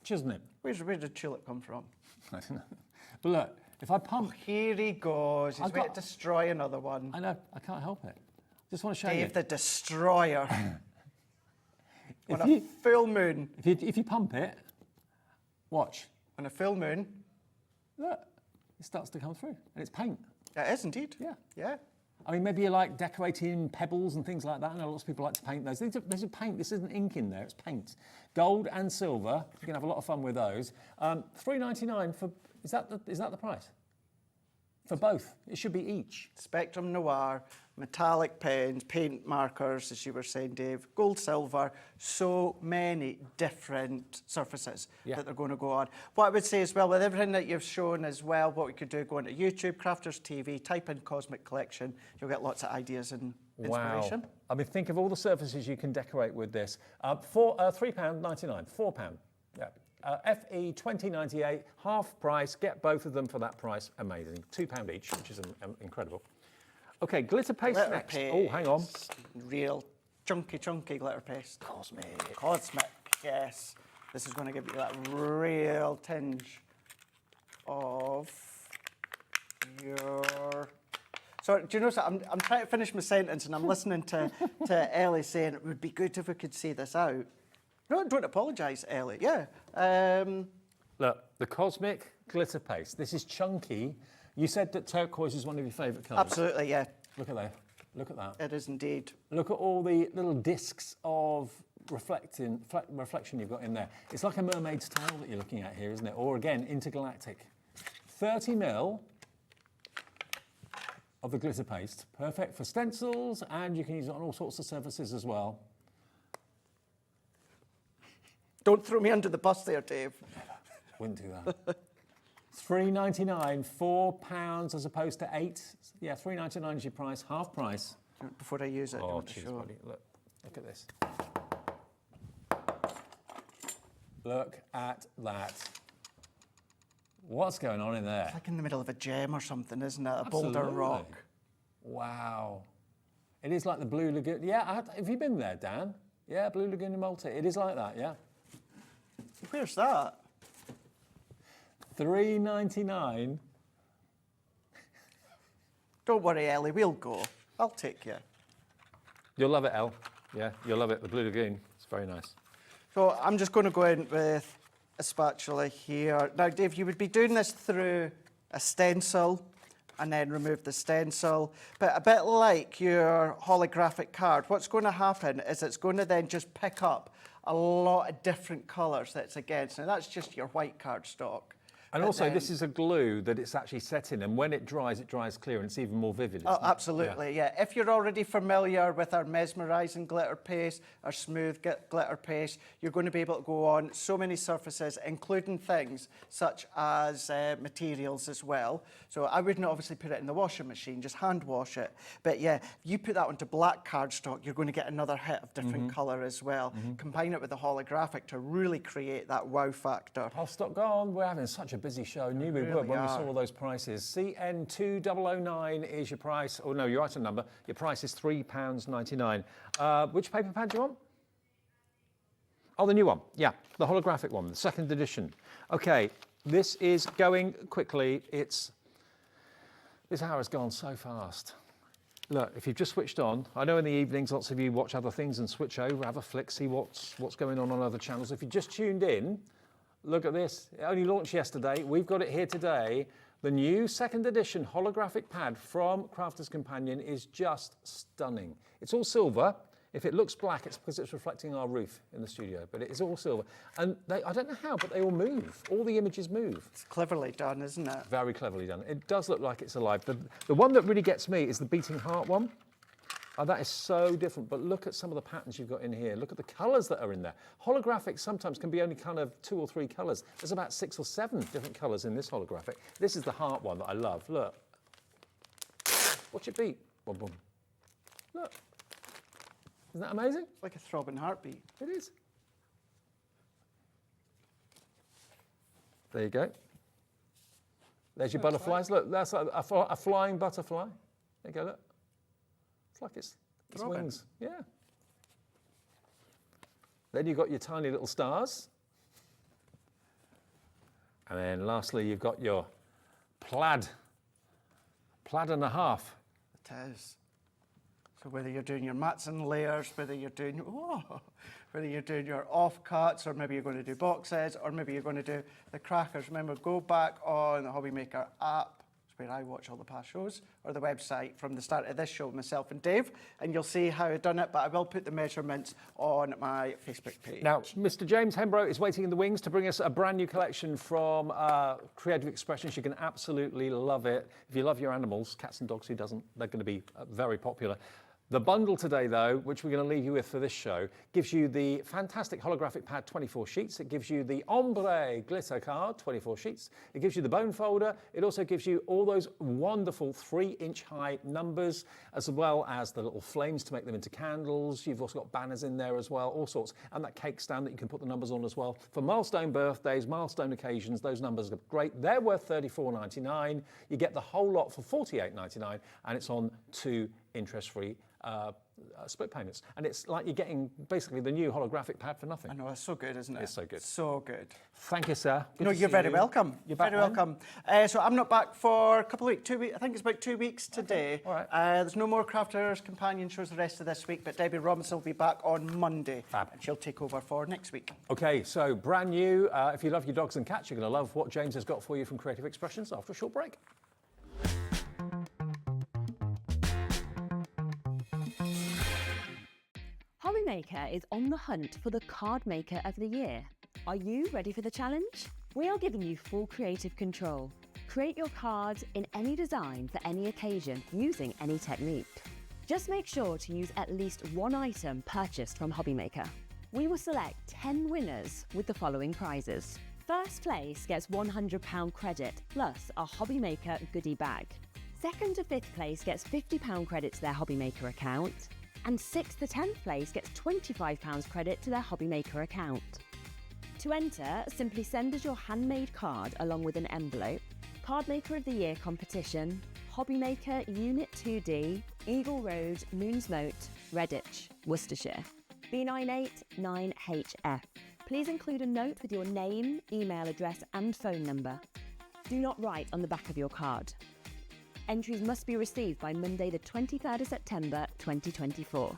Chisel nib. Where did tulip come from? I don't know. But look, if I pump... Here he goes. He's going to destroy another one. I know, I can't help it. Just want to show you. Dave the Destroyer. On a full moon. If you pump it, watch. On a full moon. Look, it starts to come through. And it's paint. It is indeed. Yeah. Yeah. I mean, maybe you like decorating pebbles and things like that. I know lots of people like to paint those. These are paint. This isn't ink in there, it's paint. Gold and silver. You can have a lot of fun with those. $3.99 for, is that the price? For both. It should be each. Spectrum Noir, metallic pens, paint markers, as you were saying, Dave, gold, silver, so many different surfaces that they're going to go on. What I would say as well, with everything that you've shown as well, what we could do, go onto YouTube, Crafters TV, type in Cosmic Collection, you'll get lots of ideas and inspiration. Wow. I mean, think of all the surfaces you can decorate with this. £3.99, £4. Yeah. FE 2098, half price, get both of them for that price, amazing. £2 each, which is incredible. Okay, glitter paste Glitter next. paste. Oh, hang on. Real chunky glitter paste. Cosmic. Cosmic, yes. This is going to give you that real tinge of your... So, do you know something? I'm trying to finish my sentence and I'm listening to Ellie saying it would be good if we could see this out. No, don't apologise, Ellie. Yeah. Look, the Cosmic glitter paste. This is chunky. You said that turquoise is one of your favourite colours. Absolutely, yeah. Look at that. Look at that. It is indeed. Look at all the little discs of reflection you've got in there. It's like a mermaid's tail that you're looking at here, isn't it? Or again, intergalactic. 30 mil of the glitter paste. Perfect for stencils, and you can use it on all sorts of surfaces as well. Don't throw me under the bus there, Dave. Wouldn't do that. £3.99, £4 as opposed to £8. Yeah, £3.99 is your price, half price. Before I use it, oh, cheers, buddy. Look at this. Look at that. What's going on in there? It's like in the middle of a gem or something, isn't it? A Absolutely. boulder rock. Wow. It is like the Blue Lagoon. Yeah, have you been there, Dan? Yeah, Blue Lagoon in Malta. It is like that, yeah. Where's that? $3.99. Don't worry, Ellie, we'll go. I'll take you. You'll love it, Elle. Yeah, you'll love it. The Blue Lagoon. It's very nice. So I'm just going to go in with a spatula here. Now, Dave, you would be doing this through a stencil and then remove the stencil. But a bit like your holographic card, what's going to happen is it's going to then just pick up a lot of different colours that's against. Now, that's just your white cardstock. And But also, then- this is a glue that it's actually set in, and when it dries clear, and it's even more vivid. Oh, isn't it? absolutely, yeah. If you're already familiar with our mesmerising glitter paste, our smooth glitter paste, you're going to be able to go on so many surfaces, including things such as materials as well. So I wouldn't obviously put it in the washing machine, just hand wash it. But yeah, if you put that onto black cardstock, you're going to get another hit of different colour as well. Combine it with the holographic to really create that wow factor. I'll stop going. We're having such a busy show. Knew we would when we saw all those prices. CN2009 is your price. Oh no, your item number. Your price is £3.99. Which paper pad do you want? Oh, the new one. Yeah, the holographic one, the second edition. Okay, this is going quickly. This hour has gone so fast. Look, if you've just switched on, I know in the evenings lots of you watch other things and switch over, have a flick, see what's going on other channels. If you just tuned in, Look at this. It only launched yesterday. We've got it here today. The new second edition holographic pad from Crafter's Companion is just stunning. It's all silver. If it looks black, it's because it's reflecting our roof in the studio, but it is all silver. And I don't know how, but they all move. All the images move. It's cleverly done, isn't it? Very cleverly done. It does look like it's alive. The one that really gets me is the beating heart one. Oh, that is so different, but look at some of the patterns you've got in here. Look at the colours that are in there. Holographics sometimes can be only kind of 2 or 3 colours. There's about 6 or 7 different colours in this holographic. This is the heart one that I love. Look. Watch it beat. Boom, boom. Look. Isn't that amazing? It's like a throbbing heartbeat. It is. There you go. There's your butterflies. Look, that's like a flying butterfly. There you go, look. It's like it's wings. Yeah. Then you've got your tiny little stars. And then lastly, you've got your plaid and a half. It is. So whether you're doing your mats and layers, whether you're doing your offcuts, or maybe you're going to do boxes, or maybe you're going to do the crackers. Remember, go back on the Hobby Maker app, where I watch all the past shows, or the website from the start of this show, myself and Dave, and you'll see how I've done it, but I will put the measurements on my Facebook page. Now, Mr. James Hembrow is waiting in the wings to bring us a brand new collection from Creative Expressions. You can absolutely love it. If you love your animals, cats and dogs, who doesn't, they're going to be very popular. The bundle today, though, which we're going to leave you with for this show, gives you the fantastic holographic pad, 24 sheets. It gives you the ombre glitter card, 24 sheets. It gives you the bone folder. It also gives you all those wonderful 3-inch high numbers, as well as the little flames to make them into candles. You've also got banners in there as well, all sorts. And that cake stand that you can put the numbers on as well. For milestone birthdays, milestone occasions, those numbers are great. They're worth $34.99. You get the whole lot for $48.99, and it's on 2 interest-free split payments, and it's like you're getting basically the new holographic pad for nothing. I know, it's so good, isn't it? It's so good. So good. Thank you, sir. Good No, to you're see very you. welcome. You're very back welcome. So I'm not back for a couple of weeks, 2 weeks. I think it's about 2 weeks today. All right. There's no more Crafters Companion shows the rest of this week, but Debbie Robinson will be back on Monday. Fab. And she'll take over for next week. Okay, so brand new. If you love your dogs and cats, you're going to love what James has got for you from Creative Expressions after a short break. Hobby Maker is on the hunt for the Card Maker of the Year. Are you ready for the challenge? We are giving you full creative control. Create your cards in any design for any occasion using any technique. Just make sure to use at least one item purchased from Hobby Maker. We will select 10 winners with the following prizes. First place gets £100 credit plus a Hobby Maker goodie bag. Second to fifth place gets £50 credit to their Hobby Maker account. And 6th to 10th place gets £25 credit to their Hobby Maker account. To enter, simply send us your handmade card along with an envelope. Card Maker of the Year competition, Hobby Maker Unit 2D, Eagle Road, Moonsmote, Redditch, Worcestershire. B989HF. Please include a note with your name, email address and phone number. Do not write on the back of your card. Entries must be received by Monday the 23rd of September 2024.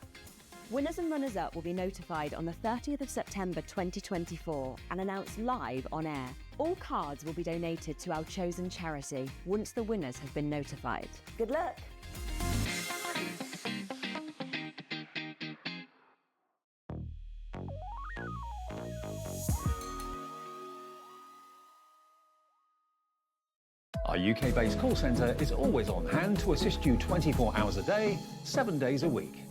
Winners and runners-up will be notified on the 30th of September 2024 and announced live on air. All cards will be donated to our chosen charity once the winners have been notified. Good luck! Our UK-based call centre is always on hand to assist you 24 hours a day, 7 days a week.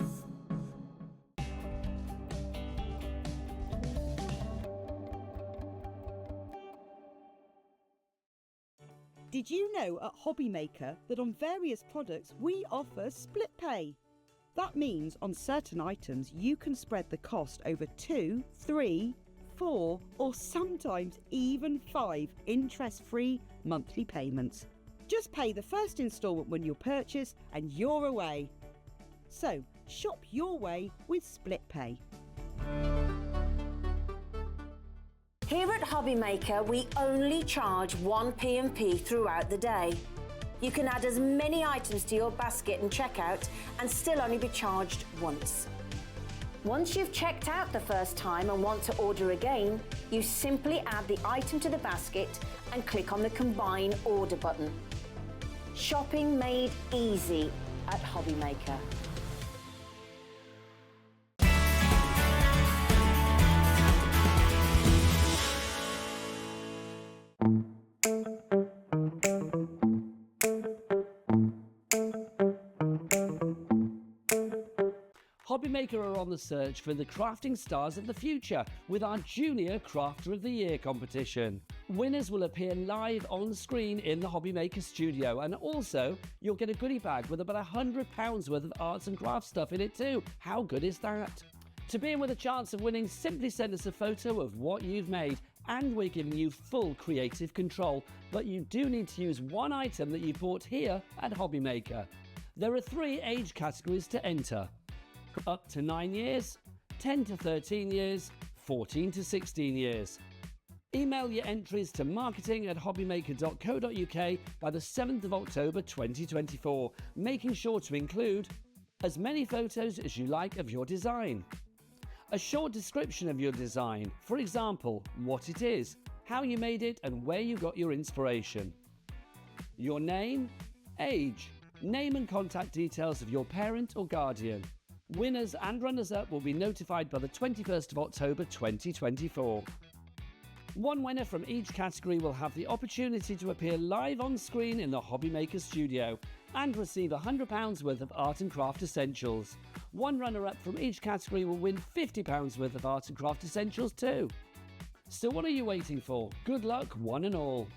Did you know at Hobby Maker that on various products we offer split pay? That means on certain items you can spread the cost over 2, 3, 4 or sometimes even 5 interest-free monthly payments. Just pay the first instalment when you purchase and you're away. So shop your way with split pay. Here at Hobby Maker, we only charge 1 P&P throughout the day. You can add as many items to your basket and checkout and still only be charged once. Once you've checked out the first time and want to order again, you simply add the item to the basket and click on the Combine Order button. Shopping made easy at Hobby Maker. Hobby Maker are on the search for the crafting stars of the future with our Junior Crafter of the Year competition. Winners will appear live on screen in the Hobby Maker studio, and also you'll get a goodie bag with about £100 worth of arts and crafts stuff in it too. How good is that? To be in with a chance of winning, simply send us a photo of what you've made, and we're giving you full creative control, but you do need to use one item that you bought here at Hobby Maker. There are 3 age categories to enter: up to 9 years, 10 to 13 years, 14 to 16 years. Email your entries to marketing@hobbymaker.co.uk by the 7th of October 2024, making sure to include as many photos as you like of your design, a short description of your design, for example, what it is, how you made it and where you got your inspiration, your name, age, name and contact details of your parent or guardian. Winners and runners-up will be notified by the 21st of October 2024. One winner from each category will have the opportunity to appear live on screen in the Hobby Maker studio and receive £100 worth of art and craft essentials. One runner-up from each category will win £50 worth of art and craft essentials too. So what are you waiting for? Good luck, one and all.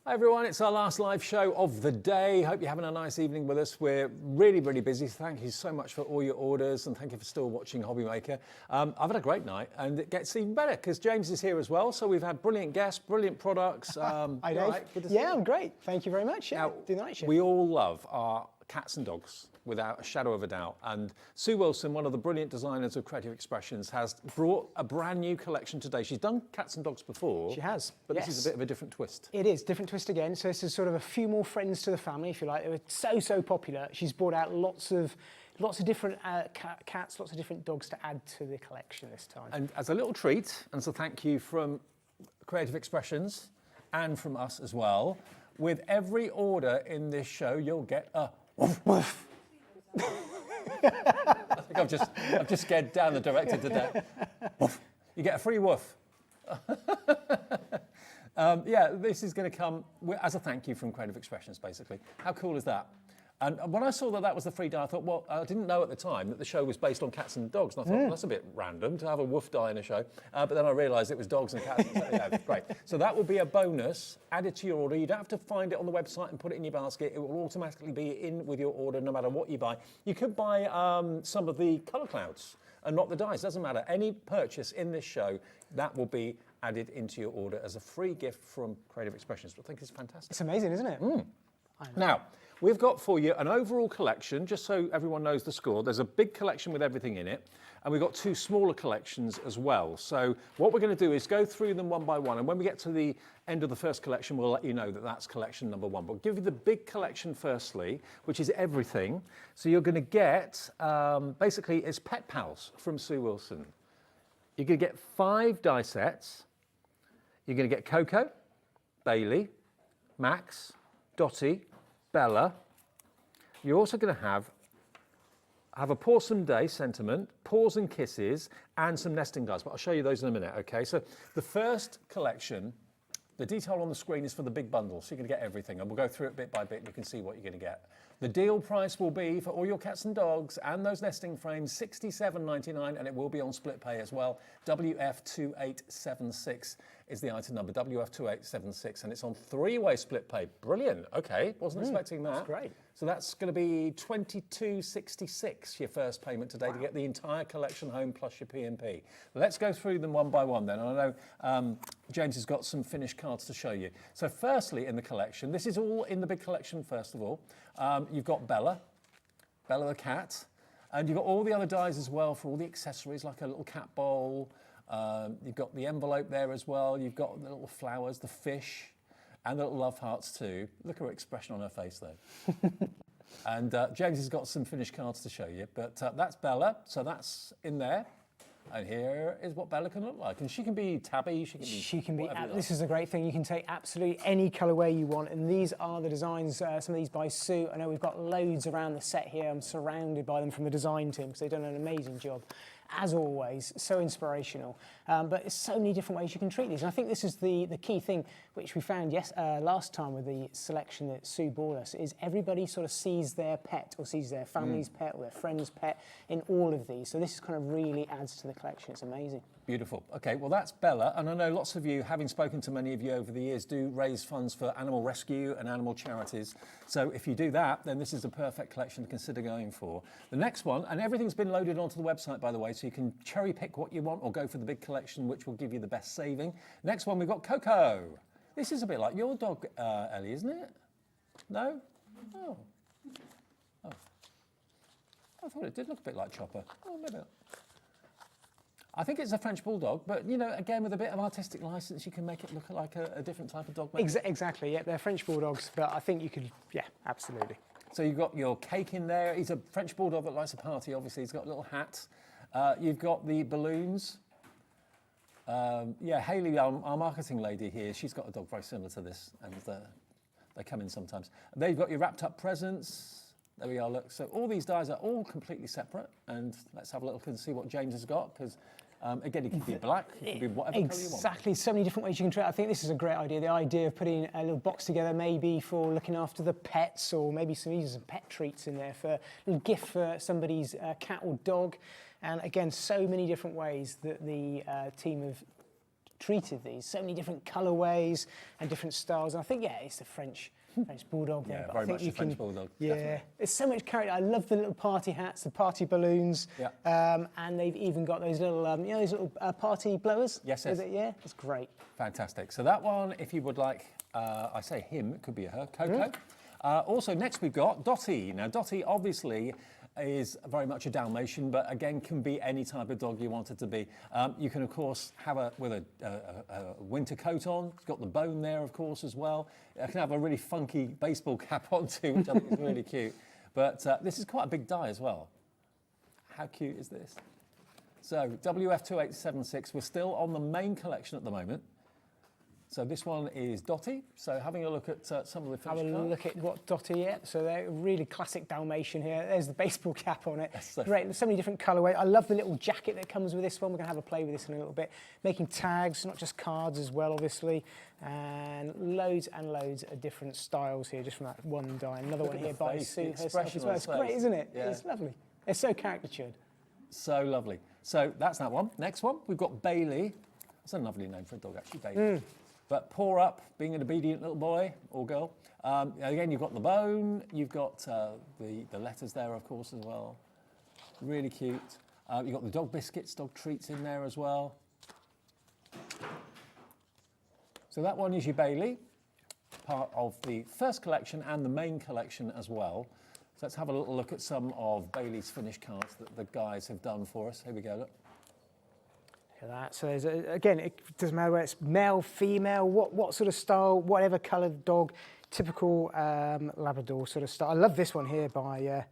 Hi everyone, it's our last live show of the day. Hope you're having a nice evening with us. We're really, really busy. Thank you so much for all your orders and thank you for still watching Hobby Maker. I've had a great night and it gets even better because James is here as well. So we've had brilliant guests, brilliant products. Hi Dave. Yeah, I'm great. Thank you very much. Yeah, do the night shift. We all love our cats and dogs without a shadow of a doubt. And Sue Wilson, one of the brilliant designers of Creative Expressions, has brought a brand new collection today. She's done cats and dogs before. She has, but this is a bit of a different twist. It is, different twist again. So this is sort of a few more friends to the family, if you like. They were so popular. She's brought out lots of different cats, lots of different dogs to add to the collection this time. And as a little treat, and so thank you from Creative Expressions and from us as well, with every order in this show, you'll get a woof woof. I think I've just scared Dan, the director, to death. Woof. You get a free woof. Yeah, this is going to come as a thank you from Creative Expressions, basically. How cool is that? And when I saw that that was the free die, I thought, well, I didn't know at the time that the show was based on cats and dogs. And I thought, well, that's a bit random to have a woof die in a show. But then I realised it was dogs and cats. So, yeah, great. So that will be a bonus added to your order. You don't have to find it on the website and put it in your basket. It will automatically be in with your order no matter what you buy. You could buy some of the colour clouds and not the dies. Doesn't matter. Any purchase in this show, that will be added into your order as a free gift from Creative Expressions. I think it's fantastic. It's amazing, isn't it? Now, we've got for you an overall collection, just so everyone knows the score. There's a big collection with everything in it, and we've got 2 smaller collections as well. So what we're going to do is go through them one by one, and when we get to the end of the first collection, we'll let you know that that's collection number 1. But we'll give you the big collection firstly, which is everything. So you're going to get, basically, it's Pet Pals from Sue Wilson. You're going to get 5 die sets. You're going to get Coco, Bailey, Max, Dottie, Bella. You're also going to have a Pawsome Day sentiment, paws and kisses, and some nesting dies, but I'll show you those in a minute, okay? So the first collection, the detail on the screen is for the big bundle, so you're going to get everything, and we'll go through it bit by bit, and you can see what you're going to get. The deal price will be, for all your cats and dogs and those nesting frames, $67.99, and it will be on split pay as well. WF2876 is the item number, WF2876, and it's on 3-way split pay. Brilliant, okay, wasn't expecting that. That's great. So that's going to be $22.66, your first payment today, to get the entire collection home plus your P&P. Let's go through them one by one then. And I know James has got some finished cards to show you. So firstly in the collection, this is all in the big collection first of all. You've got Bella the cat, and you've got all the other dies as well for all the accessories, like a little cat bowl, You've got the envelope there as well. You've got the little flowers, the fish, and the little love hearts too. Look at her expression on her face though. And James has got some finished cards to show you, but that's Bella, so that's in there. And here is what Bella can look like. And she can be tabby, she can be this is a great thing. You can take absolutely any colourway you want. And these are the designs, some of these by Sue. I know we've got loads around the set here. I'm surrounded by them from the design team because they've done an amazing job. As always, so inspirational. But there's so many different ways you can treat these. And I think this is the key thing which we found last time with the selection that Sue brought us, is everybody sort of sees their pet or sees their family's pet or their friend's pet in all of these. So this kind of really adds to the collection. It's amazing. Beautiful. Okay, well that's Bella, and I know lots of you, having spoken to many of you over the years, do raise funds for animal rescue and animal charities. So if you do that, then this is the perfect collection to consider going for. The next one, and everything's been loaded onto the website by the way, so you can cherry pick what you want or go for the big collection, which will give you the best saving. Next one, we've got Coco. This is a bit like your dog, Ellie, isn't it? No? Oh. I thought it did look a bit like Chopper. Oh, maybe not. I think it's a French Bulldog, but, you know, again, with a bit of artistic license, you can make it look like a different type of dog. Exactly, yeah, they're French Bulldogs, but I think you could, yeah, absolutely. So you've got your cake in there. He's a French Bulldog that likes a party, obviously. He's got a little hat. You've got the balloons. Yeah, Hayley, our marketing lady here, she's got a dog very similar to this, and they come in sometimes. And there you've got your wrapped up presents. There we are, look. So all these dies are all completely separate, and let's have a look and see what James has got, because again, it could be black, it could be whatever colour you want. Exactly, so many different ways you can treat it. I think this is a great idea, the idea of putting a little box together maybe for looking after the pets, or maybe some pet treats in there for a little gift for somebody's cat or dog. And again, so many different ways that the team have treated these, so many different colourways and different styles. And I think, yeah, it's the French Bulldog there. Yeah, very much a French Bulldog. Yeah, definitely. There's so much character. I love the little party hats, the party balloons, and they've even got those little, you know, those little party blowers. Yes. Yeah, it's great. Fantastic. So that one, if you would like, I say him, it could be a her, Coco. Also, next we've got Dottie. Now, Dottie obviously is very much a Dalmatian, but again can be any type of dog you want it to be. You can of course have a winter coat on. It's got the bone there, of course, as well. It can have a really funky baseball cap on too, which I think is really cute. But this is quite a big die as well. How cute is this? So WF2876. We're still on the main collection at the moment. So this one is Dottie. So having a look at some of the finished cards. Have a look at what Dottie, yeah. So they're really classic Dalmatian here. There's the baseball cap on it. Great, there's so many different colourways. I love the little jacket that comes with this one. We're going to have a play with this in a little bit. Making tags, not just cards as well, obviously. And loads of different styles here, just from that one die. Another one here by Sue herself as well. It's great, isn't it? Yeah. It's lovely. It's so caricatured. So lovely. So that's that one. Next one, we've got Bailey. That's a lovely name for a dog, actually, Bailey. But paw up, being an obedient little boy or girl. Again, you've got the bone, you've got the letters there, of course, as well. Really cute. You've got the dog biscuits, dog treats in there as well. So that one is your Bailey, part of the first collection and the main collection as well. So let's have a little look at some of Bailey's finished cards that the guys have done for us. Here we go, look. That. So there's again, it doesn't matter whether it's male, female, what sort of style, whatever coloured dog, typical Labrador sort of style. I love this one here by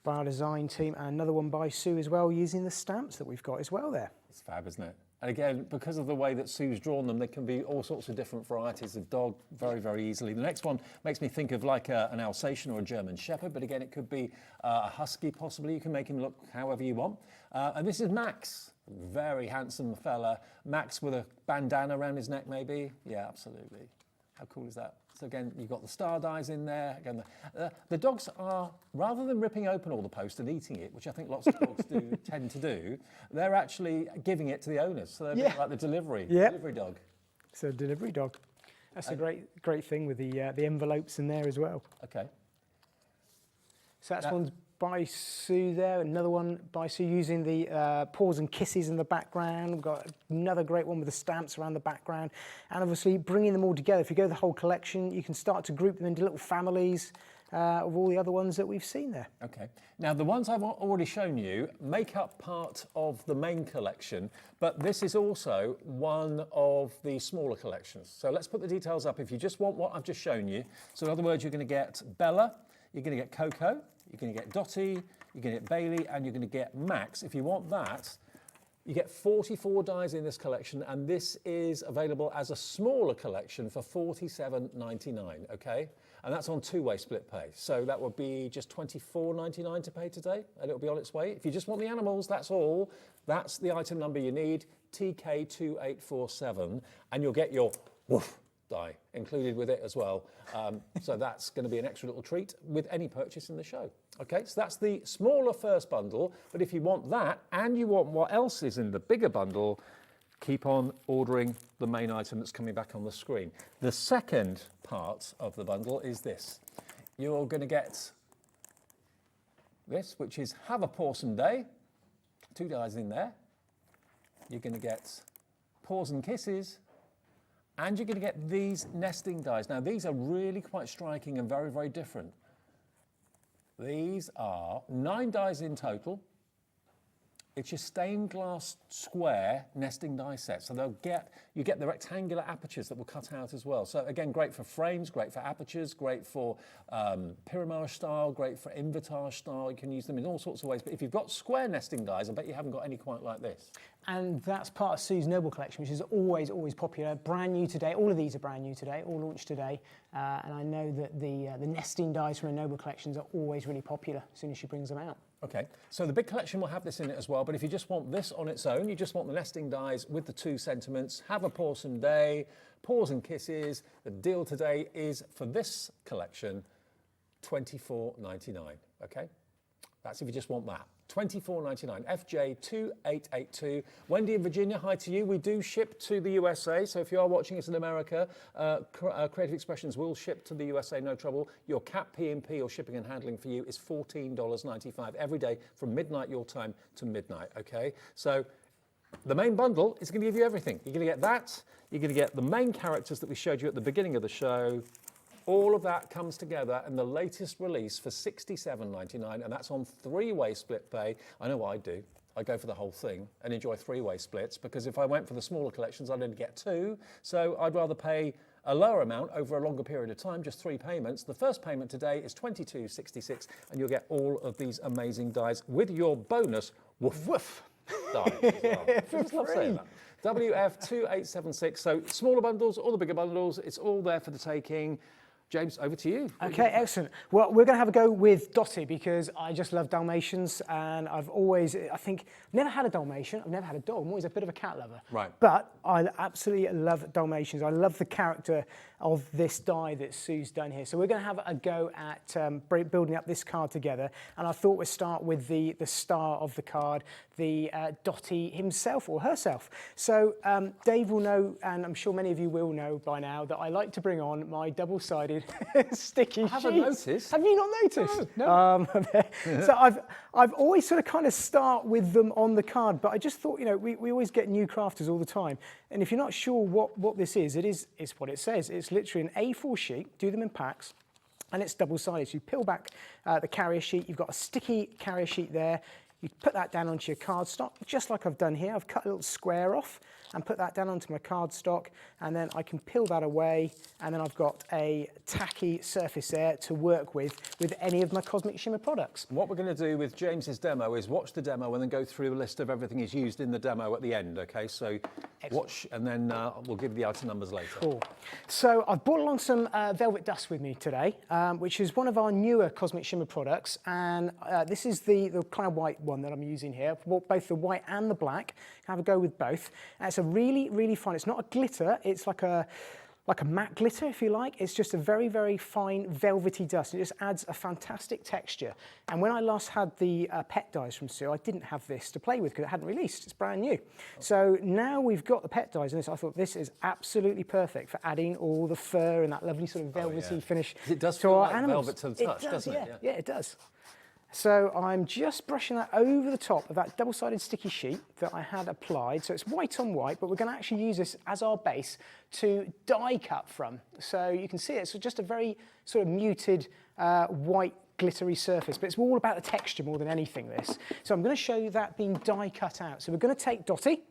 our design team, and another one by Sue as well, using the stamps that we've got as well there. It's fab, isn't it? And again, because of the way that Sue's drawn them, there can be all sorts of different varieties of dog very, very easily. The next one makes me think of like an Alsatian or a German Shepherd, but again, it could be a Husky possibly. You can make him look however you want. And this is Max. Very handsome fella. Max with a bandana around his neck, maybe. Yeah, absolutely. How cool is that? So again, you've got the star dies in there. Again, the dogs are, rather than ripping open all the post and eating it, which I think lots of dogs do tend to do, they're actually giving it to the owners. So they're a bit like the delivery dog. So delivery dog. That's a great thing with the envelopes in there as well. Okay. So that's one's by Sue there, another one by Sue using the paws and kisses in the background. We've got another great one with the stamps around the background. And obviously bringing them all together. If you go the whole collection, you can start to group them into little families of all the other ones that we've seen there. Okay. Now, the ones I've already shown you make up part of the main collection, but this is also one of the smaller collections. So let's put the details up if you just want what I've just shown you. So in other words, you're going to get Bella, you're going to get Coco, you're going to get Dottie, you're going to get Bailey, and you're going to get Max. If you want that, you get 44 dies in this collection, and this is available as a smaller collection for $47.99, okay? And that's on two-way split pay. So that would be just $24.99 to pay today, and it'll be on its way. If you just want the animals, that's all. That's the item number you need, TK2847, and you'll get your woof die included with it as well. So that's going to be an extra little treat with any purchase in the show. Okay, so that's the smaller first bundle, but if you want that and you want what else is in the bigger bundle, keep on ordering the main item that's coming back on the screen. The second part of the bundle is this. You're going to get this, which is Have a Pawsome Day. 2 dies in there. You're going to get Paws and Kisses. And you're going to get these nesting dies. Now, these are really quite striking and very, very different. These are 9 dies in total. It's your stained glass square nesting die set. So you get the rectangular apertures that will cut out as well. So again, great for frames, great for apertures, great for pyramage style, great for invitage style. You can use them in all sorts of ways. But if you've got square nesting dies, I bet you haven't got any quite like this. And that's part of Sue's Noble collection, which is always, always popular. Brand new today. All of these are brand new today, all launched today. And I know that the nesting dies from the Noble collections are always really popular as soon as she brings them out. Okay, so the big collection will have this in it as well, but if you just want this on its own, you just want the nesting dies with the 2 sentiments, Have a Pawsome Day, Paws and Kisses, the deal today is for this collection, $24.99, okay? That's if you just want that. $24.99, FJ2882. Wendy in Virginia, hi to you. We do ship to the USA, so if you are watching us in America, Creative Expressions will ship to the USA, no trouble. Your cap P&P or shipping and handling for you is $14.95 every day from midnight your time to midnight, okay? So the main bundle is going to give you everything. You're going to get that, you're going to get the main characters that we showed you at the beginning of the show. All of that comes together in the latest release for $67.99, and that's on 3-way split pay. I know what I do. I go for the whole thing and enjoy 3-way splits, because if I went for the smaller collections, I'd only get 2. So I'd rather pay a lower amount over a longer period of time, just 3 payments. The first payment today is $22.66, and you'll get all of these amazing dies with your bonus woof woof die as well. I just love saying that. WF2876. So smaller bundles, all the bigger bundles, it's all there for the taking. James, over to you. Okay, excellent. Well, we're going to have a go with Dottie because I just love Dalmatians, and I've always, I think, never had a Dalmatian. I've never had a dog. I'm always a bit of a cat lover. Right. But I absolutely love Dalmatians. I love the character of this die that Sue's done here. So we're going to have a go at building up this card together. And I thought we'd start with the star of the card, the Dottie himself or herself. So Dave will know, and I'm sure many of you will know by now, that I like to bring on my double-sided sticky sheets. I haven't noticed. Have you not noticed? No. So I've always sort of kind of start with them on the card, but I just thought, you know, we always get new crafters all the time. And if you're not sure what this is, it's what it says. It's literally an A4 sheet, do them in packs, and it's double-sided. So you peel back the carrier sheet, you've got a sticky carrier sheet there, you put that down onto your cardstock, just like I've done here. I've cut a little square off and put that down onto my cardstock, and then I can peel that away, and then I've got a tacky surface there to work with any of my Cosmic Shimmer products. What we're going to do with James's demo is watch the demo and then go through a list of everything he's used in the demo at the end, okay? So watch, and then we'll give the item numbers later. Cool. So I've brought along some Velvet Dust with me today, which is one of our newer Cosmic Shimmer products, and this is the kind of white one that I'm using here. I've bought both the white and the black. Have a go with both. And it's a really, really fine, it's not a glitter, it's like a matte glitter, if you like. It's just a very, very fine velvety dust. It just adds a fantastic texture. And when I last had the pet dies from Sue, I didn't have this to play with because it hadn't released. It's brand new. So now we've got the pet dies in this. I thought this is absolutely perfect for adding all the fur and that lovely sort of velvety finish it does to feel our like animals. velvet to the touch, doesn't it? Yeah, it does. So I'm just brushing that over the top of that double-sided sticky sheet that I had applied. So it's white on white, but we're going to actually use this as our base to die cut from. So you can see it's just a very sort of muted white glittery surface, but it's all about the texture more than anything, this. So I'm going to show you that being die cut out. So we're going to take Dotty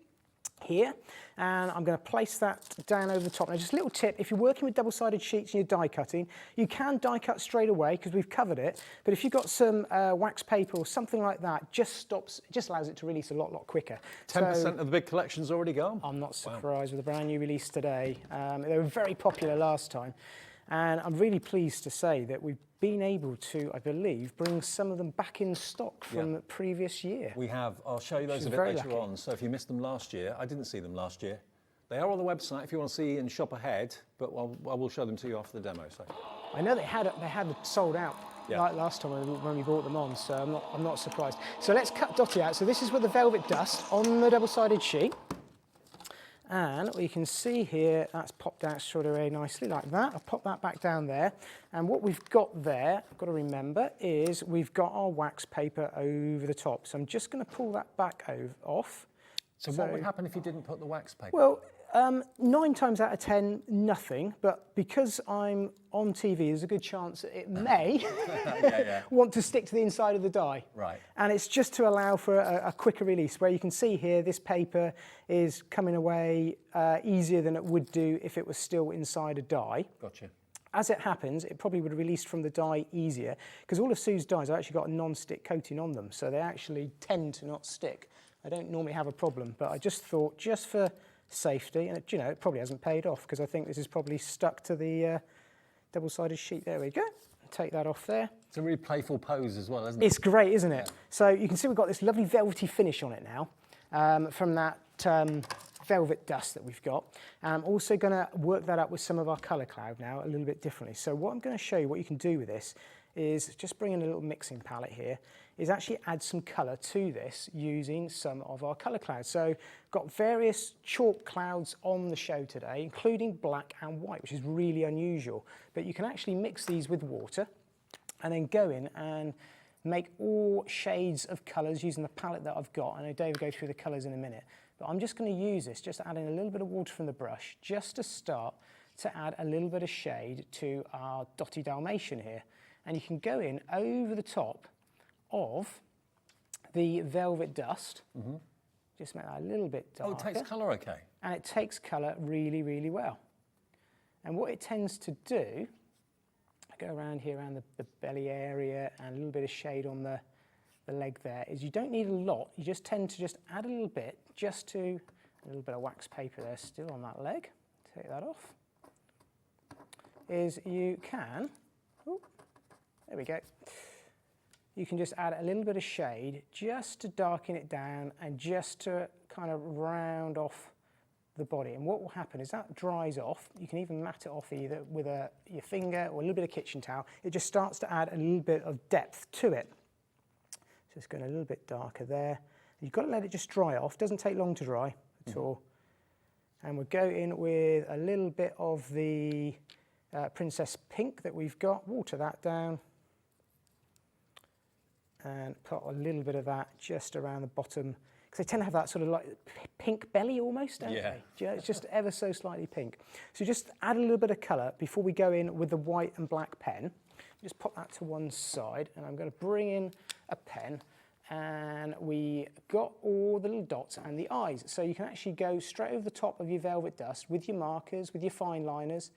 here, and I'm going to place that down over the top. Now, just a little tip, if you're working with double-sided sheets and you're die cutting, you can die cut straight away because we've covered it, but if you've got some wax paper or something like that, just allows it to release a lot quicker. 10% of the big collection's already gone? I'm not surprised with a brand new release today. They were very popular last time, and I'm really pleased to say that we've been able to, I believe, bring some of them back in stock from the previous year. We have. I'll show you those a bit later on. So if you missed them last year, I didn't see them last year. They are on the website if you want to see and shop ahead, but I will show them to you after the demo. So I know they had sold out like last time when we brought them on, so I'm not surprised. So let's cut Dotty out. So this is with the velvet dust on the double-sided sheet. And we can see here, that's popped out sort of very nicely like that. I'll pop that back down there. And what we've got there, I've got to remember, is we've got our wax paper over the top. So I'm just going to pull that back off. So what would happen if you didn't put the wax paper? Well, 9 times out of 10, nothing. But because I'm on TV, there's a good chance that it may want to stick to the inside of the die. Right. And it's just to allow for a quicker release, where you can see here this paper is coming away easier than it would do if it was still inside a die. Gotcha. As it happens, it probably would have released from the die easier, because all of Sue's dies have actually got a non-stick coating on them, so they actually tend to not stick. I don't normally have a problem, but I just thought, just for safety, and it probably hasn't paid off, because I think this is probably stuck to the double-sided sheet. There we go. Take that off there. It's a really playful pose as well, isn't it? It's great, isn't it? So you can see we've got this lovely velvety finish on it now from that velvet dust that we've got. I'm also going to work that up with some of our colour cloud now a little bit differently. So what I'm going to show you what you can do with this is just bring in a little mixing palette here, is actually add some colour to this using some of our colour clouds. So got various chalk clouds on the show today, including black and white, which is really unusual. But you can actually mix these with water and then go in and make all shades of colours using the palette that I've got. I know Dave will go through the colours in a minute, but I'm just going to use this, just adding a little bit of water from the brush, just to start to add a little bit of shade to our Dotty Dalmatian here. And you can go in over the top of the velvet dust, just make that a little bit darker. Oh, it takes colour okay. And it takes colour really, really well. And what it tends to do, I go around here, around the belly area, and a little bit of shade on the leg there, is you don't need a lot, you just tend to just add a little bit, just to a little bit of wax paper there still on that leg, take that off, is you can, there we go. You can just add a little bit of shade just to darken it down and just to kind of round off the body. And what will happen is that dries off. You can even mat it off either with your finger or a little bit of kitchen towel. It just starts to add a little bit of depth to it. So it's going a little bit darker there. You've got to let it just dry off. Doesn't take long to dry at all. And we'll go in with a little bit of the Princess Pink that we've got. Water that down. And put a little bit of that just around the bottom, because they tend to have that sort of like pink belly almost, don't they? You know, it's just ever so slightly pink. So just add a little bit of colour before we go in with the white and black pen. Just pop that to one side, and I'm going to bring in a pen, and we got all the little dots and the eyes. So you can actually go straight over the top of your velvet dust with your markers, with your fine liners,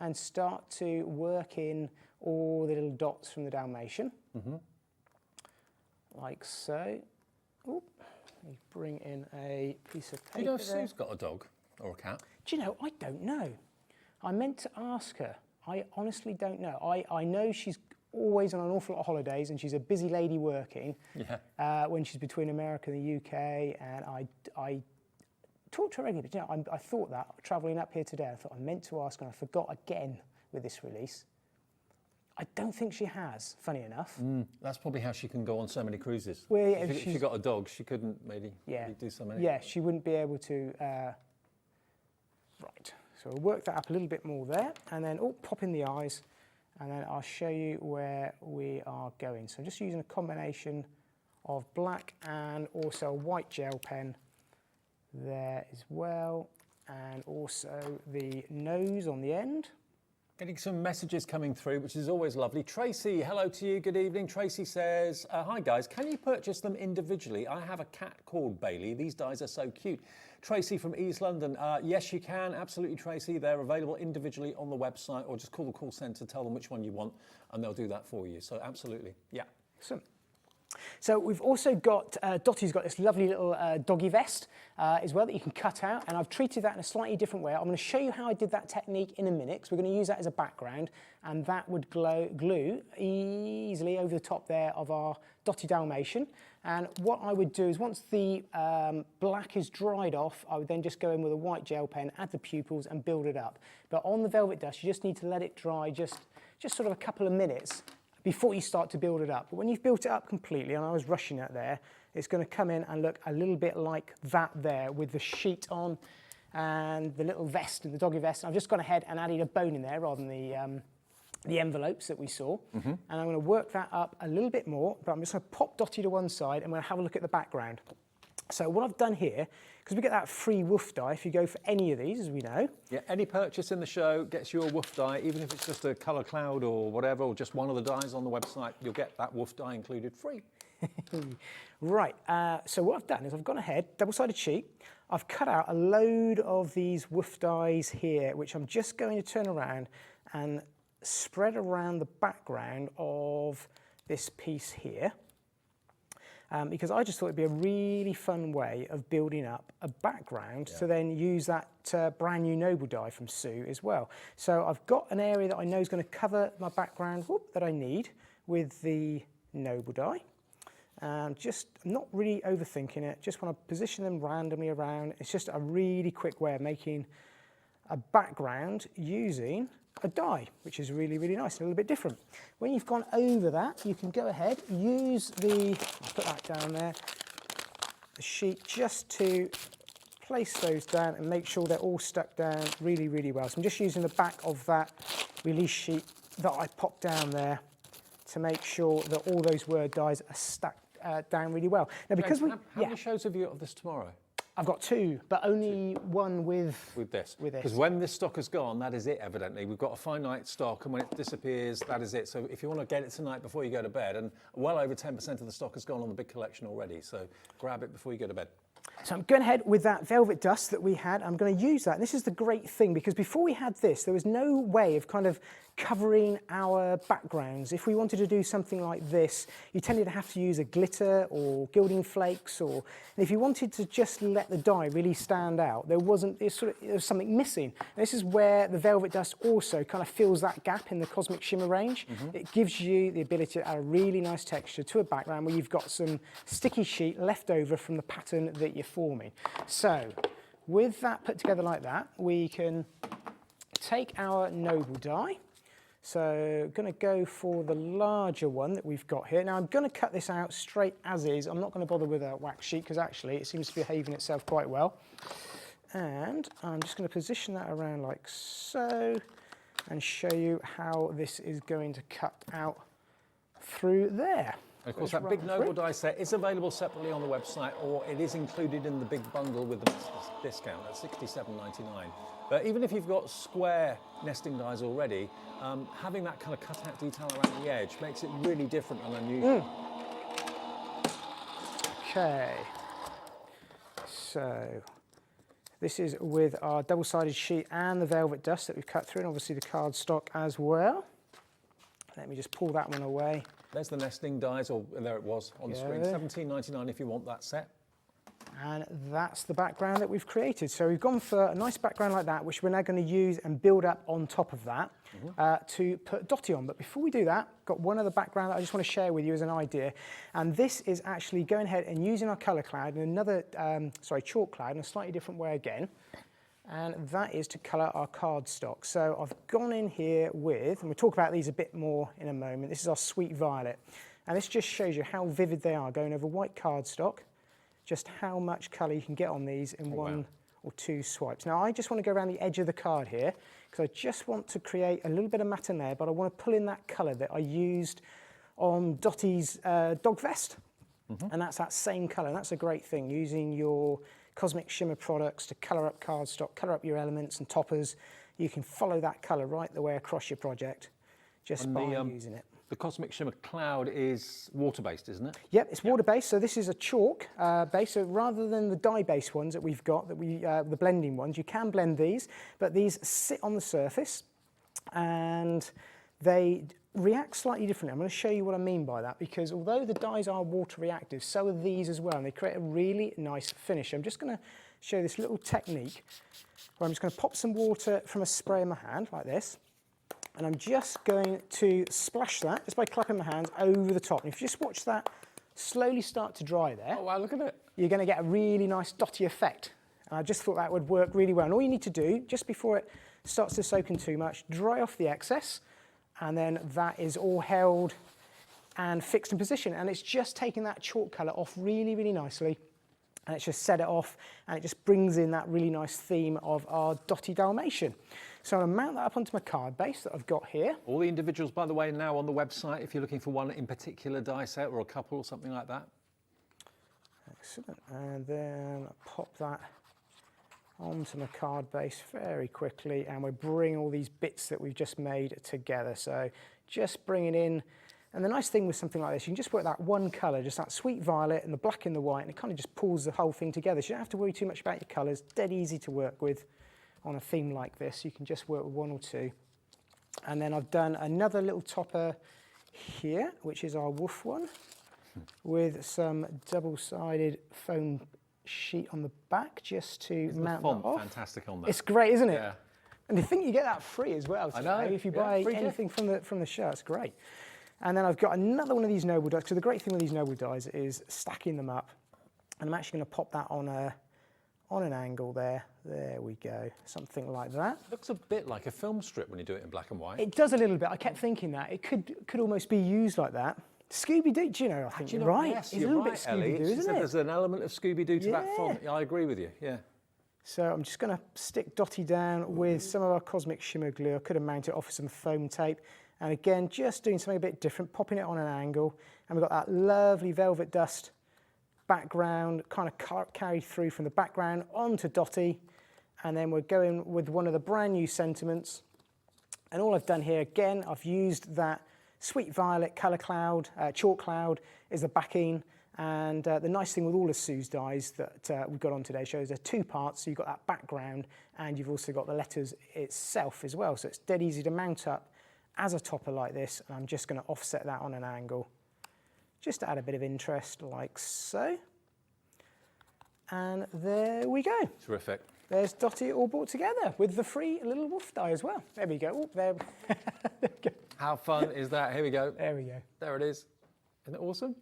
and start to work in all the little dots from the Dalmatian. Like so. Oop. You bring in a piece of paper. Do you know if Sue's got a dog or a cat? Do you know, I don't know. I meant to ask her. I honestly don't know. I know she's always on an awful lot of holidays, and she's a busy lady working when she's between America and the UK, and I talk to her regularly, but you know, I thought that, travelling up here today, I thought I meant to ask her, and I forgot again with this release. I don't think she has, funny enough. That's probably how she can go on so many cruises. Well, yeah, if she got a dog, she couldn't maybe do so many. Yeah, she wouldn't be able to. Right, so we'll work that up a little bit more there, and then pop in the eyes, and then I'll show you where we are going. So I'm just using a combination of black and also a white gel pen there as well, and also the nose on the end. Getting some messages coming through, which is always lovely. Tracy, hello to you, good evening. Tracy says, hi guys, can you purchase them individually? I have a cat called Bailey. These dies are so cute. Tracy from East London, yes you can, absolutely Tracy. They're available individually on the website, or just call the call centre, tell them which one you want, and they'll do that for you. So absolutely, yeah. Excellent. So we've also got, Dottie's got this lovely little doggy vest as well that you can cut out, and I've treated that in a slightly different way. I'm going to show you how I did that technique in a minute, because we're going to use that as a background, and that would glue easily over the top there of our Dottie Dalmatian. And what I would do is once the black is dried off, I would then just go in with a white gel pen, add the pupils and build it up. But on the velvet dust, you just need to let it dry just sort of a couple of minutes before you start to build it up. But when you've built it up completely, and I was rushing it there, it's going to come in and look a little bit like that there with the sheet on and the little vest and the doggy vest. And I've just gone ahead and added a bone in there rather than the envelopes that we saw. And I'm going to work that up a little bit more, but I'm just going to pop Dottie to one side and we're going to have a look at the background. So what I've done here, because we get that free woof die if you go for any of these, as we know. Yeah, any purchase in the show gets you a woof die, even if it's just a colour cloud or whatever, or just one of the dies on the website, you'll get that woof die included free. Right, so what I've done is I've gone ahead, double-sided sheet, I've cut out a load of these woof dies here, which I'm just going to turn around and spread around the background of this piece here. Because I just thought it'd be a really fun way of building up a background to then use that brand new Noble die from Sue as well. So I've got an area that I know is going to cover my background that I need with the Noble die. I'm not really overthinking it, just want to position them randomly around. It's just a really quick way of making a background using a die, which is really, really nice, a little bit different. When you've gone over that, you can go ahead, use I'll put that down there, the sheet, just to place those down and make sure they're all stuck down really, really well. So I'm just using the back of that release sheet that I popped down there to make sure that all those word dies are stuck down really well. Now, because James, how many shows have you got of this tomorrow? I've got two, but only one with this. Because when this stock is gone, that is it, evidently. We've got a finite stock, and when it disappears, that is it. So if you want to get it tonight before you go to bed, and well over 10% of the stock has gone on the big collection already, so grab it before you go to bed. So I'm going ahead with that velvet dust that we had. I'm going to use that. And this is the great thing, because before we had this, there was no way of kind of covering our backgrounds. If we wanted to do something like this, you tended to have to use a glitter or gilding flakes, and if you wanted to just let the die really stand out, there was something missing. And this is where the velvet dust also kind of fills that gap in the Cosmic Shimmer range. It gives you the ability to add a really nice texture to a background where you've got some sticky sheet left over from the pattern that you're forming. So with that put together like that, we can take our Noble die. So going to go for the larger one that we've got here. Now I'm going to cut this out straight as is. I'm not going to bother with a wax sheet because actually it seems to be behaving itself quite well. And I'm just going to position that around like so and show you how this is going to cut out through there. And of course, that big Noble die set is available separately on the website, or it is included in the big bundle with the discount at $67.99. But even if you've got square nesting dies already, having that kind of cut-out detail around the edge makes it really different and unusual. Okay, so this is with our double-sided sheet and the velvet dust that we've cut through, and obviously the cardstock as well. Let me just pull that one away. There's the nesting dies, or there it was on the screen, $17.99 if you want that set. And that's the background that we've created. So we've gone for a nice background like that, which we're now going to use and build up on top of that to put Dottie on. But before we do that, got one other background that I just want to share with you as an idea. And this is actually going ahead and using our colour cloud and another, chalk cloud in a slightly different way again. And that is to colour our cardstock. So I've gone in here with, and we'll talk about these a bit more in a moment, this is our Sweet Violet. And this just shows you how vivid they are, going over white cardstock, just how much colour you can get on these in one or two swipes. Now I just want to go around the edge of the card here, because I just want to create a little bit of matte there, but I want to pull in that colour that I used on Dottie's dog vest. And that's that same colour, and that's a great thing, using your Cosmic Shimmer products to colour up cardstock, colour up your elements and toppers, you can follow that colour right the way across your project just by using it. The Cosmic Shimmer Cloud is water-based, isn't it? Yep, it's water-based, so this is a chalk base. So rather than the dye-based ones that we've got, the blending ones, you can blend these, but these sit on the surface and they react slightly differently. I'm going to show you what I mean by that, because although the dyes are water reactive, so are these as well, and they create a really nice finish. I'm just going to show you this little technique where I'm just going to pop some water from a spray in my hand like this. And I'm just going to splash that, just by clapping my hands over the top. And if you just watch that slowly start to dry there. Oh, wow, look at it. You're going to get a really nice dotty effect. And I just thought that would work really well. And all you need to do, just before it starts to soak in too much, dry off the excess. And then that is all held and fixed in position. And it's just taking that chalk colour off really, really nicely. And it's just set it off, and it just brings in that really nice theme of our dotty Dalmatian. So I'm going to mount that up onto my card base that I've got here. All the individuals, by the way, now on the website, if you're looking for one in particular die set or a couple or something like that. Excellent. And then pop that onto my card base very quickly, and we bring all these bits that we've just made together. So just bring it in. And the nice thing with something like this, you can just work that one colour, just that sweet violet and the black and the white, and it kind of just pulls the whole thing together. So you don't have to worry too much about your colours. Dead easy to work with on a theme like this. You can just work with one or two. And then I've done another little topper here, which is our woof one, with some double-sided foam sheet on the back just to mount that off. Fantastic on that. It's great, isn't it? Yeah. And I think you get that free as well. I know. If you buy anything from the show, it's great. And then I've got another one of these noble dies. So the great thing with these noble dies is stacking them up. And I'm actually going to pop that on an angle there. There we go. Something like that. Looks a bit like a film strip when you do it in black and white. It does a little bit. I kept thinking that. It could almost be used like that. Scooby-Doo, do you know, I think you're right. Yes, it's you're a little right, bit Scooby-Doo, Ellie. isn't it? There's an element of Scooby-Doo to that font. Yeah, I agree with you, yeah. So I'm just going to stick Dotty down with some of our Cosmic Shimmer glue. I could have mounted it off with some foam tape. And again, just doing something a bit different, popping it on an angle. And we've got that lovely velvet dust background kind of carried through from the background onto Dotty. And then we're going with one of the brand new sentiments. And all I've done here, again, I've used that sweet violet colour cloud, chalk cloud is the backing. And the nice thing with all of Sue's dies that we've got on today shows there are two parts. So you've got that background and you've also got the letters itself as well. So it's dead easy to mount up as a topper like this. And I'm just going to offset that on an angle just to add a bit of interest like so. And there we go. Terrific. There's Dotty all brought together with the free little wolf die as well. There we go. Oh, there. There we go. How fun is that? Here we go. There we go. There it is. Isn't it awesome?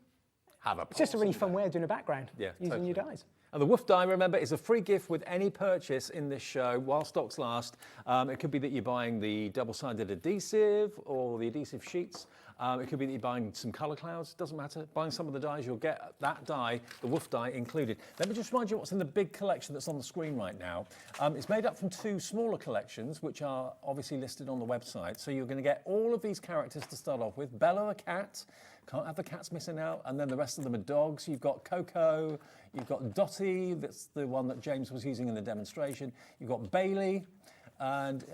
It's just a really fun way of doing a background using your dies. And the Woof die, remember, is a free gift with any purchase in this show while stocks last. It could be that you're buying the double-sided adhesive or the adhesive sheets. It could be that you're buying some colour clouds. Doesn't matter. Buying some of the dies, you'll get that die, the Woof die, included. Let me just remind you what's in the big collection that's on the screen right now. It's made up from two smaller collections, which are obviously listed on the website. So you're going to get all of these characters to start off with. Bella the cat. Can't have the cats missing out. And then the rest of them are dogs. You've got Coco. You've got Dotty. That's the one that James was using in the demonstration. You've got Bailey. And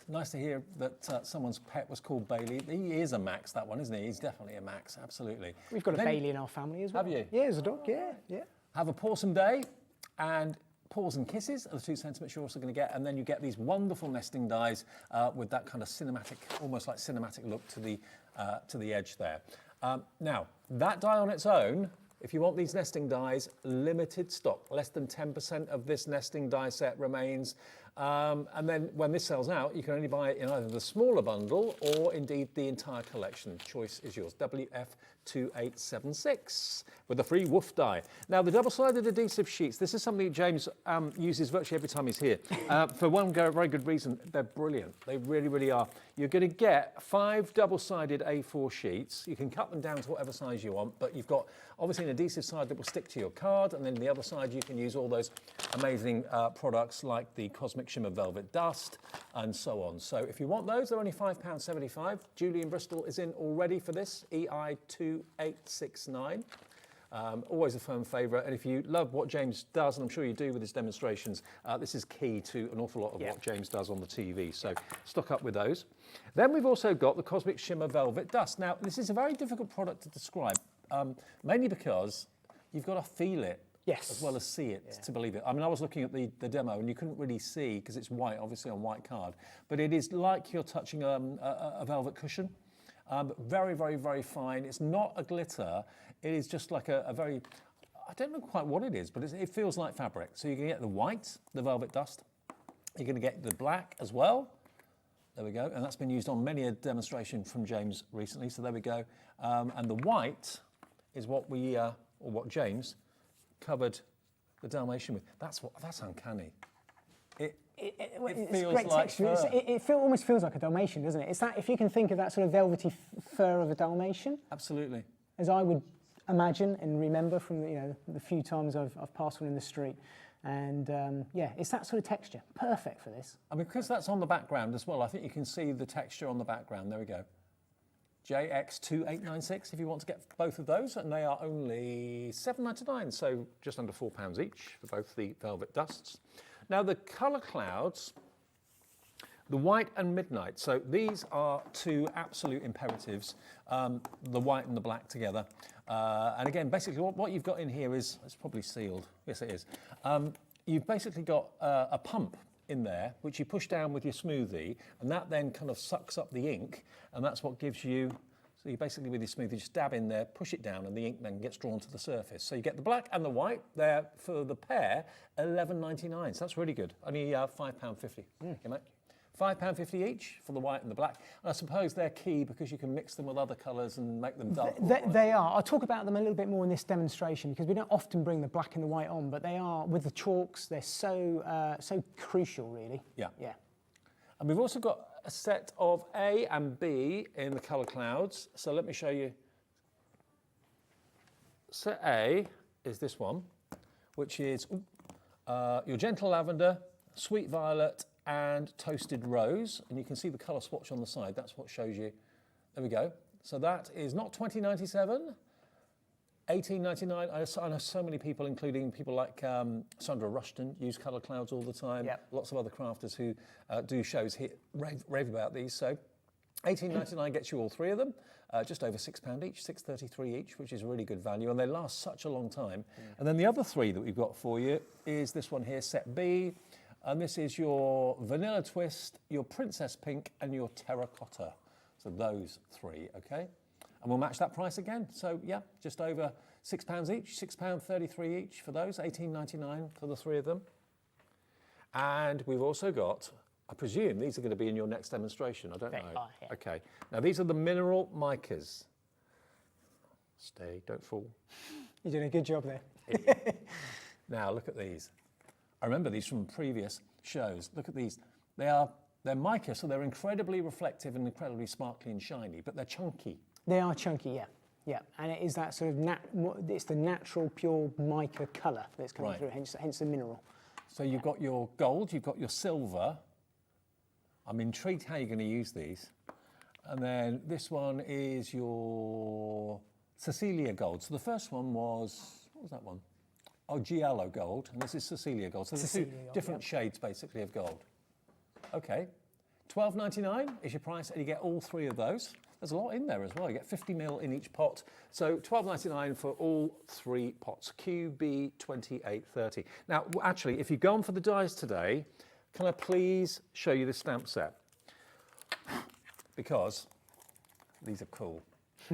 nice to hear that someone's pet was called Bailey. He is a Max, that one, isn't he? He's definitely a Max, absolutely. We've got a Bailey in our family as well. Have you? Yeah, there's a dog, yeah. Have a pawsome day, and paws and kisses are the two sentiments you're also going to get, and then you get these wonderful nesting dies with that kind of cinematic, almost like cinematic look to the edge there. Now, that die on its own, if you want these nesting dies, limited stock. Less than 10% of this nesting die set remains. And then when this sells out, you can only buy it in either the smaller bundle or indeed the entire collection. Choice is yours. WF2876 with a free Woof die. Now, the double-sided adhesive sheets, this is something James uses virtually every time he's here. For one very good reason, they're brilliant. They really, really are. You're going to get 5 double-sided A4 sheets. You can cut them down to whatever size you want, but you've got obviously an adhesive side that will stick to your card, and then the other side you can use all those amazing products like the Cosmic Shimmer Velvet Dust and so on. So if you want those, they're only £5.75. Julie in Bristol is in already for this, EI2869. Always a firm favourite. And if you love what James does, and I'm sure you do with his demonstrations, this is key to an awful lot of what James does on the TV. So stock up with those. Then we've also got the Cosmic Shimmer Velvet Dust. Now, this is a very difficult product to describe, mainly because you've got to feel it as well as see it to believe it. I mean, I was looking at the demo and you couldn't really see because it's white, obviously on white card, but it is like you're touching a velvet cushion. Very, very, very fine. It's not a glitter. It is just like a very, I don't know quite what it is, but it feels like fabric. So you're going to get the white, the velvet dust. You're going to get the black as well. There we go. And that's been used on many a demonstration from James recently. So there we go. And the white is what we, or what James covered the Dalmatian with. That's uncanny. It feels great like texture. fur. It almost feels like a Dalmatian, doesn't it? It's that, if you can think of that sort of velvety fur of a Dalmatian. Absolutely. As I would imagine and remember from the few times I've passed one in the street. And yeah, it's that sort of texture. Perfect for this. And because that's on the background as well, I think you can see the texture on the background. There we go. JX2896 if you want to get both of those, and they are only £7.99, so just under £4 each for both the velvet dusts. Now the colour clouds, the white and midnight, so these are two absolute imperatives, the white and the black together. And again, basically what you've got in here is, it's probably sealed, yes it is. You've basically got a pump in there, which you push down with your smoothie, and that then kind of sucks up the ink, and that's what gives you, so you basically with your smoothie just dab in there, push it down, and the ink then gets drawn to the surface. So you get the black and the white there for the pair, £11.99, so that's really good, only £5.50. Okay, mate? £5.50 each for the white and the black. And I suppose they're key because you can mix them with other colours and make them dark. They are. I'll talk about them a little bit more in this demonstration because we don't often bring the black and the white on, but they are, with the chalks, they're so crucial, really. Yeah. Yeah. And we've also got a set of A and B in the colour clouds. So let me show you. Set A is this one, which is your gentle lavender, sweet violet, and toasted rose, and you can see the colour swatch on the side. That's what shows you. There we go. So that is not $20.97, $18.99. I know so many people, including people like Sandra Rushton, use colour clouds all the time. Yep. Lots of other crafters who do shows here rave about these. So $18.99 gets you all three of them, just over £6 each, $6.33 each, which is really good value, and they last such a long time. And then the other three that we've got for you is this one here, set B. And this is your Vanilla Twist, your Princess Pink, and your Terracotta. So those three, okay? And we'll match that price again. So yeah, just over £6 each, £6.33 each for those, $18.99 for the three of them. And we've also got, I presume these are going to be in your next demonstration, I don't know. Are, yeah. Okay, now these are the mineral micas. Stay, don't fall. You're doing a good job there. Now look at these. I remember these from previous shows. Look at these. They're mica, so they're incredibly reflective and incredibly sparkly and shiny, but they're chunky. They are chunky, yeah. Yeah, and it is that sort of, it's the natural, pure mica colour that's coming through, hence the mineral. So you've got your gold, you've got your silver. I'm intrigued how you're going to use these. And then this one is your Cecilia gold. So the first one was, what was that one? Oh, Giallo gold, and this is Cecilia gold. So there's two different shades, basically, of gold. Okay, $12.99 is your price, and you get all three of those. There's a lot in there as well. You get 50 ml in each pot. So $12.99 for all three pots, QB2830. Now, actually, if you've gone for the dies today, can I please show you this stamp set? Because these are cool.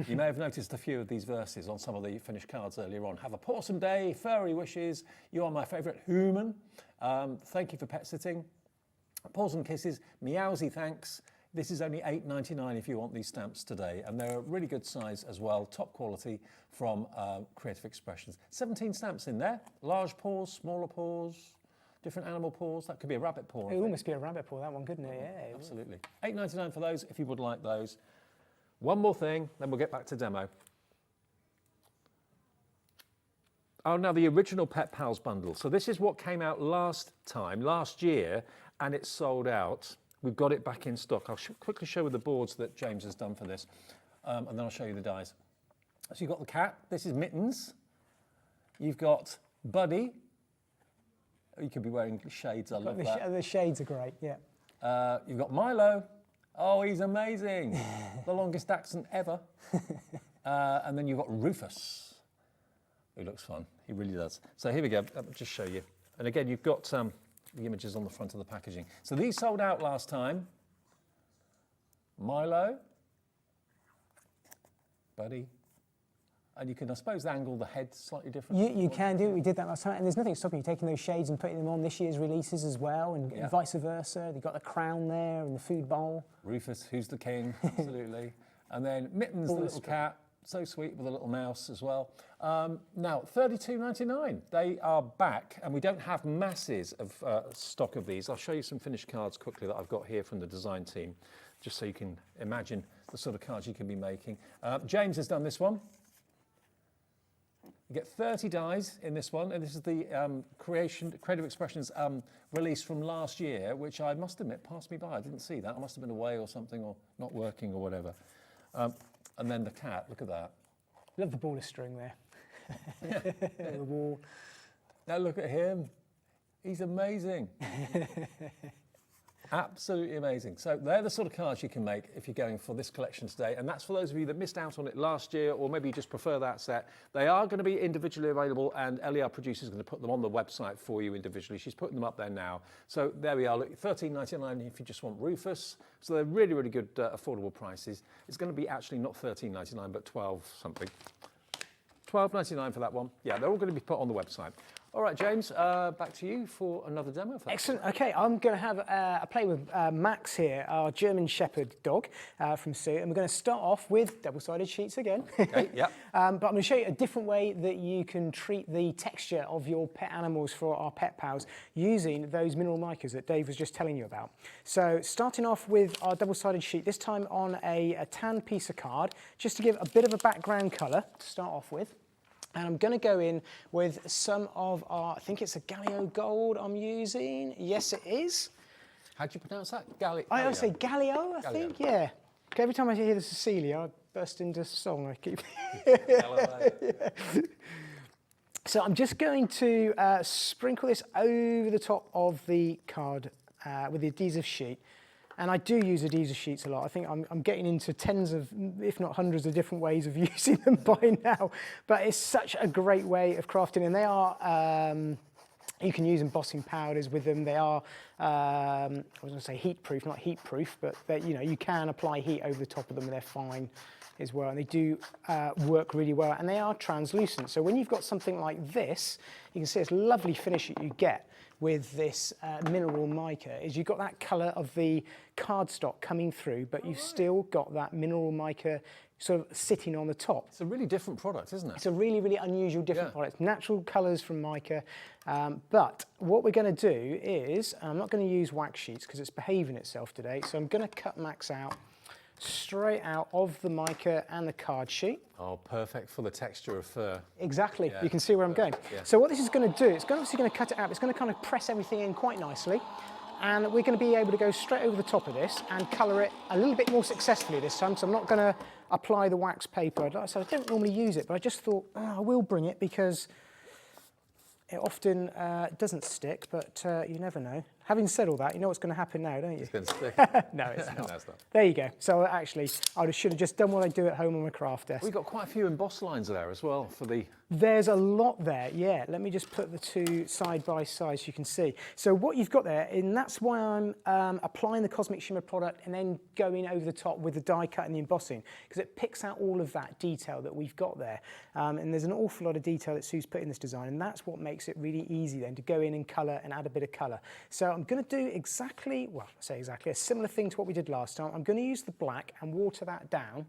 You may have noticed a few of these verses on some of the finished cards earlier on. Have a pawsome day, furry wishes, you are my favourite human, thank you for pet sitting, paws and kisses, meowsy thanks. This is only $8.99 if you want these stamps today, and they're a really good size as well, top quality from Creative Expressions. 17 stamps in there, large paws, smaller paws, different animal paws. That could be a rabbit paw. It would almost be a rabbit paw, that one, couldn't it? Yeah. Absolutely. $8.99 for those if you would like those. One more thing, then we'll get back to demo. Oh, now the original Pet Pals bundle. So this is what came out last year, and it's sold out. We've got it back in stock. I'll quickly show you the boards that James has done for this, and then I'll show you the dies. So you've got the cat. This is Mittens. You've got Buddy. You could be wearing shades, I love that. The shades are great, yeah. You've got Milo. Oh, he's amazing. The longest accent ever. And then you've got Rufus, who looks fun. He really does. So here we go. I'll just show you. And again, you've got the images on the front of the packaging. So these sold out last time. Milo, Buddy. And you can, I suppose, angle the head slightly differently. You can do it. We did that last time. And there's nothing stopping you taking those shades and putting them on this year's releases as well, and vice versa. You've got the crown there and the food bowl. Rufus, who's the king, absolutely. And then Mittens, the little cat, so sweet, with a little mouse as well. Now, $32.99. They are back, and we don't have masses of stock of these. I'll show you some finished cards quickly that I've got here from the design team, just so you can imagine the sort of cards you can be making. James has done this one. You get 30 dies in this one, and this is the Creative Expressions release from last year, which I must admit passed me by. I didn't see that. I must have been away or something, or not working or whatever. And then the cat, look at that. Love the ball of string there. The wall. Now look at him. He's amazing. Absolutely amazing. So they're the sort of cards you can make if you're going for this collection today. And that's for those of you that missed out on it last year, or maybe you just prefer that set. They are going to be individually available, and Ellie, our producer, is going to put them on the website for you individually. She's putting them up there now. So there we are. Look, $13.99 if you just want Rufus. So they're really, really good affordable prices. It's going to be actually not $13.99, but 12 something. $12.99 for that one. Yeah, they're all going to be put on the website. All right, James, back to you for another demo. Excellent. OK, I'm going to have a play with Max here, our German Shepherd dog from Sue, and we're going to start off with double-sided sheets again. OK, yeah. But I'm going to show you a different way that you can treat the texture of your pet animals for our pet pals using those mineral micas that Dave was just telling you about. So starting off with our double-sided sheet, this time on a tan piece of card, just to give a bit of a background colour to start off with. And I'm going to go in with some of our, I think it's a Gallio Gold I'm using. Yes, it is. How do you pronounce that? I always say Gallio, I think, yeah. Every time I hear the Cecilia, I burst into song. I keep. So I'm just going to sprinkle this over the top of the card with the adhesive sheet. And I do use adhesive sheets a lot. I think I'm getting into tens of, if not hundreds of different ways of using them by now. But it's such a great way of crafting. And they are, you can use embossing powders with them. They are, I was going to say heat-proof, not heat-proof, but you can apply heat over the top of them and they're fine as well. And they do work really well. And they are translucent. So when you've got something like this, you can see this lovely finish that you get with this mineral mica is you've got that colour of the cardstock coming through, but you've still got that mineral mica sort of sitting on the top. It's a really different product, isn't it? It's a really, really unusual, different product. Natural colours from mica. But what we're going to do is, I'm not going to use wax sheets because it's behaving itself today, so I'm going to cut Max out straight out of the mica and the card sheet. Oh, perfect for the texture of fur. Exactly, Yeah. You can see where I'm going. Yeah. So what this is going to do, it's obviously going to cut it out, it's going to kind of press everything in quite nicely. And we're going to be able to go straight over the top of this and colour it a little bit more successfully this time. So I'm not going to apply the wax paper. So I don't normally use it, but I just thought, I will bring it because it often doesn't stick, but you never know. Having said all that, you know what's going to happen now, don't you? It's going to stick. No, it's not. No, it's not. There you go. So actually, I should have just done what I do at home on my craft desk. We've got quite a few embossed lines there as well for the... There's a lot there, yeah. Let me just put the two side by side so you can see. So what you've got there, and that's why I'm applying the Cosmic Shimmer product and then going over the top with the die cut and the embossing, because it picks out all of that detail that we've got there. And there's an awful lot of detail that Sue's put in this design, and that's what makes it really easy then to go in and colour and add a bit of colour. So I'm going to do exactly, well, I say exactly, a similar thing to what we did last time. I'm going to use the black and water that down,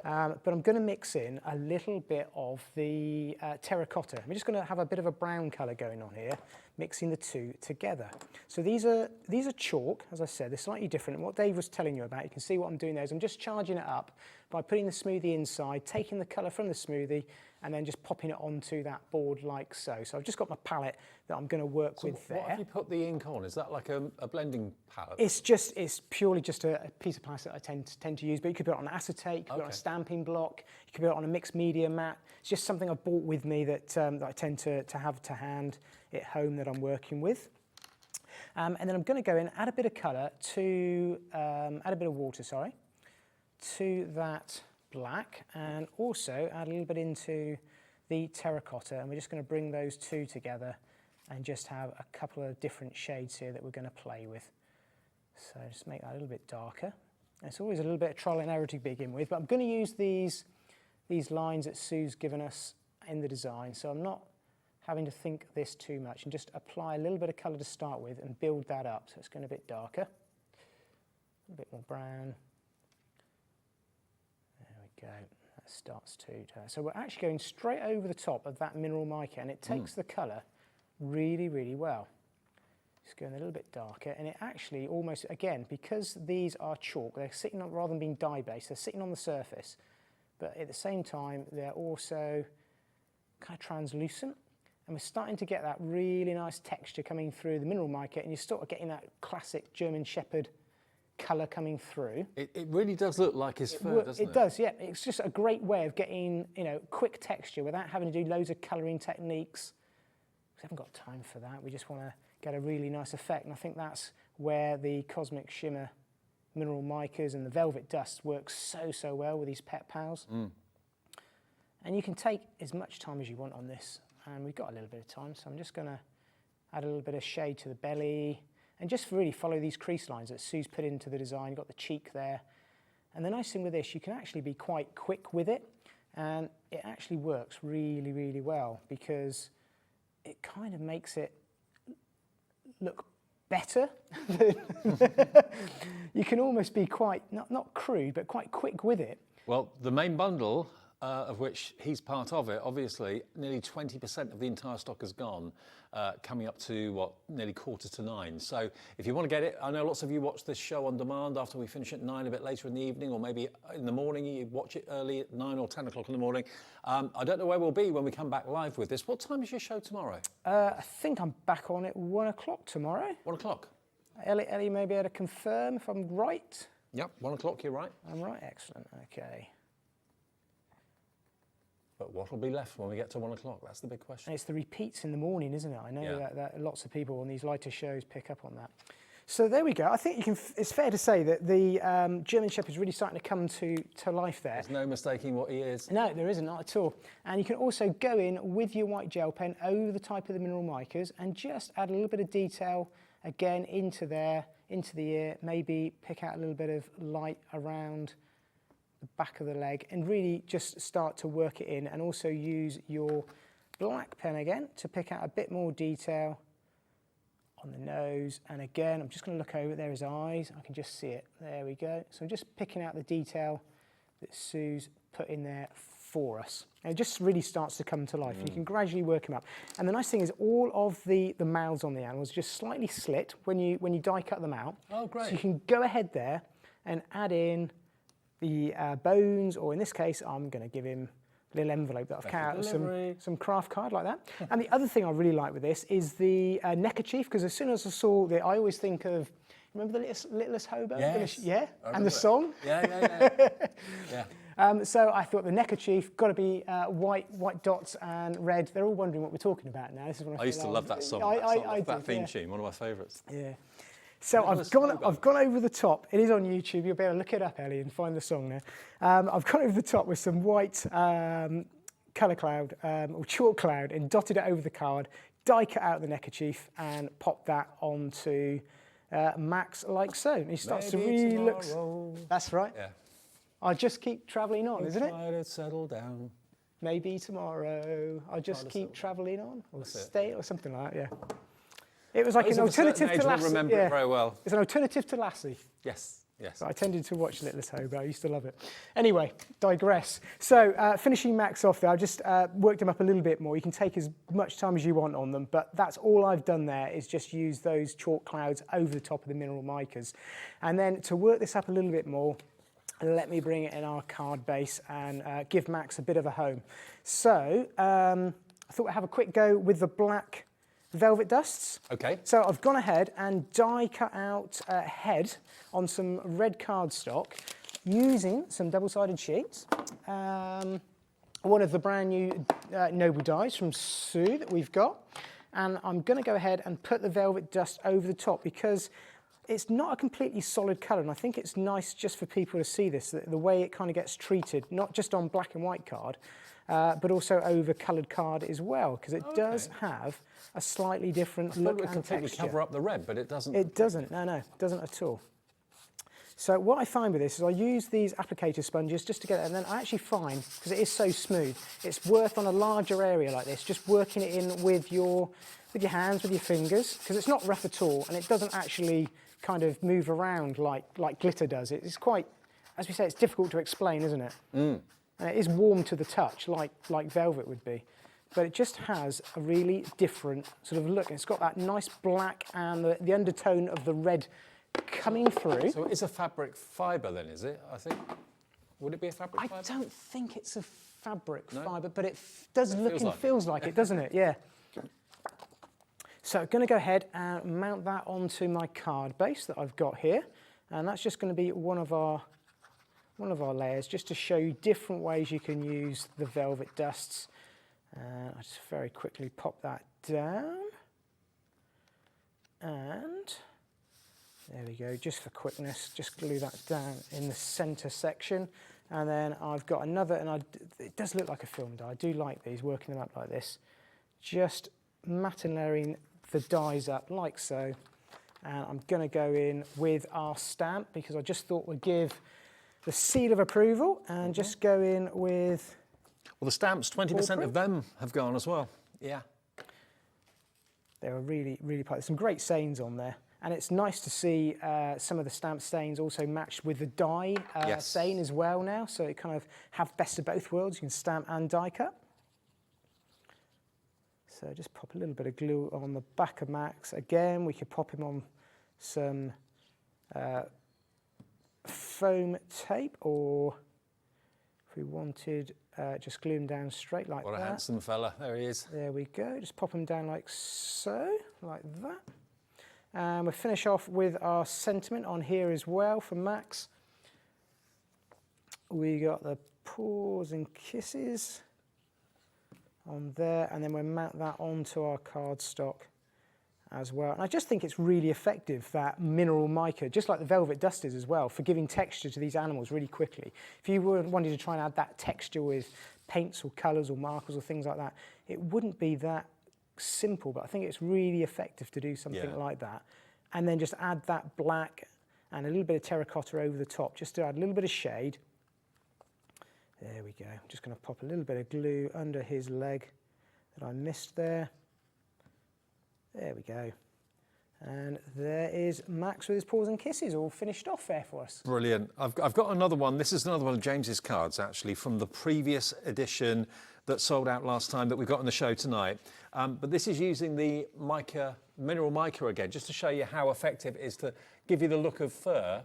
but I'm going to mix in a little bit of the terracotta. I'm just going to have a bit of a brown colour going on here, mixing the two together. So these are chalk, as I said, they're slightly different. And what Dave was telling you about, you can see what I'm doing there is I'm just charging it up by putting the smoothie inside, taking the colour from the smoothie and then just popping it onto that board like so. So I've just got my palette that I'm going to work with there. What have you put the ink on? Is that like a blending palette? It's purely just a piece of plastic I tend to use, but you could put it on acetate, you could put it on a stamping block, you could put it on a mixed media mat. It's just something I bought with me that I tend to have to hand at home that I'm working with. And then I'm going to go in, add a bit of colour to, add a bit of water, sorry, to that black, and also add a little bit into the terracotta, and we're just going to bring those two together and just have a couple of different shades here that we're going to play with. So just make that a little bit darker. And it's always a little bit of trial and error to begin with, but I'm going to use these lines that Sue's given us in the design, so I'm not having to think this too much, and just apply a little bit of colour to start with and build that up. So it's going a bit darker, a bit more brown. There we go, that starts to turn. So we're actually going straight over the top of that mineral mica, and it takes the colour really, really well. Just going a little bit darker, and it actually almost, again, because these are chalk, they're sitting on, rather than being dye-based, they're sitting on the surface, but at the same time, they're also kind of translucent. And we're starting to get that really nice texture coming through the mineral mica, and you're sort of getting that classic German Shepherd colour coming through. It really does look like his fur, doesn't it? It does, yeah. It's just a great way of getting, you know, quick texture without having to do loads of colouring techniques. We haven't got time for that. We just want to get a really nice effect, and I think that's where the Cosmic Shimmer mineral micas and the Velvet Dust work so well with these pet pals. And you can take as much time as you want on this. And we've got a little bit of time, so I'm just going to add a little bit of shade to the belly and just really follow these crease lines that Sue's put into the design. You've got the cheek there. And the nice thing with this, you can actually be quite quick with it, and it actually works really, really well because it kind of makes it look better. You can almost be quite, not crude, but quite quick with it. Well, the main bundle, of which he's part of it, obviously, nearly 20% of the entire stock has gone, coming up to, what, nearly 8:45. So if you want to get it, I know lots of you watch this show on demand after we finish at 9 a bit later in the evening, or maybe in the morning, you watch it early at 9 or 10 o'clock in the morning. I don't know where we'll be when we come back live with this. What time is your show tomorrow? I think I'm back on at 1 o'clock tomorrow. 1 o'clock? Ellie may be able to confirm if I'm right. Yep, 1 o'clock, you're right. I'm right, excellent, okay. But what will be left when we get to 1 o'clock? That's the big question. And it's the repeats in the morning, isn't it? I know that lots of people on these lighter shows pick up on that. So there we go. I think it's fair to say that the German Shepherd's really starting to come to life there. There's no mistaking what he is. No, there isn't, not at all. And you can also go in with your white gel pen over the type of the mineral micas and just add a little bit of detail again into there, into the ear, maybe pick out a little bit of light around the back of the leg and really just start to work it in, and also use your black pen again to pick out a bit more detail on the nose. And again, I'm just going to look over, there his eyes, I can just see it, there we go. So I'm just picking out the detail that Sue's put in there for us, and it just really starts to come to life. You can gradually work them up, and the nice thing is all of the mouths on the animals just slightly slit when you die cut them out. Oh, great. So you can go ahead there and add in the bones, or in this case, I'm going to give him a little envelope that I've cut out of some craft card like that. And the other thing I really like with this is the neckerchief, because as soon as I saw it, I always think of, remember the Littlest Hobo? Yes. Yeah, and the song? Yeah. So I thought the neckerchief got to be white dots and red. They're all wondering what we're talking about now. This is when I used to love that song. That theme tune, one of my favourites. Yeah. So I've gone over the top. It is on YouTube. You'll be able to look it up, Ellie, and find the song there. I've gone over the top with some white colour cloud or chalk cloud and dotted it over the card, die cut out the neckerchief and pop that onto Max like so. And he starts to really look. That's right. Yeah. I'll just keep travelling on, isn't it? Try to settle down. Maybe tomorrow. I'll just keep travelling on, or stay, or something like that. Yeah. It was like an alternative to Lassie. I remember it very well. It's an alternative to Lassie. Yes, yes. But I tended to watch Littlest Hobo. I used to love it. Anyway, digress. So finishing Max off there, I've just worked him up a little bit more. You can take as much time as you want on them, but that's all I've done there is just use those chalk clouds over the top of the mineral micas. And then to work this up a little bit more, let me bring it in our card base and give Max a bit of a home. So I thought we'd have a quick go with the black velvet dusts. Okay. So I've gone ahead and die cut out a head on some red cardstock using some double-sided sheets. One of the brand new Noble dies from Sue that we've got. And I'm going to go ahead and put the velvet dust over the top because it's not a completely solid colour, and I think it's nice just for people to see this, the way it kind of gets treated, not just on black and white card, but also over coloured card as well, because it does have a slightly different look and texture. Completely cover up the red, but it doesn't. It doesn't, no, it doesn't at all. So what I find with this is I use these applicator sponges just to get it, and then I actually find, because it is so smooth, it's worth on a larger area like this, just working it in with your hands, with your fingers, because it's not rough at all, and it doesn't actually kind of move around like glitter does. It's quite, as we say, it's difficult to explain, isn't it? And it is warm to the touch, like velvet would be. But it just has a really different sort of look. It's got that nice black and the undertone of the red coming through. So it's a fabric fibre then, is it? I think. Would it be a fabric fibre? I don't think it's a fabric fibre, but it does look and feels like it, doesn't it? Yeah. So I'm going to go ahead and mount that onto my card base that I've got here. And that's just going to be one of our layers, just to show you different ways you can use the velvet dusts. I'll just very quickly pop that down. And there we go, just for quickness, just glue that down in the centre section. And then I've got another, and it does look like a film die. I do like these, working them up like this. Just matte and layering the dies up like so. And I'm going to go in with our stamp because I just thought we'd give the seal of approval and just go in with... Well, the stamps, 20% of them have gone as well. Yeah. They were really, really bright. There's some great stains on there. And it's nice to see some of the stamp stains also matched with the die stain as well now. So it kind of have best of both worlds. You can stamp and die cut. So just pop a little bit of glue on the back of Max. Again, we could pop him on some foam tape, or if we wanted, just glue him down straight like that. What a handsome fella. There he is. There we go. Just pop him down like so, like that. And we'll finish off with our sentiment on here as well for Max. We got the paws and kisses on there, and then we'll mount that onto our cardstock as well. And I just think it's really effective, that mineral mica, just like the velvet dust is as well, for giving texture to these animals really quickly. If you wanted to try and add that texture with paints or colours or markers or things like that, it wouldn't be that simple, but I think it's really effective to do something like that. And then just add that black and a little bit of terracotta over the top, just to add a little bit of shade. There we go. I'm just going to pop a little bit of glue under his leg that I missed there. There we go. And there is Max with his paws and kisses all finished off there for us. Brilliant. I've got another one. This is another one of James's cards, actually, from the previous edition that sold out last time that we've got on the show tonight. But this is using the mica, mineral mica again, just to show you how effective it is to give you the look of fur.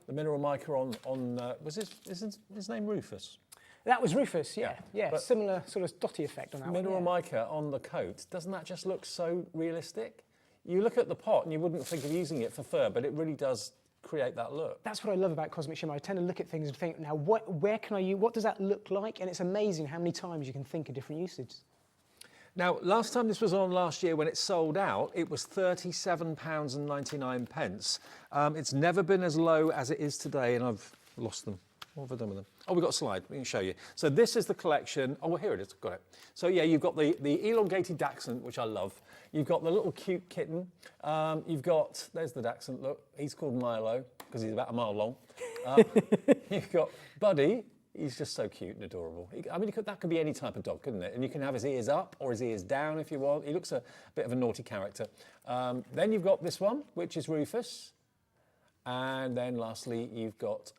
The mineral mica on was his name Rufus? That was Rufus, yeah. Similar sort of dotty effect on that mineral mica on the coat. Doesn't that just look so realistic? You look at the pot and you wouldn't think of using it for fur, but it really does create that look. That's what I love about Cosmic Shimmer. I tend to look at things and think, now where can I use, what does that look like? And it's amazing how many times you can think of different usages. Now, last time this was on last year when it sold out, it was £37.99. It's never been as low as it is today, and I've lost them. What have I done with them? Oh, we've got a slide. We can show you. So this is the collection. Oh, well, here it is. Got it. So, yeah, you've got the elongated dachshund, which I love. You've got the little cute kitten. You've got, there's the dachshund, look. He's called Milo, because he's about a mile long. You've got Buddy. He's just so cute and adorable. I mean, that could be any type of dog, couldn't it? And you can have his ears up or his ears down if you want. He looks a bit of a naughty character. Then you've got this one, which is Rufus. And then lastly, you've got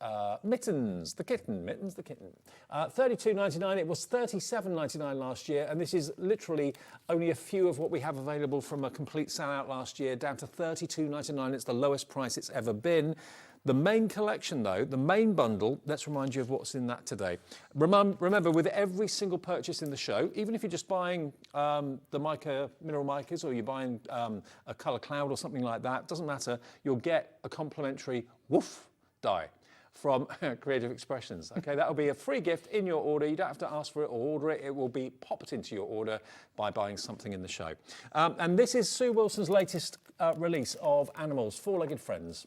Mittens, the kitten. Mittens, the kitten. $32.99. It was $37.99 last year. And this is literally only a few of what we have available from a complete sellout last year, down to $32.99. It's the lowest price it's ever been. The main collection, though, the main bundle, let's remind you of what's in that today. Remember, with every single purchase in the show, even if you're just buying the mica, mineral micas, or you're buying a colour cloud or something like that, doesn't matter, you'll get a complimentary woof die from Creative Expressions. Okay, that'll be a free gift in your order. You don't have to ask for it or order it. It will be popped into your order by buying something in the show. And this is Sue Wilson's latest release of Animals, Four-Legged Friends.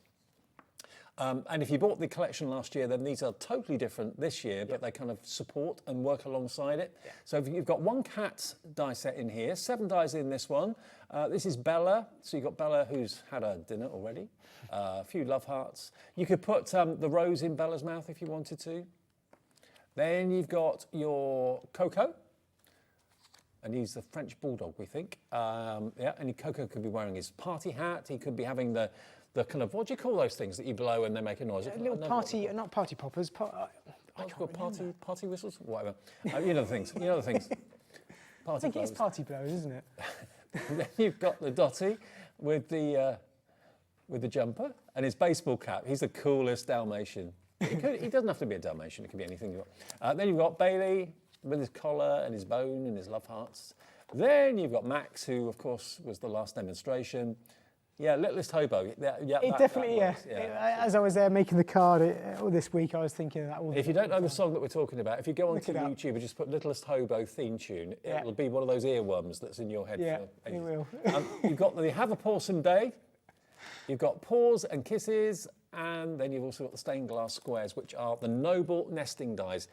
And if you bought the collection last year, then these are totally different this year, but they kind of support and work alongside it. Yeah. So you've got one cat die set in here, 7 dies in this one. This is Bella. So you've got Bella who's had her dinner already, a few love hearts. You could put the rose in Bella's mouth if you wanted to. Then you've got your Coco. And he's the French bulldog, we think. Yeah, and Coco could be wearing his party hat. He could be having the kind of, what do you call those things that you blow and they make a noise? Little party, not party poppers. Party whistles, whatever. You know the things. You know the things. I think it's party blowers, isn't it? Then you've got the Dotty with the jumper and his baseball cap. He's the coolest Dalmatian. He doesn't have to be a Dalmatian. It could be anything you want. Then you've got Bailey with his collar and his bone and his love hearts. Then you've got Max, who of course was the last demonstration. Yeah, Littlest Hobo. Yeah, it definitely, as I was there making the card all this week, I was thinking of that. If you don't know the song that we're talking about, if you go onto YouTube and just put Littlest Hobo theme tune, it'll be one of those earworms that's in your head. Yeah, it will. You've got the Have a Pawsome Day, you've got Paws and Kisses, and then you've also got the stained glass squares, which are the Noble nesting dies.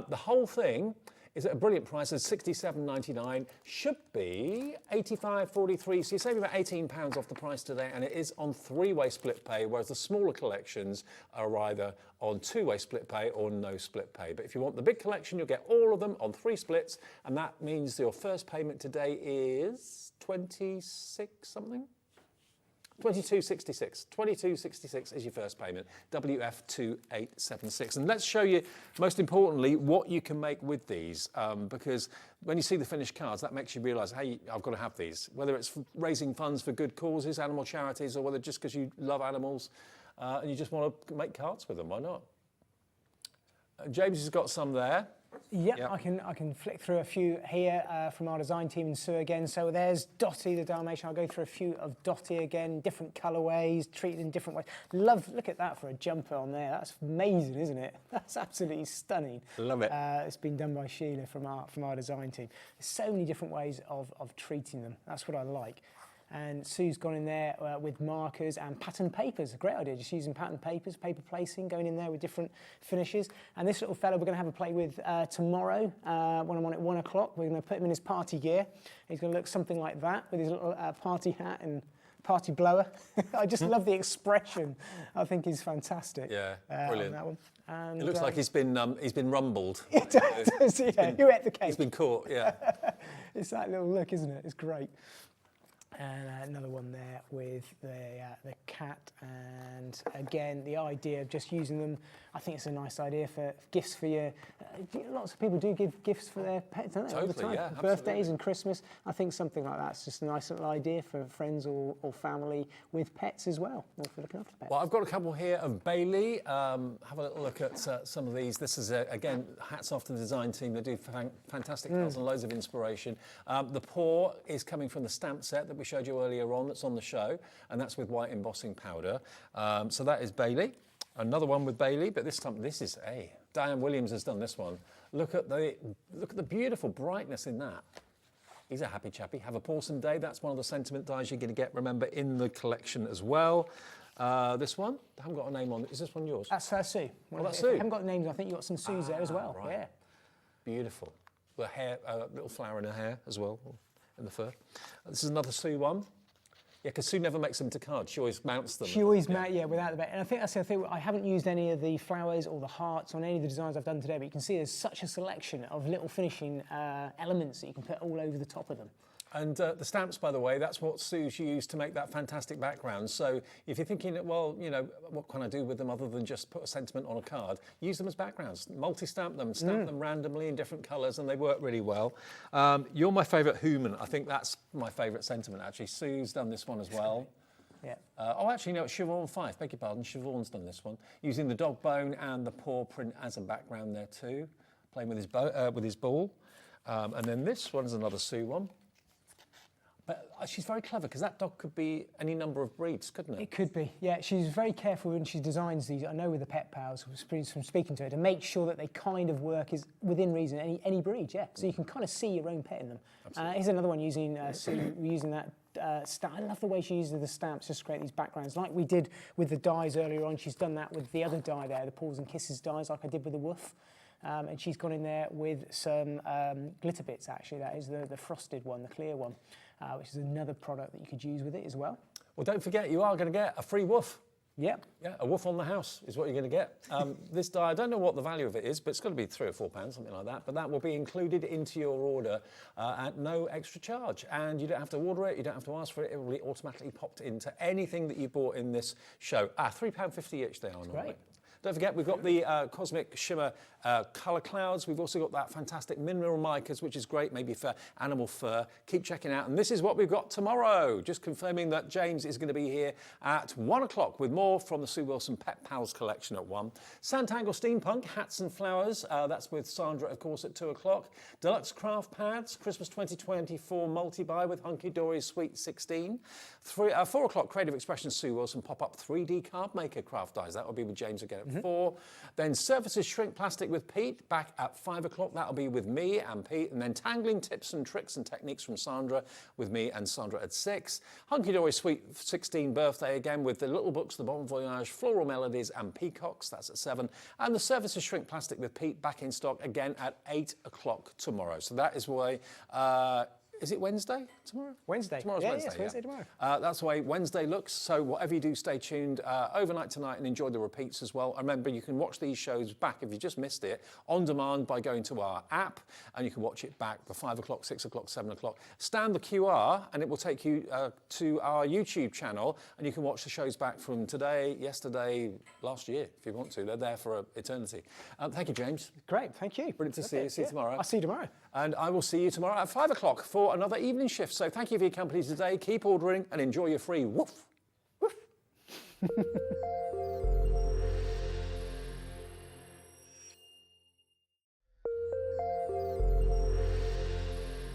The whole thing is at a brilliant price of £67.99, should be £85.43, so you're saving about £18 off the price today, and it is on 3-way split pay, whereas the smaller collections are either on 2-way split pay or no split pay. But if you want the big collection, you'll get all of them on 3 splits, and that means your first payment today is 26 something? 22.66. 22.66 is your first payment. WF2876. And let's show you, most importantly, what you can make with these, because when you see the finished cards, that makes you realise, hey, I've got to have these. Whether it's raising funds for good causes, animal charities, or whether just because you love animals and you just want to make cards with them, why not? James has got some there. Yep. I can flick through a few here from our design team and Sue again. So there's Dotty the Dalmatian. I'll go through a few of Dotty again, different colourways, treated in different ways. Look at that for a jumper on there. That's amazing, isn't it? That's absolutely stunning. Love it. It's been done by Sheila from our design team. There's so many different ways of treating them. That's what I like. And Sue's gone in there with markers and pattern papers. A great idea, just using pattern papers, paper placing, going in there with different finishes. And this little fella we're going to have a play with tomorrow when I'm on at 1 o'clock. We're going to put him in his party gear. He's going to look something like that with his little party hat and party blower. I just love the expression. I think he's fantastic. Yeah, brilliant. On that one. And, it looks like he's been rumbled. It does, yeah. You ate the cake. He's been caught, yeah. It's that little look, isn't it? It's great. And another one there with the cat, and again the idea of just using them. I think it's a nice idea for gifts for your. Lots of people do give gifts for their pets, don't they? Totally, all the time. yeah, Birthdays and Christmas. I think something like that's just a nice little idea for friends or family with pets as well, or for looking after pets. Well, I've got a couple here of Bailey. Have a little look at some of these. This is again hats off to the design team. They do fantastic cards and loads of inspiration. The paw is coming from the stamp set that we showed you earlier on, that's on the show, and that's with white embossing powder. So that is Bailey. Another one with Bailey, but this time this is Diane Williams has done this one. Look at the beautiful brightness in that. He's a happy chappy. Have a Pawsome Day. That's one of the sentiment dies you're going to get, remember, in the collection as well. This one, I haven't got a name on it. Is this one yours? That's Sue. Well, that's Sue. I haven't got names. I think you've got some Sues there as well. Right. Yeah. Beautiful. The hair, little flower in her hair as well, in the fur. This is another Sue one. Yeah, because Sue never makes them to cards. She always mounts them. She always without the bait. And I think that's the thing. I haven't used any of the flowers or the hearts on any of the designs I've done today, but you can see there's such a selection of little finishing elements that you can put all over the top of them. And the stamps, by the way, that's what Sue's used to make that fantastic background. So if you're thinking, well, you know, what can I do with them other than just put a sentiment on a card? Use them as backgrounds. Multi-stamp them, stamp them randomly in different colours, and they work really well. You're my favourite human. I think that's my favourite sentiment, actually. Sue's done this one as well. Yeah. Oh, actually, no, it's Siobhan Fife, beg your pardon. Siobhan's done this one, using the dog bone and the paw print as a background there too, playing with his ball. And then this one is another Sue one. But she's very clever because that dog could be any number of breeds, couldn't it? It could be, yeah. She's very careful when she designs these. I know with the Pet Pals, from speaking to her, to make sure that they kind of work is within reason, any breed, yeah. So you can kind of see your own pet in them. Here's another one using that I love the way she uses the stamps just to create these backgrounds, like we did with the dies earlier on. She's done that with the other die there, the Paws and Kisses dies, like I did with the Woof. And she's gone in there with some glitter bits, actually. That is the frosted one, the clear one, which is another product that you could use with it as well. Well, don't forget, you are going to get a free woof. Yep. Yeah, a woof on the house is what you're going to get. This die, I don't know what the value of it is, but it's going to be £3 or £4, something like that. But that will be included into your order at no extra charge. And you don't have to order it, you don't have to ask for it. It will be automatically popped into anything that you bought in this show. £3.50 each they are normally. Great. Don't forget, we've got the Cosmic Shimmer colour clouds. We've also got that fantastic mineral micas, which is great, maybe for animal fur. Keep checking out. And this is what we've got tomorrow. Just confirming that James is going to be here at 1 o'clock with more from the Sue Wilson Pet Pals collection at 1. Santangle Steampunk, Hats and Flowers. That's with Sandra, of course, at 2 o'clock. Deluxe Craft Pads, Christmas 2024 multi-buy with Hunkydory Sweet 16. 4 o'clock, Creative Expression Sue Wilson pop-up 3D card maker craft dies. That will be with James again at 4. Then Surfaces Shrink Plastic with Pete, back at 5 o'clock. That'll be with me and Pete. And then Tangling Tips and Tricks and Techniques from Sandra with me and Sandra at 6. Hunkydory Sweet 16 Birthday again with the Little Books, the Bon Voyage, Floral Melodies and Peacocks. That's at 7. And the Surfaces Shrink Plastic with Pete back in stock again at 8 o'clock tomorrow. So that is why... is it Wednesday tomorrow? Wednesday. Tomorrow's yeah, Wednesday. Yes, Wednesday tomorrow. That's the way Wednesday looks. So whatever you do, stay tuned overnight tonight and enjoy the repeats as well. And remember, you can watch these shows back if you just missed it on demand by going to our app, and you can watch it back for 5 o'clock, 6 o'clock, 7 o'clock. Scan the QR, and it will take you to our YouTube channel, and you can watch the shows back from today, yesterday, last year, if you want to. They're there for eternity. Thank you, James. Great, thank you. Brilliant to see you. See you tomorrow. I'll see you tomorrow. And I will see you tomorrow at 5 o'clock for another evening shift. So thank you for your company today. Keep ordering and enjoy your free woof. Woof.